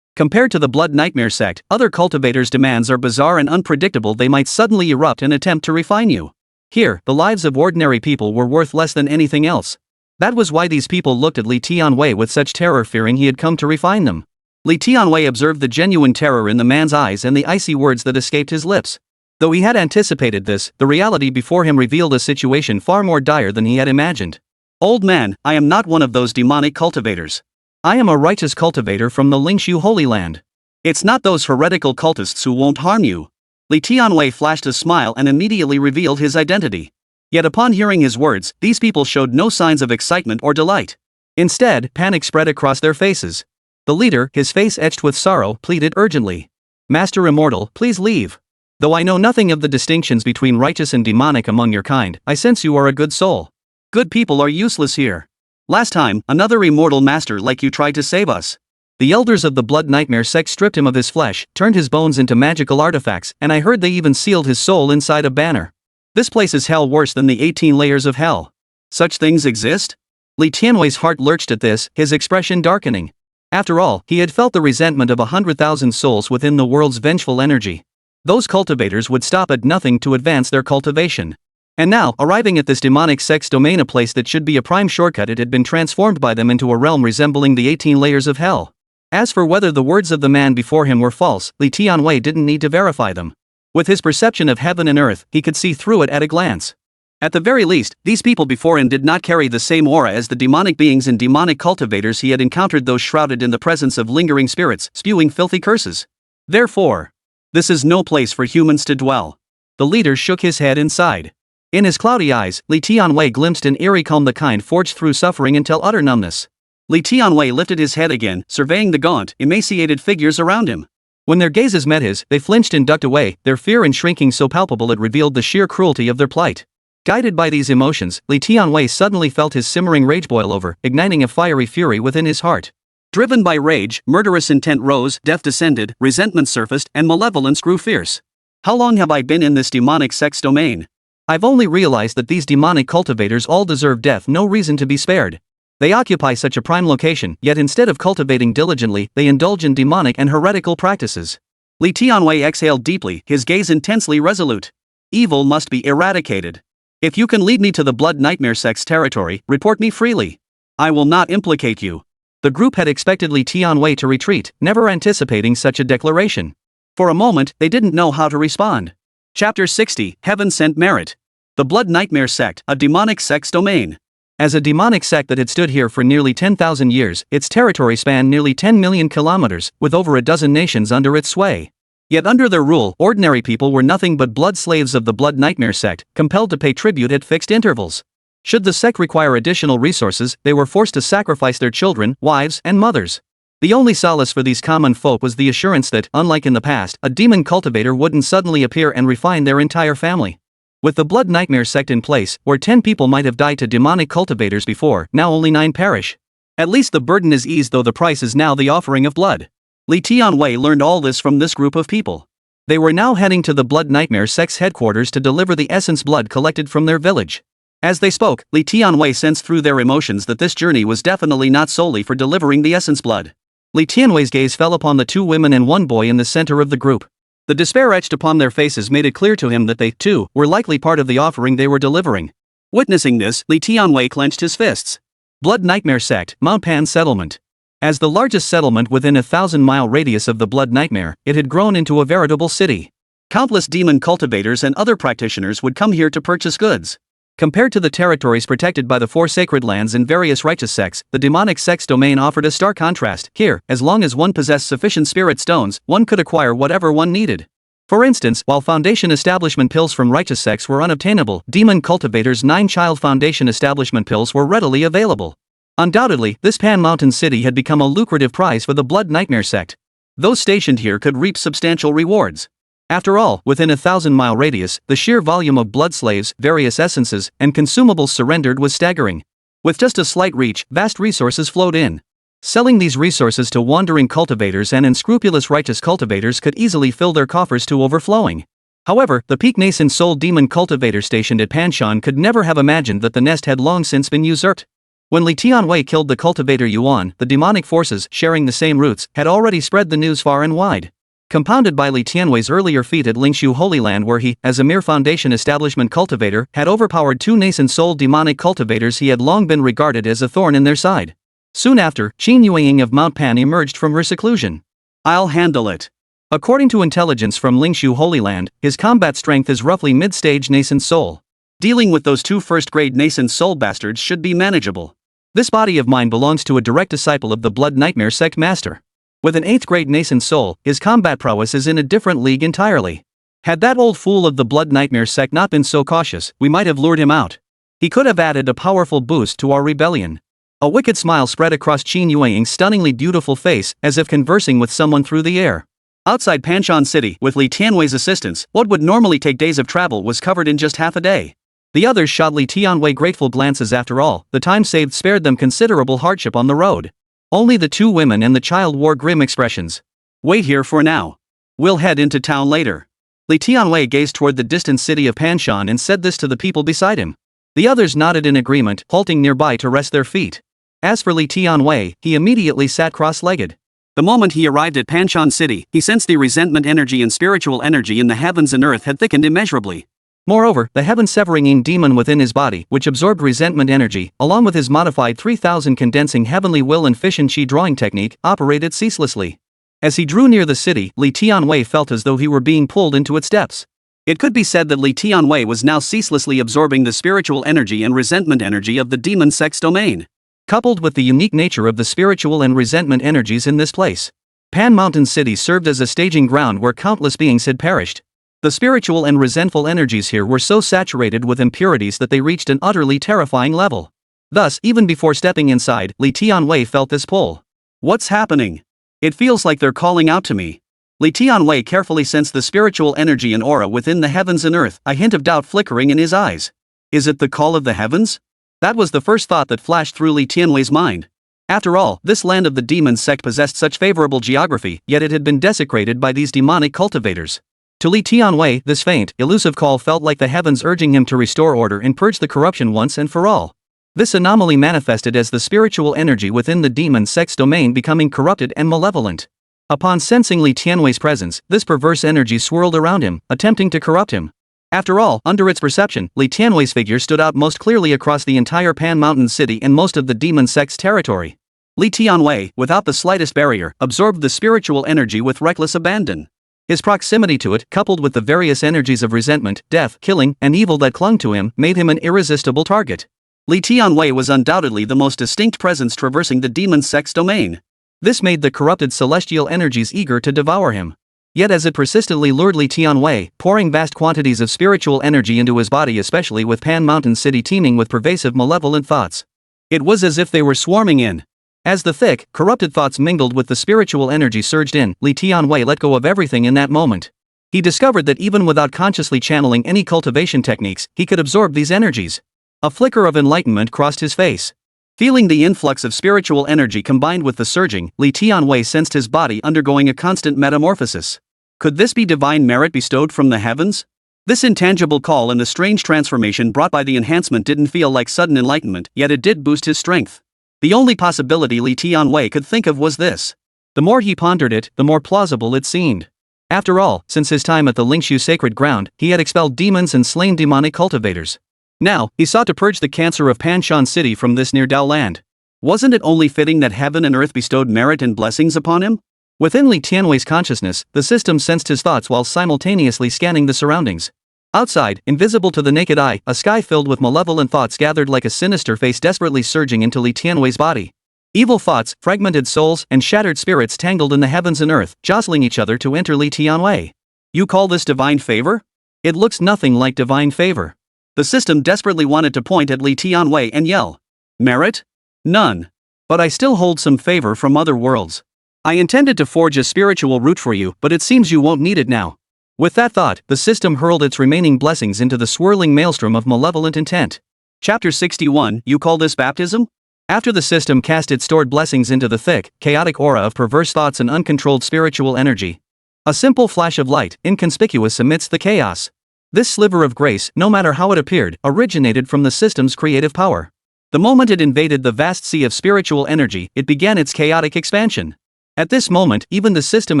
Compared to the Blood Nightmare sect, other cultivators' demands are bizarre and unpredictable. They might suddenly erupt and attempt to refine you. Here, the lives of ordinary people were worth less than anything else. That was why these people looked at Li Tianwei with such terror, fearing he had come to refine them. Li Tianwei observed the genuine terror in the man's eyes and the icy words that escaped his lips. Though he had anticipated this, the reality before him revealed a situation far more dire than he had imagined. Old man, I am not one of those demonic cultivators. I am a righteous cultivator from the Lingshu Holy Land. It's not those heretical cultists who won't harm you. Li Tianwei flashed a smile and immediately revealed his identity. Yet upon hearing his words, these people showed no signs of excitement or delight. Instead, panic spread across their faces. The leader, his face etched with sorrow, pleaded urgently. Master Immortal, please leave. Though I know nothing of the distinctions between righteous and demonic among your kind, I sense you are a good soul. Good people are useless here. Last time, another immortal master like you tried to save us. The elders of the Blood Nightmare sect stripped him of his flesh, turned his bones into magical artifacts, and I heard they even sealed his soul inside a banner. This place is hell, worse than the 18 layers of hell. Such things exist? Li Tianwei's heart lurched at this, his expression darkening. After all, he had felt the resentment of 100,000 souls within the world's vengeful energy. Those cultivators would stop at nothing to advance their cultivation. And now, arriving at this demonic sect's domain, a place that should be a prime shortcut, it had been transformed by them into a realm resembling the 18 layers of hell. As for whether the words of the man before him were false, Li Tianwei didn't need to verify them. With his perception of heaven and earth, he could see through it at a glance. At the very least, these people before him did not carry the same aura as the demonic beings and demonic cultivators he had encountered, those shrouded in the presence of lingering spirits, spewing filthy curses. Therefore, this is no place for humans to dwell. The leader shook his head and sighed. In his cloudy eyes, Li Tianwei glimpsed an eerie calm, the kind forged through suffering until utter numbness. Li Tianwei lifted his head again, surveying the gaunt, emaciated figures around him. When their gazes met his, they flinched and ducked away, their fear and shrinking so palpable it revealed the sheer cruelty of their plight. Guided by these emotions, Li Tianwei suddenly felt his simmering rage boil over, igniting a fiery fury within his heart. Driven by rage, murderous intent rose, death descended, resentment surfaced, and malevolence grew fierce. How long have I been in this demonic sect's domain? I've only realized that these demonic cultivators all deserve death, no reason to be spared. They occupy such a prime location, yet instead of cultivating diligently, they indulge in demonic and heretical practices. Li Tianwei exhaled deeply, his gaze intensely resolute. Evil must be eradicated. If you can lead me to the Blood Nightmare sect's territory, report me freely. I will not implicate you. The group had expected Li Tianwei to retreat, never anticipating such a declaration. For a moment, they didn't know how to respond. Chapter 60, Heaven Sent Merit. The Blood Nightmare sect, a demonic sect's domain. As a demonic sect that had stood here for nearly 10,000 years, its territory spanned nearly 10 million kilometers, with over a dozen nations under its sway. Yet under their rule, ordinary people were nothing but blood slaves of the Blood Nightmare sect, compelled to pay tribute at fixed intervals. Should the sect require additional resources, they were forced to sacrifice their children, wives, and mothers. The only solace for these common folk was the assurance that, unlike in the past, a demon cultivator wouldn't suddenly appear and refine their entire family. With the Blood Nightmare sect in place, where 10 people might have died to demonic cultivators before, now only 9 perish. At least the burden is eased, though the price is now the offering of blood. Li Tianwei learned all this from this group of people. They were now heading to the Blood Nightmare sect's headquarters to deliver the essence blood collected from their village. As they spoke, Li Tianwei sensed through their emotions that this journey was definitely not solely for delivering the essence blood. Li Tianwei's gaze fell upon the 2 women and 1 boy in the center of the group. The despair etched upon their faces made it clear to him that they, too, were likely part of the offering they were delivering. Witnessing this, Li Tianwei clenched his fists. Blood Nightmare sect, Mount Pan Settlement. As the largest settlement within a 1,000-mile radius of the Blood Nightmare, it had grown into a veritable city. Countless demon cultivators and other practitioners would come here to purchase goods. Compared to the territories protected by the 4 sacred lands and various righteous sects, the demonic sect's domain offered a stark contrast. Here, as long as one possessed sufficient spirit stones, one could acquire whatever one needed. For instance, while foundation establishment pills from righteous sects were unobtainable, demon cultivators' 9-child foundation establishment pills were readily available. Undoubtedly, this Pan Mountain city had become a lucrative prize for the Blood Nightmare sect. Those stationed here could reap substantial rewards. After all, within a 1,000-mile radius, the sheer volume of blood slaves, various essences, and consumables surrendered was staggering. With just a slight reach, vast resources flowed in. Selling these resources to wandering cultivators and unscrupulous righteous cultivators could easily fill their coffers to overflowing. However, the peak Nascent Soul demon cultivator stationed at Panshan could never have imagined that the nest had long since been usurped. When Li Tianwei killed the cultivator Yuan, the demonic forces, sharing the same roots, had already spread the news far and wide. Compounded by Li Tianwei's earlier feat at Lingshu Holy Land, where he, as a mere foundation establishment cultivator, had overpowered two Nascent Soul demonic cultivators, he had long been regarded as a thorn in their side. Soon after, Chuunibyou of Mount Pan emerged from her seclusion. I'll handle it. According to intelligence from Lingshu Holy Land, his combat strength is roughly mid-stage Nascent Soul. Dealing with those two first-grade Nascent Soul bastards should be manageable. This body of mine belongs to a direct disciple of the Blood Nightmare sect master. With an 8th grade Nascent Soul, his combat prowess is in a different league entirely. Had that old fool of the Blood Nightmare sect not been so cautious, we might have lured him out. He could have added a powerful boost to our rebellion. A wicked smile spread across Chuunibyou's stunningly beautiful face, as if conversing with someone through the air. Outside Panshan City, with Li Tianwei's assistance, what would normally take days of travel was covered in just half a day. The others shot Li Tianwei grateful glances. After all, the time saved spared them considerable hardship on the road. Only the two women and the child wore grim expressions. Wait here for now. We'll head into town later. Li Tianwei gazed toward the distant city of Panshan and said this to the people beside him. The others nodded in agreement, halting nearby to rest their feet. As for Li Tianwei, he immediately sat cross-legged. The moment he arrived at Panshan City, he sensed the resentment energy and spiritual energy in the heavens and earth had thickened immeasurably. Moreover, the heaven-severing demon within his body, which absorbed resentment energy, along with his modified 3000 condensing heavenly will and fission chi drawing technique, operated ceaselessly. As he drew near the city, Li Tianwei felt as though he were being pulled into its depths. It could be said that Li Tianwei was now ceaselessly absorbing the spiritual energy and resentment energy of the demon sect's domain. Coupled with the unique nature of the spiritual and resentment energies in this place, Pan Mountain City served as a staging ground where countless beings had perished. The spiritual and resentful energies here were so saturated with impurities that they reached an utterly terrifying level. Thus, even before stepping inside, Li Tianwei felt this pull. What's happening? It feels like they're calling out to me. Li Tianwei carefully sensed the spiritual energy and aura within the heavens and earth, a hint of doubt flickering in his eyes. Is it the call of the heavens? That was the first thought that flashed through Li Tianwei's mind. After all, this land of the demon sect possessed such favorable geography, yet it had been desecrated by these demonic cultivators. To Li Tianwei, this faint, elusive call felt like the heavens urging him to restore order and purge the corruption once and for all. This anomaly manifested as the spiritual energy within the demon sect's domain becoming corrupted and malevolent. Upon sensing Li Tianwei's presence, this perverse energy swirled around him, attempting to corrupt him. After all, under its perception, Li Tianwei's figure stood out most clearly across the entire Pan Mountain City and most of the demon sect's territory. Li Tianwei, without the slightest barrier, absorbed the spiritual energy with reckless abandon. His proximity to it, coupled with the various energies of resentment, death, killing, and evil that clung to him, made him an irresistible target. Li Tianwei was undoubtedly the most distinct presence traversing the demon sect's domain. This made the corrupted celestial energies eager to devour him. Yet as it persistently lured Li Tianwei, pouring vast quantities of spiritual energy into his body, especially with Pan Mountain City teeming with pervasive malevolent thoughts, it was as if they were swarming in. As the thick, corrupted thoughts mingled with the spiritual energy surged in, Li Tianwei let go of everything in that moment. He discovered that even without consciously channeling any cultivation techniques, he could absorb these energies. A flicker of enlightenment crossed his face. Feeling the influx of spiritual energy combined with the surging, Li Tianwei sensed his body undergoing a constant metamorphosis. Could this be divine merit bestowed from the heavens? This intangible call and the strange transformation brought by the enhancement didn't feel like sudden enlightenment, yet it did boost his strength. The only possibility Li Tianwei could think of was this. The more he pondered it, the more plausible it seemed. After all, since his time at the Lingshu sacred ground, he had expelled demons and slain demonic cultivators. Now, he sought to purge the cancer of Panshan City from this near-Dao land. Wasn't it only fitting that heaven and earth bestowed merit and blessings upon him? Within Li Tianwei's consciousness, the system sensed his thoughts while simultaneously scanning the surroundings. Outside, invisible to the naked eye, a sky filled with malevolent thoughts gathered like a sinister face desperately surging into Li Tianwei's body. Evil thoughts, fragmented souls, and shattered spirits tangled in the heavens and earth, jostling each other to enter Li Tianwei. You call this divine favor? It looks nothing like divine favor. The system desperately wanted to point at Li Tianwei and yell. Merit? None. But I still hold some favor from other worlds. I intended to forge a spiritual route for you, but it seems you won't need it now. With that thought, the system hurled its remaining blessings into the swirling maelstrom of malevolent intent. Chapter 61, You call this baptism? After the system cast its stored blessings into the thick, chaotic aura of perverse thoughts and uncontrolled spiritual energy, a simple flash of light, inconspicuous amidst the chaos. This sliver of grace, no matter how it appeared, originated from the system's creative power. The moment it invaded the vast sea of spiritual energy, it began its chaotic expansion. At this moment, even the system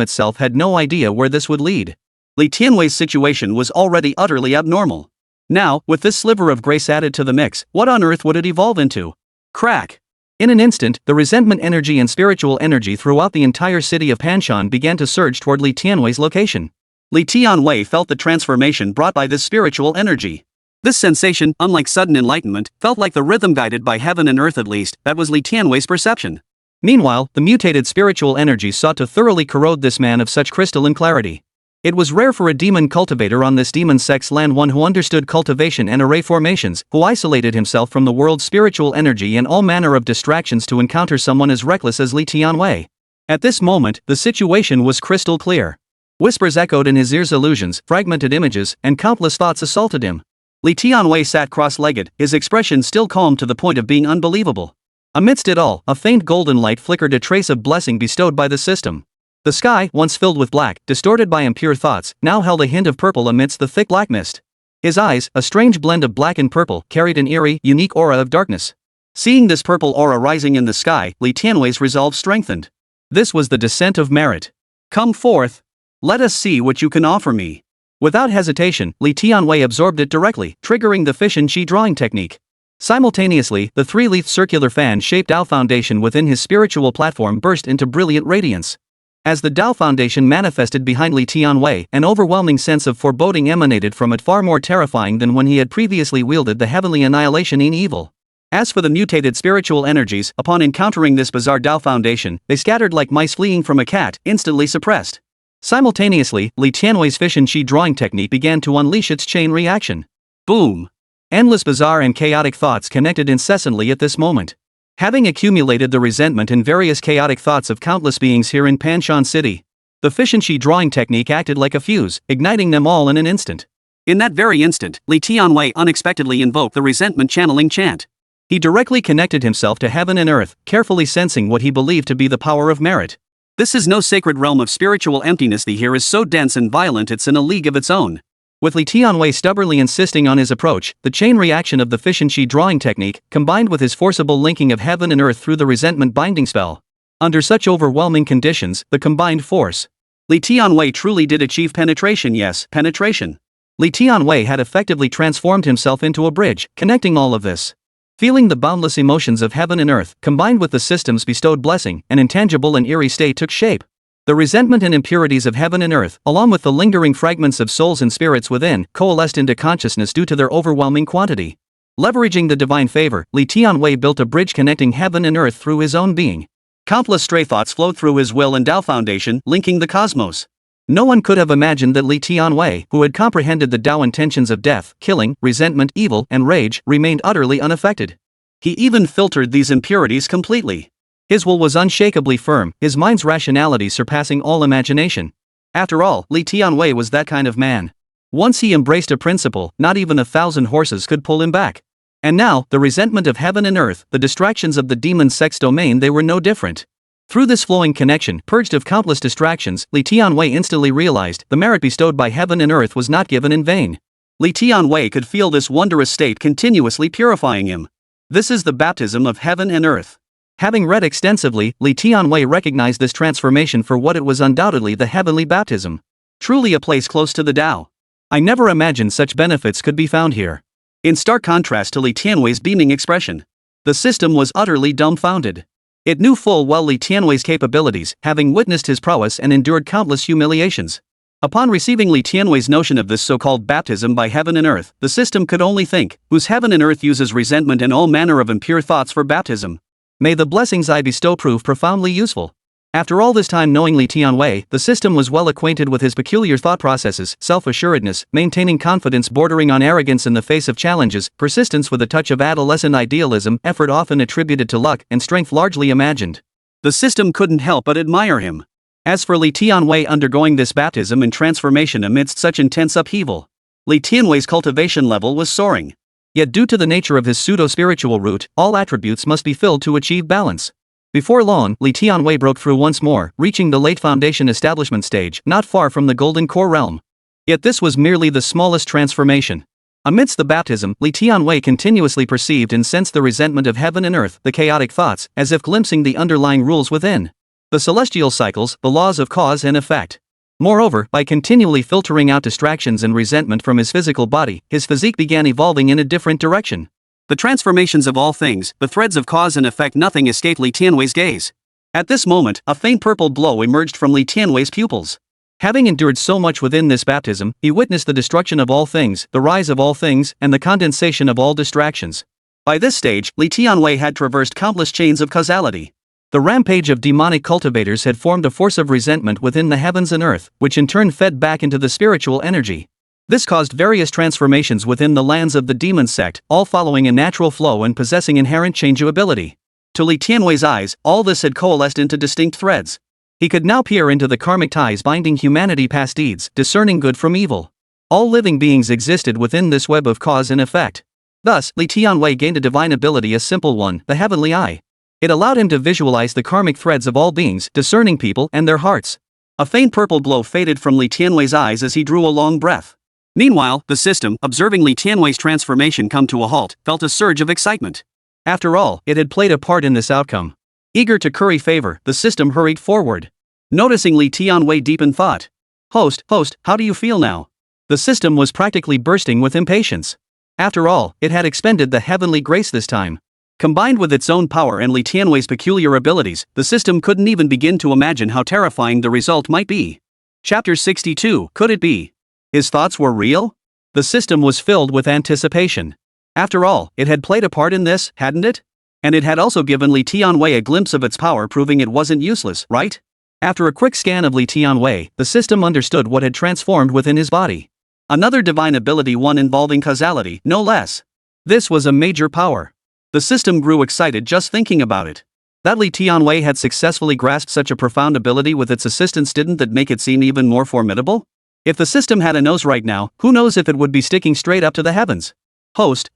itself had no idea where this would lead. Li Tianwei's situation was already utterly abnormal. Now, with this sliver of grace added to the mix, what on earth would it evolve into? Crack! In an instant, the resentment energy and spiritual energy throughout the entire city of Panshan began to surge toward Li Tianwei's location. Li Tianwei felt the transformation brought by this spiritual energy. This sensation, unlike sudden enlightenment, felt like the rhythm guided by heaven and earth, at least, that was Li Tianwei's perception. Meanwhile, the mutated spiritual energy sought to thoroughly corrode this man of such crystalline clarity. It was rare for a demon cultivator on this demon sex land, one who understood cultivation and array formations, who isolated himself from the world's spiritual energy and all manner of distractions to encounter someone as reckless as Li Tianwei. At this moment, the situation was crystal clear. Whispers echoed in his ears, illusions, fragmented images, and countless thoughts assaulted him. Li Tianwei sat cross-legged, his expression still calm to the point of being unbelievable. Amidst it all, a faint golden light flickered, a trace of blessing bestowed by the system. The sky, once filled with black, distorted by impure thoughts, now held a hint of purple amidst the thick black mist. His eyes, a strange blend of black and purple, carried an eerie, unique aura of darkness. Seeing this purple aura rising in the sky, Li Tianwei's resolve strengthened. This was the descent of merit. Come forth. Let us see what you can offer me. Without hesitation, Li Tianwei absorbed it directly, triggering the fish and chi drawing technique. Simultaneously, the three-leaf circular fan-shaped Dao foundation within his spiritual platform burst into brilliant radiance. As the Dao foundation manifested behind Li Tianwei, an overwhelming sense of foreboding emanated from it, far more terrifying than when he had previously wielded the heavenly annihilation in evil. As for the mutated spiritual energies, upon encountering this bizarre Dao foundation, they scattered like mice fleeing from a cat, instantly suppressed. Simultaneously, Li Tianwei's fish and chi drawing technique began to unleash its chain reaction. Boom! Endless bizarre and chaotic thoughts connected incessantly at this moment. Having accumulated the resentment and various chaotic thoughts of countless beings here in Panshan City, the fish and chi drawing technique acted like a fuse, igniting them all in an instant. In that very instant, Li Tianwei unexpectedly invoked the resentment channeling chant. He directly connected himself to heaven and earth, carefully sensing what he believed to be the power of merit. This is no sacred realm of spiritual emptiness. The here is so dense and violent it's in a league of its own. With Li Tianwei stubbornly insisting on his approach, the chain reaction of the fish and chi drawing technique, combined with his forcible linking of heaven and earth through the resentment binding spell. Under such overwhelming conditions, the combined force. Li Tianwei truly did achieve penetration. Yes, penetration. Li Tianwei had effectively transformed himself into a bridge, connecting all of this. Feeling the boundless emotions of heaven and earth, combined with the system's bestowed blessing, an intangible and eerie state took shape. The resentment and impurities of heaven and earth, along with the lingering fragments of souls and spirits within, coalesced into consciousness due to their overwhelming quantity. Leveraging the divine favor, Li Tianwei built a bridge connecting heaven and earth through his own being. Countless stray thoughts flowed through his will and Dao foundation, linking the cosmos. No one could have imagined that Li Tianwei, who had comprehended the Dao intentions of death, killing, resentment, evil, and rage, remained utterly unaffected. He even filtered these impurities completely. His will was unshakably firm, his mind's rationality surpassing all imagination. After all, Li Tianwei was that kind of man. Once he embraced a principle, not even 1,000 horses could pull him back. And now, the resentment of heaven and earth, the distractions of the demon sex domain, they were no different. Through this flowing connection, purged of countless distractions, Li Tianwei instantly realized the merit bestowed by heaven and earth was not given in vain. Li Tianwei could feel this wondrous state continuously purifying him. This is the baptism of heaven and earth. Having read extensively, Li Tianwei recognized this transformation for what it was, undoubtedly the heavenly baptism. Truly a place close to the Tao. I never imagined such benefits could be found here. In stark contrast to Li Tianwei's beaming expression, the system was utterly dumbfounded. It knew full well Li Tianwei's capabilities, having witnessed his prowess and endured countless humiliations. Upon receiving Li Tianwei's notion of this so-called baptism by heaven and earth, the system could only think, whose heaven and earth uses resentment and all manner of impure thoughts for baptism. May the blessings I bestow prove profoundly useful. After all this time knowing Li Tianwei, the system was well acquainted with his peculiar thought processes, self-assuredness, maintaining confidence bordering on arrogance in the face of challenges, persistence with a touch of adolescent idealism, effort often attributed to luck, and strength largely imagined. The system couldn't help but admire him. As for Li Tianwei undergoing this baptism and transformation amidst such intense upheaval, Li Tianwei's cultivation level was soaring. Yet due to the nature of his pseudo-spiritual root, all attributes must be filled to achieve balance. Before long, Li Tianwei broke through once more, reaching the late foundation establishment stage, not far from the golden core realm. Yet this was merely the smallest transformation. Amidst the baptism, Li Tianwei continuously perceived and sensed the resentment of heaven and earth, the chaotic thoughts, as if glimpsing the underlying rules within. The celestial cycles, the laws of cause and effect. Moreover, by continually filtering out distractions and resentment from his physical body, his physique began evolving in a different direction. The transformations of all things, the threads of cause and effect, nothing escaped Li Tianwei's gaze. At this moment, a faint purple glow emerged from Li Tianwei's pupils. Having endured so much within this baptism, he witnessed the destruction of all things, the rise of all things, and the condensation of all distractions. By this stage, Li Tianwei had traversed countless chains of causality. The rampage of demonic cultivators had formed a force of resentment within the heavens and earth, which in turn fed back into the spiritual energy. This caused various transformations within the lands of the demon sect, all following a natural flow and possessing inherent changeability. To Li Tianwei's eyes, all this had coalesced into distinct threads. He could now peer into the karmic ties binding humanity past deeds, discerning good from evil. All living beings existed within this web of cause and effect. Thus, Li Tianwei gained a divine ability, a simple one, the heavenly eye. It allowed him to visualize the karmic threads of all beings, discerning people and their hearts. A faint purple glow faded from Li Tianwei's eyes as he drew a long breath. Meanwhile, the system, observing Li Tianwei's transformation come to a halt, felt a surge of excitement. After all, it had played a part in this outcome. Eager to curry favor, the system hurried forward. Noticing Li Tianwei deep in thought. Host, how do you feel now? The system was practically bursting with impatience. After all, it had expended the heavenly grace this time. Combined with its own power and Li Tianwei's peculiar abilities, the system couldn't even begin to imagine how terrifying the result might be. Chapter 62, Could it be? His thoughts were real? The system was filled with anticipation. After all, it had played a part in this, hadn't it? And it had also given Li Tianwei a glimpse of its power, proving it wasn't useless, right? After a quick scan of Li Tianwei, the system understood what had transformed within his body. Another divine ability, one involving causality, no less. This was a major power. The system grew excited just thinking about it. That Li Tianwei had successfully grasped such a profound ability with its assistance, didn't that make it seem even more formidable? If the system had a nose right now, who knows if it would be sticking straight up to the heavens? Host.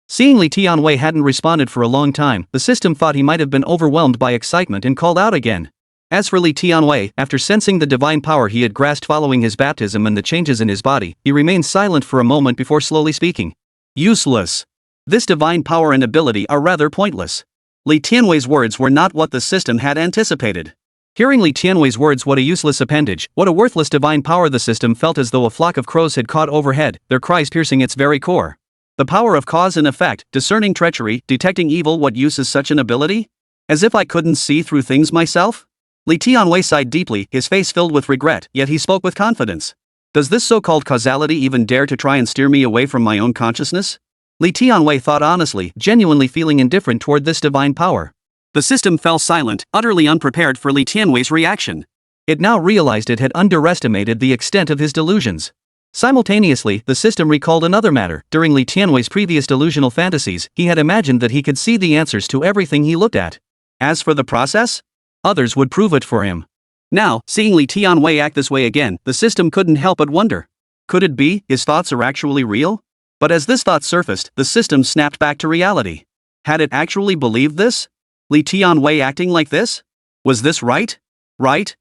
Seeing Li Tianwei hadn't responded for a long time, the system thought he might have been overwhelmed by excitement and called out again. As for Li Tianwei, after sensing the divine power he had grasped following his baptism and the changes in his body, he remained silent for a moment before slowly speaking. Useless. This divine power and ability are rather pointless. Li Tianwei's words were not what the system had anticipated. Hearing Li Tianwei's words, what a useless appendage, what a worthless divine power, the system felt as though a flock of crows had caught overhead, their cries piercing its very core. The power of cause and effect, discerning treachery, detecting evil, what use is such an ability? As if I couldn't see through things myself? Li Tianwei sighed deeply, his face filled with regret, yet he spoke with confidence. Does this so-called causality even dare to try and steer me away from my own consciousness? Li Tianwei thought honestly, genuinely feeling indifferent toward this divine power. The system fell silent, utterly unprepared for Li Tianwei's reaction. It now realized it had underestimated the extent of his delusions. Simultaneously, the system recalled another matter. During Li Tianwei's previous delusional fantasies, he had imagined that he could see the answers to everything he looked at. As for the process? Others would prove it for him. Now, seeing Li Tianwei act this way again, the system couldn't help but wonder. Could it be his thoughts are actually real? But as this thought surfaced, the system snapped back to reality. Had it actually believed this? Li Tianwei acting like this? Was this right? Right,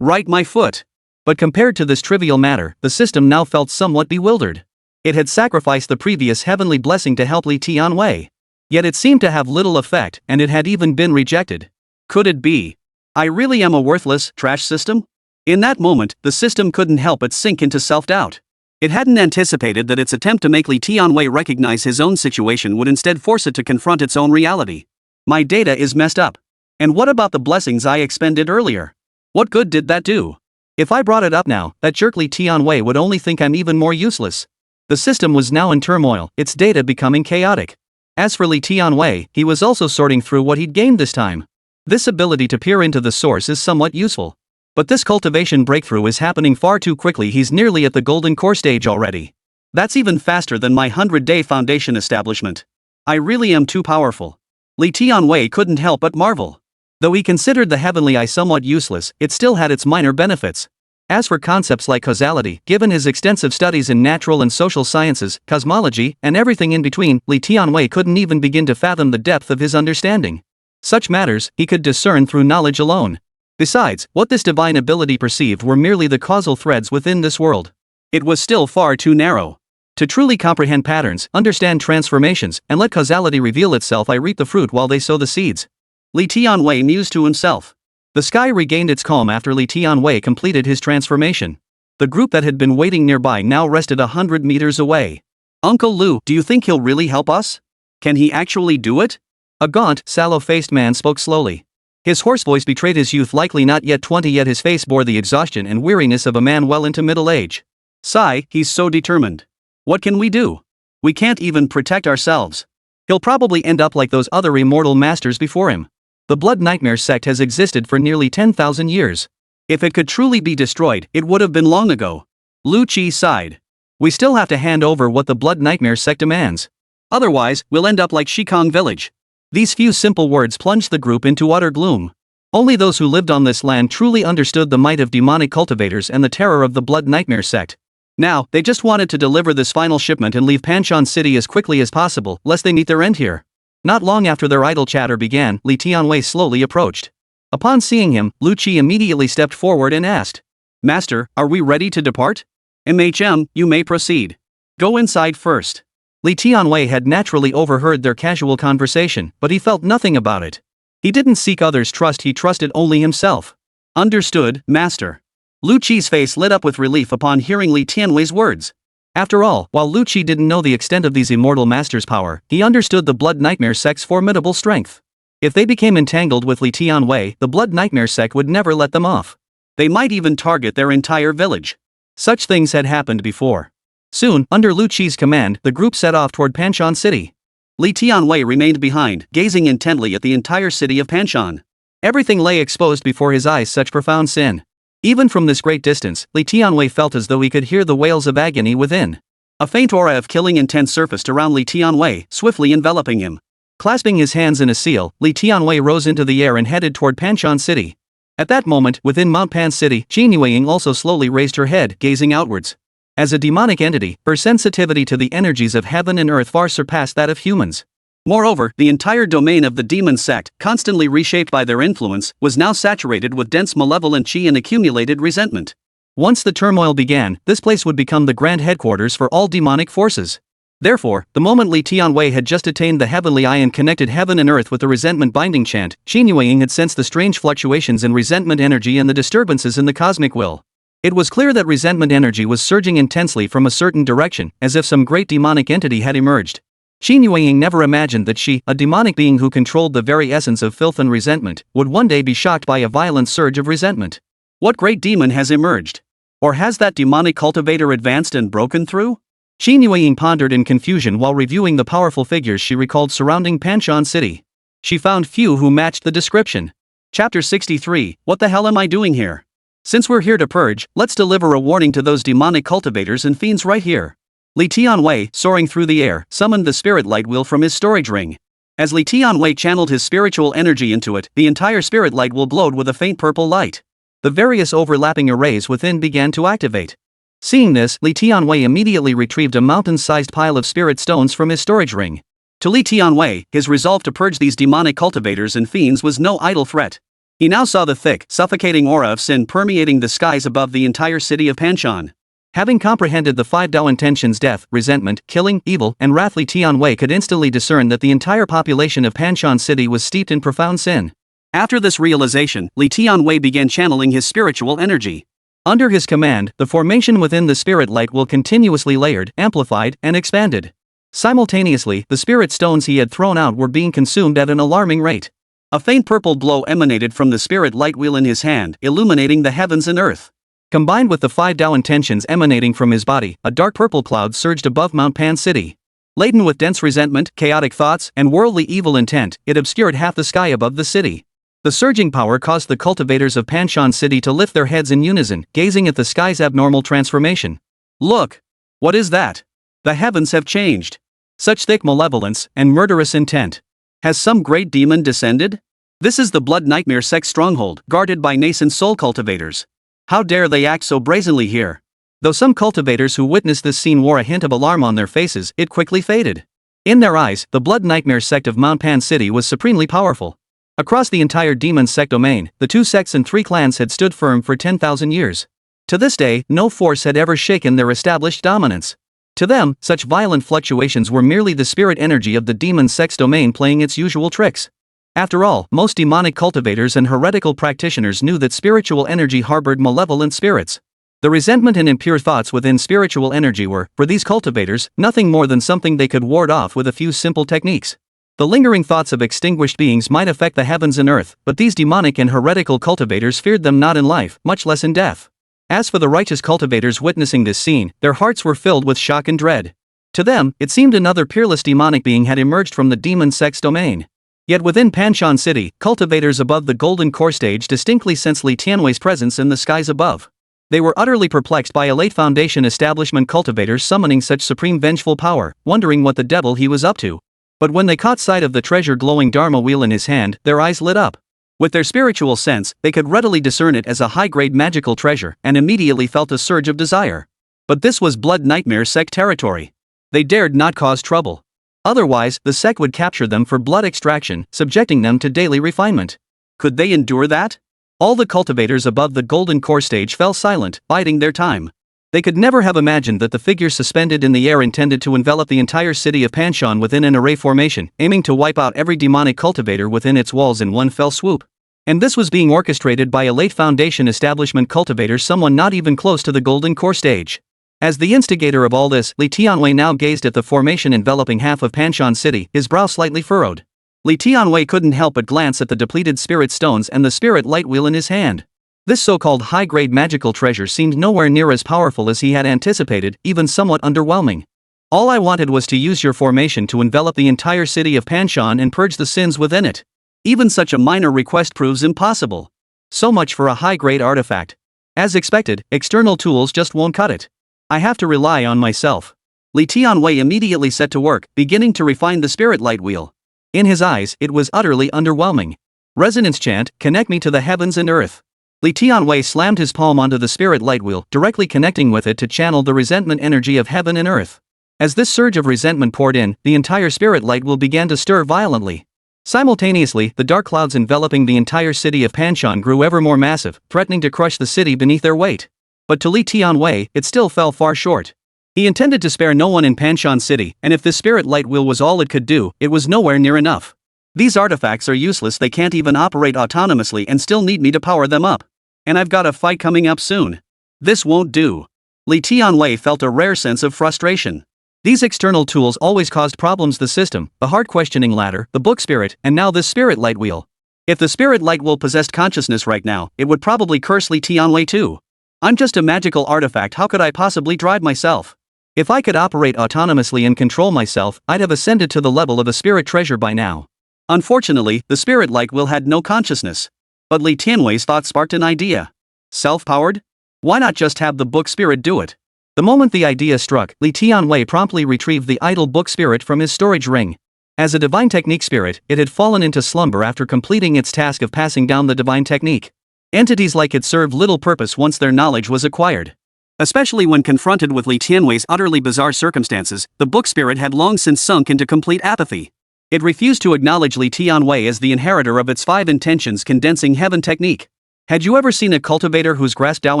my foot. But compared to this trivial matter, the system now felt somewhat bewildered. It had sacrificed the previous heavenly blessing to help Li Tianwei. Yet it seemed to have little effect, and it had even been rejected. Could it be? I really am a worthless, trash system? In that moment, the system couldn't help but sink into self-doubt. It hadn't anticipated that its attempt to make Li Tianwei recognize his own situation would instead force it to confront its own reality. My data is messed up. And what about the blessings I expended earlier? What good did that do? If I brought it up now, that jerk Li Tianwei would only think I'm even more useless. The system was now in turmoil, its data becoming chaotic. As for Li Tianwei, he was also sorting through what he'd gained this time. This ability to peer into the source is somewhat useful. But this cultivation breakthrough is happening far too quickly. He's nearly at the golden core stage already. That's even faster than my 100-day foundation establishment. I really am too powerful. Li Tianwei couldn't help but marvel. Though he considered the heavenly eye somewhat useless, it still had its minor benefits. As for concepts like causality, given his extensive studies in natural and social sciences, cosmology, and everything in between, Li Tianwei couldn't even begin to fathom the depth of his understanding. Such matters, he could discern through knowledge alone. Besides, what this divine ability perceived were merely the causal threads within this world. It was still far too narrow. To truly comprehend patterns, understand transformations, and let causality reveal itself, I reap the fruit while they sow the seeds. Li Tianwei mused to himself. The sky regained its calm after Li Tianwei completed his transformation. The group that had been waiting nearby now rested 100 meters away. Uncle Lu, do you think he'll really help us? Can he actually do it? A gaunt, sallow-faced man spoke slowly. His hoarse voice betrayed his youth, likely not yet 20, yet his face bore the exhaustion and weariness of a man well into middle age. Sigh, he's so determined. What can we do? We can't even protect ourselves. He'll probably end up like those other immortal masters before him. The Blood Nightmare sect has existed for nearly 10,000 years. If it could truly be destroyed, it would have been long ago. Lu Qi sighed. We still have to hand over what the Blood Nightmare sect demands. Otherwise, we'll end up like Shikong Village. These few simple words plunged the group into utter gloom. Only those who lived on this land truly understood the might of demonic cultivators and the terror of the Blood Nightmare sect. Now, they just wanted to deliver this final shipment and leave Panshan City as quickly as possible, lest they meet their end here. Not long after their idle chatter began, Li Tianwei slowly approached. Upon seeing him, Lu Qi immediately stepped forward and asked, Master, are we ready to depart? You may proceed. Go inside first. Li Tianwei had naturally overheard their casual conversation, but he felt nothing about it. He didn't seek others' trust, he trusted only himself. Understood, Master. Lu Qi's face lit up with relief upon hearing Li Tianwei's words. After all, while Lu Qi didn't know the extent of these immortal masters' power, he understood the Blood Nightmare sect's formidable strength. If they became entangled with Li Tianwei, the Blood Nightmare sect would never let them off. They might even target their entire village. Such things had happened before. Soon, under Lu Qi's command, the group set off toward Panshan City. Li Tianwei remained behind, gazing intently at the entire city of Panshan. Everything lay exposed before his eyes, such profound sin. Even from this great distance, Li Tianwei felt as though he could hear the wails of agony within. A faint aura of killing intent surfaced around Li Tianwei, swiftly enveloping him. Clasping his hands in a seal, Li Tianwei rose into the air and headed toward Panshan City. At that moment, within Mount Pan City, chuunibyou also slowly raised her head, gazing outwards. As a demonic entity, her sensitivity to the energies of heaven and earth far surpassed that of humans. Moreover, the entire domain of the demon sect, constantly reshaped by their influence, was now saturated with dense malevolent qi and accumulated resentment. Once the turmoil began, this place would become the grand headquarters for all demonic forces. Therefore, the moment Li Tianwei had just attained the heavenly eye and connected heaven and earth with the resentment binding chant, chuunibyou had sensed the strange fluctuations in resentment energy and the disturbances in the cosmic will. It was clear that resentment energy was surging intensely from a certain direction, as if some great demonic entity had emerged. Chuunibyou never imagined that she, a demonic being who controlled the very essence of filth and resentment, would one day be shocked by a violent surge of resentment. What great demon has emerged? Or has that demonic cultivator advanced and broken through? Chuunibyou pondered in confusion while reviewing the powerful figures she recalled surrounding Panshan City. She found few who matched the description. Chapter 63, What the hell am I doing here? Since we're here to purge, let's deliver a warning to those demonic cultivators and fiends right here. Li Tianwei, soaring through the air, summoned the spirit light wheel from his storage ring. As Li Tianwei channeled his spiritual energy into it, the entire spirit light wheel glowed with a faint purple light. The various overlapping arrays within began to activate. Seeing this, Li Tianwei immediately retrieved a mountain-sized pile of spirit stones from his storage ring. To Li Tianwei, his resolve to purge these demonic cultivators and fiends was no idle threat. He now saw the thick, suffocating aura of sin permeating the skies above the entire city of Panshan. Having comprehended the 5 Tao intentions: death, resentment, killing, evil, and wrath, Li Tianwei could instantly discern that the entire population of Panshan City was steeped in profound sin. After this realization, Li Tianwei began channeling his spiritual energy. Under his command, the formation within the spirit light will continuously layered, amplified, and expanded. Simultaneously, the spirit stones he had thrown out were being consumed at an alarming rate. A faint purple glow emanated from the spirit light wheel in his hand, illuminating the heavens and earth. Combined with the 5 Tao intentions emanating from his body, a dark purple cloud surged above Mount Pan City. Laden with dense resentment, chaotic thoughts, and worldly evil intent, it obscured half the sky above the city. The surging power caused the cultivators of Panshan City to lift their heads in unison, gazing at the sky's abnormal transformation. Look! What is that? The heavens have changed. Such thick malevolence and murderous intent. Has some great demon descended? This is the Blood Nightmare sect stronghold, guarded by Nascent Soul cultivators. How dare they act so brazenly here? Though some cultivators who witnessed this scene wore a hint of alarm on their faces, it quickly faded. In their eyes, the Blood Nightmare sect of Mount Pan City was supremely powerful. Across the entire demon sect domain, the 2 sects and 3 clans had stood firm for 10,000 years. To this day, no force had ever shaken their established dominance. To them, such violent fluctuations were merely the spirit energy of the demon's sex domain playing its usual tricks. After all, most demonic cultivators and heretical practitioners knew that spiritual energy harbored malevolent spirits. The resentment and impure thoughts within spiritual energy were, for these cultivators, nothing more than something they could ward off with a few simple techniques. The lingering thoughts of extinguished beings might affect the heavens and earth, but these demonic and heretical cultivators feared them not in life, much less in death. As for the righteous cultivators witnessing this scene, their hearts were filled with shock and dread. To them, it seemed another peerless demonic being had emerged from the demon's sex domain. Yet within Panshan City, cultivators above the golden core stage distinctly sensed Li Tianwei's presence in the skies above. They were utterly perplexed by a late Foundation establishment cultivator summoning such supreme vengeful power, wondering what the devil he was up to. But when they caught sight of the treasure-glowing Dharma wheel in his hand, their eyes lit up. With their spiritual sense, they could readily discern it as a high-grade magical treasure, and immediately felt a surge of desire. But this was Blood Nightmare sect territory. They dared not cause trouble. Otherwise, the sect would capture them for blood extraction, subjecting them to daily refinement. Could they endure that? All the cultivators above the golden core stage fell silent, biding their time. They could never have imagined that the figure suspended in the air intended to envelop the entire city of Panshan within an array formation, aiming to wipe out every demonic cultivator within its walls in one fell swoop. And this was being orchestrated by a late Foundation establishment cultivator, someone not even close to the golden core stage. As the instigator of all this, Li Tianwei now gazed at the formation enveloping half of Panshan City, his brow slightly furrowed. Li Tianwei couldn't help but glance at the depleted spirit stones and the spirit light wheel in his hand. This so-called high-grade magical treasure seemed nowhere near as powerful as he had anticipated, even somewhat underwhelming. All I wanted was to use your formation to envelop the entire city of Panshan and purge the sins within it. Even such a minor request proves impossible. So much for a high-grade artifact. As expected, external tools just won't cut it. I have to rely on myself. Li Tianwei immediately set to work, beginning to refine the spirit light wheel. In his eyes, it was utterly underwhelming. Resonance chant, connect me to the heavens and earth. Li Tianwei slammed his palm onto the spirit light wheel, directly connecting with it to channel the resentment energy of heaven and earth. As this surge of resentment poured in, the entire spirit light wheel began to stir violently. Simultaneously, the dark clouds enveloping the entire city of Panshan grew ever more massive, threatening to crush the city beneath their weight. But to Li Tianwei, it still fell far short. He intended to spare no one in Panshan City, and if this spirit light wheel was all it could do, it was nowhere near enough. These artifacts are useless, they can't even operate autonomously and still need me to power them up. And I've got a fight coming up soon. This won't do. Li Tianwei felt a rare sense of frustration. These external tools always caused problems: the system, the hard questioning ladder, the book spirit, and now this spirit light wheel. If the spirit light wheel possessed consciousness right now, it would probably curse Li Tianwei too. I'm just a magical artifact, how could I possibly drive myself? If I could operate autonomously and control myself, I'd have ascended to the level of a spirit treasure by now. Unfortunately, the spirit light wheel had no consciousness. But Li Tianwei's thought sparked an idea. Self-powered? Why not just have the book spirit do it? The moment the idea struck, Li Tianwei promptly retrieved the idle book spirit from his storage ring. As a divine technique spirit, it had fallen into slumber after completing its task of passing down the divine technique. Entities like it served little purpose once their knowledge was acquired. Especially when confronted with Li Tianwei's utterly bizarre circumstances, the book spirit had long since sunk into complete apathy. It refused to acknowledge Li Tianwei as the inheritor of its 5 intentions condensing heaven technique. Had you ever seen a cultivator whose grasped out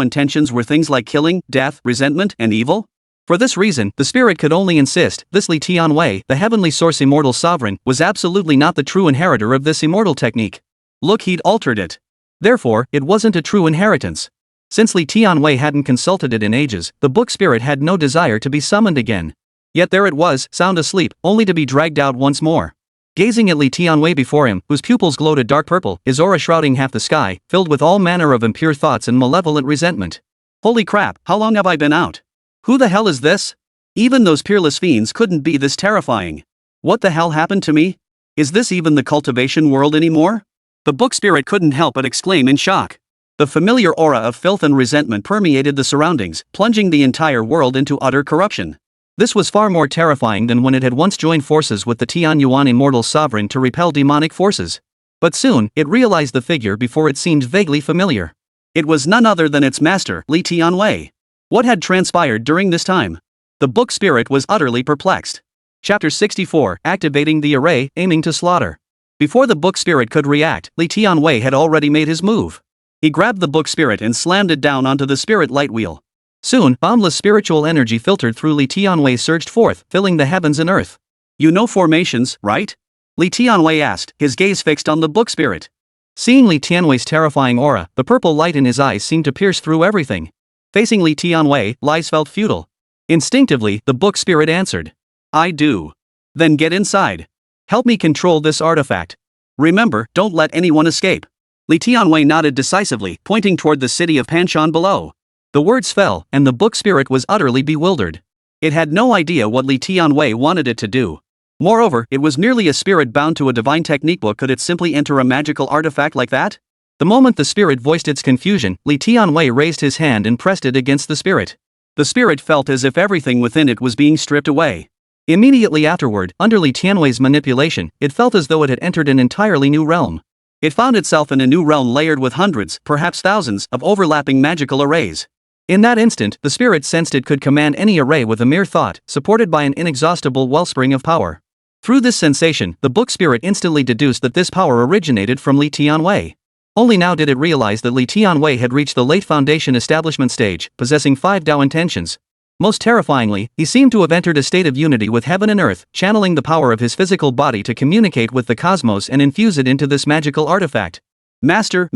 intentions were things like killing, death, resentment, and evil? For this reason, the spirit could only insist this Li Tianwei, the heavenly source immortal sovereign, was absolutely not the true inheritor of this immortal technique. Look, he'd altered it. Therefore, it wasn't a true inheritance. Since Li Tianwei hadn't consulted it in ages, the book spirit had no desire to be summoned again. Yet there it was, sound asleep, only to be dragged out once more. Gazing at Li Tianwei before him, whose pupils glowed a dark purple, his aura shrouding half the sky, filled with all manner of impure thoughts and malevolent resentment. Holy crap, how long have I been out? Who the hell is this? Even those peerless fiends couldn't be this terrifying. What the hell happened to me? Is this even the cultivation world anymore? The book spirit couldn't help but exclaim in shock. The familiar aura of filth and resentment permeated the surroundings, plunging the entire world into utter corruption. This was far more terrifying than when it had once joined forces with the Tianyuan immortal sovereign to repel demonic forces. But soon, it realized the figure before it seemed vaguely familiar. It was none other than its master, Li Tianwei. What had transpired during this time? The book spirit was utterly perplexed. Chapter 64, Activating the Array, Aiming to Slaughter. Before the book spirit could react, Li Tianwei had already made his move. He grabbed the book spirit and slammed it down onto the spirit light wheel. Soon, boundless spiritual energy filtered through Li Tianwei surged forth, filling the heavens and earth. You know formations, right? Li Tianwei asked, his gaze fixed on the book spirit. Seeing Li Tianwei's terrifying aura, the purple light in his eyes seemed to pierce through everything. Facing Li Tianwei, lies felt futile. Instinctively, the book spirit answered. I do. Then get inside. Help me control this artifact. Remember, don't let anyone escape. Li Tianwei nodded decisively, pointing toward the city of Panshan below. The words fell, and the book spirit was utterly bewildered. It had no idea what Li Tianwei wanted it to do. Moreover, it was merely a spirit bound to a divine technique book. Could it simply enter a magical artifact like that? The moment the spirit voiced its confusion, Li Tianwei raised his hand and pressed it against the spirit. The spirit felt as if everything within it was being stripped away. Immediately afterward, under Li Tianwei's manipulation, it felt as though it had entered an entirely new realm. It found itself in a new realm layered with hundreds, perhaps thousands, of overlapping magical arrays. In that instant, the spirit sensed it could command any array with a mere thought, supported by an inexhaustible wellspring of power. Through this sensation, the book spirit instantly deduced that this power originated from Li Tianwei. Only now did it realize that Li Tianwei had reached the late foundation establishment stage, possessing 5 Dao intentions. Most terrifyingly, he seemed to have entered a state of unity with heaven and earth, channeling the power of his physical body to communicate with the cosmos and infuse it into this magical artifact. Master,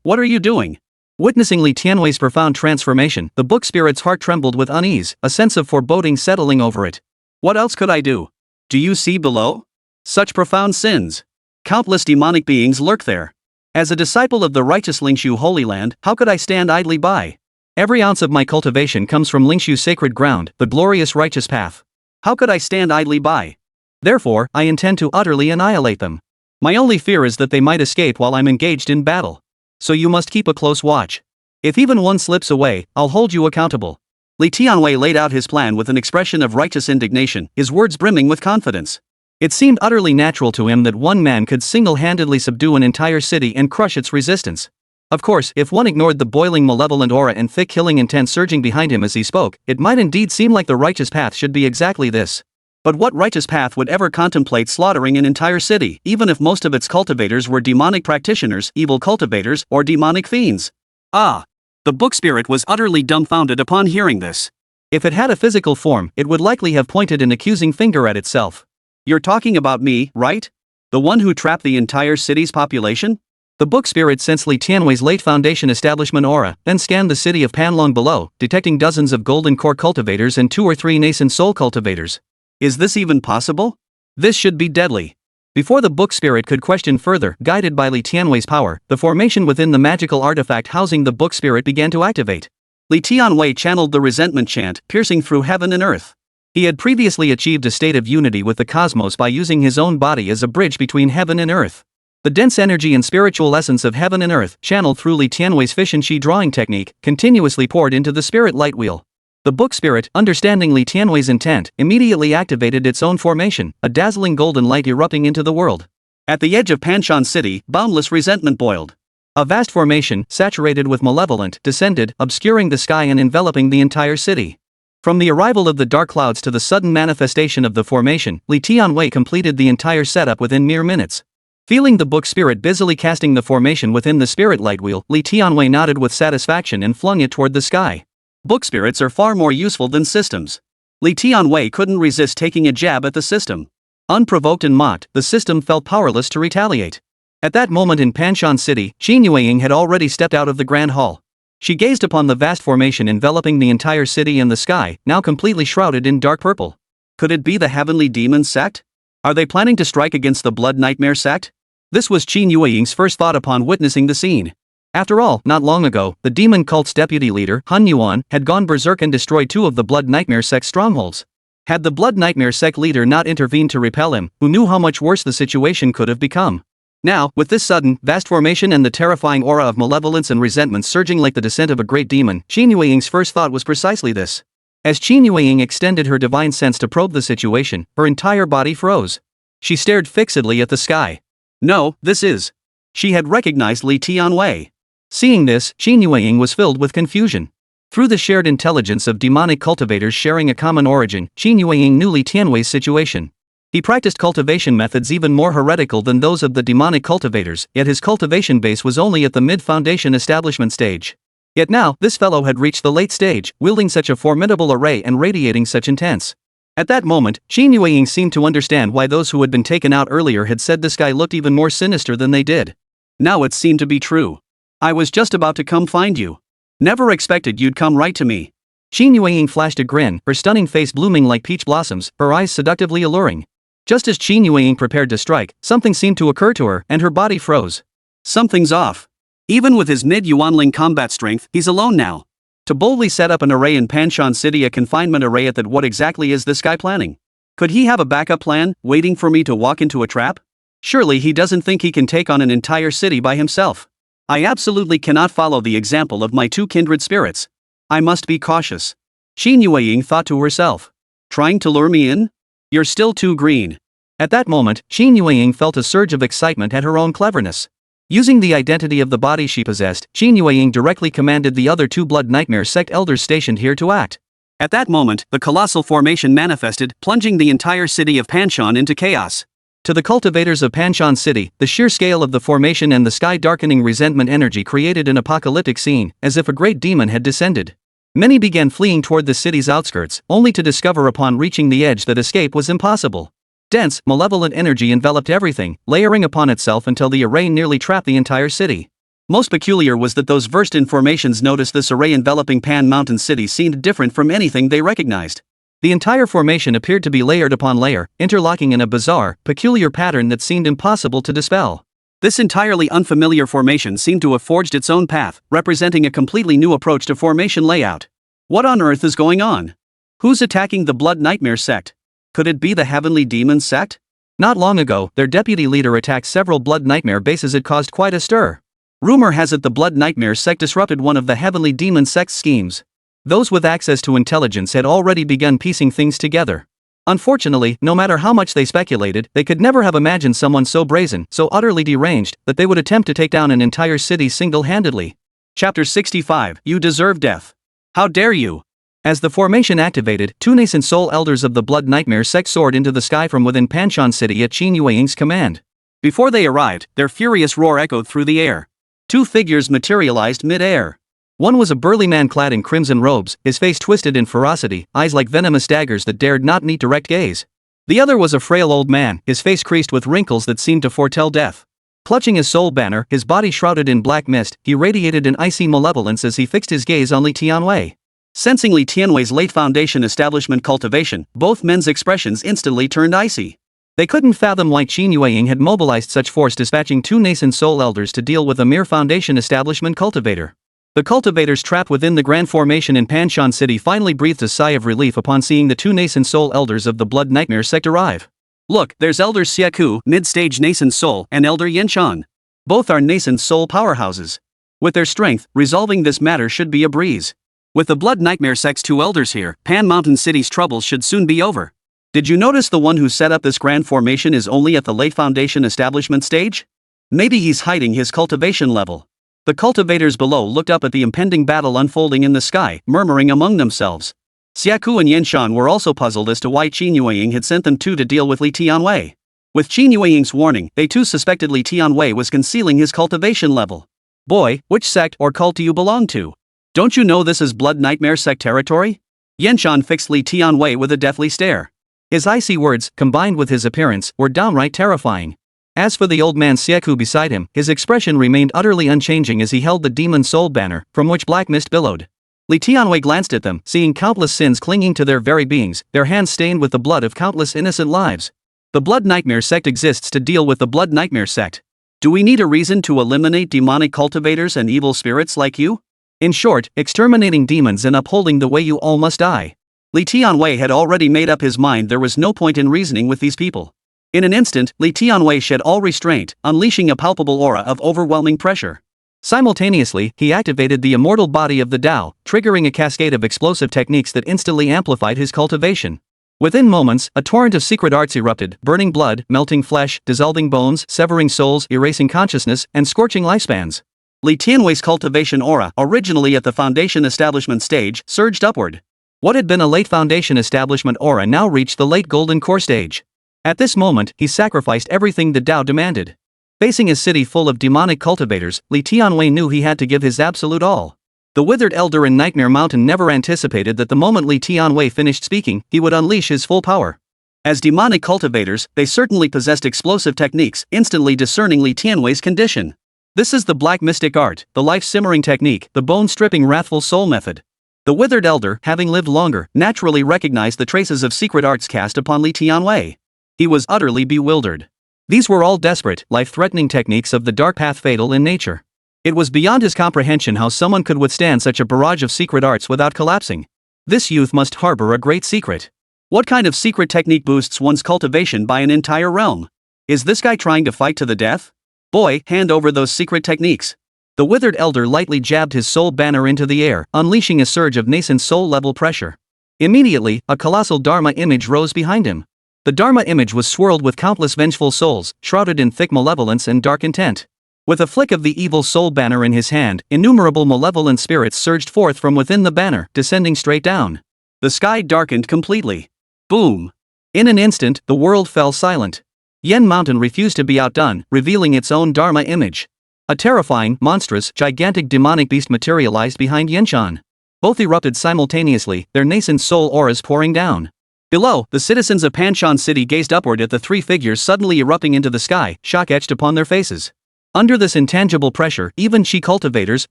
what are you doing? Witnessing Li Tianwei's profound transformation, the book spirit's heart trembled with unease, a sense of foreboding settling over it. What else could I do? Do you see below? Such profound sins. Countless demonic beings lurk there. As a disciple of the righteous Lingshu Holy Land, how could I stand idly by? Every ounce of my cultivation comes from Lingshu's sacred ground, the glorious righteous path. How could I stand idly by? Therefore, I intend to utterly annihilate them. My only fear is that they might escape while I'm engaged in battle. So you must keep a close watch. If even one slips away, I'll hold you accountable. Li Tianwei laid out his plan with an expression of righteous indignation, his words brimming with confidence. It seemed utterly natural to him that one man could single-handedly subdue an entire city and crush its resistance. Of course, if one ignored the boiling malevolent aura and thick killing intent surging behind him as he spoke, it might indeed seem like the righteous path should be exactly this. But what righteous path would ever contemplate slaughtering an entire city, even if most of its cultivators were demonic practitioners, evil cultivators, or demonic fiends? Ah! The book spirit was utterly dumbfounded upon hearing this. If it had a physical form, it would likely have pointed an accusing finger at itself. You're talking about me, right? The one who trapped the entire city's population? The book spirit sensed Li Tianwei's late foundation establishment aura, then scanned the city of Panlong below, detecting dozens of golden core cultivators and 2 or 3 nascent soul cultivators. Is this even possible? This should be deadly. Before the book spirit could question further, guided by Li Tianwei's power, the formation within the magical artifact housing the book spirit began to activate. Li Tianwei channeled the resentment chant, piercing through heaven and earth. He had previously achieved a state of unity with the cosmos by using his own body as a bridge between heaven and earth. The dense energy and spiritual essence of heaven and earth, channeled through Li Tianwei's fish and shi drawing technique, continuously poured into the spirit light wheel. The book spirit, understanding Li Tianwei's intent, immediately activated its own formation, a dazzling golden light erupting into the world. At the edge of Panshan City, boundless resentment boiled. A vast formation, saturated with malevolent, descended, obscuring the sky and enveloping the entire city. From the arrival of the dark clouds to the sudden manifestation of the formation, Li Tianwei completed the entire setup within mere minutes. Feeling the book spirit busily casting the formation within the spirit light wheel, Li Tianwei nodded with satisfaction and flung it toward the sky. Book spirits are far more useful than systems. Li Tianwei couldn't resist taking a jab at the system. Unprovoked and mocked, the system felt powerless to retaliate. At that moment in Panshan City, chuunibyou had already stepped out of the grand hall. She gazed upon the vast formation enveloping the entire city and the sky, now completely shrouded in dark purple. Could it be the Heavenly Demon sect? Are they planning to strike against the Blood Nightmare sect? This was chuunibyou's first thought upon witnessing the scene. After all, not long ago, the demon cult's deputy leader, Han Yuan, had gone berserk and destroyed 2 of the Blood Nightmare sect's strongholds. Had the Blood Nightmare sect leader not intervened to repel him, who knew how much worse the situation could have become? Now, with this sudden, vast formation and the terrifying aura of malevolence and resentment surging like the descent of a great demon, chuunibyou's first thought was precisely this. As chuunibyou extended her divine sense to probe the situation, her entire body froze. She stared fixedly at the sky. No, this is. She had recognized Li Tianwei. Seeing this, chuunibyou was filled with confusion. Through the shared intelligence of demonic cultivators sharing a common origin, chuunibyou knew Li Tianwei's situation. He practiced cultivation methods even more heretical than those of the demonic cultivators, yet his cultivation base was only at the mid-foundation establishment stage. Yet now, this fellow had reached the late stage, wielding such a formidable array and radiating such intense. At that moment, Chuunibyou seemed to understand why those who had been taken out earlier had said this guy looked even more sinister than they did. Now it seemed to be true. I was just about to come find you. Never expected you'd come right to me. Chuunibyou flashed a grin, her stunning face blooming like peach blossoms, her eyes seductively alluring. Just as Chuunibyou prepared to strike, something seemed to occur to her, and her body froze. Something's off. Even with his mid-Yuanling combat strength, he's alone now. To boldly set up an array in Panshan City, a confinement array at that, what exactly is this guy planning? Could he have a backup plan, waiting for me to walk into a trap? Surely he doesn't think he can take on an entire city by himself. I absolutely cannot follow the example of my two kindred spirits. I must be cautious. Chuunibyou thought to herself. Trying to lure me in? You're still too green. At that moment, Chuunibyou felt a surge of excitement at her own cleverness. Using the identity of the body she possessed, Chuunibyou directly commanded the other two Blood Nightmare sect elders stationed here to act. At that moment, the colossal formation manifested, plunging the entire city of Panshan into chaos. To the cultivators of Panshan City, the sheer scale of the formation and the sky-darkening resentment energy created an apocalyptic scene, as if a great demon had descended. Many began fleeing toward the city's outskirts, only to discover upon reaching the edge that escape was impossible. Dense, malevolent energy enveloped everything, layering upon itself until the array nearly trapped the entire city. Most peculiar was that those versed in formations noticed this array enveloping Pan Mountain City seemed different from anything they recognized. The entire formation appeared to be layered upon layer, interlocking in a bizarre, peculiar pattern that seemed impossible to dispel. This entirely unfamiliar formation seemed to have forged its own path, representing a completely new approach to formation layout. What on earth is going on? Who's attacking the Blood Nightmare sect? Could it be the Heavenly Demon sect? Not long ago, their deputy leader attacked several Blood Nightmare bases. It caused quite a stir. Rumor has it the Blood Nightmare sect disrupted one of the Heavenly Demon sect's schemes. Those with access to intelligence had already begun piecing things together. Unfortunately, no matter how much they speculated, they could never have imagined someone so brazen, so utterly deranged, that they would attempt to take down an entire city single-handedly. Chapter 65, You Deserve Death. How dare you! As the formation activated, two Nascent Soul elders of the Blood Nightmare sect soared into the sky from within Panshan City at Chuunibyou's command. Before they arrived, their furious roar echoed through the air. Two figures materialized mid-air. One was a burly man clad in crimson robes, his face twisted in ferocity, eyes like venomous daggers that dared not meet direct gaze. The other was a frail old man, his face creased with wrinkles that seemed to foretell death. Clutching his soul banner, his body shrouded in black mist, he radiated an icy malevolence as he fixed his gaze on Li Tianwei. Sensing Li Tianwei's late foundation establishment cultivation, both men's expressions instantly turned icy. They couldn't fathom why Chuunibyou had mobilized such force, dispatching two Nascent Soul elders to deal with a mere foundation establishment cultivator. The cultivators trapped within the grand formation in Panshan City finally breathed a sigh of relief upon seeing the two Nascent Soul elders of the Blood Nightmare sect arrive. Look, there's Elder Xiaku, mid-stage Nascent Soul, and Elder Yanshan. Both are Nascent Soul powerhouses. With their strength, resolving this matter should be a breeze. With the Blood Nightmare sect's two elders here, Pan Mountain City's troubles should soon be over. Did you notice the one who set up this grand formation is only at the late foundation establishment stage? Maybe he's hiding his cultivation level. The cultivators below looked up at the impending battle unfolding in the sky, murmuring among themselves. Xiaku and Yanshan were also puzzled as to why Chuunibyou had sent them two to deal with Li Tianwei. With Chuunibyou's warning, they too suspected Li Tianwei was concealing his cultivation level. Boy, which sect or cult do you belong to? Don't you know this is Blood Nightmare sect territory? Yanshan fixed Li Tianwei with a deathly stare. His icy words, combined with his appearance, were downright terrifying. As for the old man Xiaku beside him, his expression remained utterly unchanging as he held the demon soul banner, from which black mist billowed. Li Tianwei glanced at them, seeing countless sins clinging to their very beings, their hands stained with the blood of countless innocent lives. The Blood Nightmare sect exists to deal with the Blood Nightmare sect. Do we need a reason to eliminate demonic cultivators and evil spirits like you? In short, exterminating demons and upholding the way you all must die. Li Tianwei had already made up his mind there was no point in reasoning with these people. In an instant, Li Tianwei shed all restraint, unleashing a palpable aura of overwhelming pressure. Simultaneously, he activated the immortal body of the Tao, triggering a cascade of explosive techniques that instantly amplified his cultivation. Within moments, a torrent of secret arts erupted, burning blood, melting flesh, dissolving bones, severing souls, erasing consciousness, and scorching lifespans. Li Tianwei's cultivation aura, originally at the foundation establishment stage, surged upward. What had been a late foundation establishment aura now reached the late golden core stage. At this moment, he sacrificed everything the Tao demanded. Facing a city full of demonic cultivators, Li Tianwei knew he had to give his absolute all. The withered elder in Nightmare Mountain never anticipated that the moment Li Tianwei finished speaking, he would unleash his full power. As demonic cultivators, they certainly possessed explosive techniques, instantly discerning Li Tianwei's condition. This is the black mystic art, the life-simmering technique, the bone-stripping wrathful soul method. The withered elder, having lived longer, naturally recognized the traces of secret arts cast upon Li Tianwei. He was utterly bewildered. These were all desperate, life-threatening techniques of the dark path fatal in nature. It was beyond his comprehension how someone could withstand such a barrage of secret arts without collapsing. This youth must harbor a great secret. What kind of secret technique boosts one's cultivation by an entire realm? Is this guy trying to fight to the death? Boy, hand over those secret techniques. The withered elder lightly jabbed his soul banner into the air, unleashing a surge of nascent soul-level pressure. Immediately, a colossal Dharma image rose behind him. The Dharma image was swirled with countless vengeful souls, shrouded in thick malevolence and dark intent. With a flick of the evil soul banner in his hand, innumerable malevolent spirits surged forth from within the banner, descending straight down. The sky darkened completely. Boom! In an instant, the world fell silent. Yen Mountain refused to be outdone, revealing its own Dharma image. A terrifying, monstrous, gigantic demonic beast materialized behind Yenshan. Both erupted simultaneously, their nascent soul auras pouring down. Below, the citizens of Panshan City gazed upward at the three figures suddenly erupting into the sky, shock etched upon their faces. Under this intangible pressure, even Chi cultivators,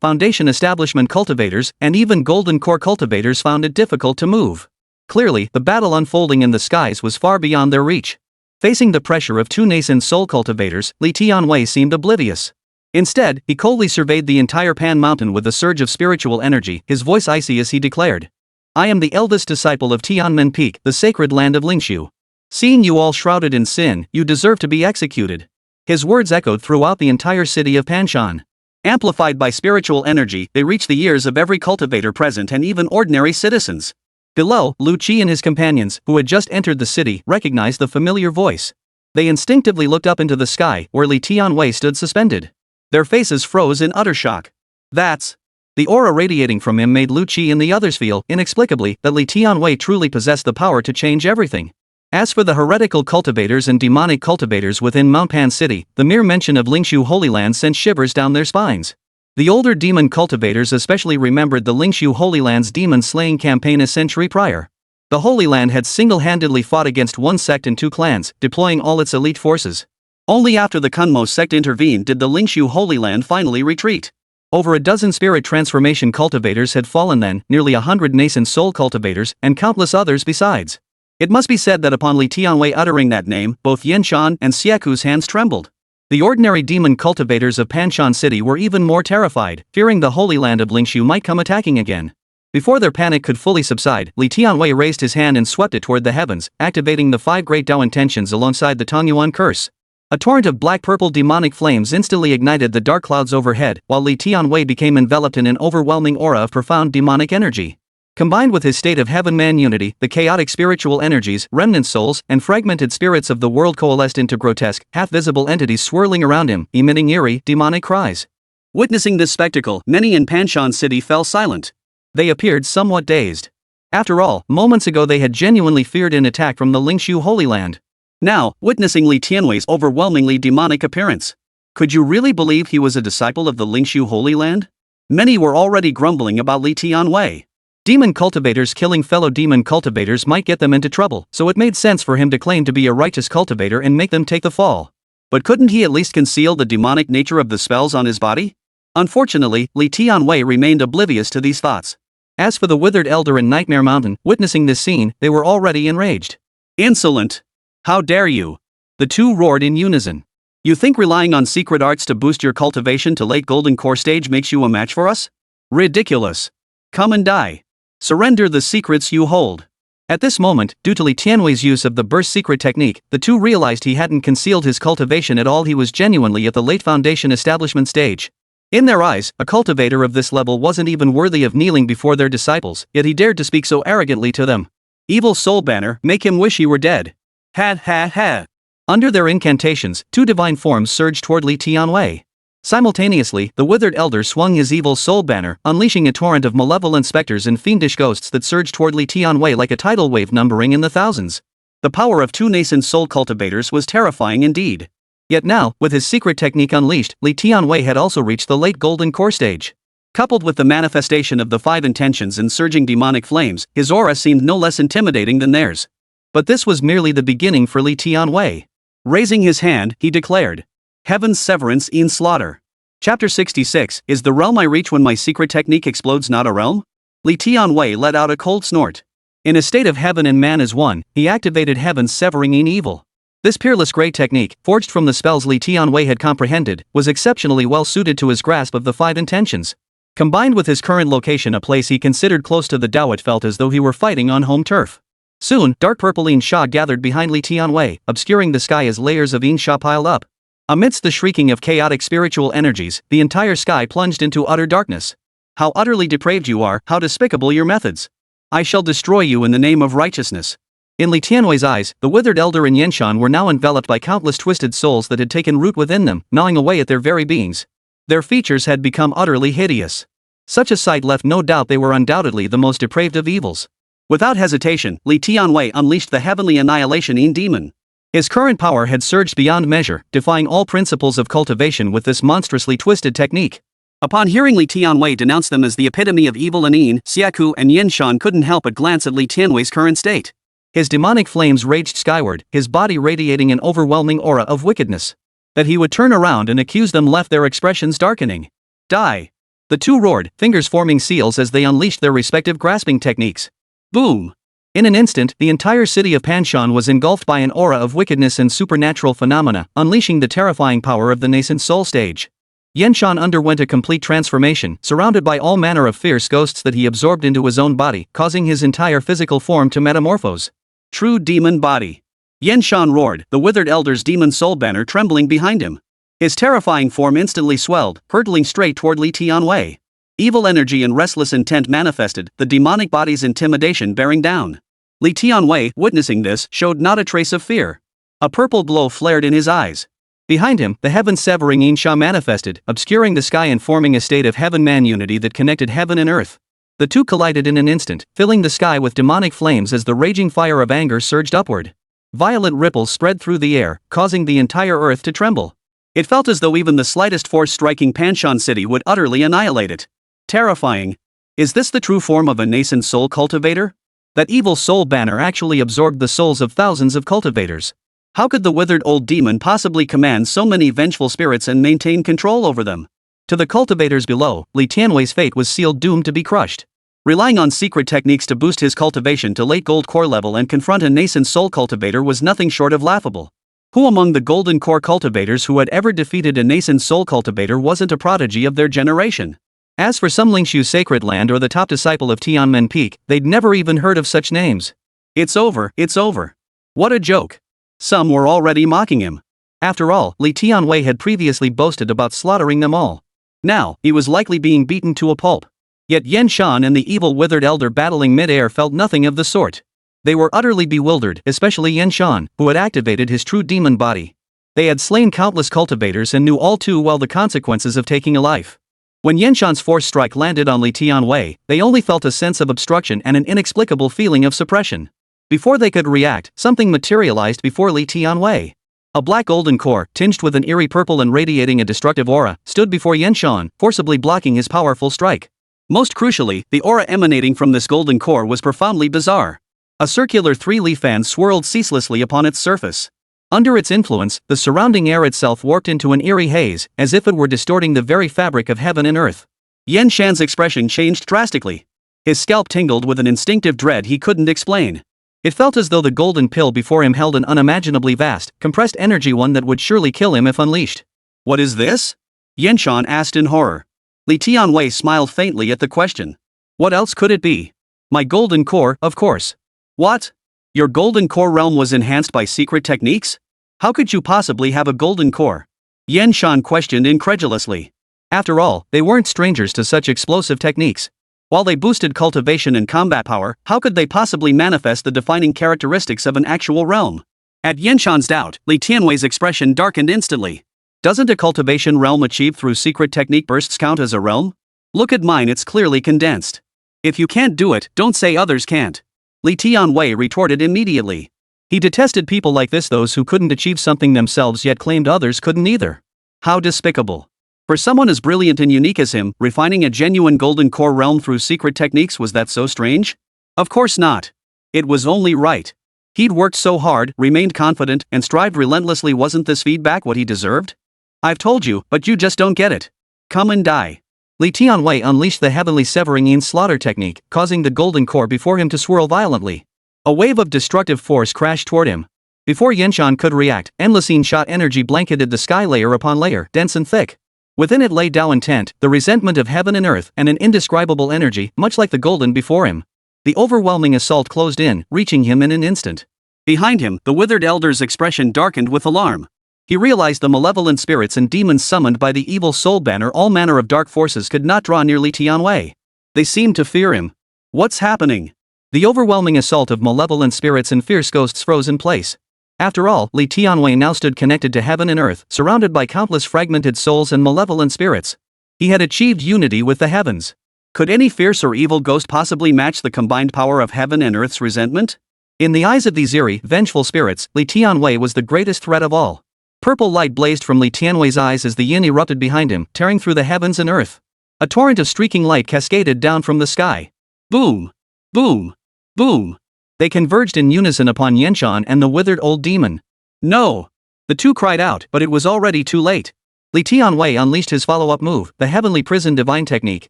Foundation Establishment cultivators, and even Golden Core cultivators found it difficult to move. Clearly, the battle unfolding in the skies was far beyond their reach. Facing the pressure of two nascent soul cultivators, Li Tianwei seemed oblivious. Instead, he coldly surveyed the entire Pan Mountain with a surge of spiritual energy, his voice icy as he declared, "I am the eldest disciple of Tianmen Peak, the sacred land of Lingshu. Seeing you all shrouded in sin, you deserve to be executed." His words echoed throughout the entire city of Panshan. Amplified by spiritual energy, they reached the ears of every cultivator present and even ordinary citizens. Below, Lu Qi and his companions, who had just entered the city, recognized the familiar voice. They instinctively looked up into the sky, where Li Tianwei stood suspended. Their faces froze in utter shock. That's... The aura radiating from him made Lu Qi and the others feel, inexplicably, that Li Tianwei truly possessed the power to change everything. As for the heretical cultivators and demonic cultivators within Mount Pan City, the mere mention of Lingshu Holy Land sent shivers down their spines. The older demon cultivators especially remembered the Lingshu Holy Land's demon-slaying campaign a century prior. The Holy Land had single-handedly fought against one sect and two clans, deploying all its elite forces. Only after the Kunmo sect intervened did the Lingshu Holy Land finally retreat. Over a dozen spirit transformation cultivators had fallen then, nearly 100 nascent soul cultivators, and countless others besides. It must be said that upon Li Tianwei uttering that name, both Yenshan and Xieku's hands trembled. The ordinary demon cultivators of Panshan City were even more terrified, fearing the Holy Land of Lingshu might come attacking again. Before their panic could fully subside, Li Tianwei raised his hand and swept it toward the heavens, activating the 5 great Dao intentions alongside the Tongyuan curse. A torrent of black-purple demonic flames instantly ignited the dark clouds overhead, while Li Tianwei became enveloped in an overwhelming aura of profound demonic energy. Combined with his state of heaven-man unity, the chaotic spiritual energies, remnant souls, and fragmented spirits of the world coalesced into grotesque, half-visible entities swirling around him, emitting eerie, demonic cries. Witnessing this spectacle, many in Panshan City fell silent. They appeared somewhat dazed. After all, moments ago they had genuinely feared an attack from the Lingshu Holy Land. Now, witnessing Li Tianwei's overwhelmingly demonic appearance. Could you really believe he was a disciple of the Lingshu Holy Land? Many were already grumbling about Li Tianwei. Demon cultivators killing fellow demon cultivators might get them into trouble, so it made sense for him to claim to be a righteous cultivator and make them take the fall. But couldn't he at least conceal the demonic nature of the spells on his body? Unfortunately, Li Tianwei remained oblivious to these thoughts. As for the withered elder in Nightmare Mountain, witnessing this scene, they were already enraged. "Insolent! How dare you!" The two roared in unison. "You think relying on secret arts to boost your cultivation to late Golden Core stage makes you a match for us? Ridiculous! Come and die! Surrender the secrets you hold." At this moment, due to Li Tianwei's use of the burst secret technique, the two realized he hadn't concealed his cultivation at all. He was genuinely at the late Foundation Establishment stage. In their eyes, a cultivator of this level wasn't even worthy of kneeling before their disciples, yet he dared to speak so arrogantly to them. Evil soul banner, make him wish he were dead. Ha ha ha. Under their incantations, two divine forms surged toward Li Tianwei. Simultaneously, the withered elder swung his evil soul banner, unleashing a torrent of malevolent specters and fiendish ghosts that surged toward Li Tianwei like a tidal wave numbering in the thousands. The power of two nascent soul cultivators was terrifying indeed. Yet now, with his secret technique unleashed, Li Tianwei had also reached the late Golden Core stage. Coupled with the manifestation of the 5 intentions and surging demonic flames, his aura seemed no less intimidating than theirs. But this was merely the beginning for Li Tianwei. Raising his hand, he declared, "Heaven's severance in slaughter." Chapter 66, Is the realm I reach when my secret technique explodes not a realm? Li Tianwei let out a cold snort. In a state of heaven and man as one, he activated heaven's severing in evil. This peerless grey technique, forged from the spells Li Tianwei had comprehended, was exceptionally well suited to his grasp of the 5 intentions. Combined with his current location, a place he considered close to the Tao, it felt as though he were fighting on home turf. Soon, dark purple yin sha gathered behind Li Tianwei, obscuring the sky as layers of yin sha piled up. Amidst the shrieking of chaotic spiritual energies, the entire sky plunged into utter darkness. How utterly depraved you are, how despicable your methods! I shall destroy you in the name of righteousness. In Li Tianwei's eyes, the withered elder and Yenshan were now enveloped by countless twisted souls that had taken root within them, gnawing away at their very beings. Their features had become utterly hideous. Such a sight left no doubt they were undoubtedly the most depraved of evils. Without hesitation, Li Tianwei unleashed the heavenly annihilation in demon. His current power had surged beyond measure, defying all principles of cultivation with this monstrously twisted technique. Upon hearing Li Tianwei denounce them as the epitome of evil, Anin, Xiaku and Yenshan couldn't help but glance at Li Tianwei's current state. His demonic flames raged skyward, his body radiating an overwhelming aura of wickedness. That he would turn around and accuse them left their expressions darkening. Die! The two roared, fingers forming seals as they unleashed their respective grasping techniques. Boom! In an instant, the entire city of Panshan was engulfed by an aura of wickedness and supernatural phenomena, unleashing the terrifying power of the Nascent Soul stage. Yenshan underwent a complete transformation, surrounded by all manner of fierce ghosts that he absorbed into his own body, causing his entire physical form to metamorphose. True demon body. Yenshan roared, the withered elder's demon soul banner trembling behind him. His terrifying form instantly swelled, hurtling straight toward Li Tianwei. Evil energy and restless intent manifested, the demonic body's intimidation bearing down. Li Tianwei, witnessing this, showed not a trace of fear. A purple glow flared in his eyes. Behind him, the heaven-severing yin sha manifested, obscuring the sky and forming a state of heaven-man unity that connected heaven and earth. The two collided in an instant, filling the sky with demonic flames as the raging fire of anger surged upward. Violent ripples spread through the air, causing the entire earth to tremble. It felt as though even the slightest force striking Panshan City would utterly annihilate it. Terrifying. Is this the true form of a nascent soul cultivator? That evil soul banner actually absorbed the souls of thousands of cultivators. How could the withered old demon possibly command so many vengeful spirits and maintain control over them? To the cultivators below, Li Tianwei's fate was sealed, doomed to be crushed. Relying on secret techniques to boost his cultivation to late gold core level and confront a nascent soul cultivator was nothing short of laughable. Who among the golden core cultivators who had ever defeated a nascent soul cultivator wasn't a prodigy of their generation? As for some Lingshu sacred land or the top disciple of Tianmen Peak, they'd never even heard of such names. It's over, it's over. What a joke. Some were already mocking him. After all, Li Tianwei had previously boasted about slaughtering them all. Now, he was likely being beaten to a pulp. Yet Yenshan and the evil withered elder battling mid-air felt nothing of the sort. They were utterly bewildered, especially Yenshan, who had activated his true demon body. They had slain countless cultivators and knew all too well the consequences of taking a life. When Yenshan's force strike landed on Li Tianwei, they only felt a sense of obstruction and an inexplicable feeling of suppression. Before they could react, something materialized before Li Tianwei. A black golden core, tinged with an eerie purple and radiating a destructive aura, stood before Yenshan, forcibly blocking his powerful strike. Most crucially, the aura emanating from this golden core was profoundly bizarre. A circular 3-leaf fan swirled ceaselessly upon its surface. Under its influence, the surrounding air itself warped into an eerie haze, as if it were distorting the very fabric of heaven and earth. Yenshan's expression changed drastically. His scalp tingled with an instinctive dread he couldn't explain. It felt as though the golden pill before him held an unimaginably vast, compressed energy, one that would surely kill him if unleashed. What is this? Yenshan asked in horror. Li Tianwei smiled faintly at the question. What else could it be? My golden core, of course. What? Your golden core realm was enhanced by secret techniques? How could you possibly have a golden core? Yenshan questioned incredulously. After all, they weren't strangers to such explosive techniques. While they boosted cultivation and combat power, how could they possibly manifest the defining characteristics of an actual realm? At Yenshan's doubt, Li Tianwei's expression darkened instantly. Doesn't a cultivation realm achieved through secret technique bursts count as a realm? Look at mine, it's clearly condensed. If you can't do it, don't say others can't. Li Tianwei retorted immediately. He detested people like this, those who couldn't achieve something themselves yet claimed others couldn't either. How despicable. For someone as brilliant and unique as him, refining a genuine golden core realm through secret techniques, was that so strange? Of course not. It was only right. He'd worked so hard, remained confident, and strived relentlessly. Wasn't this feedback what he deserved? I've told you, but you just don't get it. Come and die. Li Tianwei unleashed the heavenly severing slaughter technique, causing the golden core before him to swirl violently. A wave of destructive force crashed toward him. Before Yanshan could react, endless shot energy blanketed the sky layer upon layer, dense and thick. Within it lay Tao intent, the resentment of heaven and earth, and an indescribable energy, much like the golden before him. The overwhelming assault closed in, reaching him in an instant. Behind him, the withered elder's expression darkened with alarm. He realized the malevolent spirits and demons summoned by the evil soul banner, all manner of dark forces, could not draw near Li Tianwei. They seemed to fear him. What's happening? The overwhelming assault of malevolent spirits and fierce ghosts froze in place. After all, Li Tianwei now stood connected to heaven and earth, surrounded by countless fragmented souls and malevolent spirits. He had achieved unity with the heavens. Could any fierce or evil ghost possibly match the combined power of heaven and earth's resentment? In the eyes of these eerie, vengeful spirits, Li Tianwei was the greatest threat of all. Purple light blazed from Li Tianwei's eyes as the yin erupted behind him, tearing through the heavens and earth. A torrent of streaking light cascaded down from the sky. Boom! Boom! Boom! They converged in unison upon Yanshan and the withered old demon. No! The two cried out, but it was already too late. Li Tianwei unleashed his follow-up move, the heavenly prison divine technique,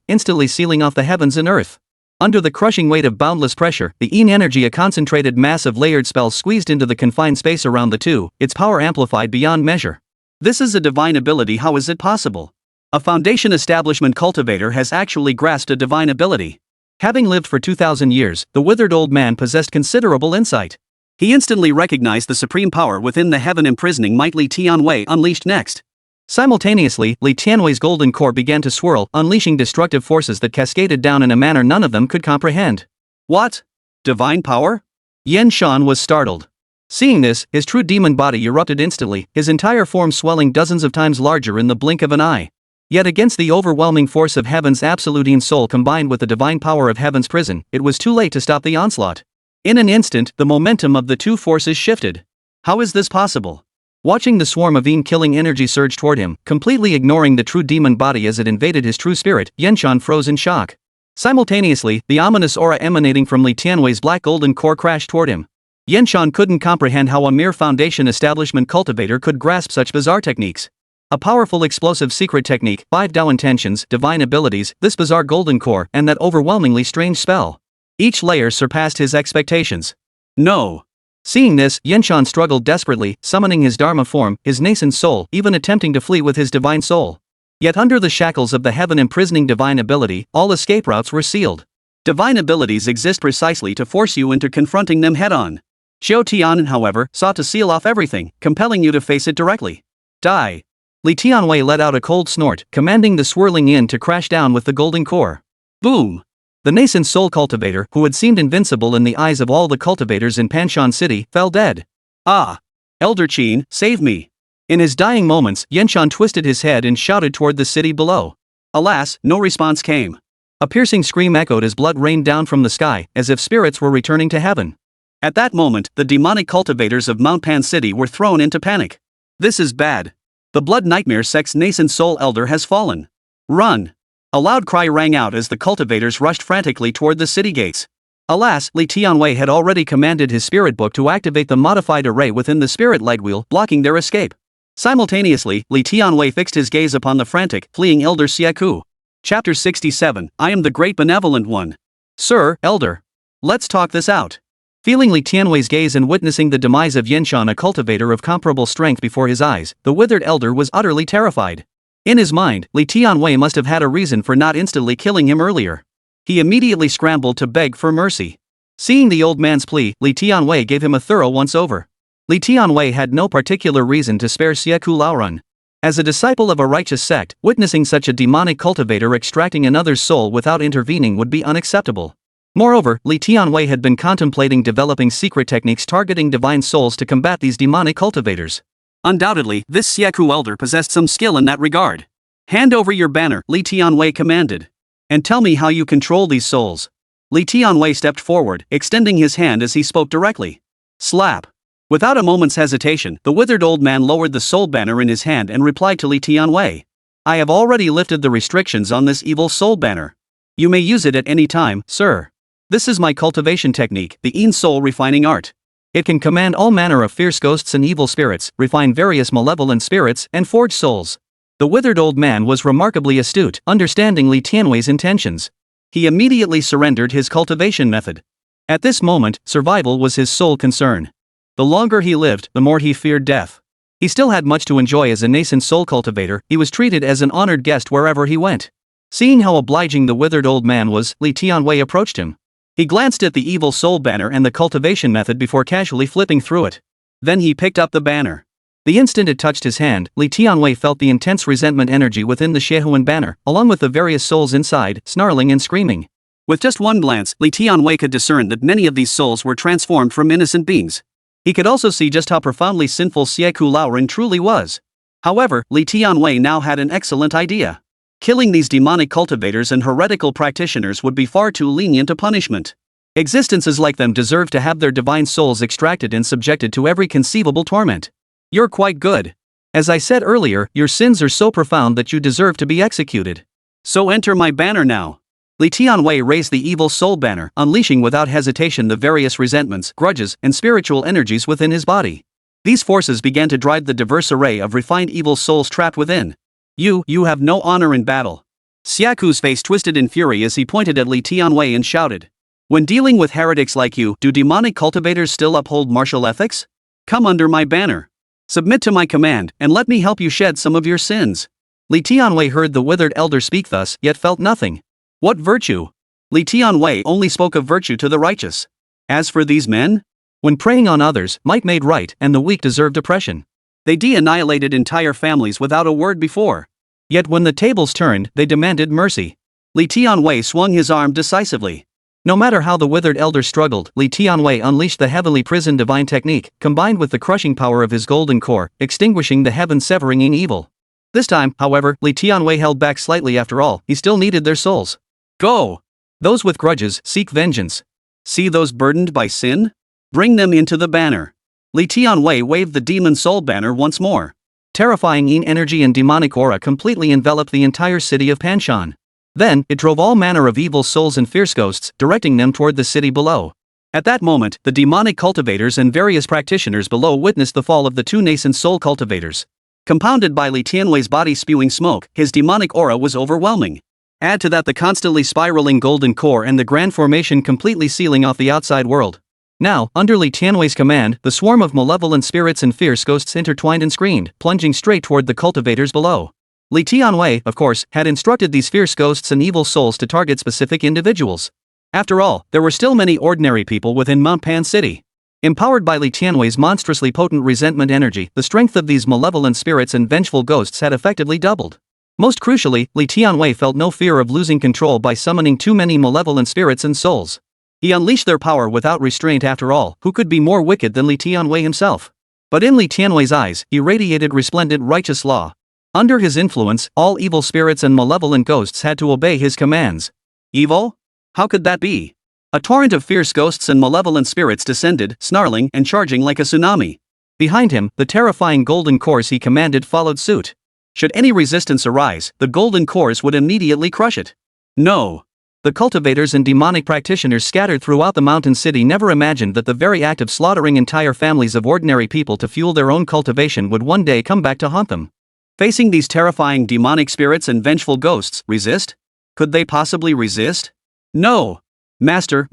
instantly sealing off the heavens and earth. Under the crushing weight of boundless pressure, the yin energy, a concentrated mass of layered spells, squeezed into the confined space around the two, its power amplified beyond measure. This is a divine ability. How is it possible? A Foundation establishment cultivator has actually grasped a divine ability. Having lived for 2,000 years, the withered old man possessed considerable insight. He instantly recognized the supreme power within the heaven imprisoning might Li Tianwei unleashed next. Simultaneously, Li Tianwei's golden core began to swirl, unleashing destructive forces that cascaded down in a manner none of them could comprehend. What? Divine power? Yanshan was startled. Seeing this, his true demon body erupted instantly, his entire form swelling dozens of times larger in the blink of an eye. Yet against the overwhelming force of heaven's absolute soul combined with the divine power of heaven's prison, it was too late to stop the onslaught. In an instant, the momentum of the two forces shifted. How is this possible? Watching the swarm of killing energy surge toward him, completely ignoring the true demon body as it invaded his true spirit, Yanshan froze in shock. Simultaneously, the ominous aura emanating from Li Tianwei's black golden core crashed toward him. Yanshan couldn't comprehend how a mere Foundation establishment cultivator could grasp such bizarre techniques. A powerful explosive secret technique, 5 Tao intentions, divine abilities, this bizarre golden core, and that overwhelmingly strange spell. Each layer surpassed his expectations. No. Seeing this, Yanshan struggled desperately, summoning his Dharma form, his nascent soul, even attempting to flee with his divine soul. Yet under the shackles of the heaven imprisoning divine ability, all escape routes were sealed. Divine abilities exist precisely to force you into confronting them head-on. Xiao Tian, however, sought to seal off everything, compelling you to face it directly. Die. Li Tianwei let out a cold snort, commanding the swirling yin to crash down with the golden core. Boom! The nascent soul cultivator, who had seemed invincible in the eyes of all the cultivators in Panshan City, fell dead. Ah! Elder Qin, save me! In his dying moments, Yanshan twisted his head and shouted toward the city below. Alas, no response came. A piercing scream echoed as blood rained down from the sky, as if spirits were returning to heaven. At that moment, the demonic cultivators of Mount Pan City were thrown into panic. This is bad. The blood nightmare sect's nascent soul elder has fallen. Run! A loud cry rang out as the cultivators rushed frantically toward the city gates. Alas, Li Tianwei had already commanded his spirit book to activate the modified array within the spirit light wheel, blocking their escape. Simultaneously, Li Tianwei fixed his gaze upon the frantic, fleeing elder Xieku. Chapter 67, I am the great benevolent one. Sir, elder. Let's talk this out. Feeling Li Tianwei's gaze and witnessing the demise of Yanshan, a cultivator of comparable strength, before his eyes, the withered elder was utterly terrified. In his mind, Li Tianwei must have had a reason for not instantly killing him earlier. He immediately scrambled to beg for mercy. Seeing the old man's plea, Li Tianwei gave him a thorough once-over. Li Tianwei had no particular reason to spare Xieku Laorun. As a disciple of a righteous sect, witnessing such a demonic cultivator extracting another's soul without intervening would be unacceptable. Moreover, Li Tianwei had been contemplating developing secret techniques targeting divine souls to combat these demonic cultivators. Undoubtedly, this Xieku elder possessed some skill in that regard. Hand over your banner, Li Tianwei commanded. And tell me how you control these souls. Li Tianwei stepped forward, extending his hand as he spoke directly. Slap. Without a moment's hesitation, the withered old man lowered the soul banner in his hand and replied to Li Tianwei. I have already lifted the restrictions on this evil soul banner. You may use it at any time, sir. This is my cultivation technique, the Een Soul refining art. It can command all manner of fierce ghosts and evil spirits, refine various malevolent spirits, and forge souls. The withered old man was remarkably astute, understanding Li Tianwei's intentions. He immediately surrendered his cultivation method. At this moment, survival was his sole concern. The longer he lived, the more he feared death. He still had much to enjoy as a nascent soul cultivator. He was treated as an honored guest wherever he went. Seeing how obliging the withered old man was, Li Tianwei approached him. He glanced at the evil soul banner and the cultivation method before casually flipping through it. Then he picked up the banner. The instant it touched his hand, Li Tianwei felt the intense resentment energy within the Shehuan banner, along with the various souls inside, snarling and screaming. With just one glance, Li Tianwei could discern that many of these souls were transformed from innocent beings. He could also see just how profoundly sinful Xieku Laoren truly was. However, Li Tianwei now had an excellent idea. Killing these demonic cultivators and heretical practitioners would be far too lenient a punishment. Existences like them deserve to have their divine souls extracted and subjected to every conceivable torment. You're quite good. As I said earlier, your sins are so profound that you deserve to be executed. So enter my banner now. Li Tianwei raised the evil soul banner, unleashing without hesitation the various resentments, grudges, and spiritual energies within his body. These forces began to drive the diverse array of refined evil souls trapped within. You have no honor in battle. Xiaku's face twisted in fury as he pointed at Li Tianwei and shouted. When dealing with heretics like you, do demonic cultivators still uphold martial ethics? Come under my banner. Submit to my command, and let me help you shed some of your sins. Li Tianwei heard the withered elder speak thus, yet felt nothing. What virtue? Li Tianwei only spoke of virtue to the righteous. As for these men? When preying on others, might made right, and the weak deserved oppression. They de-annihilated entire families without a word before. Yet when the tables turned, they demanded mercy. Li Tianwei swung his arm decisively. No matter how the withered elder struggled, Li Tianwei unleashed the heavenly prison divine technique, combined with the crushing power of his golden core, extinguishing the heaven-severing evil. This time, however, Li Tianwei held back slightly. After all, he still needed their souls. Go! Those with grudges, seek vengeance. See those burdened by sin? Bring them into the banner. Li Tianwei waved the demon soul banner once more. Terrifying Yin energy and demonic aura completely enveloped the entire city of Panshan. Then, it drove all manner of evil souls and fierce ghosts, directing them toward the city below. At that moment, the demonic cultivators and various practitioners below witnessed the fall of the two nascent soul cultivators. Compounded by Li Tianwei's body spewing smoke, his demonic aura was overwhelming. Add to that the constantly spiraling golden core and the grand formation completely sealing off the outside world. Now, under Li Tianwei's command, the swarm of malevolent spirits and fierce ghosts intertwined and screamed, plunging straight toward the cultivators below. Li Tianwei, of course, had instructed these fierce ghosts and evil souls to target specific individuals. After all, there were still many ordinary people within Mount Pan City. Empowered by Li Tianwei's monstrously potent resentment energy, the strength of these malevolent spirits and vengeful ghosts had effectively doubled. Most crucially, Li Tianwei felt no fear of losing control by summoning too many malevolent spirits and souls. He unleashed their power without restraint. After all, who could be more wicked than Li Tianwei himself? But in Li Tianwei's eyes, he radiated resplendent righteous law. Under his influence, all evil spirits and malevolent ghosts had to obey his commands. Evil? How could that be? A torrent of fierce ghosts and malevolent spirits descended, snarling and charging like a tsunami. Behind him, the terrifying golden cores he commanded followed suit. Should any resistance arise, the golden cores would immediately crush it. No. The cultivators and demonic practitioners scattered throughout the mountain city never imagined that the very act of slaughtering entire families of ordinary people to fuel their own cultivation would one day come back to haunt them. Facing these terrifying demonic spirits and vengeful ghosts, resist? Could they possibly resist? No. Master,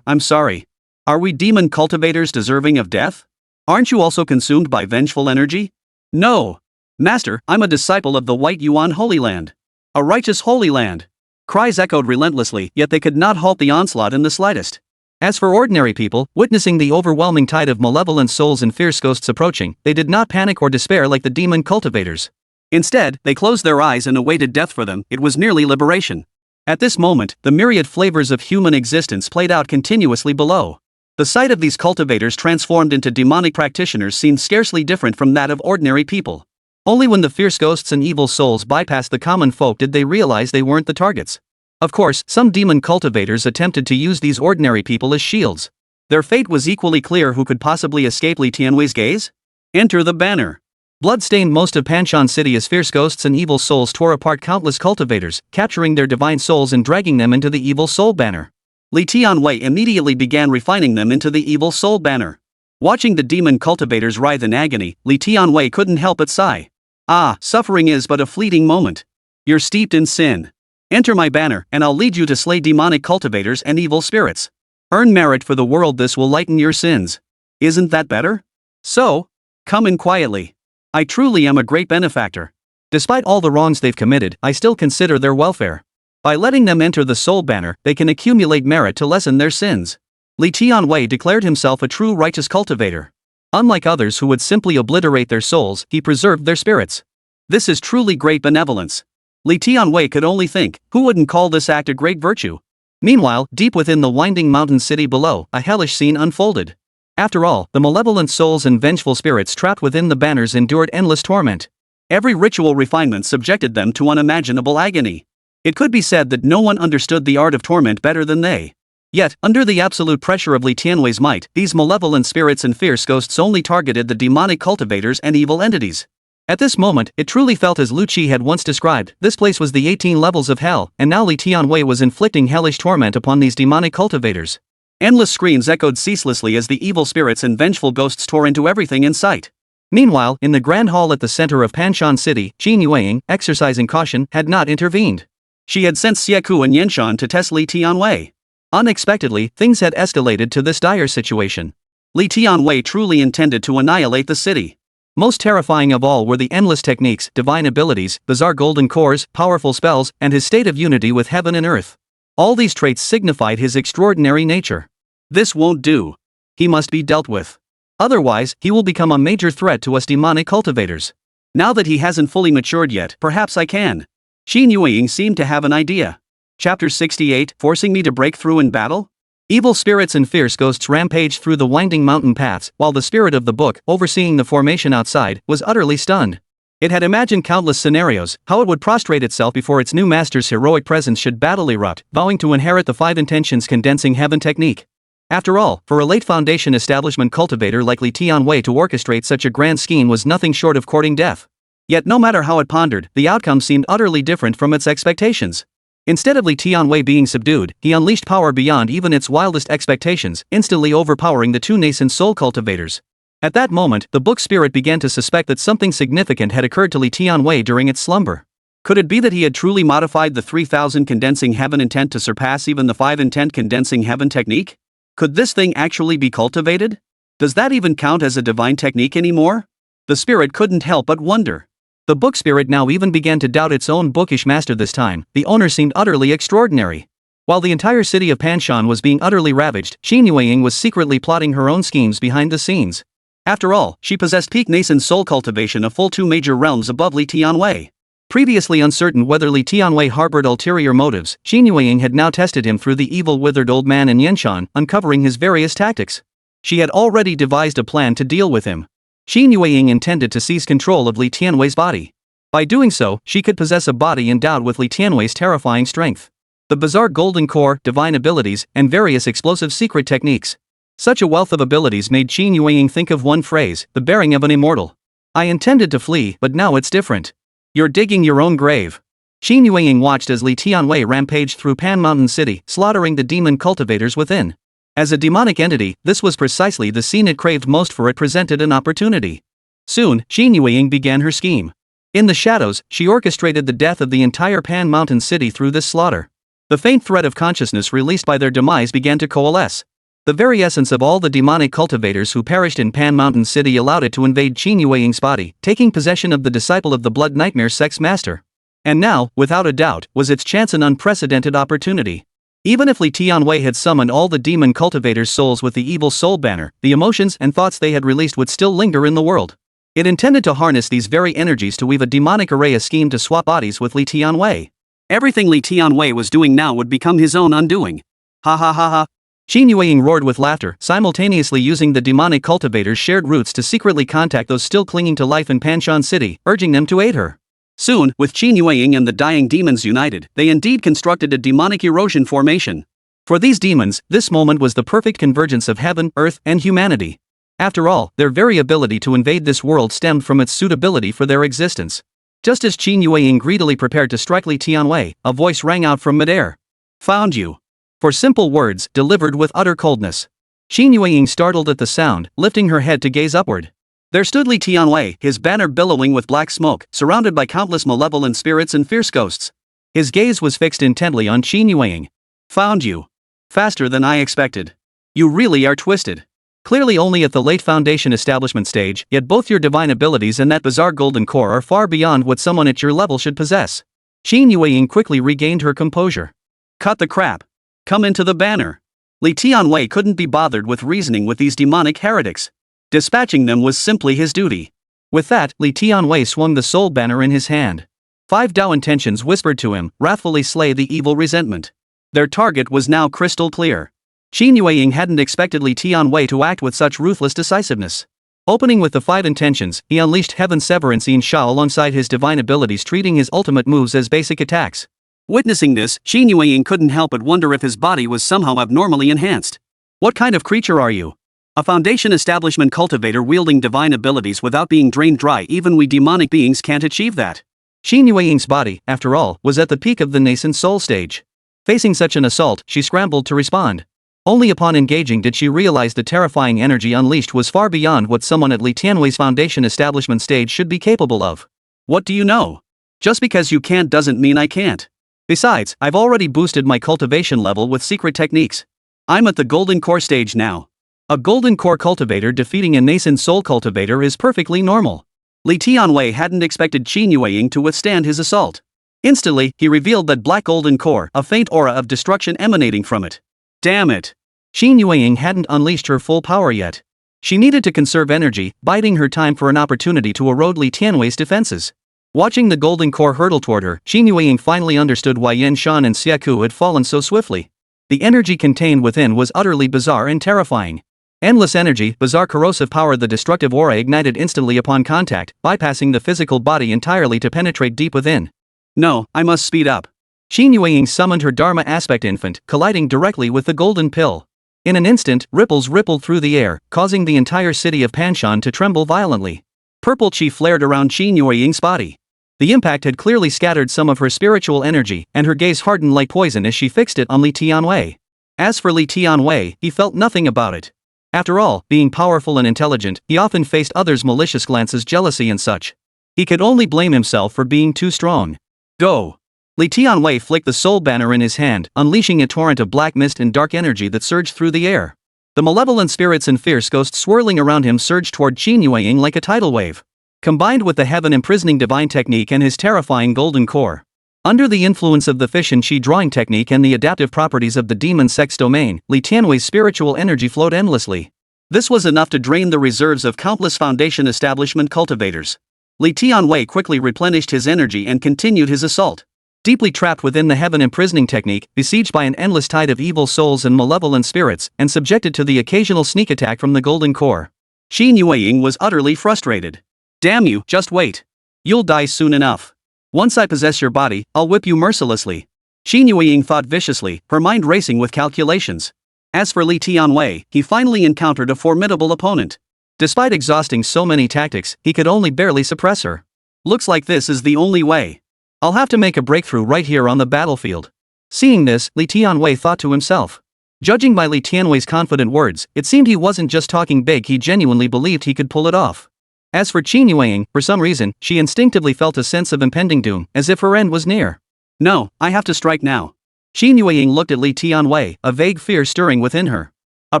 I'm sorry. Are we demon cultivators deserving of death? Aren't you also consumed by vengeful energy? No. Master, I'm a disciple of the White Yuan Holy Land. A righteous Holy Land. Cries echoed relentlessly, yet they could not halt the onslaught in the slightest. As for ordinary people, witnessing the overwhelming tide of malevolent souls and fierce ghosts approaching, they did not panic or despair like the demon cultivators. Instead, they closed their eyes and awaited death. For them, it was merely liberation. At this moment, the myriad flavors of human existence played out continuously below. The sight of these cultivators transformed into demonic practitioners seemed scarcely different from that of ordinary people. Only when the fierce ghosts and evil souls bypassed the common folk did they realize they weren't the targets. Of course, some demon cultivators attempted to use these ordinary people as shields. Their fate was equally clear. Who could possibly escape Li Tianwei's gaze? Enter the banner. Blood-stained most of Panshan City as fierce ghosts and evil souls tore apart countless cultivators, capturing their divine souls and dragging them into the evil soul banner. Li Tianwei immediately began refining them into the evil soul banner. Watching the demon cultivators writhe in agony, Li Tianwei couldn't help but sigh. Ah, suffering is but a fleeting moment. You're steeped in sin. Enter my banner, and I'll lead you to slay demonic cultivators and evil spirits. Earn merit for the world, this will lighten your sins. Isn't that better? So, come in quietly. I truly am a great benefactor. Despite all the wrongs they've committed, I still consider their welfare. By letting them enter the soul banner, they can accumulate merit to lessen their sins. Li Tianwei declared himself a true righteous cultivator. Unlike others who would simply obliterate their souls, he preserved their spirits. This is truly great benevolence. Li Tianwei could only think, who wouldn't call this act a great virtue? Meanwhile, deep within the winding mountain city below, a hellish scene unfolded. After all, the malevolent souls and vengeful spirits trapped within the banners endured endless torment. Every ritual refinement subjected them to unimaginable agony. It could be said that no one understood the art of torment better than they. Yet, under the absolute pressure of Li Tianwei's might, these malevolent spirits and fierce ghosts only targeted the demonic cultivators and evil entities. At this moment, it truly felt as Lu Qi had once described, this place was the 18 levels of hell, and now Li Tianwei was inflicting hellish torment upon these demonic cultivators. Endless screams echoed ceaselessly as the evil spirits and vengeful ghosts tore into everything in sight. Meanwhile, in the grand hall at the center of Panshan City, Chuunibyou, exercising caution, had not intervened. She had sent Xieku and Yenshan to test Li Tianwei. Unexpectedly, things had escalated to this dire situation. Li Tianwei truly intended to annihilate the city. Most terrifying of all were the endless techniques, divine abilities, bizarre golden cores, powerful spells, and his state of unity with heaven and earth. All these traits signified his extraordinary nature. This won't do. He must be dealt with. Otherwise, he will become a major threat to us demonic cultivators. Now that he hasn't fully matured yet, perhaps I can. Chuunibyou seemed to have an idea. Chapter 68, forcing me to break through in battle? Evil spirits and fierce ghosts rampaged through the winding mountain paths, while the spirit of the book, overseeing the formation outside, was utterly stunned. It had imagined countless scenarios, how it would prostrate itself before its new master's heroic presence should battle erupt, vowing to inherit the 5 intentions condensing heaven technique. After all, for a late foundation establishment cultivator like Li Tianwei to orchestrate such a grand scheme was nothing short of courting death. Yet no matter how it pondered, the outcome seemed utterly different from its expectations. Instead of Li Tianwei being subdued, he unleashed power beyond even its wildest expectations, instantly overpowering the 2 nascent soul cultivators. At that moment, the book spirit began to suspect that something significant had occurred to Li Tianwei during its slumber. Could it be that he had truly modified the 3000 condensing heaven intent to surpass even the 5 intent condensing heaven technique? Could this thing actually be cultivated? Does that even count as a divine technique anymore? The spirit couldn't help but wonder. The book spirit now even began to doubt its own bookish master this time. The owner seemed utterly extraordinary. While the entire city of Panshan was being utterly ravaged, Chuunibyou was secretly plotting her own schemes behind the scenes. After all, she possessed peak nascent soul cultivation, a full 2 major realms above Li Tianwei. Previously uncertain whether Li Tianwei harbored ulterior motives, Chuunibyou had now tested him through the evil withered old man and Yenshan, uncovering his various tactics. She had already devised a plan to deal with him. Chuunibyou intended to seize control of Li Tianwei's body. By doing so, she could possess a body endowed with Li Tianwei's terrifying strength, the bizarre golden core, divine abilities, and various explosive secret techniques. Such a wealth of abilities made Chuunibyou think of one phrase, the bearing of an immortal. I intended to flee, but now it's different. You're digging your own grave. Chuunibyou watched as Li Tianwei rampaged through Pan Mountain City, slaughtering the demon cultivators within. As a demonic entity, this was precisely the scene it craved most, for it presented an opportunity. Soon, Chuunibyou began her scheme. In the shadows, she orchestrated the death of the entire Pan Mountain City through this slaughter. The faint thread of consciousness released by their demise began to coalesce. The very essence of all the demonic cultivators who perished in Pan Mountain City allowed it to invade Chuunibyou's body, taking possession of the disciple of the Blood Nightmare sex master. And now, without a doubt, was its chance, an unprecedented opportunity. Even if Li Tianwei had summoned all the demon cultivators' souls with the evil soul banner, the emotions and thoughts they had released would still linger in the world. It intended to harness these very energies to weave a demonic array, a scheme to swap bodies with Li Tianwei. Everything Li Tianwei was doing now would become his own undoing. Ha ha ha ha. Chuunibyou roared with laughter, simultaneously using the demonic cultivators' shared roots to secretly contact those still clinging to life in Panshan City, urging them to aid her. Soon, with Chuunibyou and the dying demons united, they indeed constructed a demonic erosion formation. For these demons, this moment was the perfect convergence of heaven, earth, and humanity. After all, their very ability to invade this world stemmed from its suitability for their existence. Just as Qin Yueying greedily prepared to strike Li Tianwei, a voice rang out from midair. Found you. For simple words, delivered with utter coldness. Qin Yueying startled at the sound, lifting her head to gaze upward. There stood Li Tianwei, his banner billowing with black smoke, surrounded by countless malevolent spirits and fierce ghosts. His gaze was fixed intently on Qin Yueying. Found you. Faster than I expected. You really are twisted. Clearly only at the late foundation establishment stage, yet both your divine abilities and that bizarre golden core are far beyond what someone at your level should possess. Qin Yueying quickly regained her composure. Cut the crap. Come into the banner. Li Tianwei couldn't be bothered with reasoning with these demonic heretics. Dispatching them was simply his duty. With that, Li Tianwei swung the soul banner in his hand. 5 Dao intentions whispered to him, wrathfully slay the evil resentment. Their target was now crystal clear. Qin Yueying hadn't expected Li Tianwei to act with such ruthless decisiveness. Opening with the 5 intentions, he unleashed Heaven's Severance Sha alongside his divine abilities, treating his ultimate moves as basic attacks. Witnessing this, Qin Yueying couldn't help but wonder if his body was somehow abnormally enhanced. What kind of creature are you? A foundation establishment cultivator wielding divine abilities without being drained dry. Even we demonic beings can't achieve that. Qin Yueying's body, after all, was at the peak of the Nascent Soul stage. Facing such an assault, she scrambled to respond. Only upon engaging did she realize the terrifying energy unleashed was far beyond what someone at Li Tianwei's foundation establishment stage should be capable of. What do you know? Just because you can't doesn't mean I can't. Besides, I've already boosted my cultivation level with secret techniques. I'm at the golden core stage now. A golden core cultivator defeating a nascent soul cultivator is perfectly normal. Li Tianwei hadn't expected Qin Yueying to withstand his assault. Instantly, he revealed that black golden core, a faint aura of destruction emanating from it. Damn it! Qin Yueying hadn't unleashed her full power yet. She needed to conserve energy, biding her time for an opportunity to erode Li Tianwei's defenses. Watching the golden core hurtle toward her, Qin Yueying finally understood why Yan Shan and Xiaku had fallen so swiftly. The energy contained within was utterly bizarre and terrifying. Endless energy, bizarre corrosive power. The destructive aura ignited instantly upon contact, bypassing the physical body entirely to penetrate deep within. No, I must speed up. Qin Yueying summoned her Dharma aspect infant, colliding directly with the golden pill. In an instant, ripples rippled through the air, causing the entire city of Panshan to tremble violently. Purple chi flared around Qin Yueying's body. The impact had clearly scattered some of her spiritual energy, and her gaze hardened like poison as she fixed it on Li Tianwei. As for Li Tianwei, he felt nothing about it. After all, being powerful and intelligent, he often faced others' malicious glances, jealousy and such. He could only blame himself for being too strong. Go! Li Tianwei flicked the soul banner in his hand, unleashing a torrent of black mist and dark energy that surged through the air. The malevolent spirits and fierce ghosts swirling around him surged toward Qin Yueying like a tidal wave. Combined with the heaven-imprisoning divine technique and his terrifying golden core. Under the influence of the fish and chi drawing technique and the adaptive properties of the demon sex domain, Li Tianwei's spiritual energy flowed endlessly. This was enough to drain the reserves of countless foundation establishment cultivators. Li Tianwei quickly replenished his energy and continued his assault. Deeply trapped within the heaven-imprisoning technique, besieged by an endless tide of evil souls and malevolent spirits, and subjected to the occasional sneak attack from the golden core. Qin Yueying was utterly frustrated. Damn you, just wait. You'll die soon enough. Once I possess your body, I'll whip you mercilessly. Qin Yueying thought viciously, her mind racing with calculations. As for Li Tianwei, he finally encountered a formidable opponent. Despite exhausting so many tactics, he could only barely suppress her. Looks like this is the only way. I'll have to make a breakthrough right here on the battlefield. Seeing this, Li Tianwei thought to himself. Judging by Li Tianwei's confident words, it seemed he wasn't just talking big, he genuinely believed he could pull it off. As for Qin Yueying, for some reason, she instinctively felt a sense of impending doom, as if her end was near. No, I have to strike now. Qin Yueying looked at Li Tianwei, a vague fear stirring within her. A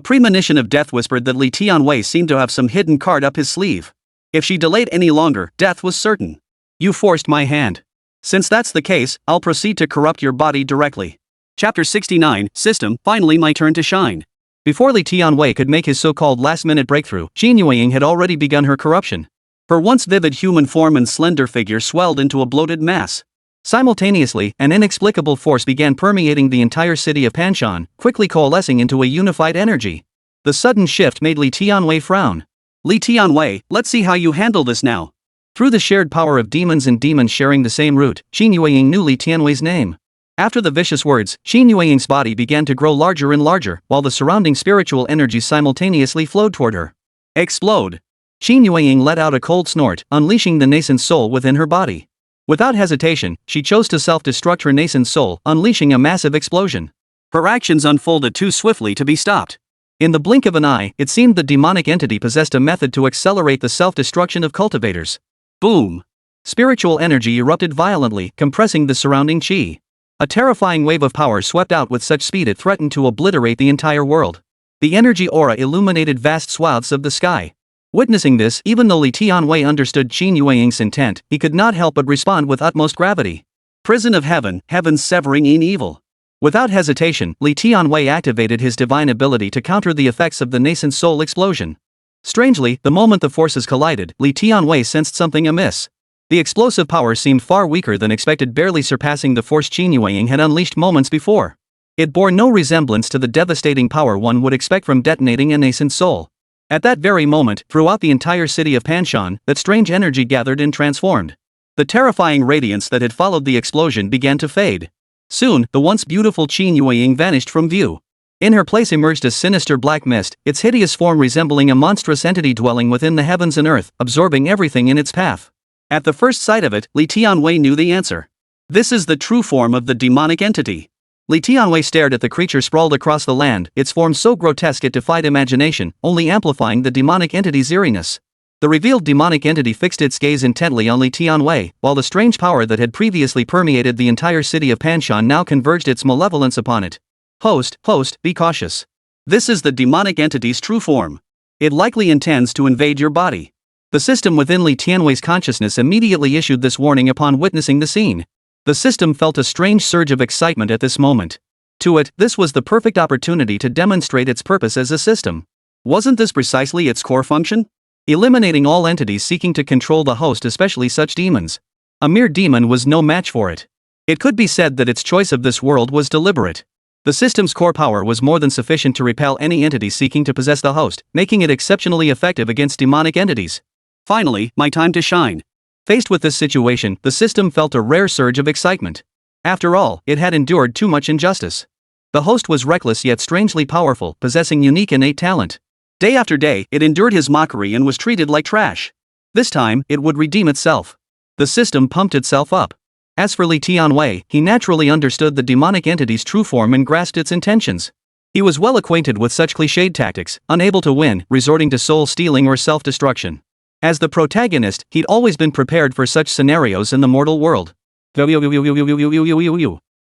premonition of death whispered that Li Tianwei seemed to have some hidden card up his sleeve. If she delayed any longer, death was certain. You forced my hand. Since that's the case, I'll proceed to corrupt your body directly. Chapter 69, System, finally my turn to shine. Before Li Tianwei could make his so-called last-minute breakthrough, Qin Yueying had already begun her corruption. Her once vivid human form and slender figure swelled into a bloated mass. Simultaneously, an inexplicable force began permeating the entire city of Panshan, quickly coalescing into a unified energy. The sudden shift made Li Tianwei frown. Li Tianwei, let's see how you handle this now. Through the shared power of demons and demons sharing the same root, Qin Yueying knew Li Tianwei's name. After the vicious words, Qin Yueying's body began to grow larger and larger, while the surrounding spiritual energies simultaneously flowed toward her. Explode. Chuunibyou let out a cold snort, unleashing the nascent soul within her body. Without hesitation, she chose to self-destruct her nascent soul, unleashing a massive explosion. Her actions unfolded too swiftly to be stopped. In the blink of an eye, it seemed the demonic entity possessed a method to accelerate the self-destruction of cultivators. Boom! Spiritual energy erupted violently, compressing the surrounding chi. A terrifying wave of power swept out with such speed it threatened to obliterate the entire world. The energy aura illuminated vast swaths of the sky. Witnessing this, even though Li Tianwei understood Chuunibyou's intent, he could not help but respond with utmost gravity. Prison of heaven, heaven's severing in evil. Without hesitation, Li Tianwei activated his divine ability to counter the effects of the nascent soul explosion. Strangely, the moment the forces collided, Li Tianwei sensed something amiss. The explosive power seemed far weaker than expected, barely surpassing the force Chuunibyou had unleashed moments before. It bore no resemblance to the devastating power one would expect from detonating a nascent soul. At that very moment, throughout the entire city of Panshan, that strange energy gathered and transformed. The terrifying radiance that had followed the explosion began to fade. Soon, the once beautiful Chuunibyou vanished from view. In her place emerged a sinister black mist, its hideous form resembling a monstrous entity dwelling within the heavens and earth, absorbing everything in its path. At the first sight of it, Li Tianwei knew the answer. This is the true form of the demonic entity. Li Tianwei stared at the creature sprawled across the land, its form so grotesque it defied imagination, only amplifying the demonic entity's eeriness. The revealed demonic entity fixed its gaze intently on Li Tianwei, while the strange power that had previously permeated the entire city of Panshan now converged its malevolence upon it. Host, be cautious. This is the demonic entity's true form. It likely intends to invade your body. The system within Li Tianwei's consciousness immediately issued this warning upon witnessing the scene. The system felt a strange surge of excitement at this moment. To it, this was the perfect opportunity to demonstrate its purpose as a system. Wasn't this precisely its core function? Eliminating all entities seeking to control the host, especially such demons. A mere demon was no match for it. It could be said that its choice of this world was deliberate. The system's core power was more than sufficient to repel any entity seeking to possess the host, making it exceptionally effective against demonic entities. Finally, my time to shine. Faced with this situation, the system felt a rare surge of excitement. After all, it had endured too much injustice. The host was reckless yet strangely powerful, possessing unique innate talent. Day after day, it endured his mockery and was treated like trash. This time, it would redeem itself. The system pumped itself up. As for Li Tianwei, he naturally understood the demonic entity's true form and grasped its intentions. He was well acquainted with such cliched tactics, unable to win, resorting to soul stealing or self-destruction. As the protagonist, he'd always been prepared for such scenarios in the mortal world.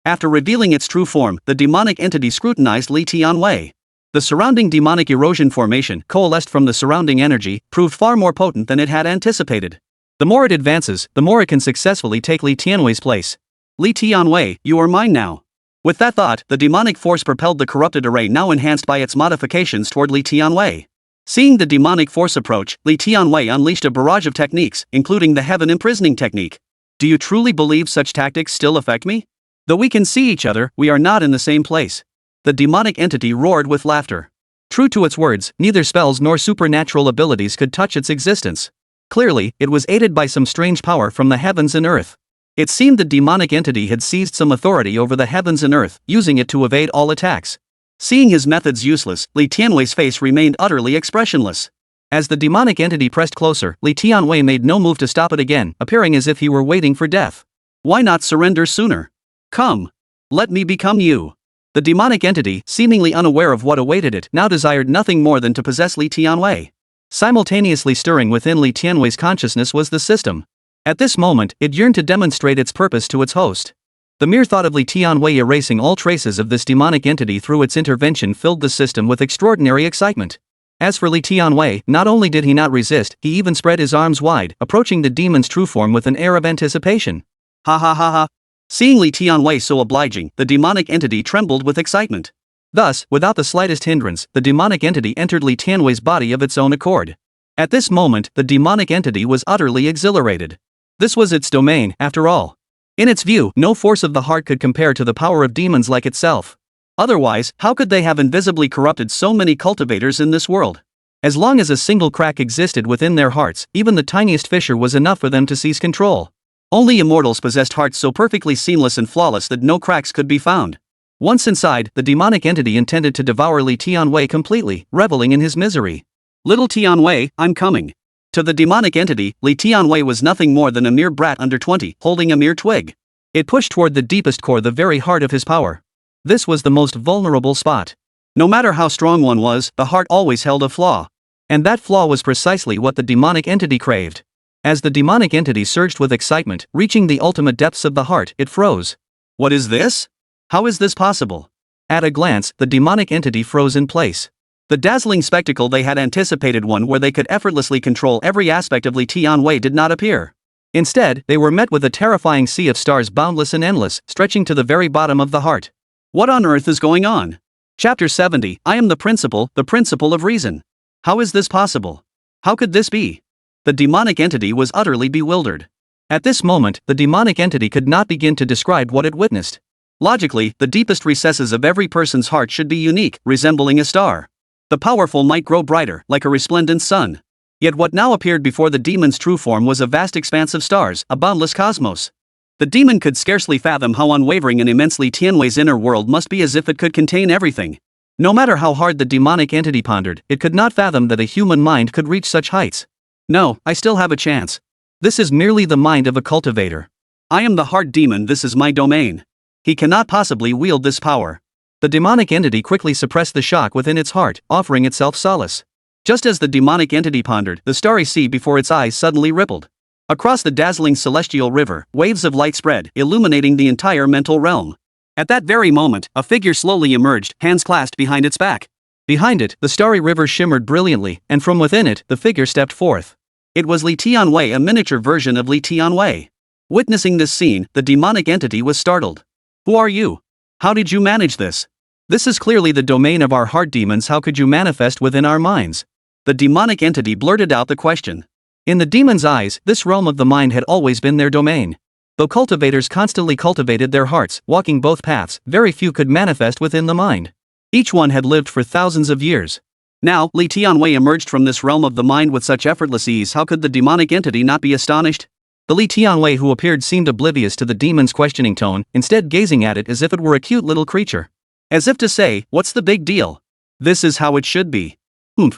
After revealing its true form, the demonic entity scrutinized Li Tianwei. The surrounding demonic erosion formation, coalesced from the surrounding energy, proved far more potent than it had anticipated. The more it advances, the more it can successfully take Li Tianwei's place. Li Tianwei, you are mine now. With that thought, the demonic force propelled the corrupted array now enhanced by its modifications toward Li Tianwei. Seeing the demonic force approach, Li Tianwei unleashed a barrage of techniques, including the heaven imprisoning technique. Do you truly believe such tactics still affect me? Though we can see each other, we are not in the same place. The demonic entity roared with laughter. True to its words, neither spells nor supernatural abilities could touch its existence. Clearly, it was aided by some strange power from the heavens and earth. It seemed the demonic entity had seized some authority over the heavens and earth, using it to evade all attacks. Seeing his methods useless, Li Tianwei's face remained utterly expressionless. As the demonic entity pressed closer, Li Tianwei made no move to stop it again, appearing as if he were waiting for death. Why not surrender sooner? Come. Let me become you. The demonic entity, seemingly unaware of what awaited it, now desired nothing more than to possess Li Tianwei. Simultaneously stirring within Li Tianwei's consciousness was the system. At this moment, it yearned to demonstrate its purpose to its host. The mere thought of Li Tianwei erasing all traces of this demonic entity through its intervention filled the system with extraordinary excitement. As for Li Tianwei, not only did he not resist, he even spread his arms wide, approaching the demon's true form with an air of anticipation. Ha ha ha ha. Seeing Li Tianwei so obliging, the demonic entity trembled with excitement. Thus, without the slightest hindrance, the demonic entity entered Li Tianwei's body of its own accord. At this moment, the demonic entity was utterly exhilarated. This was its domain, after all. In its view, no force of the heart could compare to the power of demons like itself. Otherwise, how could they have invisibly corrupted so many cultivators in this world? As long as a single crack existed within their hearts, even the tiniest fissure was enough for them to seize control. Only immortals possessed hearts so perfectly seamless and flawless that no cracks could be found. Once inside, the demonic entity intended to devour Li Tianwei completely, reveling in his misery. Little Tianwei, I'm coming. To the demonic entity, Li Tianwei was nothing more than a mere brat under 20, holding a mere twig. It pushed toward the deepest core, the very heart of his power. This was the most vulnerable spot. No matter how strong one was, the heart always held a flaw. And that flaw was precisely what the demonic entity craved. As the demonic entity surged with excitement, reaching the ultimate depths of the heart, it froze. What is this? How is this possible? At a glance, the demonic entity froze in place. The dazzling spectacle they had anticipated, one where they could effortlessly control every aspect of Li Tianwei, did not appear. Instead, they were met with a terrifying sea of stars, boundless and endless, stretching to the very bottom of the heart. What on earth is going on? Chapter 70, I am the principle of reason. How is this possible? How could this be? The demonic entity was utterly bewildered. At this moment, the demonic entity could not begin to describe what it witnessed. Logically, the deepest recesses of every person's heart should be unique, resembling a star. The powerful might grow brighter, like a resplendent sun. Yet what now appeared before the demon's true form was a vast expanse of stars, a boundless cosmos. The demon could scarcely fathom how unwavering and immense Li Tianwei's inner world must be, as if it could contain everything. No matter how hard the demonic entity pondered, it could not fathom that a human mind could reach such heights. No, I still have a chance. This is merely the mind of a cultivator. I am the heart demon, this is my domain. He cannot possibly wield this power. The demonic entity quickly suppressed the shock within its heart, offering itself solace. Just as the demonic entity pondered, the starry sea before its eyes suddenly rippled. Across the dazzling celestial river, waves of light spread, illuminating the entire mental realm. At that very moment, a figure slowly emerged, hands clasped behind its back. Behind it, the starry river shimmered brilliantly, and from within it, the figure stepped forth. It was Li Tianwei, a miniature version of Li Tianwei. Witnessing this scene, the demonic entity was startled. Who are you? How did you manage this? This is clearly the domain of our heart demons. How could you manifest within our minds? The demonic entity blurted out the question. In the demon's eyes, this realm of the mind had always been their domain. Though cultivators constantly cultivated their hearts, walking both paths, very few could manifest within the mind. Each one had lived for thousands of years. Now, Li Tianwei emerged from this realm of the mind with such effortless ease. How could the demonic entity not be astonished? The Li Tianwei who appeared seemed oblivious to the demon's questioning tone, instead gazing at it as if it were a cute little creature. As if to say, what's the big deal? This is how it should be.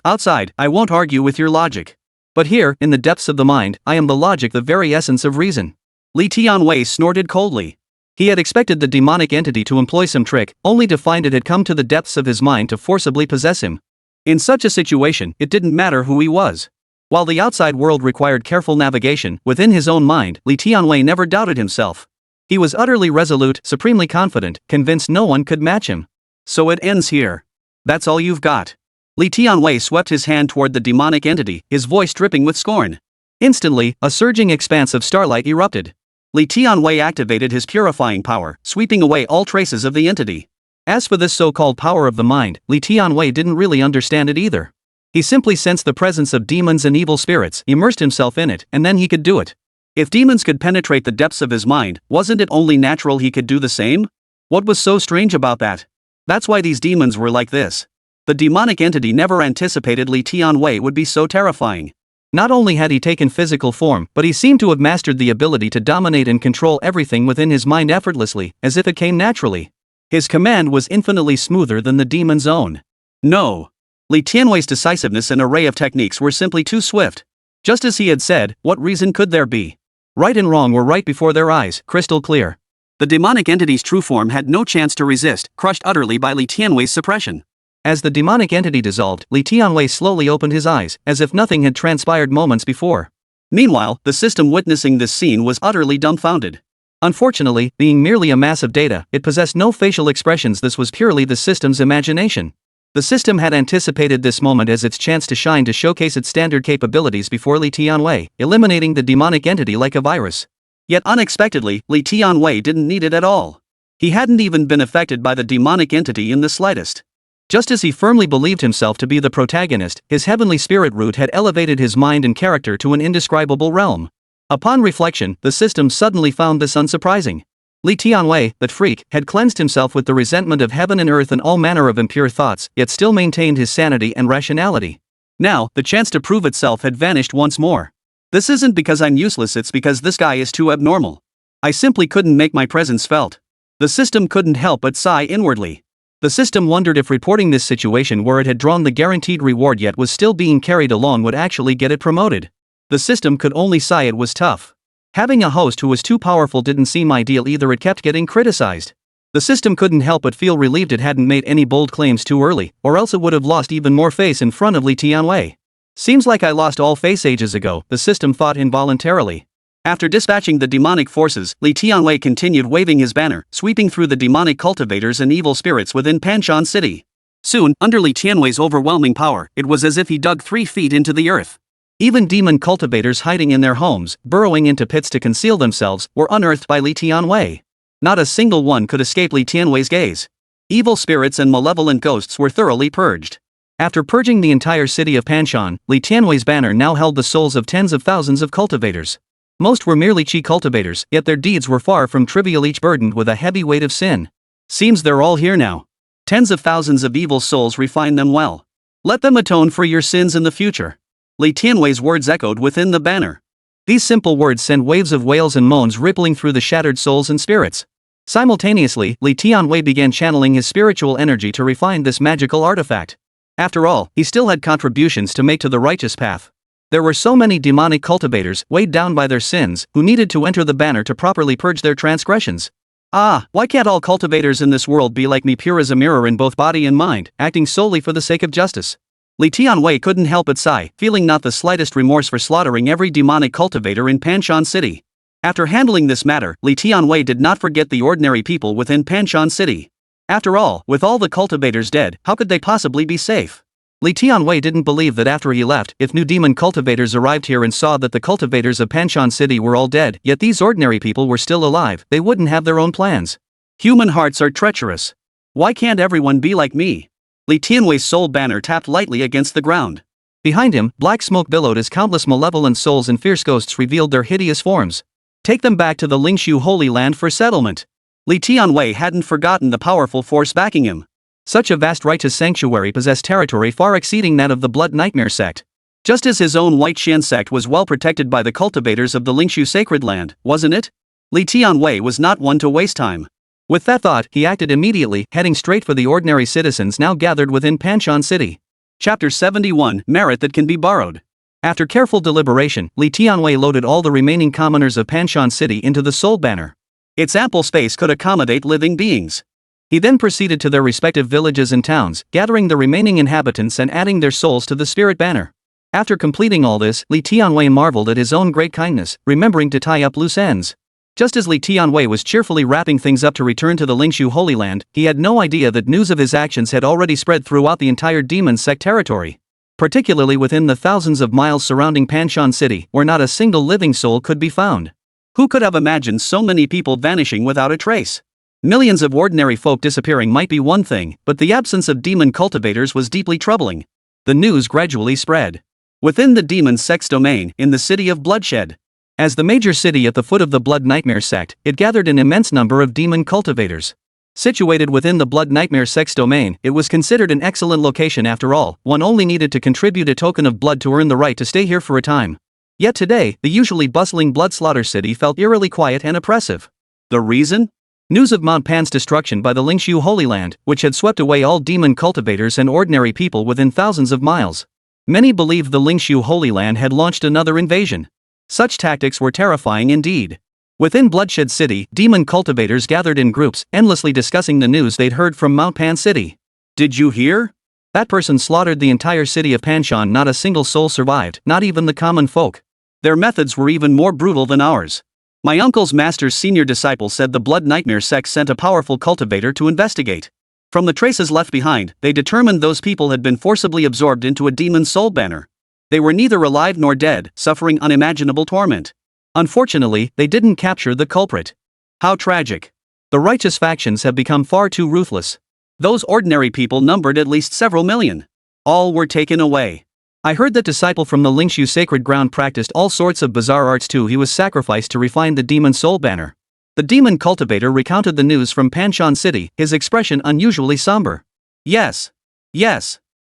Outside, I won't argue with your logic. But here, in the depths of the mind, I am the logic, the very essence of reason. Li Tianwei snorted coldly. He had expected the demonic entity to employ some trick, only to find it had come to the depths of his mind to forcibly possess him. In such a situation, it didn't matter who he was. While the outside world required careful navigation, within his own mind, Li Tianwei never doubted himself. He was utterly resolute, supremely confident, convinced no one could match him. So it ends here. That's all you've got. Li Tianwei swept his hand toward the demonic entity, his voice dripping with scorn. Instantly, a surging expanse of starlight erupted. Li Tianwei activated his purifying power, sweeping away all traces of the entity. As for this so-called power of the mind, Li Tianwei didn't really understand it either. He simply sensed the presence of demons and evil spirits, immersed himself in it, and then he could do it. If demons could penetrate the depths of his mind, wasn't it only natural he could do the same? What was so strange about that? That's why these demons were like this. The demonic entity never anticipated Li Tianwei would be so terrifying. Not only had he taken physical form, but he seemed to have mastered the ability to dominate and control everything within his mind effortlessly, as if it came naturally. His command was infinitely smoother than the demon's own. No. Li Tianwei's decisiveness and array of techniques were simply too swift. Just as he had said, what reason could there be? Right and wrong were right before their eyes, crystal clear. The demonic entity's true form had no chance to resist, crushed utterly by Li Tianwei's suppression. As the demonic entity dissolved, Li Tianwei slowly opened his eyes, as if nothing had transpired moments before. Meanwhile, the system witnessing this scene was utterly dumbfounded. Unfortunately, being merely a mass of data, it possessed no facial expressions. This was purely the system's imagination. The system had anticipated this moment as its chance to shine, to showcase its standard capabilities before Li Tianwei, eliminating the demonic entity like a virus. Yet unexpectedly, Li Tianwei didn't need it at all. He hadn't even been affected by the demonic entity in the slightest. Just as he firmly believed himself to be the protagonist, his heavenly spirit root had elevated his mind and character to an indescribable realm. Upon reflection, the system suddenly found this unsurprising. Li Tianwei, that freak, had cleansed himself with the resentment of heaven and earth and all manner of impure thoughts, yet still maintained his sanity and rationality. Now, the chance to prove itself had vanished once more. This isn't because I'm useless, it's because this guy is too abnormal. I simply couldn't make my presence felt. The system couldn't help but sigh inwardly. The system wondered if reporting this situation where it had drawn the guaranteed reward yet was still being carried along would actually get it promoted. The system could only sigh it was tough. Having a host who was too powerful didn't seem ideal either, it kept getting criticized. The system couldn't help but feel relieved it hadn't made any bold claims too early, or else it would have lost even more face in front of Li Tianwei. Seems like I lost all face ages ago, the system thought involuntarily. After dispatching the demonic forces, Li Tianwei continued waving his banner, sweeping through the demonic cultivators and evil spirits within Panshan City. Soon, under Li Tianwei's overwhelming power, it was as if he dug 3 feet into the earth. Even demon cultivators hiding in their homes, burrowing into pits to conceal themselves, were unearthed by Li Tianwei. Not a single one could escape Li Tianwei's gaze. Evil spirits and malevolent ghosts were thoroughly purged. After purging the entire city of Panshan, Li Tianwei's banner now held the souls of tens of thousands of cultivators. Most were merely chi cultivators, yet their deeds were far from trivial, each burdened with a heavy weight of sin. Seems they're all here now. Tens of thousands of evil souls, refine them well. Let them atone for your sins in the future. Li Tianwei's words echoed within the banner. These simple words sent waves of wails and moans rippling through the shattered souls and spirits. Simultaneously, Li Tianwei began channeling his spiritual energy to refine this magical artifact. After all, he still had contributions to make to the righteous path. There were so many demonic cultivators, weighed down by their sins, who needed to enter the banner to properly purge their transgressions. Why can't all cultivators in this world be like me, pure as a mirror in both body and mind, acting solely for the sake of justice? Li Tianwei couldn't help but sigh, feeling not the slightest remorse for slaughtering every demonic cultivator in Panshan City. After handling this matter, Li Tianwei did not forget the ordinary people within Panshan City. After all, with all the cultivators dead, how could they possibly be safe? Li Tianwei didn't believe that after he left, if new demon cultivators arrived here and saw that the cultivators of Panshan City were all dead, yet these ordinary people were still alive, they wouldn't have their own plans. Human hearts are treacherous. Why can't everyone be like me? Li Tianwei's soul banner tapped lightly against the ground. Behind him, black smoke billowed as countless malevolent souls and fierce ghosts revealed their hideous forms. Take them back to the Lingshu Holy Land for settlement. Li Tianwei hadn't forgotten the powerful force backing him. Such a vast righteous sanctuary possessed territory far exceeding that of the Blood Nightmare sect. Just as his own White Xian sect was well protected by the cultivators of the Lingshu Sacred Land, wasn't it? Li Tianwei was not one to waste time. With that thought, he acted immediately, heading straight for the ordinary citizens now gathered within Panshan City. Chapter 71, Merit That Can Be Borrowed. After careful deliberation, Li Tianwei loaded all the remaining commoners of Panshan City into the Soul Banner. Its ample space could accommodate living beings. He then proceeded to their respective villages and towns, gathering the remaining inhabitants and adding their souls to the Spirit Banner. After completing all this, Li Tianwei marveled at his own great kindness, remembering to tie up loose ends. Just as Li Tianwei was cheerfully wrapping things up to return to the Lingshu Holy Land, he had no idea that news of his actions had already spread throughout the entire demon sect territory. Particularly within the thousands of miles surrounding Panshan City, where not a single living soul could be found. Who could have imagined so many people vanishing without a trace? Millions of ordinary folk disappearing might be one thing, but the absence of demon cultivators was deeply troubling. The news gradually spread. Within the demon sect's domain, in the city of bloodshed. As the major city at the foot of the Blood Nightmare sect, it gathered an immense number of demon cultivators. Situated within the Blood Nightmare sect's domain, it was considered an excellent location after all, one only needed to contribute a token of blood to earn the right to stay here for a time. Yet today, the usually bustling blood slaughter city felt eerily quiet and oppressive. The reason? News of Mount Pan's destruction by the Lingshu Holy Land, which had swept away all demon cultivators and ordinary people within thousands of miles. Many believed the Lingshu Holy Land had launched another invasion. Such tactics were terrifying indeed. Within Bloodshed City, demon cultivators gathered in groups, endlessly discussing the news they'd heard from Mount Pan City. Did you hear? That person slaughtered the entire city of Panshan, not a single soul survived, not even the common folk. Their methods were even more brutal than ours. My uncle's master's senior disciple said the Blood Nightmare sect sent a powerful cultivator to investigate. From the traces left behind, they determined those people had been forcibly absorbed into a demon soul banner. They were neither alive nor dead, suffering unimaginable torment. Unfortunately, they didn't capture the culprit. How tragic. The righteous factions have become far too ruthless. Those ordinary people numbered at least several million. All were taken away. I heard that disciple from the Lingshu sacred ground practiced all sorts of bizarre arts too. He was sacrificed to refine the demon soul banner. The demon cultivator recounted the news from Panshan City, his expression unusually somber. Yes.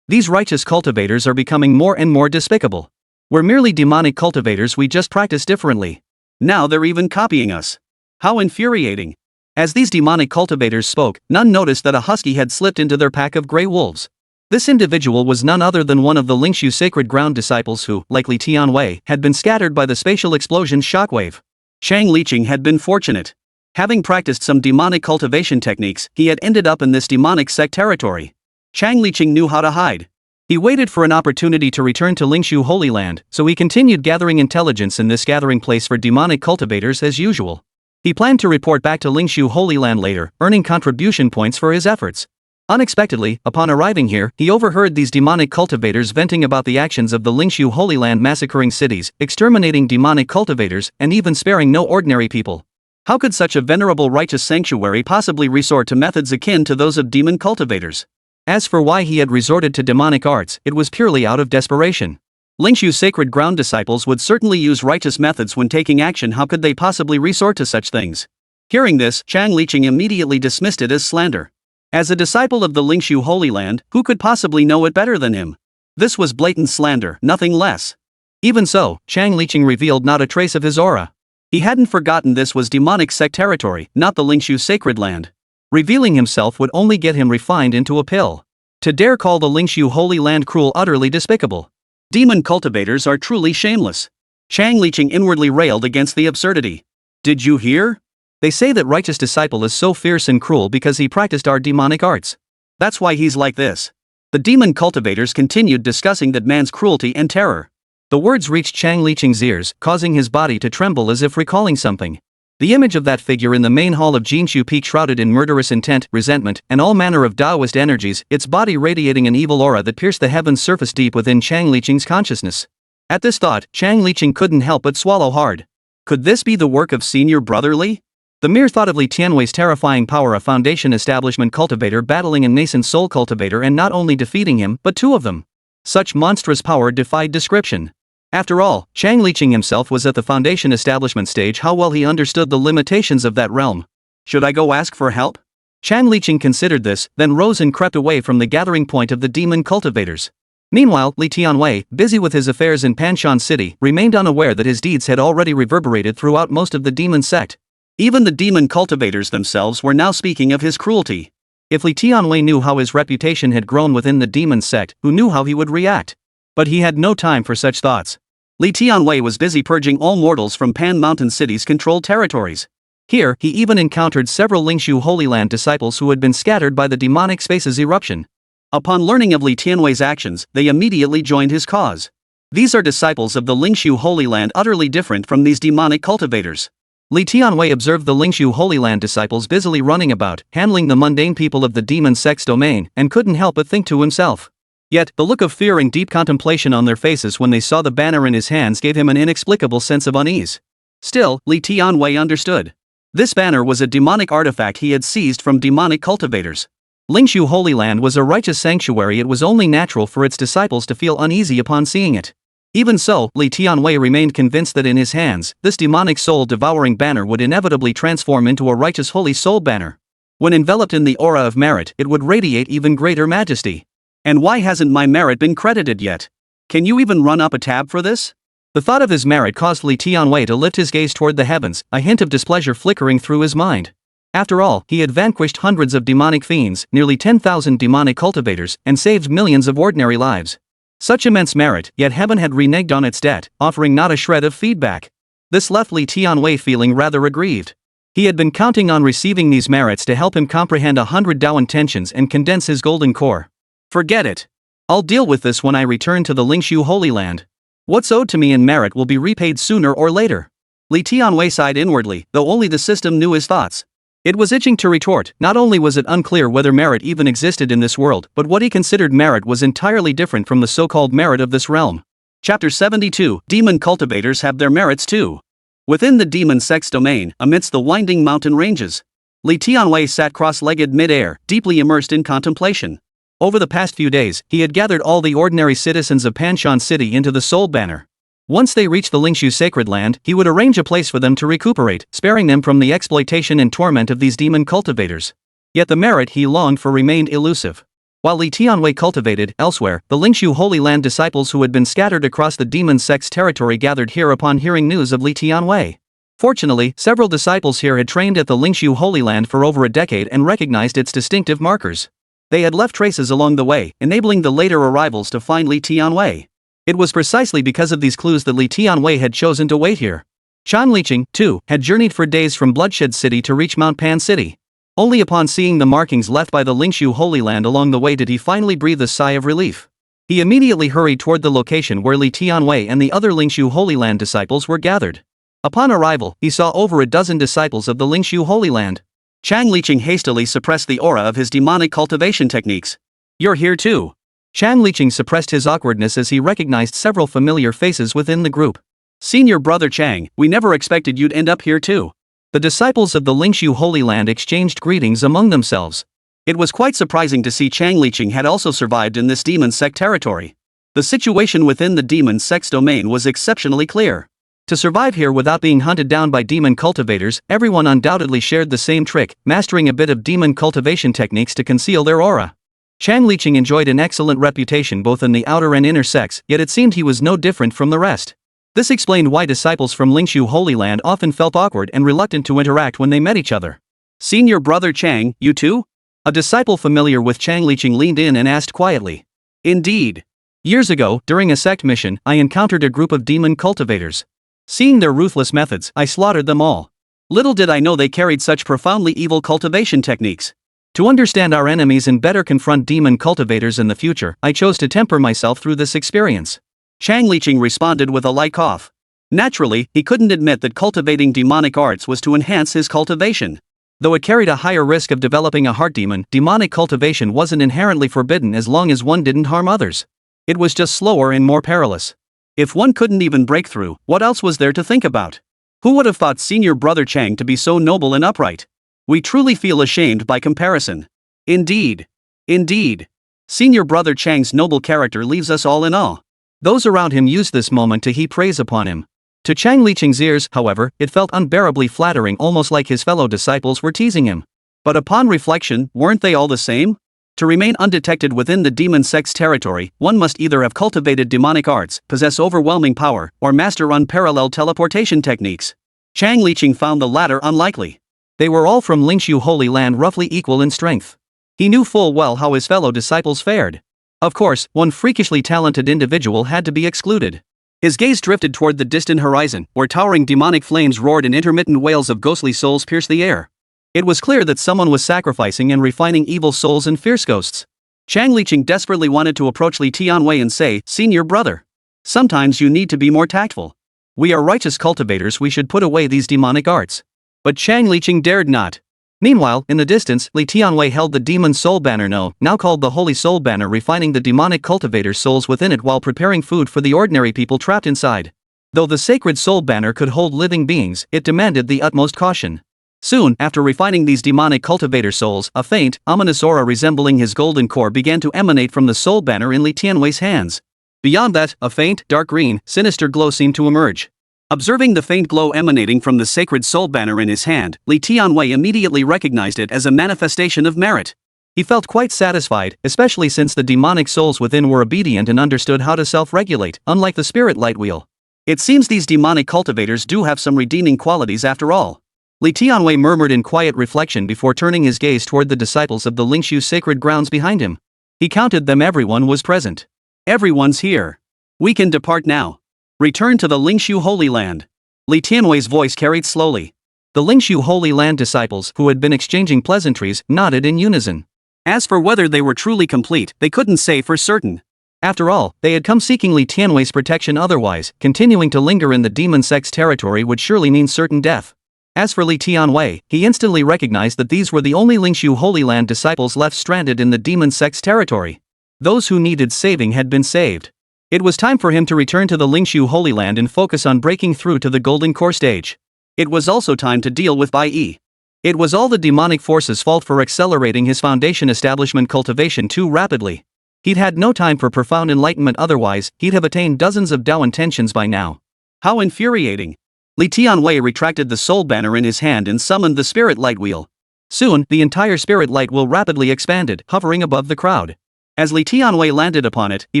These righteous cultivators are becoming more and more despicable. We're merely demonic cultivators, we just practice differently. Now they're even copying us. How infuriating. As these demonic cultivators spoke, none noticed that a husky had slipped into their pack of grey wolves. This individual was none other than one of the Lingshu sacred ground disciples who, like Li Tianwei, had been scattered by the spatial explosion's shockwave. Chang Liqing had been fortunate. Having practiced some demonic cultivation techniques, he had ended up in this demonic sect territory. Chang Liqing knew how to hide. He waited for an opportunity to return to Lingshu Holy Land, so he continued gathering intelligence in this gathering place for demonic cultivators as usual. He planned to report back to Lingshu Holy Land later, earning contribution points for his efforts. Unexpectedly, upon arriving here, he overheard these demonic cultivators venting about the actions of the Lingshu Holy Land, massacring cities, exterminating demonic cultivators, and even sparing no ordinary people. How could such a venerable righteous sanctuary possibly resort to methods akin to those of demon cultivators? As for why he had resorted to demonic arts, it was purely out of desperation. Lingshu sacred ground disciples would certainly use righteous methods when taking action. How could they possibly resort to such things? Hearing this, Chang Liqing immediately dismissed it as slander. As a disciple of the Lingshu Holy Land, who could possibly know it better than him? This was blatant slander, nothing less. Even so, Chang Liqing revealed not a trace of his aura. He hadn't forgotten this was demonic sect territory, not the Lingshu sacred land. Revealing himself would only get him refined into a pill. To dare call the Lingshu Holy Land cruel, utterly despicable. Demon cultivators are truly shameless. Chang Liqing inwardly railed against the absurdity. Did you hear? They say that righteous disciple is so fierce and cruel because he practiced our demonic arts. That's why he's like this. The demon cultivators continued discussing that man's cruelty and terror. The words reached Chang Liqing's ears, causing his body to tremble as if recalling something. The image of that figure in the main hall of Jinshu Peak, shrouded in murderous intent, resentment, and all manner of Taoist energies, its body radiating an evil aura that pierced the heavens, surfaced deep within Chang Liqing's consciousness. At this thought, Chang Liqing couldn't help but swallow hard. Could this be the work of senior brother Li? The mere thought of Li Tianwei's terrifying power, a foundation establishment cultivator battling a nascent soul cultivator, and not only defeating him, but two of them. Such monstrous power defied description. After all, Chang Liqing himself was at the foundation establishment stage. How well he understood the limitations of that realm. Should I go ask for help? Chang Liqing considered this, then rose and crept away from the gathering point of the demon cultivators. Meanwhile, Li Tianwei, busy with his affairs in Panshan City, remained unaware that his deeds had already reverberated throughout most of the demon sect. Even the demon cultivators themselves were now speaking of his cruelty. If Li Tianwei knew how his reputation had grown within the demon sect, who knew how he would react? But he had no time for such thoughts. Li Tianwei was busy purging all mortals from Pan Mountain City's controlled territories. Here, he even encountered several Lingshu Holy Land disciples who had been scattered by the demonic space's eruption. Upon learning of Li Tianwei's actions, they immediately joined his cause. These are disciples of the Lingshu Holy Land, utterly different from these demonic cultivators. Li Tianwei observed the Lingshu Holy Land disciples busily running about, handling the mundane people of the demon sect's domain, and couldn't help but think to himself. Yet, the look of fear and deep contemplation on their faces when they saw the banner in his hands gave him an inexplicable sense of unease. Still, Li Tianwei understood. This banner was a demonic artifact he had seized from demonic cultivators. Lingshu Holy Land was a righteous sanctuary. It was only natural for its disciples to feel uneasy upon seeing it. Even so, Li Tianwei remained convinced that in his hands, this demonic soul-devouring banner would inevitably transform into a righteous holy soul banner. When enveloped in the aura of merit, it would radiate even greater majesty. And why hasn't my merit been credited yet? Can you even run up a tab for this? The thought of his merit caused Li Tianwei to lift his gaze toward the heavens, a hint of displeasure flickering through his mind. After all, he had vanquished hundreds of demonic fiends, nearly 10,000 demonic cultivators, and saved millions of ordinary lives. Such immense merit, yet heaven had reneged on its debt, offering not a shred of feedback. This left Li Tianwei feeling rather aggrieved. He had been counting on receiving these merits to help him comprehend 100 Tao intentions and condense his golden core. Forget it. I'll deal with this when I return to the Lingshu Holy Land. What's owed to me in merit will be repaid sooner or later. Li Tianwei sighed inwardly, though only the system knew his thoughts. It was itching to retort. Not only was it unclear whether merit even existed in this world, but what he considered merit was entirely different from the so-called merit of this realm. Chapter 72, Demon Cultivators Have Their Merits Too. Within the demon sect's domain, amidst the winding mountain ranges, Li Tianwei sat cross-legged mid-air, deeply immersed in contemplation. Over the past few days, he had gathered all the ordinary citizens of Panshan City into the Soul Banner. Once they reached the Lingshu sacred land, he would arrange a place for them to recuperate, sparing them from the exploitation and torment of these demon cultivators. Yet the merit he longed for remained elusive. While Li Tianwei cultivated, elsewhere, the Lingshu Holy Land disciples who had been scattered across the demon sect's territory gathered here upon hearing news of Li Tianwei. Fortunately, several disciples here had trained at the Lingshu Holy Land for over a decade and recognized its distinctive markers. They had left traces along the way, enabling the later arrivals to find Li Tianwei. It was precisely because of these clues that Li Tianwei had chosen to wait here. Liqing, too, had journeyed for days from Bloodshed City to reach Mount Pan City. Only upon seeing the markings left by the Lingshu Holy Land along the way did he finally breathe a sigh of relief. He immediately hurried toward the location where Li Tianwei and the other Lingshu Holy Land disciples were gathered. Upon arrival, he saw over a dozen disciples of the Lingshu Holy Land. Liqing hastily suppressed the aura of his demonic cultivation techniques. "You're here too." Liqing suppressed his awkwardness as he recognized several familiar faces within the group. "Senior brother Chang, we never expected you'd end up here too." The disciples of the Lingshu Holy Land exchanged greetings among themselves. It was quite surprising to see Liqing had also survived in this demon sect territory. The situation within the demon sect's domain was exceptionally clear. To survive here without being hunted down by demon cultivators, everyone undoubtedly shared the same trick, mastering a bit of demon cultivation techniques to conceal their aura. Liqing enjoyed an excellent reputation both in the outer and inner sects, yet it seemed he was no different from the rest. This explained why disciples from Lingshu Holy Land often felt awkward and reluctant to interact when they met each other. "Senior brother Chang, you too?" A disciple familiar with Liqing leaned in and asked quietly. "Indeed. Years ago, during a sect mission, I encountered a group of demon cultivators. Seeing their ruthless methods, I slaughtered them all. Little did I know they carried such profoundly evil cultivation techniques. To understand our enemies and better confront demon cultivators in the future, I chose to temper myself through this experience." Liqing responded with a light cough. Naturally, he couldn't admit that cultivating demonic arts was to enhance his cultivation. Though it carried a higher risk of developing a heart demon, demonic cultivation wasn't inherently forbidden as long as one didn't harm others. It was just slower and more perilous. If one couldn't even break through, what else was there to think about? Who would have thought senior brother Chang to be so noble and upright? We truly feel ashamed by comparison. Indeed. Indeed. Senior brother Chang's noble character leaves us all in awe. Those around him used this moment to heap praise upon him. To Liqing's ears, however, it felt unbearably flattering, almost like his fellow disciples were teasing him. But upon reflection, weren't they all the same? To remain undetected within the demon sect's territory, one must either have cultivated demonic arts, possess overwhelming power, or master unparalleled teleportation techniques. Liqing found the latter unlikely. They were all from Lingshu Holy Land, roughly equal in strength. He knew full well how his fellow disciples fared. Of course, one freakishly talented individual had to be excluded. His gaze drifted toward the distant horizon, where towering demonic flames roared and intermittent wails of ghostly souls pierced the air. It was clear that someone was sacrificing and refining evil souls and fierce ghosts. Liqing desperately wanted to approach Li Tianwei and say, "Senior brother, sometimes you need to be more tactful. We are righteous cultivators, we should put away these demonic arts." But Liqing dared not. Meanwhile, in the distance, Li Tianwei held the demon soul banner, now called the Holy Soul Banner, refining the demonic cultivators' souls within it while preparing food for the ordinary people trapped inside. Though the sacred soul banner could hold living beings, it demanded the utmost caution. Soon, after refining these demonic cultivator souls, a faint, ominous aura resembling his golden core began to emanate from the soul banner in Li Tianwei's hands. Beyond that, a faint, dark green, sinister glow seemed to emerge. Observing the faint glow emanating from the sacred soul banner in his hand, Li Tianwei immediately recognized it as a manifestation of merit. He felt quite satisfied, especially since the demonic souls within were obedient and understood how to self-regulate, unlike the spirit light wheel. It seems these demonic cultivators do have some redeeming qualities after all. Li Tianwei murmured in quiet reflection before turning his gaze toward the disciples of the Lingshu sacred grounds behind him. He counted them. Everyone was present. "Everyone's here. We can depart now. Return to the Lingshu Holy Land." Li Tianwei's voice carried slowly. The Lingshu Holy Land disciples, who had been exchanging pleasantries, nodded in unison. As for whether they were truly complete, they couldn't say for certain. After all, they had come seeking Li Tianwei's protection, otherwise, continuing to linger in the demon sect's territory would surely mean certain death. As for Li Tianwei, he instantly recognized that these were the only Lingshu Holy Land disciples left stranded in the demon sect's territory. Those who needed saving had been saved. It was time for him to return to the Lingshu Holy Land and focus on breaking through to the Golden Core stage. It was also time to deal with Bai Yi. It was all the demonic force's fault for accelerating his foundation establishment cultivation too rapidly. He'd had no time for profound enlightenment, otherwise, he'd have attained dozens of Dao intentions by now. How infuriating! Li Tianwei retracted the soul banner in his hand and summoned the spirit light wheel. Soon, the entire spirit light wheel rapidly expanded, hovering above the crowd. As Li Tianwei landed upon it, he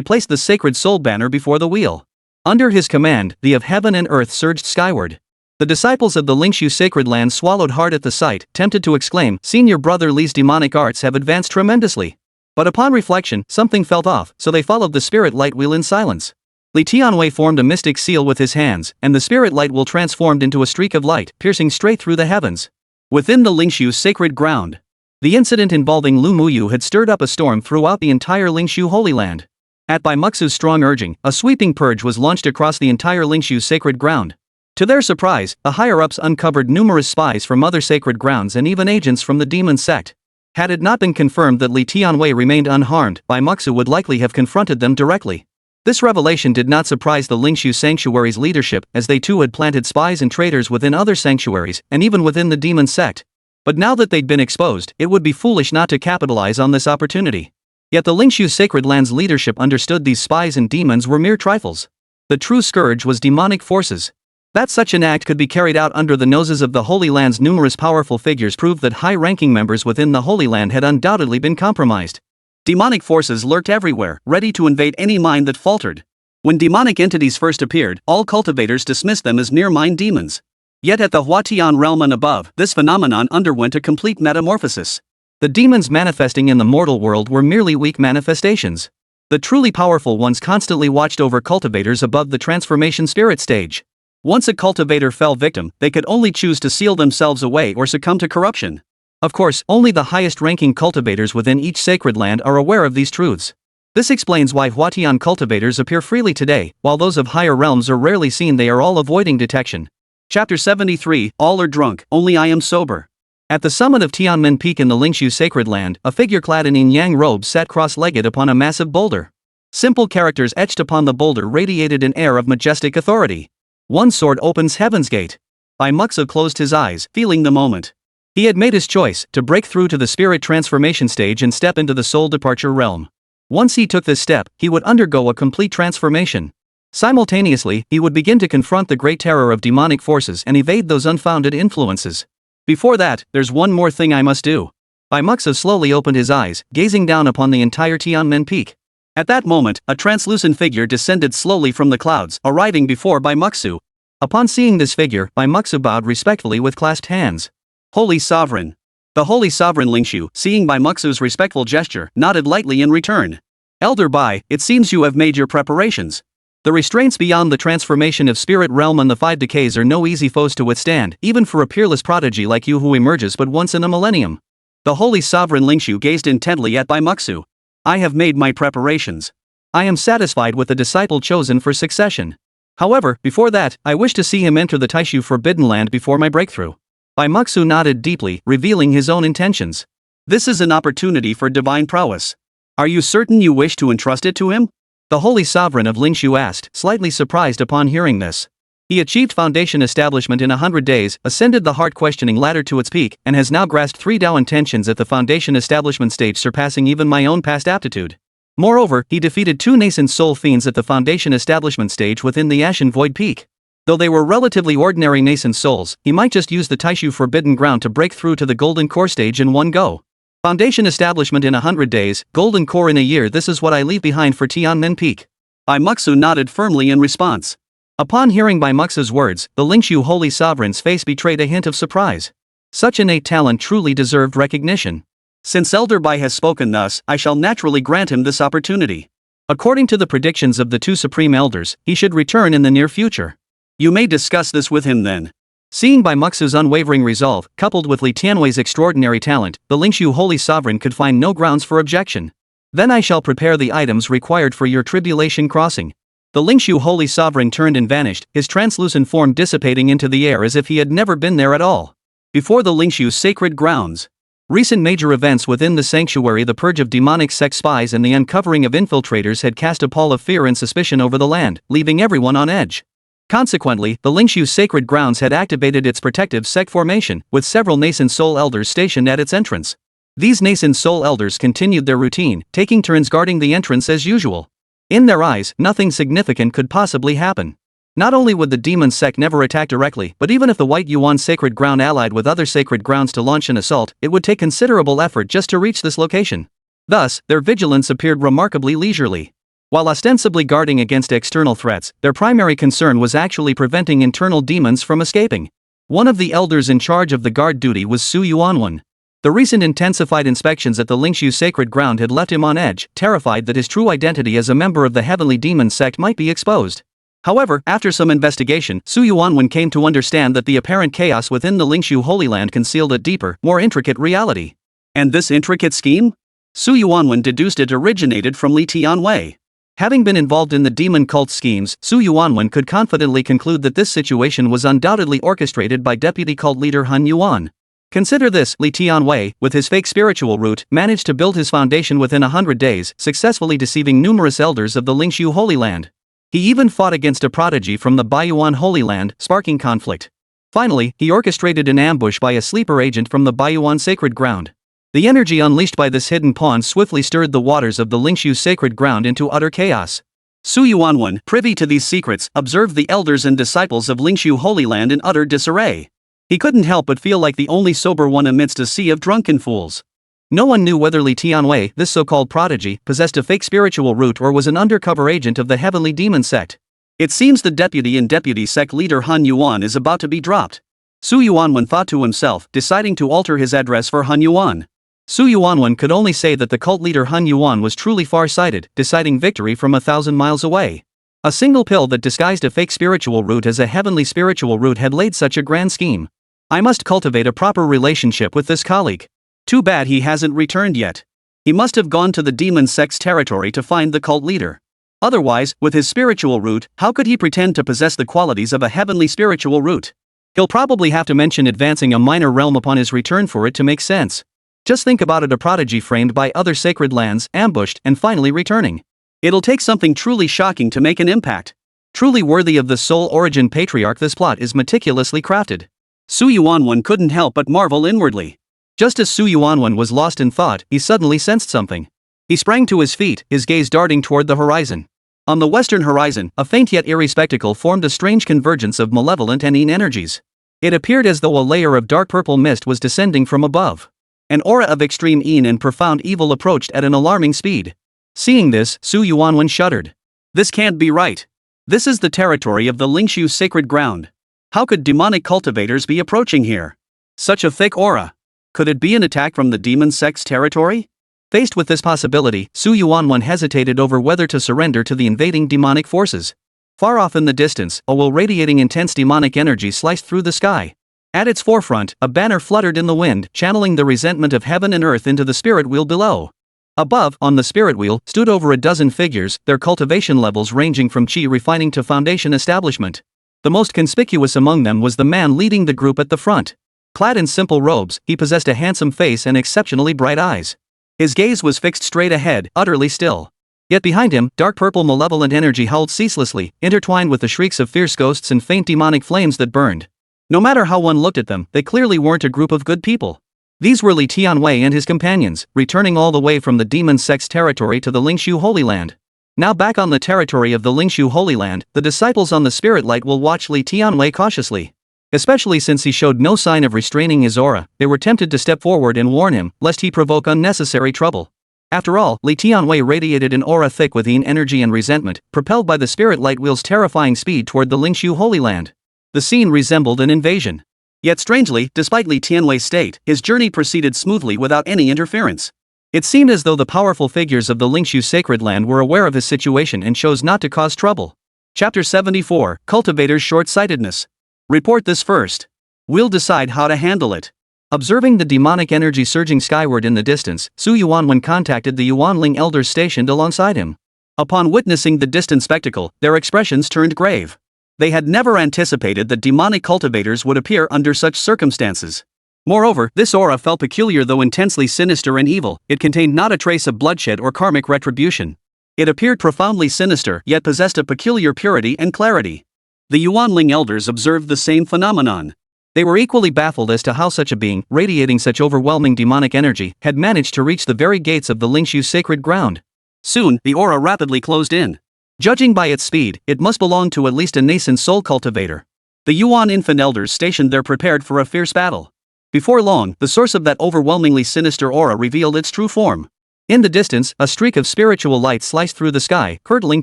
placed the sacred soul banner before the wheel. Under his command, the of heaven and earth surged skyward. The disciples of the Lingshu sacred land swallowed hard at the sight, tempted to exclaim, "Senior brother Li's demonic arts have advanced tremendously." But upon reflection, something felt off, so they followed the spirit light wheel in silence. Li Tianwei formed a mystic seal with his hands, and the spirit light wheel transformed into a streak of light, piercing straight through the heavens. Within the Lingshu sacred ground, the incident involving Lu Muyu had stirred up a storm throughout the entire Lingshu Holy Land. At Bai Muxu's strong urging, a sweeping purge was launched across the entire Lingshu sacred ground. To their surprise, the higher-ups uncovered numerous spies from other sacred grounds and even agents from the demon sect. Had it not been confirmed that Li Tianwei remained unharmed, Bai Muxu would likely have confronted them directly. This revelation did not surprise the Lingshu sanctuary's leadership, as they too had planted spies and traitors within other sanctuaries, and even within the demon sect. But now that they'd been exposed, it would be foolish not to capitalize on this opportunity. Yet the Lingshu sacred land's leadership understood these spies and demons were mere trifles. The true scourge was demonic forces. That such an act could be carried out under the noses of the Holy Land's numerous powerful figures proved that high-ranking members within the Holy Land had undoubtedly been compromised. Demonic forces lurked everywhere, ready to invade any mind that faltered. When demonic entities first appeared, all cultivators dismissed them as mere mind demons. Yet at the Huatian realm and above, this phenomenon underwent a complete metamorphosis. The demons manifesting in the mortal world were merely weak manifestations. The truly powerful ones constantly watched over cultivators above the transformation spirit stage. Once a cultivator fell victim, they could only choose to seal themselves away or succumb to corruption. Of course, only the highest-ranking cultivators within each sacred land are aware of these truths. This explains why Huatian cultivators appear freely today, while those of higher realms are rarely seen. They are all avoiding detection. Chapter 73, All are drunk, only I am sober. At the summit of Tianmen Peak in the Lingshu sacred land, a figure clad in yin-yang robes sat cross-legged upon a massive boulder. Simple characters etched upon the boulder radiated an air of majestic authority. One sword opens heaven's gate. Bai Muxu closed his eyes, feeling the moment. He had made his choice, to break through to the spirit transformation stage and step into the soul departure realm. Once he took this step, he would undergo a complete transformation. Simultaneously, he would begin to confront the great terror of demonic forces and evade those unfounded influences. Before that, there's one more thing I must do. Bai Muxu slowly opened his eyes, gazing down upon the entire Tianmen Peak. At that moment, a translucent figure descended slowly from the clouds, arriving before Bai Muxu. Upon seeing this figure, Bai Muxu bowed respectfully with clasped hands. Holy Sovereign. The Holy Sovereign Lingshu, seeing Bai Muxu's respectful gesture, nodded lightly in return. Elder Bai, it seems you have made your preparations. The restraints beyond the transformation of spirit realm and the 5 decays are no easy foes to withstand, even for a peerless prodigy like you who emerges but once in a millennium. The Holy Sovereign Lingshu gazed intently at Bai Muxu. I have made my preparations. I am satisfied with the disciple chosen for succession. However, before that, I wish to see him enter the Taishu Forbidden Land before my breakthrough. Bai Muxu nodded deeply, revealing his own intentions. This is an opportunity for divine prowess. Are you certain you wish to entrust it to him? The Holy Sovereign of Lingshu asked, slightly surprised upon hearing this. He achieved foundation establishment in 100 days, ascended the heart-questioning ladder to its peak, and has now grasped 3 Dao intentions at the foundation establishment stage, surpassing even my own past aptitude. Moreover, he defeated 2 Nascent Soul fiends at the foundation establishment stage within the Ashen Void Peak. Though they were relatively ordinary Nascent Souls, he might just use the Taishu Forbidden Ground to break through to the Golden Core stage in one go. Foundation establishment in 100 days, Golden Core in a year. This is what I leave behind for Tianmen Peak. Bai Muxu nodded firmly in response. Upon hearing Bai Muxu's words, the Lingshu Holy Sovereign's face betrayed a hint of surprise. Such innate talent truly deserved recognition. Since Elder Bai has spoken thus, I shall naturally grant him this opportunity. According to the predictions of the 2 Supreme Elders, he should return in the near future. You may discuss this with him then. Seeing Bai Muxu's unwavering resolve, coupled with Li Tianwei's extraordinary talent, the Lingshu Holy Sovereign could find no grounds for objection. Then I shall prepare the items required for your tribulation crossing. The Lingshu Holy Sovereign turned and vanished, his translucent form dissipating into the air as if he had never been there at all. Before the Lingshu sacred grounds. Recent major events within the sanctuary, the purge of demonic sect spies and the uncovering of infiltrators had cast a pall of fear and suspicion over the land, leaving everyone on edge. Consequently, the Lingshu sacred grounds had activated its protective sect formation, with several Nascent Soul elders stationed at its entrance. These Nascent Soul elders continued their routine, taking turns guarding the entrance as usual. In their eyes, nothing significant could possibly happen. Not only would the demon sect never attack directly, but even if the White Yuan sacred ground allied with other sacred grounds to launch an assault, it would take considerable effort just to reach this location. Thus, their vigilance appeared remarkably leisurely. While ostensibly guarding against external threats, their primary concern was actually preventing internal demons from escaping. One of the elders in charge of the guard duty was Su Yuanwen. The recent intensified inspections at the Lingshu sacred ground had left him on edge, terrified that his true identity as a member of the heavenly demon sect might be exposed. However, after some investigation, Su Yuanwen came to understand that the apparent chaos within the Lingshu Holy Land concealed a deeper, more intricate reality. And this intricate scheme? Su Yuanwen deduced it originated from Li Tianwei. Having been involved in the demon cult schemes, Su Yuanwen could confidently conclude that this situation was undoubtedly orchestrated by deputy cult leader Han Yuan. Consider this: Li Tianwei, with his fake spiritual root, managed to build his foundation within 100 days, successfully deceiving numerous elders of the Lingshu Holy Land. He even fought against a prodigy from the Baiyuan Holy Land, sparking conflict. Finally, he orchestrated an ambush by a sleeper agent from the Baiyuan sacred ground. The energy unleashed by this hidden pawn swiftly stirred the waters of the Lingshu sacred ground into utter chaos. Su Yuanwen, privy to these secrets, observed the elders and disciples of Lingshu Holy Land in utter disarray. He couldn't help but feel like the only sober one amidst a sea of drunken fools. No one knew whether Li Tianwei, this so-called prodigy, possessed a fake spiritual root or was an undercover agent of the heavenly demon sect. It seems the deputy sect leader Han Yuan is about to be dropped. Su Yuanwen thought to himself, deciding to alter his address for Han Yuan. Su Yuanwen could only say that the cult leader Han Yuan was truly far-sighted, deciding victory from 1,000 miles away. A single pill that disguised a fake spiritual root as a heavenly spiritual root had laid such a grand scheme. I must cultivate a proper relationship with this colleague. Too bad he hasn't returned yet. He must have gone to the demon sect's territory to find the cult leader. Otherwise, with his spiritual root, how could he pretend to possess the qualities of a heavenly spiritual root? He'll probably have to mention advancing a minor realm upon his return for it to make sense. Just think about it: a prodigy framed by other sacred lands, ambushed, and finally returning. It'll take something truly shocking to make an impact. Truly worthy of the Soul Origin Patriarch, this plot is meticulously crafted. Su Yuanwen couldn't help but marvel inwardly. Just as Su Yuanwen was lost in thought, he suddenly sensed something. He sprang to his feet, his gaze darting toward the horizon. On the western horizon, a faint yet eerie spectacle formed a strange convergence of malevolent and yin energies. It appeared as though a layer of dark purple mist was descending from above. An aura of extreme yin and profound evil approached at an alarming speed. Seeing this, Su Yuanwen shuddered. This can't be right. This is the territory of the Lingshu sacred ground. How could demonic cultivators be approaching here? Such a thick aura. Could it be an attack from the demon sect's territory? Faced with this possibility, Su Yuanwen hesitated over whether to surrender to the invading demonic forces. Far off in the distance, a will radiating intense demonic energy sliced through the sky. At its forefront, a banner fluttered in the wind, channeling the resentment of heaven and earth into the spirit wheel below. Above, on the spirit wheel, stood over a dozen figures, their cultivation levels ranging from chi refining to foundation establishment. The most conspicuous among them was the man leading the group at the front. Clad in simple robes, he possessed a handsome face and exceptionally bright eyes. His gaze was fixed straight ahead, utterly still. Yet behind him, dark purple malevolent energy howled ceaselessly, intertwined with the shrieks of fierce ghosts and faint demonic flames that burned. No matter how one looked at them, they clearly weren't a group of good people. These were Li Tianwei and his companions, returning all the way from the demon sect's territory to the Lingshu Holy Land. Now back on the territory of the Lingshu Holy Land, the disciples on the spirit light will watch Li Tianwei cautiously. Especially since he showed no sign of restraining his aura, they were tempted to step forward and warn him, lest he provoke unnecessary trouble. After all, Li Tianwei radiated an aura thick with yin energy and resentment, propelled by the spirit light wheel's terrifying speed toward the Lingshu Holy Land. The scene resembled an invasion. Yet strangely, despite Li Tianwei's state, his journey proceeded smoothly without any interference. It seemed as though the powerful figures of the Lingshu sacred land were aware of his situation and chose not to cause trouble. Chapter 74, Cultivator's Short-Sightedness. Report this first. We'll decide how to handle it. Observing the demonic energy surging skyward in the distance, Su Yuanwen contacted the Yuanling elders stationed alongside him. Upon witnessing the distant spectacle, their expressions turned grave. They had never anticipated that demonic cultivators would appear under such circumstances. Moreover, this aura felt peculiar though intensely sinister and evil. It contained not a trace of bloodshed or karmic retribution. It appeared profoundly sinister yet possessed a peculiar purity and clarity. The Yuanling elders observed the same phenomenon. They were equally baffled as to how such a being, radiating such overwhelming demonic energy, had managed to reach the very gates of the Lingshu sacred ground. Soon, the aura rapidly closed in. Judging by its speed, it must belong to at least a Nascent Soul cultivator. The Yuan infant elders stationed there prepared for a fierce battle. Before long, the source of that overwhelmingly sinister aura revealed its true form. In the distance, a streak of spiritual light sliced through the sky, hurtling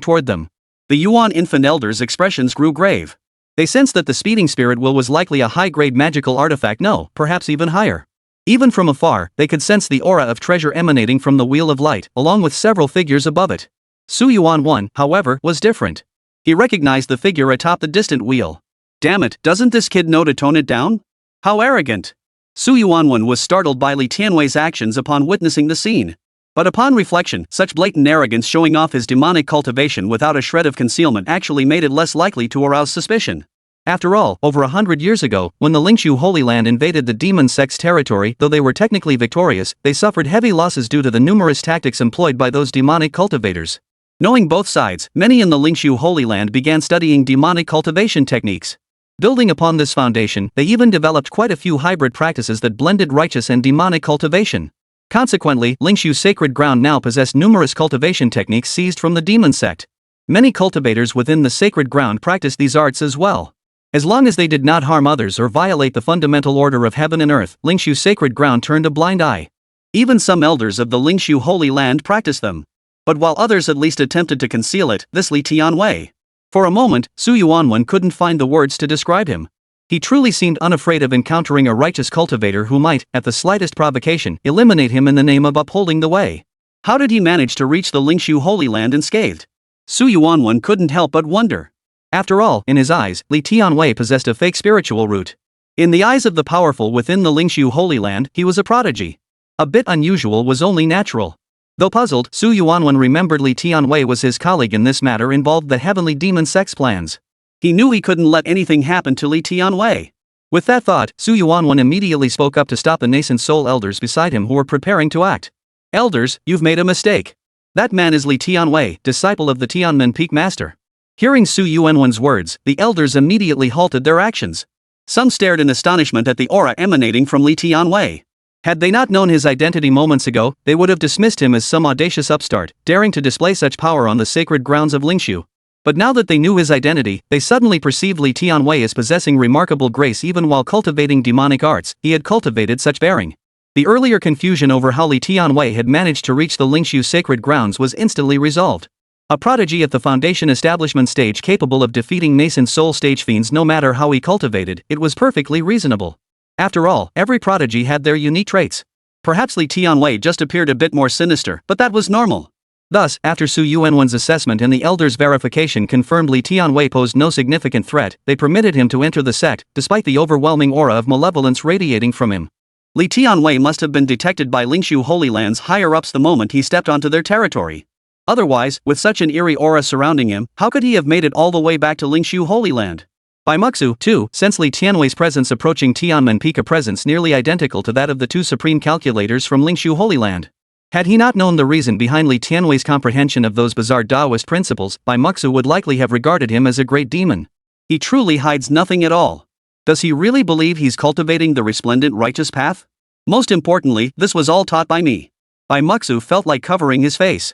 toward them. The Yuan infant elders' expressions grew grave. They sensed that the speeding spirit will was likely a high-grade magical artifact, no, perhaps even higher. Even from afar, they could sense the aura of treasure emanating from the Wheel of Light, along with several figures above it. Su Yuan, however, was different. He recognized the figure atop the distant wheel. Damn it, doesn't this kid know to tone it down? How arrogant! Su Yuan was startled by Li Tianwei's actions upon witnessing the scene. But upon reflection, such blatant arrogance showing off his demonic cultivation without a shred of concealment actually made it less likely to arouse suspicion. After all, over 100 years ago, when the Lingshu Holy Land invaded the demon sect's territory, though they were technically victorious, they suffered heavy losses due to the numerous tactics employed by those demonic cultivators. Knowing both sides, many in the Lingshu Holy Land began studying demonic cultivation techniques. Building upon this foundation, they even developed quite a few hybrid practices that blended righteous and demonic cultivation. Consequently, Lingshu's sacred ground now possessed numerous cultivation techniques seized from the demon sect. Many cultivators within the sacred ground practiced these arts as well. As long as they did not harm others or violate the fundamental order of heaven and earth, Lingshu's sacred ground turned a blind eye. Even some elders of the Lingshu Holy Land practiced them. But while others at least attempted to conceal it, this Li Tianwei. For a moment, Su Yuan couldn't find the words to describe him. He truly seemed unafraid of encountering a righteous cultivator who might, at the slightest provocation, eliminate him in the name of upholding the way. How did he manage to reach the Lingshu Holy Land unscathed? Su Yuan couldn't help but wonder. After all, in his eyes, Li Tianwei possessed a fake spiritual root. In the eyes of the powerful within the Lingshu Holy Land, he was a prodigy. A bit unusual was only natural. Though puzzled, Su Yuan remembered Li Tianwei was his colleague in this matter involved the heavenly demon sect's plans. He knew he couldn't let anything happen to Li Tianwei. With that thought, Su Yuan immediately spoke up to stop the Nascent Soul elders beside him who were preparing to act. Elders, you've made a mistake. That man is Li Tianwei, disciple of the Tianmen Peak Master. Hearing Su Yuan's words, the elders immediately halted their actions. Some stared in astonishment at the aura emanating from Li Tianwei. Had they not known his identity moments ago, they would have dismissed him as some audacious upstart, daring to display such power on the sacred grounds of Lingshu. But now that they knew his identity, they suddenly perceived Li Tianwei as possessing remarkable grace. Even while cultivating demonic arts, he had cultivated such bearing. The earlier confusion over how Li Tianwei had managed to reach the Lingshu sacred grounds was instantly resolved. A prodigy at the foundation establishment stage capable of defeating Nascent Soul stage fiends no matter how he cultivated, it was perfectly reasonable. After all, every prodigy had their unique traits. Perhaps Li Tianwei just appeared a bit more sinister, but that was normal. Thus, after Su Yuan's assessment and the elders' verification confirmed Li Tianwei posed no significant threat, they permitted him to enter the sect, despite the overwhelming aura of malevolence radiating from him. Li Tianwei must have been detected by Lingshu Holy Land's higher-ups the moment he stepped onto their territory. Otherwise, with such an eerie aura surrounding him, how could he have made it all the way back to Lingshu Holy Land? Bai Muxu, too, sensed Li Tianwei's presence approaching Tianmen Peak, a presence nearly identical to that of the two supreme calculators from Lingshu Holy Land. Had he not known the reason behind Li Tianwei's comprehension of those bizarre Taoist principles, Bai Muxu would likely have regarded him as a great demon. He truly hides nothing at all. Does he really believe he's cultivating the resplendent righteous path? Most importantly, this was all taught by me. Bai Muxu felt like covering his face.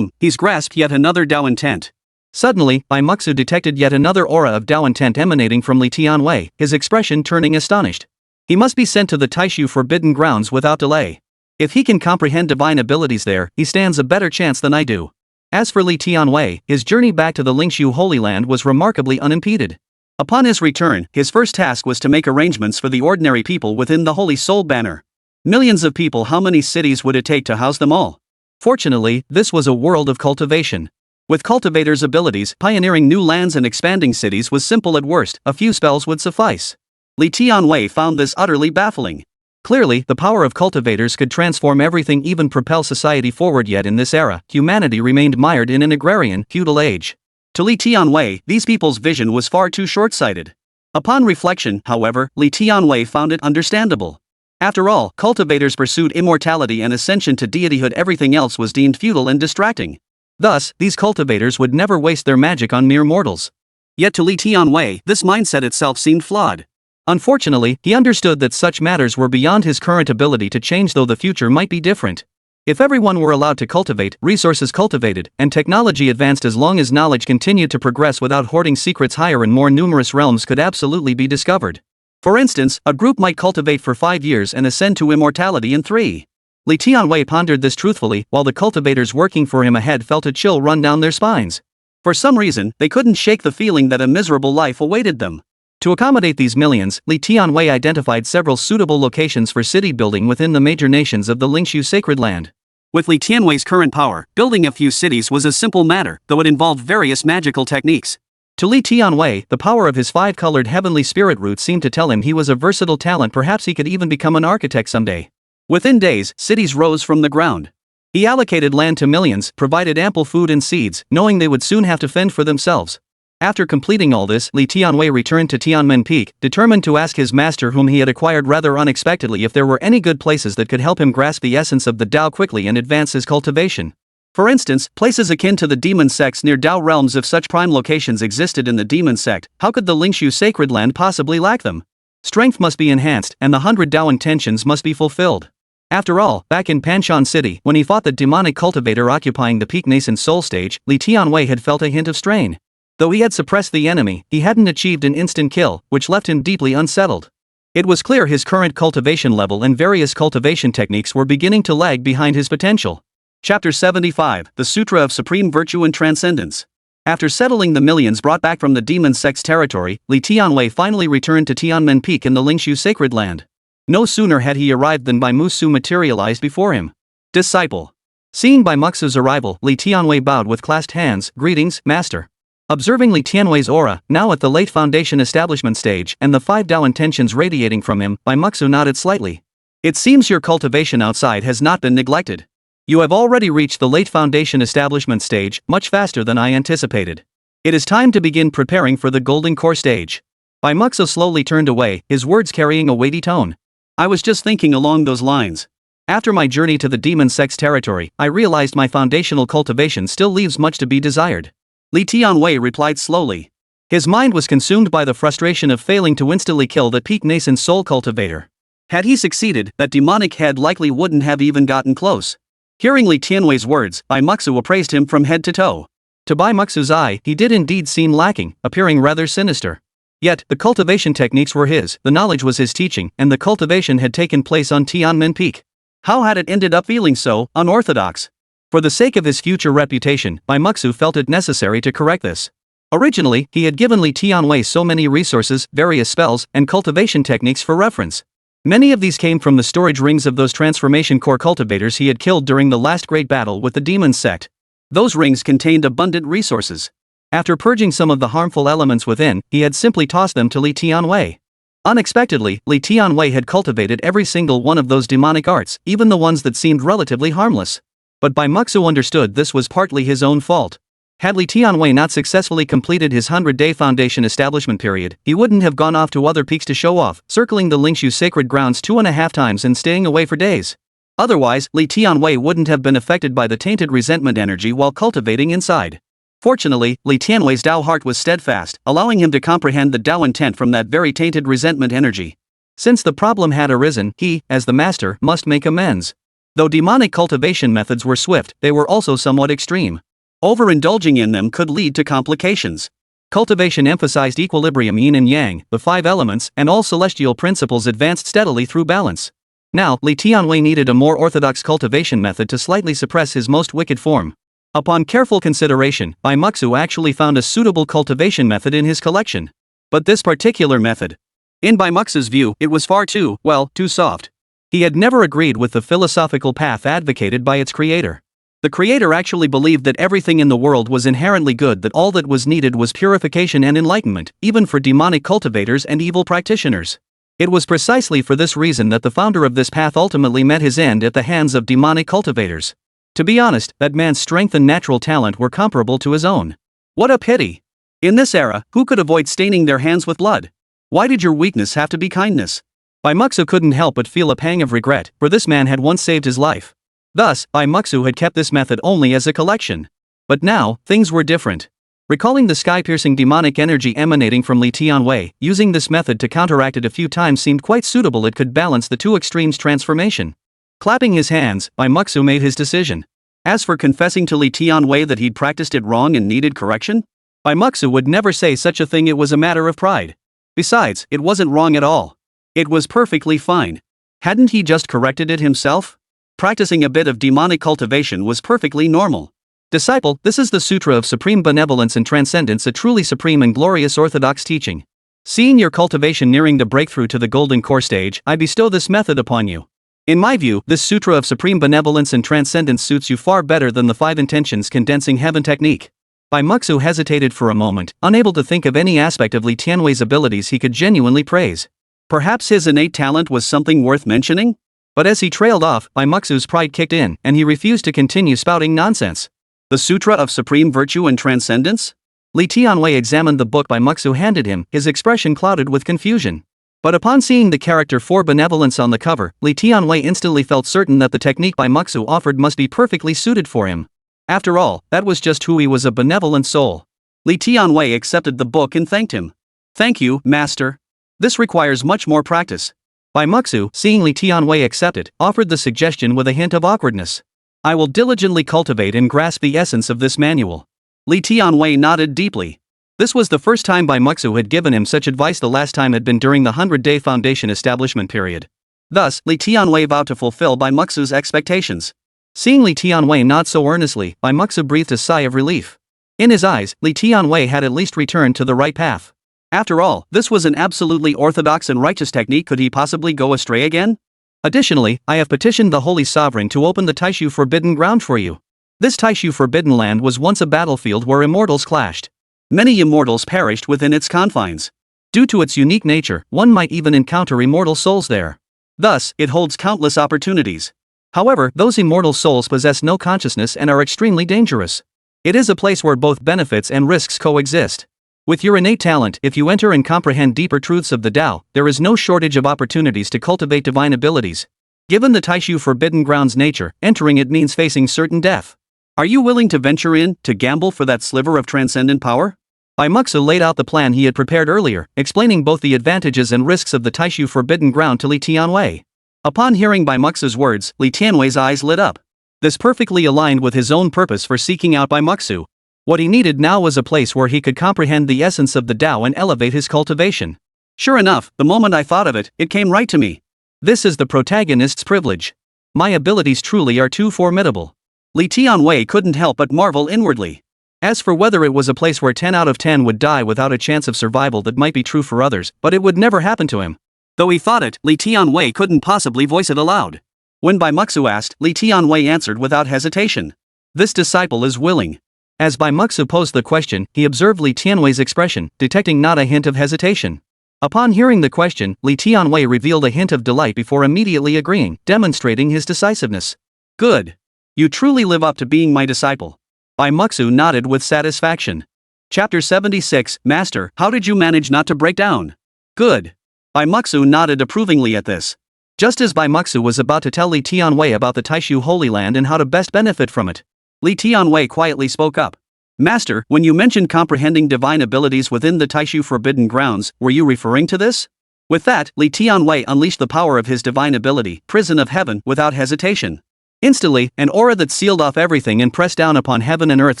He's grasped yet another Dao intent. Suddenly, Bai Muxu detected yet another aura of Dao intent emanating from Li Tianwei, his expression turning astonished. He must be sent to the Taishu Forbidden Grounds without delay. If he can comprehend divine abilities there, he stands a better chance than I do. As for Li Tianwei, his journey back to the Lingshu Holy Land was remarkably unimpeded. Upon his return, his first task was to make arrangements for the ordinary people within the Holy Soul banner. Millions of people, how many cities would it take to house them all? Fortunately, this was a world of cultivation. With cultivators' abilities, pioneering new lands and expanding cities was simple at worst, a few spells would suffice. Li Tianwei found this utterly baffling. Clearly, the power of cultivators could transform everything, even propel society forward, yet in this era, humanity remained mired in an agrarian, feudal age. To Li Tianwei, these people's vision was far too short-sighted. Upon reflection, however, Li Tianwei found it understandable. After all, cultivators pursued immortality and ascension to deityhood. Everything else was deemed futile and distracting. Thus, these cultivators would never waste their magic on mere mortals. Yet to Li Tianwei, this mindset itself seemed flawed. Unfortunately, he understood that such matters were beyond his current ability to change, though the future might be different. If everyone were allowed to cultivate, resources cultivated, and technology advanced, as long as knowledge continued to progress without hoarding secrets, higher and more numerous realms could absolutely be discovered. For instance, a group might cultivate for 5 years and ascend to immortality in 3. Li Tianwei pondered this truthfully while the cultivators working for him ahead felt a chill run down their spines. For some reason, they couldn't shake the feeling that a miserable life awaited them. To accommodate these millions, Li Tianwei identified several suitable locations for city building within the major nations of the Lingshu sacred land. With Li Tianwei's current power, building a few cities was a simple matter, though it involved various magical techniques. To Li Tianwei, the power of his 5-colored heavenly spirit roots seemed to tell him he was a versatile talent, perhaps he could even become an architect someday. Within days, cities rose from the ground. He allocated land to millions, provided ample food and seeds, knowing they would soon have to fend for themselves. After completing all this, Li Tianwei returned to Tianmen Peak, determined to ask his master, whom he had acquired rather unexpectedly, if there were any good places that could help him grasp the essence of the Tao quickly and advance his cultivation. For instance, places akin to the demon sects near Tao realms. If such prime locations existed in the demon sect, how could the Lingshu sacred land possibly lack them? Strength must be enhanced, and the 100 Tao intentions must be fulfilled. After all, back in Panshan City, when he fought the demonic cultivator occupying the peak Nascent Soul stage, Li Tianwei had felt a hint of strain. Though he had suppressed the enemy, he hadn't achieved an instant kill, which left him deeply unsettled. It was clear his current cultivation level and various cultivation techniques were beginning to lag behind his potential. Chapter 75, The Sutra of Supreme Virtue and Transcendence. After settling the millions brought back from the demon sect's territory, Li Tianwei finally returned to Tianmen Peak in the Lingshu sacred land. No sooner had he arrived than Bai Musu materialized before him. Disciple. Seeing Bai Muxu's arrival, Li Tianwei bowed with clasped hands. Greetings, master. Observing Li Tianwei's aura, now at the late foundation establishment stage, and the 5 Tao intentions radiating from him, Bai Muxu nodded slightly. It seems your cultivation outside has not been neglected. You have already reached the late foundation establishment stage, much faster than I anticipated. It is time to begin preparing for the golden core stage. Bai Muxu slowly turned away, his words carrying a weighty tone. I was just thinking along those lines. After my journey to the demon sect's territory, I realized my foundational cultivation still leaves much to be desired. Li Tianwei replied slowly. His mind was consumed by the frustration of failing to instantly kill the peak Nascent Soul cultivator. Had he succeeded, that demonic head likely wouldn't have even gotten close. Hearing Li Tianwei's words, Bai Muxu appraised him from head to toe. To Bai Muxu's eye, he did indeed seem lacking, appearing rather sinister. Yet, the cultivation techniques were his, the knowledge was his teaching, and the cultivation had taken place on Tianmen Peak. How had it ended up feeling so unorthodox? For the sake of his future reputation, Bai Muxu felt it necessary to correct this. Originally, he had given Li Tianwei so many resources, various spells, and cultivation techniques for reference. Many of these came from the storage rings of those transformation core cultivators he had killed during the last great battle with the demon sect. Those rings contained abundant resources. After purging some of the harmful elements within, he had simply tossed them to Li Tianwei. Unexpectedly, Li Tianwei had cultivated every single one of those demonic arts, even the ones that seemed relatively harmless. But Bai Muxu understood this was partly his own fault. Had Li Tianwei not successfully completed his 100-day foundation establishment period, he wouldn't have gone off to other peaks to show off, circling the Lingshu sacred grounds 2.5 times and staying away for days. Otherwise, Li Tianwei wouldn't have been affected by the tainted resentment energy while cultivating inside. Fortunately, Li Tianwei's Tao heart was steadfast, allowing him to comprehend the Tao intent from that very tainted resentment energy. Since the problem had arisen, he, as the master, must make amends. Though demonic cultivation methods were swift, they were also somewhat extreme. Overindulging in them could lead to complications. Cultivation emphasized equilibrium yin and yang, the 5 elements, and all celestial principles advanced steadily through balance. Now, Li Tianwei needed a more orthodox cultivation method to slightly suppress his most wicked form. Upon careful consideration, Bai Muxu actually found a suitable cultivation method in his collection. But this particular method, in Bai Muxu's view, it was far too soft. He had never agreed with the philosophical path advocated by its creator. The creator actually believed that everything in the world was inherently good, that all that was needed was purification and enlightenment, even for demonic cultivators and evil practitioners. It was precisely for this reason that the founder of this path ultimately met his end at the hands of demonic cultivators. To be honest, that man's strength and natural talent were comparable to his own. What a pity! In this era, who could avoid staining their hands with blood? Why did your weakness have to be kindness? Bai Muxu couldn't help but feel a pang of regret, for this man had once saved his life. Thus, Bai Muxu had kept this method only as a collection. But now, things were different. Recalling the sky-piercing demonic energy emanating from Li Tianwei, using this method to counteract it a few times seemed quite suitable. It could balance the two extremes' transformation. Clapping his hands, Bai Muxu made his decision. As for confessing to Li Tianwei that he'd practiced it wrong and needed correction, Bai Muxu would never say such a thing. It was a matter of pride. Besides, it wasn't wrong at all. It was perfectly fine. Hadn't he just corrected it himself? Practicing a bit of demonic cultivation was perfectly normal. Disciple, this is the Sutra of Supreme Benevolence and Transcendence, a truly supreme and glorious orthodox teaching. Seeing your cultivation nearing the breakthrough to the golden core stage, I bestow this method upon you. In my view, this Sutra of Supreme Benevolence and Transcendence suits you far better than the 5 intentions condensing heaven technique. Bai Muxu hesitated for a moment, unable to think of any aspect of Li Tianwei's abilities he could genuinely praise. Perhaps his innate talent was something worth mentioning? But as he trailed off, Bai Muxu's pride kicked in, and he refused to continue spouting nonsense. The Sutra of Supreme Virtue and Transcendence? Li Tianwei examined the book Bai Muxu handed him, his expression clouded with confusion. But upon seeing the character for benevolence on the cover, Li Tianwei instantly felt certain that the technique Bai Muxu offered must be perfectly suited for him. After all, that was just who he was, a benevolent soul. Li Tianwei accepted the book and thanked him. Thank you, Master. This requires much more practice. Bai Muxu, seeing Li Tianwei accept it, offered the suggestion with a hint of awkwardness. I will diligently cultivate and grasp the essence of this manual. Li Tianwei nodded deeply. This was the first time Bai Muxu had given him such advice. The last time had been during the 100-day foundation establishment period. Thus, Li Tianwei vowed to fulfill Bai Muxu's expectations. Seeing Li Tianwei nod so earnestly, Bai Muxu breathed a sigh of relief. In his eyes, Li Tianwei had at least returned to the right path. After all, this was an absolutely orthodox and righteous technique. Could he possibly go astray again? Additionally, I have petitioned the Holy Sovereign to open the Taishu Forbidden Ground for you. This Taishu Forbidden Land was once a battlefield where immortals clashed. Many immortals perished within its confines. Due to its unique nature, one might even encounter immortal souls there. Thus, it holds countless opportunities. However, those immortal souls possess no consciousness and are extremely dangerous. It is a place where both benefits and risks coexist. With your innate talent, if you enter and comprehend deeper truths of the Tao, there is no shortage of opportunities to cultivate divine abilities. Given the Taishu Forbidden Ground's nature, entering it means facing certain death. Are you willing to venture in, to gamble for that sliver of transcendent power? Bai Muxu laid out the plan he had prepared earlier, explaining both the advantages and risks of the Taishu Forbidden Ground to Li Tianwei. Upon hearing Bai Muxu's words, Li Tianwei's eyes lit up. This perfectly aligned with his own purpose for seeking out Bai Muxu. What he needed now was a place where he could comprehend the essence of the Tao and elevate his cultivation. Sure enough, the moment I thought of it, it came right to me. This is the protagonist's privilege. My abilities truly are too formidable. Li Tianwei couldn't help but marvel inwardly. As for whether it was a place where 10 out of 10 would die without a chance of survival, that might be true for others, but it would never happen to him. Though he thought it, Li Tianwei couldn't possibly voice it aloud. When Bai Muxu asked, Li Tianwei answered without hesitation. This disciple is willing. As Bai Muxu posed the question, he observed Li Tianwei's expression, detecting not a hint of hesitation. Upon hearing the question, Li Tianwei revealed a hint of delight before immediately agreeing, demonstrating his decisiveness. Good. You truly live up to being my disciple. Bai Muxu nodded with satisfaction. Chapter 76, Master, how did you manage not to break down? Good. Bai Muxu nodded approvingly at this. Just as Bai Muxu was about to tell Li Tianwei about the Taishu Holy Land and how to best benefit from it, Li Tianwei quietly spoke up. Master, when you mentioned comprehending divine abilities within the Taishu Forbidden Grounds, were you referring to this? With that, Li Tianwei unleashed the power of his divine ability, Prison of Heaven, without hesitation. Instantly, an aura that sealed off everything and pressed down upon heaven and earth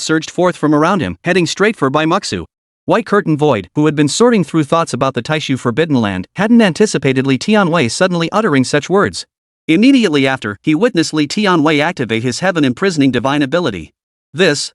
surged forth from around him, heading straight for Bai Muxu. White Curtain Void, who had been sorting through thoughts about the Taishu Forbidden Land, hadn't anticipated Li Tianwei suddenly uttering such words. Immediately after, he witnessed Li Tianwei activate his heaven-imprisoning divine ability. This.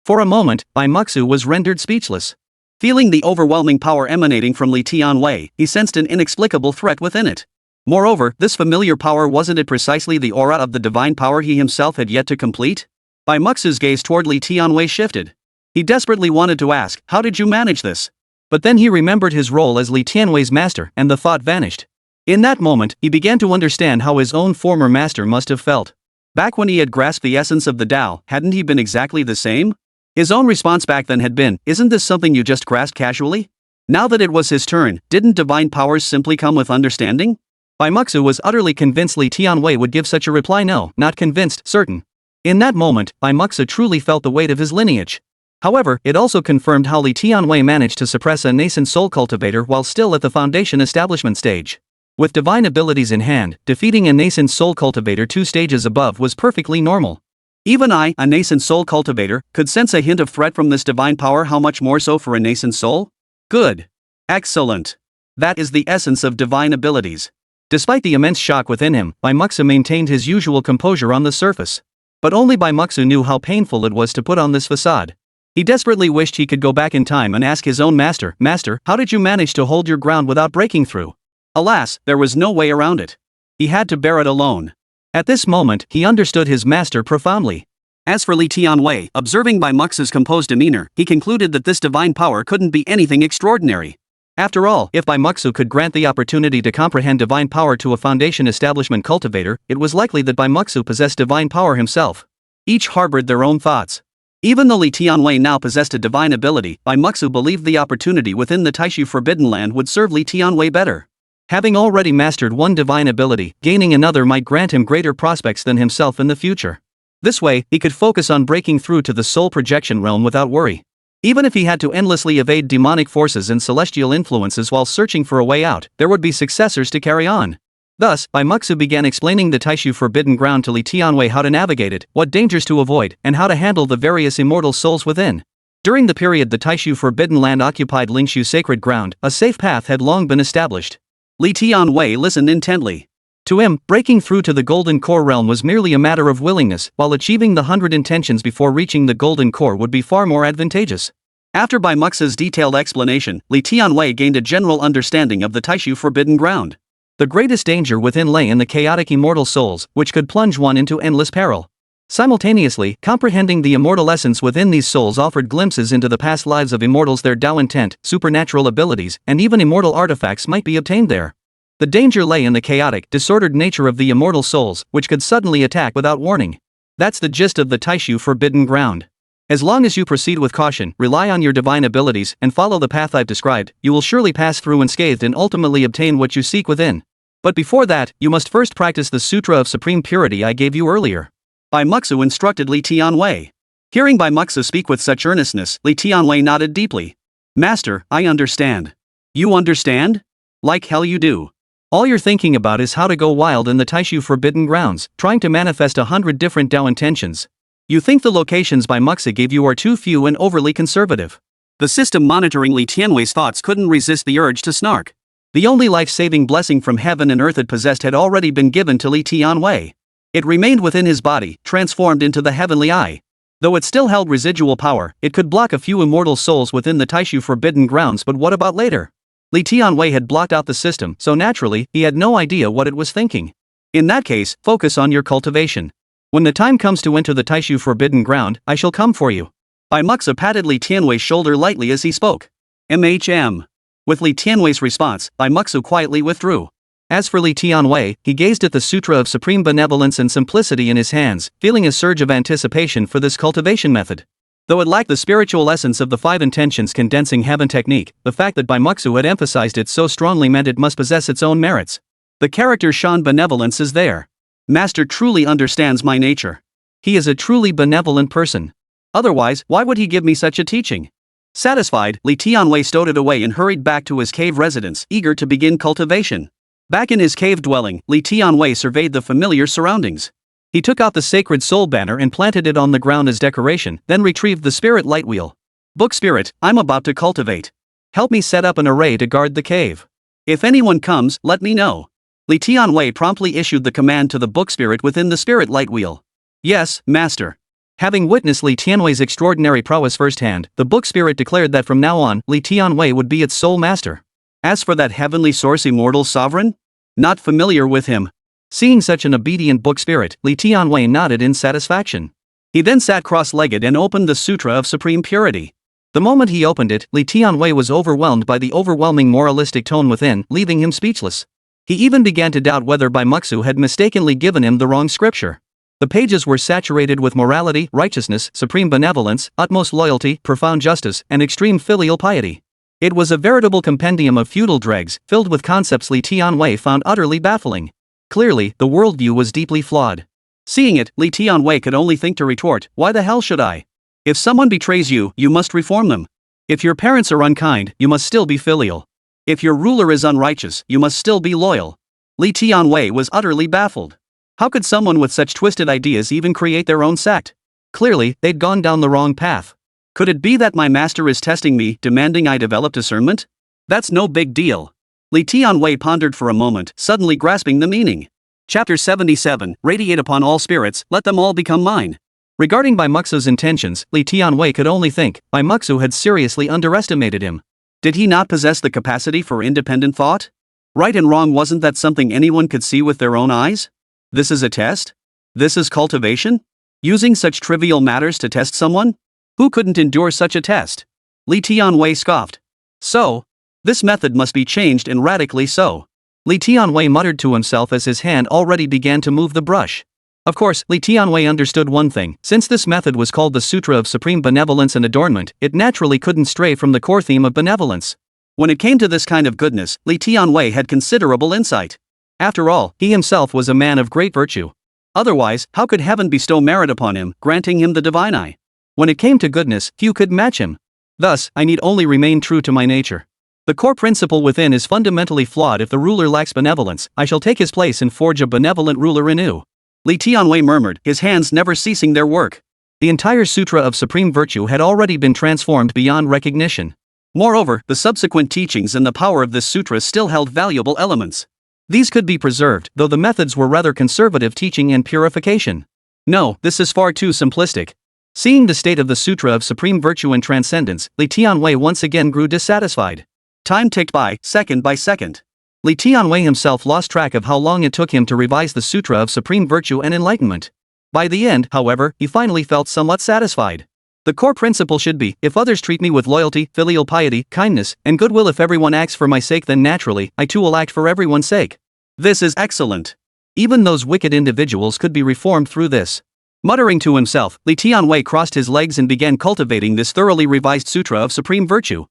For a moment, Bai Muxu was rendered speechless. Feeling the overwhelming power emanating from Li Tianwei, he sensed an inexplicable threat within it. Moreover, this familiar power, wasn't it precisely the aura of the divine power he himself had yet to complete? Bai Muxu's gaze toward Li Tianwei shifted. He desperately wanted to ask, how did you manage this? But then he remembered his role as Li Tianwei's master, and the thought vanished. In that moment, he began to understand how his own former master must have felt. Back when he had grasped the essence of the Tao, hadn't he been exactly the same? His own response back then had been, isn't this something you just grasped casually? Now that it was his turn, didn't divine powers simply come with understanding? Bai Muxu was utterly convinced Li Tianwei would give such a reply. No, not convinced, certain. In that moment, Bai Muxu truly felt the weight of his lineage. However, it also confirmed how Li Tianwei managed to suppress a nascent soul cultivator while still at the foundation establishment stage. With divine abilities in hand, defeating a nascent soul cultivator 2 stages above was perfectly normal. Even I, a nascent soul cultivator, could sense a hint of threat from this divine power. How much more so for a nascent soul? Good. Excellent. That is the essence of divine abilities. Despite the immense shock within him, Bai Muxu maintained his usual composure on the surface. But only Bai Muxu knew how painful it was to put on this facade. He desperately wished he could go back in time and ask his own master, "Master, how did you manage to hold your ground without breaking through?" Alas, there was no way around it. He had to bear it alone. At this moment, he understood his master profoundly. As for Li Tianwei, observing Bai Muxu's composed demeanor, he concluded that this divine power couldn't be anything extraordinary. After all, if Bai Muxu could grant the opportunity to comprehend divine power to a foundation establishment cultivator, it was likely that Bai Muxu possessed divine power himself. Each harbored their own thoughts. Even though Li Tianwei now possessed a divine ability, Bai Muxu believed the opportunity within the Taishu Forbidden Land would serve Li Tianwei better. Having already mastered one divine ability, gaining another might grant him greater prospects than himself in the future. This way, he could focus on breaking through to the soul projection realm without worry. Even if he had to endlessly evade demonic forces and celestial influences while searching for a way out, there would be successors to carry on. Thus, Bai Muxu began explaining the Taishu Forbidden Ground to Li Tianwei, how to navigate it, what dangers to avoid, and how to handle the various immortal souls within. During the period the Taishu Forbidden Land occupied Lingshu Sacred Ground, a safe path had long been established. Li Tianwei listened intently. To him, breaking through to the Golden Core realm was merely a matter of willingness, while achieving the 100 intentions before reaching the Golden Core would be far more advantageous. After Bai Muxu's detailed explanation, Li Tianwei gained a general understanding of the Taishu Forbidden Ground. The greatest danger within lay in the chaotic immortal souls, which could plunge one into endless peril. Simultaneously, comprehending the immortal essence within these souls offered glimpses into the past lives of immortals. Their Tao intent, supernatural abilities, and even immortal artifacts might be obtained there. The danger lay in the chaotic, disordered nature of the immortal souls, which could suddenly attack without warning. That's the gist of the Taishu Forbidden Ground. As long as you proceed with caution, rely on your divine abilities, and follow the path I've described, you will surely pass through unscathed and ultimately obtain what you seek within. But before that, you must first practice the Sutra of Supreme Purity I gave you earlier. Bai Muxu instructed Li Tianwei. Hearing Bai Muxu speak with such earnestness, Li Tianwei nodded deeply. "Master, I understand." "You understand?" "Like hell you do. All you're thinking about is how to go wild in the Taishu Forbidden Grounds, trying to manifest 100 different Tao intentions. You think the locations Bai Muxu gave you are too few and overly conservative." The system monitoring Li Tianwei's thoughts couldn't resist the urge to snark. The only life-saving blessing from heaven and earth it possessed had already been given to Li Tianwei. It remained within his body, transformed into the heavenly eye. Though it still held residual power, it could block a few immortal souls within the Taishu Forbidden Grounds. But what about later? Li Tianwei had blocked out the system, so naturally, he had no idea what it was thinking. In that case, focus on your cultivation. When the time comes to enter the Taishu Forbidden Ground, I shall come for you. Bai Muxu patted Li Tianwei's shoulder lightly as he spoke. With Li Tianwei's response, Bai Muxu quietly withdrew. As for Li Tianwei, he gazed at the Sutra of Supreme Benevolence and Simplicity in his hands, feeling a surge of anticipation for this cultivation method. Though it lacked the spiritual essence of the 5 intentions condensing heaven technique, the fact that Bai Muxu had emphasized it so strongly meant it must possess its own merits. The character Shan benevolence is there. Master truly understands my nature. He is a truly benevolent person. Otherwise, why would he give me such a teaching? Satisfied, Li Tianwei stowed it away and hurried back to his cave residence, eager to begin cultivation. Back in his cave dwelling, Li Tianwei surveyed the familiar surroundings. He took out the sacred soul banner and planted it on the ground as decoration, then retrieved the spirit light wheel. "Book Spirit, I'm about to cultivate. Help me set up an array to guard the cave. If anyone comes, let me know." Li Tianwei promptly issued the command to the book spirit within the spirit light wheel. "Yes, master." Having witnessed Li Tianwei's extraordinary prowess firsthand, the book spirit declared that from now on, Li Tianwei would be its sole master. As for that heavenly source immortal sovereign? Not familiar with him. Seeing such an obedient book spirit, Li Tianwei nodded in satisfaction. He then sat cross-legged and opened the Sutra of Supreme Purity. The moment he opened it, Li Tianwei was overwhelmed by the overwhelming moralistic tone within, leaving him speechless. He even began to doubt whether Bai Muxu had mistakenly given him the wrong scripture. The pages were saturated with morality, righteousness, supreme benevolence, utmost loyalty, profound justice, and extreme filial piety. It was a veritable compendium of feudal dregs, filled with concepts Li Tianwei found utterly baffling. Clearly, the worldview was deeply flawed. Seeing it, Li Tianwei could only think to retort, "Why the hell should I? If someone betrays you, you must reform them. If your parents are unkind, you must still be filial. If your ruler is unrighteous, you must still be loyal." Li Tianwei was utterly baffled. How could someone with such twisted ideas even create their own sect? Clearly, they'd gone down the wrong path. Could it be that my master is testing me, demanding I develop discernment? That's no big deal. Li Tianwei pondered for a moment, suddenly grasping the meaning. Chapter 77, Radiate upon all spirits, let them all become mine. Regarding Bai Muxu's intentions, Li Tianwei could only think Bai Muxu had seriously underestimated him. Did he not possess the capacity for independent thought? Right and wrong, wasn't that something anyone could see with their own eyes? This is a test? This is cultivation? Using such trivial matters to test someone? Who couldn't endure such a test? Li Tianwei scoffed. So? This method must be changed, and radically so. Li Tianwei muttered to himself as his hand already began to move the brush. Of course, Li Tianwei understood one thing: since this method was called the Sutra of Supreme Benevolence and Adornment, it naturally couldn't stray from the core theme of benevolence. When it came to this kind of goodness, Li Tianwei had considerable insight. After all, he himself was a man of great virtue. Otherwise, how could heaven bestow merit upon him, granting him the divine eye? When it came to goodness, few could match him. Thus, I need only remain true to my nature. The core principle within is fundamentally flawed. If the ruler lacks benevolence, I shall take his place and forge a benevolent ruler anew. Li Tianwei murmured, his hands never ceasing their work. The entire Sutra of Supreme Virtue had already been transformed beyond recognition. Moreover, the subsequent teachings and the power of this sutra still held valuable elements. These could be preserved, though the methods were rather conservative teaching and purification. No, this is far too simplistic. Seeing the state of the Sutra of Supreme Virtue and Transcendence, Li Tianwei once again grew dissatisfied. Time ticked by second. Li Tianwei himself lost track of how long it took him to revise the Sutra of Supreme Virtue and Enlightenment. By the end, however, he finally felt somewhat satisfied. The core principle should be: if others treat me with loyalty, filial piety, kindness, and goodwill, if everyone acts for my sake, then naturally, I too will act for everyone's sake. This is excellent. Even those wicked individuals could be reformed through this. Muttering to himself, Li Tianwei crossed his legs and began cultivating this thoroughly revised Sutra of Supreme Virtue.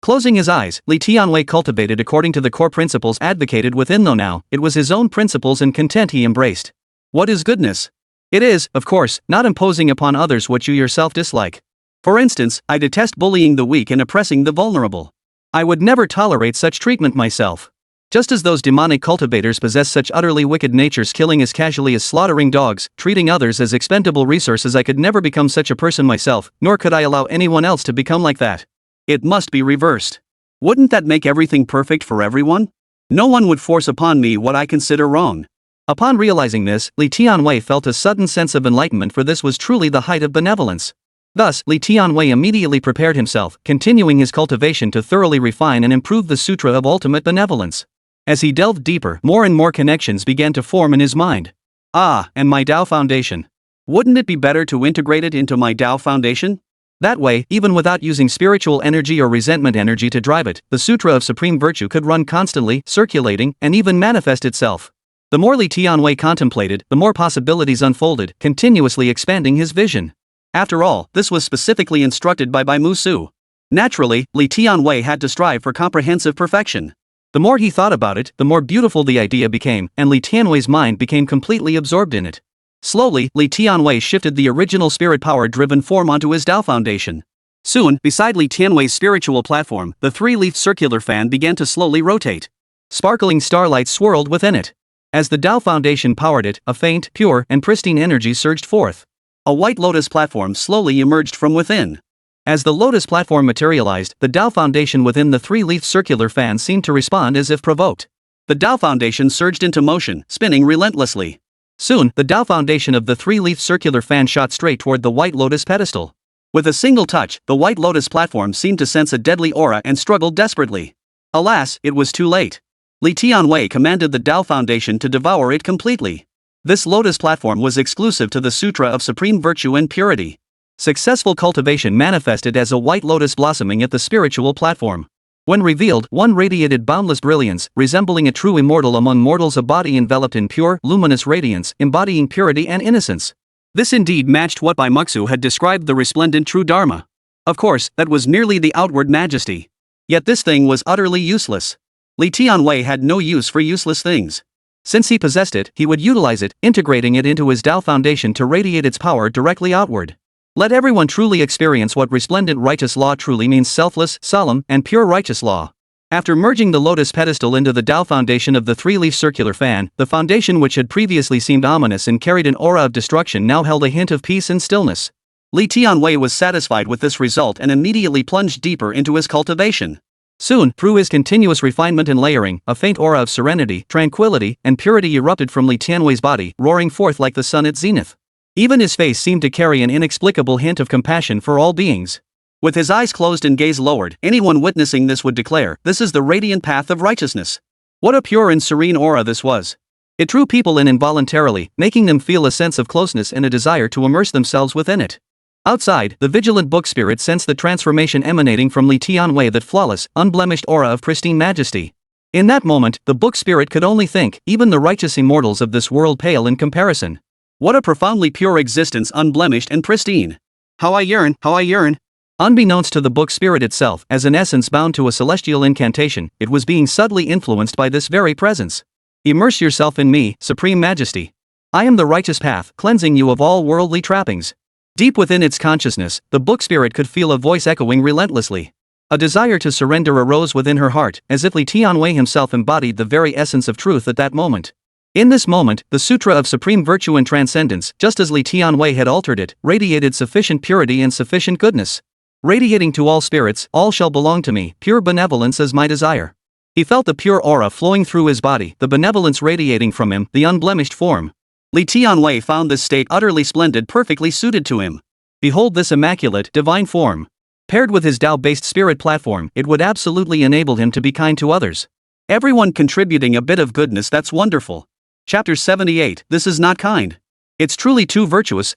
Closing his eyes, Li Tianwei cultivated according to the core principles advocated within, though now, it was his own principles and content he embraced. What is goodness? It is, of course, not imposing upon others what you yourself dislike. For instance, I detest bullying the weak and oppressing the vulnerable. I would never tolerate such treatment myself. Just as those demonic cultivators possess such utterly wicked natures, killing as casually as slaughtering dogs, treating others as expendable resources, I could never become such a person myself, nor could I allow anyone else to become like that. It must be reversed. Wouldn't that make everything perfect for everyone? No one would force upon me what I consider wrong. Upon realizing this, Li Tianwei felt a sudden sense of enlightenment, for this was truly the height of benevolence. Thus, Li Tianwei immediately prepared himself, continuing his cultivation to thoroughly refine and improve the Sutra of Ultimate Benevolence. As he delved deeper, more and more connections began to form in his mind. Ah, and my Tao Foundation. Wouldn't it be better to integrate it into my Tao Foundation? That way, even without using spiritual energy or resentment energy to drive it, the Sutra of Supreme Virtue could run constantly, circulating, and even manifest itself. The more Li Tianwei contemplated, the more possibilities unfolded, continuously expanding his vision. After all, this was specifically instructed by Bai Musu. Naturally, Li Tianwei had to strive for comprehensive perfection. The more he thought about it, the more beautiful the idea became, and Li Tianwei's mind became completely absorbed in it. Slowly, Li Tianwei shifted the original spirit power-driven form onto his Tao Foundation. Soon, beside Li Tianwei's spiritual platform, the three-leafed circular fan began to slowly rotate. Sparkling starlight swirled within it. As the Tao Foundation powered it, a faint, pure, and pristine energy surged forth. A white lotus platform slowly emerged from within. As the lotus platform materialized, the Tao Foundation within the three-leafed circular fan seemed to respond as if provoked. The Tao Foundation surged into motion, spinning relentlessly. Soon, the Tao Foundation of the three-leaf circular fan shot straight toward the white lotus pedestal. With a single touch, the white lotus platform seemed to sense a deadly aura and struggled desperately. Alas, it was too late. Li Tianwei commanded the Tao Foundation to devour it completely. This lotus platform was exclusive to the Sutra of Supreme Virtue and Purity. Successful cultivation manifested as a white lotus blossoming at the spiritual platform. When revealed, one radiated boundless brilliance, resembling a true immortal among mortals, a body enveloped in pure, luminous radiance, embodying purity and innocence. This indeed matched what Bai Muxu had described the resplendent true Dharma. Of course, that was merely the outward majesty. Yet this thing was utterly useless. Li Tianwei had no use for useless things. Since he possessed it, he would utilize it, integrating it into his Tao Foundation to radiate its power directly outward. Let everyone truly experience what resplendent righteous law truly means: selfless, solemn, and pure righteous law. After merging the lotus pedestal into the Tao Foundation of the three-leaf circular fan, the foundation, which had previously seemed ominous and carried an aura of destruction, now held a hint of peace and stillness. Li Tianwei was satisfied with this result and immediately plunged deeper into his cultivation. Soon, through his continuous refinement and layering, a faint aura of serenity, tranquility, and purity erupted from Li Tianwei's body, roaring forth like the sun at zenith. Even his face seemed to carry an inexplicable hint of compassion for all beings. With his eyes closed and gaze lowered, anyone witnessing this would declare, "This is the radiant path of righteousness." What a pure and serene aura this was. It drew people in involuntarily, making them feel a sense of closeness and a desire to immerse themselves within it. Outside, the vigilant book spirit sensed the transformation emanating from Li Tianwei, that flawless, unblemished aura of pristine majesty. In that moment, the book spirit could only think, even the righteous immortals of this world pale in comparison. What a profoundly pure existence, unblemished and pristine. How I yearn, how I yearn. Unbeknownst to the book spirit itself, as an essence bound to a celestial incantation, it was being subtly influenced by this very presence. Immerse yourself in me, Supreme Majesty. I am the righteous path, cleansing you of all worldly trappings. Deep within its consciousness, the book spirit could feel a voice echoing relentlessly. A desire to surrender arose within her heart, as if Li Tianwei himself embodied the very essence of truth at that moment. In this moment, the Sutra of Supreme Virtue and Transcendence, just as Li Tianwei had altered it, radiated sufficient purity and sufficient goodness. Radiating to all spirits, all shall belong to me, pure benevolence is my desire. He felt the pure aura flowing through his body, the benevolence radiating from him, the unblemished form. Li Tianwei found this state utterly splendid, perfectly suited to him. Behold this immaculate, divine form. Paired with his Tao-based spirit platform, it would absolutely enable him to be kind to others. Everyone contributing a bit of goodness, that's wonderful. Chapter 78, This is not kind. It's truly too virtuous,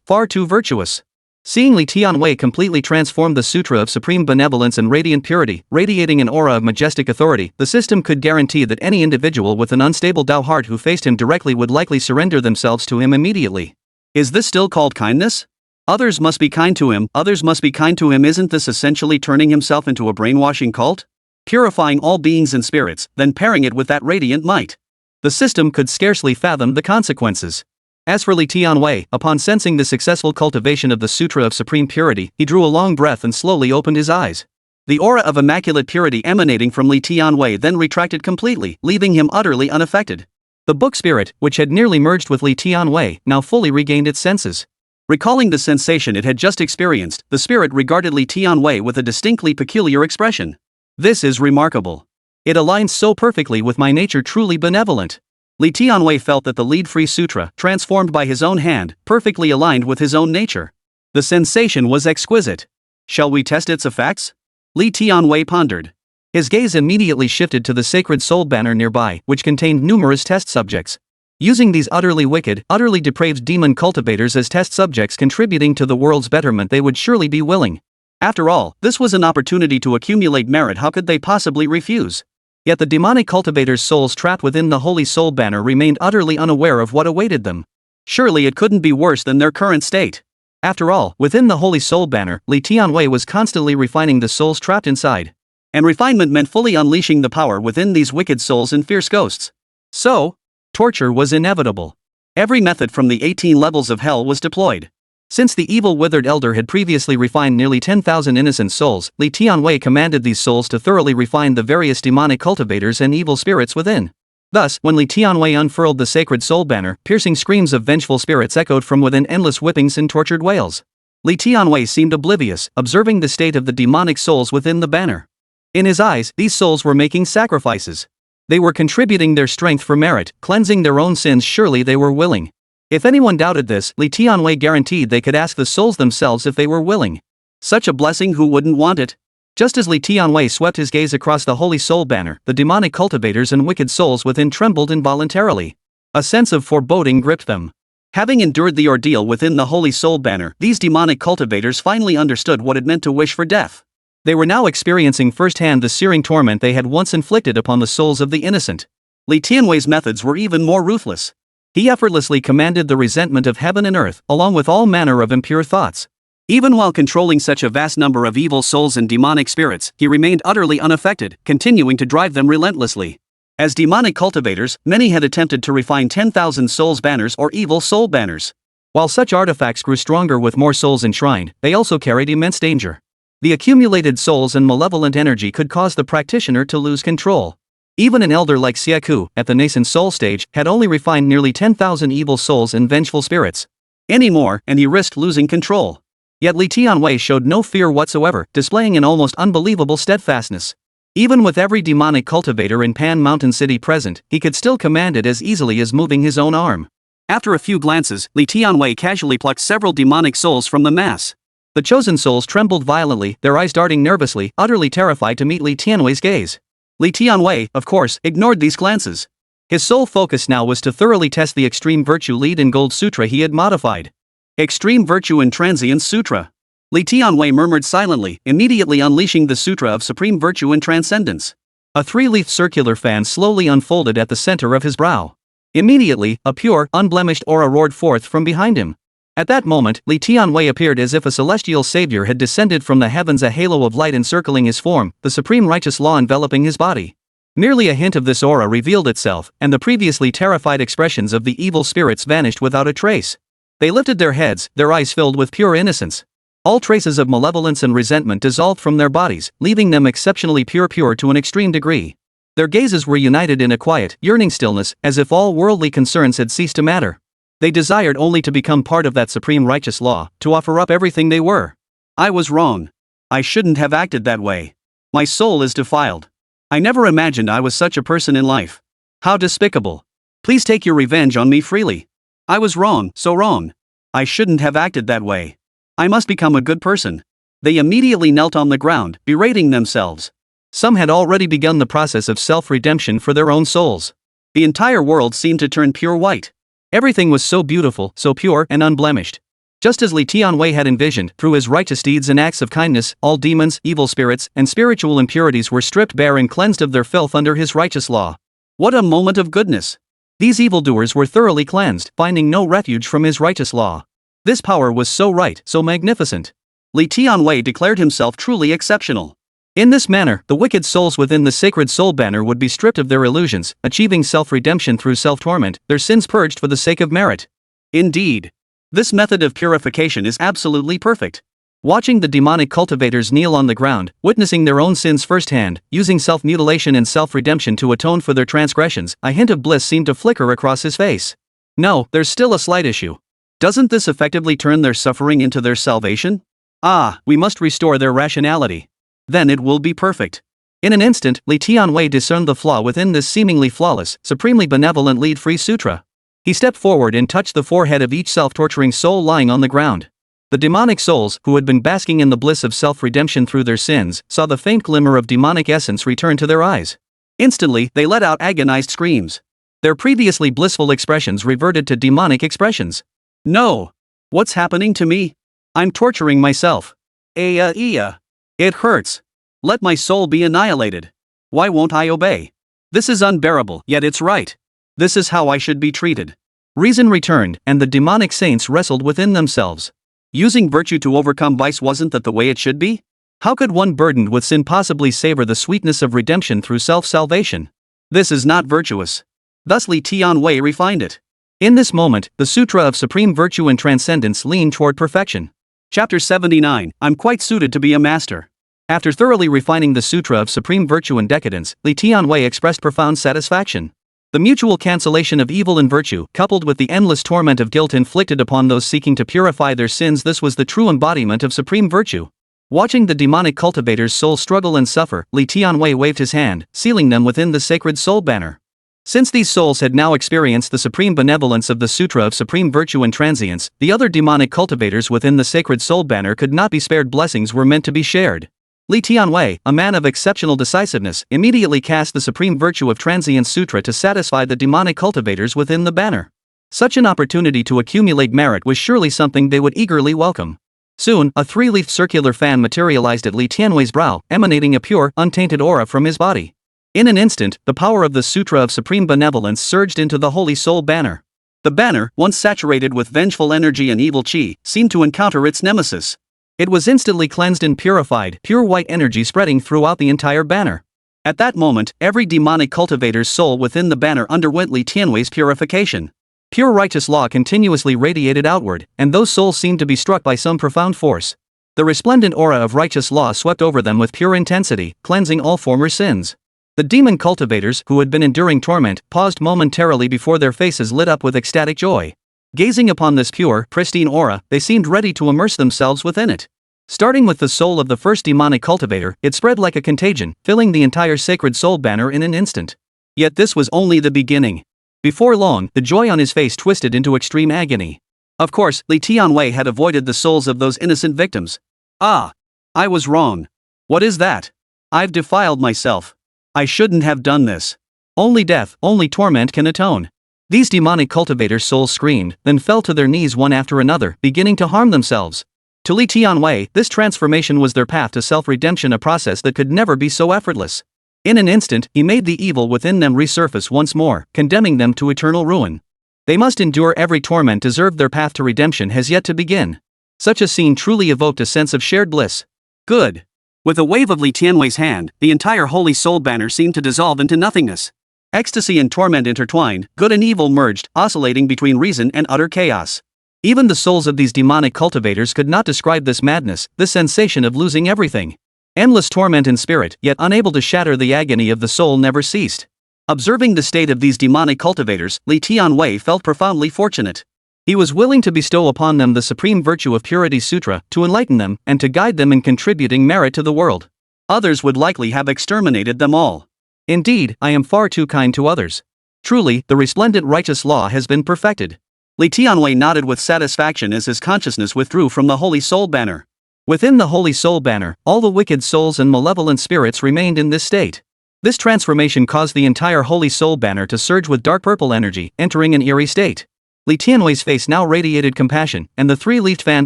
far too virtuous. Seeing Li Tianwei completely transform the Sutra of Supreme Benevolence and Radiant Purity, radiating an aura of majestic authority, the system could guarantee that any individual with an unstable Tao heart who faced him directly would likely surrender themselves to him immediately. Is this still called kindness? Others must be kind to him, isn't this essentially turning himself into a brainwashing cult? Purifying all beings and spirits, then pairing it with that radiant might. The system could scarcely fathom the consequences. As for Li Tianwei, upon sensing the successful cultivation of the Sutra of Supreme Purity, he drew a long breath and slowly opened his eyes. The aura of immaculate purity emanating from Li Tianwei then retracted completely, leaving him utterly unaffected. The book spirit, which had nearly merged with Li Tianwei, now fully regained its senses. Recalling the sensation it had just experienced, the spirit regarded Li Tianwei with a distinctly peculiar expression. This is remarkable. It aligns so perfectly with my nature, truly benevolent. Li Tianwei felt that the lead-free sutra, transformed by his own hand, perfectly aligned with his own nature. The sensation was exquisite. Shall we test its effects? Li Tianwei pondered. His gaze immediately shifted to the sacred soul banner nearby, which contained numerous test subjects. Using these utterly wicked, utterly depraved demon cultivators as test subjects contributing to the world's betterment, they would surely be willing. After all, this was an opportunity to accumulate merit. How could they possibly refuse? Yet the demonic cultivators' souls trapped within the Holy Soul banner remained utterly unaware of what awaited them. Surely it couldn't be worse than their current state. After all, within the Holy Soul banner, Li Tianwei was constantly refining the souls trapped inside. And refinement meant fully unleashing the power within these wicked souls and fierce ghosts. So, torture was inevitable. Every method from the 18 levels of hell was deployed. Since the evil withered elder had previously refined nearly 10,000 innocent souls, Li Tianwei commanded these souls to thoroughly refine the various demonic cultivators and evil spirits within. Thus, when Li Tianwei unfurled the sacred soul banner, piercing screams of vengeful spirits echoed from within, endless whippings and tortured wails. Li Tianwei seemed oblivious, observing the state of the demonic souls within the banner. In his eyes, these souls were making sacrifices. They were contributing their strength for merit, cleansing their own sins. Surely they were willing. If anyone doubted this, Li Tianwei guaranteed they could ask the souls themselves if they were willing. Such a blessing, who wouldn't want it? Just as Li Tianwei swept his gaze across the Holy Soul banner, the demonic cultivators and wicked souls within trembled involuntarily. A sense of foreboding gripped them. Having endured the ordeal within the Holy Soul banner, these demonic cultivators finally understood what it meant to wish for death. They were now experiencing firsthand the searing torment they had once inflicted upon the souls of the innocent. Li Tianwei's methods were even more ruthless. He effortlessly commanded the resentment of heaven and earth, along with all manner of impure thoughts. Even while controlling such a vast number of evil souls and demonic spirits, he remained utterly unaffected, continuing to drive them relentlessly. As demonic cultivators, many had attempted to refine 10,000 souls banners or evil soul banners. While such artifacts grew stronger with more souls enshrined, they also carried immense danger. The accumulated souls and malevolent energy could cause the practitioner to lose control. Even an elder like Xiaku, at the Nascent Soul stage, had only refined nearly 10,000 evil souls and vengeful spirits. Any more, and he risked losing control. Yet Li Tianwei showed no fear whatsoever, displaying an almost unbelievable steadfastness. Even with every demonic cultivator in Pan Mountain City present, he could still command it as easily as moving his own arm. After a few glances, Li Tianwei casually plucked several demonic souls from the mass. The chosen souls trembled violently, their eyes darting nervously, utterly terrified to meet Li Tianwei's gaze. Li Tianwei, of course, ignored these glances. His sole focus now was to thoroughly test the Extreme Virtue Lead and Gold Sutra he had modified. Extreme Virtue and Transience Sutra. Li Tianwei murmured silently, immediately unleashing the Sutra of Supreme Virtue and Transcendence. A three-leaf circular fan slowly unfolded at the center of his brow. Immediately, a pure, unblemished aura roared forth from behind him. At that moment, Li Tianwei appeared as if a celestial savior had descended from the heavens, a halo of light encircling his form, the supreme righteous law enveloping his body. Merely a hint of this aura revealed itself, and the previously terrified expressions of the evil spirits vanished without a trace. They lifted their heads, their eyes filled with pure innocence. All traces of malevolence and resentment dissolved from their bodies, leaving them exceptionally pure to an extreme degree. Their gazes were united in a quiet, yearning stillness, as if all worldly concerns had ceased to matter. They desired only to become part of that supreme righteous law, to offer up everything they were. I was wrong. I shouldn't have acted that way. My soul is defiled. I never imagined I was such a person in life. How despicable. Please take your revenge on me freely. I was wrong, so wrong. I shouldn't have acted that way. I must become a good person. They immediately knelt on the ground, berating themselves. Some had already begun the process of self-redemption for their own souls. The entire world seemed to turn pure white. Everything was so beautiful, so pure and unblemished. Just as Li Tianwei had envisioned, through his righteous deeds and acts of kindness, all demons, evil spirits, and spiritual impurities were stripped bare and cleansed of their filth under his righteous law. What a moment of goodness! These evildoers were thoroughly cleansed, finding no refuge from his righteous law. This power was so right, so magnificent. Li Tianwei declared himself truly exceptional. In this manner, the wicked souls within the sacred soul banner would be stripped of their illusions, achieving self-redemption through self-torment, their sins purged for the sake of merit. Indeed. This method of purification is absolutely perfect. Watching the demonic cultivators kneel on the ground, witnessing their own sins firsthand, using self-mutilation and self-redemption to atone for their transgressions, a hint of bliss seemed to flicker across his face. No, there's still a slight issue. Doesn't this effectively turn their suffering into their salvation? Ah, we must restore their rationality. Then it will be perfect. In an instant, Li Tianwei discerned the flaw within this seemingly flawless, supremely benevolent lead-free sutra. He stepped forward and touched the forehead of each self-torturing soul lying on the ground. The demonic souls, who had been basking in the bliss of self-redemption through their sins, saw the faint glimmer of demonic essence return to their eyes. Instantly, they let out agonized screams. Their previously blissful expressions reverted to demonic expressions. No! What's happening to me? I'm torturing myself. It hurts. Let my soul be annihilated. Why won't I obey? This is unbearable, yet it's right. This is how I should be treated. Reason returned, and the demonic saints wrestled within themselves. Using virtue to overcome vice, wasn't that the way it should be? How could one burdened with sin possibly savor the sweetness of redemption through self-salvation? This is not virtuous. Thus Li Tianwei refined it. In this moment, the Sutra of Supreme Virtue and Transcendence leaned toward perfection. Chapter 79, I'm quite suited to be a master. After thoroughly refining the Sutra of Supreme Virtue and Decadence, Li Tianwei expressed profound satisfaction. The mutual cancellation of evil and virtue, coupled with the endless torment of guilt inflicted upon those seeking to purify their sins, this was the true embodiment of supreme virtue. Watching the demonic cultivator's soul struggle and suffer, Li Tianwei waved his hand, sealing them within the sacred soul banner. Since these souls had now experienced the supreme benevolence of the Sutra of Supreme Virtue and Transience, the other demonic cultivators within the sacred soul banner could not be spared. Blessings were meant to be shared. Li Tianwei, a man of exceptional decisiveness, immediately cast the Supreme Virtue of Transience Sutra to satisfy the demonic cultivators within the banner. Such an opportunity to accumulate merit was surely something they would eagerly welcome. Soon, a three-leafed circular fan materialized at Li Tianwei's brow, emanating a pure, untainted aura from his body. In an instant, the power of the Sutra of Supreme Benevolence surged into the Holy Soul banner. The banner, once saturated with vengeful energy and evil chi, seemed to encounter its nemesis. It was instantly cleansed and purified, pure white energy spreading throughout the entire banner. At that moment, every demonic cultivator's soul within the banner underwent Li Tianwei's purification. Pure righteous law continuously radiated outward, and those souls seemed to be struck by some profound force. The resplendent aura of righteous law swept over them with pure intensity, cleansing all former sins. The demon cultivators, who had been enduring torment, paused momentarily before their faces lit up with ecstatic joy. Gazing upon this pure, pristine aura, they seemed ready to immerse themselves within it. Starting with the soul of the first demonic cultivator, it spread like a contagion, filling the entire sacred soul banner in an instant. Yet this was only the beginning. Before long, the joy on his face twisted into extreme agony. Of course, Li Tianwei had avoided the souls of those innocent victims. Ah! I was wrong. What is that? I've defiled myself. I shouldn't have done this. Only death, only torment can atone. These demonic cultivators' souls screamed, then fell to their knees one after another, beginning to harm themselves. To Li Tianwei, this transformation was their path to self-redemption, a process that could never be so effortless. In an instant, he made the evil within them resurface once more, condemning them to eternal ruin. They must endure every torment deserved. Their path to redemption has yet to begin. Such a scene truly evoked a sense of shared bliss. Good. With a wave of Li Tianwei's hand, the entire Holy Soul banner seemed to dissolve into nothingness. Ecstasy and torment intertwined, good and evil merged, oscillating between reason and utter chaos. Even the souls of these demonic cultivators could not describe this madness, this sensation of losing everything. Endless torment in spirit, yet unable to shatter the agony of the soul, never ceased. Observing the state of these demonic cultivators, Li Tianwei felt profoundly fortunate. He was willing to bestow upon them the supreme virtue of Purity Sutra, to enlighten them, and to guide them in contributing merit to the world. Others would likely have exterminated them all. Indeed, I am far too kind to others. Truly, the resplendent righteous law has been perfected. Li Tianwei nodded with satisfaction as his consciousness withdrew from the Holy Soul banner. Within the Holy Soul banner, all the wicked souls and malevolent spirits remained in this state. This transformation caused the entire Holy Soul banner to surge with dark purple energy, entering an eerie state. Li Tianwei's face now radiated compassion, and the three-leafed fan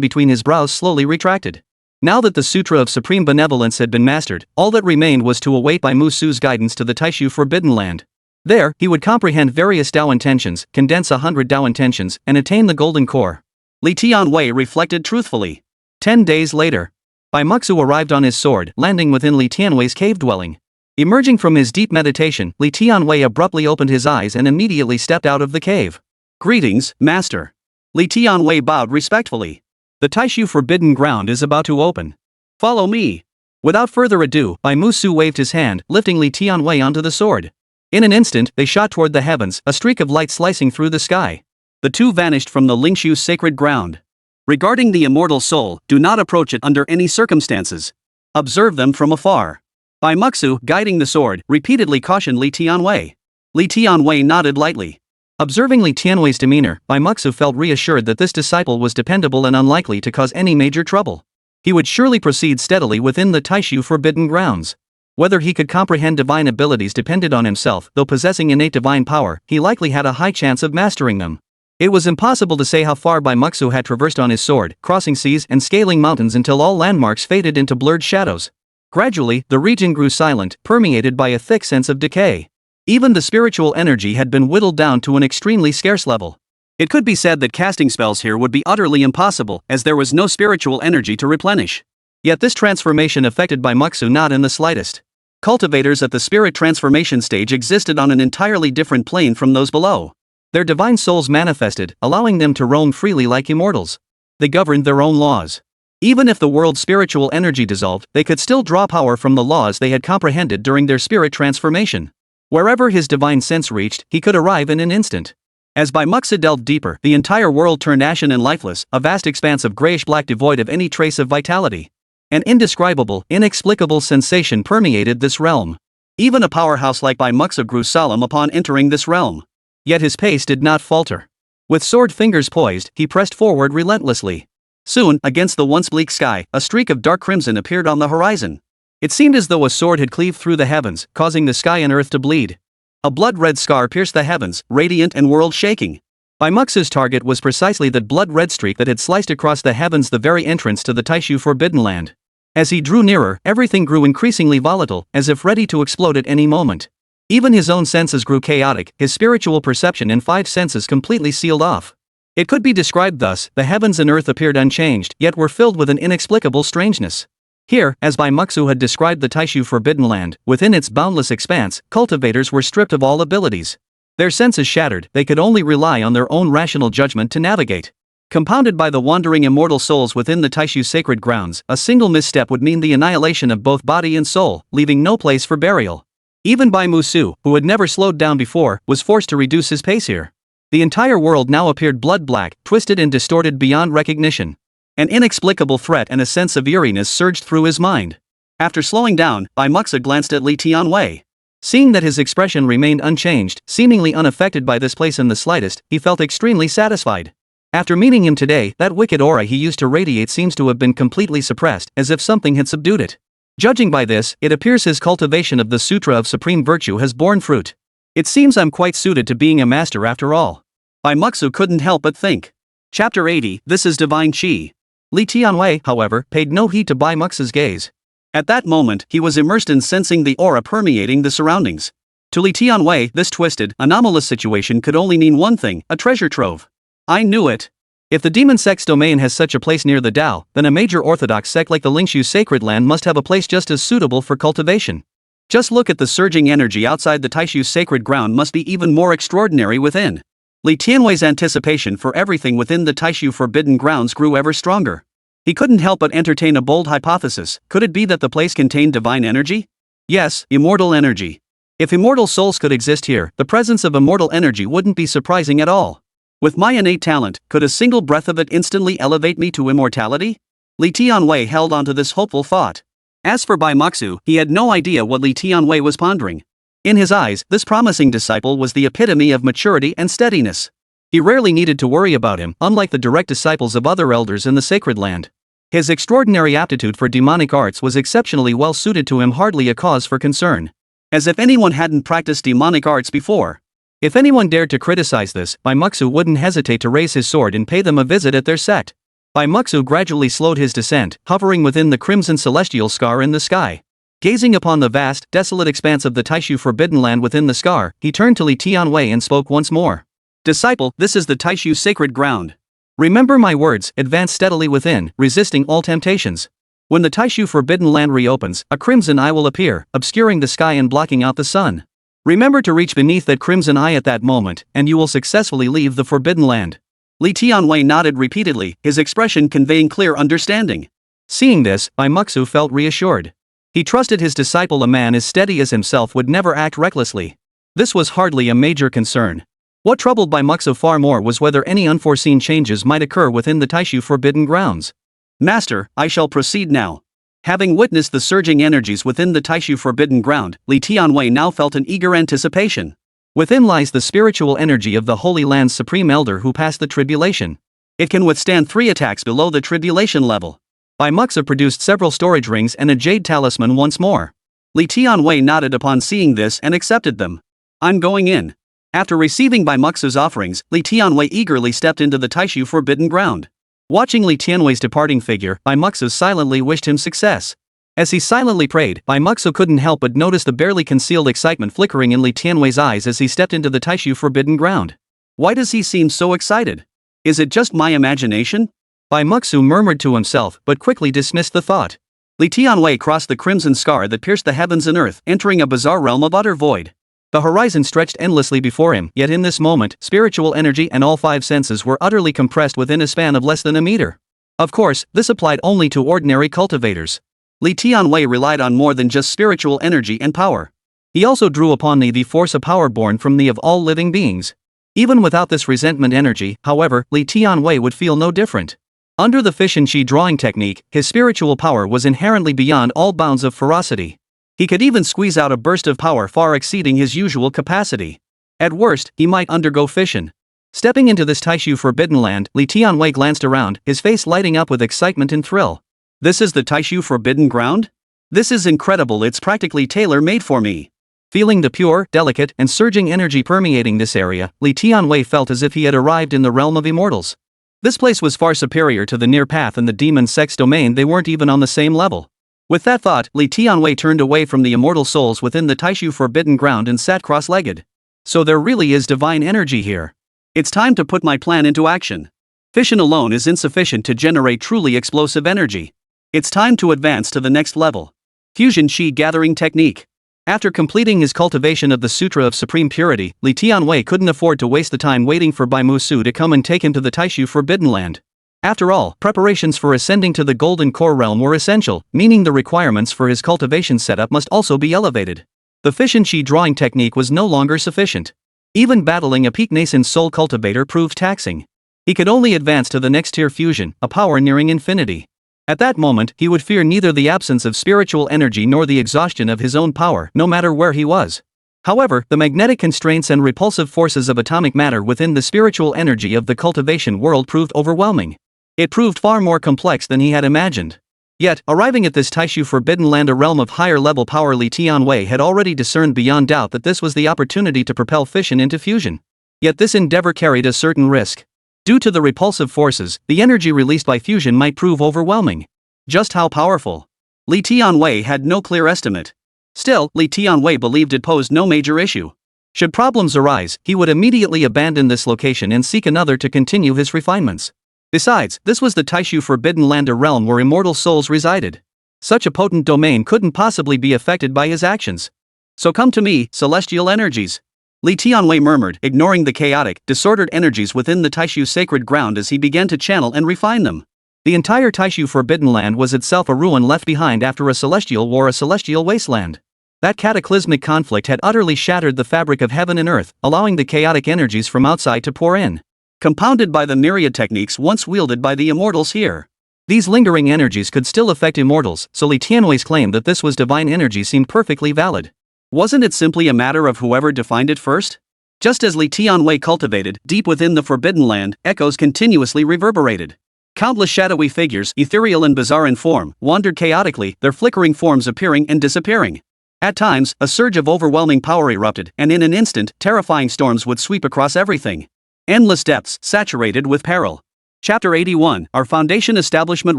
between his brows slowly retracted. Now that the Sutra of Supreme Benevolence had been mastered, all that remained was to await Bai Musu's guidance to the Taishu Forbidden Land. There, he would comprehend various Tao intentions, condense 100 Tao intentions, and attain the Golden Core. Li Tianwei reflected truthfully. 10 days later, Bai Muxu arrived on his sword, landing within Li Tianwei's cave dwelling. Emerging from his deep meditation, Li Tianwei abruptly opened his eyes and immediately stepped out of the cave. Greetings, Master. Li Tianwei bowed respectfully. The Taishu Forbidden Ground is about to open. Follow me. Without further ado, Bai Musu waved his hand, lifting Li Tianwei onto the sword. In an instant, they shot toward the heavens, a streak of light slicing through the sky. The two vanished from the Lingshu's sacred ground. Regarding the immortal soul, do not approach it under any circumstances. Observe them from afar. Bai Muxu, guiding the sword, repeatedly cautioned Li Tianwei. Li Tianwei nodded lightly. Observing Li Tianwei's demeanor, Bai Muxu felt reassured that this disciple was dependable and unlikely to cause any major trouble. He would surely proceed steadily within the Taishu Forbidden Grounds. Whether he could comprehend divine abilities depended on himself, though possessing innate divine power, he likely had a high chance of mastering them. It was impossible to say how far Bai Muxu had traversed on his sword, crossing seas and scaling mountains until all landmarks faded into blurred shadows. Gradually, the region grew silent, permeated by a thick sense of decay. Even the spiritual energy had been whittled down to an extremely scarce level. It could be said that casting spells here would be utterly impossible, as there was no spiritual energy to replenish. Yet this transformation affected Bai Muxu not in the slightest. Cultivators at the spirit transformation stage existed on an entirely different plane from those below. Their divine souls manifested, allowing them to roam freely like immortals. They governed their own laws. Even if the world's spiritual energy dissolved, they could still draw power from the laws they had comprehended during their spirit transformation. Wherever his divine sense reached, he could arrive in an instant. As Bai Muxu delved deeper, the entire world turned ashen and lifeless, a vast expanse of grayish-black devoid of any trace of vitality. An indescribable, inexplicable sensation permeated this realm. Even a powerhouse like Bai Muxu grew solemn upon entering this realm. Yet his pace did not falter. With sword fingers poised, he pressed forward relentlessly. Soon, against the once bleak sky, a streak of dark crimson appeared on the horizon. It seemed as though a sword had cleaved through the heavens, causing the sky and earth to bleed. A blood-red scar pierced the heavens, radiant and world-shaking. Bai Muxu's target was precisely that blood-red streak that had sliced across the heavens, the very entrance to the Taishu Forbidden Land. As he drew nearer, everything grew increasingly volatile, as if ready to explode at any moment. Even his own senses grew chaotic, his spiritual perception and 5 senses completely sealed off. It could be described thus: the heavens and earth appeared unchanged, yet were filled with an inexplicable strangeness. Here, as Bai Muxu had described the Taishu Forbidden Land, within its boundless expanse, cultivators were stripped of all abilities. Their senses shattered, they could only rely on their own rational judgment to navigate. Compounded by the wandering immortal souls within the Taishu sacred grounds, a single misstep would mean the annihilation of both body and soul, leaving no place for burial. Even Bai Musu, who had never slowed down before, was forced to reduce his pace here. The entire world now appeared blood-black, twisted and distorted beyond recognition. An inexplicable threat and a sense of eeriness surged through his mind. After slowing down, Bai Muxa glanced at Li Tianwei. Seeing that his expression remained unchanged, seemingly unaffected by this place in the slightest, he felt extremely satisfied. After meeting him today, that wicked aura he used to radiate seems to have been completely suppressed, as if something had subdued it. Judging by this, it appears his cultivation of the Sutra of Supreme Virtue has borne fruit. It seems I'm quite suited to being a master after all. Bai Muxu couldn't help but think. Chapter 80, This is Divine Qi. Li Tianwei, however, paid no heed to Bai Muxu's gaze. At that moment, he was immersed in sensing the aura permeating the surroundings. To Li Tianwei, this twisted, anomalous situation could only mean one thing, a treasure trove. I knew it. If the demon sect's domain has such a place near the Tao, then a major orthodox sect like the Lingshu sacred land must have a place just as suitable for cultivation. Just look at the surging energy outside the Taishu sacred ground must be even more extraordinary within. Li Tianwei's anticipation for everything within the Taishu forbidden grounds grew ever stronger. He couldn't help but entertain a bold hypothesis. Could it be that the place contained divine energy? Yes, immortal energy. If immortal souls could exist here, the presence of immortal energy wouldn't be surprising at all. With my innate talent, could a single breath of it instantly elevate me to immortality? Li Tianwei held onto this hopeful thought. As for Bai Muxu, he had no idea what Li Tianwei was pondering. In his eyes, this promising disciple was the epitome of maturity and steadiness. He rarely needed to worry about him, unlike the direct disciples of other elders in the sacred land. His extraordinary aptitude for demonic arts was exceptionally well suited to him, hardly a cause for concern. As if anyone hadn't practiced demonic arts before. If anyone dared to criticize this, Bai Muxu wouldn't hesitate to raise his sword and pay them a visit at their sect. Bai Muxu gradually slowed his descent, hovering within the crimson celestial scar in the sky. Gazing upon the vast, desolate expanse of the Taishu forbidden land within the scar, he turned to Li Tianwei and spoke once more. Disciple, this is the Taishu sacred ground. Remember my words, advance steadily within, resisting all temptations. When the Taishu forbidden land reopens, a crimson eye will appear, obscuring the sky and blocking out the sun. Remember to reach beneath that crimson eye at that moment, and you will successfully leave the forbidden land. Li Tianwei nodded repeatedly, his expression conveying clear understanding. Seeing this, Bai Muxu felt reassured. He trusted his disciple, a man as steady as himself, would never act recklessly. This was hardly a major concern. What troubled Bai Muxu far more was whether any unforeseen changes might occur within the Taishu forbidden grounds. Master, I shall proceed now. Having witnessed the surging energies within the Taishu forbidden ground, Li Tianwei now felt an eager anticipation. Within lies the spiritual energy of the Holy Land's supreme elder who passed the tribulation. It can withstand 3 attacks below the tribulation level. Bai Muxa produced several storage rings and a jade talisman once more. Li Tianwei nodded upon seeing this and accepted them. I'm going in. After receiving Bai Muxu's offerings, Li Tianwei eagerly stepped into the Taishu forbidden ground. Watching Li Tianwei's departing figure, Bai Muxu silently wished him success. As he silently prayed, Bai Muxu couldn't help but notice the barely concealed excitement flickering in Li Tianwei's eyes as he stepped into the Taishu forbidden ground. Why does he seem so excited? Is it just my imagination? Bai Muxu murmured to himself, but quickly dismissed the thought. Li Tianwei crossed the crimson scar that pierced the heavens and earth, entering a bizarre realm of utter void. The horizon stretched endlessly before him, yet in this moment, spiritual energy and all 5 senses were utterly compressed within a span of less than a meter. Of course, this applied only to ordinary cultivators. Li Tianwei relied on more than just spiritual energy and power. He also drew upon the force of power born from the of all living beings. Even without this resentment energy, however, Li Tianwei would feel no different. Under the fish and chi drawing technique, his spiritual power was inherently beyond all bounds of ferocity. He could even squeeze out a burst of power far exceeding his usual capacity. At worst, he might undergo fission. Stepping into this Taishu forbidden land, Li Tianwei glanced around, his face lighting up with excitement and thrill. This is the Taishu forbidden ground? This is incredible, it's practically tailor-made for me. Feeling the pure, delicate, and surging energy permeating this area, Li Tianwei felt as if he had arrived in the realm of immortals. This place was far superior to the near path and the demon sect's domain. They weren't even on the same level. With that thought, Li Tianwei turned away from the immortal souls within the Taishu forbidden ground and sat cross-legged. So there really is divine energy here. It's time to put my plan into action. Fission alone is insufficient to generate truly explosive energy. It's time to advance to the next level. Fusion Qi Gathering Technique. After completing his cultivation of the Sutra of Supreme Purity, Li Tianwei couldn't afford to waste the time waiting for Bai Muxu to come and take him to the Taishu Forbidden Land. After all, preparations for ascending to the Golden Core Realm were essential, meaning the requirements for his cultivation setup must also be elevated. The Fission Qi drawing technique was no longer sufficient. Even battling a peak Nascent Soul cultivator proved taxing. He could only advance to the next tier fusion, a power nearing infinity. At that moment, he would fear neither the absence of spiritual energy nor the exhaustion of his own power, no matter where he was. However, the magnetic constraints and repulsive forces of atomic matter within the spiritual energy of the cultivation world proved overwhelming. It proved far more complex than he had imagined. Yet, arriving at this Taishu Forbidden Land, a realm of higher-level power, Li Tianwei had already discerned beyond doubt that this was the opportunity to propel fission into fusion. Yet this endeavor carried a certain risk. Due to the repulsive forces, the energy released by fusion might prove overwhelming. Just how powerful? Li Tianwei had no clear estimate. Still, Li Tianwei believed it posed no major issue. Should problems arise, he would immediately abandon this location and seek another to continue his refinements. Besides, this was the Taishu Forbidden Land, a realm where immortal souls resided. Such a potent domain couldn't possibly be affected by his actions. So come to me, celestial energies. Li Tianwei murmured, ignoring the chaotic, disordered energies within the Taishu sacred ground as he began to channel and refine them. The entire Taishu Forbidden Land was itself a ruin left behind after a celestial war, a celestial wasteland. That cataclysmic conflict had utterly shattered the fabric of heaven and earth, allowing the chaotic energies from outside to pour in. Compounded by the myriad techniques once wielded by the immortals here. These lingering energies could still affect immortals, so Li Tianwei's claim that this was divine energy seemed perfectly valid. Wasn't it simply a matter of whoever defined it first? Just as Li Tianwei cultivated, deep within the Forbidden Land, echoes continuously reverberated. Countless shadowy figures, ethereal and bizarre in form, wandered chaotically, their flickering forms appearing and disappearing. At times, a surge of overwhelming power erupted, and in an instant, terrifying storms would sweep across everything. Endless depths, saturated with peril. Chapter 81, Are Foundation Establishment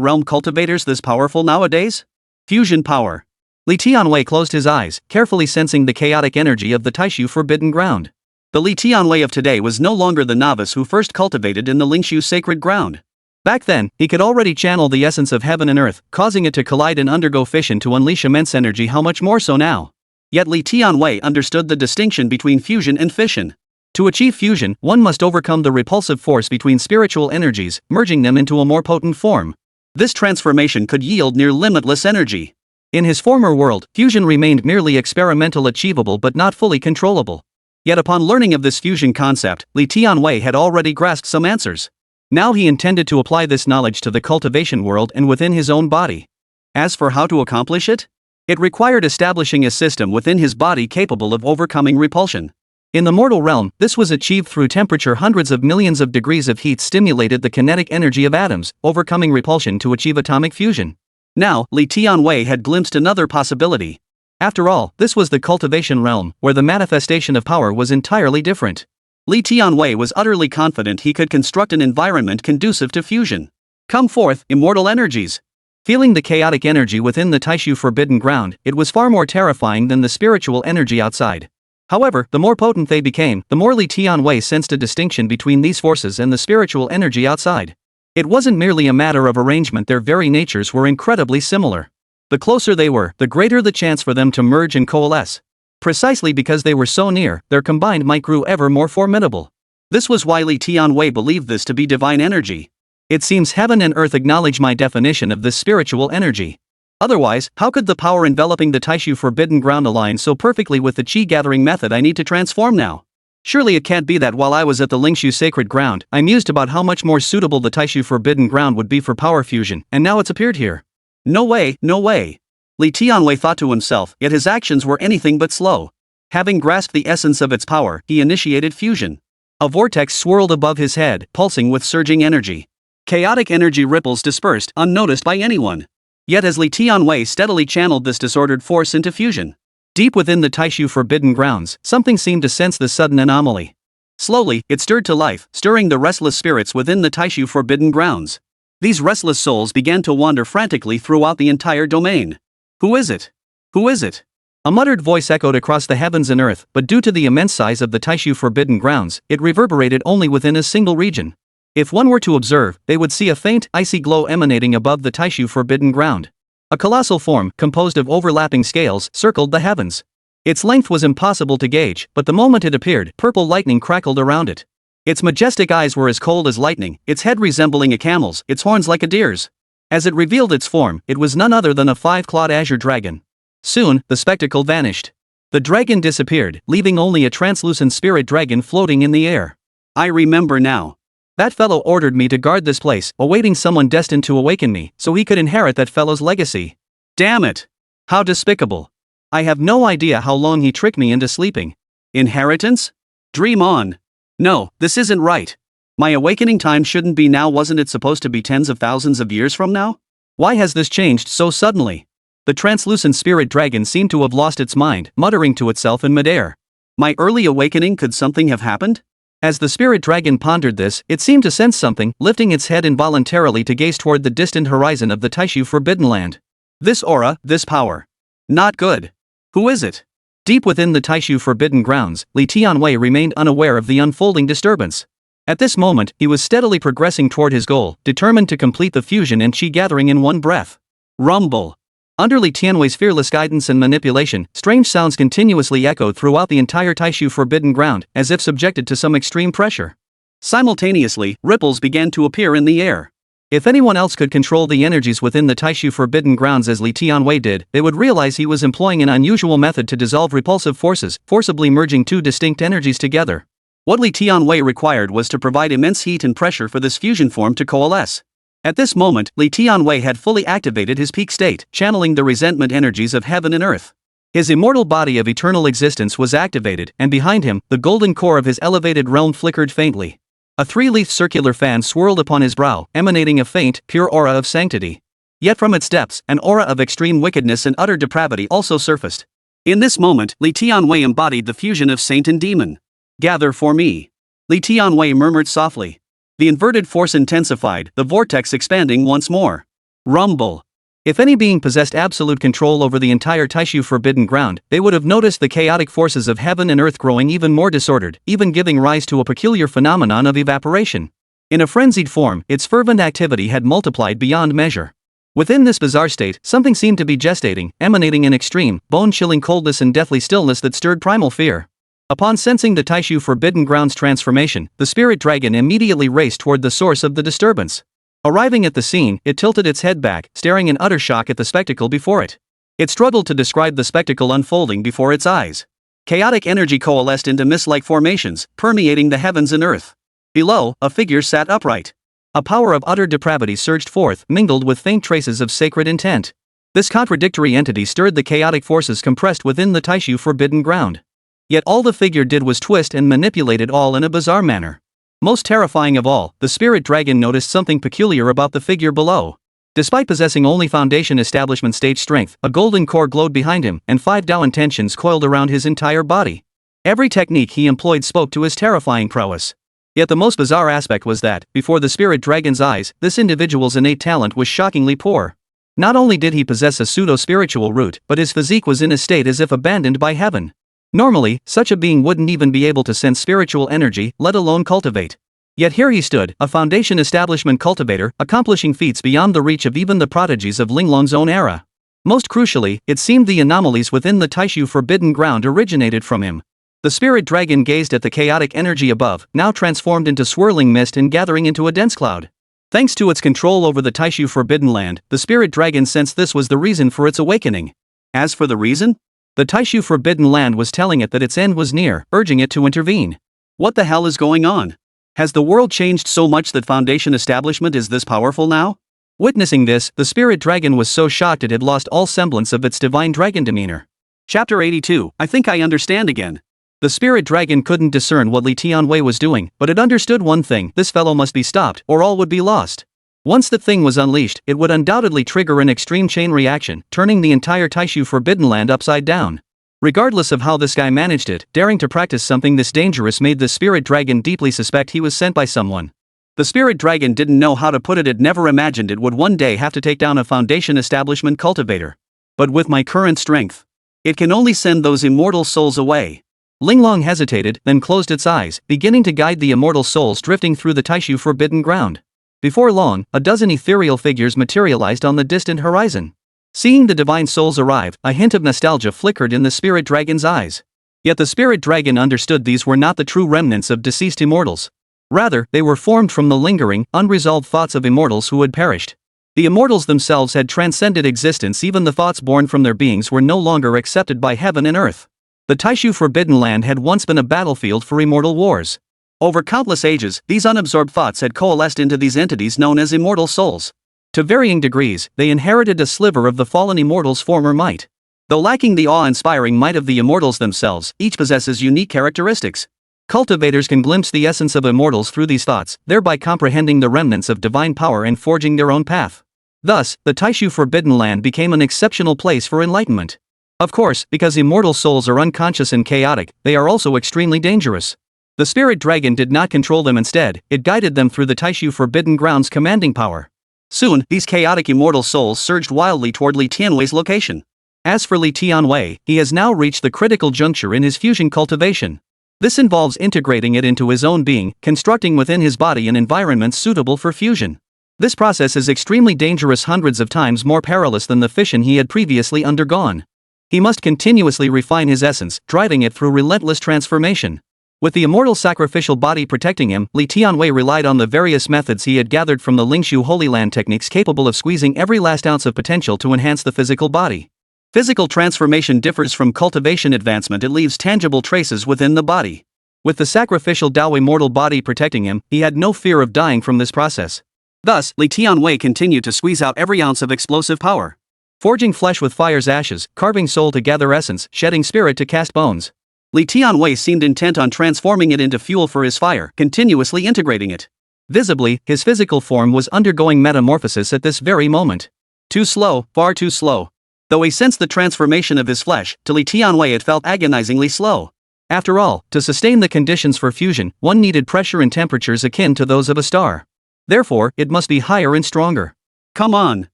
Realm Cultivators this powerful nowadays? Fusion Power. Li Tianwei closed his eyes, carefully sensing the chaotic energy of the Taishu Forbidden Ground. The Li Tianwei of today was no longer the novice who first cultivated in the Lingshu sacred ground. Back then, he could already channel the essence of heaven and earth, causing it to collide and undergo fission to unleash immense energy. How much more so now? Yet Li Tianwei understood the distinction between fusion and fission. To achieve fusion, one must overcome the repulsive force between spiritual energies, merging them into a more potent form. This transformation could yield near limitless energy. In his former world, fusion remained merely experimental, achievable but not fully controllable. Yet upon learning of this fusion concept, Li Tianwei had already grasped some answers. Now he intended to apply this knowledge to the cultivation world and within his own body. As for how to accomplish it? It required establishing a system within his body capable of overcoming repulsion. In the mortal realm, this was achieved through temperature. Hundreds of millions of degrees of heat stimulated the kinetic energy of atoms, overcoming repulsion to achieve atomic fusion. Now, Li Tianwei had glimpsed another possibility. After all, this was the cultivation realm, where the manifestation of power was entirely different. Li Tianwei was utterly confident he could construct an environment conducive to fusion. Come forth, immortal energies. Feeling the chaotic energy within the Taishu Forbidden Ground, it was far more terrifying than the spiritual energy outside. However, the more potent they became, the more Li Tianwei sensed a distinction between these forces and the spiritual energy outside. It wasn't merely a matter of arrangement, their very natures were incredibly similar. The closer they were, the greater the chance for them to merge and coalesce. Precisely because they were so near, their combined might grew ever more formidable. This was why Li Tianwei believed this to be divine energy. It seems heaven and earth acknowledge my definition of this spiritual energy. Otherwise, how could the power enveloping the Taishu Forbidden Ground align so perfectly with the chi gathering method I need to transform now? Surely it can't be that while I was at the Lingshu sacred ground, I mused about how much more suitable the Taishu Forbidden Ground would be for power fusion, and now it's appeared here. No way, no way. Li Tianwei thought to himself, yet his actions were anything but slow. Having grasped the essence of its power, he initiated fusion. A vortex swirled above his head, pulsing with surging energy. Chaotic energy ripples dispersed, unnoticed by anyone. Yet as Li Tianwei steadily channeled this disordered force into fusion, deep within the Taishu Forbidden Grounds, something seemed to sense the sudden anomaly. Slowly, it stirred to life, stirring the restless spirits within the Taishu Forbidden Grounds. These restless souls began to wander frantically throughout the entire domain. Who is it? Who is it? A muttered voice echoed across the heavens and earth, but due to the immense size of the Taishu Forbidden Grounds, it reverberated only within a single region. If one were to observe, they would see a faint, icy glow emanating above the Taishu Forbidden Ground. A colossal form, composed of overlapping scales, circled the heavens. Its length was impossible to gauge, but the moment it appeared, purple lightning crackled around it. Its majestic eyes were as cold as lightning, its head resembling a camel's, its horns like a deer's. As it revealed its form, it was none other than a 5-clawed azure dragon. Soon, the spectacle vanished. The dragon disappeared, leaving only a translucent spirit dragon floating in the air. I remember now. That fellow ordered me to guard this place, awaiting someone destined to awaken me, so he could inherit that fellow's legacy. Damn it! How despicable. I have no idea how long he tricked me into sleeping. Inheritance? Dream on. No, this isn't right. My awakening time shouldn't be now. Wasn't it supposed to be tens of thousands of years from now? Why has this changed so suddenly? The translucent spirit dragon seemed to have lost its mind, muttering to itself in midair. My early awakening, could something have happened? As the spirit dragon pondered this, it seemed to sense something, lifting its head involuntarily to gaze toward the distant horizon of the Taishu Forbidden Land. This aura, this power. Not good. Who is it? Deep within the Taishu Forbidden Grounds, Li Tianwei remained unaware of the unfolding disturbance. At this moment, he was steadily progressing toward his goal, determined to complete the fusion and qi gathering in one breath. Rumble. Under Li Tianwei's fearless guidance and manipulation, strange sounds continuously echoed throughout the entire Taishu Forbidden Ground, as if subjected to some extreme pressure. Simultaneously, ripples began to appear in the air. If anyone else could control the energies within the Taishu Forbidden Grounds as Li Tianwei did, they would realize he was employing an unusual method to dissolve repulsive forces, forcibly merging two distinct energies together. What Li Tianwei required was to provide immense heat and pressure for this fusion form to coalesce. At this moment, Li Tianwei had fully activated his peak state, channeling the resentment energies of heaven and earth. His immortal body of eternal existence was activated, and behind him, the golden core of his elevated realm flickered faintly. A three-leaf circular fan swirled upon his brow, emanating a faint, pure aura of sanctity. Yet from its depths, an aura of extreme wickedness and utter depravity also surfaced. In this moment, Li Tianwei embodied the fusion of saint and demon. Gather for me. Li Tianwei murmured softly. The inverted force intensified, the vortex expanding once more. Rumble. If any being possessed absolute control over the entire Taishu Forbidden Ground, they would have noticed the chaotic forces of heaven and earth growing even more disordered, even giving rise to a peculiar phenomenon of evaporation. In a frenzied form, its fervent activity had multiplied beyond measure. Within this bizarre state, something seemed to be gestating, emanating an extreme, bone-chilling coldness and deathly stillness that stirred primal fear. Upon sensing the Taishu Forbidden Ground's transformation, the spirit dragon immediately raced toward the source of the disturbance. Arriving at the scene, it tilted its head back, staring in utter shock at the spectacle before it. It struggled to describe the spectacle unfolding before its eyes. Chaotic energy coalesced into mist-like formations, permeating the heavens and earth. Below, a figure sat upright. A power of utter depravity surged forth, mingled with faint traces of sacred intent. This contradictory entity stirred the chaotic forces compressed within the Taishu Forbidden Ground. Yet all the figure did was twist and manipulate it all in a bizarre manner. Most terrifying of all, the spirit dragon noticed something peculiar about the figure below. Despite possessing only foundation establishment stage strength, a golden core glowed behind him, and 5 Dao intentions coiled around his entire body. Every technique he employed spoke to his terrifying prowess. Yet the most bizarre aspect was that, before the spirit dragon's eyes, this individual's innate talent was shockingly poor. Not only did he possess a pseudo-spiritual root, but his physique was in a state as if abandoned by heaven. Normally, such a being wouldn't even be able to sense spiritual energy, let alone cultivate. Yet here he stood, a foundation establishment cultivator, accomplishing feats beyond the reach of even the prodigies of Linglong's own era. Most crucially, it seemed the anomalies within the Taishu Forbidden Ground originated from him. The spirit dragon gazed at the chaotic energy above, now transformed into swirling mist and gathering into a dense cloud. Thanks to its control over the Taishu Forbidden Land, the spirit dragon sensed this was the reason for its awakening. As for the reason? The Taishu Forbidden Land was telling it that its end was near, urging it to intervene. What the hell is going on? Has the world changed so much that foundation establishment is this powerful now? Witnessing this, the spirit dragon was so shocked it had lost all semblance of its divine dragon demeanor. Chapter 82, I think I understand again. The spirit dragon couldn't discern what Li Tianwei was doing, but it understood one thing: this fellow must be stopped, or all would be lost. Once the thing was unleashed, it would undoubtedly trigger an extreme chain reaction, turning the entire Taishu Forbidden Land upside down. Regardless of how this guy managed it, daring to practice something this dangerous made the spirit dragon deeply suspect he was sent by someone. The spirit dragon didn't know how to put it. It never imagined it would one day have to take down a foundation establishment cultivator. But with my current strength, it can only send those immortal souls away. Linglong hesitated, then closed its eyes, beginning to guide the immortal souls drifting through the Taishu Forbidden Ground. Before long, a dozen ethereal figures materialized on the distant horizon. Seeing the divine souls arrive, a hint of nostalgia flickered in the spirit dragon's eyes. Yet the spirit dragon understood these were not the true remnants of deceased immortals. Rather, they were formed from the lingering, unresolved thoughts of immortals who had perished. The immortals themselves had transcended existence. Even the thoughts born from their beings were no longer accepted by heaven and earth. The Taishu Forbidden Land had once been a battlefield for immortal wars. Over countless ages, these unabsorbed thoughts had coalesced into these entities known as immortal souls. To varying degrees, they inherited a sliver of the fallen immortals' former might. Though lacking the awe-inspiring might of the immortals themselves, each possesses unique characteristics. Cultivators can glimpse the essence of immortals through these thoughts, thereby comprehending the remnants of divine power and forging their own path. Thus, the Taishu Forbidden Land became an exceptional place for enlightenment. Of course, because immortal souls are unconscious and chaotic, they are also extremely dangerous. The spirit dragon did not control them. Instead, it guided them through the Taishu Forbidden Ground's commanding power. Soon, these chaotic immortal souls surged wildly toward Li Tianwei's location. As for Li Tianwei, he has now reached the critical juncture in his fusion cultivation. This involves integrating it into his own being, constructing within his body an environment suitable for fusion. This process is extremely dangerous, hundreds of times more perilous than the fission he had previously undergone. He must continuously refine his essence, driving it through relentless transformation. With the immortal sacrificial body protecting him, Li Tianwei relied on the various methods he had gathered from the Lingshu Holy Land techniques capable of squeezing every last ounce of potential to enhance the physical body. Physical transformation differs from cultivation advancement, it leaves tangible traces within the body. With the sacrificial Dao immortal body protecting him, he had no fear of dying from this process. Thus, Li Tianwei continued to squeeze out every ounce of explosive power. Forging flesh with fire's ashes, carving soul to gather essence, shedding spirit to cast bones. Li Tianwei seemed intent on transforming it into fuel for his fire, continuously integrating it. Visibly, his physical form was undergoing metamorphosis at this very moment. Too slow, far too slow. Though he sensed the transformation of his flesh, to Li Tianwei it felt agonizingly slow. After all, to sustain the conditions for fusion, one needed pressure and temperatures akin to those of a star. Therefore, it must be higher and stronger. Come on.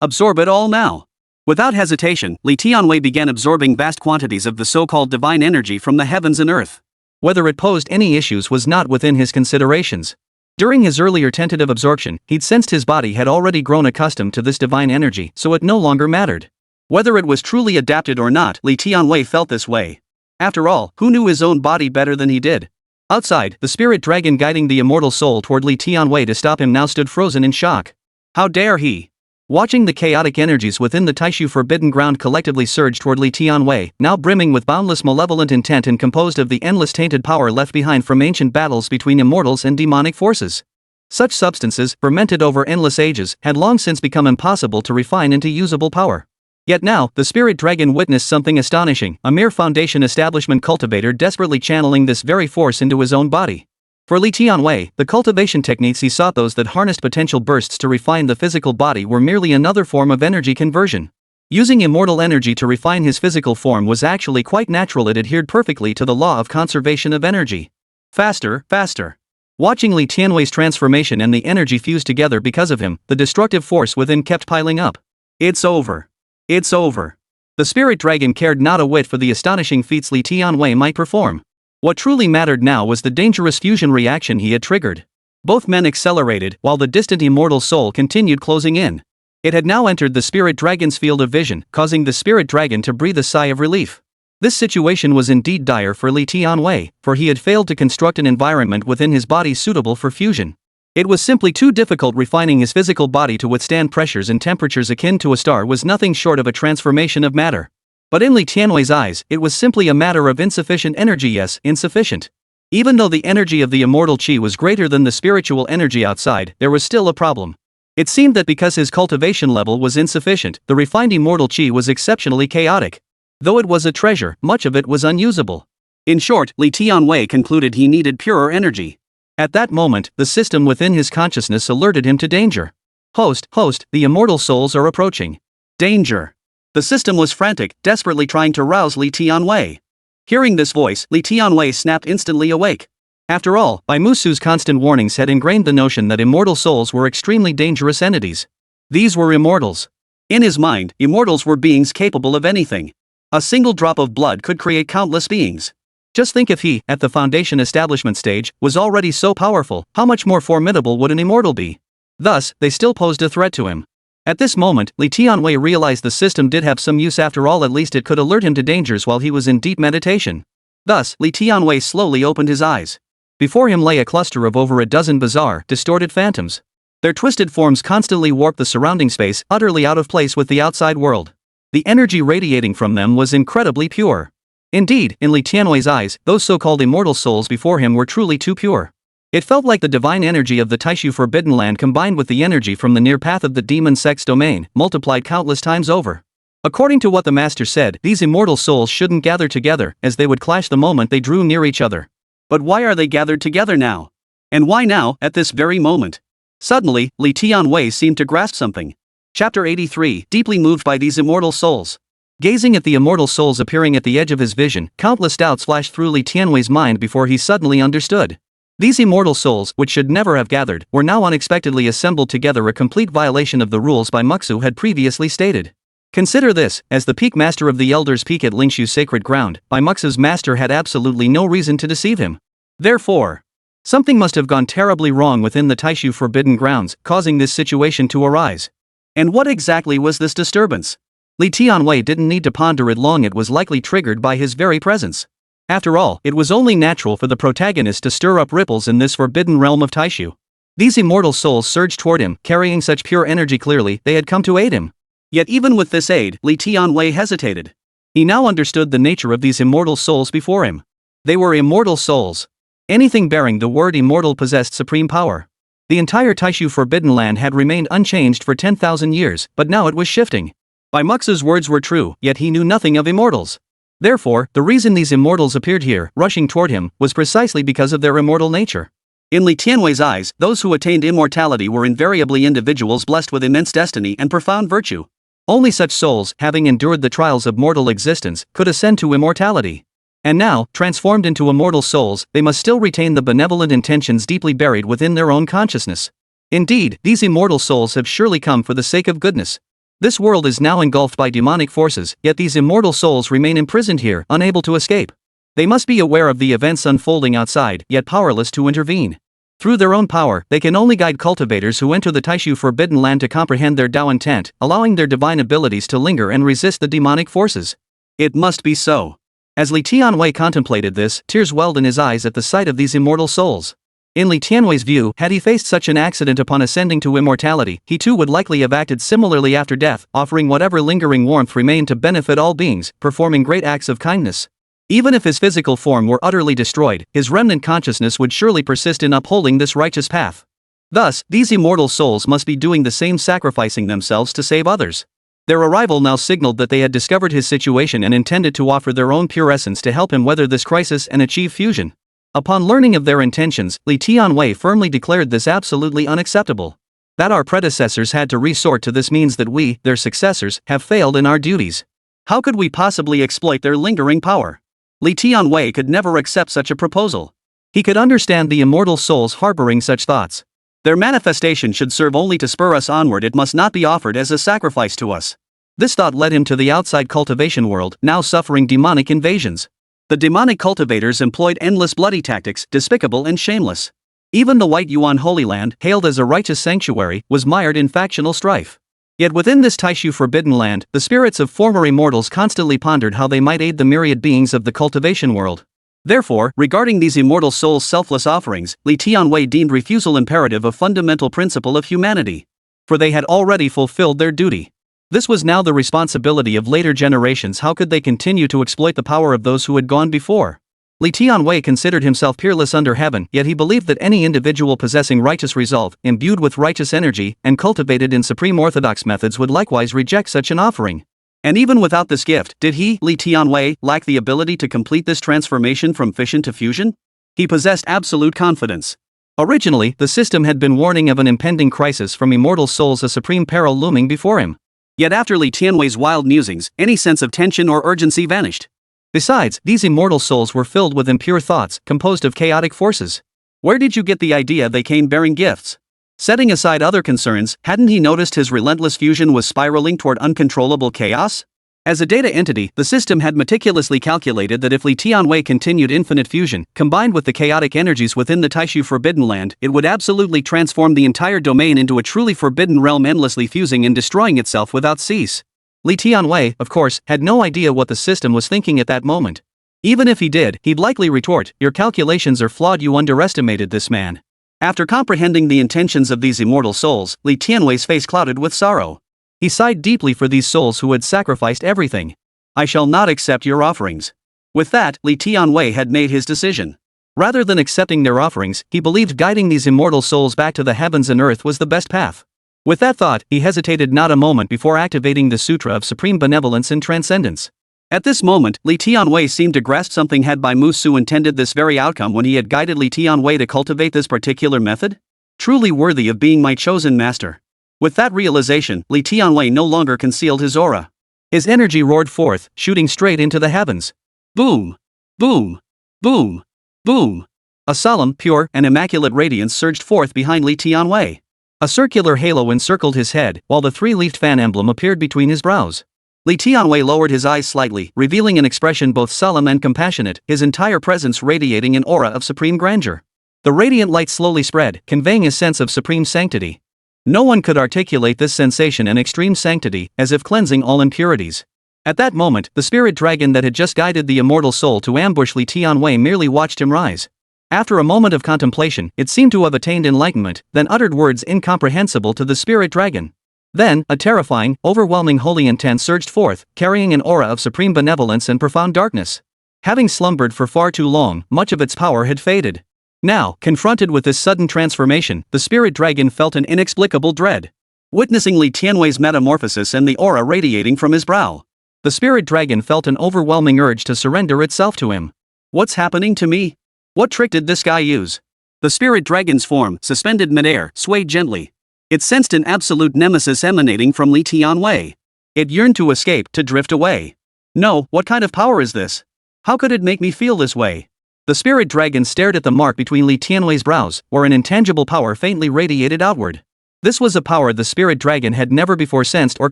Absorb it all now. Without hesitation, Li Tianwei began absorbing vast quantities of the so-called divine energy from the heavens and earth. Whether it posed any issues was not within his considerations. During his earlier tentative absorption, he'd sensed his body had already grown accustomed to this divine energy, so it no longer mattered. Whether it was truly adapted or not, Li Tianwei felt this way. After all, who knew his own body better than he did? Outside, the spirit dragon guiding the immortal soul toward Li Tianwei to stop him now stood frozen in shock. How dare he? Watching the chaotic energies within the Taishu Forbidden Ground collectively surge toward Li Tianwei, now brimming with boundless malevolent intent and composed of the endless tainted power left behind from ancient battles between immortals and demonic forces. Such substances, fermented over endless ages, had long since become impossible to refine into usable power. Yet now, the spirit dragon witnessed something astonishing, a mere foundation establishment cultivator desperately channeling this very force into his own body. For Li Tianwei, the cultivation techniques he sought, those that harnessed potential bursts to refine the physical body, were merely another form of energy conversion. Using immortal energy to refine his physical form was actually quite natural. It adhered perfectly to the law of conservation of energy. Faster, faster. Watching Li Tianwei's transformation and the energy fuse together because of him, the destructive force within kept piling up. It's over. It's over. The spirit dragon cared not a whit for the astonishing feats Li Tianwei might perform. What truly mattered now was the dangerous fusion reaction he had triggered. Both men accelerated, while the distant immortal soul continued closing in. It had now entered the spirit dragon's field of vision, causing the spirit dragon to breathe a sigh of relief. This situation was indeed dire for Li Tianwei, for he had failed to construct an environment within his body suitable for fusion. It was simply too difficult. Refining his physical body to withstand pressures and temperatures akin to a star was nothing short of a transformation of matter. But in Li Tianwei's eyes, it was simply a matter of insufficient energy. Yes, insufficient. Even though the energy of the immortal chi was greater than the spiritual energy outside, there was still a problem. It seemed that because his cultivation level was insufficient, the refined immortal chi was exceptionally chaotic. Though it was a treasure, much of it was unusable. In short, Li Tianwei concluded he needed purer energy. At that moment, the system within his consciousness alerted him to danger. Host, the immortal souls are approaching. Danger. The system was frantic, desperately trying to rouse Li Tianwei. Hearing this voice, Li Tianwei snapped instantly awake. After all, Bai Musu's constant warnings had ingrained the notion that immortal souls were extremely dangerous entities. These were immortals. In his mind, immortals were beings capable of anything. A single drop of blood could create countless beings. Just think, if he, at the foundation establishment stage, was already so powerful, how much more formidable would an immortal be? Thus, they still posed a threat to him. At this moment, Li Tianwei realized the system did have some use after all. At least it could alert him to dangers while he was in deep meditation. Thus, Li Tianwei slowly opened his eyes. Before him lay a cluster of over a dozen bizarre, distorted phantoms. Their twisted forms constantly warped the surrounding space, utterly out of place with the outside world. The energy radiating from them was incredibly pure. Indeed, in Li Tianwei's eyes, those so-called immortal souls before him were truly too pure. It felt like the divine energy of the Taishu Forbidden Land combined with the energy from the near path of the demon sex domain, multiplied countless times over. According to what the master said, these immortal souls shouldn't gather together, as they would clash the moment they drew near each other. But why are they gathered together now? And why now, at this very moment? Suddenly, Li Tianwei seemed to grasp something. Chapter 83, deeply moved by these immortal souls. Gazing at the immortal souls appearing at the edge of his vision, countless doubts flashed through Li Tianwei's mind before he suddenly understood. These immortal souls, which should never have gathered, were now unexpectedly assembled together, a complete violation of the rules Bai Muxu had previously stated. Consider this, as the peak master of the Elder's Peak at Lingshu's sacred ground, Bai Muxu's master had absolutely no reason to deceive him. Therefore, something must have gone terribly wrong within the Taishu Forbidden Grounds, causing this situation to arise. And what exactly was this disturbance? Li Tianwei didn't need to ponder it long, it was likely triggered by his very presence. After all, it was only natural for the protagonist to stir up ripples in this forbidden realm of Taishu. These immortal souls surged toward him, carrying such pure energy. Clearly, they had come to aid him. Yet even with this aid, Li Tianwei hesitated. He now understood the nature of these immortal souls before him. They were immortal souls. Anything bearing the word immortal possessed supreme power. The entire Taishu Forbidden Land had remained unchanged for 10,000 years, but now it was shifting. Bai Muxu's words were true, yet he knew nothing of immortals. Therefore, the reason these immortals appeared here, rushing toward him, was precisely because of their immortal nature. In Li Tianwei's eyes, those who attained immortality were invariably individuals blessed with immense destiny and profound virtue. Only such souls, having endured the trials of mortal existence, could ascend to immortality. And now, transformed into immortal souls, they must still retain the benevolent intentions deeply buried within their own consciousness. Indeed, these immortal souls have surely come for the sake of goodness. This world is now engulfed by demonic forces, yet these immortal souls remain imprisoned here, unable to escape. They must be aware of the events unfolding outside, yet powerless to intervene. Through their own power, they can only guide cultivators who enter the Taishu Forbidden Land to comprehend their Tao intent, allowing their divine abilities to linger and resist the demonic forces. It must be so. As Li Tianwei contemplated this, tears welled in his eyes at the sight of these immortal souls. In Li Tianwei's view, had he faced such an accident upon ascending to immortality, he too would likely have acted similarly after death, offering whatever lingering warmth remained to benefit all beings, performing great acts of kindness. Even if his physical form were utterly destroyed, his remnant consciousness would surely persist in upholding this righteous path. Thus, these immortal souls must be doing the same, sacrificing themselves to save others. Their arrival now signaled that they had discovered his situation and intended to offer their own pure essence to help him weather this crisis and achieve fusion. Upon learning of their intentions, Li Tianwei firmly declared this absolutely unacceptable. That our predecessors had to resort to this means that we, their successors, have failed in our duties. How could we possibly exploit their lingering power? Li Tianwei could never accept such a proposal. He could understand the immortal souls harboring such thoughts. Their manifestation should serve only to spur us onward, it must not be offered as a sacrifice to us. This thought led him to the outside cultivation world, now suffering demonic invasions. The demonic cultivators employed endless bloody tactics, despicable and shameless. Even the White Yuan Holy Land, hailed as a righteous sanctuary, was mired in factional strife. Yet within this Taishu Forbidden Land, the spirits of former immortals constantly pondered how they might aid the myriad beings of the cultivation world. Therefore, regarding these immortal souls' selfless offerings, Li Tianwei deemed refusal imperative a fundamental principle of humanity. For they had already fulfilled their duty. This was now the responsibility of later generations. How could they continue to exploit the power of those who had gone before? Li Tianwei considered himself peerless under heaven, yet he believed that any individual possessing righteous resolve, imbued with righteous energy, and cultivated in supreme orthodox methods would likewise reject such an offering. And even without this gift, did he, Li Tianwei, lack the ability to complete this transformation from fission to fusion? He possessed absolute confidence. Originally, the system had been warning of an impending crisis from immortal souls, a supreme peril looming before him. Yet after Li Tianwei's wild musings, any sense of tension or urgency vanished. Besides, these immortal souls were filled with impure thoughts, composed of chaotic forces. Where did you get the idea they came bearing gifts? Setting aside other concerns, hadn't he noticed his relentless fusion was spiraling toward uncontrollable chaos? As a data entity, the system had meticulously calculated that if Li Tianwei continued infinite fusion, combined with the chaotic energies within the Taishu Forbidden Land, it would absolutely transform the entire domain into a truly forbidden realm, endlessly fusing and destroying itself without cease. Li Tianwei, of course, had no idea what the system was thinking at that moment. Even if he did, he'd likely retort, "Your calculations are flawed, you underestimated this man." After comprehending the intentions of these immortal souls, Li Tianwei's face clouded with sorrow. He sighed deeply for these souls who had sacrificed everything. "I shall not accept your offerings." With that, Li Tianwei had made his decision. Rather than accepting their offerings, he believed guiding these immortal souls back to the heavens and earth was the best path. With that thought, he hesitated not a moment before activating the Sutra of Supreme Benevolence and Transcendence. At this moment, Li Tianwei seemed to grasp something. Had Bai Musu intended this very outcome when he had guided Li Tianwei to cultivate this particular method? Truly worthy of being my chosen master. With that realization, Li Tianwei no longer concealed his aura. His energy roared forth, shooting straight into the heavens. Boom! Boom! Boom! Boom! A solemn, pure, and immaculate radiance surged forth behind Li Tianwei. A circular halo encircled his head, while the three-leafed fan emblem appeared between his brows. Li Tianwei lowered his eyes slightly, revealing an expression both solemn and compassionate, his entire presence radiating an aura of supreme grandeur. The radiant light slowly spread, conveying a sense of supreme sanctity. No one could articulate this sensation and extreme sanctity, as if cleansing all impurities. At that moment, the spirit dragon that had just guided the immortal soul to ambush Li Tianwei merely watched him rise. After a moment of contemplation, it seemed to have attained enlightenment, then uttered words incomprehensible to the spirit dragon. Then, a terrifying, overwhelming holy intent surged forth, carrying an aura of supreme benevolence and profound darkness. Having slumbered for far too long, much of its power had faded. Now, confronted with this sudden transformation, the spirit dragon felt an inexplicable dread. Witnessing Li Tianwei's metamorphosis and the aura radiating from his brow, the spirit dragon felt an overwhelming urge to surrender itself to him. What's happening to me? What trick did this guy use? The spirit dragon's form, suspended midair, swayed gently. It sensed an absolute nemesis emanating from Li Tianwei. It yearned to escape, to drift away. No, what kind of power is this? How could it make me feel this way? The spirit dragon stared at the mark between Li Tianwei's brows, where an intangible power faintly radiated outward. This was a power the spirit dragon had never before sensed or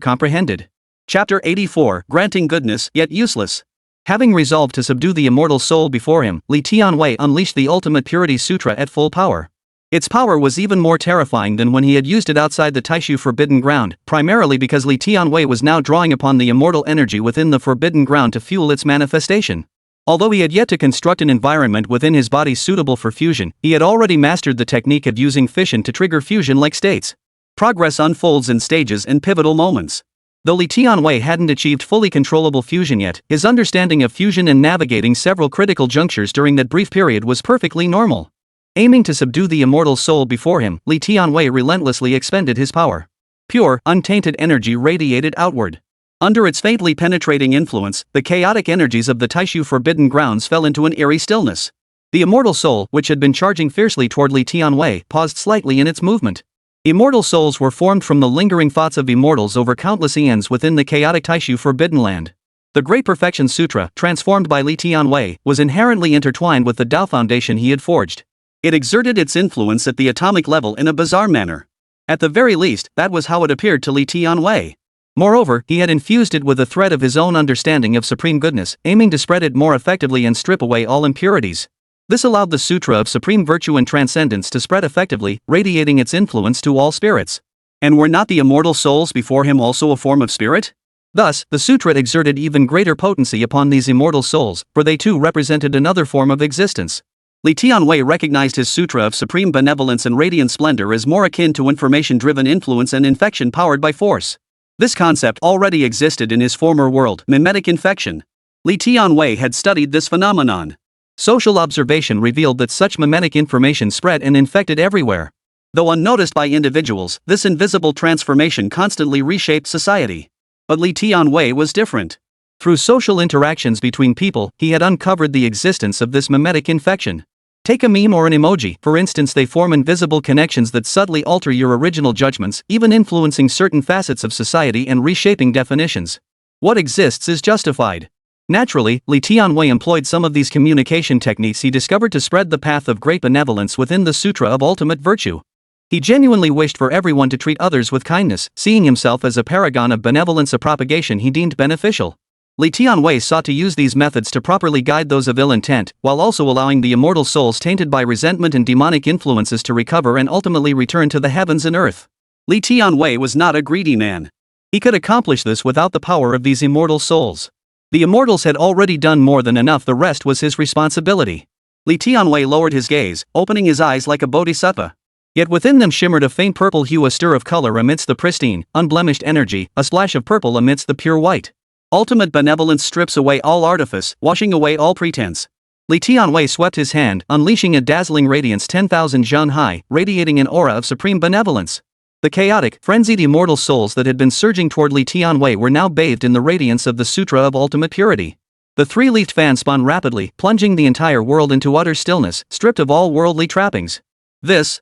comprehended. Chapter 84, Granting Goodness, Yet Useless. Having resolved to subdue the immortal soul before him, Li Tianwei unleashed the Ultimate Purity Sutra at full power. Its power was even more terrifying than when he had used it outside the Taishu Forbidden Ground, primarily because Li Tianwei was now drawing upon the immortal energy within the Forbidden Ground to fuel its manifestation. Although he had yet to construct an environment within his body suitable for fusion, he had already mastered the technique of using fission to trigger fusion-like states. Progress unfolds in stages and pivotal moments. Though Li Tianwei hadn't achieved fully controllable fusion yet, his understanding of fusion and navigating several critical junctures during that brief period was perfectly normal. Aiming to subdue the immortal soul before him, Li Tianwei relentlessly expended his power. Pure, untainted energy radiated outward. Under its faintly penetrating influence, the chaotic energies of the Taishu Forbidden Grounds fell into an eerie stillness. The immortal soul, which had been charging fiercely toward Li Tianwei, paused slightly in its movement. Immortal souls were formed from the lingering thoughts of immortals over countless eons within the chaotic Taishu Forbidden Land. The Great Perfection Sutra, transformed by Li Tianwei, was inherently intertwined with the Tao foundation he had forged. It exerted its influence at the atomic level in a bizarre manner. At the very least, that was how it appeared to Li Tianwei. Moreover, he had infused it with a thread of his own understanding of supreme goodness, aiming to spread it more effectively and strip away all impurities. This allowed the Sutra of Supreme Virtue and Transcendence to spread effectively, radiating its influence to all spirits. And were not the immortal souls before him also a form of spirit? Thus, the Sutra exerted even greater potency upon these immortal souls, for they too represented another form of existence. Li Tianwei recognized his Sutra of Supreme Benevolence and Radiant Splendor as more akin to information-driven influence and infection powered by force. This concept already existed in his former world, mimetic infection. Li Tianwei had studied this phenomenon. Social observation revealed that such mimetic information spread and infected everywhere. Though unnoticed by individuals, this invisible transformation constantly reshaped society. But Li Tianwei was different. Through social interactions between people, he had uncovered the existence of this mimetic infection. Take a meme or an emoji, for instance. They form invisible connections that subtly alter your original judgments, even influencing certain facets of society and reshaping definitions. What exists is justified. Naturally, Li Tianwei employed some of these communication techniques he discovered to spread the path of great benevolence within the Sutra of Ultimate Virtue. He genuinely wished for everyone to treat others with kindness, seeing himself as a paragon of benevolence, a propagation he deemed beneficial. Li Tianwei sought to use these methods to properly guide those of ill intent, while also allowing the immortal souls tainted by resentment and demonic influences to recover and ultimately return to the heavens and earth. Li Tianwei was not a greedy man. He could accomplish this without the power of these immortal souls. The immortals had already done more than enough, the rest was his responsibility. Li Tianwei lowered his gaze, opening his eyes like a bodhisattva. Yet within them shimmered a faint purple hue, a stir of color amidst the pristine, unblemished energy, a splash of purple amidst the pure white. Ultimate benevolence strips away all artifice, washing away all pretense. Li Tianwei swept his hand, unleashing a dazzling radiance 10,000 zhen high, radiating an aura of supreme benevolence. The chaotic, frenzied immortal souls that had been surging toward Li Tianwei were now bathed in the radiance of the Sutra of Ultimate Purity. The three-leafed fan spun rapidly, plunging the entire world into utter stillness, stripped of all worldly trappings. This.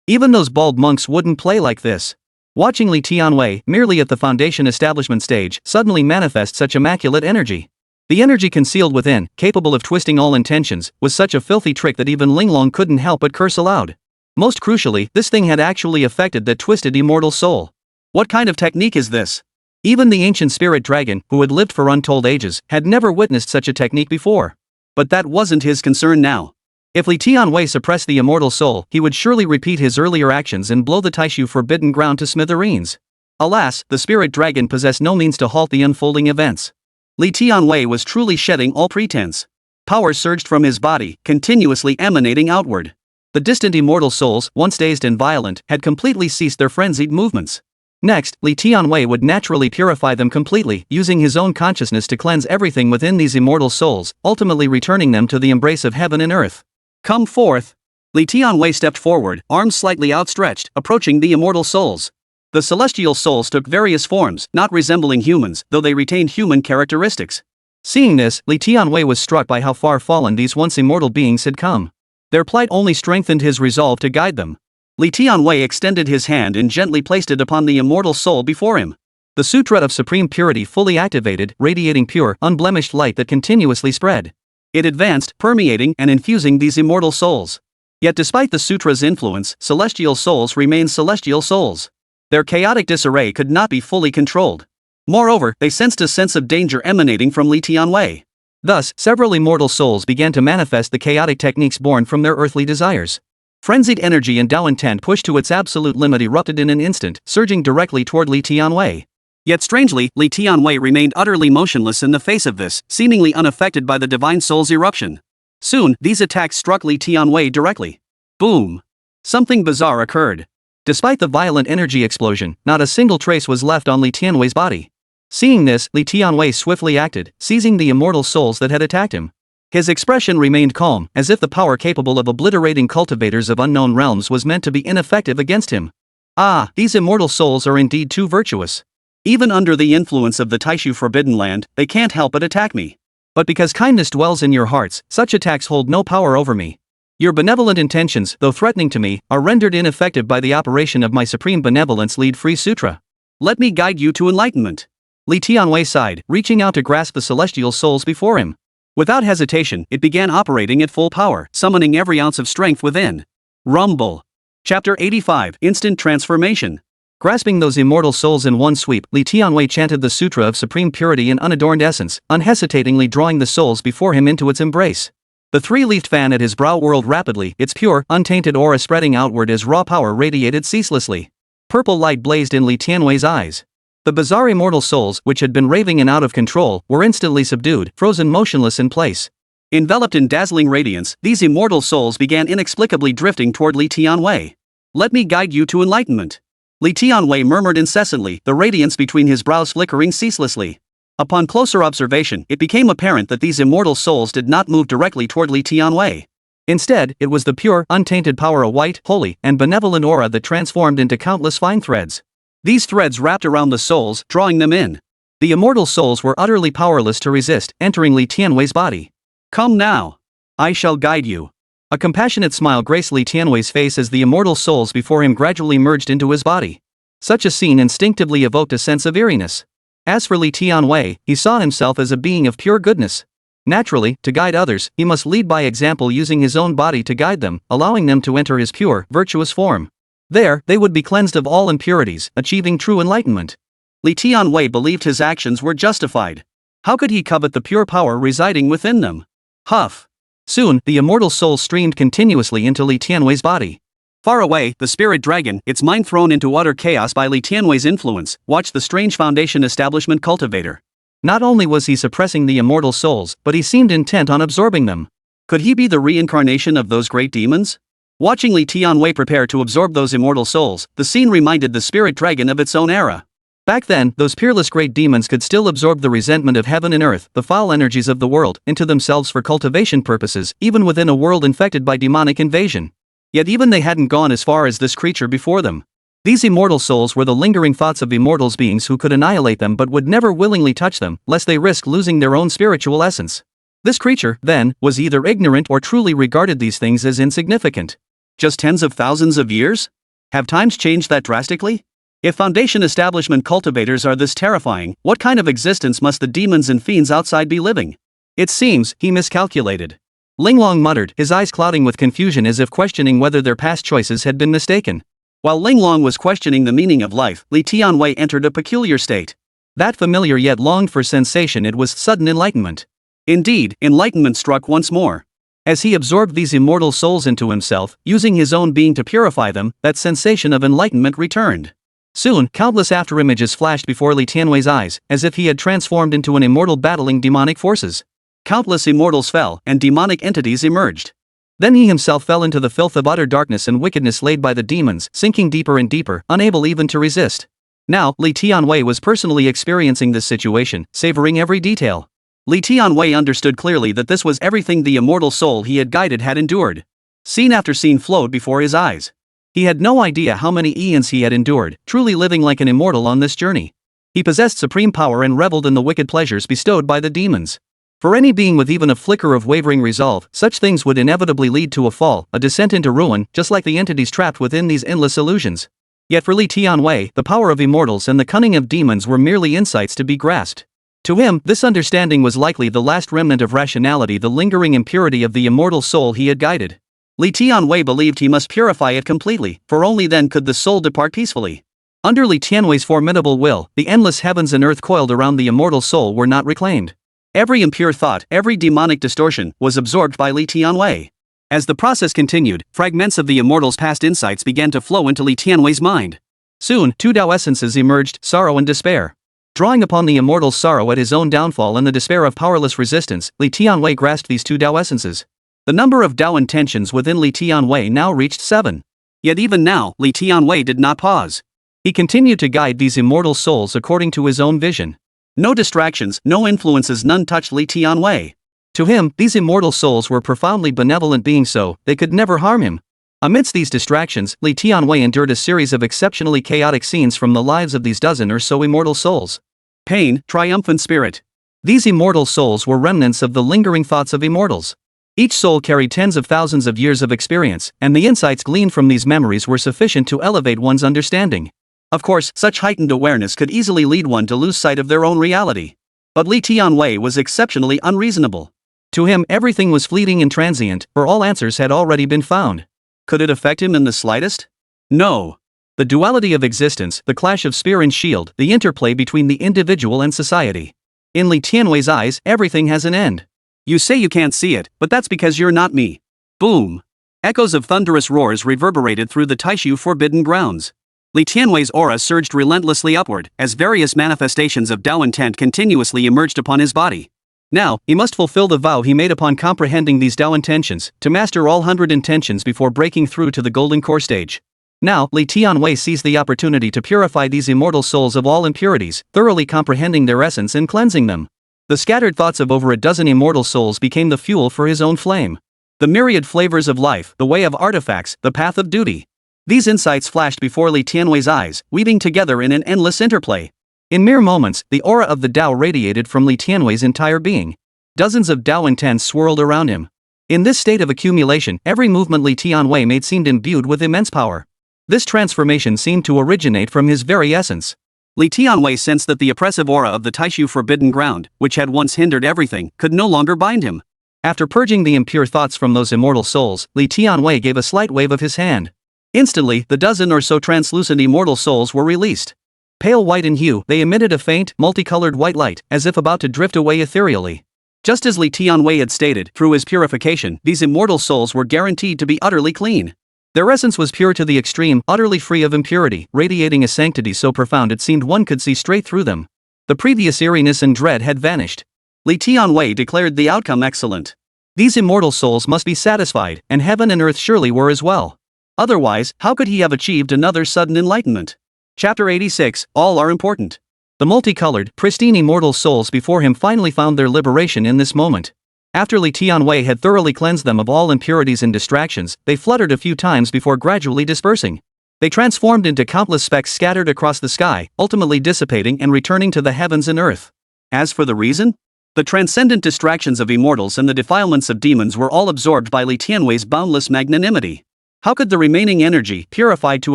Even those bald monks wouldn't play like this. Watching Li Tianwei, merely at the foundation establishment stage, suddenly manifest such immaculate energy. The energy concealed within, capable of twisting all intentions, was such a filthy trick that even Linglong couldn't help but curse aloud. Most crucially, this thing had actually affected that twisted immortal soul. What kind of technique is this? Even the ancient spirit dragon, who had lived for untold ages, had never witnessed such a technique before. But that wasn't his concern now. If Li Tianwei suppressed the immortal soul, he would surely repeat his earlier actions and blow the Taishu forbidden ground to smithereens. Alas, the spirit dragon possessed no means to halt the unfolding events. Li Tianwei was truly shedding all pretense. Power surged from his body, continuously emanating outward. The distant immortal souls, once dazed and violent, had completely ceased their frenzied movements. Next, Li Tianwei would naturally purify them completely, using his own consciousness to cleanse everything within these immortal souls, ultimately returning them to the embrace of heaven and earth. Come forth. Li Tianwei stepped forward, arms slightly outstretched, approaching the immortal souls. The celestial souls took various forms, not resembling humans, though they retained human characteristics. Seeing this, Li Tianwei was struck by how far fallen these once immortal beings had come. Their plight only strengthened his resolve to guide them. Li Tianwei extended his hand and gently placed it upon the immortal soul before him. The Sutra of Supreme Purity fully activated, radiating pure, unblemished light that continuously spread. It advanced, permeating and infusing these immortal souls. Yet despite the Sutra's influence, celestial souls remained celestial souls. Their chaotic disarray could not be fully controlled. Moreover, they sensed a sense of danger emanating from Li Tianwei. Thus, several immortal souls began to manifest the chaotic techniques born from their earthly desires. Frenzied energy and Tao intent pushed to its absolute limit erupted in an instant, surging directly toward Li Tianwei. Yet strangely, Li Tianwei remained utterly motionless in the face of this, seemingly unaffected by the divine soul's eruption. Soon, these attacks struck Li Tianwei directly. Boom! Something bizarre occurred. Despite the violent energy explosion, not a single trace was left on Li Tianwei's body. Seeing this, Li Tianwei swiftly acted, seizing the immortal souls that had attacked him. His expression remained calm, as if the power capable of obliterating cultivators of unknown realms was meant to be ineffective against him. Ah, these immortal souls are indeed too virtuous. Even under the influence of the Taishu Forbidden Land, they can't help but attack me. But because kindness dwells in your hearts, such attacks hold no power over me. Your benevolent intentions, though threatening to me, are rendered ineffective by the operation of my Supreme Benevolence Lead-Free Sutra. Let me guide you to enlightenment. Li Tianwei sighed, reaching out to grasp the celestial souls before him. Without hesitation, it began operating at full power, summoning every ounce of strength within. Rumble. Chapter 85, Instant Transformation. Grasping those immortal souls in one sweep, Li Tianwei chanted the Sutra of Supreme Purity in unadorned essence, unhesitatingly drawing the souls before him into its embrace. The three-leafed fan at his brow whirled rapidly, its pure, untainted aura spreading outward as raw power radiated ceaselessly. Purple light blazed in Li Tianwei's eyes. The bizarre immortal souls, which had been raving and out of control, were instantly subdued, frozen motionless in place. Enveloped in dazzling radiance, these immortal souls began inexplicably drifting toward Li Tianwei. Let me guide you to enlightenment. Li Tianwei murmured incessantly, the radiance between his brows flickering ceaselessly. Upon closer observation, it became apparent that these immortal souls did not move directly toward Li Tianwei. Instead, it was the pure, untainted power of white, holy, and benevolent aura that transformed into countless fine threads. These threads wrapped around the souls, drawing them in. The immortal souls were utterly powerless to resist, entering Li Tianwei's body. Come now. I shall guide you. A compassionate smile graced Li Tianwei's face as the immortal souls before him gradually merged into his body. Such a scene instinctively evoked a sense of eeriness. As for Li Tianwei, he saw himself as a being of pure goodness. Naturally, to guide others, he must lead by example using his own body to guide them, allowing them to enter his pure, virtuous form. There, they would be cleansed of all impurities, achieving true enlightenment. Li Tianwei believed his actions were justified. How could he covet the pure power residing within them? Huff. Soon, the immortal soul streamed continuously into Li Tianwei's body. Far away, the spirit dragon, its mind thrown into utter chaos by Li Tianwei's influence, watched the strange foundation establishment Cultivator. Not only was he suppressing the immortal souls, but he seemed intent on absorbing them. Could he be the reincarnation of those great demons? Watching Li Tianwei prepare to absorb those immortal souls, the scene reminded the spirit dragon of its own era. Back then, those peerless great demons could still absorb the resentment of heaven and earth, the foul energies of the world, into themselves for cultivation purposes, even within a world infected by demonic invasion. Yet even they hadn't gone as far as this creature before them. These immortal souls were the lingering thoughts of immortal beings who could annihilate them but would never willingly touch them, lest they risk losing their own spiritual essence. This creature, then, was either ignorant or truly regarded these things as insignificant. Just tens of thousands of years? Have times changed that drastically? If Foundation establishment cultivators are this terrifying, what kind of existence must the demons and fiends outside be living? It seems he miscalculated. Linglong muttered, his eyes clouding with confusion as if questioning whether their past choices had been mistaken. While Linglong was questioning the meaning of life, Li Tianwei entered a peculiar state. That familiar yet longed for sensation, it was sudden enlightenment. Indeed, enlightenment struck once more. As he absorbed these immortal souls into himself, using his own being to purify them, that sensation of enlightenment returned. Soon, countless afterimages flashed before Li Tianwei's eyes, as if he had transformed into an immortal battling demonic forces. Countless immortals fell, and demonic entities emerged. Then he himself fell into the filth of utter darkness and wickedness laid by the demons, sinking deeper and deeper, unable even to resist. Now, Li Tianwei was personally experiencing this situation, savoring every detail. Li Tianwei understood clearly that this was everything the immortal soul he had guided had endured. Scene after scene flowed before his eyes. He had no idea how many eons he had endured, truly living like an immortal on this journey. He possessed supreme power and reveled in the wicked pleasures bestowed by the demons. For any being with even a flicker of wavering resolve, such things would inevitably lead to a fall, a descent into ruin, just like the entities trapped within these endless illusions. Yet for Li Tianwei, the power of immortals and the cunning of demons were merely insights to be grasped. To him, this understanding was likely the last remnant of rationality, the lingering impurity of the immortal soul he had guided. Li Tianwei believed he must purify it completely, for only then could the soul depart peacefully. Under Li Tianwei's formidable will, the endless heavens and earth coiled around the immortal soul were not reclaimed. Every impure thought, every demonic distortion, was absorbed by Li Tianwei. As the process continued, fragments of the immortal's past insights began to flow into Li Tianwei's mind. Soon, two Tao essences emerged, sorrow and despair. Drawing upon the immortal's sorrow at his own downfall and the despair of powerless resistance, Li Tianwei grasped these two Tao essences. The number of Tao intentions within Li Tianwei now reached 7. Yet even now, Li Tianwei did not pause. He continued to guide these immortal souls according to his own vision. No distractions, no influences, none touched Li Tianwei. To him, these immortal souls were profoundly benevolent beings, so they could never harm him. Amidst these distractions, Li Tianwei endured a series of exceptionally chaotic scenes from the lives of these dozen or so immortal souls. Pain, triumphant spirit. These immortal souls were remnants of the lingering thoughts of immortals. Each soul carried tens of thousands of years of experience, and the insights gleaned from these memories were sufficient to elevate one's understanding. Of course, such heightened awareness could easily lead one to lose sight of their own reality. But Li Tianwei was exceptionally unreasonable. To him, everything was fleeting and transient, for all answers had already been found. Could it affect him in the slightest? No. The duality of existence, the clash of spear and shield, the interplay between the individual and society. In Li Tianwei's eyes, everything has an end. You say you can't see it, but that's because you're not me. Boom. Echoes of thunderous roars reverberated through the Taishu forbidden grounds. Li Tianwei's aura surged relentlessly upward, as various manifestations of Tao intent continuously emerged upon his body. Now, he must fulfill the vow he made upon comprehending these Tao intentions, to master all 100 intentions before breaking through to the golden core stage. Now, Li Tianwei seized the opportunity to purify these immortal souls of all impurities, thoroughly comprehending their essence and cleansing them. The scattered thoughts of over a dozen immortal souls became the fuel for his own flame. The myriad flavors of life, the way of artifacts, the path of duty. These insights flashed before Li Tianwei's eyes, weaving together in an endless interplay. In mere moments, the aura of the Tao radiated from Li Tianwei's entire being. Dozens of Tao intents swirled around him. In this state of accumulation, every movement Li Tianwei made seemed imbued with immense power. This transformation seemed to originate from his very essence. Li Tianwei sensed that the oppressive aura of the Taishu forbidden ground, which had once hindered everything, could no longer bind him. After purging the impure thoughts from those immortal souls, Li Tianwei gave a slight wave of his hand. Instantly, the dozen or so translucent immortal souls were released. Pale white in hue, they emitted a faint, multicolored white light, as if about to drift away ethereally. Just as Li Tianwei had stated, through his purification, these immortal souls were guaranteed to be utterly clean. Their essence was pure to the extreme, utterly free of impurity, radiating a sanctity so profound it seemed one could see straight through them. The previous eeriness and dread had vanished. Li Tianwei declared the outcome excellent. These immortal souls must be satisfied, and heaven and earth surely were as well. Otherwise, how could he have achieved another sudden enlightenment? Chapter 86, All are important. The multicolored, pristine immortal souls before him finally found their liberation in this moment. After Li Tianwei had thoroughly cleansed them of all impurities and distractions, they fluttered a few times before gradually dispersing. They transformed into countless specks scattered across the sky, ultimately dissipating and returning to the heavens and earth. As for the reason? The transcendent distractions of immortals and the defilements of demons were all absorbed by Li Tianwei's boundless magnanimity. How could the remaining energy, purified to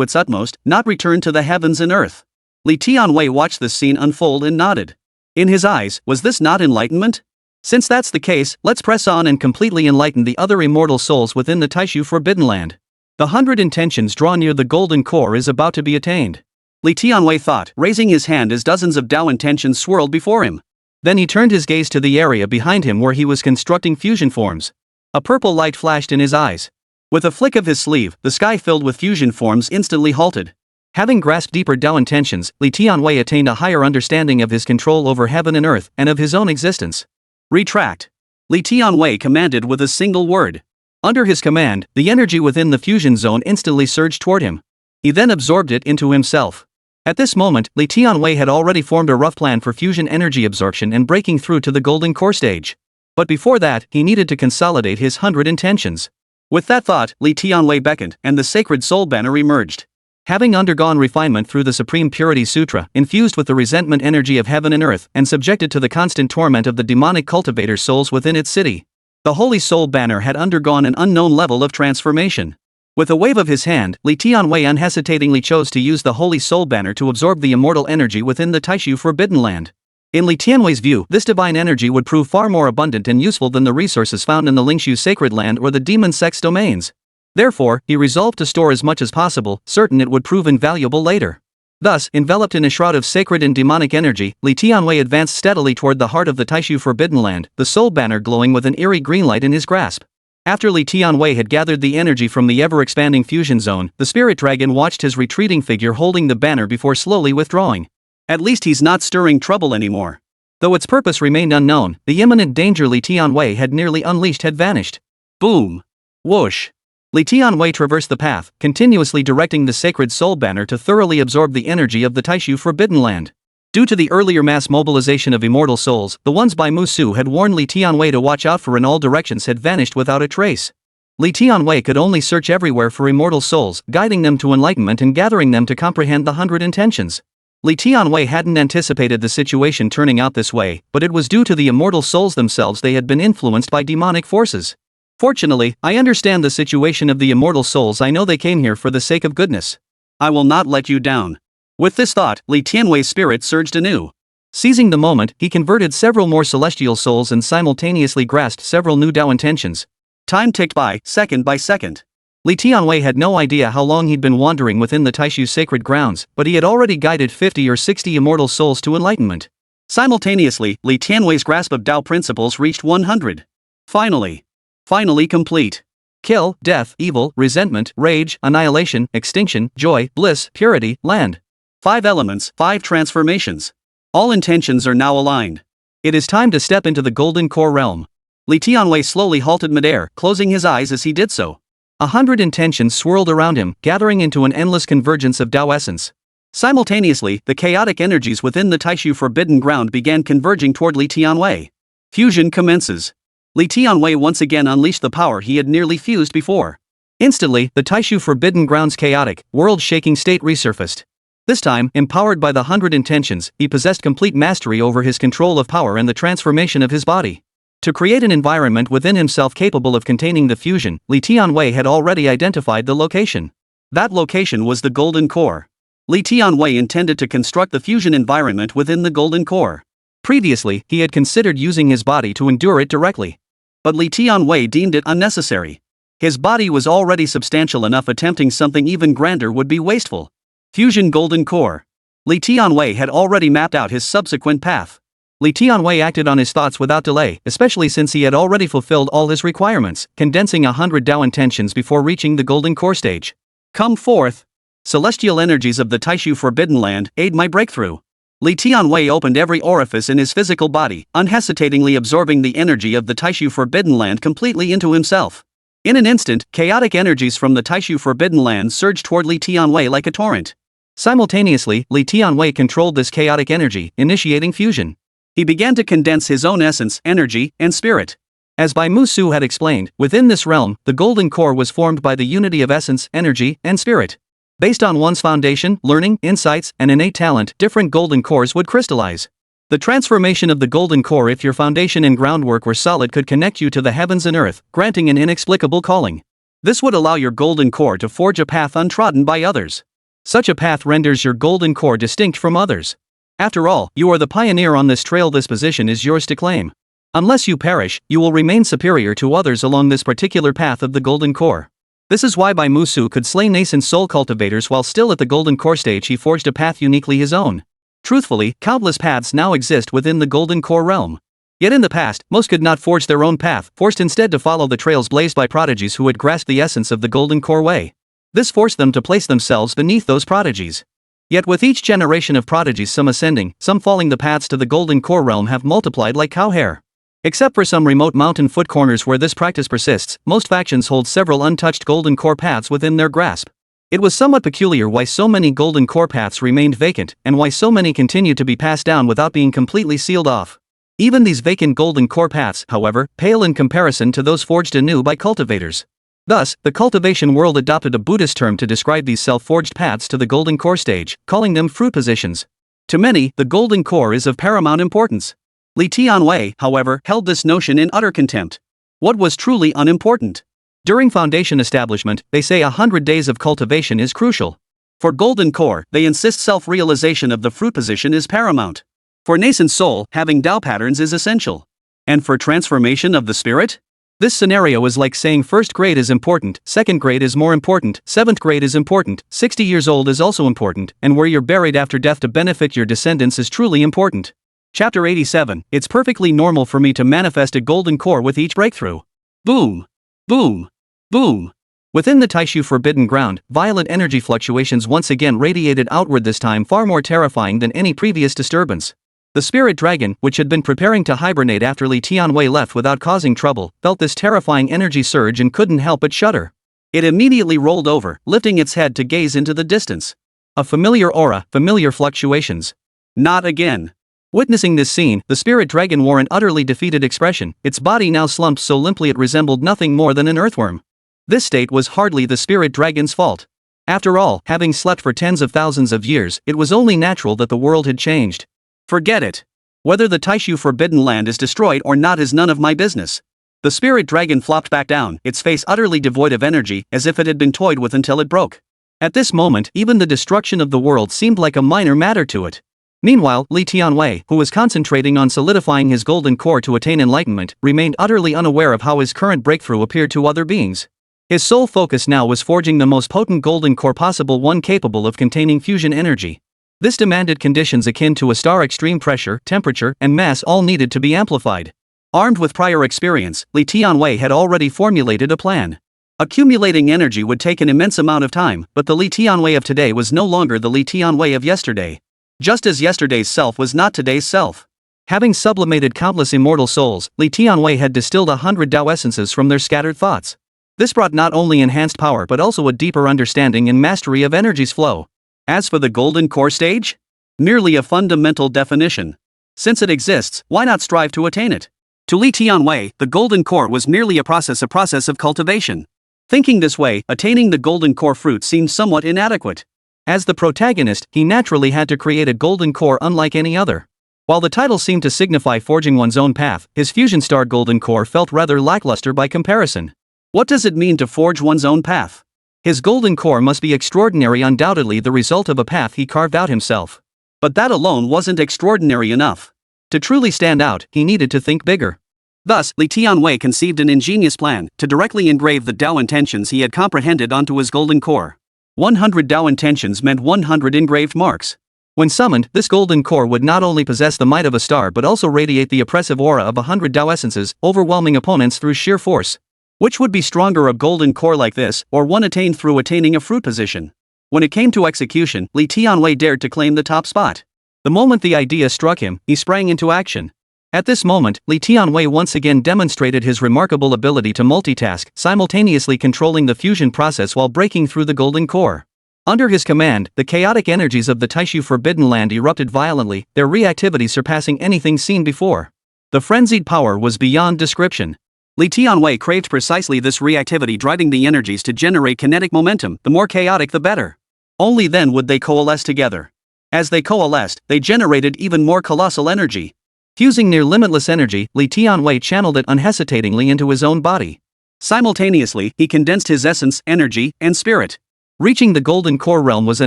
its utmost, not return to the heavens and earth? Li Tianwei watched this scene unfold and nodded. In his eyes, was this not enlightenment? Since that's the case, let's press on and completely enlighten the other immortal souls within the Taishu Forbidden Land. The 100 intentions drawn near the golden core is about to be attained. Li Tianwei thought, raising his hand as dozens of Dao intentions swirled before him. Then he turned his gaze to the area behind him where he was constructing fusion forms. A purple light flashed in his eyes. With a flick of his sleeve, the sky filled with fusion forms instantly halted. Having grasped deeper Dao intentions, Li Tianwei attained a higher understanding of his control over heaven and earth, and of his own existence. Retract. Li Tianwei commanded with a single word. Under his command, the energy within the fusion zone instantly surged toward him. He then absorbed it into himself. At this moment, Li Tianwei had already formed a rough plan for fusion energy absorption and breaking through to the golden core stage. But before that, he needed to consolidate his 100 intentions. With that thought, Li Tianwei beckoned, and the sacred soul banner emerged. Having undergone refinement through the Supreme Purity Sutra, infused with the resentment energy of heaven and earth, and subjected to the constant torment of the demonic cultivator souls within its city, the Holy Soul Banner had undergone an unknown level of transformation. With a wave of his hand, Li Tianwei unhesitatingly chose to use the Holy Soul Banner to absorb the immortal energy within the Taishu Forbidden Land. In Li Tianwei's view, this divine energy would prove far more abundant and useful than the resources found in the Lingshu Sacred Land or the Demon Sex domains. Therefore, he resolved to store as much as possible, certain it would prove invaluable later. Thus, enveloped in a shroud of sacred and demonic energy, Li Tianwei advanced steadily toward the heart of the Taishu Forbidden Land, the soul banner glowing with an eerie green light in his grasp. After Li Tianwei had gathered the energy from the ever-expanding fusion zone, the spirit dragon watched his retreating figure holding the banner before slowly withdrawing. At least he's not stirring trouble anymore. Though its purpose remained unknown, the imminent danger Li Tianwei had nearly unleashed had vanished. Boom! Whoosh! Li Tianwei traversed the path, continuously directing the sacred soul banner to thoroughly absorb the energy of the Taishu Forbidden Land. Due to the earlier mass mobilization of immortal souls, the ones by Musu had warned Li Tianwei to watch out for in all directions had vanished without a trace. Li Tianwei could only search everywhere for immortal souls, guiding them to enlightenment and gathering them to comprehend the 100 intentions. Li Tianwei hadn't anticipated the situation turning out this way, but it was due to the immortal souls themselves. They had been influenced by demonic forces. Fortunately, I understand the situation of the immortal souls. I know they came here for the sake of goodness. I will not let you down. With this thought, Li Tianwei's spirit surged anew. Seizing the moment, he converted several more celestial souls and simultaneously grasped several new Dao intentions. Time ticked by second. Li Tianwei had no idea how long he'd been wandering within the Taishu sacred grounds, but he had already guided 50 or 60 immortal souls to enlightenment. Simultaneously, Li Tianwei's grasp of Dao principles reached 100. Finally complete. Kill, death, evil, resentment, rage, annihilation, extinction, joy, bliss, purity, land. 5 elements, 5 transformations. All intentions are now aligned. It is time to step into the golden core realm. Li Tianwei slowly halted midair, closing his eyes as he did so. 100 intentions swirled around him, gathering into an endless convergence of Dao essence. Simultaneously, the chaotic energies within the Taishu Forbidden Ground began converging toward Li Tianwei. Fusion commences. Li Tianwei once again unleashed the power he had nearly fused before. Instantly, the Taishu Forbidden Ground's chaotic, world-shaking state resurfaced. This time, empowered by the 100 intentions, he possessed complete mastery over his control of power and the transformation of his body. To create an environment within himself capable of containing the fusion, Li Tianwei had already identified the location. That location was the golden core. Li Tianwei intended to construct the fusion environment within the golden core. Previously, he had considered using his body to endure it directly. But Li Tianwei deemed it unnecessary. His body was already substantial enough. Attempting something even grander would be wasteful. Fusion Golden Core. Li Tianwei had already mapped out his subsequent path. Li Tianwei acted on his thoughts without delay, especially since he had already fulfilled all his requirements, condensing 100 Dao intentions before reaching the golden core stage. Come forth. Celestial energies of the Taishu Forbidden Land, aid my breakthrough. Li Tianwei opened every orifice in his physical body, unhesitatingly absorbing the energy of the Taishu Forbidden Land completely into himself. In an instant, chaotic energies from the Taishu Forbidden Land surged toward Li Tianwei like a torrent. Simultaneously, Li Tianwei controlled this chaotic energy, initiating fusion. He began to condense his own essence, energy, and spirit. As Bai Musu had explained, within this realm, the golden core was formed by the unity of essence, energy, and spirit. Based on one's foundation, learning, insights, and innate talent, different golden cores would crystallize. The transformation of the golden core, if your foundation and groundwork were solid, could connect you to the heavens and earth, granting an inexplicable calling. This would allow your golden core to forge a path untrodden by others. Such a path renders your golden core distinct from others. After all, you are the pioneer on this trail. This position is yours to claim. Unless you perish, you will remain superior to others along this particular path of the golden core. This is why Bai Musu could slay Nascent Soul cultivators while still at the golden core stage. He forged a path uniquely his own. Truthfully, countless paths now exist within the golden core realm. Yet in the past, most could not forge their own path, forced instead to follow the trails blazed by prodigies who had grasped the essence of the golden core way. This forced them to place themselves beneath those prodigies. Yet with each generation of prodigies, some ascending, some falling, the paths to the golden core realm have multiplied like cow hair. Except for some remote mountain foot corners where this practice persists, most factions hold several untouched golden core paths within their grasp. It was somewhat peculiar why so many golden core paths remained vacant, and why so many continued to be passed down without being completely sealed off. Even these vacant golden core paths, however, pale in comparison to those forged anew by cultivators. Thus, the cultivation world adopted a Buddhist term to describe these self-forged paths to the golden core stage, calling them fruit positions. To many, the golden core is of paramount importance. Li Tianwei, however, held this notion in utter contempt. What was truly unimportant? During foundation establishment, they say 100 days of cultivation is crucial. For golden core, they insist self-realization of the fruit position is paramount. For nascent soul, having Tao patterns is essential. And for transformation of the spirit? This scenario is like saying first grade is important, second grade is more important, seventh grade is important, 60 years old is also important, and where you're buried after death to benefit your descendants is truly important. Chapter 87, It's perfectly normal for me to manifest a golden core with each breakthrough. Boom. Boom. Boom. Within the Taishu forbidden ground, violent energy fluctuations once again radiated outward, this time far more terrifying than any previous disturbance. The spirit dragon, which had been preparing to hibernate after Li Tianwei left without causing trouble, felt this terrifying energy surge and couldn't help but shudder. It immediately rolled over, lifting its head to gaze into the distance. A familiar aura, familiar fluctuations. Not again. Witnessing this scene, the spirit dragon wore an utterly defeated expression, its body now slumped so limply it resembled nothing more than an earthworm. This state was hardly the spirit dragon's fault. After all, having slept for tens of thousands of years, it was only natural that the world had changed. Forget it. Whether the Taishu forbidden land is destroyed or not is none of my business. The spirit dragon flopped back down, its face utterly devoid of energy, as if it had been toyed with until it broke. At this moment, even the destruction of the world seemed like a minor matter to it. Meanwhile, Li Tianwei, who was concentrating on solidifying his golden core to attain enlightenment, remained utterly unaware of how his current breakthrough appeared to other beings. His sole focus now was forging the most potent golden core possible, one capable of containing fusion energy. This demanded conditions akin to a star: extreme pressure, temperature, and mass, all needed to be amplified. Armed with prior experience, Li Tianwei had already formulated a plan. Accumulating energy would take an immense amount of time, but the Li Tianwei of today was no longer the Li Tianwei of yesterday. Just as yesterday's self was not today's self. Having sublimated countless immortal souls, Li Tianwei had distilled 100 Tao essences from their scattered thoughts. This brought not only enhanced power but also a deeper understanding and mastery of energy's flow. As for the golden core stage? Merely a fundamental definition. Since it exists, why not strive to attain it? To Li Tianwei, the golden core was merely a process of cultivation. Thinking this way, attaining the golden core fruit seemed somewhat inadequate. As the protagonist, he naturally had to create a golden core unlike any other. While the title seemed to signify forging one's own path, his fusion star golden core felt rather lackluster by comparison. What does it mean to forge one's own path? His golden core must be extraordinary, undoubtedly the result of a path he carved out himself. But that alone wasn't extraordinary enough. To truly stand out, he needed to think bigger. Thus, Li Tianwei conceived an ingenious plan to directly engrave the Tao intentions he had comprehended onto his golden core. 100 Tao intentions meant 100 engraved marks. When summoned, this golden core would not only possess the might of a star but also radiate the oppressive aura of 100 Tao essences, overwhelming opponents through sheer force. Which would be stronger, a golden core like this, or one attained through attaining a fruit position? When it came to execution, Li Tianwei dared to claim the top spot. The moment the idea struck him, he sprang into action. At this moment, Li Tianwei once again demonstrated his remarkable ability to multitask, simultaneously controlling the fusion process while breaking through the golden core. Under his command, the chaotic energies of the Taishu Forbidden Land erupted violently, their reactivity surpassing anything seen before. The frenzied power was beyond description. Li Tianwei craved precisely this reactivity, driving the energies to generate kinetic momentum. The more chaotic the better. Only then would they coalesce together. As they coalesced, they generated even more colossal energy. Fusing near limitless energy, Li Tianwei channeled it unhesitatingly into his own body. Simultaneously, he condensed his essence, energy, and spirit. Reaching the Golden Core realm was a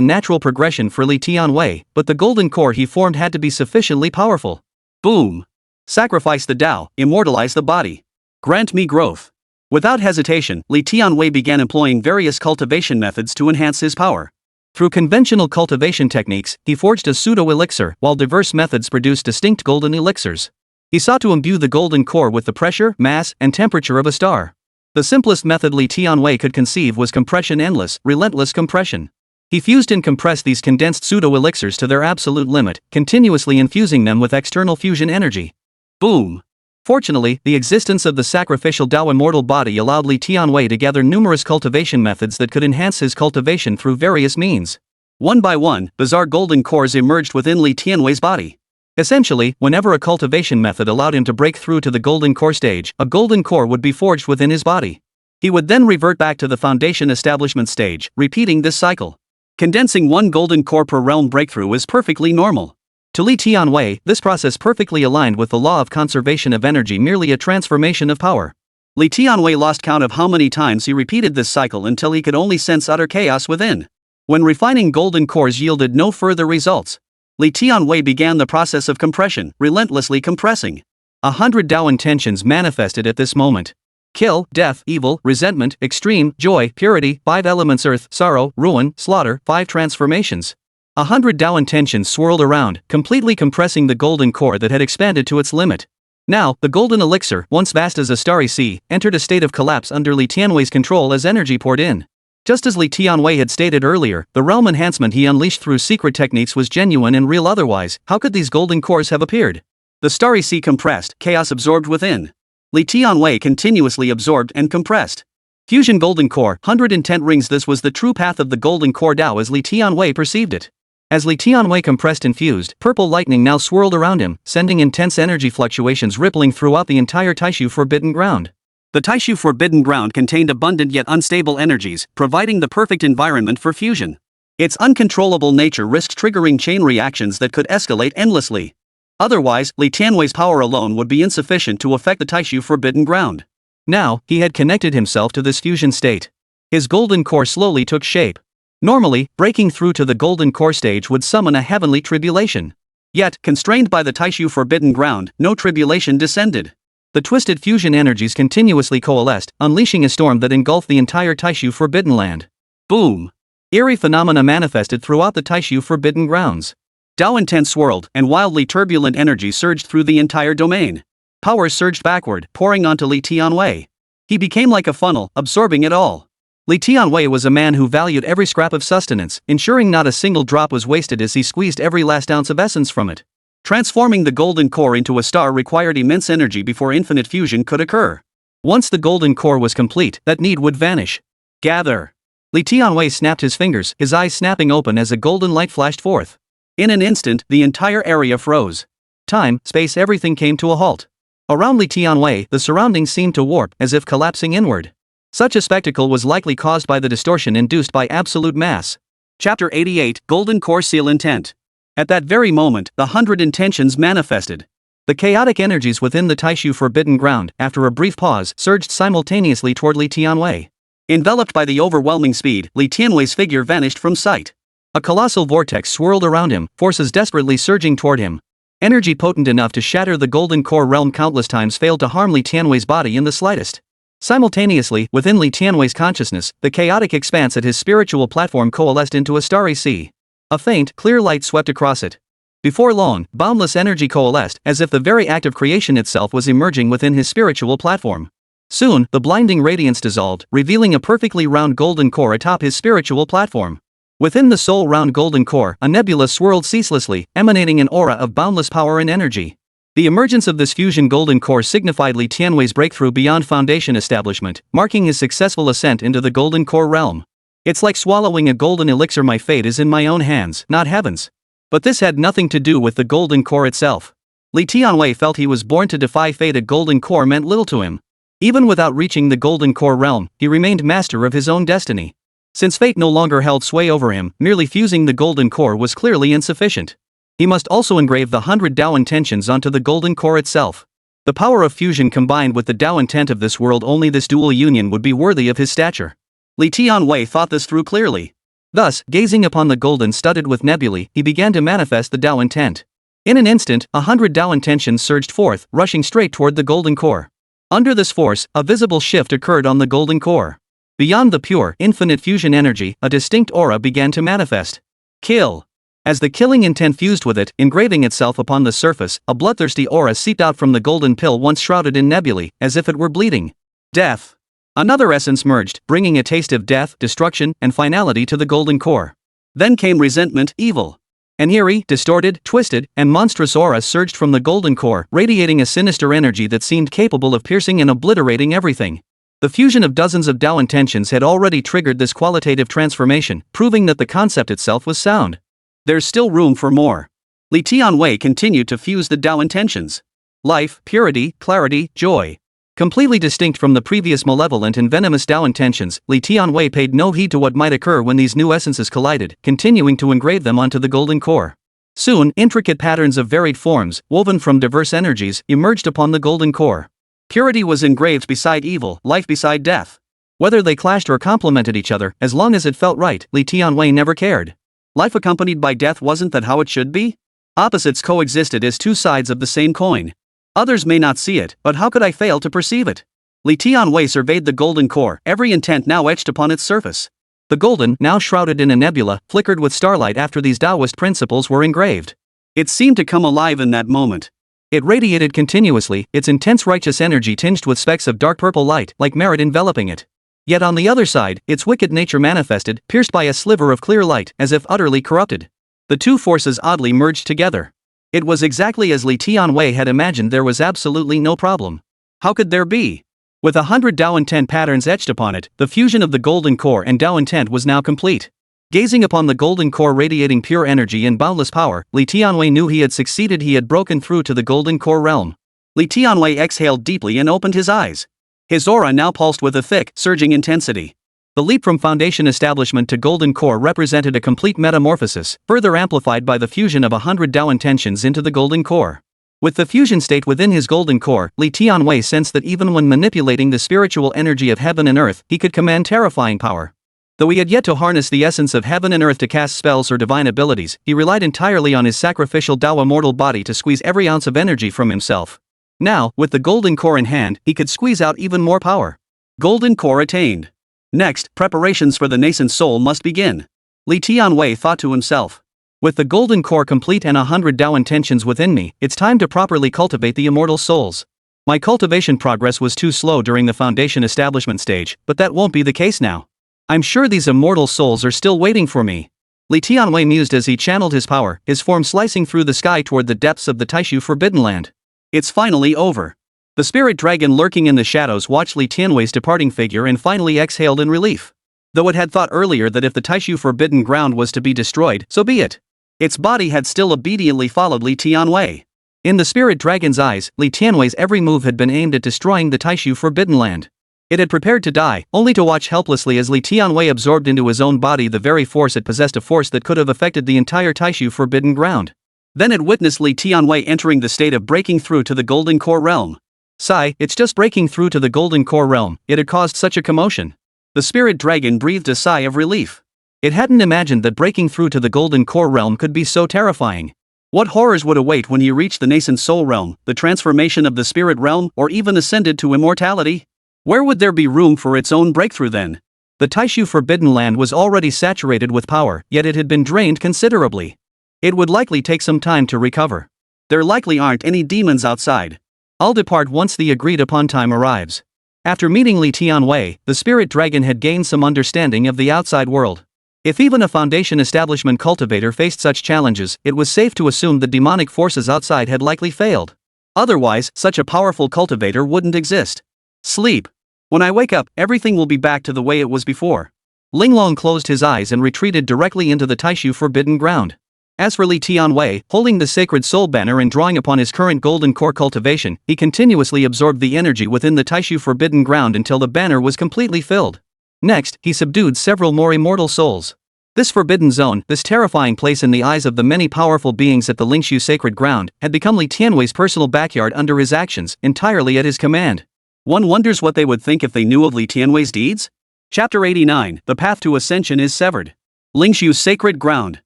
natural progression for Li Tianwei, but the Golden Core he formed had to be sufficiently powerful. Boom! Sacrifice the Tao, immortalize the body. Grant me growth. Without hesitation, Li Tianwei began employing various cultivation methods to enhance his power. Through conventional cultivation techniques, he forged a pseudo-elixir, while diverse methods produced distinct golden elixirs. He sought to imbue the Golden Core with the pressure, mass, and temperature of a star. The simplest method Li Tianwei could conceive was compression, endless, relentless compression. He fused and compressed these condensed pseudo-elixirs to their absolute limit, continuously infusing them with external fusion energy. Boom! Fortunately, the existence of the sacrificial Tao immortal body allowed Li Tianwei to gather numerous cultivation methods that could enhance his cultivation through various means. One by one, bizarre golden cores emerged within Li Tianwei's body. Essentially, whenever a cultivation method allowed him to break through to the Golden Core stage, a Golden Core would be forged within his body. He would then revert back to the Foundation establishment stage, repeating this cycle. Condensing one Golden Core per realm breakthrough is perfectly normal. To Li Tianwei, this process perfectly aligned with the law of conservation of energy, merely a transformation of power. Li Tianwei lost count of how many times he repeated this cycle until he could only sense utter chaos within. When refining Golden Cores yielded no further results, Li Tianwei began the process of compression, relentlessly compressing. 100 Tao intentions manifested at this moment. Kill, death, evil, resentment, extreme, joy, purity, 5 elements earth, sorrow, ruin, slaughter, 5 transformations. 100 Tao intentions swirled around, completely compressing the Golden Core that had expanded to its limit. Now, the Golden Elixir, once vast as a starry sea, entered a state of collapse under Li Tianwei's control as energy poured in. Just as Li Tianwei had stated earlier, the realm enhancement he unleashed through secret techniques was genuine and real, otherwise, how could these golden cores have appeared? The starry sea compressed, chaos absorbed within. Li Tianwei continuously absorbed and compressed. Fusion Golden Core, 110 rings. This was the true path of the Golden Core Tao as Li Tianwei perceived it. As Li Tianwei compressed and fused, purple lightning now swirled around him, sending intense energy fluctuations rippling throughout the entire Taishu Forbidden Ground. The Taishu Forbidden Ground contained abundant yet unstable energies, providing the perfect environment for fusion. Its uncontrollable nature risked triggering chain reactions that could escalate endlessly. Otherwise, Li Tianwei's power alone would be insufficient to affect the Taishu Forbidden Ground. Now, he had connected himself to this fusion state. His Golden Core slowly took shape. Normally, breaking through to the Golden Core stage would summon a heavenly tribulation. Yet, constrained by the Taishu Forbidden Ground, no tribulation descended. The twisted fusion energies continuously coalesced, unleashing a storm that engulfed the entire Taishu Forbidden Land. Boom! Eerie phenomena manifested throughout the Taishu Forbidden Grounds. Tao intent swirled, and wildly turbulent energy surged through the entire domain. Power surged backward, pouring onto Li Tianwei. He became like a funnel, absorbing it all. Li Tianwei was a man who valued every scrap of sustenance, ensuring not a single drop was wasted as he squeezed every last ounce of essence from it. Transforming the Golden Core into a star required immense energy before infinite fusion could occur. Once the Golden Core was complete, that need would vanish. Gather! Li Tianwei snapped his fingers, his eyes snapping open as a golden light flashed forth. In an instant, the entire area froze. Time, space, everything came to a halt. Around Li Tianwei, the surroundings seemed to warp, as if collapsing inward. Such a spectacle was likely caused by the distortion induced by absolute mass. Chapter 88, Golden Core Seal Intent. At that very moment, the 100 intentions manifested. The chaotic energies within the Taishu Forbidden Ground, after a brief pause, surged simultaneously toward Li Tianwei. Enveloped by the overwhelming speed, Li Tianwei's figure vanished from sight. A colossal vortex swirled around him, forces desperately surging toward him. Energy potent enough to shatter the Golden Core realm countless times failed to harm Li Tianwei's body in the slightest. Simultaneously, within Li Tianwei's consciousness, the chaotic expanse at his spiritual platform coalesced into a starry sea. A faint, clear light swept across it. Before long, boundless energy coalesced, as if the very act of creation itself was emerging within his spiritual platform. Soon, the blinding radiance dissolved, revealing a perfectly round golden core atop his spiritual platform. Within the soul-round golden core, a nebula swirled ceaselessly, emanating an aura of boundless power and energy. The emergence of this fusion golden core signified Li Tianwei's breakthrough beyond foundation establishment, marking his successful ascent into the Golden Core realm. It's like swallowing a golden elixir. My fate is in my own hands, not heaven's. But this had nothing to do with the golden core itself. Li Tianwei felt he was born to defy fate. A golden core meant little to him. Even without reaching the golden core realm, he remained master of his own destiny. Since fate no longer held sway over him, merely fusing the golden core was clearly insufficient. He must also engrave the 100 Tao intentions onto the golden core itself. The power of fusion combined with the Tao intent of this world, only this dual union would be worthy of his stature. Li Tianwei thought this through clearly. Thus, gazing upon the golden studded with nebulae, he began to manifest the Tao intent. In an instant, 100 Tao intentions surged forth, rushing straight toward the golden core. Under this force, a visible shift occurred on the golden core. Beyond the pure, infinite fusion energy, a distinct aura began to manifest. Kill. As the killing intent fused with it, engraving itself upon the surface, a bloodthirsty aura seeped out from the golden pill once shrouded in nebulae, as if it were bleeding. Death. Another essence merged, bringing a taste of death, destruction, and finality to the golden core. Then came resentment, evil. An eerie, distorted, twisted, and monstrous aura surged from the golden core, radiating a sinister energy that seemed capable of piercing and obliterating everything. The fusion of dozens of Tao intentions had already triggered this qualitative transformation, proving that the concept itself was sound. There's still room for more. Li Tianwei continued to fuse the Tao intentions. Life, purity, clarity, joy. Completely distinct from the previous malevolent and venomous Tao intentions, Li Tianwei paid no heed to what might occur when these new essences collided, continuing to engrave them onto the golden core. Soon, intricate patterns of varied forms, woven from diverse energies, emerged upon the golden core. Purity was engraved beside evil, life beside death. Whether they clashed or complemented each other, as long as it felt right, Li Tianwei never cared. Life accompanied by death, wasn't that how it should be? Opposites coexisted as two sides of the same coin. Others may not see it, but how could I fail to perceive it? Li Tianwei surveyed the golden core, every intent now etched upon its surface. The golden, now shrouded in a nebula, flickered with starlight after these Taoist principles were engraved. It seemed to come alive in that moment. It radiated continuously, its intense righteous energy tinged with specks of dark purple light, like merit enveloping it. Yet on the other side, its wicked nature manifested, pierced by a sliver of clear light, as if utterly corrupted. The two forces oddly merged together. It was exactly as Li Tianwei had imagined. There was absolutely no problem. How could there be? With 100 Tao intent patterns etched upon it, the fusion of the golden core and Tao intent was now complete. Gazing upon the golden core radiating pure energy and boundless power, Li Tianwei knew he had succeeded. He had broken through to the golden core realm. Li Tianwei exhaled deeply and opened his eyes. His aura now pulsed with a thick, surging intensity. The leap from foundation establishment to golden core represented a complete metamorphosis, further amplified by the fusion of 100 Tao intentions into the golden core. With the fusion state within his golden core, Li Tianwei sensed that even when manipulating the spiritual energy of heaven and earth, he could command terrifying power. Though he had yet to harness the essence of heaven and earth to cast spells or divine abilities, he relied entirely on his sacrificial Tao immortal body to squeeze every ounce of energy from himself. Now, with the golden core in hand, he could squeeze out even more power. Golden core attained. Next, preparations for the Nascent Soul must begin. Li Tianwei thought to himself. With the golden core complete and 100 Tao intentions within me, it's time to properly cultivate the immortal souls. My cultivation progress was too slow during the foundation establishment stage, but that won't be the case now. I'm sure these immortal souls are still waiting for me. Li Tianwei mused as he channeled his power, his form slicing through the sky toward the depths of the Taishu Forbidden Land. It's finally over. The spirit dragon lurking in the shadows watched Li Tianwei's departing figure and finally exhaled in relief. Though it had thought earlier that if the Taishu Forbidden Ground was to be destroyed, so be it. Its body had still obediently followed Li Tianwei. In the spirit dragon's eyes, Li Tianwei's every move had been aimed at destroying the Taishu Forbidden Land. It had prepared to die, only to watch helplessly as Li Tianwei absorbed into his own body the very force it possessed, a force that could have affected the entire Taishu Forbidden Ground. Then it witnessed Li Tianwei entering the state of breaking through to the golden core realm. Sigh, it's just breaking through to the golden core realm, it had caused such a commotion. The spirit dragon breathed a sigh of relief. It hadn't imagined that breaking through to the golden core realm could be so terrifying. What horrors would await when he reached the Nascent Soul realm, the transformation of the spirit realm, or even ascended to immortality? Where would there be room for its own breakthrough then? The Taishu Forbidden Land was already saturated with power, yet it had been drained considerably. It would likely take some time to recover. There likely aren't any demons outside. I'll depart once the agreed upon time arrives. After meeting Li Tianwei, the spirit dragon had gained some understanding of the outside world. If even a foundation establishment cultivator faced such challenges, it was safe to assume the demonic forces outside had likely failed. Otherwise, such a powerful cultivator wouldn't exist. Sleep. When I wake up, everything will be back to the way it was before. Linglong closed his eyes and retreated directly into the Taishu forbidden ground. As for Li Tianwei, holding the sacred soul banner and drawing upon his current golden core cultivation, he continuously absorbed the energy within the Taishu forbidden ground until the banner was completely filled. Next, he subdued several more immortal souls. This forbidden zone, this terrifying place in the eyes of the many powerful beings at the Lingshu sacred ground, had become Li Tianwei's personal backyard under his actions, entirely at his command. One wonders what they would think if they knew of Li Tianwei's deeds? Chapter 89, The Path to Ascension is Severed. Lingshu's Sacred Ground.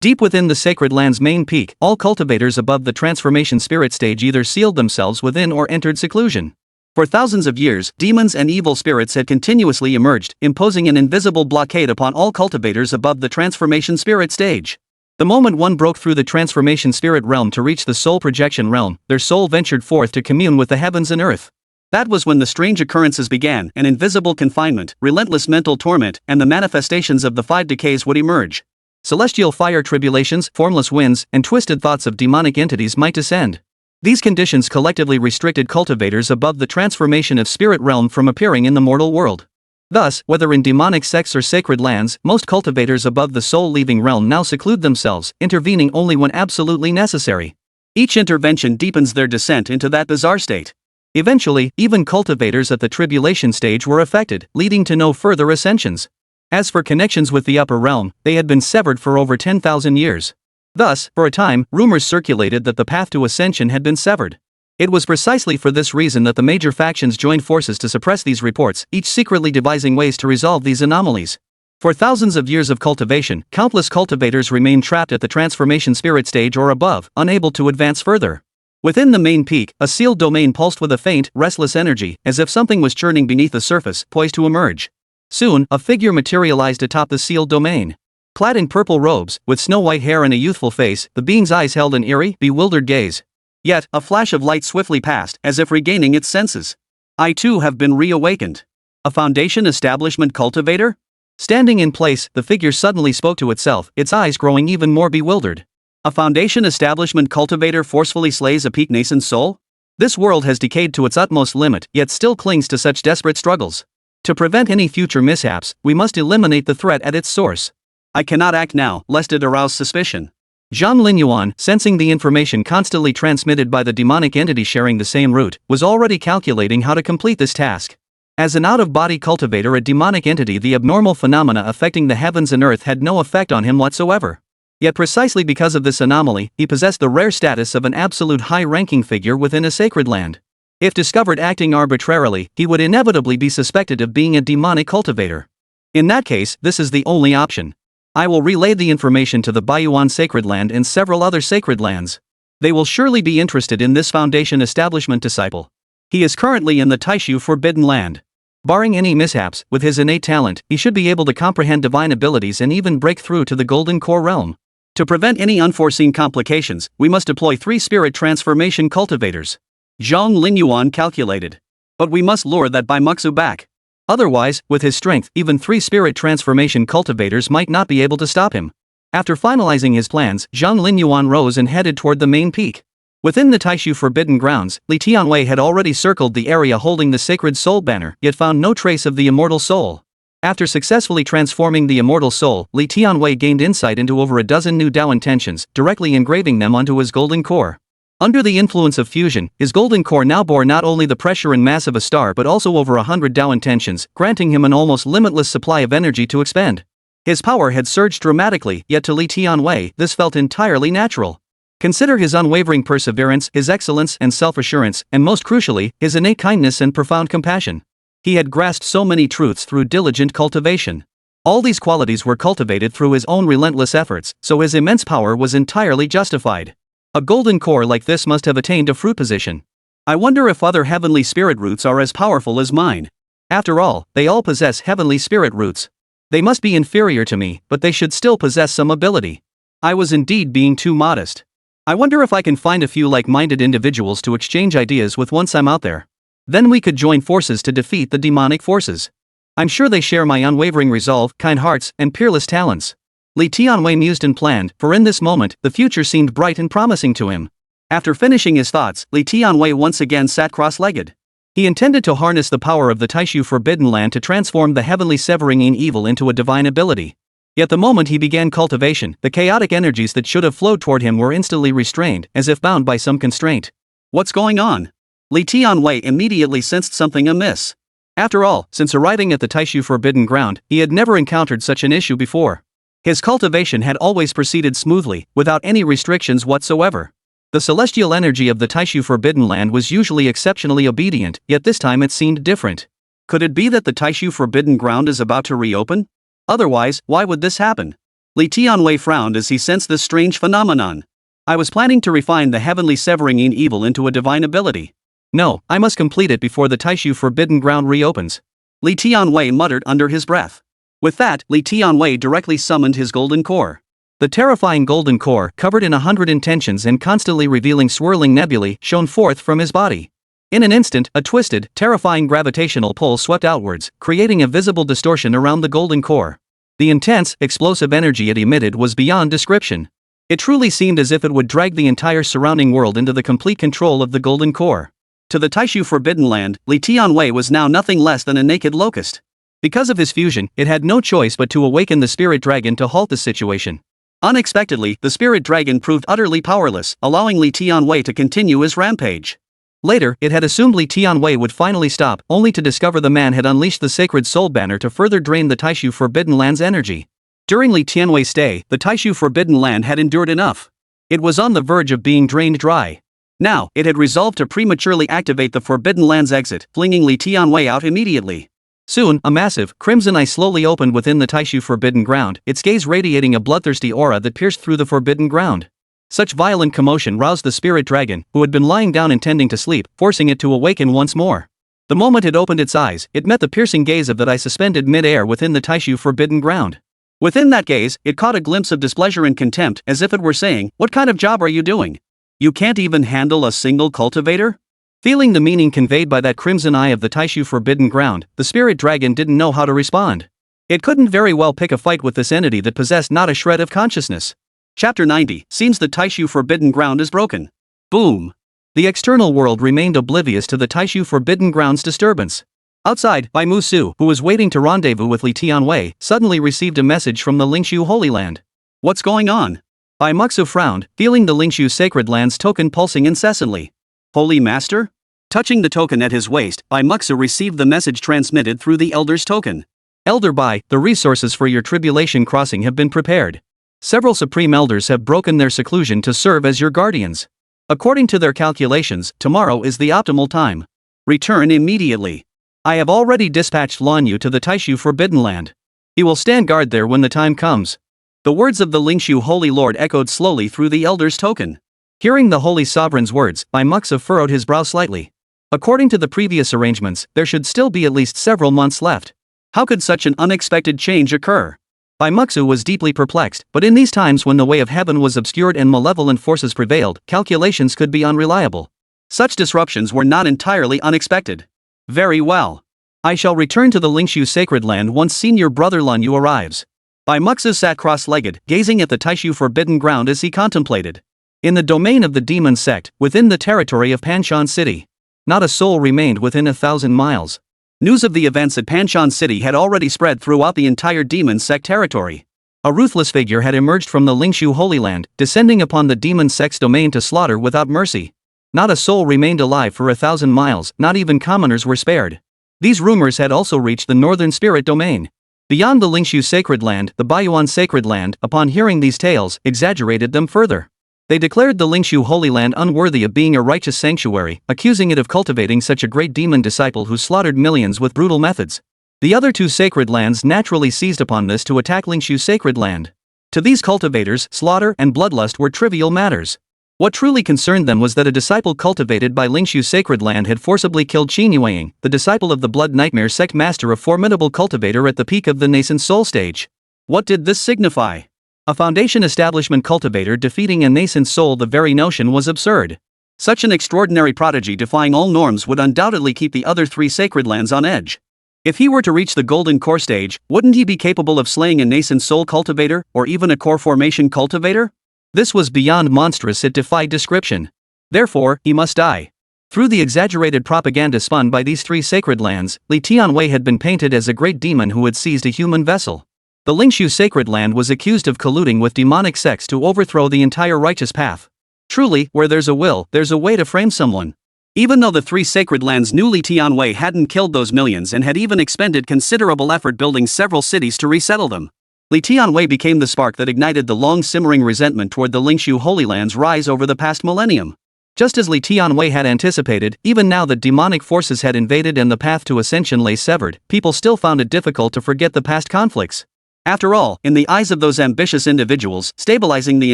Deep within the sacred land's main peak, all cultivators above the transformation spirit stage either sealed themselves within or entered seclusion. For thousands of years, demons and evil spirits had continuously emerged, imposing an invisible blockade upon all cultivators above the transformation spirit stage. The moment one broke through the transformation spirit realm to reach the soul projection realm, their soul ventured forth to commune with the heavens and earth. That was when the strange occurrences began, an invisible confinement, relentless mental torment, and the manifestations of the five decays would emerge. Celestial fire tribulations, formless winds, and twisted thoughts of demonic entities might descend. These conditions collectively restricted cultivators above the transformation of spirit realm from appearing in the mortal world. Thus, whether in demonic sects or sacred lands, most cultivators above the soul-leaving realm now seclude themselves, intervening only when absolutely necessary. Each intervention deepens their descent into that bizarre state. Eventually, even cultivators at the tribulation stage were affected, leading to no further ascensions. As for connections with the upper realm, they had been severed for over 10,000 years. Thus, for a time, rumors circulated that the path to ascension had been severed. It was precisely for this reason that the major factions joined forces to suppress these reports, each secretly devising ways to resolve these anomalies. For thousands of years of cultivation, countless cultivators remained trapped at the transformation spirit stage or above, unable to advance further. Within the main peak, a sealed domain pulsed with a faint, restless energy, as if something was churning beneath the surface, poised to emerge. Soon, a figure materialized atop the sealed domain. Clad in purple robes, with snow-white hair and a youthful face, the being's eyes held an eerie, bewildered gaze. Yet, a flash of light swiftly passed, as if regaining its senses. I too have been reawakened. A Foundation Establishment cultivator? Standing in place, the figure suddenly spoke to itself, its eyes growing even more bewildered. A Foundation Establishment cultivator forcefully slays a peak Nascent Soul? This world has decayed to its utmost limit, yet still clings to such desperate struggles. To prevent any future mishaps, we must eliminate the threat at its source. I cannot act now, lest it arouse suspicion. Zhang Linyuan, sensing the information constantly transmitted by the demonic entity sharing the same route, was already calculating how to complete this task. As an out-of-body cultivator, a demonic entity, the abnormal phenomena affecting the heavens and earth had no effect on him whatsoever. Yet precisely because of this anomaly, he possessed the rare status of an absolute high-ranking figure within a sacred land. If discovered acting arbitrarily, he would inevitably be suspected of being a demonic cultivator. In that case, this is the only option. I will relay the information to the Baiyuan sacred land and several other sacred lands. They will surely be interested in this Foundation Establishment disciple. He is currently in the Taishu forbidden land. Barring any mishaps, with his innate talent, he should be able to comprehend divine abilities and even break through to the golden core realm. To prevent any unforeseen complications, we must deploy 3 spirit transformation cultivators. Zhang Linyuan calculated. But we must lure that Baimuxu back. Otherwise, with his strength, even 3 spirit transformation cultivators might not be able to stop him. After finalizing his plans, Zhang Linyuan rose and headed toward the main peak. Within the Taishu forbidden grounds, Li Tianwei had already circled the area holding the sacred soul banner, yet found no trace of the immortal soul. After successfully transforming the immortal soul, Li Tianwei gained insight into over a dozen new Dao intentions, directly engraving them onto his golden core. Under the influence of fusion, his golden core now bore not only the pressure and mass of a star but also over 100 Dao intentions, granting him an almost limitless supply of energy to expend. His power had surged dramatically, yet to Li Tianwei, this felt entirely natural. Consider his unwavering perseverance, his excellence and self-assurance, and most crucially, his innate kindness and profound compassion. He had grasped so many truths through diligent cultivation. All these qualities were cultivated through his own relentless efforts, so his immense power was entirely justified. A golden core like this must have attained a fruit position. I wonder if other heavenly spirit roots are as powerful as mine. After all, they all possess heavenly spirit roots. They must be inferior to me, but they should still possess some ability. I was indeed being too modest. I wonder if I can find a few like-minded individuals to exchange ideas with once I'm out there. Then we could join forces to defeat the demonic forces. I'm sure they share my unwavering resolve, kind hearts, and peerless talents. Li Tianwei mused and planned, for in this moment, the future seemed bright and promising to him. After finishing his thoughts, Li Tianwei once again sat cross-legged. He intended to harness the power of the Taishu Forbidden Land to transform the heavenly severing evil into a divine ability. Yet the moment he began cultivation, the chaotic energies that should have flowed toward him were instantly restrained, as if bound by some constraint. What's going on? Li Tianwei immediately sensed something amiss. After all, since arriving at the Taishu Forbidden Ground, he had never encountered such an issue before. His cultivation had always proceeded smoothly, without any restrictions whatsoever. The celestial energy of the Taishu Forbidden Land was usually exceptionally obedient, yet this time it seemed different. Could it be that the Taishu Forbidden Ground is about to reopen? Otherwise, why would this happen? Li Tianwei frowned as he sensed this strange phenomenon. I was planning to refine the heavenly severing evil into a divine ability. No, I must complete it before the Taishu Forbidden Ground reopens. Li Tianwei muttered under his breath. With that, Li Tianwei directly summoned his golden core. The terrifying golden core, covered in 100 intentions and constantly revealing swirling nebulae, shone forth from his body. In an instant, a twisted, terrifying gravitational pull swept outwards, creating a visible distortion around the golden core. The intense, explosive energy it emitted was beyond description. It truly seemed as if it would drag the entire surrounding world into the complete control of the golden core. To the Taishu Forbidden Land, Li Tianwei was now nothing less than a naked locust. Because of his fusion, it had no choice but to awaken the spirit dragon to halt the situation. Unexpectedly, the spirit dragon proved utterly powerless, allowing Li Tianwei to continue his rampage. Later, it had assumed Li Tianwei would finally stop, only to discover the man had unleashed the sacred soul banner to further drain the Taishu Forbidden Land's energy. During Li Tianwei's stay, the Taishu Forbidden Land had endured enough. It was on the verge of being drained dry. Now, it had resolved to prematurely activate the Forbidden Land's exit, flinging Li Tianwei out immediately. Soon, a massive, crimson eye slowly opened within the Taishu Forbidden Ground, its gaze radiating a bloodthirsty aura that pierced through the Forbidden Ground. Such violent commotion roused the spirit dragon, who had been lying down intending to sleep, forcing it to awaken once more. The moment it opened its eyes, it met the piercing gaze of that eye suspended mid-air within the Taishu Forbidden Ground. Within that gaze, it caught a glimpse of displeasure and contempt, as if it were saying, "What kind of job are you doing? You can't even handle a single cultivator?" Feeling the meaning conveyed by that crimson eye of the Taishu Forbidden Ground, the spirit dragon didn't know how to respond. It couldn't very well pick a fight with this entity that possessed not a shred of consciousness. Chapter 90, Seems the Taishu Forbidden Ground is broken. Boom. The external world remained oblivious to the Taishu Forbidden Ground's disturbance. Outside, Bai Musu, who was waiting to rendezvous with Li Tianwei, suddenly received a message from the Lingshu Holy Land. What's going on? Bai Musu frowned, feeling the Lingshu Sacred Land's token pulsing incessantly. Holy Master? Touching the token at his waist, Bai Muxu received the message transmitted through the Elder's token. Elder Bai, the resources for your tribulation crossing have been prepared. Several Supreme Elders have broken their seclusion to serve as your guardians. According to their calculations, tomorrow is the optimal time. Return immediately. I have already dispatched Lan Yu to the Taishu Forbidden Land. He will stand guard there when the time comes. The words of the Lingshu Holy Lord echoed slowly through the Elder's token. Hearing the Holy Sovereign's words, Bai Muxu furrowed his brow slightly. According to the previous arrangements, there should still be at least several months left. How could such an unexpected change occur? Bai Muxu was deeply perplexed, but in these times when the way of heaven was obscured and malevolent forces prevailed, calculations could be unreliable. Such disruptions were not entirely unexpected. Very well. I shall return to the Lingshu Sacred Land once senior brother Lan Yu arrives. Bai Muxu sat cross-legged, gazing at the Taishu Forbidden Ground as he contemplated. In the domain of the demon sect, within the territory of Panshan City, not a soul remained within 1,000 miles. News of the events at Panshan City had already spread throughout the entire demon sect territory. A ruthless figure had emerged from the Lingshu Holy Land, descending upon the demon sect's domain to slaughter without mercy. Not a soul remained alive for 1,000 miles, not even commoners were spared. These rumors had also reached the northern spirit domain. Beyond the Lingshu Sacred Land, the Baiyuan Sacred Land, upon hearing these tales, exaggerated them further. They declared the Lingshu Holy Land unworthy of being a righteous sanctuary, accusing it of cultivating such a great demon disciple who slaughtered millions with brutal methods. The other two sacred lands naturally seized upon this to attack Lingshu Sacred Land. To these cultivators, slaughter and bloodlust were trivial matters. What truly concerned them was that a disciple cultivated by Lingshu Sacred Land had forcibly killed chuunibyou, the disciple of the Blood Nightmare sect master, a formidable cultivator at the peak of the Nascent Soul stage. What did this signify? A Foundation establishment cultivator defeating a nascent soul. The very notion was absurd. Such an extraordinary prodigy defying all norms would undoubtedly keep the other three sacred lands on edge. If he were to reach the golden core stage, wouldn't he be capable of slaying a nascent soul cultivator, or even a core formation cultivator? This was beyond monstrous, it defied description. Therefore, he must die. Through the exaggerated propaganda spun by these three sacred lands, Li Tianwei had been painted as a great demon who had seized a human vessel. The Lingshu sacred land was accused of colluding with demonic sects to overthrow the entire righteous path. Truly, where there's a will, there's a way to frame someone. Even though the three sacred lands knew Li Tianwei hadn't killed those millions and had even expended considerable effort building several cities to resettle them, Li Tianwei became the spark that ignited the long-simmering resentment toward the Lingshu Holy Land's rise over the past millennium. Just as Li Tianwei had anticipated, even now that demonic forces had invaded and the path to ascension lay severed, people still found it difficult to forget the past conflicts. After all, in the eyes of those ambitious individuals, stabilizing the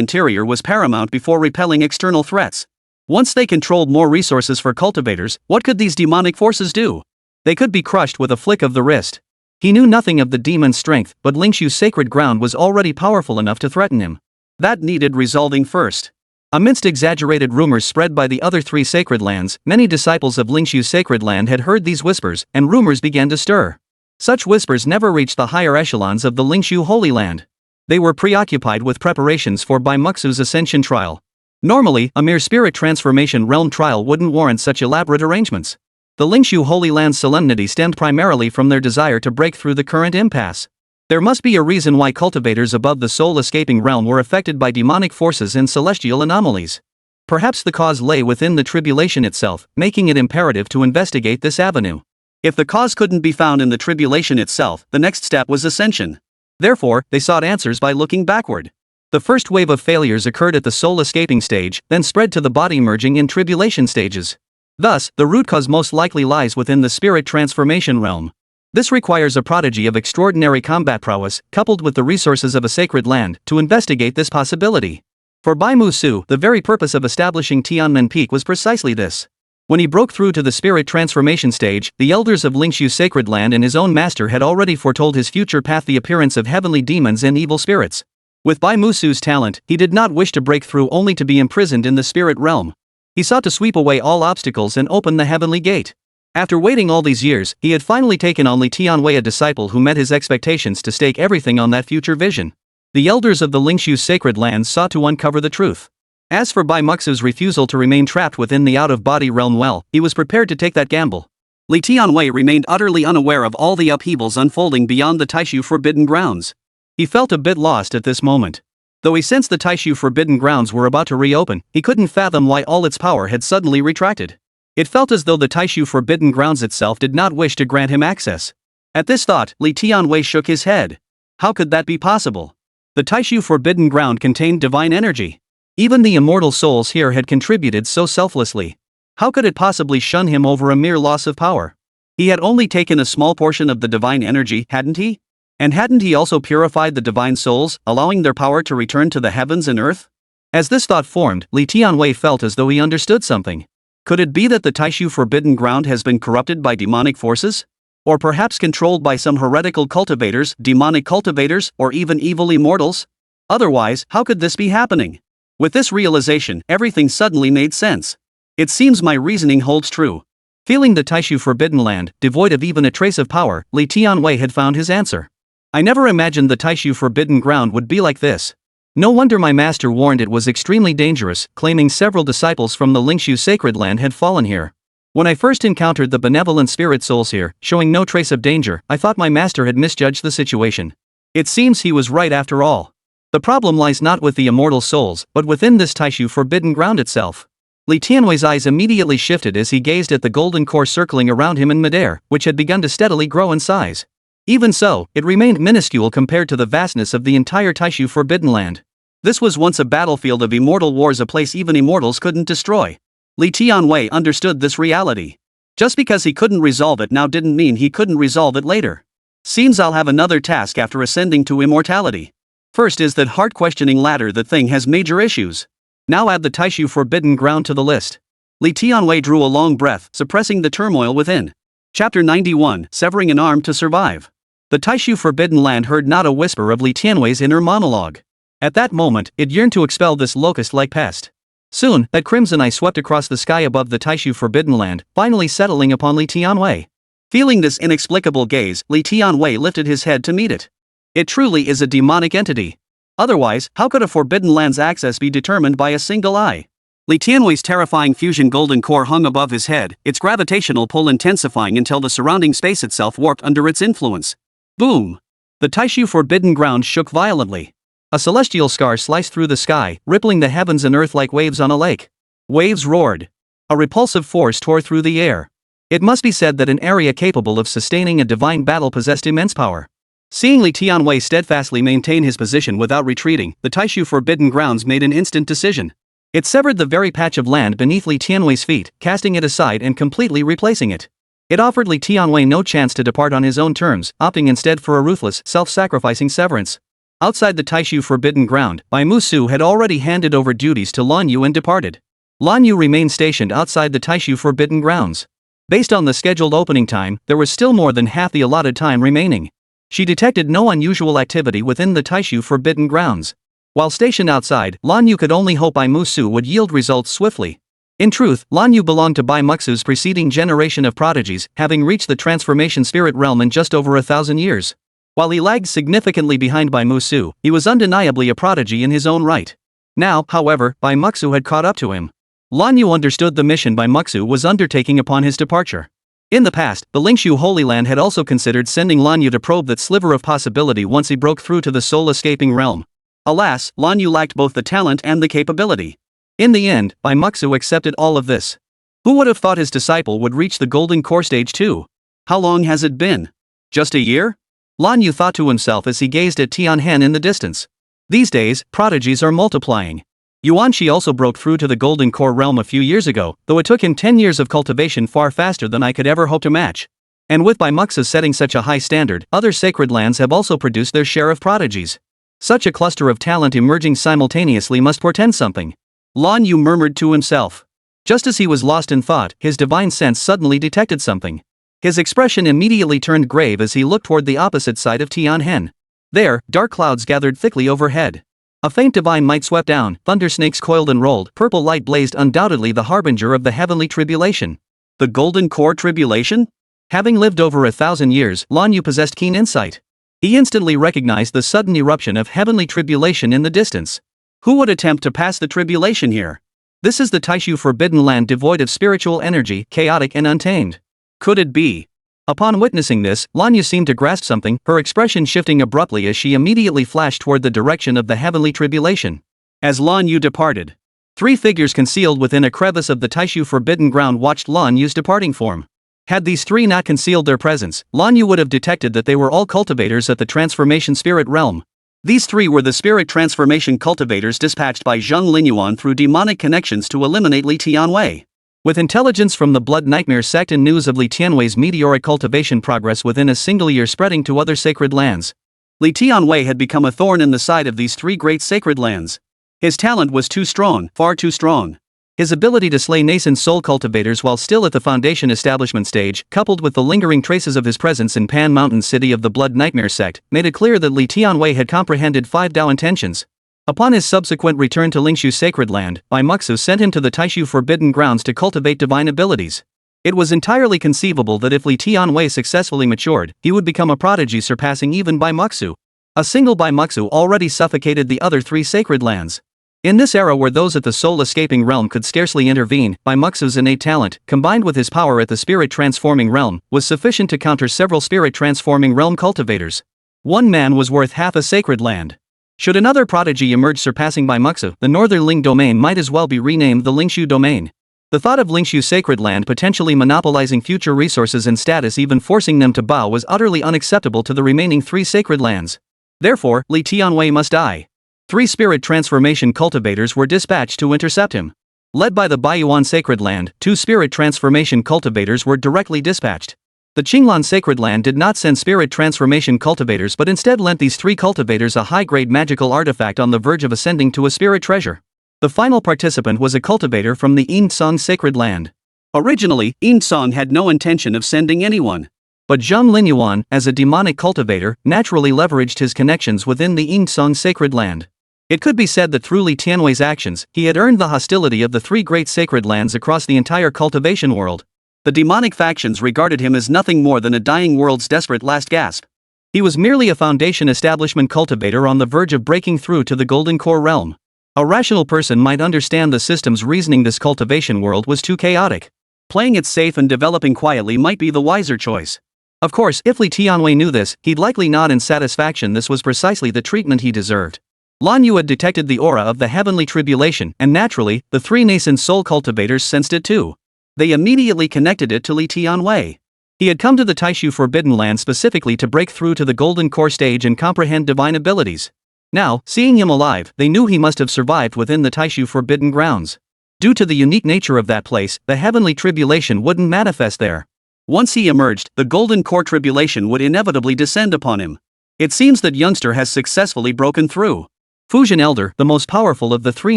interior was paramount before repelling external threats. Once they controlled more resources for cultivators, what could these demonic forces do? They could be crushed with a flick of the wrist. He knew nothing of the demon's strength, but Lingshu's sacred ground was already powerful enough to threaten him. That needed resolving first. Amidst exaggerated rumors spread by the other three sacred lands, many disciples of Lingshu's sacred land had heard these whispers, and rumors began to stir. Such whispers never reached the higher echelons of the Lingshu Holy Land. They were preoccupied with preparations for Bai Muxu's ascension trial. Normally, a mere spirit transformation realm trial wouldn't warrant such elaborate arrangements. The Lingshu Holy Land's solemnity stemmed primarily from their desire to break through the current impasse. There must be a reason why cultivators above the soul-escaping realm were affected by demonic forces and celestial anomalies. Perhaps the cause lay within the tribulation itself, making it imperative to investigate this avenue. If the cause couldn't be found in the tribulation itself, the next step was ascension. Therefore, they sought answers by looking backward. The first wave of failures occurred at the soul-escaping stage, then spread to the body merging in tribulation stages. Thus, the root cause most likely lies within the spirit transformation realm. This requires a prodigy of extraordinary combat prowess, coupled with the resources of a sacred land, to investigate this possibility. For Bai Musu, the very purpose of establishing Tianmen Peak was precisely this. When he broke through to the spirit transformation stage, the elders of Lingshu's sacred land and his own master had already foretold his future path, the appearance of heavenly demons and evil spirits. With Bai Musu's talent, he did not wish to break through only to be imprisoned in the spirit realm. He sought to sweep away all obstacles and open the heavenly gate. After waiting all these years, he had finally taken on Li Tianwei, a disciple who met his expectations, to stake everything on that future vision. The elders of the Lingshu's sacred lands sought to uncover the truth. As for Bai Muxu's refusal to remain trapped within the out-of-body realm, well, he was prepared to take that gamble. Li Tianwei remained utterly unaware of all the upheavals unfolding beyond the Taishu Forbidden Grounds. He felt a bit lost at this moment. Though he sensed the Taishu Forbidden Grounds were about to reopen, he couldn't fathom why all its power had suddenly retracted. It felt as though the Taishu Forbidden Grounds itself did not wish to grant him access. At this thought, Li Tianwei shook his head. How could that be possible? The Taishu Forbidden Ground contained divine energy. Even the immortal souls here had contributed so selflessly. How could it possibly shun him over a mere loss of power? He had only taken a small portion of the divine energy, hadn't he? And hadn't he also purified the divine souls, allowing their power to return to the heavens and earth? As this thought formed, Li Tianwei felt as though he understood something. Could it be that the Taishu Forbidden Ground has been corrupted by demonic forces? Or perhaps controlled by some heretical cultivators, demonic cultivators, or even evil immortals? Otherwise, how could this be happening? With this realization, everything suddenly made sense. It seems my reasoning holds true. Feeling the Taishu Forbidden Land, devoid of even a trace of power, Li Tianwei had found his answer. I never imagined the Taishu Forbidden Ground would be like this. No wonder my master warned it was extremely dangerous, claiming several disciples from the Lingshu sacred land had fallen here. When I first encountered the benevolent spirit souls here, showing no trace of danger, I thought my master had misjudged the situation. It seems he was right after all. The problem lies not with the immortal souls, but within this Taishu Forbidden Ground itself. Li Tianwei's eyes immediately shifted as he gazed at the golden core circling around him in midair, which had begun to steadily grow in size. Even so, it remained minuscule compared to the vastness of the entire Taishu Forbidden Land. This was once a battlefield of immortal wars, a place even immortals couldn't destroy. Li Tianwei understood this reality. Just because he couldn't resolve it now didn't mean he couldn't resolve it later. Seems I'll have another task after ascending to immortality. First is that heart-questioning ladder. The thing has major issues. Now add the Taishu Forbidden Ground to the list. Li Tianwei drew a long breath, suppressing the turmoil within. Chapter 91, Severing an Arm to Survive. The Taishu Forbidden Land heard not a whisper of Li Tianwei's inner monologue. At that moment, it yearned to expel this locust-like pest. Soon, that crimson eye swept across the sky above the Taishu Forbidden Land, finally settling upon Li Tianwei. Feeling this inexplicable gaze, Li Tianwei lifted his head to meet it. It truly is a demonic entity. Otherwise, how could a Forbidden Land's access be determined by a single eye? Li Tianwei's terrifying fusion golden core hung above his head, its gravitational pull intensifying until the surrounding space itself warped under its influence. Boom! The Taishu forbidden ground shook violently. A celestial scar sliced through the sky, rippling the heavens and earth like waves on a lake. Waves roared. A repulsive force tore through the air. It must be said that an area capable of sustaining a divine battle possessed immense power. Seeing Li Tianwei steadfastly maintain his position without retreating, the Taishu forbidden grounds made an instant decision. It severed the very patch of land beneath Li Tianwei's feet, casting it aside and completely replacing it. It offered Li Tianwei no chance to depart on his own terms, opting instead for a ruthless, self-sacrificing severance. Outside the Taishu forbidden ground, Bai Musu had already handed over duties to Lan Yu and departed. Lan Yu remained stationed outside the Taishu forbidden grounds. Based on the scheduled opening time, there was still more than half the allotted time remaining. She detected no unusual activity within the Taishu forbidden grounds. While stationed outside, Lan Yu could only hope Bai Musu would yield results swiftly. In truth, Lan Yu belonged to Bai Muxu's preceding generation of prodigies, having reached the transformation spirit realm in just over 1,000 years. While he lagged significantly behind Bai Musu, he was undeniably a prodigy in his own right. Now, however, Bai Muxu had caught up to him. Lan Yu understood the mission Bai Muxu was undertaking upon his departure. In the past, the Lingshu Holy Land had also considered sending Lan Yu to probe that sliver of possibility once he broke through to the soul-escaping realm. Alas, Lan Yu lacked both the talent and the capability. In the end, Bai Muxu accepted all of this. Who would have thought his disciple would reach the golden core stage too? How long has it been? Just a year? Lan Yu thought to himself as he gazed at Tianhen in the distance. These days, prodigies are multiplying. Yuanqi also broke through to the golden core realm a few years ago, though it took him 10 years of cultivation far faster than I could ever hope to match. And with Bai Muxu setting such a high standard, other sacred lands have also produced their share of prodigies. Such a cluster of talent emerging simultaneously must portend something. Lan Yu murmured to himself. Just as he was lost in thought, his divine sense suddenly detected something. His expression immediately turned grave as he looked toward the opposite side of Tianhen. There, dark clouds gathered thickly overhead. A faint divine might swept down, thunder snakes coiled and rolled, purple light blazed, undoubtedly the harbinger of the heavenly tribulation. The golden core tribulation? Having lived over 1,000 years, Lan Yu possessed keen insight. He instantly recognized the sudden eruption of heavenly tribulation in the distance. Who would attempt to pass the tribulation here? This is the Taishu forbidden land devoid of spiritual energy, chaotic and untamed. Could it be? Upon witnessing this, Lan Yu seemed to grasp something, her expression shifting abruptly as she immediately flashed toward the direction of the heavenly tribulation. As Lan Yu departed, 3 figures concealed within a crevice of the Taishu forbidden ground watched Lan Yu's departing form. Had these 3 not concealed their presence, Lan Yu would have detected that they were all cultivators at the transformation spirit realm. These 3 were the spirit transformation cultivators dispatched by Zheng Linyuan through demonic connections to eliminate Li Tianwei. With intelligence from the Blood Nightmare sect and news of Li Tianwei's meteoric cultivation progress within a single year spreading to other sacred lands, Li Tianwei had become a thorn in the side of these 3 great sacred lands. His talent was too strong, far too strong. His ability to slay nascent soul cultivators while still at the foundation establishment stage, coupled with the lingering traces of his presence in Pan Mountain City of the Blood Nightmare sect, made it clear that Li Tianwei had comprehended 5 Dao intentions. Upon his subsequent return to Lingshu sacred land, Bai Muxu sent him to the Taishu forbidden grounds to cultivate divine abilities. It was entirely conceivable that if Li Tianwei successfully matured, he would become a prodigy surpassing even Bai Muxu. A single Bai Muxu already suffocated the other 3 sacred lands. In this era where those at the soul-escaping realm could scarcely intervene, Bai Muxu's innate talent, combined with his power at the spirit-transforming realm, was sufficient to counter several spirit-transforming realm cultivators. One man was worth half a sacred land. Should another prodigy emerge surpassing Bai Muxu, the Northern Ling domain might as well be renamed the Lingshu domain. The thought of Lingshu sacred land potentially monopolizing future resources and status, even forcing them to bow, was utterly unacceptable to the remaining 3 sacred lands. Therefore, Li Tianwei must die. 3 spirit transformation cultivators were dispatched to intercept him. Led by the Baiyuan sacred land, 2 spirit transformation cultivators were directly dispatched. The Qinglan sacred land did not send spirit transformation cultivators but instead lent these 3 cultivators a high-grade magical artifact on the verge of ascending to a spirit treasure. The final participant was a cultivator from the Yinsong sacred land. Originally, Yinsong had no intention of sending anyone. But Zheng Linyuan, as a demonic cultivator, naturally leveraged his connections within the Yinsong sacred land. It could be said that through Li Tianwei's actions, he had earned the hostility of the 3 great sacred lands across the entire cultivation world. The demonic factions regarded him as nothing more than a dying world's desperate last gasp. He was merely a foundation establishment cultivator on the verge of breaking through to the golden core realm. A rational person might understand the system's reasoning. This cultivation world was too chaotic. Playing it safe and developing quietly might be the wiser choice. Of course, if Li Tianwei knew this, he'd likely nod in satisfaction. This was precisely the treatment he deserved. Lan Yu had detected the aura of the heavenly tribulation, and naturally, the three Nascent Soul cultivators sensed it too. They immediately connected it to Li Tianwei. He had come to the Taishu Forbidden Land specifically to break through to the Golden Core stage and comprehend divine abilities. Now, seeing him alive, they knew he must have survived within the Taishu Forbidden Grounds. Due to the unique nature of that place, the heavenly tribulation wouldn't manifest there. Once he emerged, the Golden Core tribulation would inevitably descend upon him. It seems that youngster has successfully broken through. Fusion Elder, the most powerful of the three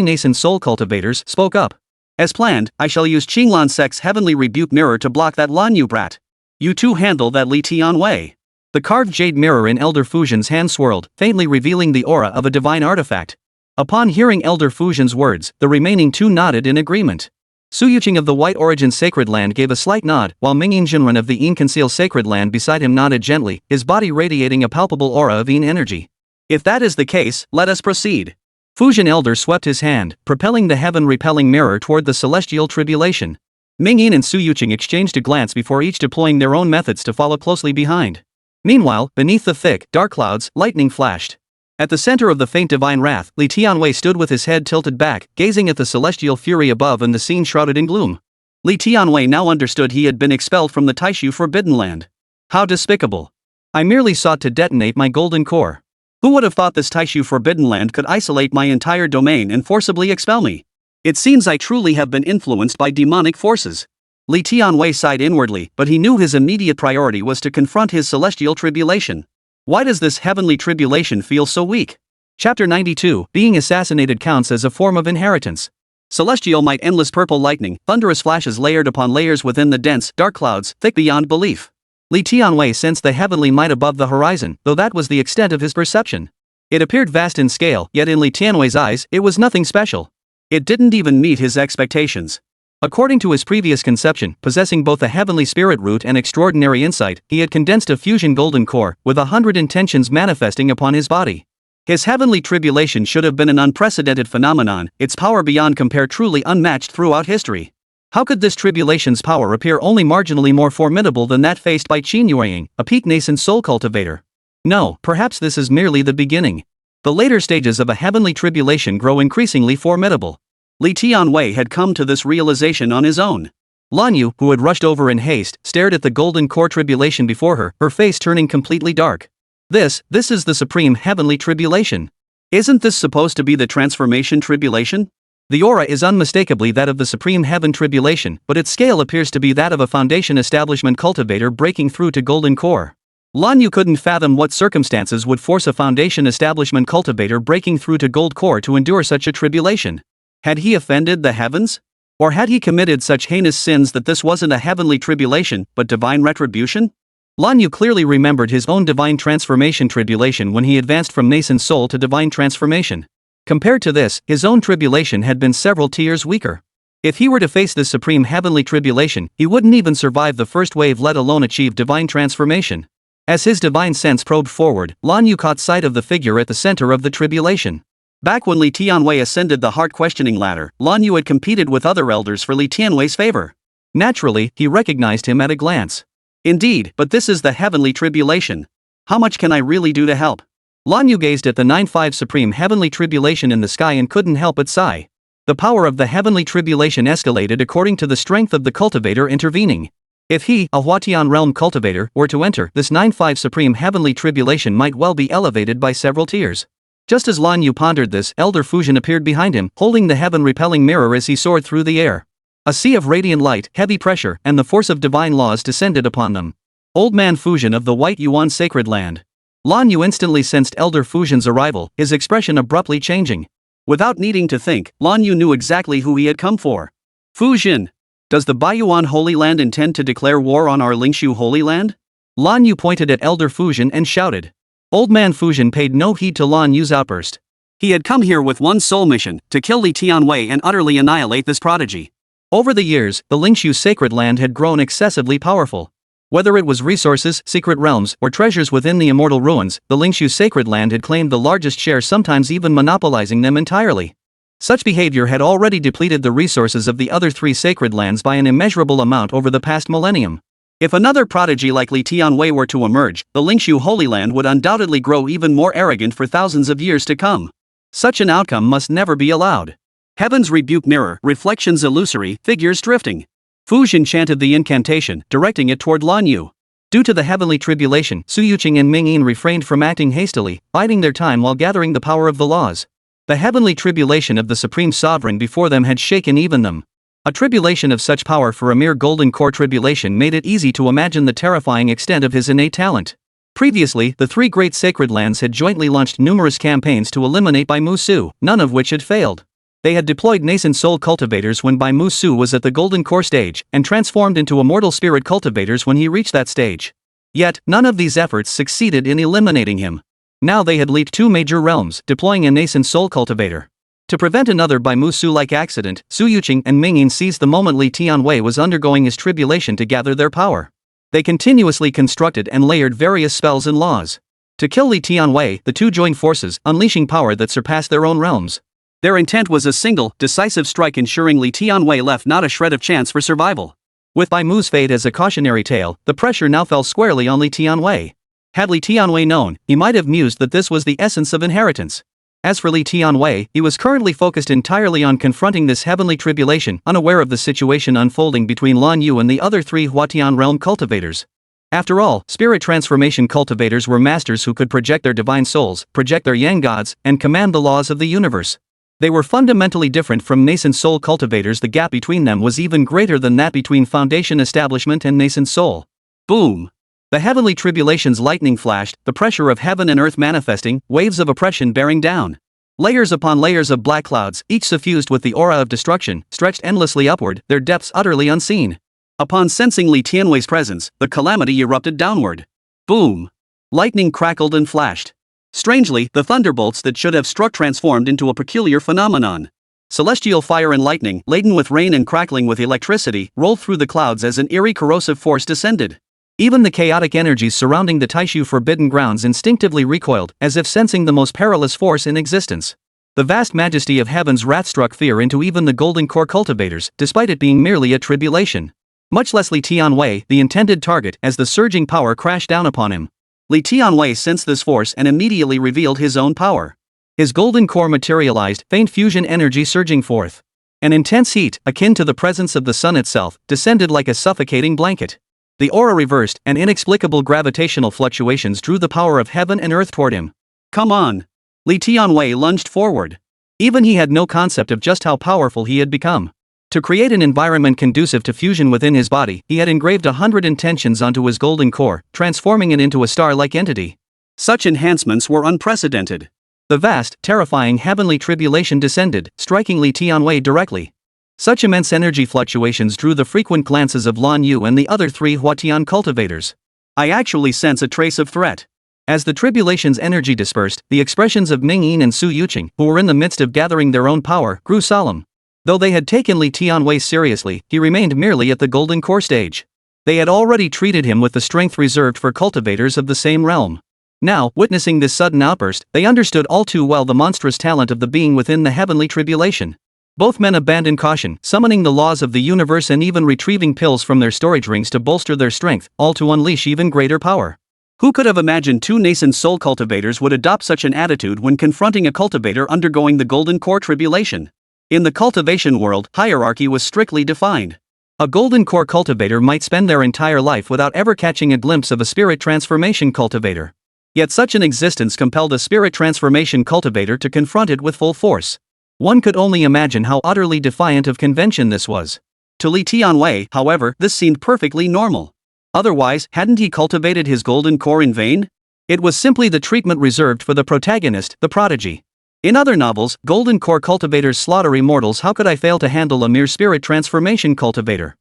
Nascent Soul cultivators, spoke up. As planned, I shall use Qinglan Sec's heavenly rebuke mirror to block that Lan Yu brat. You two handle that Li Tianwei. The carved jade mirror in Elder Fusion's hand swirled, faintly revealing the aura of a divine artifact. Upon hearing Elder Fusion's words, the remaining two nodded in agreement. Su Yuqing of the White Origin Sacred Land gave a slight nod, while Mingyin Jinren of the Yin Conceal Sacred Land beside him nodded gently, his body radiating a palpable aura of Yin energy. If that is the case, let us proceed. Fusion Elder swept his hand, propelling the heaven-repelling mirror toward the celestial tribulation. Mingyin and Su Yuqing exchanged a glance before each deploying their own methods to follow closely behind. Meanwhile, beneath the thick, dark clouds, lightning flashed. At the center of the faint divine wrath, Li Tianwei stood with his head tilted back, gazing at the celestial fury above and the scene shrouded in gloom. Li Tianwei now understood he had been expelled from the Taishu Forbidden Land. How despicable. I merely sought to detonate my golden core. Who would have thought this Taishu Forbidden Land could isolate my entire domain and forcibly expel me? It seems I truly have been influenced by demonic forces. Li Tianwei sighed inwardly, but he knew his immediate priority was to confront his celestial tribulation. Why does this heavenly tribulation feel so weak? Chapter 92, Being assassinated counts as a form of inheritance. Celestial might, endless purple lightning, thunderous flashes layered upon layers within the dense, dark clouds, thick beyond belief. Li Tianwei sensed the heavenly might above the horizon, though that was the extent of his perception. It appeared vast in scale, yet in Li Tianwei's eyes, it was nothing special. It didn't even meet his expectations. According to his previous conception, possessing both a heavenly spirit root and extraordinary insight, he had condensed a fusion golden core, with 100 intentions manifesting upon his body. His heavenly tribulation should have been an unprecedented phenomenon, its power beyond compare truly unmatched throughout history. How could this tribulation's power appear only marginally more formidable than that faced by Chuunibyou, a peak Nascent Soul cultivator? No, perhaps this is merely the beginning. The later stages of a heavenly tribulation grow increasingly formidable. Li Tianwei had come to this realization on his own. Lan Yu, who had rushed over in haste, stared at the golden core tribulation before her, her face turning completely dark. This is the supreme heavenly tribulation. Isn't this supposed to be the transformation tribulation? The aura is unmistakably that of the supreme heaven tribulation, but its scale appears to be that of a foundation establishment cultivator breaking through to golden core. Lan Yu couldn't fathom what circumstances would force a foundation establishment cultivator breaking through to gold core to endure such a tribulation. Had he offended the heavens? Or had he committed such heinous sins that this wasn't a heavenly tribulation, but divine retribution? Lan Yu clearly remembered his own divine transformation tribulation when he advanced from Nascent Soul to divine transformation. Compared to this, his own tribulation had been several tiers weaker. If he were to face this supreme heavenly tribulation, he wouldn't even survive the first wave, let alone achieve divine transformation. As his divine sense probed forward, Lan Yu caught sight of the figure at the center of the tribulation. Back when Li Tianwei ascended the heart-questioning ladder, Lan Yu had competed with other elders for Li Tianwei's favor. Naturally, he recognized him at a glance. Indeed, but this is the heavenly tribulation. How much can I really do to help? Lan Yu gazed at the 9-5 supreme heavenly tribulation in the sky and couldn't help but sigh. The power of the heavenly tribulation escalated according to the strength of the cultivator intervening. If he, a Huatian realm cultivator, were to enter, this 9-5 supreme heavenly tribulation might well be elevated by several tiers. Just as Lan Yu pondered this, Elder Fusion appeared behind him, holding the heaven-repelling mirror as he soared through the air. A sea of radiant light, heavy pressure, and the force of divine laws descended upon them. Old Man Fusion of the White Yuan Sacred Land. Lan Yu instantly sensed Elder Fusion's arrival, his expression abruptly changing. Without needing to think, Lan Yu knew exactly who he had come for. Fusion! Does the Baiyuan Holy Land intend to declare war on our Lingshu Holy Land? Lan Yu pointed at Elder Fusion and shouted. Old Man Fusion paid no heed to Lan Yu's outburst. He had come here with one sole mission, to kill Li Tianwei and utterly annihilate this prodigy. Over the years, the Lingshu Sacred Land had grown excessively powerful. Whether it was resources, secret realms, or treasures within the immortal ruins, the Lingshu Sacred Land had claimed the largest share, sometimes even monopolizing them entirely. Such behavior had already depleted the resources of the other 3 sacred lands by an immeasurable amount over the past millennium. If another prodigy like Li Tianwei were to emerge, the Lingshu Holy Land would undoubtedly grow even more arrogant for thousands of years to come. Such an outcome must never be allowed. Heaven's rebuke mirror, reflections illusory, figures drifting. Fujian chanted the incantation, directing it toward Lan Yu. Due to the heavenly tribulation, Su Yuqing and Ming Yin refrained from acting hastily, biding their time while gathering the power of the laws. The heavenly tribulation of the Supreme Sovereign before them had shaken even them. A tribulation of such power for a mere golden core tribulation made it easy to imagine the terrifying extent of his innate talent. Previously, the 3 great sacred lands had jointly launched numerous campaigns to eliminate Bai Mu Su, none of which had failed. They had deployed Nascent Soul cultivators when Bai Mu Su was at the golden core stage, and transformed into immortal spirit cultivators when he reached that stage. Yet, none of these efforts succeeded in eliminating him. Now they had leaped 2 major realms, deploying a Nascent Soul cultivator. To prevent another Bai Mu Su-like accident, Su Yuqing and Ming Yin seized the moment Li Tianwei was undergoing his tribulation to gather their power. They continuously constructed and layered various spells and laws. To kill Li Tianwei, the 2 joined forces, unleashing power that surpassed their own realms. Their intent was a single, decisive strike, ensuring Li Tianwei left not a shred of chance for survival. With Bai Mu's fate as a cautionary tale, the pressure now fell squarely on Li Tianwei. Had Li Tianwei known, he might have mused that this was the essence of inheritance. As for Li Tianwei, he was currently focused entirely on confronting this heavenly tribulation, unaware of the situation unfolding between Lan Yu and the other 3 Huatian realm cultivators. After all, spirit transformation cultivators were masters who could project their divine souls, project their yang gods, and command the laws of the universe. They were fundamentally different from Nascent Soul cultivators. The gap between them was even greater than that between Foundation Establishment and Nascent Soul. Boom! The heavenly tribulation's lightning flashed, the pressure of heaven and earth manifesting, waves of oppression bearing down. Layers upon layers of black clouds, each suffused with the aura of destruction, stretched endlessly upward, their depths utterly unseen. Upon sensing Li Tianwei's presence, the calamity erupted downward. Boom! Lightning crackled and flashed. Strangely, the thunderbolts that should have struck transformed into a peculiar phenomenon. Celestial fire and lightning, laden with rain and crackling with electricity, rolled through the clouds as an eerie corrosive force descended. Even the chaotic energies surrounding the Taishu forbidden grounds instinctively recoiled, as if sensing the most perilous force in existence. The vast majesty of heaven's wrath struck fear into even the golden core cultivators, despite it being merely a tribulation. Much less Li Tianwei, the intended target, as the surging power crashed down upon him. Li Tianwei sensed this force and immediately revealed his own power. His golden core materialized, faint fusion energy surging forth. An intense heat, akin to the presence of the sun itself, descended like a suffocating blanket. The aura reversed, and inexplicable gravitational fluctuations drew the power of heaven and earth toward him. Come on! Li Tianwei lunged forward. Even he had no concept of just how powerful he had become. To create an environment conducive to fusion within his body, he had engraved 100 intentions onto his golden core, transforming it into a star-like entity. Such enhancements were unprecedented. The vast, terrifying heavenly tribulation descended, striking Li Tianwei directly. Such immense energy fluctuations drew the frequent glances of Lan Yu and the other 3 Huatian cultivators. I actually sense a trace of threat. As the tribulation's energy dispersed, the expressions of Ming Yin and Su Yuqing, who were in the midst of gathering their own power, grew solemn. Though they had taken Li Tianwei seriously, he remained merely at the golden core stage. They had already treated him with the strength reserved for cultivators of the same realm. Now, witnessing this sudden outburst, they understood all too well the monstrous talent of the being within the heavenly tribulation. Both men abandoned caution, summoning the laws of the universe and even retrieving pills from their storage rings to bolster their strength, all to unleash even greater power. Who could have imagined 2 nascent soul cultivators would adopt such an attitude when confronting a cultivator undergoing the golden core tribulation? In the cultivation world, hierarchy was strictly defined. A golden core cultivator might spend their entire life without ever catching a glimpse of a spirit transformation cultivator. Yet such an existence compelled a spirit transformation cultivator to confront it with full force. One could only imagine how utterly defiant of convention this was. To Li Tianwei, however, this seemed perfectly normal. Otherwise, hadn't he cultivated his golden core in vain? It was simply the treatment reserved for the protagonist, the prodigy. In other novels, golden core cultivators slaughter immortals. How could I fail to handle a mere spirit transformation cultivator?